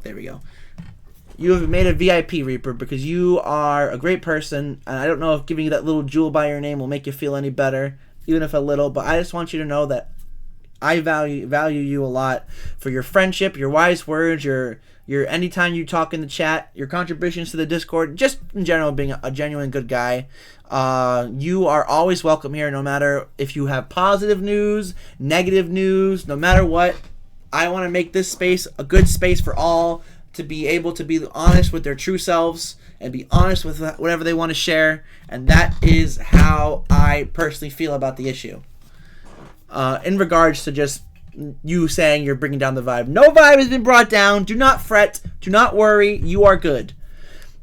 [SPEAKER 1] There we go. You have made a VIP, Reaper, because you are a great person. And I don't know if giving you that little jewel by your name will make you feel any better. Even if a little, but I just want you to know that I value you a lot for your friendship, your wise words, your anytime you talk in the chat, your contributions to the Discord, just in general being a genuine good guy. You are always welcome here, no matter if you have positive news, negative news, no matter what. I want to make this space a good space for all to be able to be honest with their true selves and be honest with whatever they want to share. And that is how I personally feel about the issue. In regards to just you saying you're bringing down the vibe. No vibe has been brought down. Do not fret. Do not worry. You are good.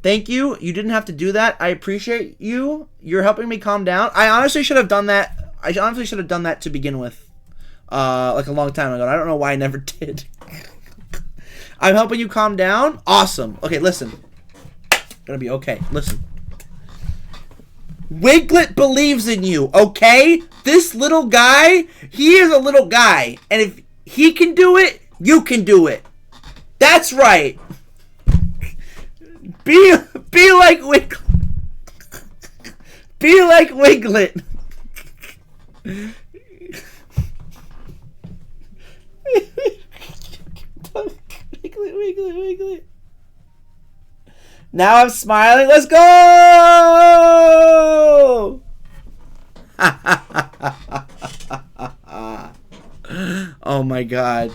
[SPEAKER 1] Thank you. You didn't have to do that. I appreciate you. You're helping me calm down. I honestly should have done that. I honestly should have done that to begin with. Like a long time ago. I don't know why I never did. I'm helping you calm down. Awesome. Okay, listen. Gonna be okay. Listen. Wiglet believes in you, okay? This little guy, he is a little guy. And if he can do it, you can do it. That's right. Be like Wiglet. Be like Wiglet. Wiglet. Now I'm smiling. Let's go! Oh my god.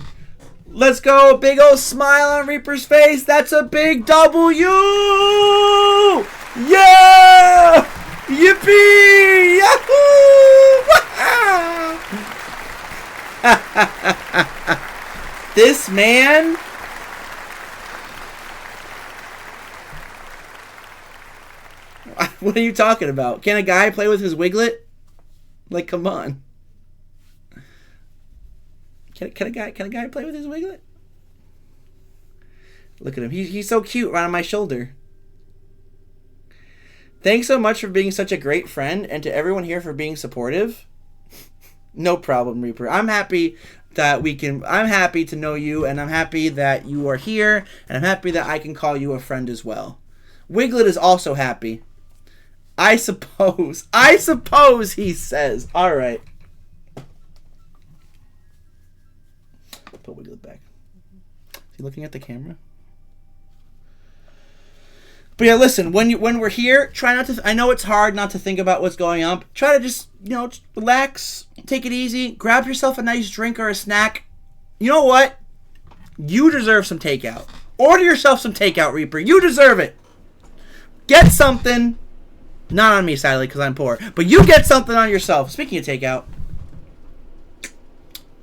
[SPEAKER 1] Let's go. Big old smile on Reaper's face. That's a big W! Yeah! Yippee! Yahoo! This man... What are you talking about? Can a guy play with his Wiglet? Like, come on. Can a guy play with his Wiglet? Look at him. He's so cute right on my shoulder. Thanks so much for being such a great friend, and to everyone here for being supportive. No problem, Reaper. I'm happy that I'm happy to know you, and I'm happy that you are here, and I'm happy that I can call you a friend as well. Wiglet is also happy. I suppose, he says. Alright. Put Wiglet back. Is he looking at the camera? But yeah, listen, when we're here, try not to... I know it's hard not to think about what's going on. Try to just, just relax, take it easy, grab yourself a nice drink or a snack. You know what? You deserve some takeout. Order yourself some takeout, Reaper. You deserve it. Get something... Not on me, sadly, because I'm poor. But you get something on yourself. Speaking of takeout,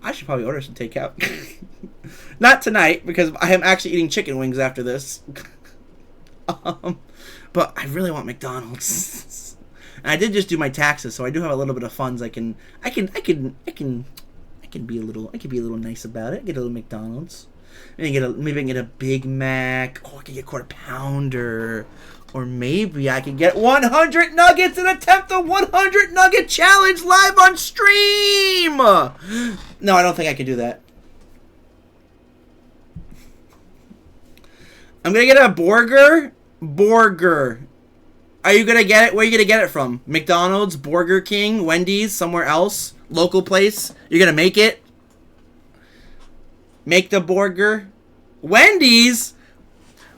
[SPEAKER 1] I should probably order some takeout. Not tonight, because I am actually eating chicken wings after this. But I really want McDonald's. And I did just do my taxes, so I do have a little bit of funds. I can be a little nice about it. Get a little McDonald's. Maybe I can get a Big Mac. Oh, I can get a quarter pounder. Or maybe I can get 100 nuggets and attempt the 100 nugget challenge live on stream! No, I don't think I can do that. I'm gonna get a burger. Are you gonna get it? Where are you gonna get it from? McDonald's, Burger King, Wendy's, somewhere else? Local place? You're gonna make it? Make the burger? Wendy's?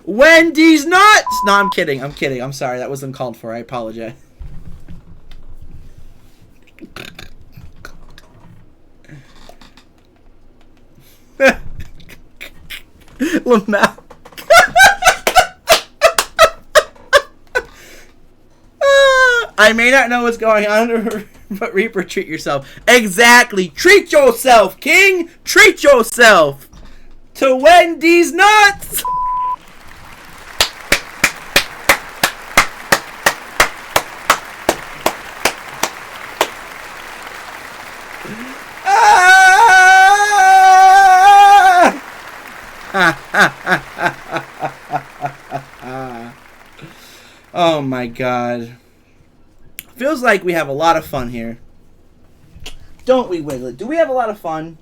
[SPEAKER 1] Wendy's nuts! No, I'm kidding. I'm sorry. That was uncalled for. I apologize. Lamau. I may not know what's going on, but Reaper, treat yourself. Exactly. Treat yourself, King. Treat yourself to Wendy's nuts. Oh my god. Feels like we have a lot of fun here. Don't we, Wiglet? Do we have a lot of fun?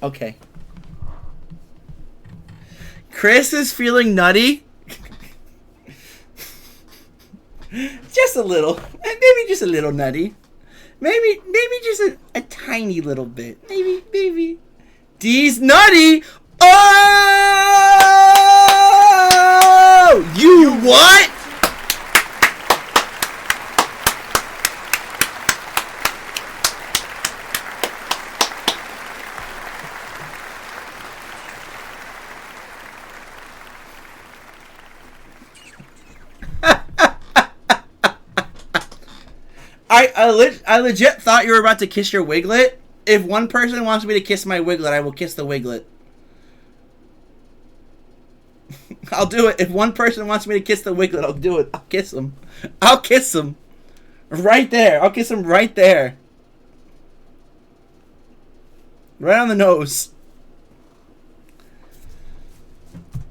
[SPEAKER 1] Okay. Chris is feeling nutty. Just a little. Maybe just a little nutty. Maybe just a tiny little bit. Maybe. D's nutty. Oh! You what? I legit thought you were about to kiss your Wiglet. If one person wants me to kiss my Wiglet, I will kiss the Wiglet. I'll do it. If one person wants me to kiss the Wiglet, I'll do it. I'll kiss him. I'll kiss him. Right there. I'll kiss him right there. Right on the nose.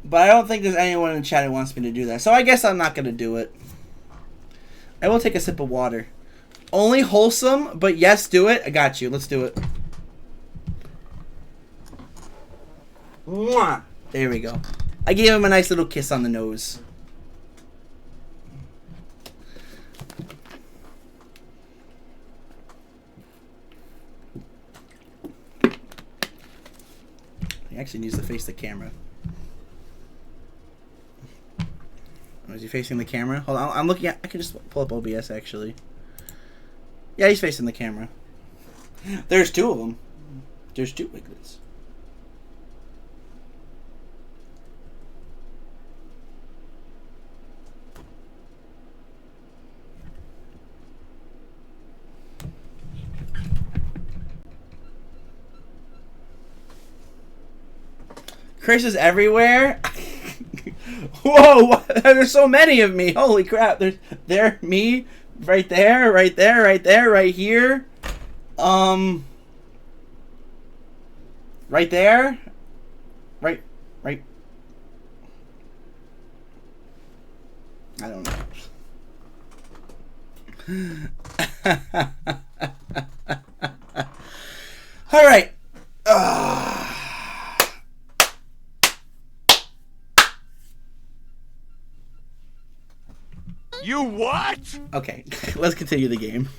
[SPEAKER 1] But I don't think there's anyone in the chat who wants me to do that. So I guess I'm not going to do it. I will take a sip of water. Only wholesome, but yes, do it. I got you. Let's do it. Mwah. There we go. I gave him a nice little kiss on the nose. He actually needs to face the camera. Oh, is he facing the camera? Hold on, I'm looking at... I can just pull up OBS, actually. Yeah, he's facing the camera. There's two of them. There's two Wiglets. Chris is everywhere. Whoa! There's so many of me. Holy crap! There's me, right there, right there, right there, right here. Right there. Right. I don't know. All right.
[SPEAKER 10] You what?
[SPEAKER 1] Okay, let's continue the game.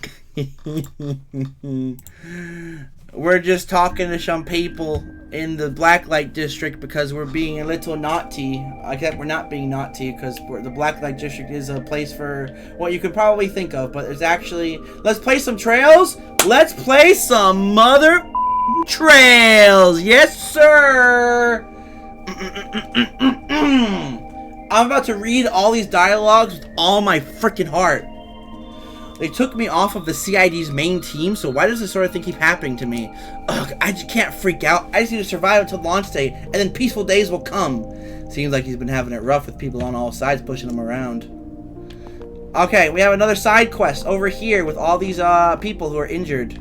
[SPEAKER 1] We're just talking to some people in the Blacklight District because we're being a little naughty. Except we're not being naughty because the Blacklight District is a place for what you could probably think of, but it's actually... Let's play some trails? Let's play some mother trails! Yes, sir! I'm about to read all these dialogues with all my freaking heart. They took me off of the CID's main team, so why does this sort of thing keep happening to me? Ugh, I just can't freak out. I just need to survive until launch day, and then peaceful days will come. Seems like he's been having it rough with people on all sides pushing him around. Okay, we have another side quest over here with all these people who are injured.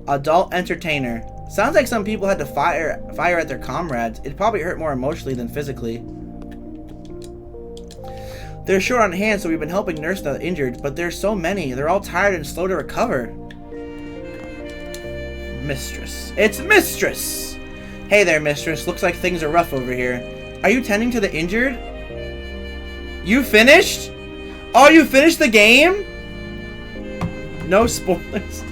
[SPEAKER 1] Adult entertainer. Sounds like some people had to fire at their comrades. It probably hurt more emotionally than physically. They're short on hands, so we've been helping nurse the injured, but there's so many. They're all tired and slow to recover. Mistress. It's Mistress! Hey there, Mistress. Looks like things are rough over here. Are you tending to the injured? You finished? Oh, you finished the game? No spoilers.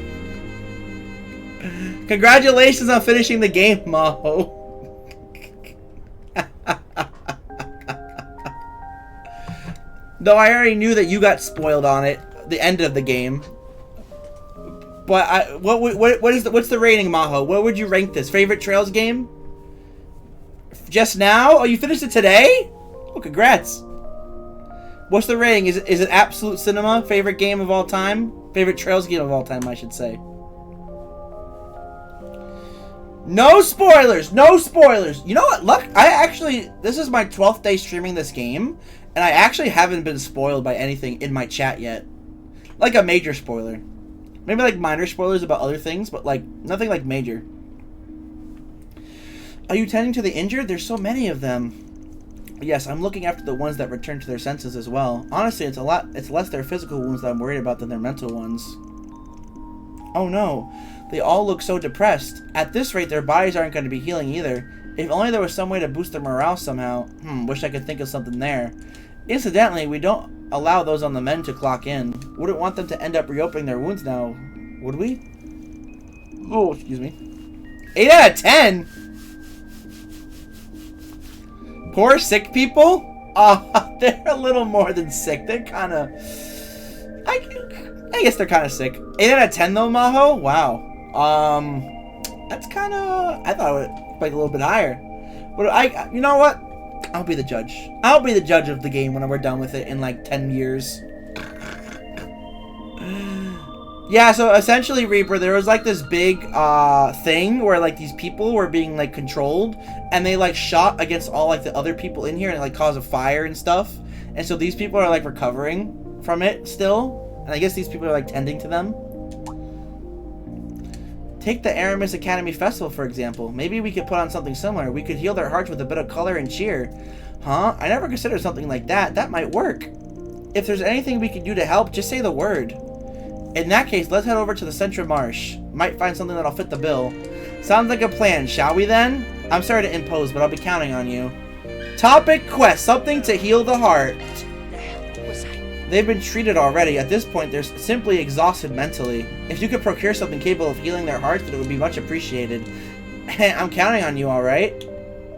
[SPEAKER 1] Congratulations on finishing the game, Maho. Though I already knew that you got spoiled on it, the end of the game. But what's the rating, Maho? What would you rank this? Favorite Trails game? Just now? Oh, you finished it today? Oh, congrats. What's the rating? Is it Absolute Cinema? Favorite game of all time? Favorite Trails game of all time, I should say. No spoilers! No spoilers! You know what? Look, this is my 12th day streaming this game, and I actually haven't been spoiled by anything in my chat yet. Like a major spoiler. Maybe like minor spoilers about other things, but like nothing like major. Are you tending to the injured? There's so many of them. Yes, I'm looking after the ones that return to their senses as well. Honestly, it's less their physical wounds that I'm worried about than their mental ones. Oh no. They all look so depressed. At this rate, their bodies aren't going to be healing either. If only there was some way to boost their morale somehow. Wish I could think of something there. Incidentally, we don't allow those on the men to clock in. Wouldn't want them to end up reopening their wounds now, would we? Oh, excuse me. 8 out of 10? Poor sick people? They're a little more than sick. They're kind of... I guess they're kind of sick. 8 out of 10 though, Maho? Wow. That's kind of... I thought it would be a little bit higher. But you know what? I'll be the judge. I'll be the judge of the game when we're done with it in like 10 years. Yeah, so essentially, Reaper, there was like this big thing where like these people were being like controlled, and they like shot against all like the other people in here and like caused a fire and stuff. And so these people are like recovering from it still, and I guess these people are like tending to them. Take the Aramis Academy Festival, for example. Maybe we could put on something similar. We could heal their hearts with a bit of color and cheer. Huh? I never considered something like that. That might work. If there's anything we can do to help, just say the word. In that case, let's head over to the Central Marsh. Might find something that'll fit the bill. Sounds like a plan, shall we then? I'm sorry to impose, but I'll be counting on you. Topic quest, something to heal the heart. They've been treated already. At this point, they're simply exhausted mentally. If you could procure something capable of healing their hearts, then it would be much appreciated. I'm counting on you, alright?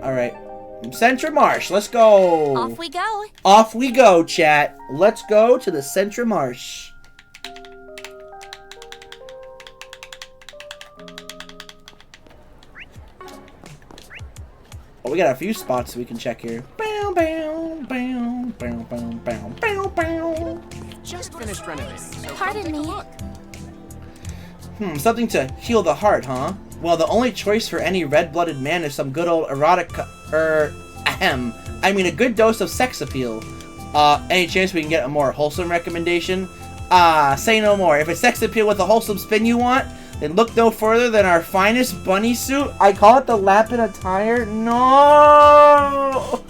[SPEAKER 1] Alright. Central Marsh, let's go.
[SPEAKER 8] Off we go.
[SPEAKER 1] Off we go, chat. Let's go to the Central Marsh. Oh, we got a few spots we can check here. Bow, bow, bow, bow, bow, bow, bow, bow.
[SPEAKER 16] Just finished renovating. So
[SPEAKER 8] Pardon me.
[SPEAKER 1] Something to heal the heart, huh? Well, the only choice for any red-blooded man is some good old erotic, I mean a good dose of sex appeal. Any chance we can get a more wholesome recommendation? Say no more. If it's sex appeal with a wholesome spin you want, then look no further than our finest bunny suit. I call it the Lapin attire. No!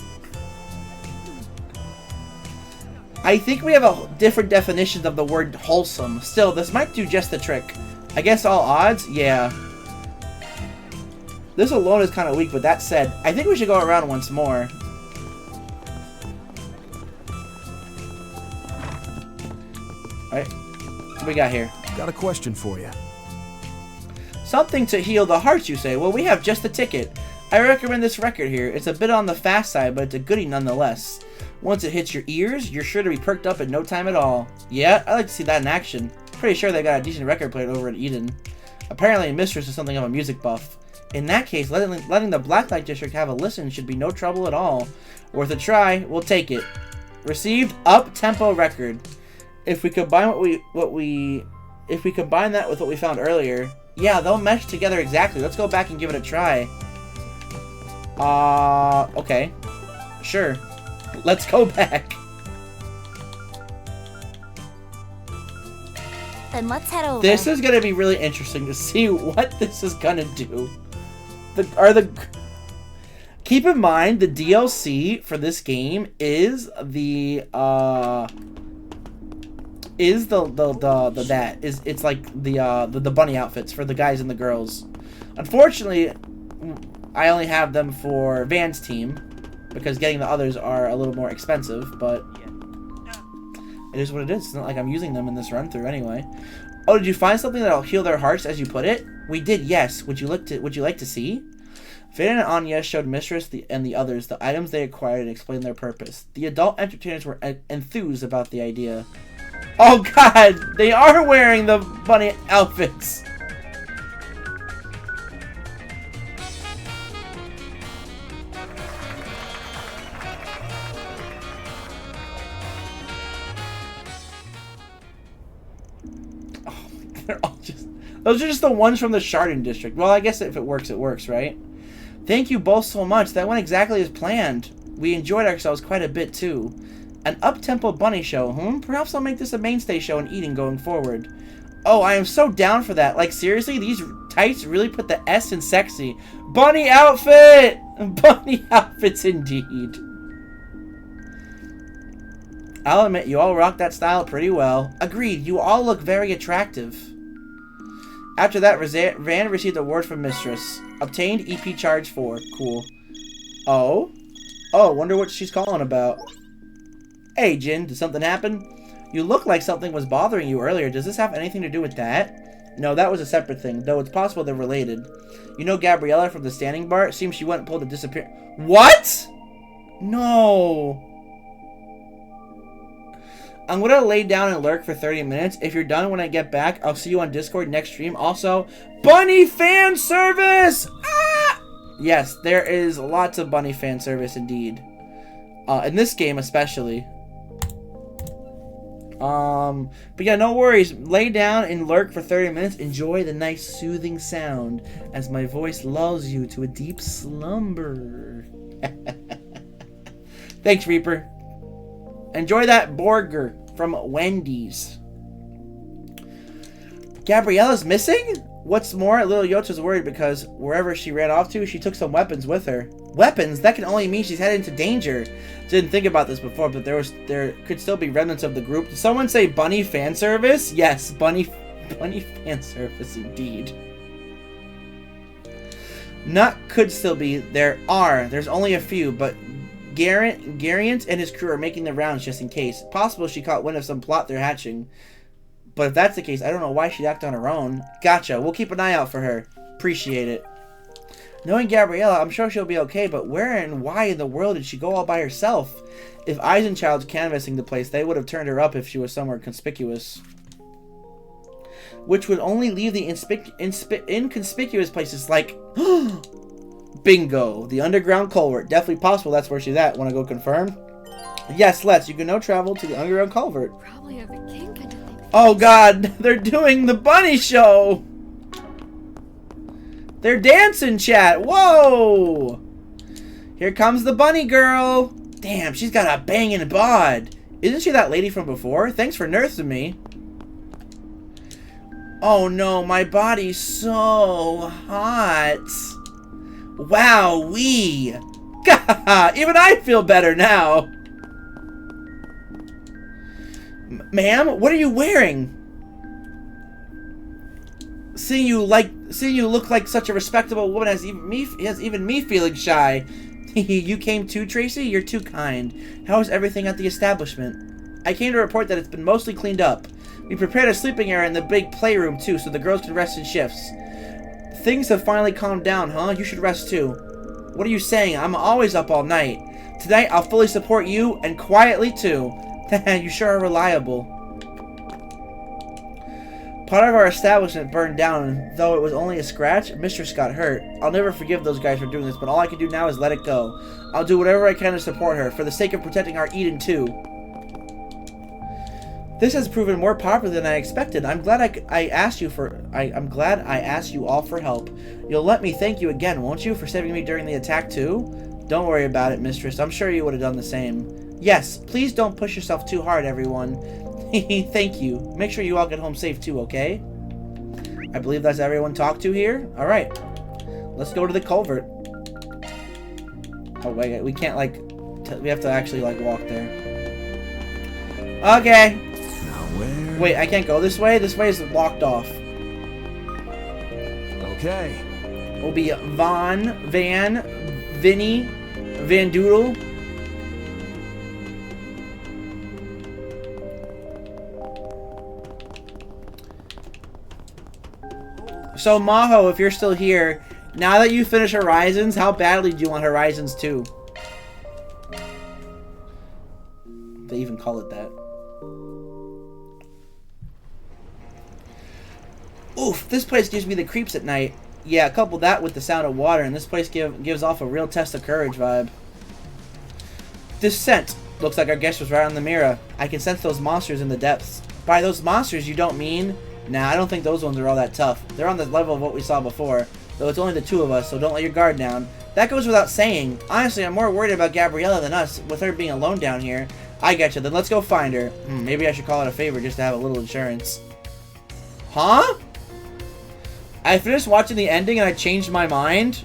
[SPEAKER 1] I think we have a different definitions of the word wholesome. Still, this might do just the trick. I guess all odds? Yeah. This alone is kind of weak, but that said, I think we should go around once more. Alright. What we got here?
[SPEAKER 4] Got a question for you.
[SPEAKER 1] Something to heal the hearts, you say? Well, we have just the ticket. I recommend this record here. It's a bit on the fast side, but it's a goodie nonetheless. Once it hits your ears, you're sure to be perked up in no time at all. Yeah, I'd like to see that in action. Pretty sure they got a decent record player over at Eden. Apparently, Mistress is something of a music buff. In that case, letting the Blacklight District have a listen should be no trouble at all. Worth a try, we'll take it. Received up-tempo record. If we combine if we combine that with what we found earlier, yeah, they'll mesh together exactly. Let's go back and give it a try. Okay. Sure. Let's go back.
[SPEAKER 8] Then let's head over.
[SPEAKER 1] This is gonna be really interesting to see what this is gonna do. Keep in mind the DLC for this game is it's like the bunny outfits for the guys and the girls. Unfortunately, I only have them for Van's team because getting the others are a little more expensive, but it is what it is. It's not like I'm using them in this run through anyway. Oh, did you find something that'll heal their hearts, as you put it? We did, yes. Would you like to see? Van and Anya showed Mistress and the others the items they acquired and explained their purpose. The adult entertainers were enthused about the idea. Oh god, they are wearing the bunny outfits. They're all those are just the ones from the Chardon district. Well, I guess if it works, it works, right? Thank you both so much. That went exactly as planned. We enjoyed ourselves quite a bit, too. An up-tempo bunny show, Perhaps I'll make this a mainstay show in Eden going forward. Oh, I am so down for that. Like, seriously, these tights really put the S in sexy. Bunny outfit! Bunny outfits, indeed. I'll admit, you all rock that style pretty well. Agreed, you all look very attractive. After that, Van received awards from Mistress. Obtained EP charge 4. Cool. Oh? Oh, wonder what she's calling about. Hey, Jin, did something happen? You look like something was bothering you earlier. Does this have anything to do with that? No, that was a separate thing, though it's possible they're related. You know Gabriella from the standing bar? It seems she went and pulled a disappear- What?! No! I'm gonna lay down and lurk for 30 minutes. If you're done when I get back, I'll see you on Discord next stream. Also, bunny fan service! Ah! Yes, there is lots of bunny fan service indeed. In this game especially. But yeah, no worries. Lay down and lurk for 30 minutes. Enjoy the nice soothing sound as my voice lulls you to a deep slumber. Thanks, Reaper. Enjoy that burger from Wendy's. Gabriella's missing? What's more, little Yota's worried because wherever she ran off to, she took some weapons with her. Weapons? That can only mean she's headed into danger. Didn't think about this before, but there could still be remnants of the group. Did someone say bunny fan service? Yes, bunny fan service indeed. Not could still be. There's only a few, but Gariant and his crew are making the rounds just in case. Possible she caught wind of some plot they're hatching. But if that's the case, I don't know why she'd act on her own. Gotcha. We'll keep an eye out for her. Appreciate it. Knowing Gabriella, I'm sure she'll be okay, but where and why in the world did she go all by herself? If Eisenchild's canvassing the place, they would have turned her up if she was somewhere conspicuous. Which would only leave the inconspicuous places like... Bingo! The underground culvert. Definitely possible that's where she's at. Want to go confirm? Yes, let's. You can now travel to the underground culvert.
[SPEAKER 13] Probably have a kink into things.
[SPEAKER 1] Oh god, they're doing the bunny show! They're dancing, chat! Whoa! Here comes the bunny girl! Damn, she's got a banging bod! Isn't she that lady from before? Thanks for nursing me. Oh no, my body's so hot! Wowee! Even I feel better now! Ma'am, what are you wearing? Seeing you look like such a respectable woman has even me feeling shy. You came too, Tracy? You're too kind. How is everything at the establishment? I came to report that it's been mostly cleaned up. We prepared a sleeping area in the big playroom too, so the girls can rest in shifts. Things have finally calmed down, huh? You should rest too. What are you saying? I'm always up all night. Tonight, I'll fully support you, and quietly too. You sure are reliable. Part of our establishment burned down, and though it was only a scratch, Mistress got hurt. I'll never forgive those guys for doing this, but all I can do now is let it go. I'll do whatever I can to support her, for the sake of protecting our Eden too. This has proven more popular than I expected. I'm glad I'm glad I asked you all for help. You'll let me thank you again, won't you, for saving me during the attack too? Don't worry about it, Mistress. I'm sure you would have done the same. Yes, please don't push yourself too hard, everyone. Thank you. Make sure you all get home safe too, okay? I believe that's everyone talked to here. Alright. Let's go to the culvert. Oh, wait. We can't, like... we have to actually, like, walk there. Okay.
[SPEAKER 4] Now where?
[SPEAKER 1] Wait, I can't go this way? This way is locked off.
[SPEAKER 4] Okay.
[SPEAKER 1] Will be Vinny, Van Doodle. So, Maho, if you're still here, now that you finish Horizons, how badly do you want Horizons 2? They even call it that. Oof, this place gives me the creeps at night. Yeah, couple that with the sound of water, and this place gives off a real test of courage vibe. This scent. Looks like our guest was right on the mirror. I can sense those monsters in the depths. By those monsters, you don't mean... Nah, I don't think those ones are all that tough. They're on the level of what we saw before. Though it's only the two of us, so don't let your guard down. That goes without saying. Honestly, I'm more worried about Gabriella than us, with her being alone down here. I getcha, then let's go find her. Maybe I should call it a favor just to have a little insurance. Huh? I finished watching the ending and I changed my mind?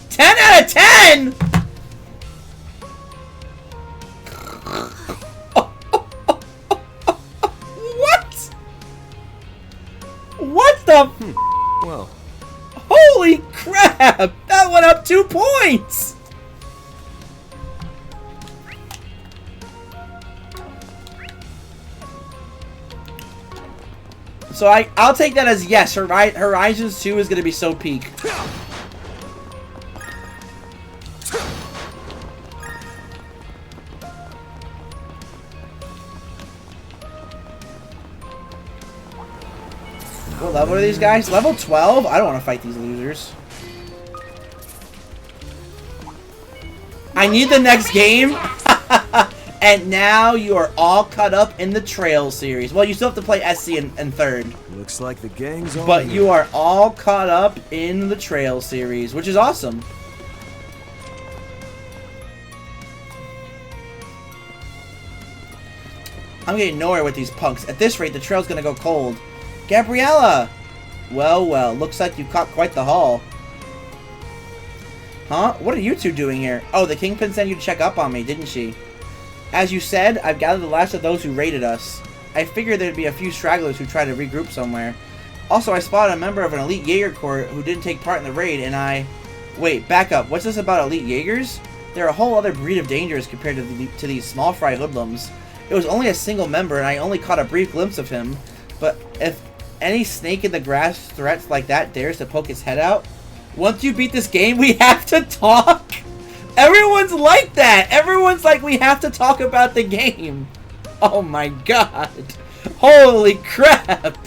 [SPEAKER 1] 10 out of 10! What the?
[SPEAKER 4] Well.
[SPEAKER 1] Holy crap! That went up 2 points! So I'll take that as yes. Horizons 2 is going to be so peak. What level are these guys? Level 12? I don't want to fight these losers. I need the next game. And now you are all caught up in the Trail series. Well, you still have to play SC in third.
[SPEAKER 4] Looks like the gang's on.
[SPEAKER 1] But you are all caught up in the Trail series, which is awesome. I'm getting nowhere with these punks. At this rate, the trail's gonna go cold. Gabriella! Well, well, looks like you caught quite the haul. Huh? What are you two doing here? Oh, the Kingpin sent you to check up on me, didn't she? As you said, I've gathered the last of those who raided us. I figured there'd be a few stragglers who try to regroup somewhere. Also, I spotted a member of an elite Jaeger Corps who didn't take part in the raid, and I... Wait, back up. What's this about elite Jaegers? They're a whole other breed of dangers compared to these small fry hoodlums. It was only a single member, and I only caught a brief glimpse of him. But if any snake in the grass threats like that dares to poke his head out, once you beat this game, we have to talk? Everyone's like that! Everyone's like, we have to talk about the game. Oh my god. Holy crap!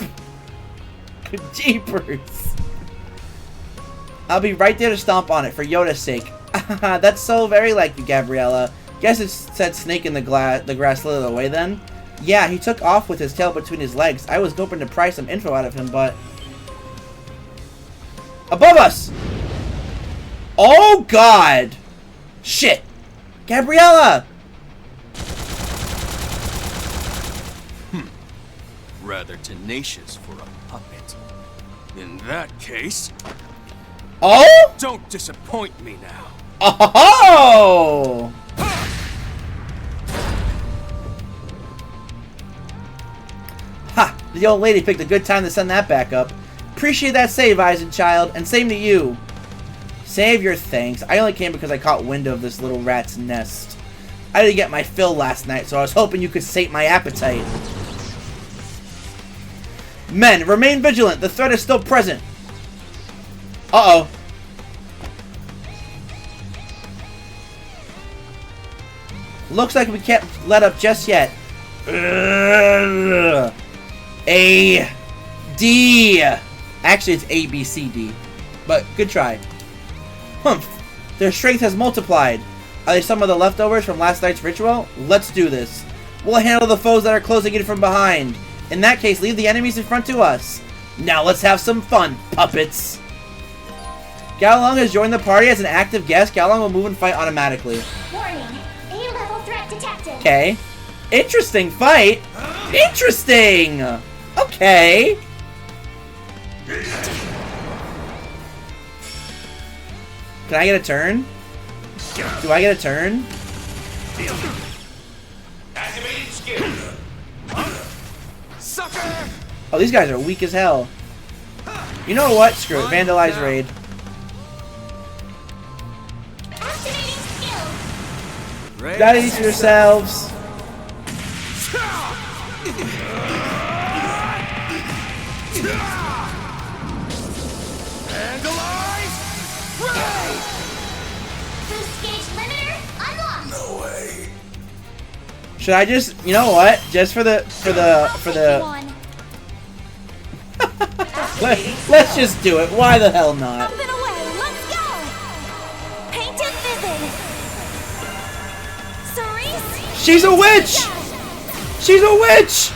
[SPEAKER 1] Jeepers. I'll be right there to stomp on it for Yoda's sake. That's so very like you, Gabriella. Guess it said snake in the grass slithered away then. Yeah, he took off with his tail between his legs. I was hoping to pry some info out of him, but... Above us! Oh god! Shit! Gabriella!
[SPEAKER 12] Rather tenacious for a puppet. In that case...
[SPEAKER 1] Oh?
[SPEAKER 12] Don't disappoint me now.
[SPEAKER 1] Oh! Ha! The old lady picked a good time to send that back up. Appreciate that save, Eisenchild, and same to you. Save your thanks. I only came because I caught wind of this little rat's nest. I didn't get my fill last night, so I was hoping you could sate my appetite. Men, remain vigilant. The threat is still present. Uh-oh. Looks like we can't let up just yet. A D. Actually, it's A, B, C, D. But good try. Humph. Their strength has multiplied. Are they some of the leftovers from last night's ritual? Let's do this. We'll handle the foes that are closing in from behind. In that case, leave the enemies in front to us. Now let's have some fun, puppets. Galong has joined the party as an active guest. Galong will move and fight automatically.
[SPEAKER 19] Warning. A-level threat detected.
[SPEAKER 1] Okay. Interesting fight. Interesting. Okay. Can I get a turn? Do I get a turn?
[SPEAKER 10] Activating skill.
[SPEAKER 12] Sucker!
[SPEAKER 1] Oh, these guys are weak as hell. You know what? Screw it. Vandalize raid. Gotta eat yourselves.
[SPEAKER 10] Vandalize! Ray!
[SPEAKER 19] Boost gauge limiter unlocked.
[SPEAKER 10] No way.
[SPEAKER 1] Should I just, you know what? Just for the let's just do it. Why the hell not?
[SPEAKER 19] Up and away. Let's go. Painted vivid. Cerise.
[SPEAKER 1] She's a witch. She's a witch.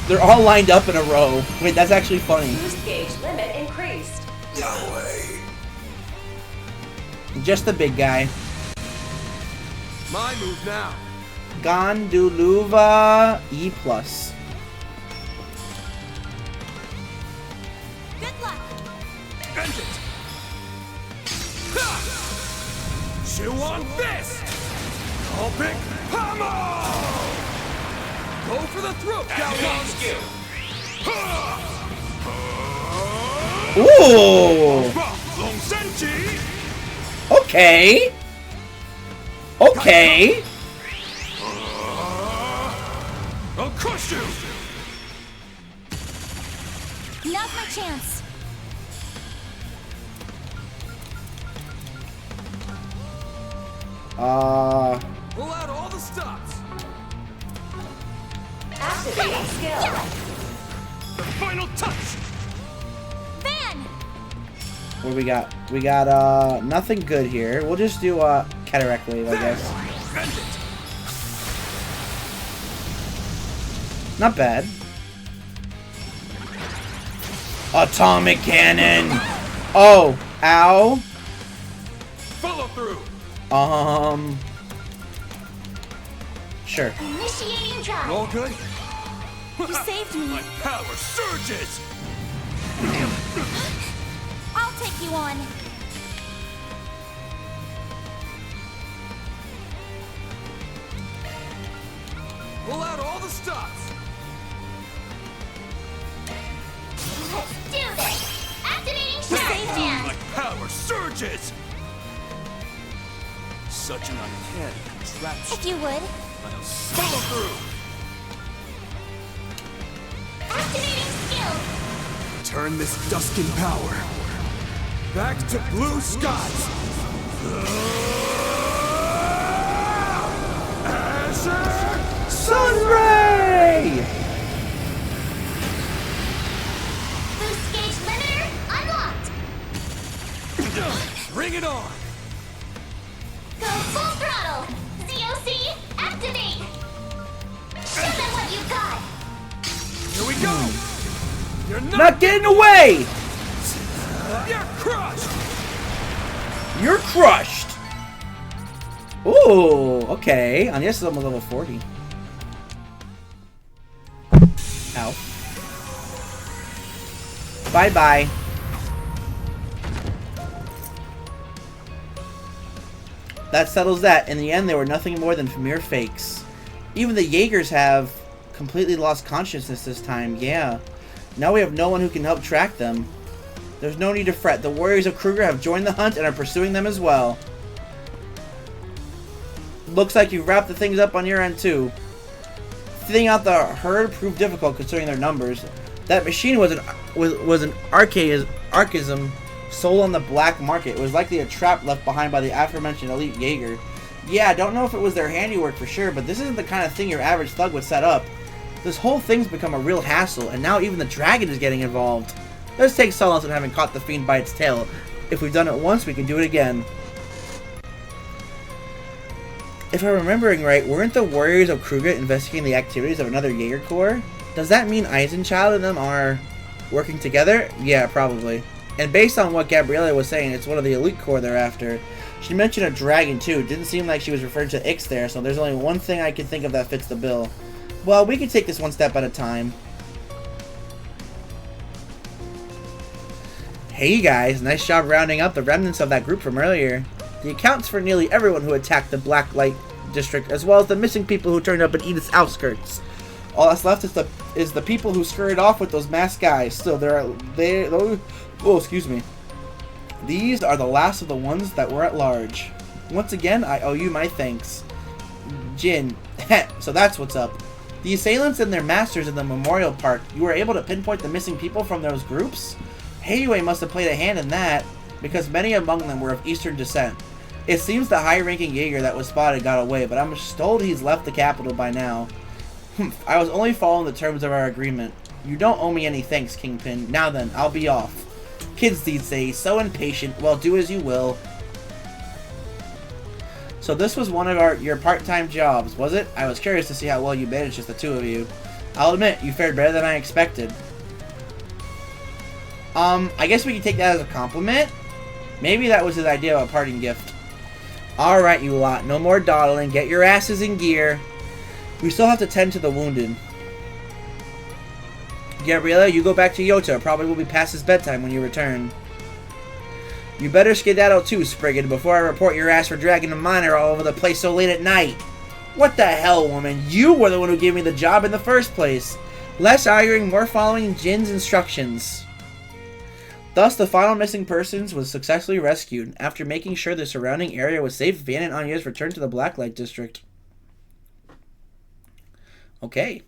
[SPEAKER 1] They're all lined up in a row. Wait, that's actually funny.
[SPEAKER 11] Boost gauge limit increased.
[SPEAKER 10] No way.
[SPEAKER 1] Just the big guy.
[SPEAKER 12] My move now.
[SPEAKER 1] Gonduluva E+.
[SPEAKER 19] Good luck.
[SPEAKER 12] End it. Chew on fist. Big hammer. Go for the throat.
[SPEAKER 10] Activating skill.
[SPEAKER 1] Ooh.
[SPEAKER 12] Long Senji.
[SPEAKER 1] Okay. Okay.
[SPEAKER 12] I'll crush you.
[SPEAKER 19] Now's my chance.
[SPEAKER 12] Pull out all the stops.
[SPEAKER 11] Activating skill.
[SPEAKER 12] The final touch.
[SPEAKER 19] Van.
[SPEAKER 1] What do we got? We got nothing good here. We'll just do cataract wave, I guess.
[SPEAKER 12] End
[SPEAKER 1] Not bad. Atomic cannon! Oh, ow.
[SPEAKER 10] Follow through.
[SPEAKER 1] Sure.
[SPEAKER 19] Initiating drive.
[SPEAKER 10] All good?
[SPEAKER 19] You saved me.
[SPEAKER 10] My power surges!
[SPEAKER 19] I'll take you on.
[SPEAKER 10] Pull out all the stops.
[SPEAKER 19] Let's do this. Activating Shadow Dance.
[SPEAKER 10] My power surges! Such an uncanny contraption.
[SPEAKER 19] If you would.
[SPEAKER 10] I'll follow through.
[SPEAKER 19] Activating skill.
[SPEAKER 4] Turn this Duskin power back to blue skies.
[SPEAKER 1] Azure Sunray!
[SPEAKER 19] Boost gauge limiter unlocked.
[SPEAKER 10] Bring it on.
[SPEAKER 19] Go full throttle. ZOC activate. Show them what you got.
[SPEAKER 10] Here we go. You're
[SPEAKER 1] Not getting away!
[SPEAKER 10] You're crushed.
[SPEAKER 1] You're crushed! Ooh, okay. On this, I'm a level 40. Ow. Bye-bye. That settles that. In the end, they were nothing more than mere fakes. Even the Jaegers have completely lost consciousness this time, yeah. Now we have no one who can help track them. There's no need to fret. The warriors of Kruger have joined the hunt and are pursuing them as well. Looks like you've wrapped the things up on your end too. Thinning out the herd proved difficult considering their numbers. That machine was an archaism sold on the black market. It was likely a trap left behind by the aforementioned elite Jaeger. Yeah, I don't know if it was their handiwork for sure, but this isn't the kind of thing your average thug would set up. This whole thing's become a real hassle, and now even the dragon is getting involved. Let's take solace in having caught the fiend by its tail. If we've done it once, we can do it again. If I'm remembering right, weren't the warriors of Kruger investigating the activities of another Jaeger Corps? Does that mean Eisenchild and them are working together? Yeah, probably. And based on what Gabriella was saying, it's one of the elite corps they're after. She mentioned a dragon too. Didn't seem like she was referring to Ix there, so there's only one thing I can think of that fits the bill. Well, we can take this one step at a time. Hey guys, nice job rounding up the remnants of that group from earlier. The accounts for nearly everyone who attacked the Black Light District, as well as the missing people who turned up in Edith's outskirts. All that's left is the people who scurried off with those masked guys. Still, oh, excuse me. These are the last of the ones that were at large. Once again, I owe you my thanks. Jin. So that's what's up. The assailants and their masters in the Memorial Park, you were able to pinpoint the missing people from those groups? Heiyue must have played a hand in that, because many among them were of Eastern descent. It seems the high-ranking Jaeger that was spotted got away, but I'm told he's left the capital by now. I was only following the terms of our agreement. You don't owe me any thanks, Kingpin. Now then, I'll be off. Kids these days, so impatient. Well, do as you will. So this was one of your part-time jobs, was it? I was curious to see how well you managed just the two of you. I'll admit, you fared better than I expected. I guess we can take that as a compliment. Maybe that was his idea of a parting gift. Alright, you lot. No more dawdling. Get your asses in gear. We still have to tend to the wounded. Gabriella, you go back to Yota. Probably will be past his bedtime when you return. You better skedaddle too, Spriggan, before I report your ass for dragging a miner all over the place so late at night. What the hell, woman? You were the one who gave me the job in the first place. Less arguing, more following Jin's instructions. Thus, the final missing persons was successfully rescued, after making sure the surrounding area was safe. Van and Anya's return to the Blacklight District. Okay.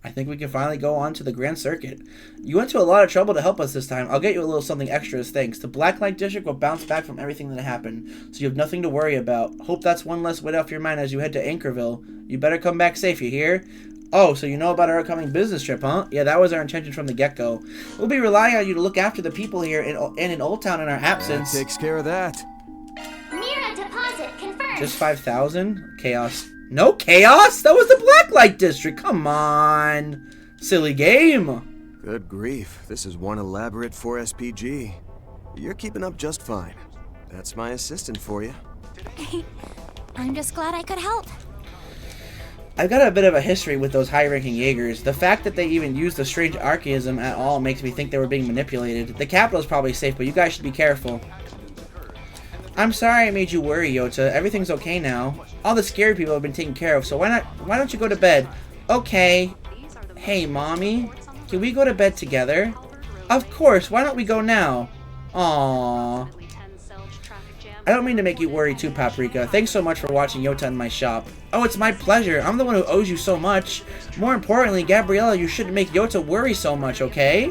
[SPEAKER 1] I think we can finally go on to the Grand Circuit. You went to a lot of trouble to help us this time. I'll get you a little something extra as thanks. The Blacklight District will bounce back from everything that happened, so you have nothing to worry about. Hope that's one less weight off your mind as you head to Anchorville. You better come back safe, you hear? Oh, so you know about our upcoming business trip, huh? Yeah, that was our intention from the get-go. We'll be relying on you to look after the people here and in Old Town in our absence.
[SPEAKER 4] That takes care of that.
[SPEAKER 19] Mira deposit confirmed.
[SPEAKER 1] Just 5,000? Chaos. No chaos? That was the Blacklight District. Come on. Silly game.
[SPEAKER 4] Good grief. This is one elaborate 4SPG. You're keeping up just fine. That's my assistant for you.
[SPEAKER 8] I'm just glad I could help.
[SPEAKER 1] I've got a bit of a history with those high-ranking Jaegers. The fact that they even used the strange archaism at all makes me think they were being manipulated. The capital's probably safe, but you guys should be careful. I'm sorry I made you worry, Yota. Everything's okay now. All the scary people have been taken care of, so why don't you go to bed? Okay. Hey, Mommy. Can we go to bed together? Of course, why don't we go now? Aww. I don't mean to make you worry too, Paprika. Thanks so much for watching Yota in my shop. Oh, it's my pleasure. I'm the one who owes you so much. More importantly, Gabriella, you shouldn't make Yota worry so much, okay?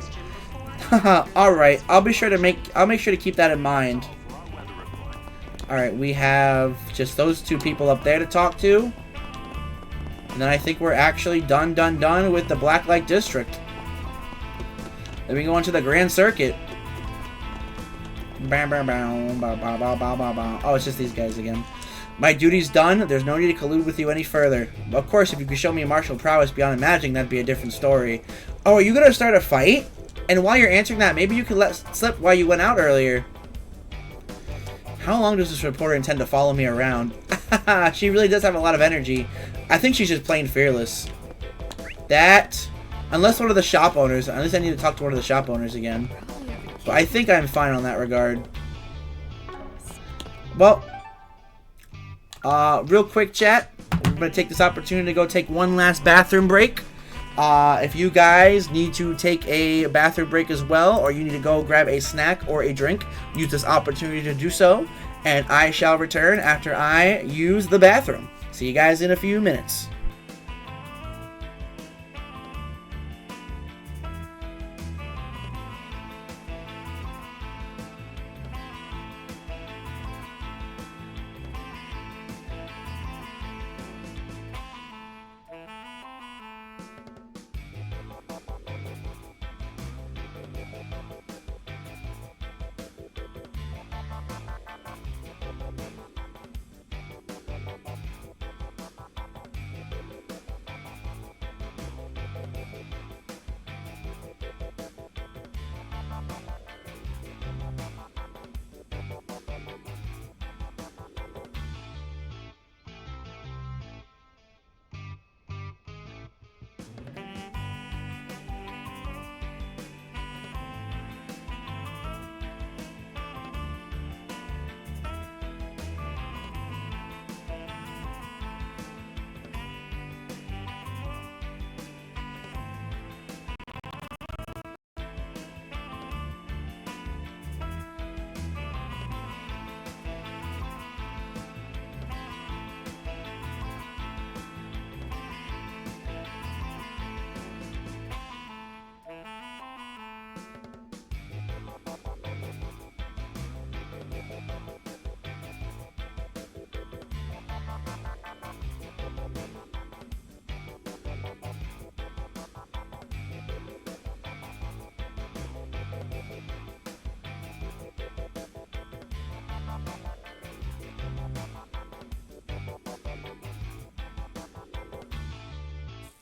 [SPEAKER 1] Haha, alright. I'll make sure to keep that in mind. Alright, we have just those two people up there to talk to. And then I think we're actually done with the Blacklight District. Then we go on to the Grand Circuit. Oh, it's just these guys again. My duty's done. There's no need to collude with you any further. Of course, if you could show me martial prowess beyond imagining, that'd be a different story. Oh, are you gonna start a fight? And while you're answering that, maybe you could let slip why you went out earlier. How long does this reporter intend to follow me around? She really does have a lot of energy. I think she's just plain fearless. Unless one of the shop owners, at least I need to talk to one of the shop owners again. But I think I'm fine on that regard. Well, real quick chat. I'm going to take this opportunity to go take one last bathroom break. If you guys need to take a bathroom break as well, or you need to go grab a snack or a drink, use this opportunity to do so. And I shall return after I use the bathroom. See you guys in a few minutes.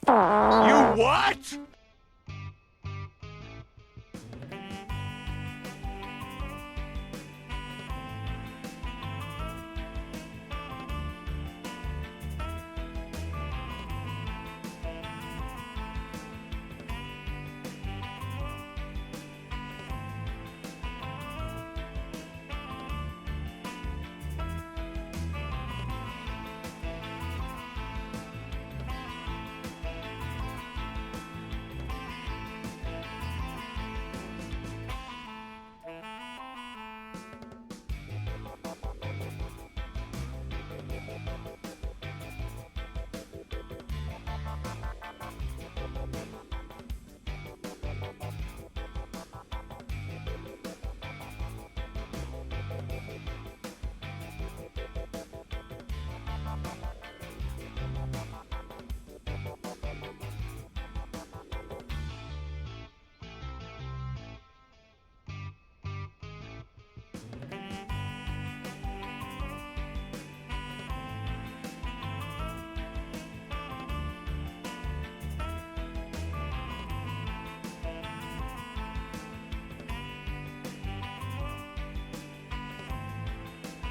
[SPEAKER 10] You what?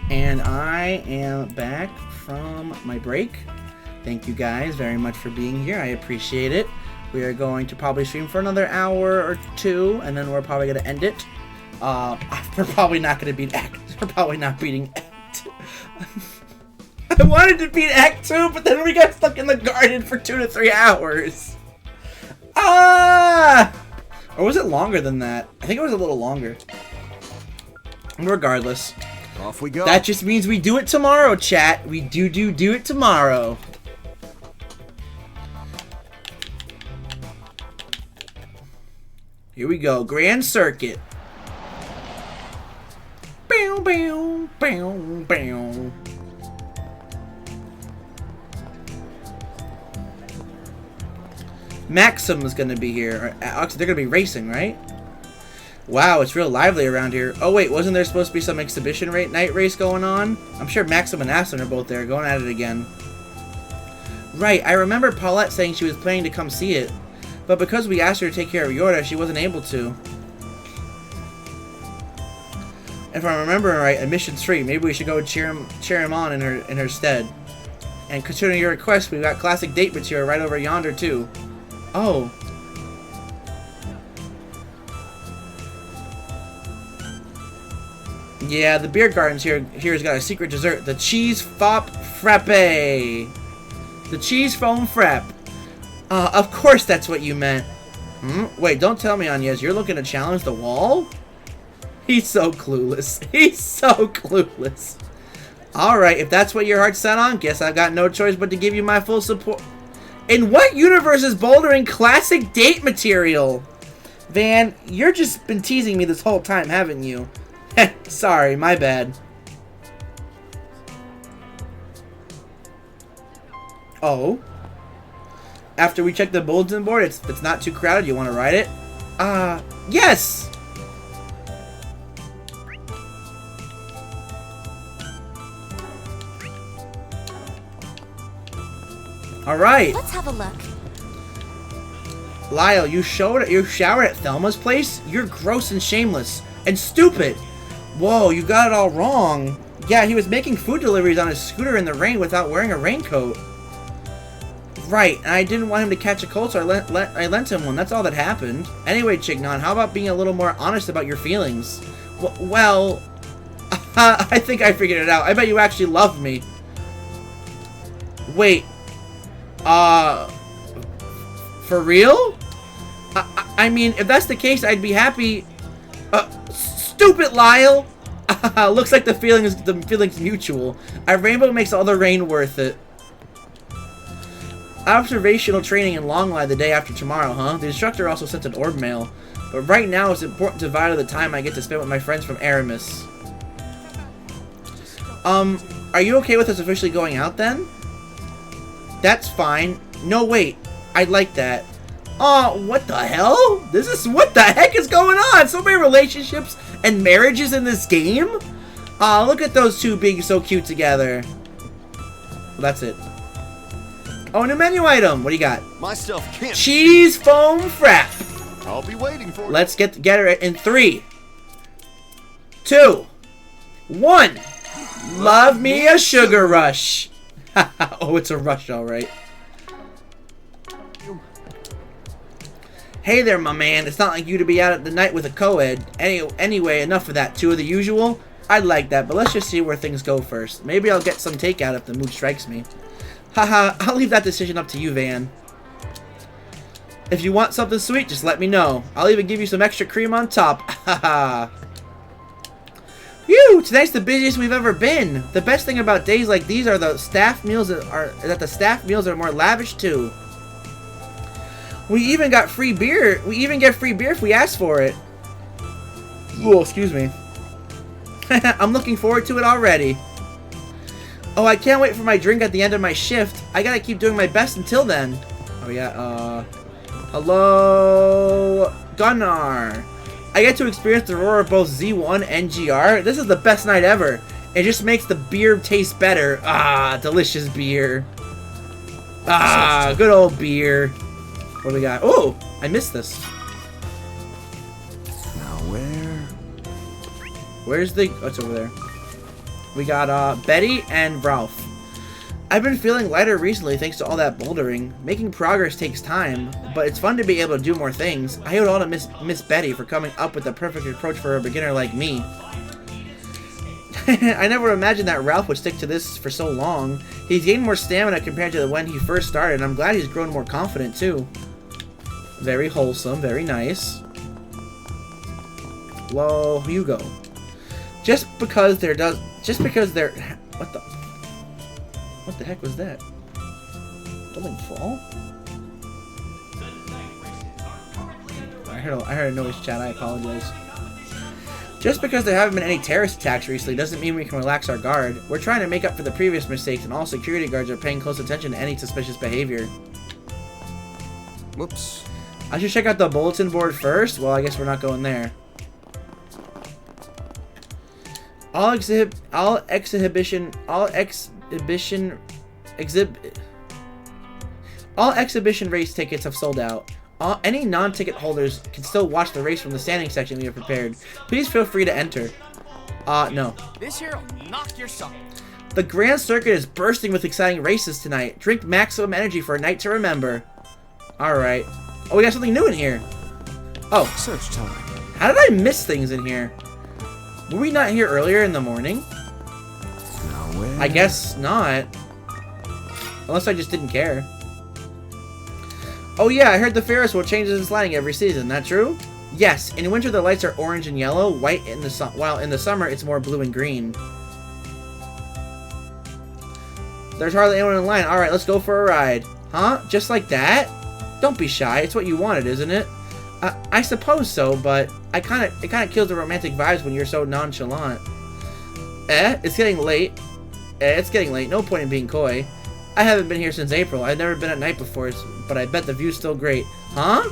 [SPEAKER 1] And I am back from my break. Thank you guys very much for being here. I appreciate it. We are going to probably stream for another hour or two, and then we're probably going to end it. We're probably not going to beat Act. We're probably not beating Act 2. I wanted to beat Act 2, but then we got stuck in the garden for 2 to 3 hours. Ah! Or was it longer than that? I think it was a little longer. Regardless.
[SPEAKER 4] Off we go.
[SPEAKER 1] That just means we do it tomorrow, chat. We do it tomorrow. Here we go. Grand Circuit. Bow, bow, bow, bow. Maxim is going to be here. Actually, they're going to be racing, right? Wow, it's real lively around here. Oh, wait, wasn't there supposed to be some exhibition night race going on? I'm sure Maxim and Aslan are both there, going at it again. Right, I remember Paulette saying she was planning to come see it. But because we asked her to take care of Yorda, she wasn't able to. If I'm remembering right, admission's free. Maybe we should go cheer him on in her stead. And considering your request, we've got classic date material right over yonder, too. Oh. Yeah, the beer gardens here's got a secret dessert. The Cheese Fop Frappe. The Cheese Foam Frappe. Of course that's what you meant. Wait, don't tell me, Agnes, you're looking to challenge the wall? He's so clueless. He's so clueless. Alright, if that's what your heart's set on, guess I've got no choice but to give you my full support. In what universe is bouldering classic date material? Van, you're just been teasing me this whole time, haven't you? Sorry, my bad. Oh. After we check the bulletin board, it's not too crowded. You want to ride it? Yes! Alright.
[SPEAKER 8] Let's have a look.
[SPEAKER 1] Lyle, you showered at Thelma's place? You're gross and shameless. And stupid! Whoa, you got it all wrong. Yeah, he was making food deliveries on his scooter in the rain without wearing a raincoat. Right, and I didn't want him to catch a cold, so I lent him one. That's all that happened. Anyway, Chignon, how about being a little more honest about your feelings? Well, I think I figured it out. I bet you actually love me. Wait. For real? I mean, if that's the case, I'd be happy. Stupid Lyle! Looks like the feeling's mutual. Our rainbow makes all the rain worth it. Observational training in Longline the day after tomorrow, huh? The instructor also sent an orb mail. But right now, it's important to value the time I get to spend with my friends from Aramis. Are you okay with us officially going out then? That's fine. No, wait. I'd like that. Oh, what the hell? What the heck is going on? So many relationships and marriages in this game? Aw, look at those two being so cute together. Well, that's it. Oh, new menu item. What do you got?
[SPEAKER 4] My stuff can't.
[SPEAKER 1] Cheese Foam Frappe.
[SPEAKER 4] I'll be waiting for it.
[SPEAKER 1] Let's get together in 3, 2, 1. Love me a sugar rush. Oh, it's a rush, all right. Hey there, my man. It's not like you to be out at the night with a co-ed. Anyway, enough of that. 2 of the usual? I'd like that, but let's just see where things go first. Maybe I'll get some takeout if the mood strikes me. Haha, I'll leave that decision up to you, Van. If you want something sweet, just let me know. I'll even give you some extra cream on top. Haha. Phew, tonight's the busiest we've ever been. The best thing about days like these are the staff meals the staff meals are more lavish too. We even got free beer. We even get free beer if we ask for it. Oh, excuse me. I'm looking forward to it already. Oh, I can't wait for my drink at the end of my shift. I gotta keep doing my best until then. Oh yeah, hello, Gunnar. I get to experience the roar of both Z1 and GR. This is the best night ever. It just makes the beer taste better. Ah, delicious beer. Ah, good old beer. What do we got? Oh, I missed this.
[SPEAKER 4] Now where's
[SPEAKER 1] the... Oh, it's over there. We got Betty and Ralph. I've been feeling lighter recently thanks to all that bouldering. Making progress takes time, but it's fun to be able to do more things. I owe it all to Miss Betty for coming up with the perfect approach for a beginner like me. I never imagined that Ralph would stick to this for so long. He's gained more stamina compared to when he first started, and I'm glad he's grown more confident too. Very wholesome, very nice. Well, you go. Just because there... What the heck was that? Something fall? I heard a noise, chat. I apologize. Just because there haven't been any terrorist attacks recently doesn't mean we can relax our guard. We're trying to make up for the previous mistakes, and all security guards are paying close attention to any suspicious behavior.
[SPEAKER 4] Whoops.
[SPEAKER 1] I should check out the bulletin board first? Well, I guess we're not going there. All exhibition race tickets have sold out. Any non-ticket holders can still watch the race from the standing section we have prepared. Please feel free to enter. No.
[SPEAKER 12] This here will knock your sock.
[SPEAKER 1] The Grand Circuit is bursting with exciting races tonight. Drink maximum energy for a night to remember. Alright. Oh, we got something new in here. Oh.
[SPEAKER 4] Search time.
[SPEAKER 1] How did I miss things in here? Were we not here earlier in the morning?
[SPEAKER 4] No way.
[SPEAKER 1] I guess not. Unless I just didn't care. Oh yeah, I heard the Ferris wheel changes its lighting every season. That true? Yes. In winter the lights are orange and yellow, white in the while in the summer it's more blue and green. There's hardly anyone in line. All right, let's go for a ride. Huh? Just like that? Don't be shy. It's what you wanted, isn't it? I suppose so, but it kind of kills the romantic vibes when you're so nonchalant. It's getting late. It's getting late. No point in being coy. I haven't been here since April. I've never been at night before, but I bet the view's still great. Huh?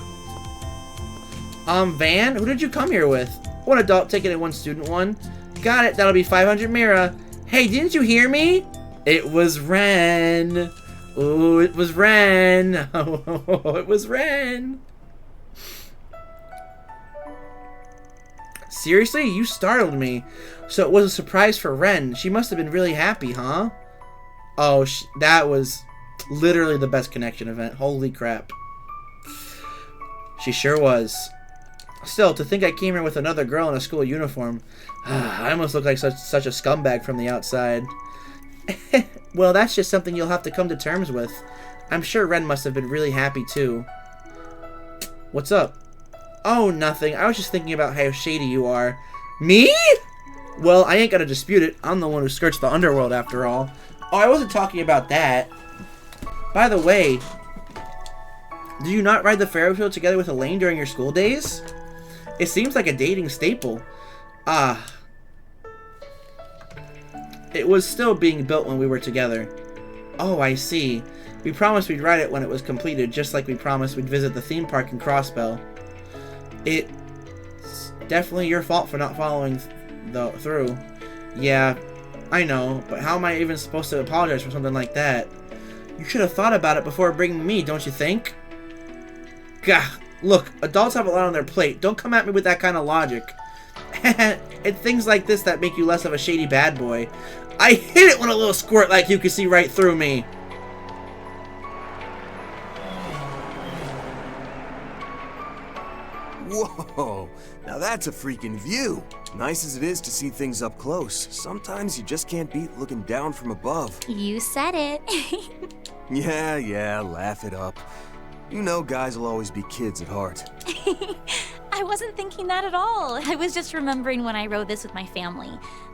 [SPEAKER 1] Van? Who did you come here with? One adult ticket and one student one. Got it. That'll be 500 Mira. Hey, didn't you hear me? It was Ren. Ooh, it was Ren. Oh, it was Ren. Seriously? You startled me. So it was a surprise for Ren. She must have been really happy, huh? Oh, that was literally the best connection event. Holy crap. She sure was. Still, to think I came here with another girl in a school uniform. I almost look like such a scumbag from the outside. Well, that's just something you'll have to come to terms with. I'm sure Ren must have been really happy too. What's up? Oh, nothing. I was just thinking about how shady you are. Me? Well, I ain't gonna dispute it. I'm the one who skirts the underworld after all. Oh, I wasn't talking about that. By the way, do you not ride the Ferris wheel together with Elaine during your school days? It seems like a dating staple. It was still being built when we were together. Oh, I see. We promised we'd ride it when it was completed, just like we promised we'd visit the theme park in Crossbell. It's definitely your fault for not following through. Yeah, I know, but how am I even supposed to apologize for something like that? You should have thought about it before bringing me, don't you think? Gah, look, adults have a lot on their plate. Don't come at me with that kind of logic. It's things like this that make you less of a shady bad boy. I hate it when a little squirt like you can see right through me.
[SPEAKER 4] Whoa, now that's a freaking view. Nice as it is to see things up close, sometimes you just can't beat looking down from above.
[SPEAKER 8] You said it.
[SPEAKER 4] Yeah, laugh it up. You know guys will always be kids at heart.
[SPEAKER 8] I wasn't thinking that at all. I was just remembering when I rode this with my family.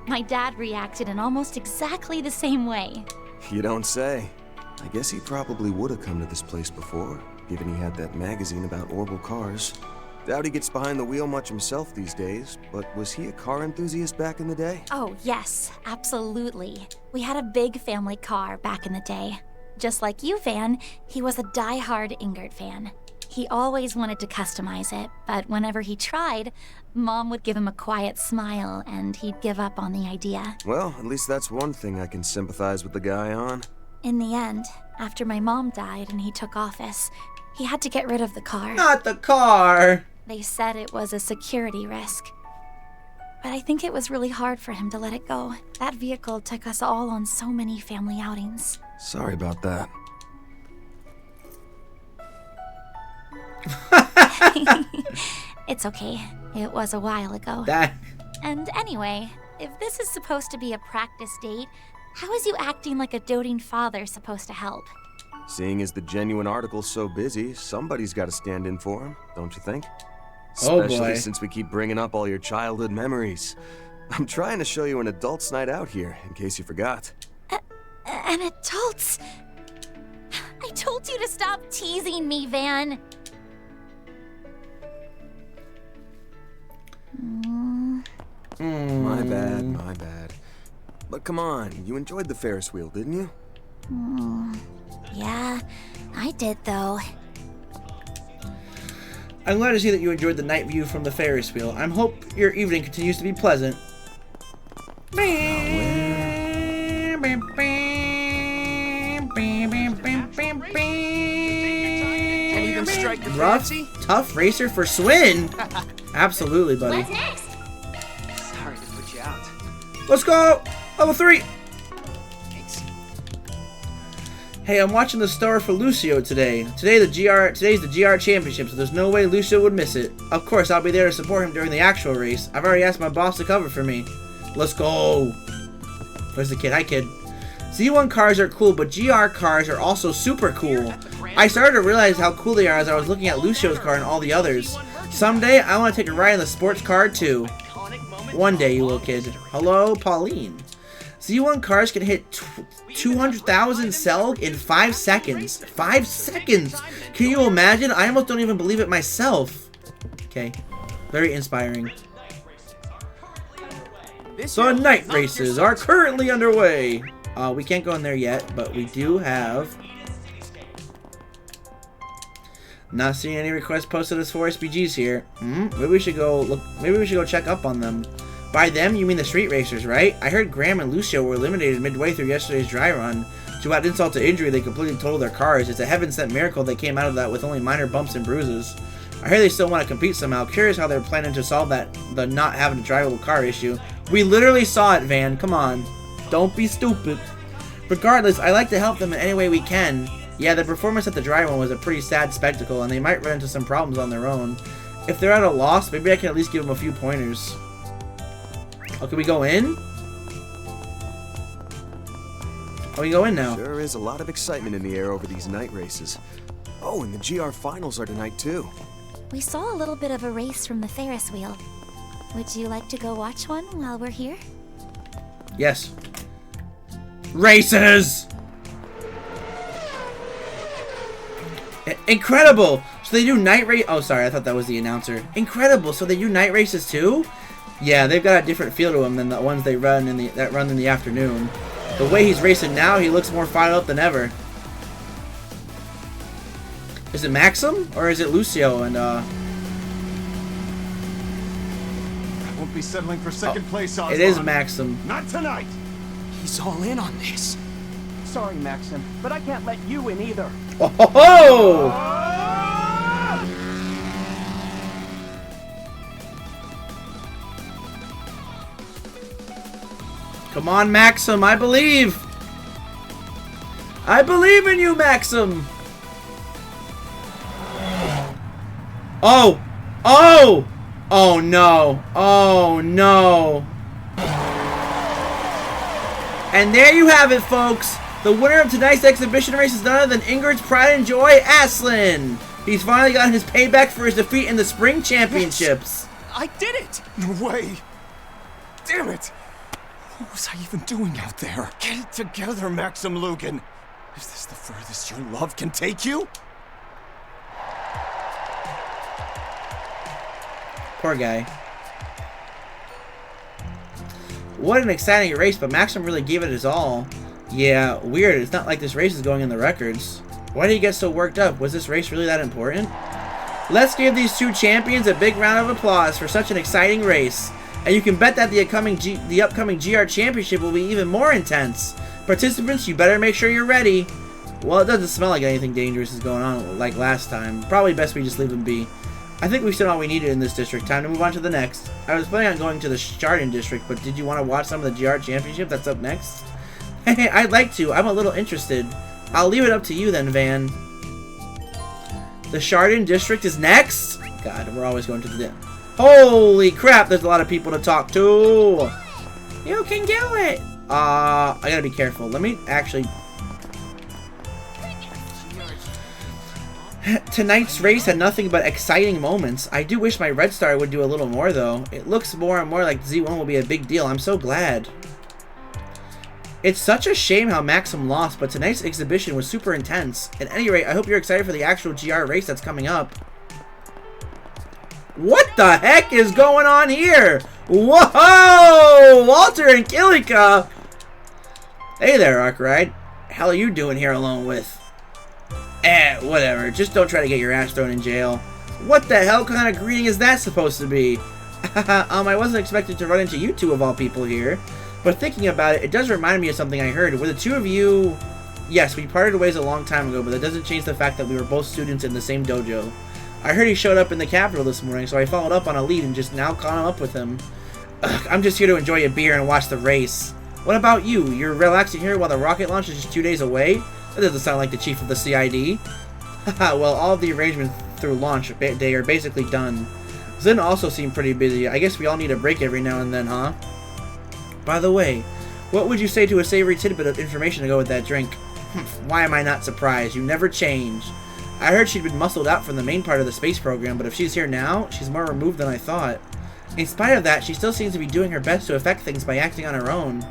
[SPEAKER 8] My dad reacted in almost exactly the same way.
[SPEAKER 4] You don't say. I guess he probably would have come to this place before, given he had that magazine about orbital cars. Doubt he gets behind the wheel much himself these days, but was he a car enthusiast back in the day?
[SPEAKER 8] Oh, yes, absolutely. We had a big family car back in the day. Just like you, Van, he was a die-hard Ingert fan. He always wanted to customize it, but whenever he tried, Mom would give him a quiet smile and he'd give up on the idea.
[SPEAKER 4] Well, at least that's one thing I can sympathize with the guy on.
[SPEAKER 8] In the end, after my mom died and he took office, he had to get rid of the car.
[SPEAKER 1] Not the car!
[SPEAKER 8] They said it was a security risk.
[SPEAKER 3] but I think it was really hard for him to let it go. That vehicle took us all on so many family outings.
[SPEAKER 4] Sorry about that.
[SPEAKER 3] It's okay. It was a while ago. And anyway, if this is supposed to be a practice date, how is you acting like a doting father supposed to help?
[SPEAKER 4] Seeing as the genuine article's so busy, somebody's got to stand in for him, don't you think?
[SPEAKER 1] Oh,
[SPEAKER 4] Especially
[SPEAKER 1] boy.
[SPEAKER 4] since we keep bringing up all your childhood memories. I'm trying to show you an adult's night out here, in case you forgot.
[SPEAKER 3] An adult's? I told you to stop teasing me, Van.
[SPEAKER 4] My bad, my bad. But come on, you enjoyed the Ferris wheel, didn't you?
[SPEAKER 3] Yeah, I did though.
[SPEAKER 1] I'm glad to see that you enjoyed the night view from the Ferris wheel. I hope your evening continues to be pleasant.
[SPEAKER 12] Can't even strike the
[SPEAKER 1] Rough,
[SPEAKER 12] fancy?
[SPEAKER 1] tough racer for Swin. Absolutely, buddy.
[SPEAKER 19] What's next?
[SPEAKER 12] Sorry to put you out.
[SPEAKER 1] Let's go! Level 3! Hey, I'm watching the star for Lucio today. Today's the GR Championship, so there's no way Lucio would miss it. Of course, I'll be there to support him during the actual race. I've already asked my boss to cover for me. Let's go! Where's the kid? Hi, kid. Z1 cars are cool, but GR cars are also super cool. I started to realize how cool they are as I was looking at Lucio's car and all the others. Someday, I want to take a ride in the sports car too. One day, you little kid. Hello, Pauline. Z1 cars can hit 200,000 cell in 5 seconds. 5 seconds! Can you imagine? I almost don't even believe it myself. Okay. Very inspiring. So night races are currently underway. We can't go in there yet, but we do have... Not seeing any requests posted as 4 SPGs here. Maybe we should go look. Maybe we should go check up on them. By them, you mean the street racers, right? I heard Graham and Lucio were eliminated midway through yesterday's dry run. To add insult to injury, they completely totaled their cars. It's a heaven-sent miracle they came out of that with only minor bumps and bruises. I hear they still want to compete somehow. Curious how they're planning to solve the not having a drivable car issue. We literally saw it, Van. Come on. Don't be stupid. Regardless, I like to help them in any way we can. Yeah, the performance at the dry run was a pretty sad spectacle, and they might run into some problems on their own. If they're at a loss, maybe I can at least give them a few pointers. Oh, can we go in? Oh, we can go in now.
[SPEAKER 4] Sure is a lot of excitement in the air over these night races. Oh, and the GR finals are tonight too.
[SPEAKER 3] We saw a little bit of a race from the Ferris wheel. Would you like to go watch one while we're here?
[SPEAKER 1] Yes. Races! Incredible! So they do night race. Oh, sorry, I thought that was the announcer. Incredible! So they do night races too? Yeah, they've got a different feel to them than the ones they run in the afternoon. The way he's racing now, he looks more fired up than ever. Is it Maxim or is it Lucio? And
[SPEAKER 2] I won't be settling for second place, Osborne.
[SPEAKER 1] it is Maxim.
[SPEAKER 2] Not tonight.
[SPEAKER 12] He's all in on this.
[SPEAKER 21] Sorry, Maxim, but I can't let you in either.
[SPEAKER 1] Oh ho ho! Come on, Maxim, I believe! I believe in you, Maxim! Oh! Oh! Oh no! Oh no! And there you have it, folks! The winner of tonight's exhibition race is none other than Ingrid's pride and joy, Aslan! He's finally gotten his payback for his defeat in the spring championships.
[SPEAKER 12] Yes, I did it!
[SPEAKER 2] No way! Damn it! What was I even doing out there? Get it together, Maxim Lugan! Is this the furthest your love can take you?
[SPEAKER 1] Poor guy. What an exciting race, but Maxim really gave it his all. Yeah, weird. It's not like this race is going in the records. Why did he get so worked up? Was this race really that important? Let's give these two champions a big round of applause for such an exciting race. And you can bet that the upcoming GR Championship will be even more intense. Participants, you better make sure you're ready. Well, it doesn't smell like anything dangerous is going on like last time. Probably best we just leave them be. I think we've seen all we needed in this district. Time to move on to the next. I was planning on going to the Chardon district, but did you want to watch some of the GR Championship that's up next? Hey, I'd like to. I'm a little interested. I'll leave it up to you then, Van. The Chardon district is next? God, we're always going to the... Holy crap, there's a lot of people to talk to. You can do it. I gotta be careful. Let me actually... Tonight's race had nothing but exciting moments. I do wish my Red Star would do a little more, though. It looks more and more like Z1 will be a big deal. I'm so glad. It's such a shame how Maxim lost, but tonight's exhibition was super intense. At any rate, I hope you're excited for the actual GR race that's coming up. What the heck is going on here? Whoa! Walter and Kilika! Hey there, Arkwright. Hell are you doing here alone with? Whatever. Just don't try to get your ass thrown in jail. What the hell kind of greeting is that supposed to be? I wasn't expecting to run into you two of all people here. But thinking about it, it does remind me of something I heard. Were the two of you... Yes, we parted ways a long time ago, but that doesn't change the fact that we were both students in the same dojo. I heard he showed up in the capital this morning, so I followed up on a lead and just now caught him up with him. Ugh, I'm just here to enjoy a beer and watch the race. What about you? You're relaxing here while the rocket launch is just 2 days away? That doesn't sound like the chief of the CID. Well, all of the arrangements through launch day are basically done. Zin also seemed pretty busy. I guess we all need a break every now and then, huh? By the way, what would you say to a savory tidbit of information to go with that drink? Why am I not surprised? You never change. I heard she'd been muscled out from the main part of the space program, but if she's here now, she's more removed than I thought. In spite of that, she still seems to be doing her best to affect things by acting on her own.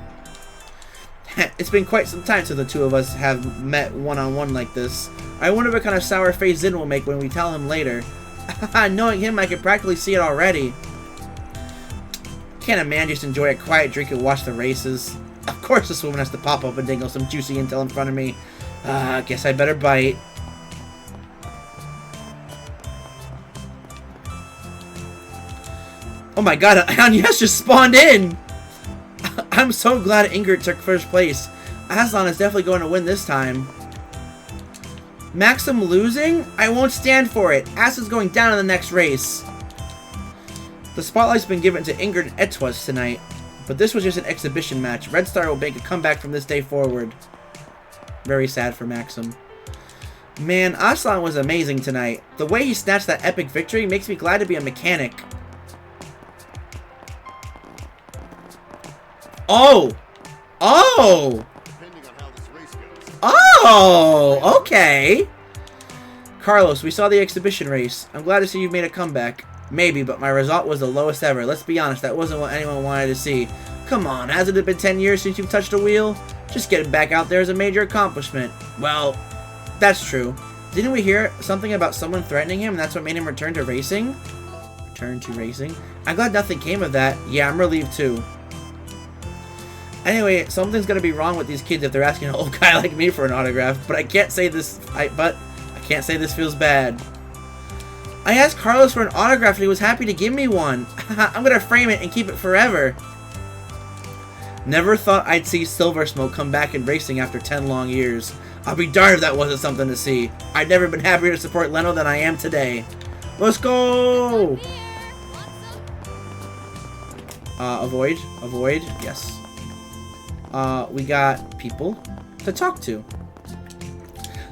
[SPEAKER 1] It's been quite some time since the two of us have met one-on-one like this. I wonder what kind of sour face Zin will make when we tell him later. Knowing him, I can practically see it already. Can't a man just enjoy a quiet drink and watch the races? Of course this woman has to pop up and dangle some juicy intel in front of me. Guess I better bite. Oh my god, Agnes just spawned in! I'm so glad Ingrid took first place. Aslan is definitely going to win this time. Maxim losing? I won't stand for it. Aslan's going down in the next race. The spotlight's been given to Ingrid and Etwas tonight, but this was just an exhibition match. Red Star will make a comeback from this day forward. Very sad for Maxim. Man, Aslan was amazing tonight. The way he snatched that epic victory makes me glad to be a mechanic. Oh! Oh! Oh! Okay! Carlos, we saw the exhibition race. I'm glad to see you've made a comeback. Maybe, but my result was the lowest ever. Let's be honest, that wasn't what anyone wanted to see. Come on, hasn't it been 10 years since you've touched a wheel? Just getting back out there is a major accomplishment. Well, that's true. Didn't we hear something about someone threatening him and that's what made him return to racing? Return to racing? I'm glad nothing came of that. Yeah, I'm relieved too. Anyway, something's gonna be wrong with these kids if they're asking an old guy like me for an autograph, but I can't say this feels bad. I asked Carlos for an autograph and he was happy to give me one. I'm gonna frame it and keep it forever. Never thought I'd see Silver Smoke come back in racing after 10 long years. I'll be darned if that wasn't something to see. I'd never been happier to support Leno than I am today. Let's go! Avoid, yes. We got people to talk to.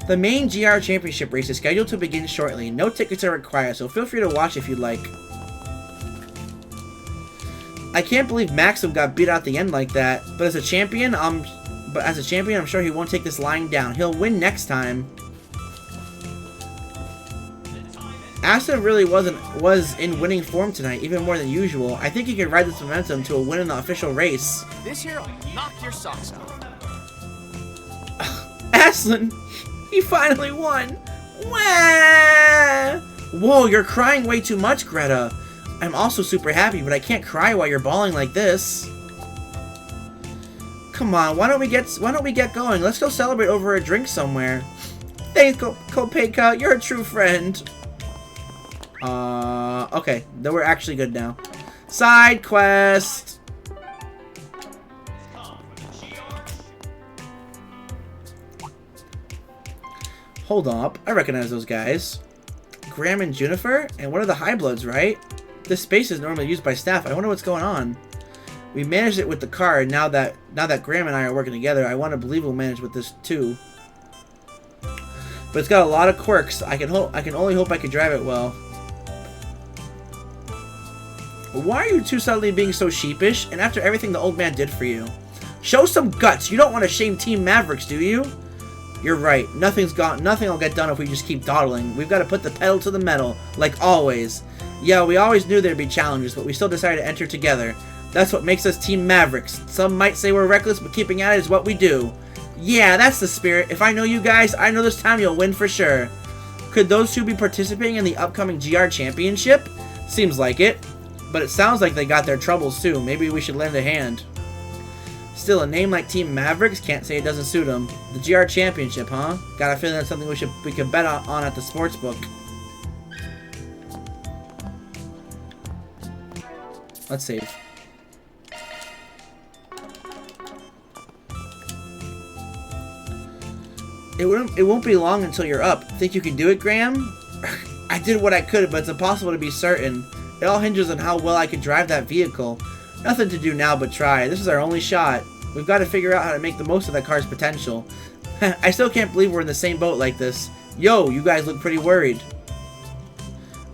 [SPEAKER 1] The main GR Championship race is scheduled to begin shortly. No tickets are required, so feel free to watch if you'd like. I can't believe Maxim got beat out at the end like that, but as a champion, I'm sure he won't take this lying down. He'll win next time. Aston really was in winning form tonight, even more than usual. I think he could ride this momentum to a win in the official race.
[SPEAKER 12] This here will knock your socks off.
[SPEAKER 1] Aslan, he finally won. Wah! Whoa, you're crying way too much, Greta. I'm also super happy, but I can't cry while you're bawling like this. Come on, why don't we get going? Let's go celebrate over a drink somewhere. Thanks, Kopeka. You're a true friend. Okay, then we're actually good now. Side quest. Hold up, I recognize those guys. Graham and Junifer? And what are the High Bloods, right? This space is normally used by staff. I wonder what's going on. We managed it with the car, and now that Graham and I are working together, I want to believe we'll manage with this too. But it's got a lot of quirks. I can only hope I can drive it well. Why are you two suddenly being so sheepish? And after everything the old man did for you, show some guts. You don't want to shame Team Mavericks, do you? You're right. Nothing will get done if we just keep dawdling. We've got to put the pedal to the metal, like always. Yeah, we always knew there'd be challenges, but we still decided to enter together. That's what makes us Team Mavericks. Some might say we're reckless, but keeping at it is what we do. Yeah, that's the spirit. If I know you guys, I know this time you'll win for sure. Could those two be participating in the upcoming GR Championship? Seems like it. But it sounds like they got their troubles too. Maybe we should lend a hand. Still, a name like Team Mavericks, can't say it doesn't suit them. The GR Championship, huh? Got a feeling that's something we could bet on at the sportsbook. Let's save. It won't be long until you're up. Think you can do it, Graham? I did what I could, but it's impossible to be certain. It all hinges on how well I can drive that vehicle. Nothing to do now but try. This is our only shot. We've got to figure out how to make the most of that car's potential. I still can't believe we're in the same boat like this. Yo, you guys look pretty worried.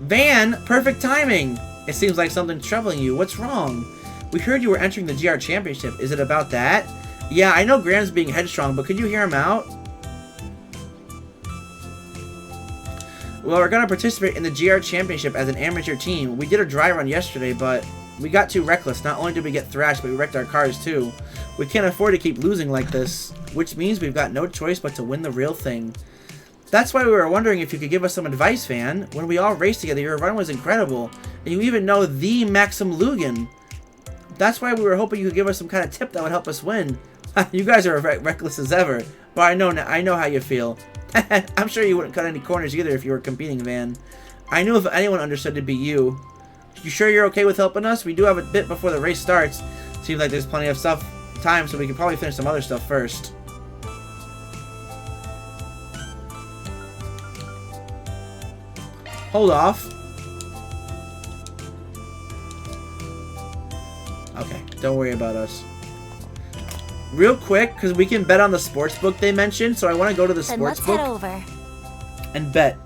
[SPEAKER 1] Van, perfect timing. It seems like something's troubling you. What's wrong? We heard you were entering the GR Championship. Is it about that? Yeah, I know Graham's being headstrong, but could you hear him out? Well, we're going to participate in the GR Championship as an amateur team. We did a dry run yesterday, but we got too reckless. Not only did we get thrashed, but we wrecked our cars too. We can't afford to keep losing like this, which means we've got no choice but to win the real thing. That's why we were wondering if you could give us some advice, Van. When we all raced together, your run was incredible, and you even know the Maxim Lugan. That's why we were hoping you could give us some kind of tip that would help us win. You guys are reckless as ever, but I know how you feel. I'm sure you wouldn't cut any corners either if you were competing, Van. I knew if anyone understood, it'd be you. You sure you're okay with helping us? We do have a bit before the race starts. Seems like there's plenty of time, so we can probably finish some other stuff first. Hold off. Okay, don't worry about us. Real quick, because we can bet on the sports book they mentioned, so I want to go to the sports book.
[SPEAKER 8] Let's head over.
[SPEAKER 1] And bet.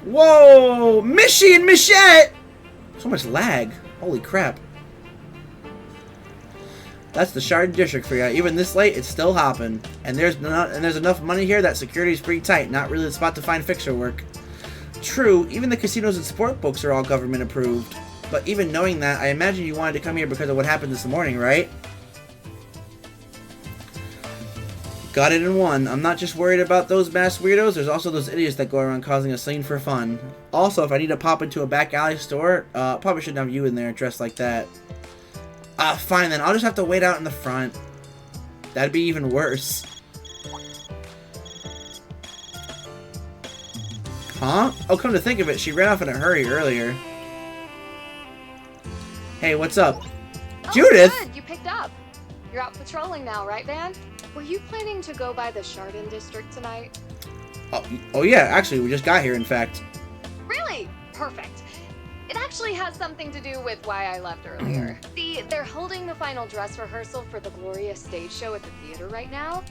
[SPEAKER 1] Whoa! Mishy and Michette! So much lag. Holy crap. That's the Shard District for you. Even this late, it's still hopping. And there's enough money here that security's pretty tight. Not really the spot to find fixer work. True, even the casinos and sport books are all government approved. But even knowing that, I imagine you wanted to come here because of what happened this morning, right? Got it in one. I'm not just worried about those masked weirdos, there's also those idiots that go around causing a scene for fun. Also, if I need to pop into a back alley store, probably shouldn't have you in there dressed like that. Fine then, I'll just have to wait out in the front. That'd be even worse. Huh? Oh, come to think of it, she ran off in a hurry earlier. Hey, what's up?
[SPEAKER 7] Oh,
[SPEAKER 1] Judith!
[SPEAKER 7] Good, you picked up. You're out patrolling now, right, Van? Were you planning to go by the Chardon district tonight?
[SPEAKER 1] Oh yeah, actually, we just got here, in fact.
[SPEAKER 7] Really? Perfect. It actually has something to do with why I left earlier. See, they're holding the final dress rehearsal for the glorious stage show at the theater right now.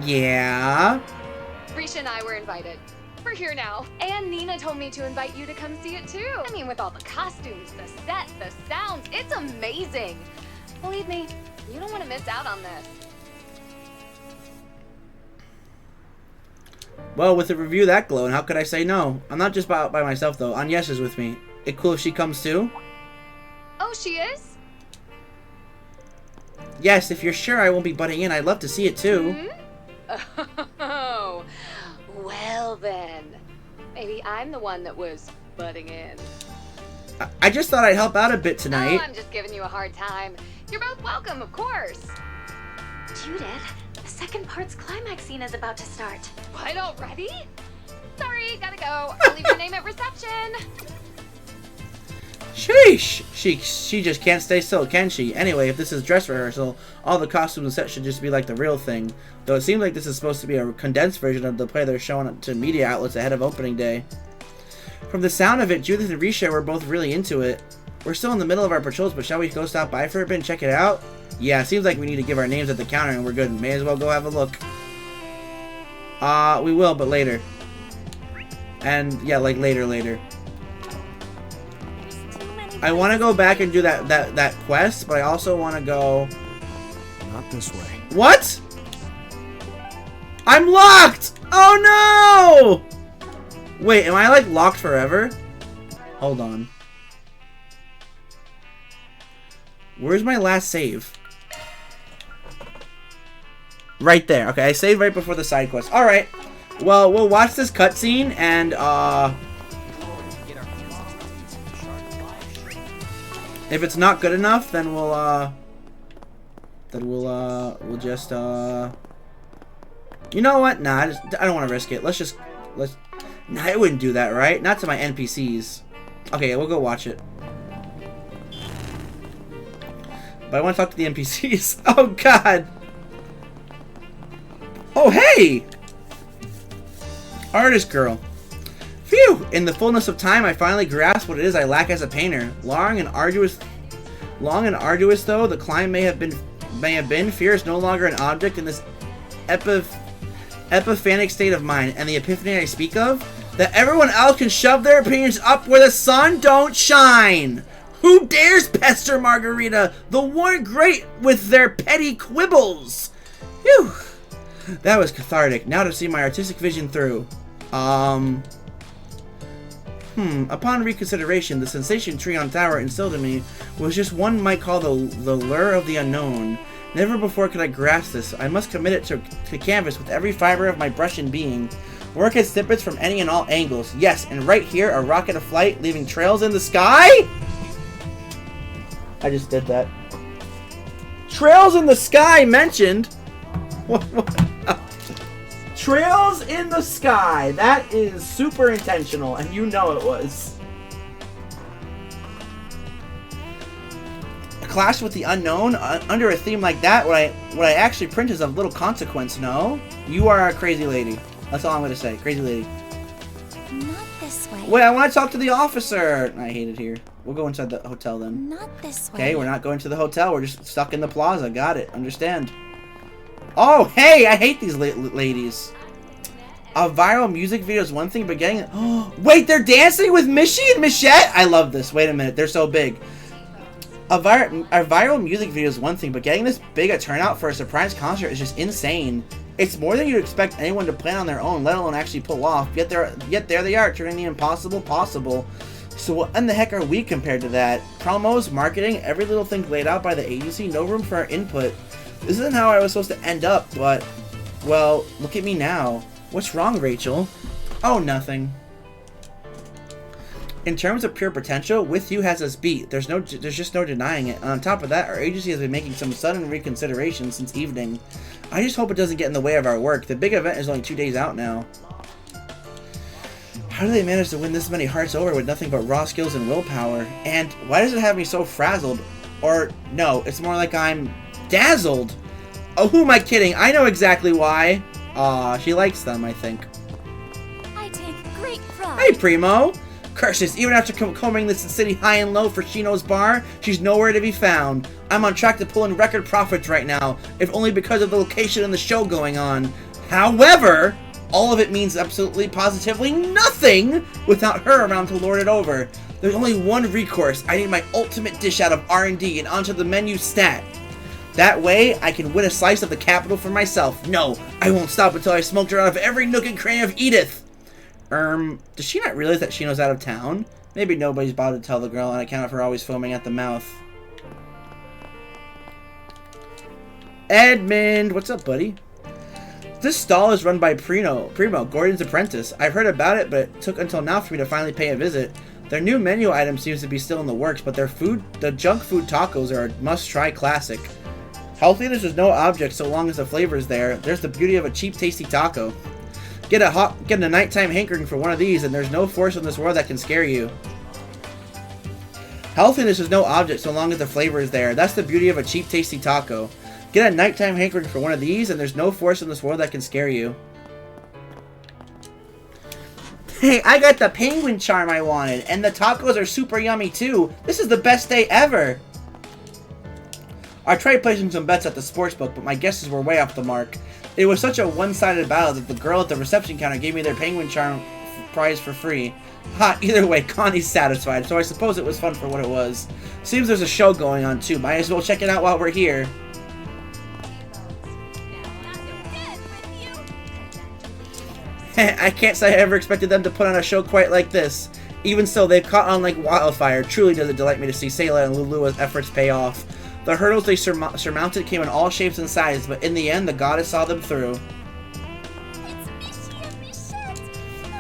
[SPEAKER 1] Yeah?
[SPEAKER 7] Risha and I were invited. We're here now. And Nina told me to invite you to come see it too. I mean, with all the costumes, the set, the sounds, it's amazing. Believe me, you don't want to miss out on this.
[SPEAKER 1] Well, with a review that glowing, how could I say no? I'm not just by myself, though. Agnes is with me. It cool if she comes, too?
[SPEAKER 7] Oh, she is?
[SPEAKER 1] Yes, if you're sure I won't be butting in, I'd love to see it, too.
[SPEAKER 7] Oh, well then. Maybe I'm the one that was butting in.
[SPEAKER 1] I just thought I'd help out a bit tonight.
[SPEAKER 7] Oh, I'm just giving you a hard time. You're both welcome, of course.
[SPEAKER 8] Judith, the second part's climax scene is about to start.
[SPEAKER 7] What, already? Sorry, gotta go. I'll leave your name at reception.
[SPEAKER 1] Sheesh! She just can't stay still, can she? Anyway, if this is dress rehearsal, all the costumes and set should just be like the real thing. Though it seems like this is supposed to be a condensed version of the play they're showing to media outlets ahead of opening day. From the sound of it, Judith and Risha were both really into it. We're still in the middle of our patrols, but shall we go stop by for a bit and check it out? Yeah, seems like we need to give our names at the counter and we're good. May as well go have a look. We will, but later. And, yeah, like later. I want to go back and do that quest, but I also want to go...
[SPEAKER 4] Not this way.
[SPEAKER 1] What? I'm locked! Oh no! Wait, am I like locked forever? Hold on. Where's my last save? Right there. Okay, I saved right before the side quest. Alright. Well, we'll watch this cutscene and, if it's not good enough, then we'll just, you know what? Nah, I don't want to risk it. Nah, I wouldn't do that, right? Not to my NPCs. Okay, we'll go watch it. But I want to talk to the NPCs. Oh, God. Oh, hey! Artist girl. Phew! In the fullness of time, I finally grasped what it is I lack as a painter. Long and arduous though the climb may have been, fear is no longer an object in this epiphanic state of mind, and the epiphany I speak of, that everyone else can shove their opinions up where the sun don't shine. Who dares pester Margarita, the one great with their petty quibbles? Phew! That was cathartic. Now to see my artistic vision through. Upon reconsideration, the sensation Treon Tower instilled in me was just one might call the lure of the unknown. Never before could I grasp this. I must commit it to canvas with every fiber of my brush and being. Work at snippets from any and all angles. Yes, and right here, a rocket of flight, leaving trails in the sky? I just did that. Trails in the sky mentioned? What? Trails in the sky. That is super intentional, and you know it was. A clash with the unknown under a theme like that. What I actually print is of little consequence. No, you are a crazy lady. That's all I'm gonna say. Crazy lady.
[SPEAKER 8] Not this way.
[SPEAKER 1] Wait, I want to talk to the officer. I hate it here. We'll go inside the hotel then.
[SPEAKER 8] Not this way.
[SPEAKER 1] Okay, we're not going to the hotel. We're just stuck in the plaza. Got it. Understand. Oh, hey! I hate these ladies. A viral music video is one thing, but getting... Oh, wait, they're dancing with Mishy and Michette? I love this. Wait a minute. They're so big. A viral music video is one thing, but getting this big a turnout for a surprise concert is just insane. It's more than you'd expect anyone to plan on their own, let alone actually pull off. Yet there they are, turning the impossible possible. So what in the heck are we compared to that? Promos, marketing, every little thing laid out by the agency, no room for our input. This isn't how I was supposed to end up, but, well, look at me now. What's wrong, Rachel? Oh, nothing. In terms of pure potential, With You has us beat. There's just no denying it. And on top of that, our agency has been making some sudden reconsideration since evening. I just hope it doesn't get in the way of our work. The big event is only 2 days out now. How do they manage to win this many hearts over with nothing but raw skills and willpower? And why does it have me so frazzled? Or, no, it's more like I'm dazzled. Oh, who am I kidding? I know exactly why. Aw, she likes them, I think.
[SPEAKER 8] I take great pride.
[SPEAKER 1] Hey, Primo. Curses, even after combing this city high and low for Shino's bar, she's nowhere to be found. I'm on track to pull in record profits right now, if only because of the location and the show going on. However, all of it means absolutely positively nothing without her around to lord it over. There's only one recourse. I need my ultimate dish out of R&D and onto the menu stat. That way, I can win a slice of the capital for myself. No, I won't stop until I smoked her out of every nook and cranny of Edith. Does she not realize that Shino's out of town? Maybe nobody's bothered to tell the girl on account of her always foaming at the mouth. Edmund! What's up, buddy? This stall is run by Primo, Gordon's apprentice. I've heard about it, but it took until now for me to finally pay a visit. Their new menu item seems to be still in the works, but the junk food tacos are a must-try classic. Healthiness is no object so long as the flavor is there. There's the beauty of a cheap, tasty taco. Get a nighttime hankering for one of these, and there's no force in this world that can scare you. Healthiness is no object so long as the flavor is there. That's the beauty of a cheap, tasty taco. Get a nighttime hankering for one of these, and there's no force in this world that can scare you. Hey, I got the penguin charm I wanted, and the tacos are super yummy too. This is the best day ever. I tried placing some bets at the sportsbook, but my guesses were way off the mark. It was such a one-sided battle that the girl at the reception counter gave me their penguin charm prize for free. Ha, either way, Connie's satisfied, so I suppose it was fun for what it was. Seems there's a show going on too. Might as well check it out while we're here. I can't say I ever expected them to put on a show quite like this. Even so, they've caught on like wildfire. Truly does it delight me to see Sayla and Lulua's efforts pay off. The hurdles they surmounted came in all shapes and sizes, but in the end, the goddess saw them through.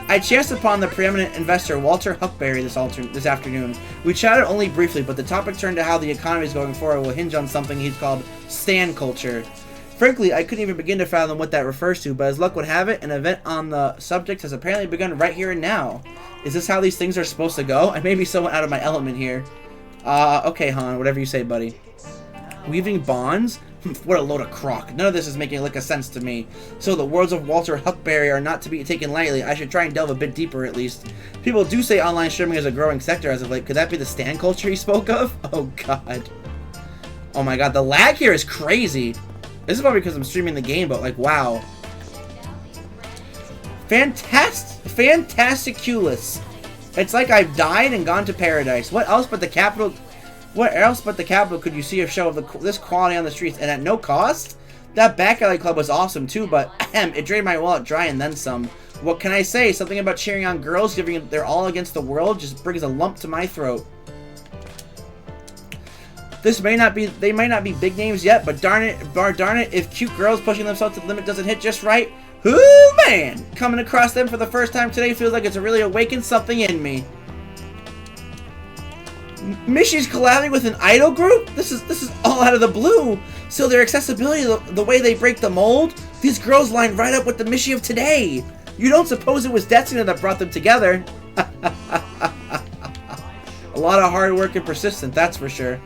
[SPEAKER 1] I chanced upon the preeminent investor Walter Huckberry this afternoon. We chatted only briefly, but the topic turned to how the economy is going forward will hinge on something he's called stan culture. Frankly, I couldn't even begin to fathom what that refers to, but as luck would have it, an event on the subject has apparently begun right here and now. Is this how these things are supposed to go? I may be somewhat out of my element here. Okay, Han, whatever you say, buddy. Weaving bonds? What a load of crock. None of this is making lick of sense to me. So the words of Walter Huckberry are not to be taken lightly. I should try and delve a bit deeper, at least. People do say online streaming is a growing sector as of late. Could that be the stan culture he spoke of? Oh, God. Oh, my God. The lag here is crazy. This is probably because I'm streaming the game, but, like, wow. Fantasticulous. It's like I've died and gone to paradise. What else but the capital could you see a show of this quality on the streets, and at no cost? That back alley club was awesome too, but it drained my wallet dry and then some. What can I say? Something about cheering on girls, giving their all against the world, just brings a lump to my throat. They might not be big names yet, but darn it, if cute girls pushing themselves to the limit doesn't hit just right, whoo man! Coming across them for the first time today feels like it's really awakened something in me. Mishy's collabing with an idol group? This is all out of the blue. So their accessibility, the way they break the mold, these girls line right up with the Mishy of today. You don't suppose it was Destiny that brought them together? A lot of hard work and persistence, that's for sure.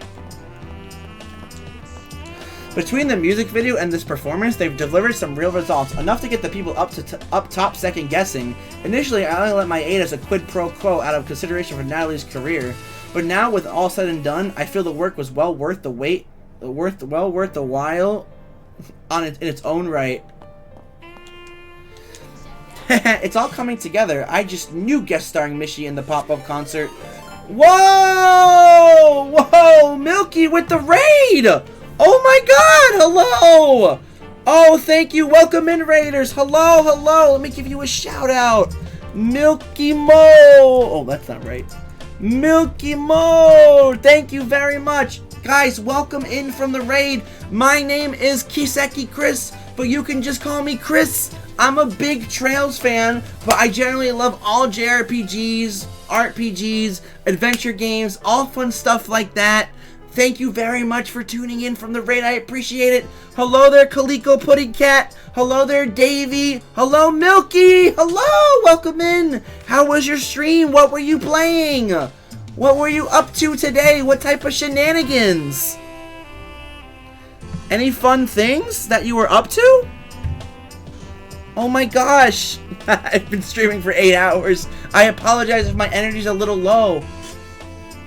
[SPEAKER 1] Between the music video and this performance, they've delivered some real results, enough to get the people up top second guessing. Initially, I only let my aid as a quid pro quo out of consideration for Natalie's career, but now with all said and done, I feel the work was well worth the wait, worth the while, in its own right. It's all coming together. I just knew guest starring Mishy in the pop-up concert. Whoa! Whoa! Milky with the raid! Oh my god! Hello! Oh, thank you. Welcome in, Raiders. Hello, hello. Let me give you a shout out. Milky Mo. Oh, that's not right. Milky Mo. Thank you very much. Guys, welcome in from the raid. My name is KisekiChris, but you can just call me Chris. I'm a big Trails fan, but I generally love all JRPGs, RPGs, adventure games, all fun stuff like that. Thank you very much for tuning in from the raid. I appreciate it. Hello there, Calico Pudding Cat. Hello there, Davey. Hello, Milky. Hello, welcome in. How was your stream? What were you playing? What were you up to today? What type of shenanigans? Any fun things that you were up to? Oh my gosh. I've been streaming for 8 hours. I apologize if my energy's a little low.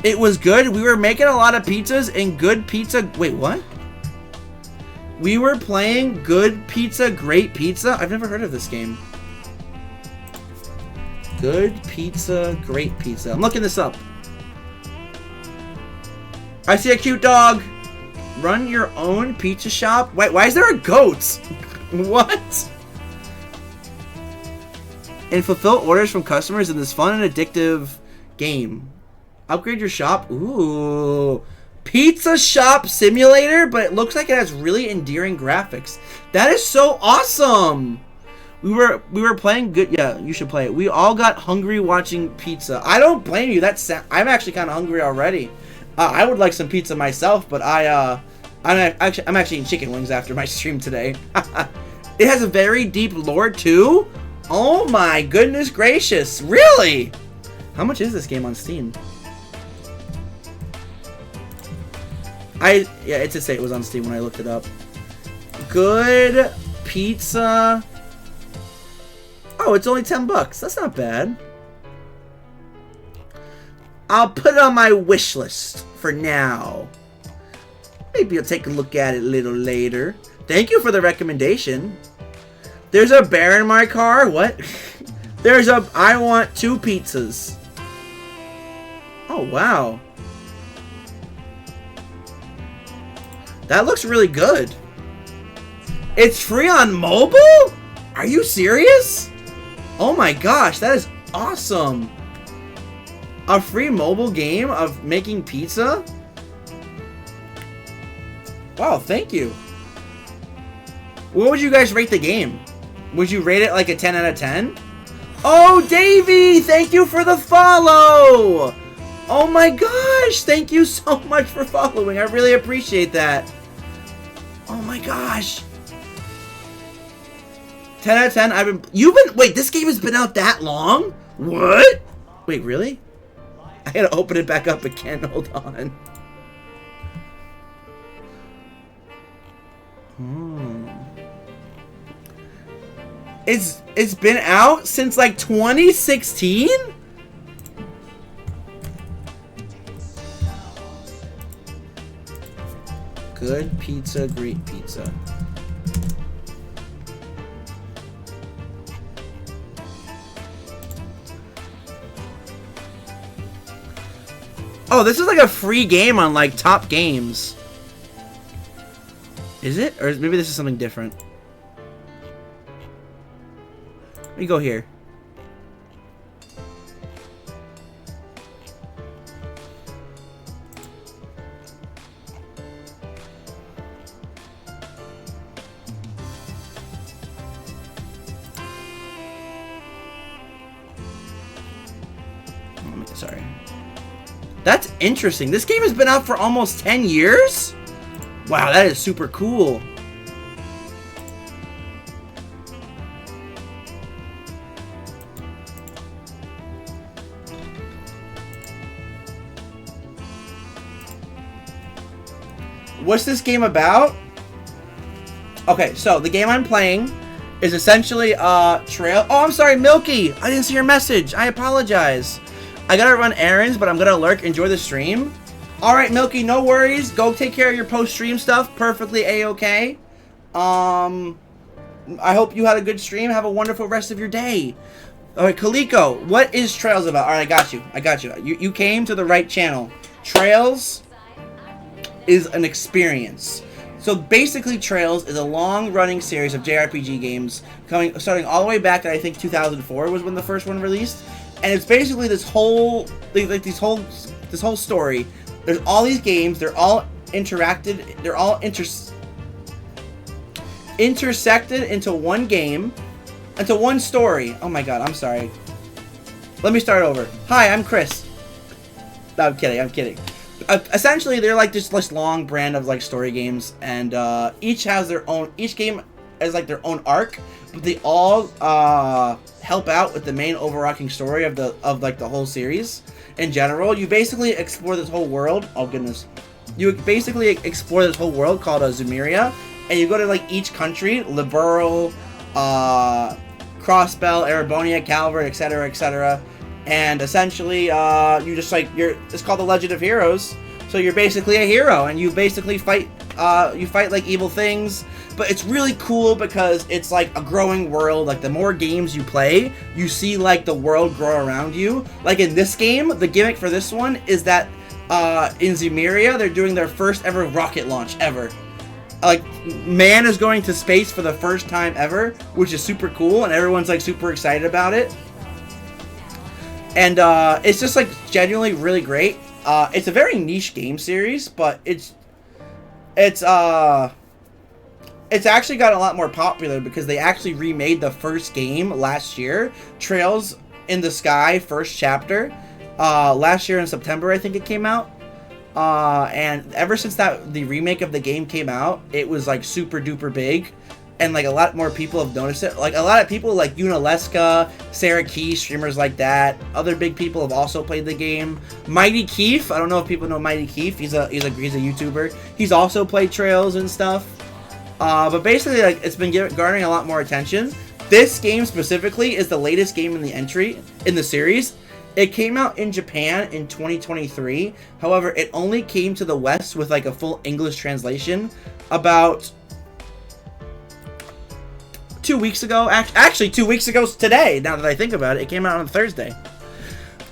[SPEAKER 1] It was good. We were making a lot of pizzas and good pizza. Wait, what? We were playing Good Pizza, Great Pizza? I've never heard of this game. Good Pizza, Great Pizza. I'm looking this up. I see a cute dog. Run your own pizza shop? Wait, why is there a goat? What? And fulfill orders from customers in this fun and addictive game. Upgrade your shop. Ooh. Pizza Shop Simulator, but it looks like it has really endearing graphics. That is so awesome. We were playing good. Yeah, you should play it. We all got hungry watching pizza. I don't blame you. I'm actually kind of hungry already. I would like some pizza myself, but I'm actually eating chicken wings after my stream today. It has a very deep lore too. Oh my goodness gracious! Really? How much is this game on Steam? Yeah, it did say it was on Steam when I looked it up. Good pizza. Oh, it's only $10. That's not bad. I'll put it on my wish list for now. Maybe I'll take a look at it a little later. Thank you for the recommendation. There's a bear in my car? What? I want 2 pizzas. Oh, wow. That looks really good. It's free on mobile? Are you serious? Oh my gosh, that is awesome. A free mobile game of making pizza? Wow, thank you. What would you guys rate the game? Would you rate it like a 10 out of 10? Oh, Davey, thank you for the follow. Oh my gosh, thank you so much for following. I really appreciate that. Oh my gosh. 10 out of 10. Wait, this game has been out that long? What? Wait, really? I gotta open it back up again. Hold on. It's been out since like 2016? Good pizza, great pizza. Oh, this is like a free game on like top games. Is it? Or maybe this is something different. Let me go here. Sorry. That's interesting. This game has been out for almost 10 years? Wow, that is super cool. What's this game about? Okay, so the game I'm playing is essentially trail. Oh, I'm sorry, Milky. I didn't see your message. I apologize. I gotta run errands, but I'm gonna lurk. Enjoy the stream. Alright, Milky, no worries. Go take care of your post-stream stuff. Perfectly A-okay. I hope you had a good stream. Have a wonderful rest of your day. Alright, Kaliko, what is Trails about? Alright, I got you. I got you. You came to the right channel. Trails is an experience. So basically, Trails is a long-running series of JRPG games starting all the way back at I think 2004 was when the first one released. And it's basically this whole this whole story. There's all these games. They're all interacted. They're all intersected into one game, into one story. Oh my god, I'm sorry. Let me start over. Hi, I'm Chris. No, I'm kidding. I'm kidding. Essentially, they're like this long brand of like story games, and each has their own. Each game has like their own arc, but they all help out with the main overarching story of the whole series. In general, you basically explore this whole world. Oh goodness, you basically explore this whole world called Zumeria, and you go to like each country: Liberl, Crossbell, Erebonia, Calvert, etc., etc. And essentially, you just like it's called the Legend of Heroes. So you're basically a hero, and you basically fight. You fight like evil things. But it's really cool because it's like a growing world. Like the more games you play, you see like the world grow around you. Like in this game, the gimmick for this one is that in Zumeria, they're doing their first ever rocket launch ever. Like man is going to space for the first time ever, which is super cool, and everyone's like super excited about it. And it's just like genuinely really great. It's a very niche game series, but it's it's actually got a lot more popular because they actually remade the first game last year, Trails in the Sky first chapter, last year in September I think it came out. And ever since the remake of the game came out, it was like super duper big, and like a lot more people have noticed it. Like a lot of people like Unaleska, Sarah Key, streamers like that, other big people have also played the game. Mighty Keef, I don't know if people know Mighty Keef. He's a YouTuber. He's also played Trails and stuff. But basically, like, it's been garnering a lot more attention. This game specifically is the latest game in the series. It came out in Japan in 2023. However, it only came to the West with like a full English translation about 2 weeks ago. Actually, 2 weeks ago today, now that I think about it. It came out on Thursday.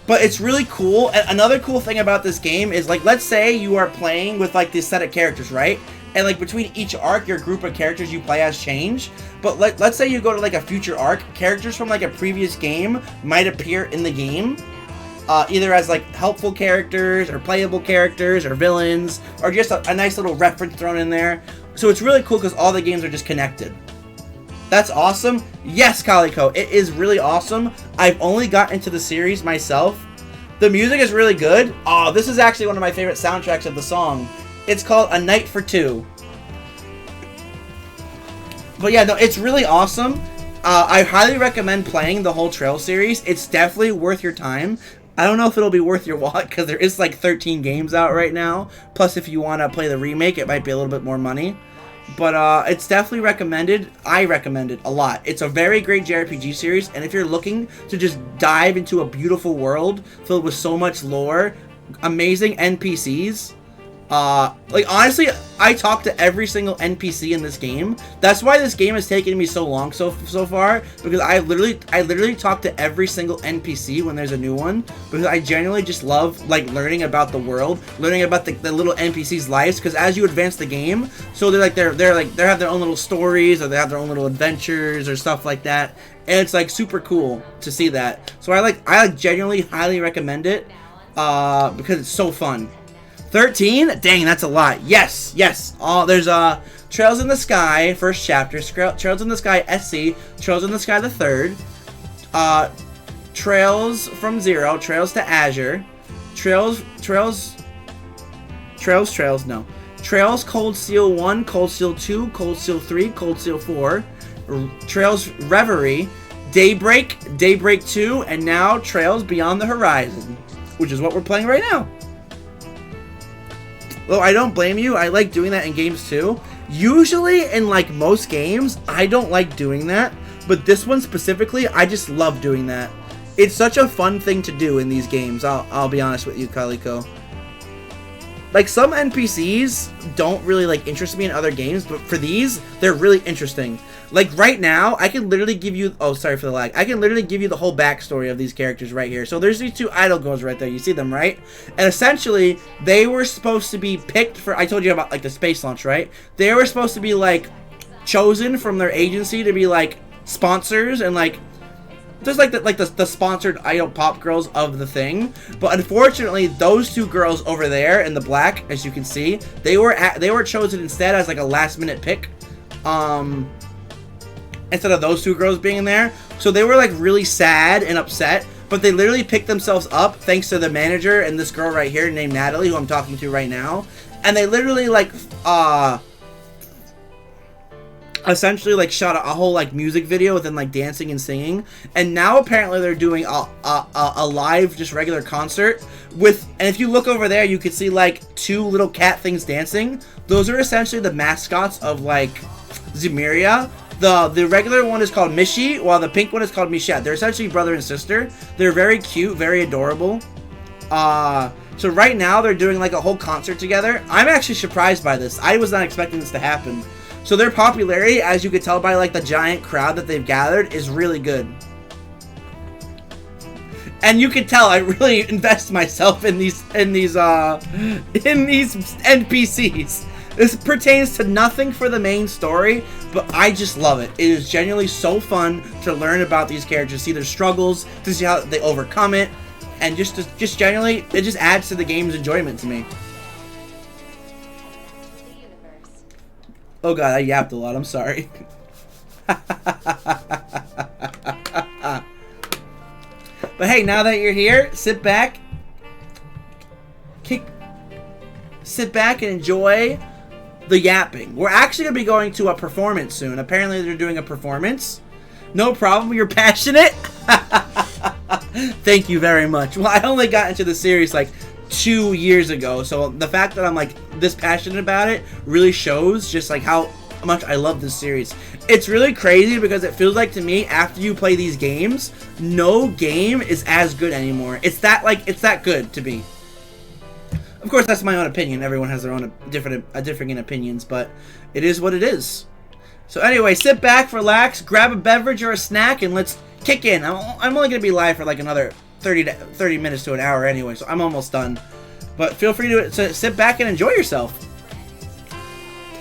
[SPEAKER 1] But it's really cool. And another cool thing about this game is, like, let's say you are playing with like this set of characters, right? And like between each arc, your group of characters you play as change. But let's say you go to like a future arc, characters from like a previous game might appear in the game. Either as like helpful characters or playable characters or villains, or just a nice little reference thrown in there. So it's really cool because all the games are just connected. That's awesome. Yes, Calico, it is really awesome. I've only got into the series myself. The music is really good. Oh, this is actually one of my favorite soundtracks of the song. It's called A Night for Two. But yeah, no, it's really awesome. I highly recommend playing the whole Trail series. It's definitely worth your time. I don't know if it'll be worth your wallet because there is like 13 games out right now. Plus, if you want to play the remake, it might be a little bit more money. But it's definitely recommended. I recommend it a lot. It's a very great JRPG series, and if you're looking to just dive into a beautiful world filled with so much lore, amazing NPCs, like honestly, I talk to every single NPC in this game. That's why this game has taken me so long so far, because I literally talk to every single NPC when there's a new one, because I genuinely just love like learning about the world, learning about the little NPCs' lives, because as you advance the game, so they have their own little stories, or they have their own little adventures or stuff like that, and it's like super cool to see that. So I genuinely highly recommend it, because it's so fun. 13? Dang, that's a lot. Yes, yes. There's Trails in the Sky, first chapter. Trails in the Sky SC. Trails in the Sky the third. Trails from Zero. Trails to Azure. Trails, no. Trails Cold Steel 1, Cold Steel 2, Cold Steel 3, Cold Steel 4. Trails Reverie. Daybreak, Daybreak 2, and now Trails Beyond the Horizon, which is what we're playing right now. Well, I don't blame you. I like doing that in games too. Usually in like most games, I don't like doing that. But this one specifically, I just love doing that. It's such a fun thing to do in these games. I'll be honest with you, Calico. Like some NPCs don't really like interest me in other games, but for these, they're really interesting. Like right now, I can literally give you, oh sorry for the lag, I can literally give you the whole backstory of these characters right here. So there's these two idol girls right there, you see them, right? And essentially, they were supposed to be picked for, I told you about like the space launch, right? They were supposed to be like chosen from their agency to be like sponsors and like just like the sponsored idol pop girls of the thing. But unfortunately, those two girls over there in the black, as you can see, they were chosen instead as like a last minute pick. Instead of those two girls being in there. So they were like really sad and upset, but they literally picked themselves up thanks to the manager and this girl right here named Natalie, who I'm talking to right now. And they literally like essentially like shot a whole like music video with them like dancing and singing. And now apparently they're doing a live just regular concert with, and if you look over there, you can see like two little cat things dancing. Those are essentially the mascots of like Zemeria. The regular one is called Mishi, while the pink one is called Michette. They're essentially brother and sister. They're very cute, very adorable. So right now they're doing like a whole concert together. I'm actually surprised by this. I was not expecting this to happen. So their popularity, as you could tell by like the giant crowd that they've gathered, is really good. And you can tell I really invest myself in these NPCs. This pertains to nothing for the main story, but I just love it. It is genuinely so fun to learn about these characters, see their struggles, to see how they overcome it, and just genuinely, it just adds to the game's enjoyment to me. Oh god, I yapped a lot. I'm sorry. But hey, now that you're here, sit back. Sit back and enjoy the yapping. We're actually going to be going to a performance soon. Apparently they're doing a performance. No problem, you're passionate. Thank you very much. Well, I only got into the series like 2 years ago, so the fact that I'm like this passionate about it really shows just like how much I love this series. It's really crazy because it feels like to me after you play these games, no game is as good anymore. It's that good to me. Of course, that's my own opinion. Everyone has their own different opinions, but it is what it is. So anyway, sit back, relax, grab a beverage or a snack, and let's kick in. I'm only going to be live for like another 30 minutes to an hour anyway, so I'm almost done. But feel free to sit back and enjoy yourself.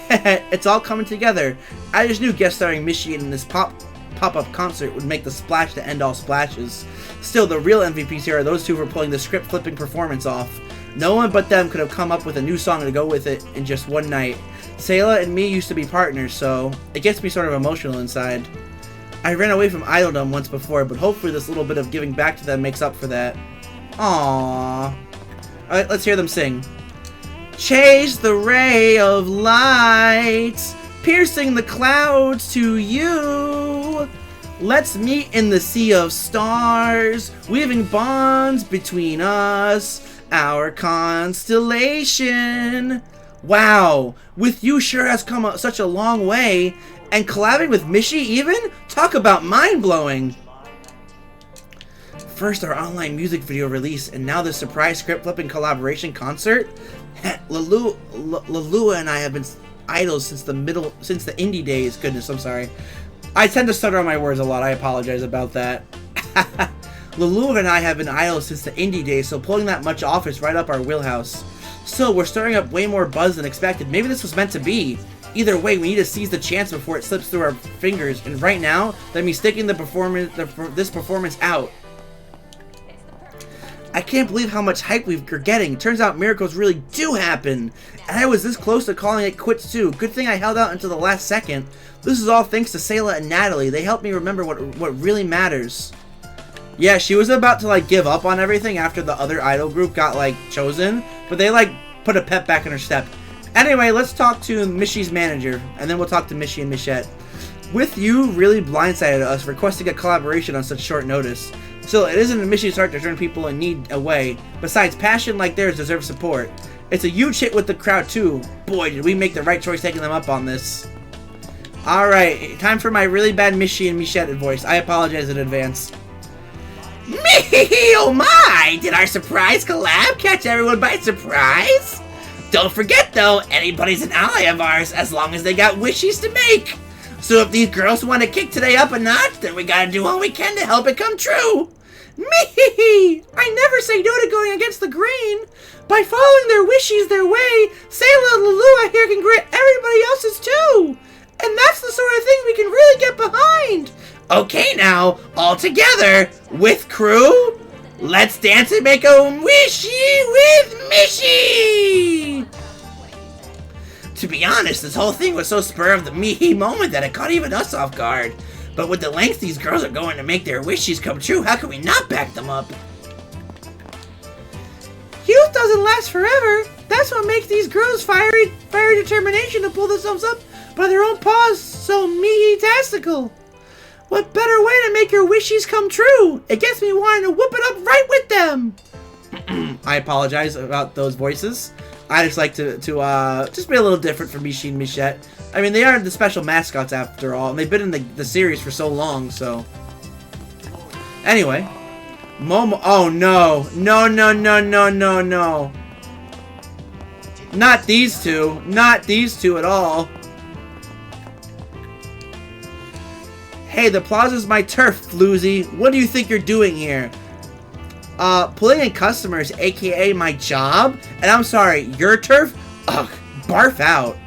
[SPEAKER 1] It's all coming together. I just knew guest starring Michi in this pop-up concert would make the splash to end all splashes. Still, the real MVPs here are those two for pulling the script-flipping performance off. No one but them could have come up with a new song to go with it in just one night. Sayla and me used to be partners, so it gets me sort of emotional inside. I ran away from idoldom once before, but hopefully this little bit of giving back to them makes up for that. Aww. Alright, let's hear them sing. Chase the ray of light, piercing the clouds to you. Let's meet in the sea of stars, weaving bonds between us, our constellation. Wow, with you sure has come such a long way, and collabing with Michi even? Talk about mind-blowing. First our online music video release, and now this surprise script-flipping collaboration concert? Lalua and I have been idols since the indie days. Goodness, I'm sorry. I tend to stutter on my words a lot. I apologize about that. Lalua and I have been idols since the indie days, so pulling that much off is right up our wheelhouse. Still, we're stirring up way more buzz than expected. Maybe this was meant to be. Either way, we need to seize the chance before it slips through our fingers, and right now, let me sticking this performance out. I can't believe how much hype we're getting. Turns out miracles really do happen. And I was this close to calling it quits too. Good thing I held out until the last second. This is all thanks to Sayla and Natalie. They helped me remember what really matters. Yeah, she was about to like give up on everything after the other idol group got like chosen. But they like put a pep back in her step. Anyway, let's talk to Michi's manager. And then we'll talk to Michi and Michette. With you really blindsided us requesting a collaboration on such short notice. Still, it isn't in Michi's heart to turn people in need away. Besides, passion like theirs deserves support. It's a huge hit with the crowd too. Boy, did we make the right choice taking them up on this. Alright, time for my really bad Michi and Michette voice. I apologize in advance. Me, oh my! Did our surprise collab catch everyone by surprise? Don't forget though, anybody's an ally of ours as long as they got wishes to make. So if these girls want to kick today up a notch, then we gotta do all we can to help it come true. Me, I never say no to going against the grain. By following their wishes their way, Sayla and Lalua here can grant everybody else's too. And that's the sort of thing we can really get behind. Okay now, all together, with crew, let's dance and make a wishy with Michi! To be honest, this whole thing was so spur of the me moment that it caught even us off guard. But with the lengths these girls are going to make their wishes come true, how can we not back them up? Youth doesn't last forever. That's what makes these girls fiery determination to pull themselves up by their own paws so me-tastical. What better way to make your wishes come true? It gets me wanting to whoop it up right with them. I apologize about those voices. I just like to just be a little different from Michi and Michette. I mean, they are the special mascots after all, and they've been in the series for so long, so. Anyway. Momo. Oh, no. No, no, no, no, no, no. Not these two. Not these two at all. Hey, the plaza's my turf, floozy. What do you think you're doing here? Pulling in customers, aka my job? And I'm sorry, your turf? Ugh, barf out.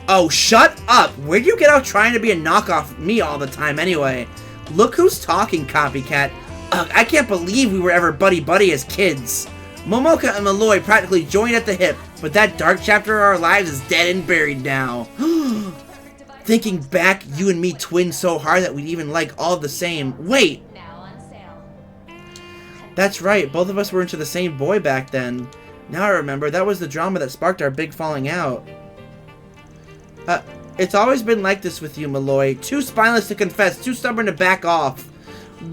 [SPEAKER 1] Oh, shut up! Where'd you get out trying to be a knockoff me all the time anyway? Look who's talking, copycat. Ugh, I can't believe we were ever buddy-buddy as kids. Momoka and Malloy practically joined at the hip, But that dark chapter of our lives is dead and buried now. Thinking back, you and me twinned so hard that we'd even like all the same. Wait! That's right, both of us were into the same boy back then. Now I remember, that was the drama that sparked our big falling out. It's always been like this with you, Malloy. Too spineless to confess, too stubborn to back off.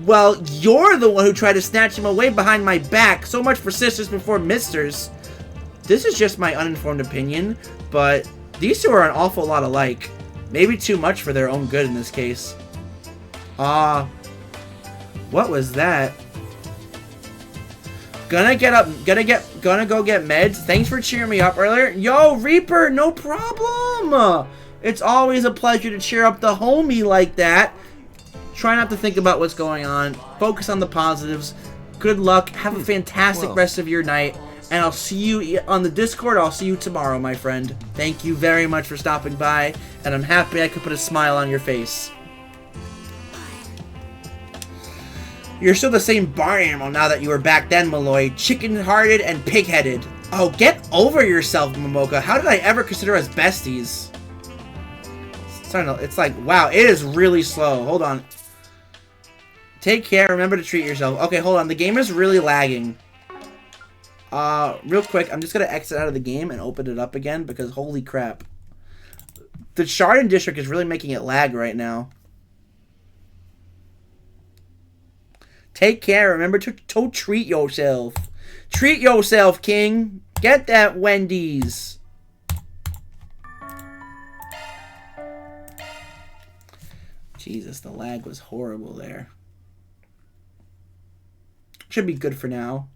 [SPEAKER 1] Well, you're the one who tried to snatch him away behind my back. So much for sisters before misters. This is just my uninformed opinion, but these two are an awful lot alike. Maybe too much for their own good in this case. What was that? Gonna go get meds. Thanks for cheering me up earlier. Yo, Reaper, no problem. It's always a pleasure to cheer up the homie like that. Try not to think about what's going on. Focus on the positives. Good luck. Have a fantastic rest of your night. And I'll see you on the Discord. I'll see you tomorrow, my friend. Thank you very much for stopping by. And I'm happy I could put a smile on your face. You're still the same barn animal now that you were back then, Malloy. Chicken-hearted and pig-headed. Oh, get over yourself, Momoka. How did I ever consider us besties? It's like, wow, it is really slow. Hold on. Take care. Remember to treat yourself. Okay, hold on. The game is really lagging. Real quick, I'm just going to exit out of the game and open it up again because holy crap. The Chardon District is really making it lag right now. Take care. Remember to treat yourself. Treat yourself, King. Get that Wendy's. Jesus, the lag was horrible there. Should be good for now.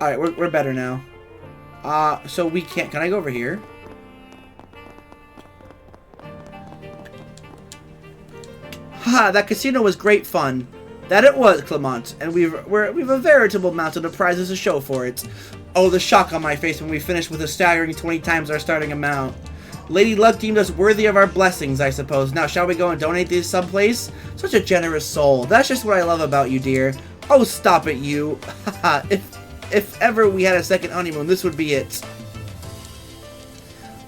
[SPEAKER 1] Alright, we're better now. So we can't... Can I go over here? Ha! That casino was great fun. That it was, Clement. And we've a veritable mountain of prizes to show for it. Oh, the shock on my face when we finished with a staggering 20 times our starting amount. Lady Luck deemed us worthy of our blessings, I suppose. Now, shall we go and donate these someplace? Such a generous soul. That's just what I love about you, dear. Oh, stop it, you. Haha, if ever we had a second honeymoon, this would be it.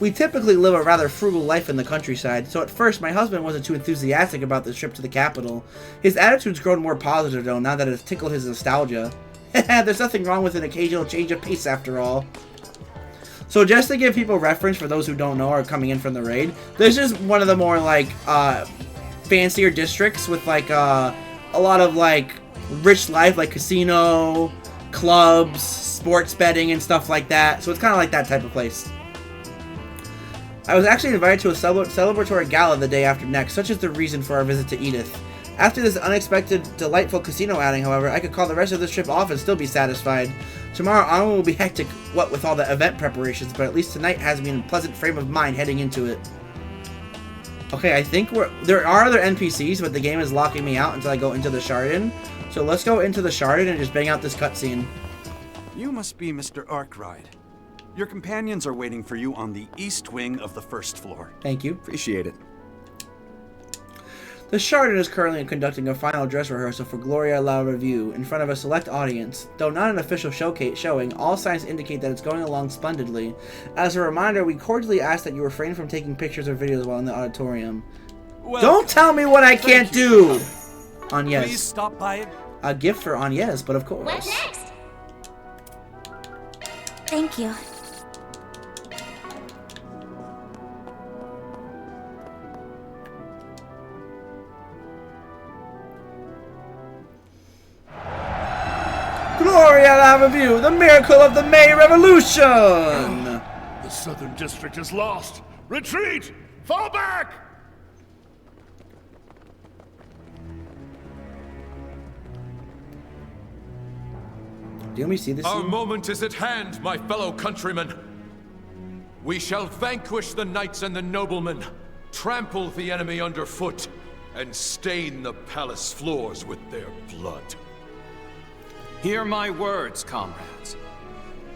[SPEAKER 1] We typically live a rather frugal life in the countryside, so at first my husband wasn't too enthusiastic about this trip to the capital. His attitude's grown more positive, though, now that it's tickled his nostalgia. There's nothing wrong with an occasional change of pace, after all. So just to give people reference, for those who don't know or are coming in from the raid, this is one of the more, like, fancier districts with, like, a lot of, like, rich life, like casino, clubs, sports betting, and stuff like that. So it's kind of like that type of place. I was actually invited to a celebratory gala the day after next, such is the reason for our visit to Edith. After this unexpected, delightful casino outing, however, I could call the rest of this trip off and still be satisfied. Tomorrow on will be hectic, what with all the event preparations, but at least tonight has me in a pleasant frame of mind heading into it. Okay, I think there are other NPCs, but the game is locking me out until I go into the Chardon. So let's go into the Chardon and just bang out this cutscene.
[SPEAKER 14] You must be Mr. Arkwright. Your companions are waiting for you on the east wing of the first floor.
[SPEAKER 1] Thank you.
[SPEAKER 4] Appreciate it.
[SPEAKER 1] The Chardon is currently conducting a final dress rehearsal for Gloria La Revue in front of a select audience. Though not an official showing, all signs indicate that it's going along splendidly. As a reminder, we cordially ask that you refrain from taking pictures or videos while in the auditorium. Don't tell me what I can't do! Agnes.
[SPEAKER 14] Please stop by.
[SPEAKER 1] A gift for Agnes, but of course.
[SPEAKER 8] What next? Thank you.
[SPEAKER 1] Gloria La Revue, the miracle of the May Revolution!
[SPEAKER 10] The Southern District is lost. Retreat! Fall back!
[SPEAKER 1] Do we see this?
[SPEAKER 17] Our moment is at hand, my fellow countrymen. We shall vanquish the knights and the noblemen, trample the enemy underfoot, and stain the palace floors with their blood.
[SPEAKER 22] Hear my words, comrades.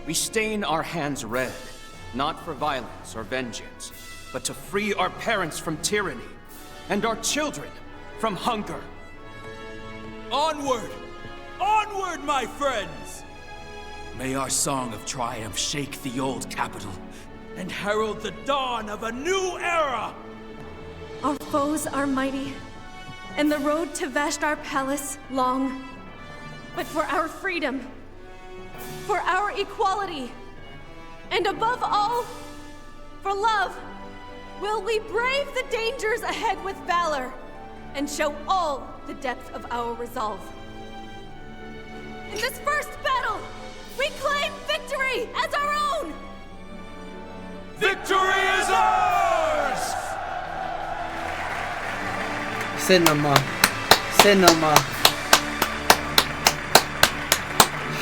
[SPEAKER 22] We stain our hands red, not for violence or vengeance, but to free our parents from tyranny, and our children from hunger.
[SPEAKER 12] Onward! Onward, my friends! May our song of triumph shake the old capital and herald the dawn of a new era!
[SPEAKER 9] Our foes are mighty, and the road to Vashtar Palace long. But for our freedom, for our equality, and above all, for love, will we brave the dangers ahead with valor and show all the depth of our resolve. In this first battle, we claim victory as our own!
[SPEAKER 12] Victory is ours!
[SPEAKER 1] Cinema. Cinema.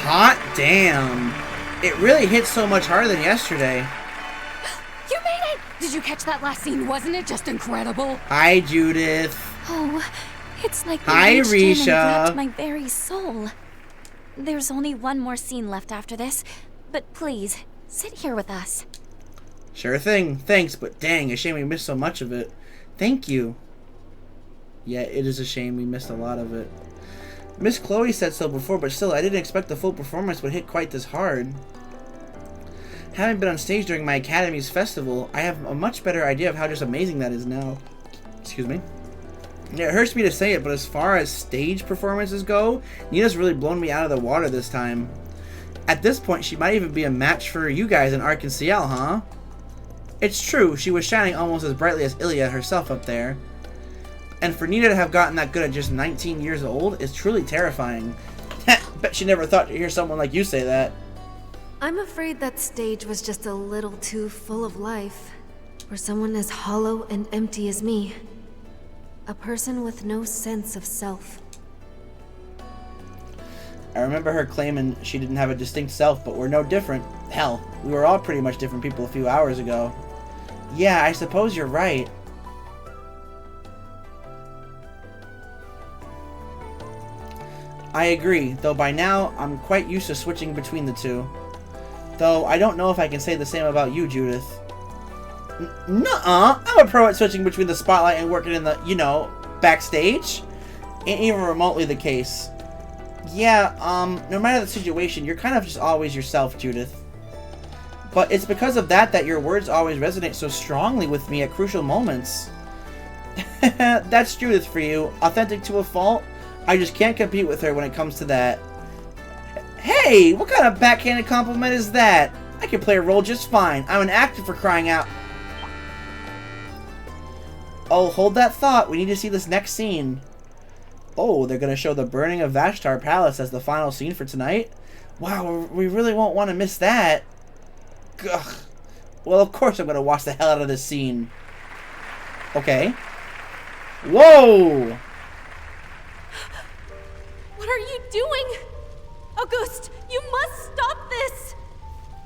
[SPEAKER 1] Hot damn. It really hit so much harder than yesterday.
[SPEAKER 13] You made it! Did you catch that last scene? Wasn't it just incredible?
[SPEAKER 1] Hi, Judith.
[SPEAKER 8] Oh, it's like
[SPEAKER 1] Hi,
[SPEAKER 8] they reached in and
[SPEAKER 1] Risha.
[SPEAKER 8] grabbed my very soul. There's only one more scene left after this, but please, sit here with us.
[SPEAKER 1] Sure thing. Thanks, but dang, a shame we missed so much of it. Thank you. Yeah, it is a shame we missed a lot of it. Miss Chloe said so before, but still, I didn't expect the full performance would hit quite this hard. Having been on stage during my academy's festival, I have a much better idea of how just amazing that is now. Excuse me. Yeah, it hurts me to say it, but as far as stage performances go, Nina's really blown me out of the water this time. At this point, she might even be a match for you guys in Arc and CL, huh? It's true, she was shining almost as brightly as Ilya herself up there. And for Nina to have gotten that good at just 19 years old is truly terrifying. Bet she never thought to hear someone like you say that.
[SPEAKER 9] I'm afraid that stage was just a little too full of life for someone as hollow and empty as me. A person with no sense of self.
[SPEAKER 1] I remember her claiming she didn't have a distinct self, but we're no different. Hell, we were all pretty much different people a few hours ago. Yeah, I suppose you're right. I agree, though by now, I'm quite used to switching between the two. Though, I don't know if I can say the same about you, Judith. Nuh-uh! I'm a pro at switching between the spotlight and working in the, you know, backstage. Ain't even remotely the case. Yeah, no matter the situation, you're kind of just always yourself, Judith. But it's because of that your words always resonate so strongly with me at crucial moments. That's Judith for you. Authentic to a fault. I just can't compete with her when it comes to that. Hey, what kind of backhanded compliment is that? I can play a role just fine. I'm an actor, for crying out. Oh, hold that thought. We need to see this next scene. Oh, they're going to show the burning of Vashtar Palace as the final scene for tonight? Wow, we really won't want to miss that. Ugh. Well, of course I'm going to watch the hell out of this scene. Okay. Whoa!
[SPEAKER 9] What are you doing? Auguste, you must stop this!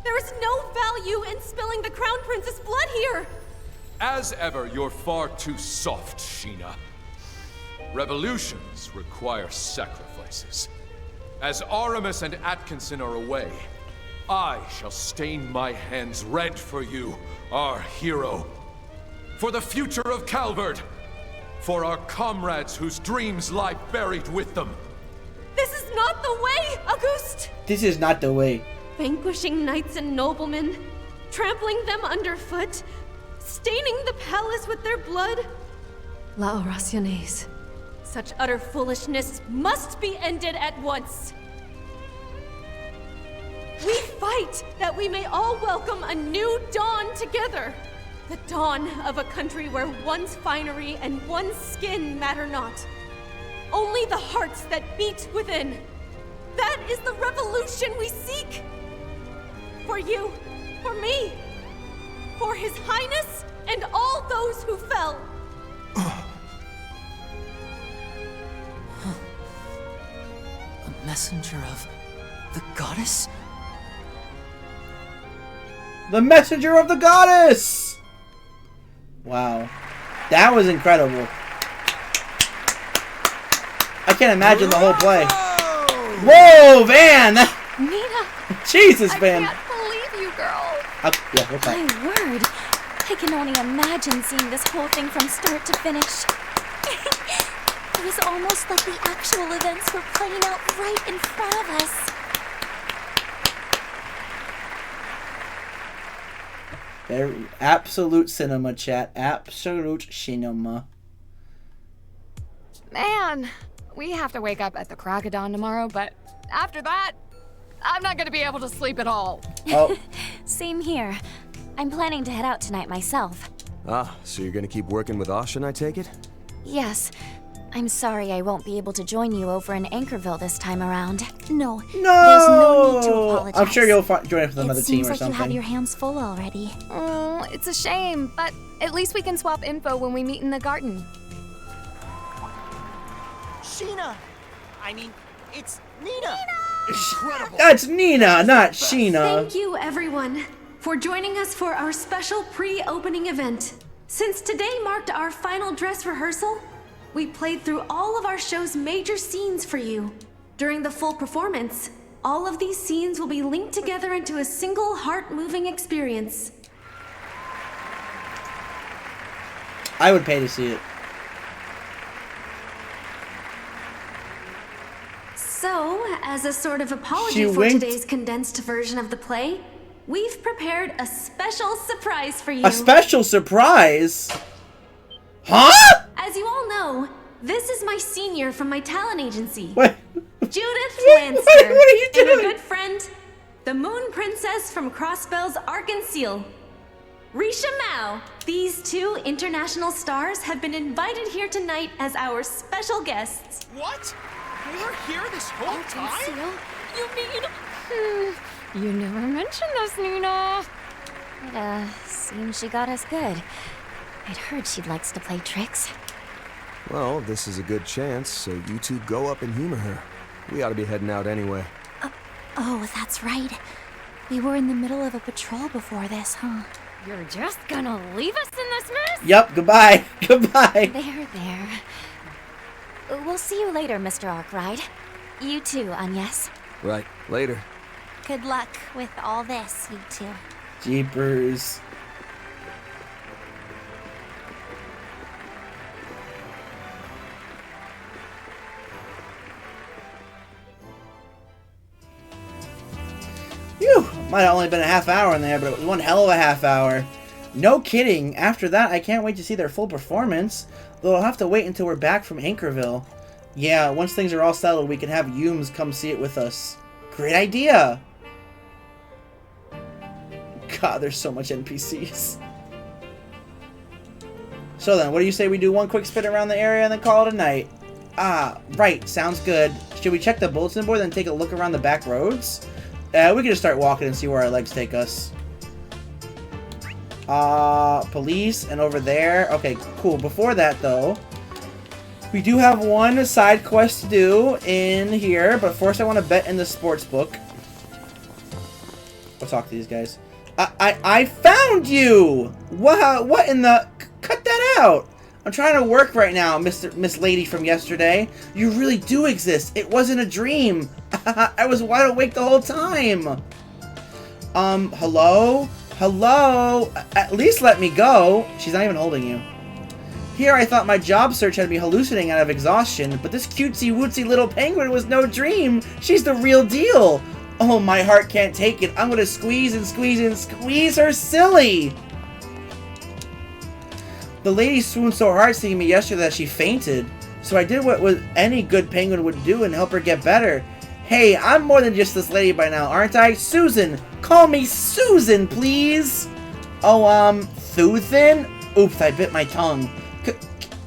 [SPEAKER 9] There is no value in spilling the Crown Prince's blood here!
[SPEAKER 17] As ever, you're far too soft, Sheena. Revolutions require sacrifices. As Aramis and Atkinson are away, I shall stain my hands red for you, our hero. For the future of Calvert. For our comrades whose dreams lie buried with them.
[SPEAKER 9] This is not the way, Auguste!
[SPEAKER 1] This is not the way.
[SPEAKER 9] Vanquishing knights and noblemen, trampling them underfoot, staining the palace with their blood. La Oraciones. Such utter foolishness must be ended at once. We fight that we may all welcome a new dawn together. The dawn of a country where one's finery and one's skin matter not. Only the hearts that beat within. That is the revolution we seek. For you, for me, for His Highness and all those who fell.
[SPEAKER 6] A messenger of the goddess?
[SPEAKER 1] The messenger of the goddess! Wow. That was incredible. I can't imagine the whole play. Whoa, Van!
[SPEAKER 3] Nina!
[SPEAKER 1] Jesus, Van!
[SPEAKER 3] I can't believe you, girl.
[SPEAKER 1] Yeah, what's
[SPEAKER 3] My
[SPEAKER 1] that?
[SPEAKER 3] word.
[SPEAKER 8] I can only imagine seeing this whole thing from start to finish. It was almost like the actual events were playing out right in front of us.
[SPEAKER 1] Absolute cinema, chat. Absolute cinema.
[SPEAKER 13] Man, we have to wake up at the crack of dawn tomorrow, but after that, I'm not gonna be able to sleep at all.
[SPEAKER 1] Oh.
[SPEAKER 8] Same here. I'm planning to head out tonight myself.
[SPEAKER 4] Ah, so you're gonna keep working with Ashen, I take it?
[SPEAKER 8] Yes. I'm sorry I won't be able to join you over in Anchorville this time around. No.
[SPEAKER 1] No!
[SPEAKER 8] There's no need to apologize.
[SPEAKER 1] I'm sure you'll join up with another team or something.
[SPEAKER 8] It seems like you have your hands full already.
[SPEAKER 13] Oh, it's a shame, but at least we can swap info when we meet in the garden.
[SPEAKER 12] Sheena! I mean, it's Nina! Incredible!
[SPEAKER 1] That's Nina, not Sheena.
[SPEAKER 9] Thank you, everyone, for joining us for our special pre-opening event. Since today marked our final dress rehearsal, we played through all of our show's major scenes for you. During the full performance, all of these scenes will be linked together into a single heart-moving experience.
[SPEAKER 1] I would pay to see it.
[SPEAKER 9] So, as a sort of apology
[SPEAKER 1] She
[SPEAKER 9] for
[SPEAKER 1] winked.
[SPEAKER 9] today's condensed version of the play, we've prepared a special surprise for you.
[SPEAKER 1] A special surprise? Huh?
[SPEAKER 9] As you all know, this is my senior from my talent agency.
[SPEAKER 1] What?
[SPEAKER 9] Judith
[SPEAKER 1] What
[SPEAKER 9] Lancer.
[SPEAKER 1] are you
[SPEAKER 9] And
[SPEAKER 1] doing?
[SPEAKER 9] a good friend, the Moon Princess from Crossbell's Ark and Seal, Risha Mao. These two international stars have been invited here tonight as our special guests.
[SPEAKER 12] What? They were here this whole time?
[SPEAKER 13] You mean... You never mentioned this, Nina.
[SPEAKER 8] It, seems she got us good. I'd heard she likes to play tricks.
[SPEAKER 4] Well, this is a good chance, so you two go up and humor her. We ought to be heading out anyway.
[SPEAKER 8] Oh, that's right. We were in the middle of a patrol before this, huh?
[SPEAKER 13] You're just gonna leave us in this mess?
[SPEAKER 1] Yep, goodbye. Goodbye.
[SPEAKER 8] There. We'll see you later, Mr. Arkwright. You too, Agnes.
[SPEAKER 4] Right, later.
[SPEAKER 8] Good luck with all this, you two.
[SPEAKER 1] Jeepers. Phew, might have only been a half hour in there, but it was one hell of a half hour. No kidding. After that, I can't wait to see their full performance. Though I'll have to wait until we're back from Anchorville. Yeah, once things are all settled, we can have Yums come see it with us. Great idea! God, there's so much NPCs. So then, what do you say we do one quick spin around the area and then call it a night? Ah, right, sounds good. Should we check the bulletin board and take a look around the back roads? We can just start walking and see where our legs take us. Police, and over there. Okay, cool. Before that, though, we do have one side quest to do in here, but first I want to bet in the sports book. I'll talk to these guys. I found you! What in the... Cut that out! I'm trying to work right now, Miss Lady from yesterday. You really do exist. It wasn't a dream. I was wide awake the whole time. Hello? Hello? At least let me go. She's not even holding you. Here I thought my job search had me hallucinating out of exhaustion, but this cutesy-wootsy little penguin was no dream. She's the real deal. Oh, my heart can't take it. I'm gonna squeeze and squeeze and squeeze her silly. The lady swooned so hard seeing me yesterday that she fainted. So I did what any good penguin would do and help her get better. Hey, I'm more than just this lady by now, aren't I? Susan! Call me Susan, please! Oh, Thuthin? Oops, I bit my tongue.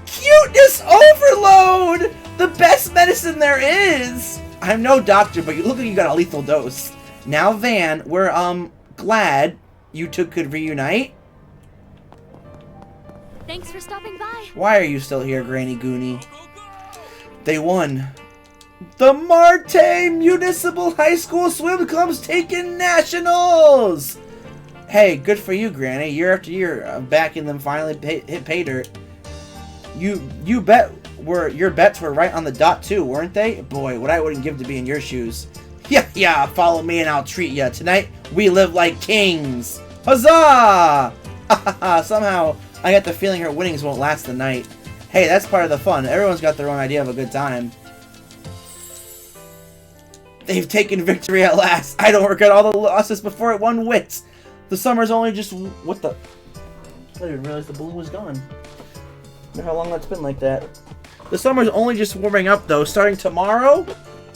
[SPEAKER 1] Cuteness overload! The best medicine there is! I'm no doctor, but you look like you got a lethal dose. Now, Van, we're, glad you two could reunite.
[SPEAKER 13] Thanks for stopping by.
[SPEAKER 1] Why are you still here, Granny Goonie? They won. The Marte Municipal High School Swim Club's taking nationals! Hey, good for you, Granny. Year after year, backing them finally hit pay dirt. You bet your bets were right on the dot too, weren't they? Boy, what I wouldn't give to be in your shoes. Yeah, follow me and I'll treat ya. Tonight, we live like kings. Huzzah! Somehow, I get the feeling her winnings won't last the night. Hey, that's part of the fun. Everyone's got their own idea of a good time. They've taken victory at last. I don't regret all the losses before it one whit. The summer's only just... What the... I didn't realize the balloon was gone. Look how long that's been like that. The summer's only just warming up, though. Starting tomorrow,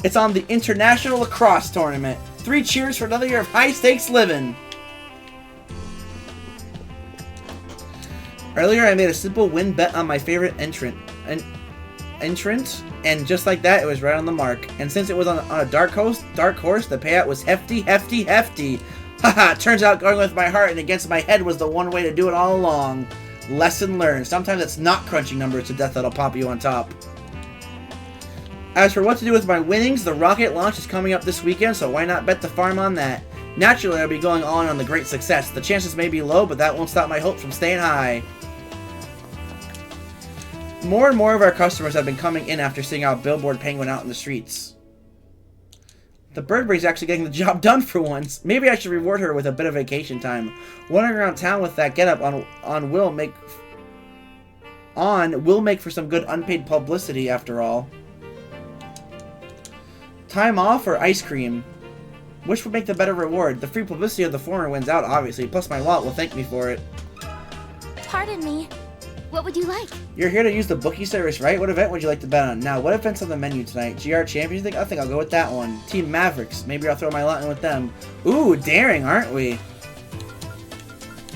[SPEAKER 1] it's on the International Lacrosse Tournament. 3 cheers for another year of high-stakes living. Earlier, I made a simple win bet on my favorite entrant, and just like that, it was right on the mark. And since it was on a dark horse, the payout was hefty. Haha, turns out going with my heart and against my head was the one way to do it all along. Lesson learned. Sometimes it's not crunching numbers to death that'll pop you on top. As for what to do with my winnings, the rocket launch is coming up this weekend, so why not bet the farm on that? Naturally, I'll be going on the great success. The chances may be low, but that won't stop my hopes from staying high. More and more of our customers have been coming in after seeing our billboard penguin out in the streets. The Birdberry's actually getting the job done for once. Maybe I should reward her with a bit of vacation time. Wandering around town with that getup will make for some good unpaid publicity after all. Time off or ice cream? Which would make the better reward? The free publicity of the former wins out, obviously, plus my wallet will thank me for it.
[SPEAKER 8] Pardon me. What would you like?
[SPEAKER 1] You're here to use the bookie service, right? What event would you like to bet on? Now, what event's on the menu tonight? GR Champions? I think I'll go with that one. Team Mavericks. Maybe I'll throw my lot in with them. Ooh, daring, aren't we?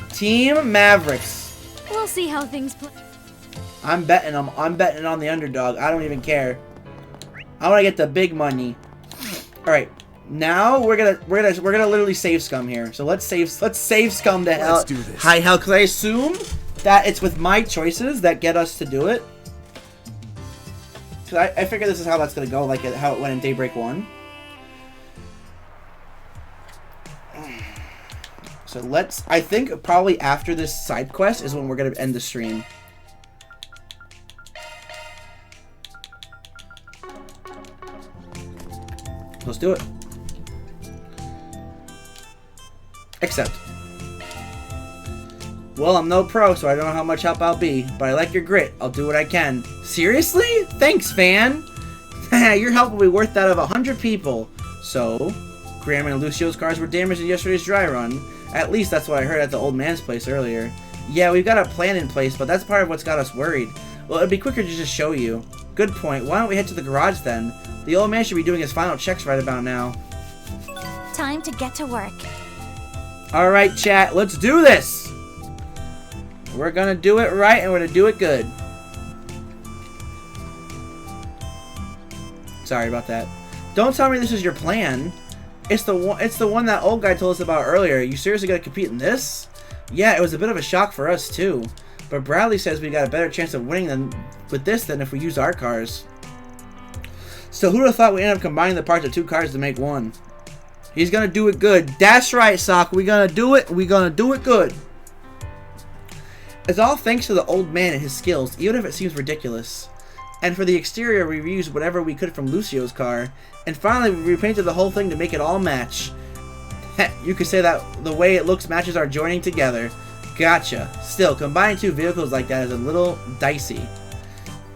[SPEAKER 1] Team Mavericks.
[SPEAKER 20] We'll see how things play.
[SPEAKER 1] I'm betting on the underdog. I don't even care. I want to get the big money. All right. Now we're gonna literally save scum here. So let's save scum to hell.
[SPEAKER 14] Let's do this.
[SPEAKER 1] High hell, because I assume that it's with my choices that get us to do it. Because I figure this is how that's gonna go, like how it went in Daybreak 1. So I think probably after this side quest is when we're gonna end the stream. Let's do it. Accept. Well, I'm no pro, so I don't know how much help I'll be, but I like your grit. I'll do what I can. Seriously? Thanks, fan! Your help will be worth that of 100 people. So, Graham and Lucio's cars were damaged in yesterday's dry run. At least that's what I heard at the old man's place earlier. Yeah, we've got a plan in place, but that's part of what's got us worried. Well, it'd be quicker to just show you. Good point. Why don't we head to the garage then? The old man should be doing his final checks right about now.
[SPEAKER 8] Time to get to work.
[SPEAKER 1] Alright, chat, let's do this! We're gonna do it right, and we're gonna do it good. Sorry about that. Don't tell me this is your plan. It's the one that old guy told us about earlier. You seriously gonna compete in this? Yeah, it was a bit of a shock for us, too. But Bradley says we got a better chance of winning with this than if we used our cars. So who'd have thought we ended up combining the parts of 2 cars to make one? He's gonna do it good. That's right, Sock. We're gonna do it. We're gonna do it good. It's all thanks to the old man and his skills, even if it seems ridiculous. And for the exterior, we reused whatever we could from Lucio's car. And finally, we repainted the whole thing to make it all match. You could say that the way it looks matches our joining together. Gotcha. Still, combining 2 vehicles like that is a little dicey.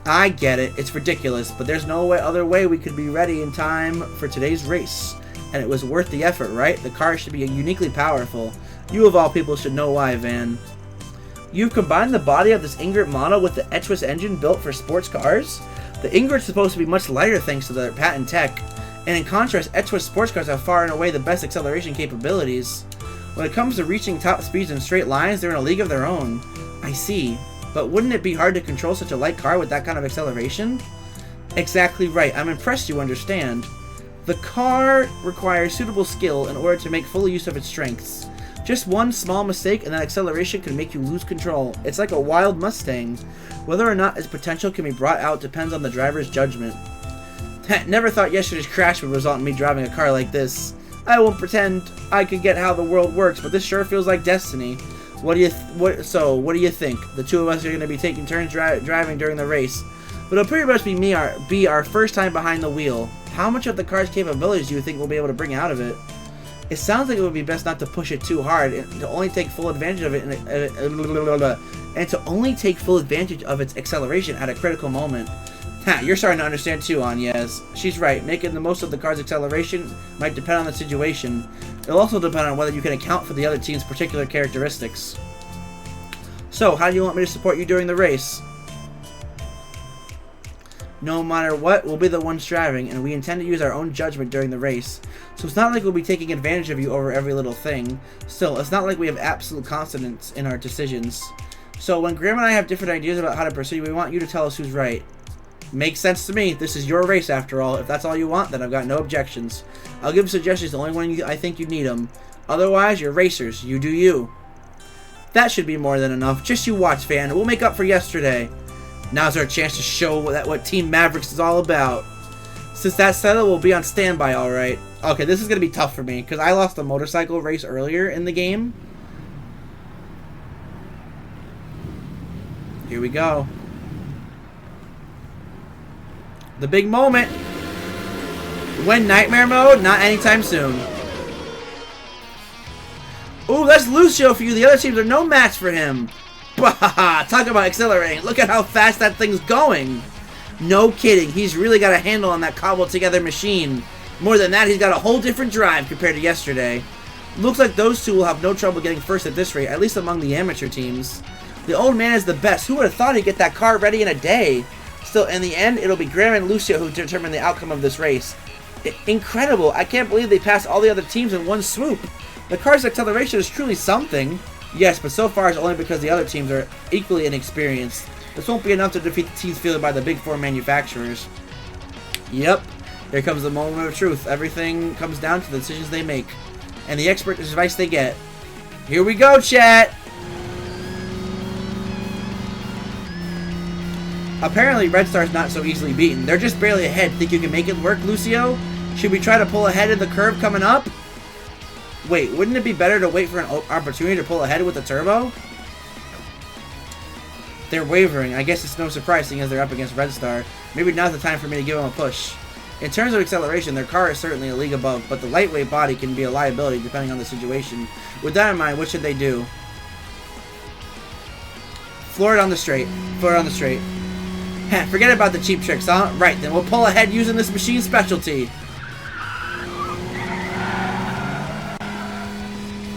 [SPEAKER 1] I get it. It's ridiculous, but there's no other way we could be ready in time for today's race. And it was worth the effort, right? The car should be uniquely powerful. You of all people should know why, Van. You've combined the body of this Ingrid Mono with the Etchwis engine built for sports cars? The Ingrid's supposed to be much lighter thanks to their patent tech. And in contrast, Etchwis sports cars have far and away the best acceleration capabilities. When it comes to reaching top speeds in straight lines, they're in a league of their own. I see. But wouldn't it be hard to control such a light car with that kind of acceleration? Exactly right. I'm impressed you understand. The car requires suitable skill in order to make full use of its strengths. Just one small mistake and that acceleration can make you lose control. It's like a wild Mustang. Whether or not its potential can be brought out depends on the driver's judgment. Never thought yesterday's crash would result in me driving a car like this. I won't pretend I could get how the world works, but this sure feels like destiny. What do you think? The 2 of us are going to be taking turns driving during the race. But it'll pretty much be our first time behind the wheel. How much of the car's capabilities do you think we'll be able to bring out of it? It sounds like it would be best not to push it too hard and to only take full advantage of it and to only take full advantage of its acceleration at a critical moment. Ha, you're starting to understand too, Anyez. She's right. Making the most of the car's acceleration might depend on the situation. It'll also depend on whether you can account for the other team's particular characteristics. So, how do you want me to support you during the race? No matter what, we'll be the ones driving, and we intend to use our own judgment during the race. So it's not like we'll be taking advantage of you over every little thing. Still, it's not like we have absolute confidence in our decisions. So when Graham and I have different ideas about how to proceed, we want you to tell us who's right. Makes sense to me. This is your race after all. If that's all you want, then I've got no objections. I'll give suggestions only when I think you need them. Otherwise, you're racers. You do you. That should be more than enough. Just you watch, fan. We'll make up for yesterday. Now's our chance to show what Team Mavericks is all about. Since that's settled, we'll be on standby, alright. Okay, this is going to be tough for me, because I lost a motorcycle race earlier in the game. Here we go. The big moment. When Nightmare Mode? Not anytime soon. Ooh, that's Lucio for you. The other teams are no match for him. Bah, talk about accelerating. Look at how fast that thing's going. No kidding. He's really got a handle on that cobbled together machine. More than that, he's got a whole different drive compared to yesterday. Looks like those two will have no trouble getting first at this rate, at least among the amateur teams. The old man is the best. Who would have thought he'd get that car ready in a day? Still, in the end, it'll be Graham and Lucio who determine the outcome of this race. Incredible. I can't believe they passed all the other teams in one swoop. The car's acceleration is truly something. Yes, but so far it's only because the other teams are equally inexperienced. This won't be enough to defeat the teams fielded by the big four manufacturers. Yep. Here comes the moment of truth. Everything comes down to the decisions they make. And the expert advice they get. Here we go, chat! Apparently, Red Star's not so easily beaten. They're just barely ahead. Think you can make it work, Lucio? Should we try to pull ahead in the curve coming up? Wait, wouldn't it be better to wait for an opportunity to pull ahead with the turbo? They're wavering. I guess it's no surprise seeing as they're up against Red Star. Maybe now's the time for me to give them a push. In terms of acceleration, their car is certainly a league above, but the lightweight body can be a liability depending on the situation. With that in mind, what should they do? Floor it on the straight. Floor it on the straight. Heh, forget about the cheap tricks, huh? Right, then we'll pull ahead using this machine's specialty.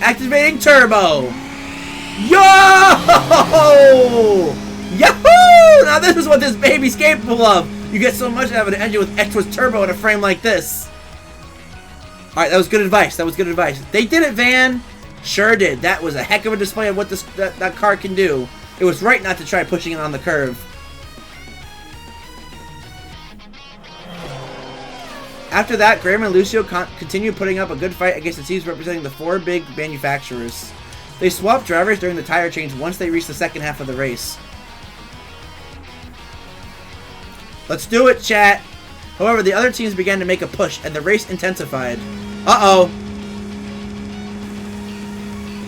[SPEAKER 1] Activating turbo. Yo! Yahoo! Now this is what this baby's capable of. You get so much out of an engine with extra turbo in a frame like this. Alright, that was good advice. That was good advice. They did it, Van. Sure did. That was a heck of a display of what that car can do. It was right not to try pushing it on the curve. After that, Graham and Lucio continue putting up a good fight against the teams representing the four big manufacturers. They swapped drivers during the tire change once they reached the second half of the race. Let's do it, chat! However, the other teams began to make a push, and the race intensified. Uh-oh!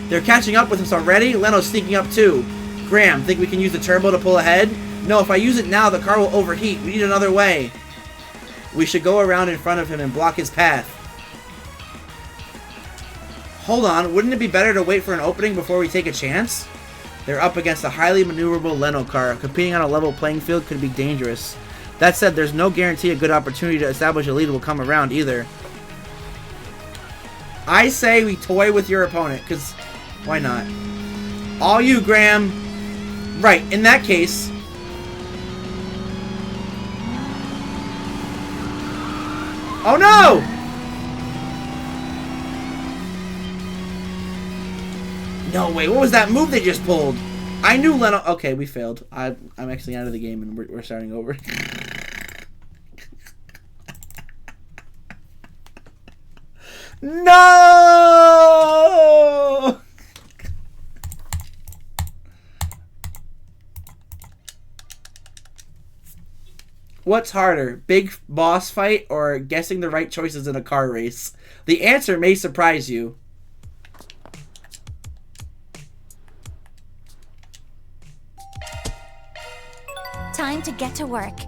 [SPEAKER 1] They're catching up with us already? Leno's sneaking up too. Graham, think we can use the turbo to pull ahead? No, if I use it now, the car will overheat. We need another way. We should go around in front of him and block his path. Hold on, wouldn't it be better to wait for an opening before we take a chance? They're up against a highly maneuverable Leno car. Competing on a level playing field could be dangerous. That said, there's no guarantee a good opportunity to establish a lead will come around either. I say we toy with your opponent, because why not? All you, Graham. Right, in that case... Oh no! No way, what was that move they just pulled? I knew Leno... Okay, we failed. I'm actually out of the game and we're starting over. No! What's harder, big boss fight or guessing the right choices in a car race? The answer may surprise you.
[SPEAKER 8] Time to get to work.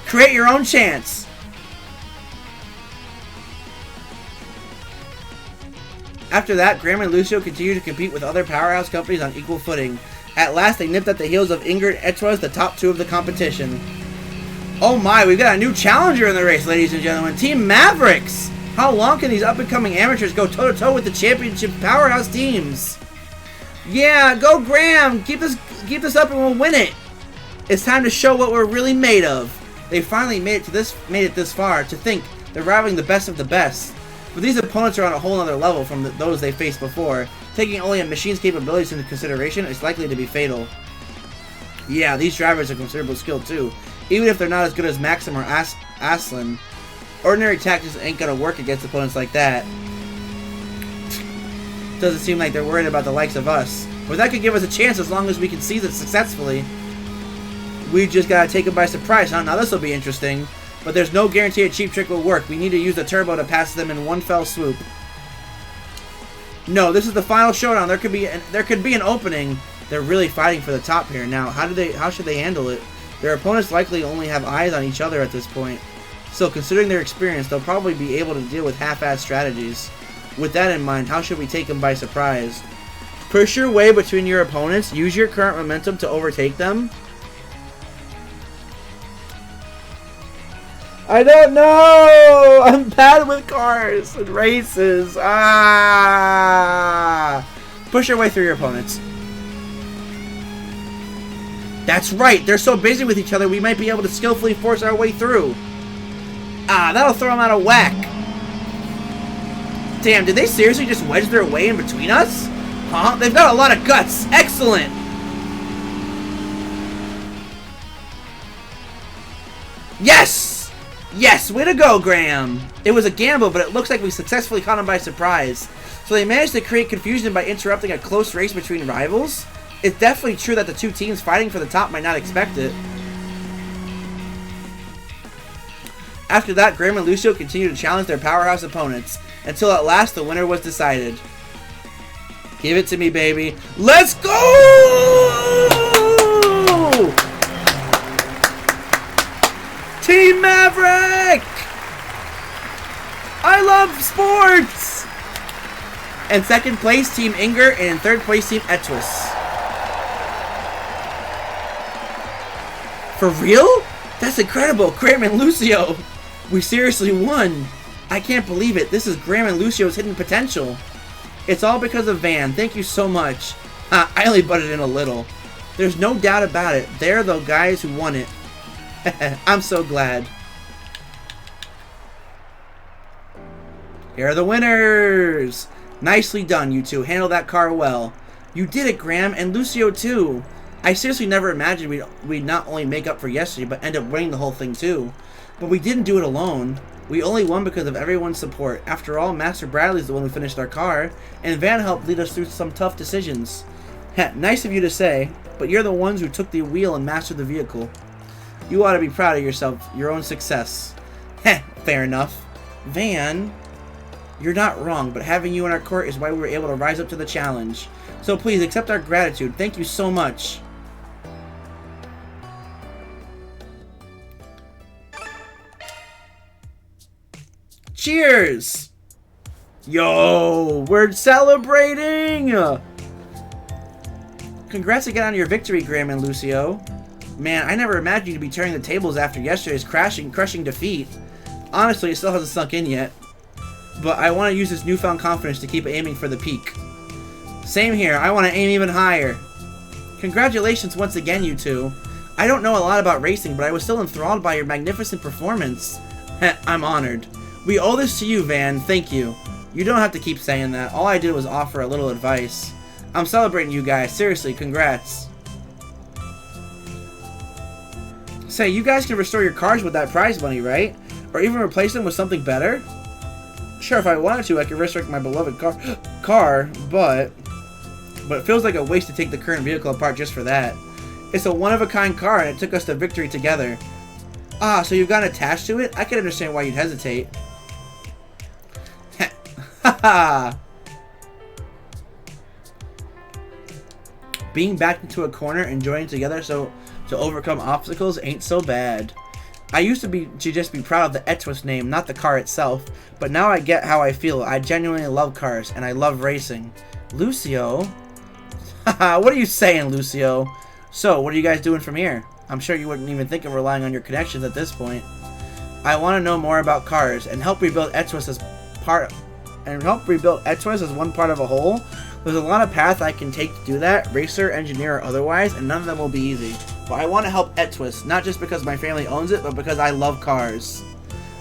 [SPEAKER 1] Create your own chance. After that, Graham and Lucio continued to compete with other powerhouse companies on equal footing. At last, they nipped at the heels of Ingrid and Etwas, the top two of the competition. Oh my, we've got a new challenger in the race, ladies and gentlemen. Team Mavericks! How long can these up-and-coming amateurs go toe-to-toe with the championship powerhouse teams? Yeah, go Graham! Keep this up and we'll win it! It's time to show what we're really made of. They finally made it this far. To think they're rivaling the best of the best. But these opponents are on a whole other level from those they faced before. Taking only a machine's capabilities into consideration is likely to be fatal. Yeah, these drivers are considerable skill too. Even if they're not as good as Maxim or Aslan. Ordinary tactics ain't gonna work against opponents like that. Doesn't seem like they're worried about the likes of us. But that could give us a chance as long as we can seize it successfully. We just gotta take them by surprise, huh? Now this'll be interesting. But there's no guarantee a cheap trick will work. We need to use the turbo to pass them in one fell swoop. No, this is the final showdown. There could be an opening. They're really fighting for the top here. Now, how should they handle it? Their opponents likely only have eyes on each other at this point. So, considering their experience, they'll probably be able to deal with half-assed strategies. With that in mind, how should we take them by surprise? Push your way between your opponents. Use your current momentum to overtake them. I don't know! I'm bad with cars and races. Push your way through your opponents. That's right. They're so busy with each other, we might be able to skillfully force our way through. That'll throw them out of whack. Damn, did they seriously just wedge their way in between us? Huh? They've got a lot of guts. Excellent. Yes! Yes, way to go, Graham! It was a gamble, but it looks like we successfully caught him by surprise. So they managed to create confusion by interrupting a close race between rivals? It's definitely true that the two teams fighting for the top might not expect it. After that, Graham and Lucio continued to challenge their powerhouse opponents, until at last the winner was decided. Give it to me, baby. Let's go! Team Maverick! I love sports! In second place, Team Inger, and in third place, Team Etwas. For real? That's incredible, Graham and Lucio! We seriously won! I can't believe it. This is Graham and Lucio's hidden potential. It's all because of Van. Thank you so much. I only butted in a little. There's no doubt about it. They're the guys who won it. I'm so glad. Here are the winners! Nicely done, you two. Handled that car well. You did it, Graham, and Lucio too. I seriously never imagined we'd not only make up for yesterday, but end up winning the whole thing too. But we didn't do it alone. We only won because of everyone's support. After all, Master Bradley's the one who finished our car, and Van helped lead us through some tough decisions. Nice of you to say, but you're the ones who took the wheel and mastered the vehicle. You ought to be proud of yourself, your own success. Fair enough. Van, you're not wrong, but having you in our court is why we were able to rise up to the challenge. So please, accept our gratitude. Thank you so much. Cheers! Yo, we're celebrating! Congrats again on your victory, Graham and Lucio. Man, I never imagined you'd be turning the tables after yesterday's crushing defeat. Honestly, it still hasn't sunk in yet. But I want to use this newfound confidence to keep aiming for the peak. Same here, I want to aim even higher. Congratulations once again, you two. I don't know a lot about racing, but I was still enthralled by your magnificent performance. I'm honored. We owe this to you, Van. Thank you. You don't have to keep saying that. All I did was offer a little advice. I'm celebrating you guys. Seriously, congrats. Say, you guys can restore your cars with that prize money, right? Or even replace them with something better? Sure, if I wanted to, I could resurrect my beloved car, but it feels like a waste to take the current vehicle apart just for that. It's a one-of-a-kind car, and it took us to victory together. Ah, so you've gotten attached to it? I can understand why you'd hesitate. Haha! Being backed into a corner and joining together to overcome obstacles ain't so bad. I used to just be proud of the Etwist name, not the car itself, but now I get how I feel. I genuinely love cars, and I love racing. Lucio? Haha, what are you saying, Lucio? So, what are you guys doing from here? I'm sure you wouldn't even think of relying on your connections at this point. I want to know more about cars, and help rebuild Etwist as one part of a whole. There's a lot of paths I can take to do that, racer, engineer, or otherwise, and none of them will be easy. But I want to help Etwist, not just because my family owns it, but because I love cars.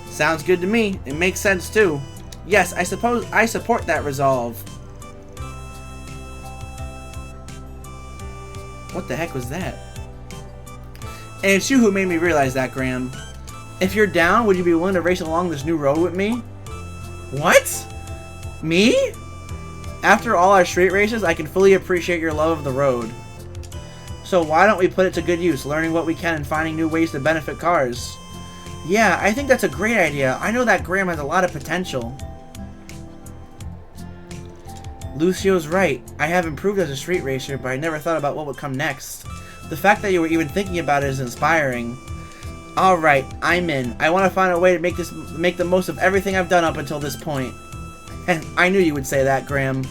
[SPEAKER 1] Sounds good to me. It makes sense too. Yes, I suppose I support that resolve. What the heck was that? And it's you who made me realize that, Graham. If you're down, would you be willing to race along this new road with me? What? Me? After all our street races, I can fully appreciate your love of the road. So why don't we put it to good use, learning what we can and finding new ways to benefit cars? Yeah, I think that's a great idea. I know that Graham has a lot of potential. Lucio's right. I have improved as a street racer, but I never thought about what would come next. The fact that you were even thinking about it is inspiring. Alright, I'm in. I want to find a way to make the most of everything I've done up until this point. I knew you would say that, Graham.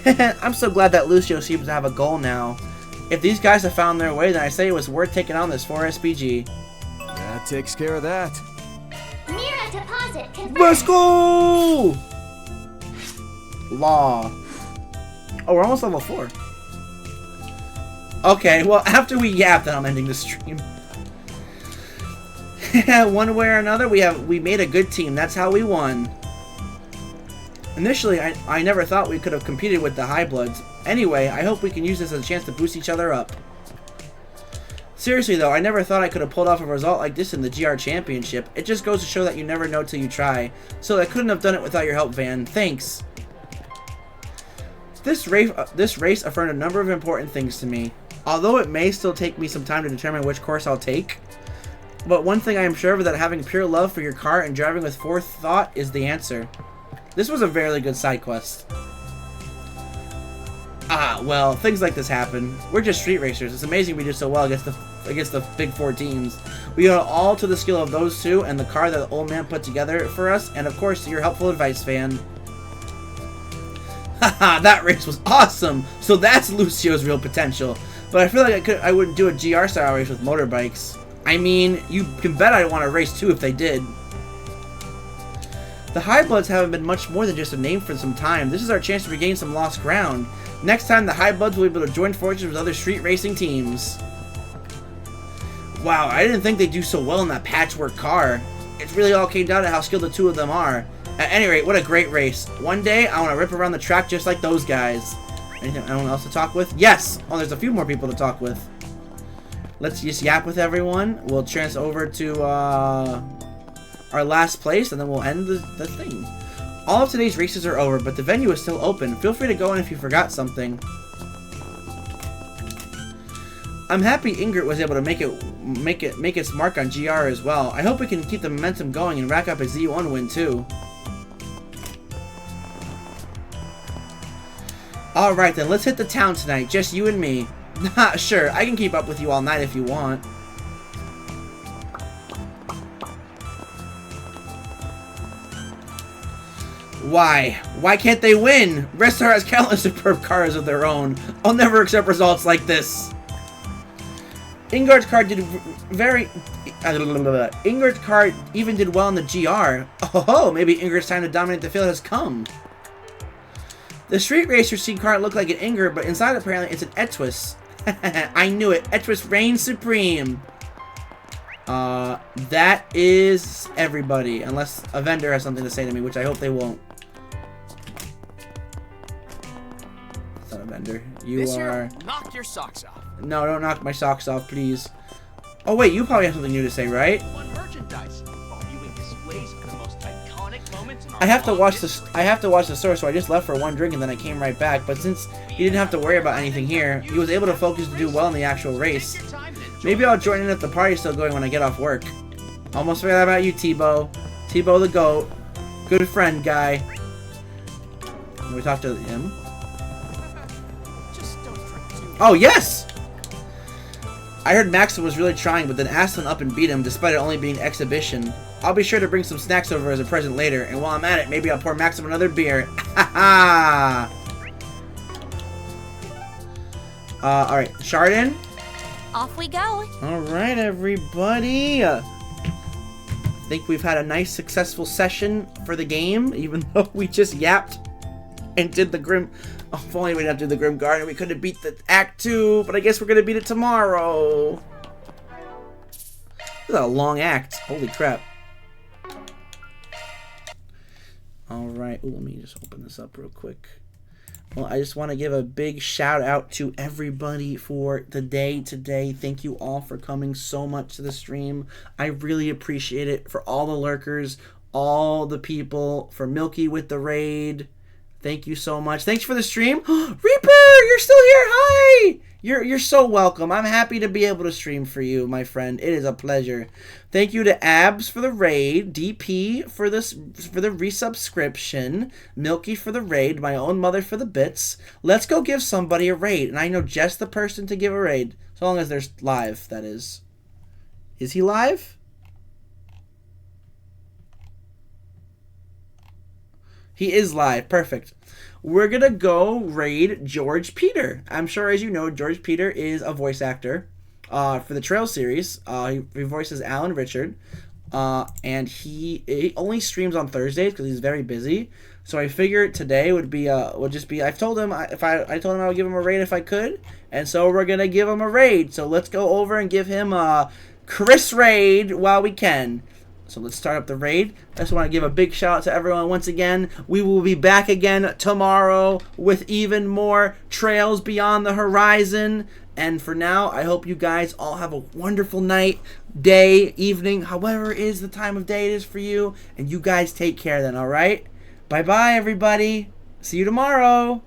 [SPEAKER 1] I'm so glad that Lucio seems to have a goal now. If these guys have found their way, then I say it was worth taking on this 4SPG.
[SPEAKER 4] That takes care of that.
[SPEAKER 19] Mira deposit confirmed.
[SPEAKER 1] Let's go! Law. Oh, we're almost level 4. Okay, well, after we yap, then I'm ending the stream. One way or another, we made a good team. That's how we won. Initially, I never thought we could have competed with the High Bloods. Anyway, I hope we can use this as a chance to boost each other up. Seriously though, I never thought I could have pulled off a result like this in the GR Championship. It just goes to show that you never know till you try. So I couldn't have done it without your help, Van. Thanks. This race affirmed a number of important things to me. Although it may still take me some time to determine which course I'll take. But one thing I am sure of is that having pure love for your car and driving with forethought is the answer. This was a very good side quest. Well, things like this happen. We're just street racers. It's amazing we did so well against the big 4 teams. We owe it all to the skill of those two and the car that the old man put together for us, and of course to your helpful advice, Van. Haha, that race was awesome! So that's Lucio's real potential. But I feel like I wouldn't do a GR style race with motorbikes. I mean, you can bet I'd want to race too if they did. The High Bloods haven't been much more than just a name for some time. This is our chance to regain some lost ground. Next time, the High Bloods will be able to join forces with other street racing teams. Wow, I didn't think they'd do so well in that patchwork car. It really all came down to how skilled the two of them are. At any rate, what a great race. One day, I want to rip around the track just like those guys. Anyone else to talk with? Yes! Oh, there's a few more people to talk with. Let's just yap with everyone. We'll transfer over to our last place, and then we'll end the thing. All of today's races are over, but the venue is still open. Feel free to go in if you forgot something. I'm happy Ingrid was able to make its mark on GR as well. I hope we can keep the momentum going and rack up a Z1 win too. Alright then, let's hit the town tonight, just you and me. Sure, I can keep up with you all night if you want. Why? Why can't they win? Restar has countless superb cars of their own. I'll never accept results like this. Ingrid's car did Ingrid's car even did well in the GR. Oh, maybe Ingrid's time to dominate the field has come. The street racer scene car looked like an Ingrid, but inside apparently it's an Etwist. I knew it. Etwist reigns supreme. That is everybody, unless a vendor has something to say to me, which I hope they won't. It's not a vendor. You are.
[SPEAKER 12] Knock your socks off.
[SPEAKER 1] No, don't knock my socks off, please. Oh wait, you probably have something new to say, right?
[SPEAKER 12] Merchandise. Viewing displays of the most iconic moments in our
[SPEAKER 1] I have to watch the store, so I just left for one drink and then I came right back. But since he didn't have to worry about anything here, he was able to focus to do well in the actual race. Maybe I'll join in if the party's still going when I get off work. Almost forgot about you, Tebow. Tebow the GOAT. Good friend, guy. Can we talk to him? Oh, yes! I heard Maxim was really trying, but then Aslan up and beat him despite it only being exhibition. I'll be sure to bring some snacks over as a present later, and while I'm at it, maybe I'll pour Maxim another beer. Ha alright, Chardon?
[SPEAKER 8] Off we go.
[SPEAKER 1] Alright, everybody. I think we've had a nice, successful session for the game, even though we just yapped and did the Grim... Oh, if only we didn't have to do the Grim Garden, we could have beat the Act 2, but I guess we're going to beat it tomorrow. This is a long act. Holy crap. Alright, let me just open this up real quick. Well, I just want to give a big shout out to everybody for the day today. Thank you all for coming so much to the stream. I really appreciate it. For all the lurkers, all the people, for Milky with the raid. Thank you so much. Thanks for the stream. Reaper, you're still here. Hi. You're so welcome. I'm happy to be able to stream for you, my friend. It is a pleasure. Thank you to Abs for the raid, DP for the resubscription, Milky for the raid, my own mother for the bits. Let's go give somebody a raid, and I know just the person to give a raid, so long as they're live, that is. Is he live? He is live. Perfect. We're going to go raid George Peter. I'm sure, as you know, George Peter is a voice actor for the Trail series. He voices Alan Richard. And he only streams on Thursdays because he's very busy. So I figured today would just be... I've told him I told him I would give him a raid if I could. And so we're going to give him a raid. So let's go over and give him a Chris raid while we can. So let's start up the raid. I just want to give a big shout out to everyone once again. We will be back again tomorrow with even more Trails Beyond the Horizon. And for now, I hope you guys all have a wonderful night, day, evening, however it is the time of day it is for you. And you guys take care then, alright? Bye-bye, everybody. See you tomorrow.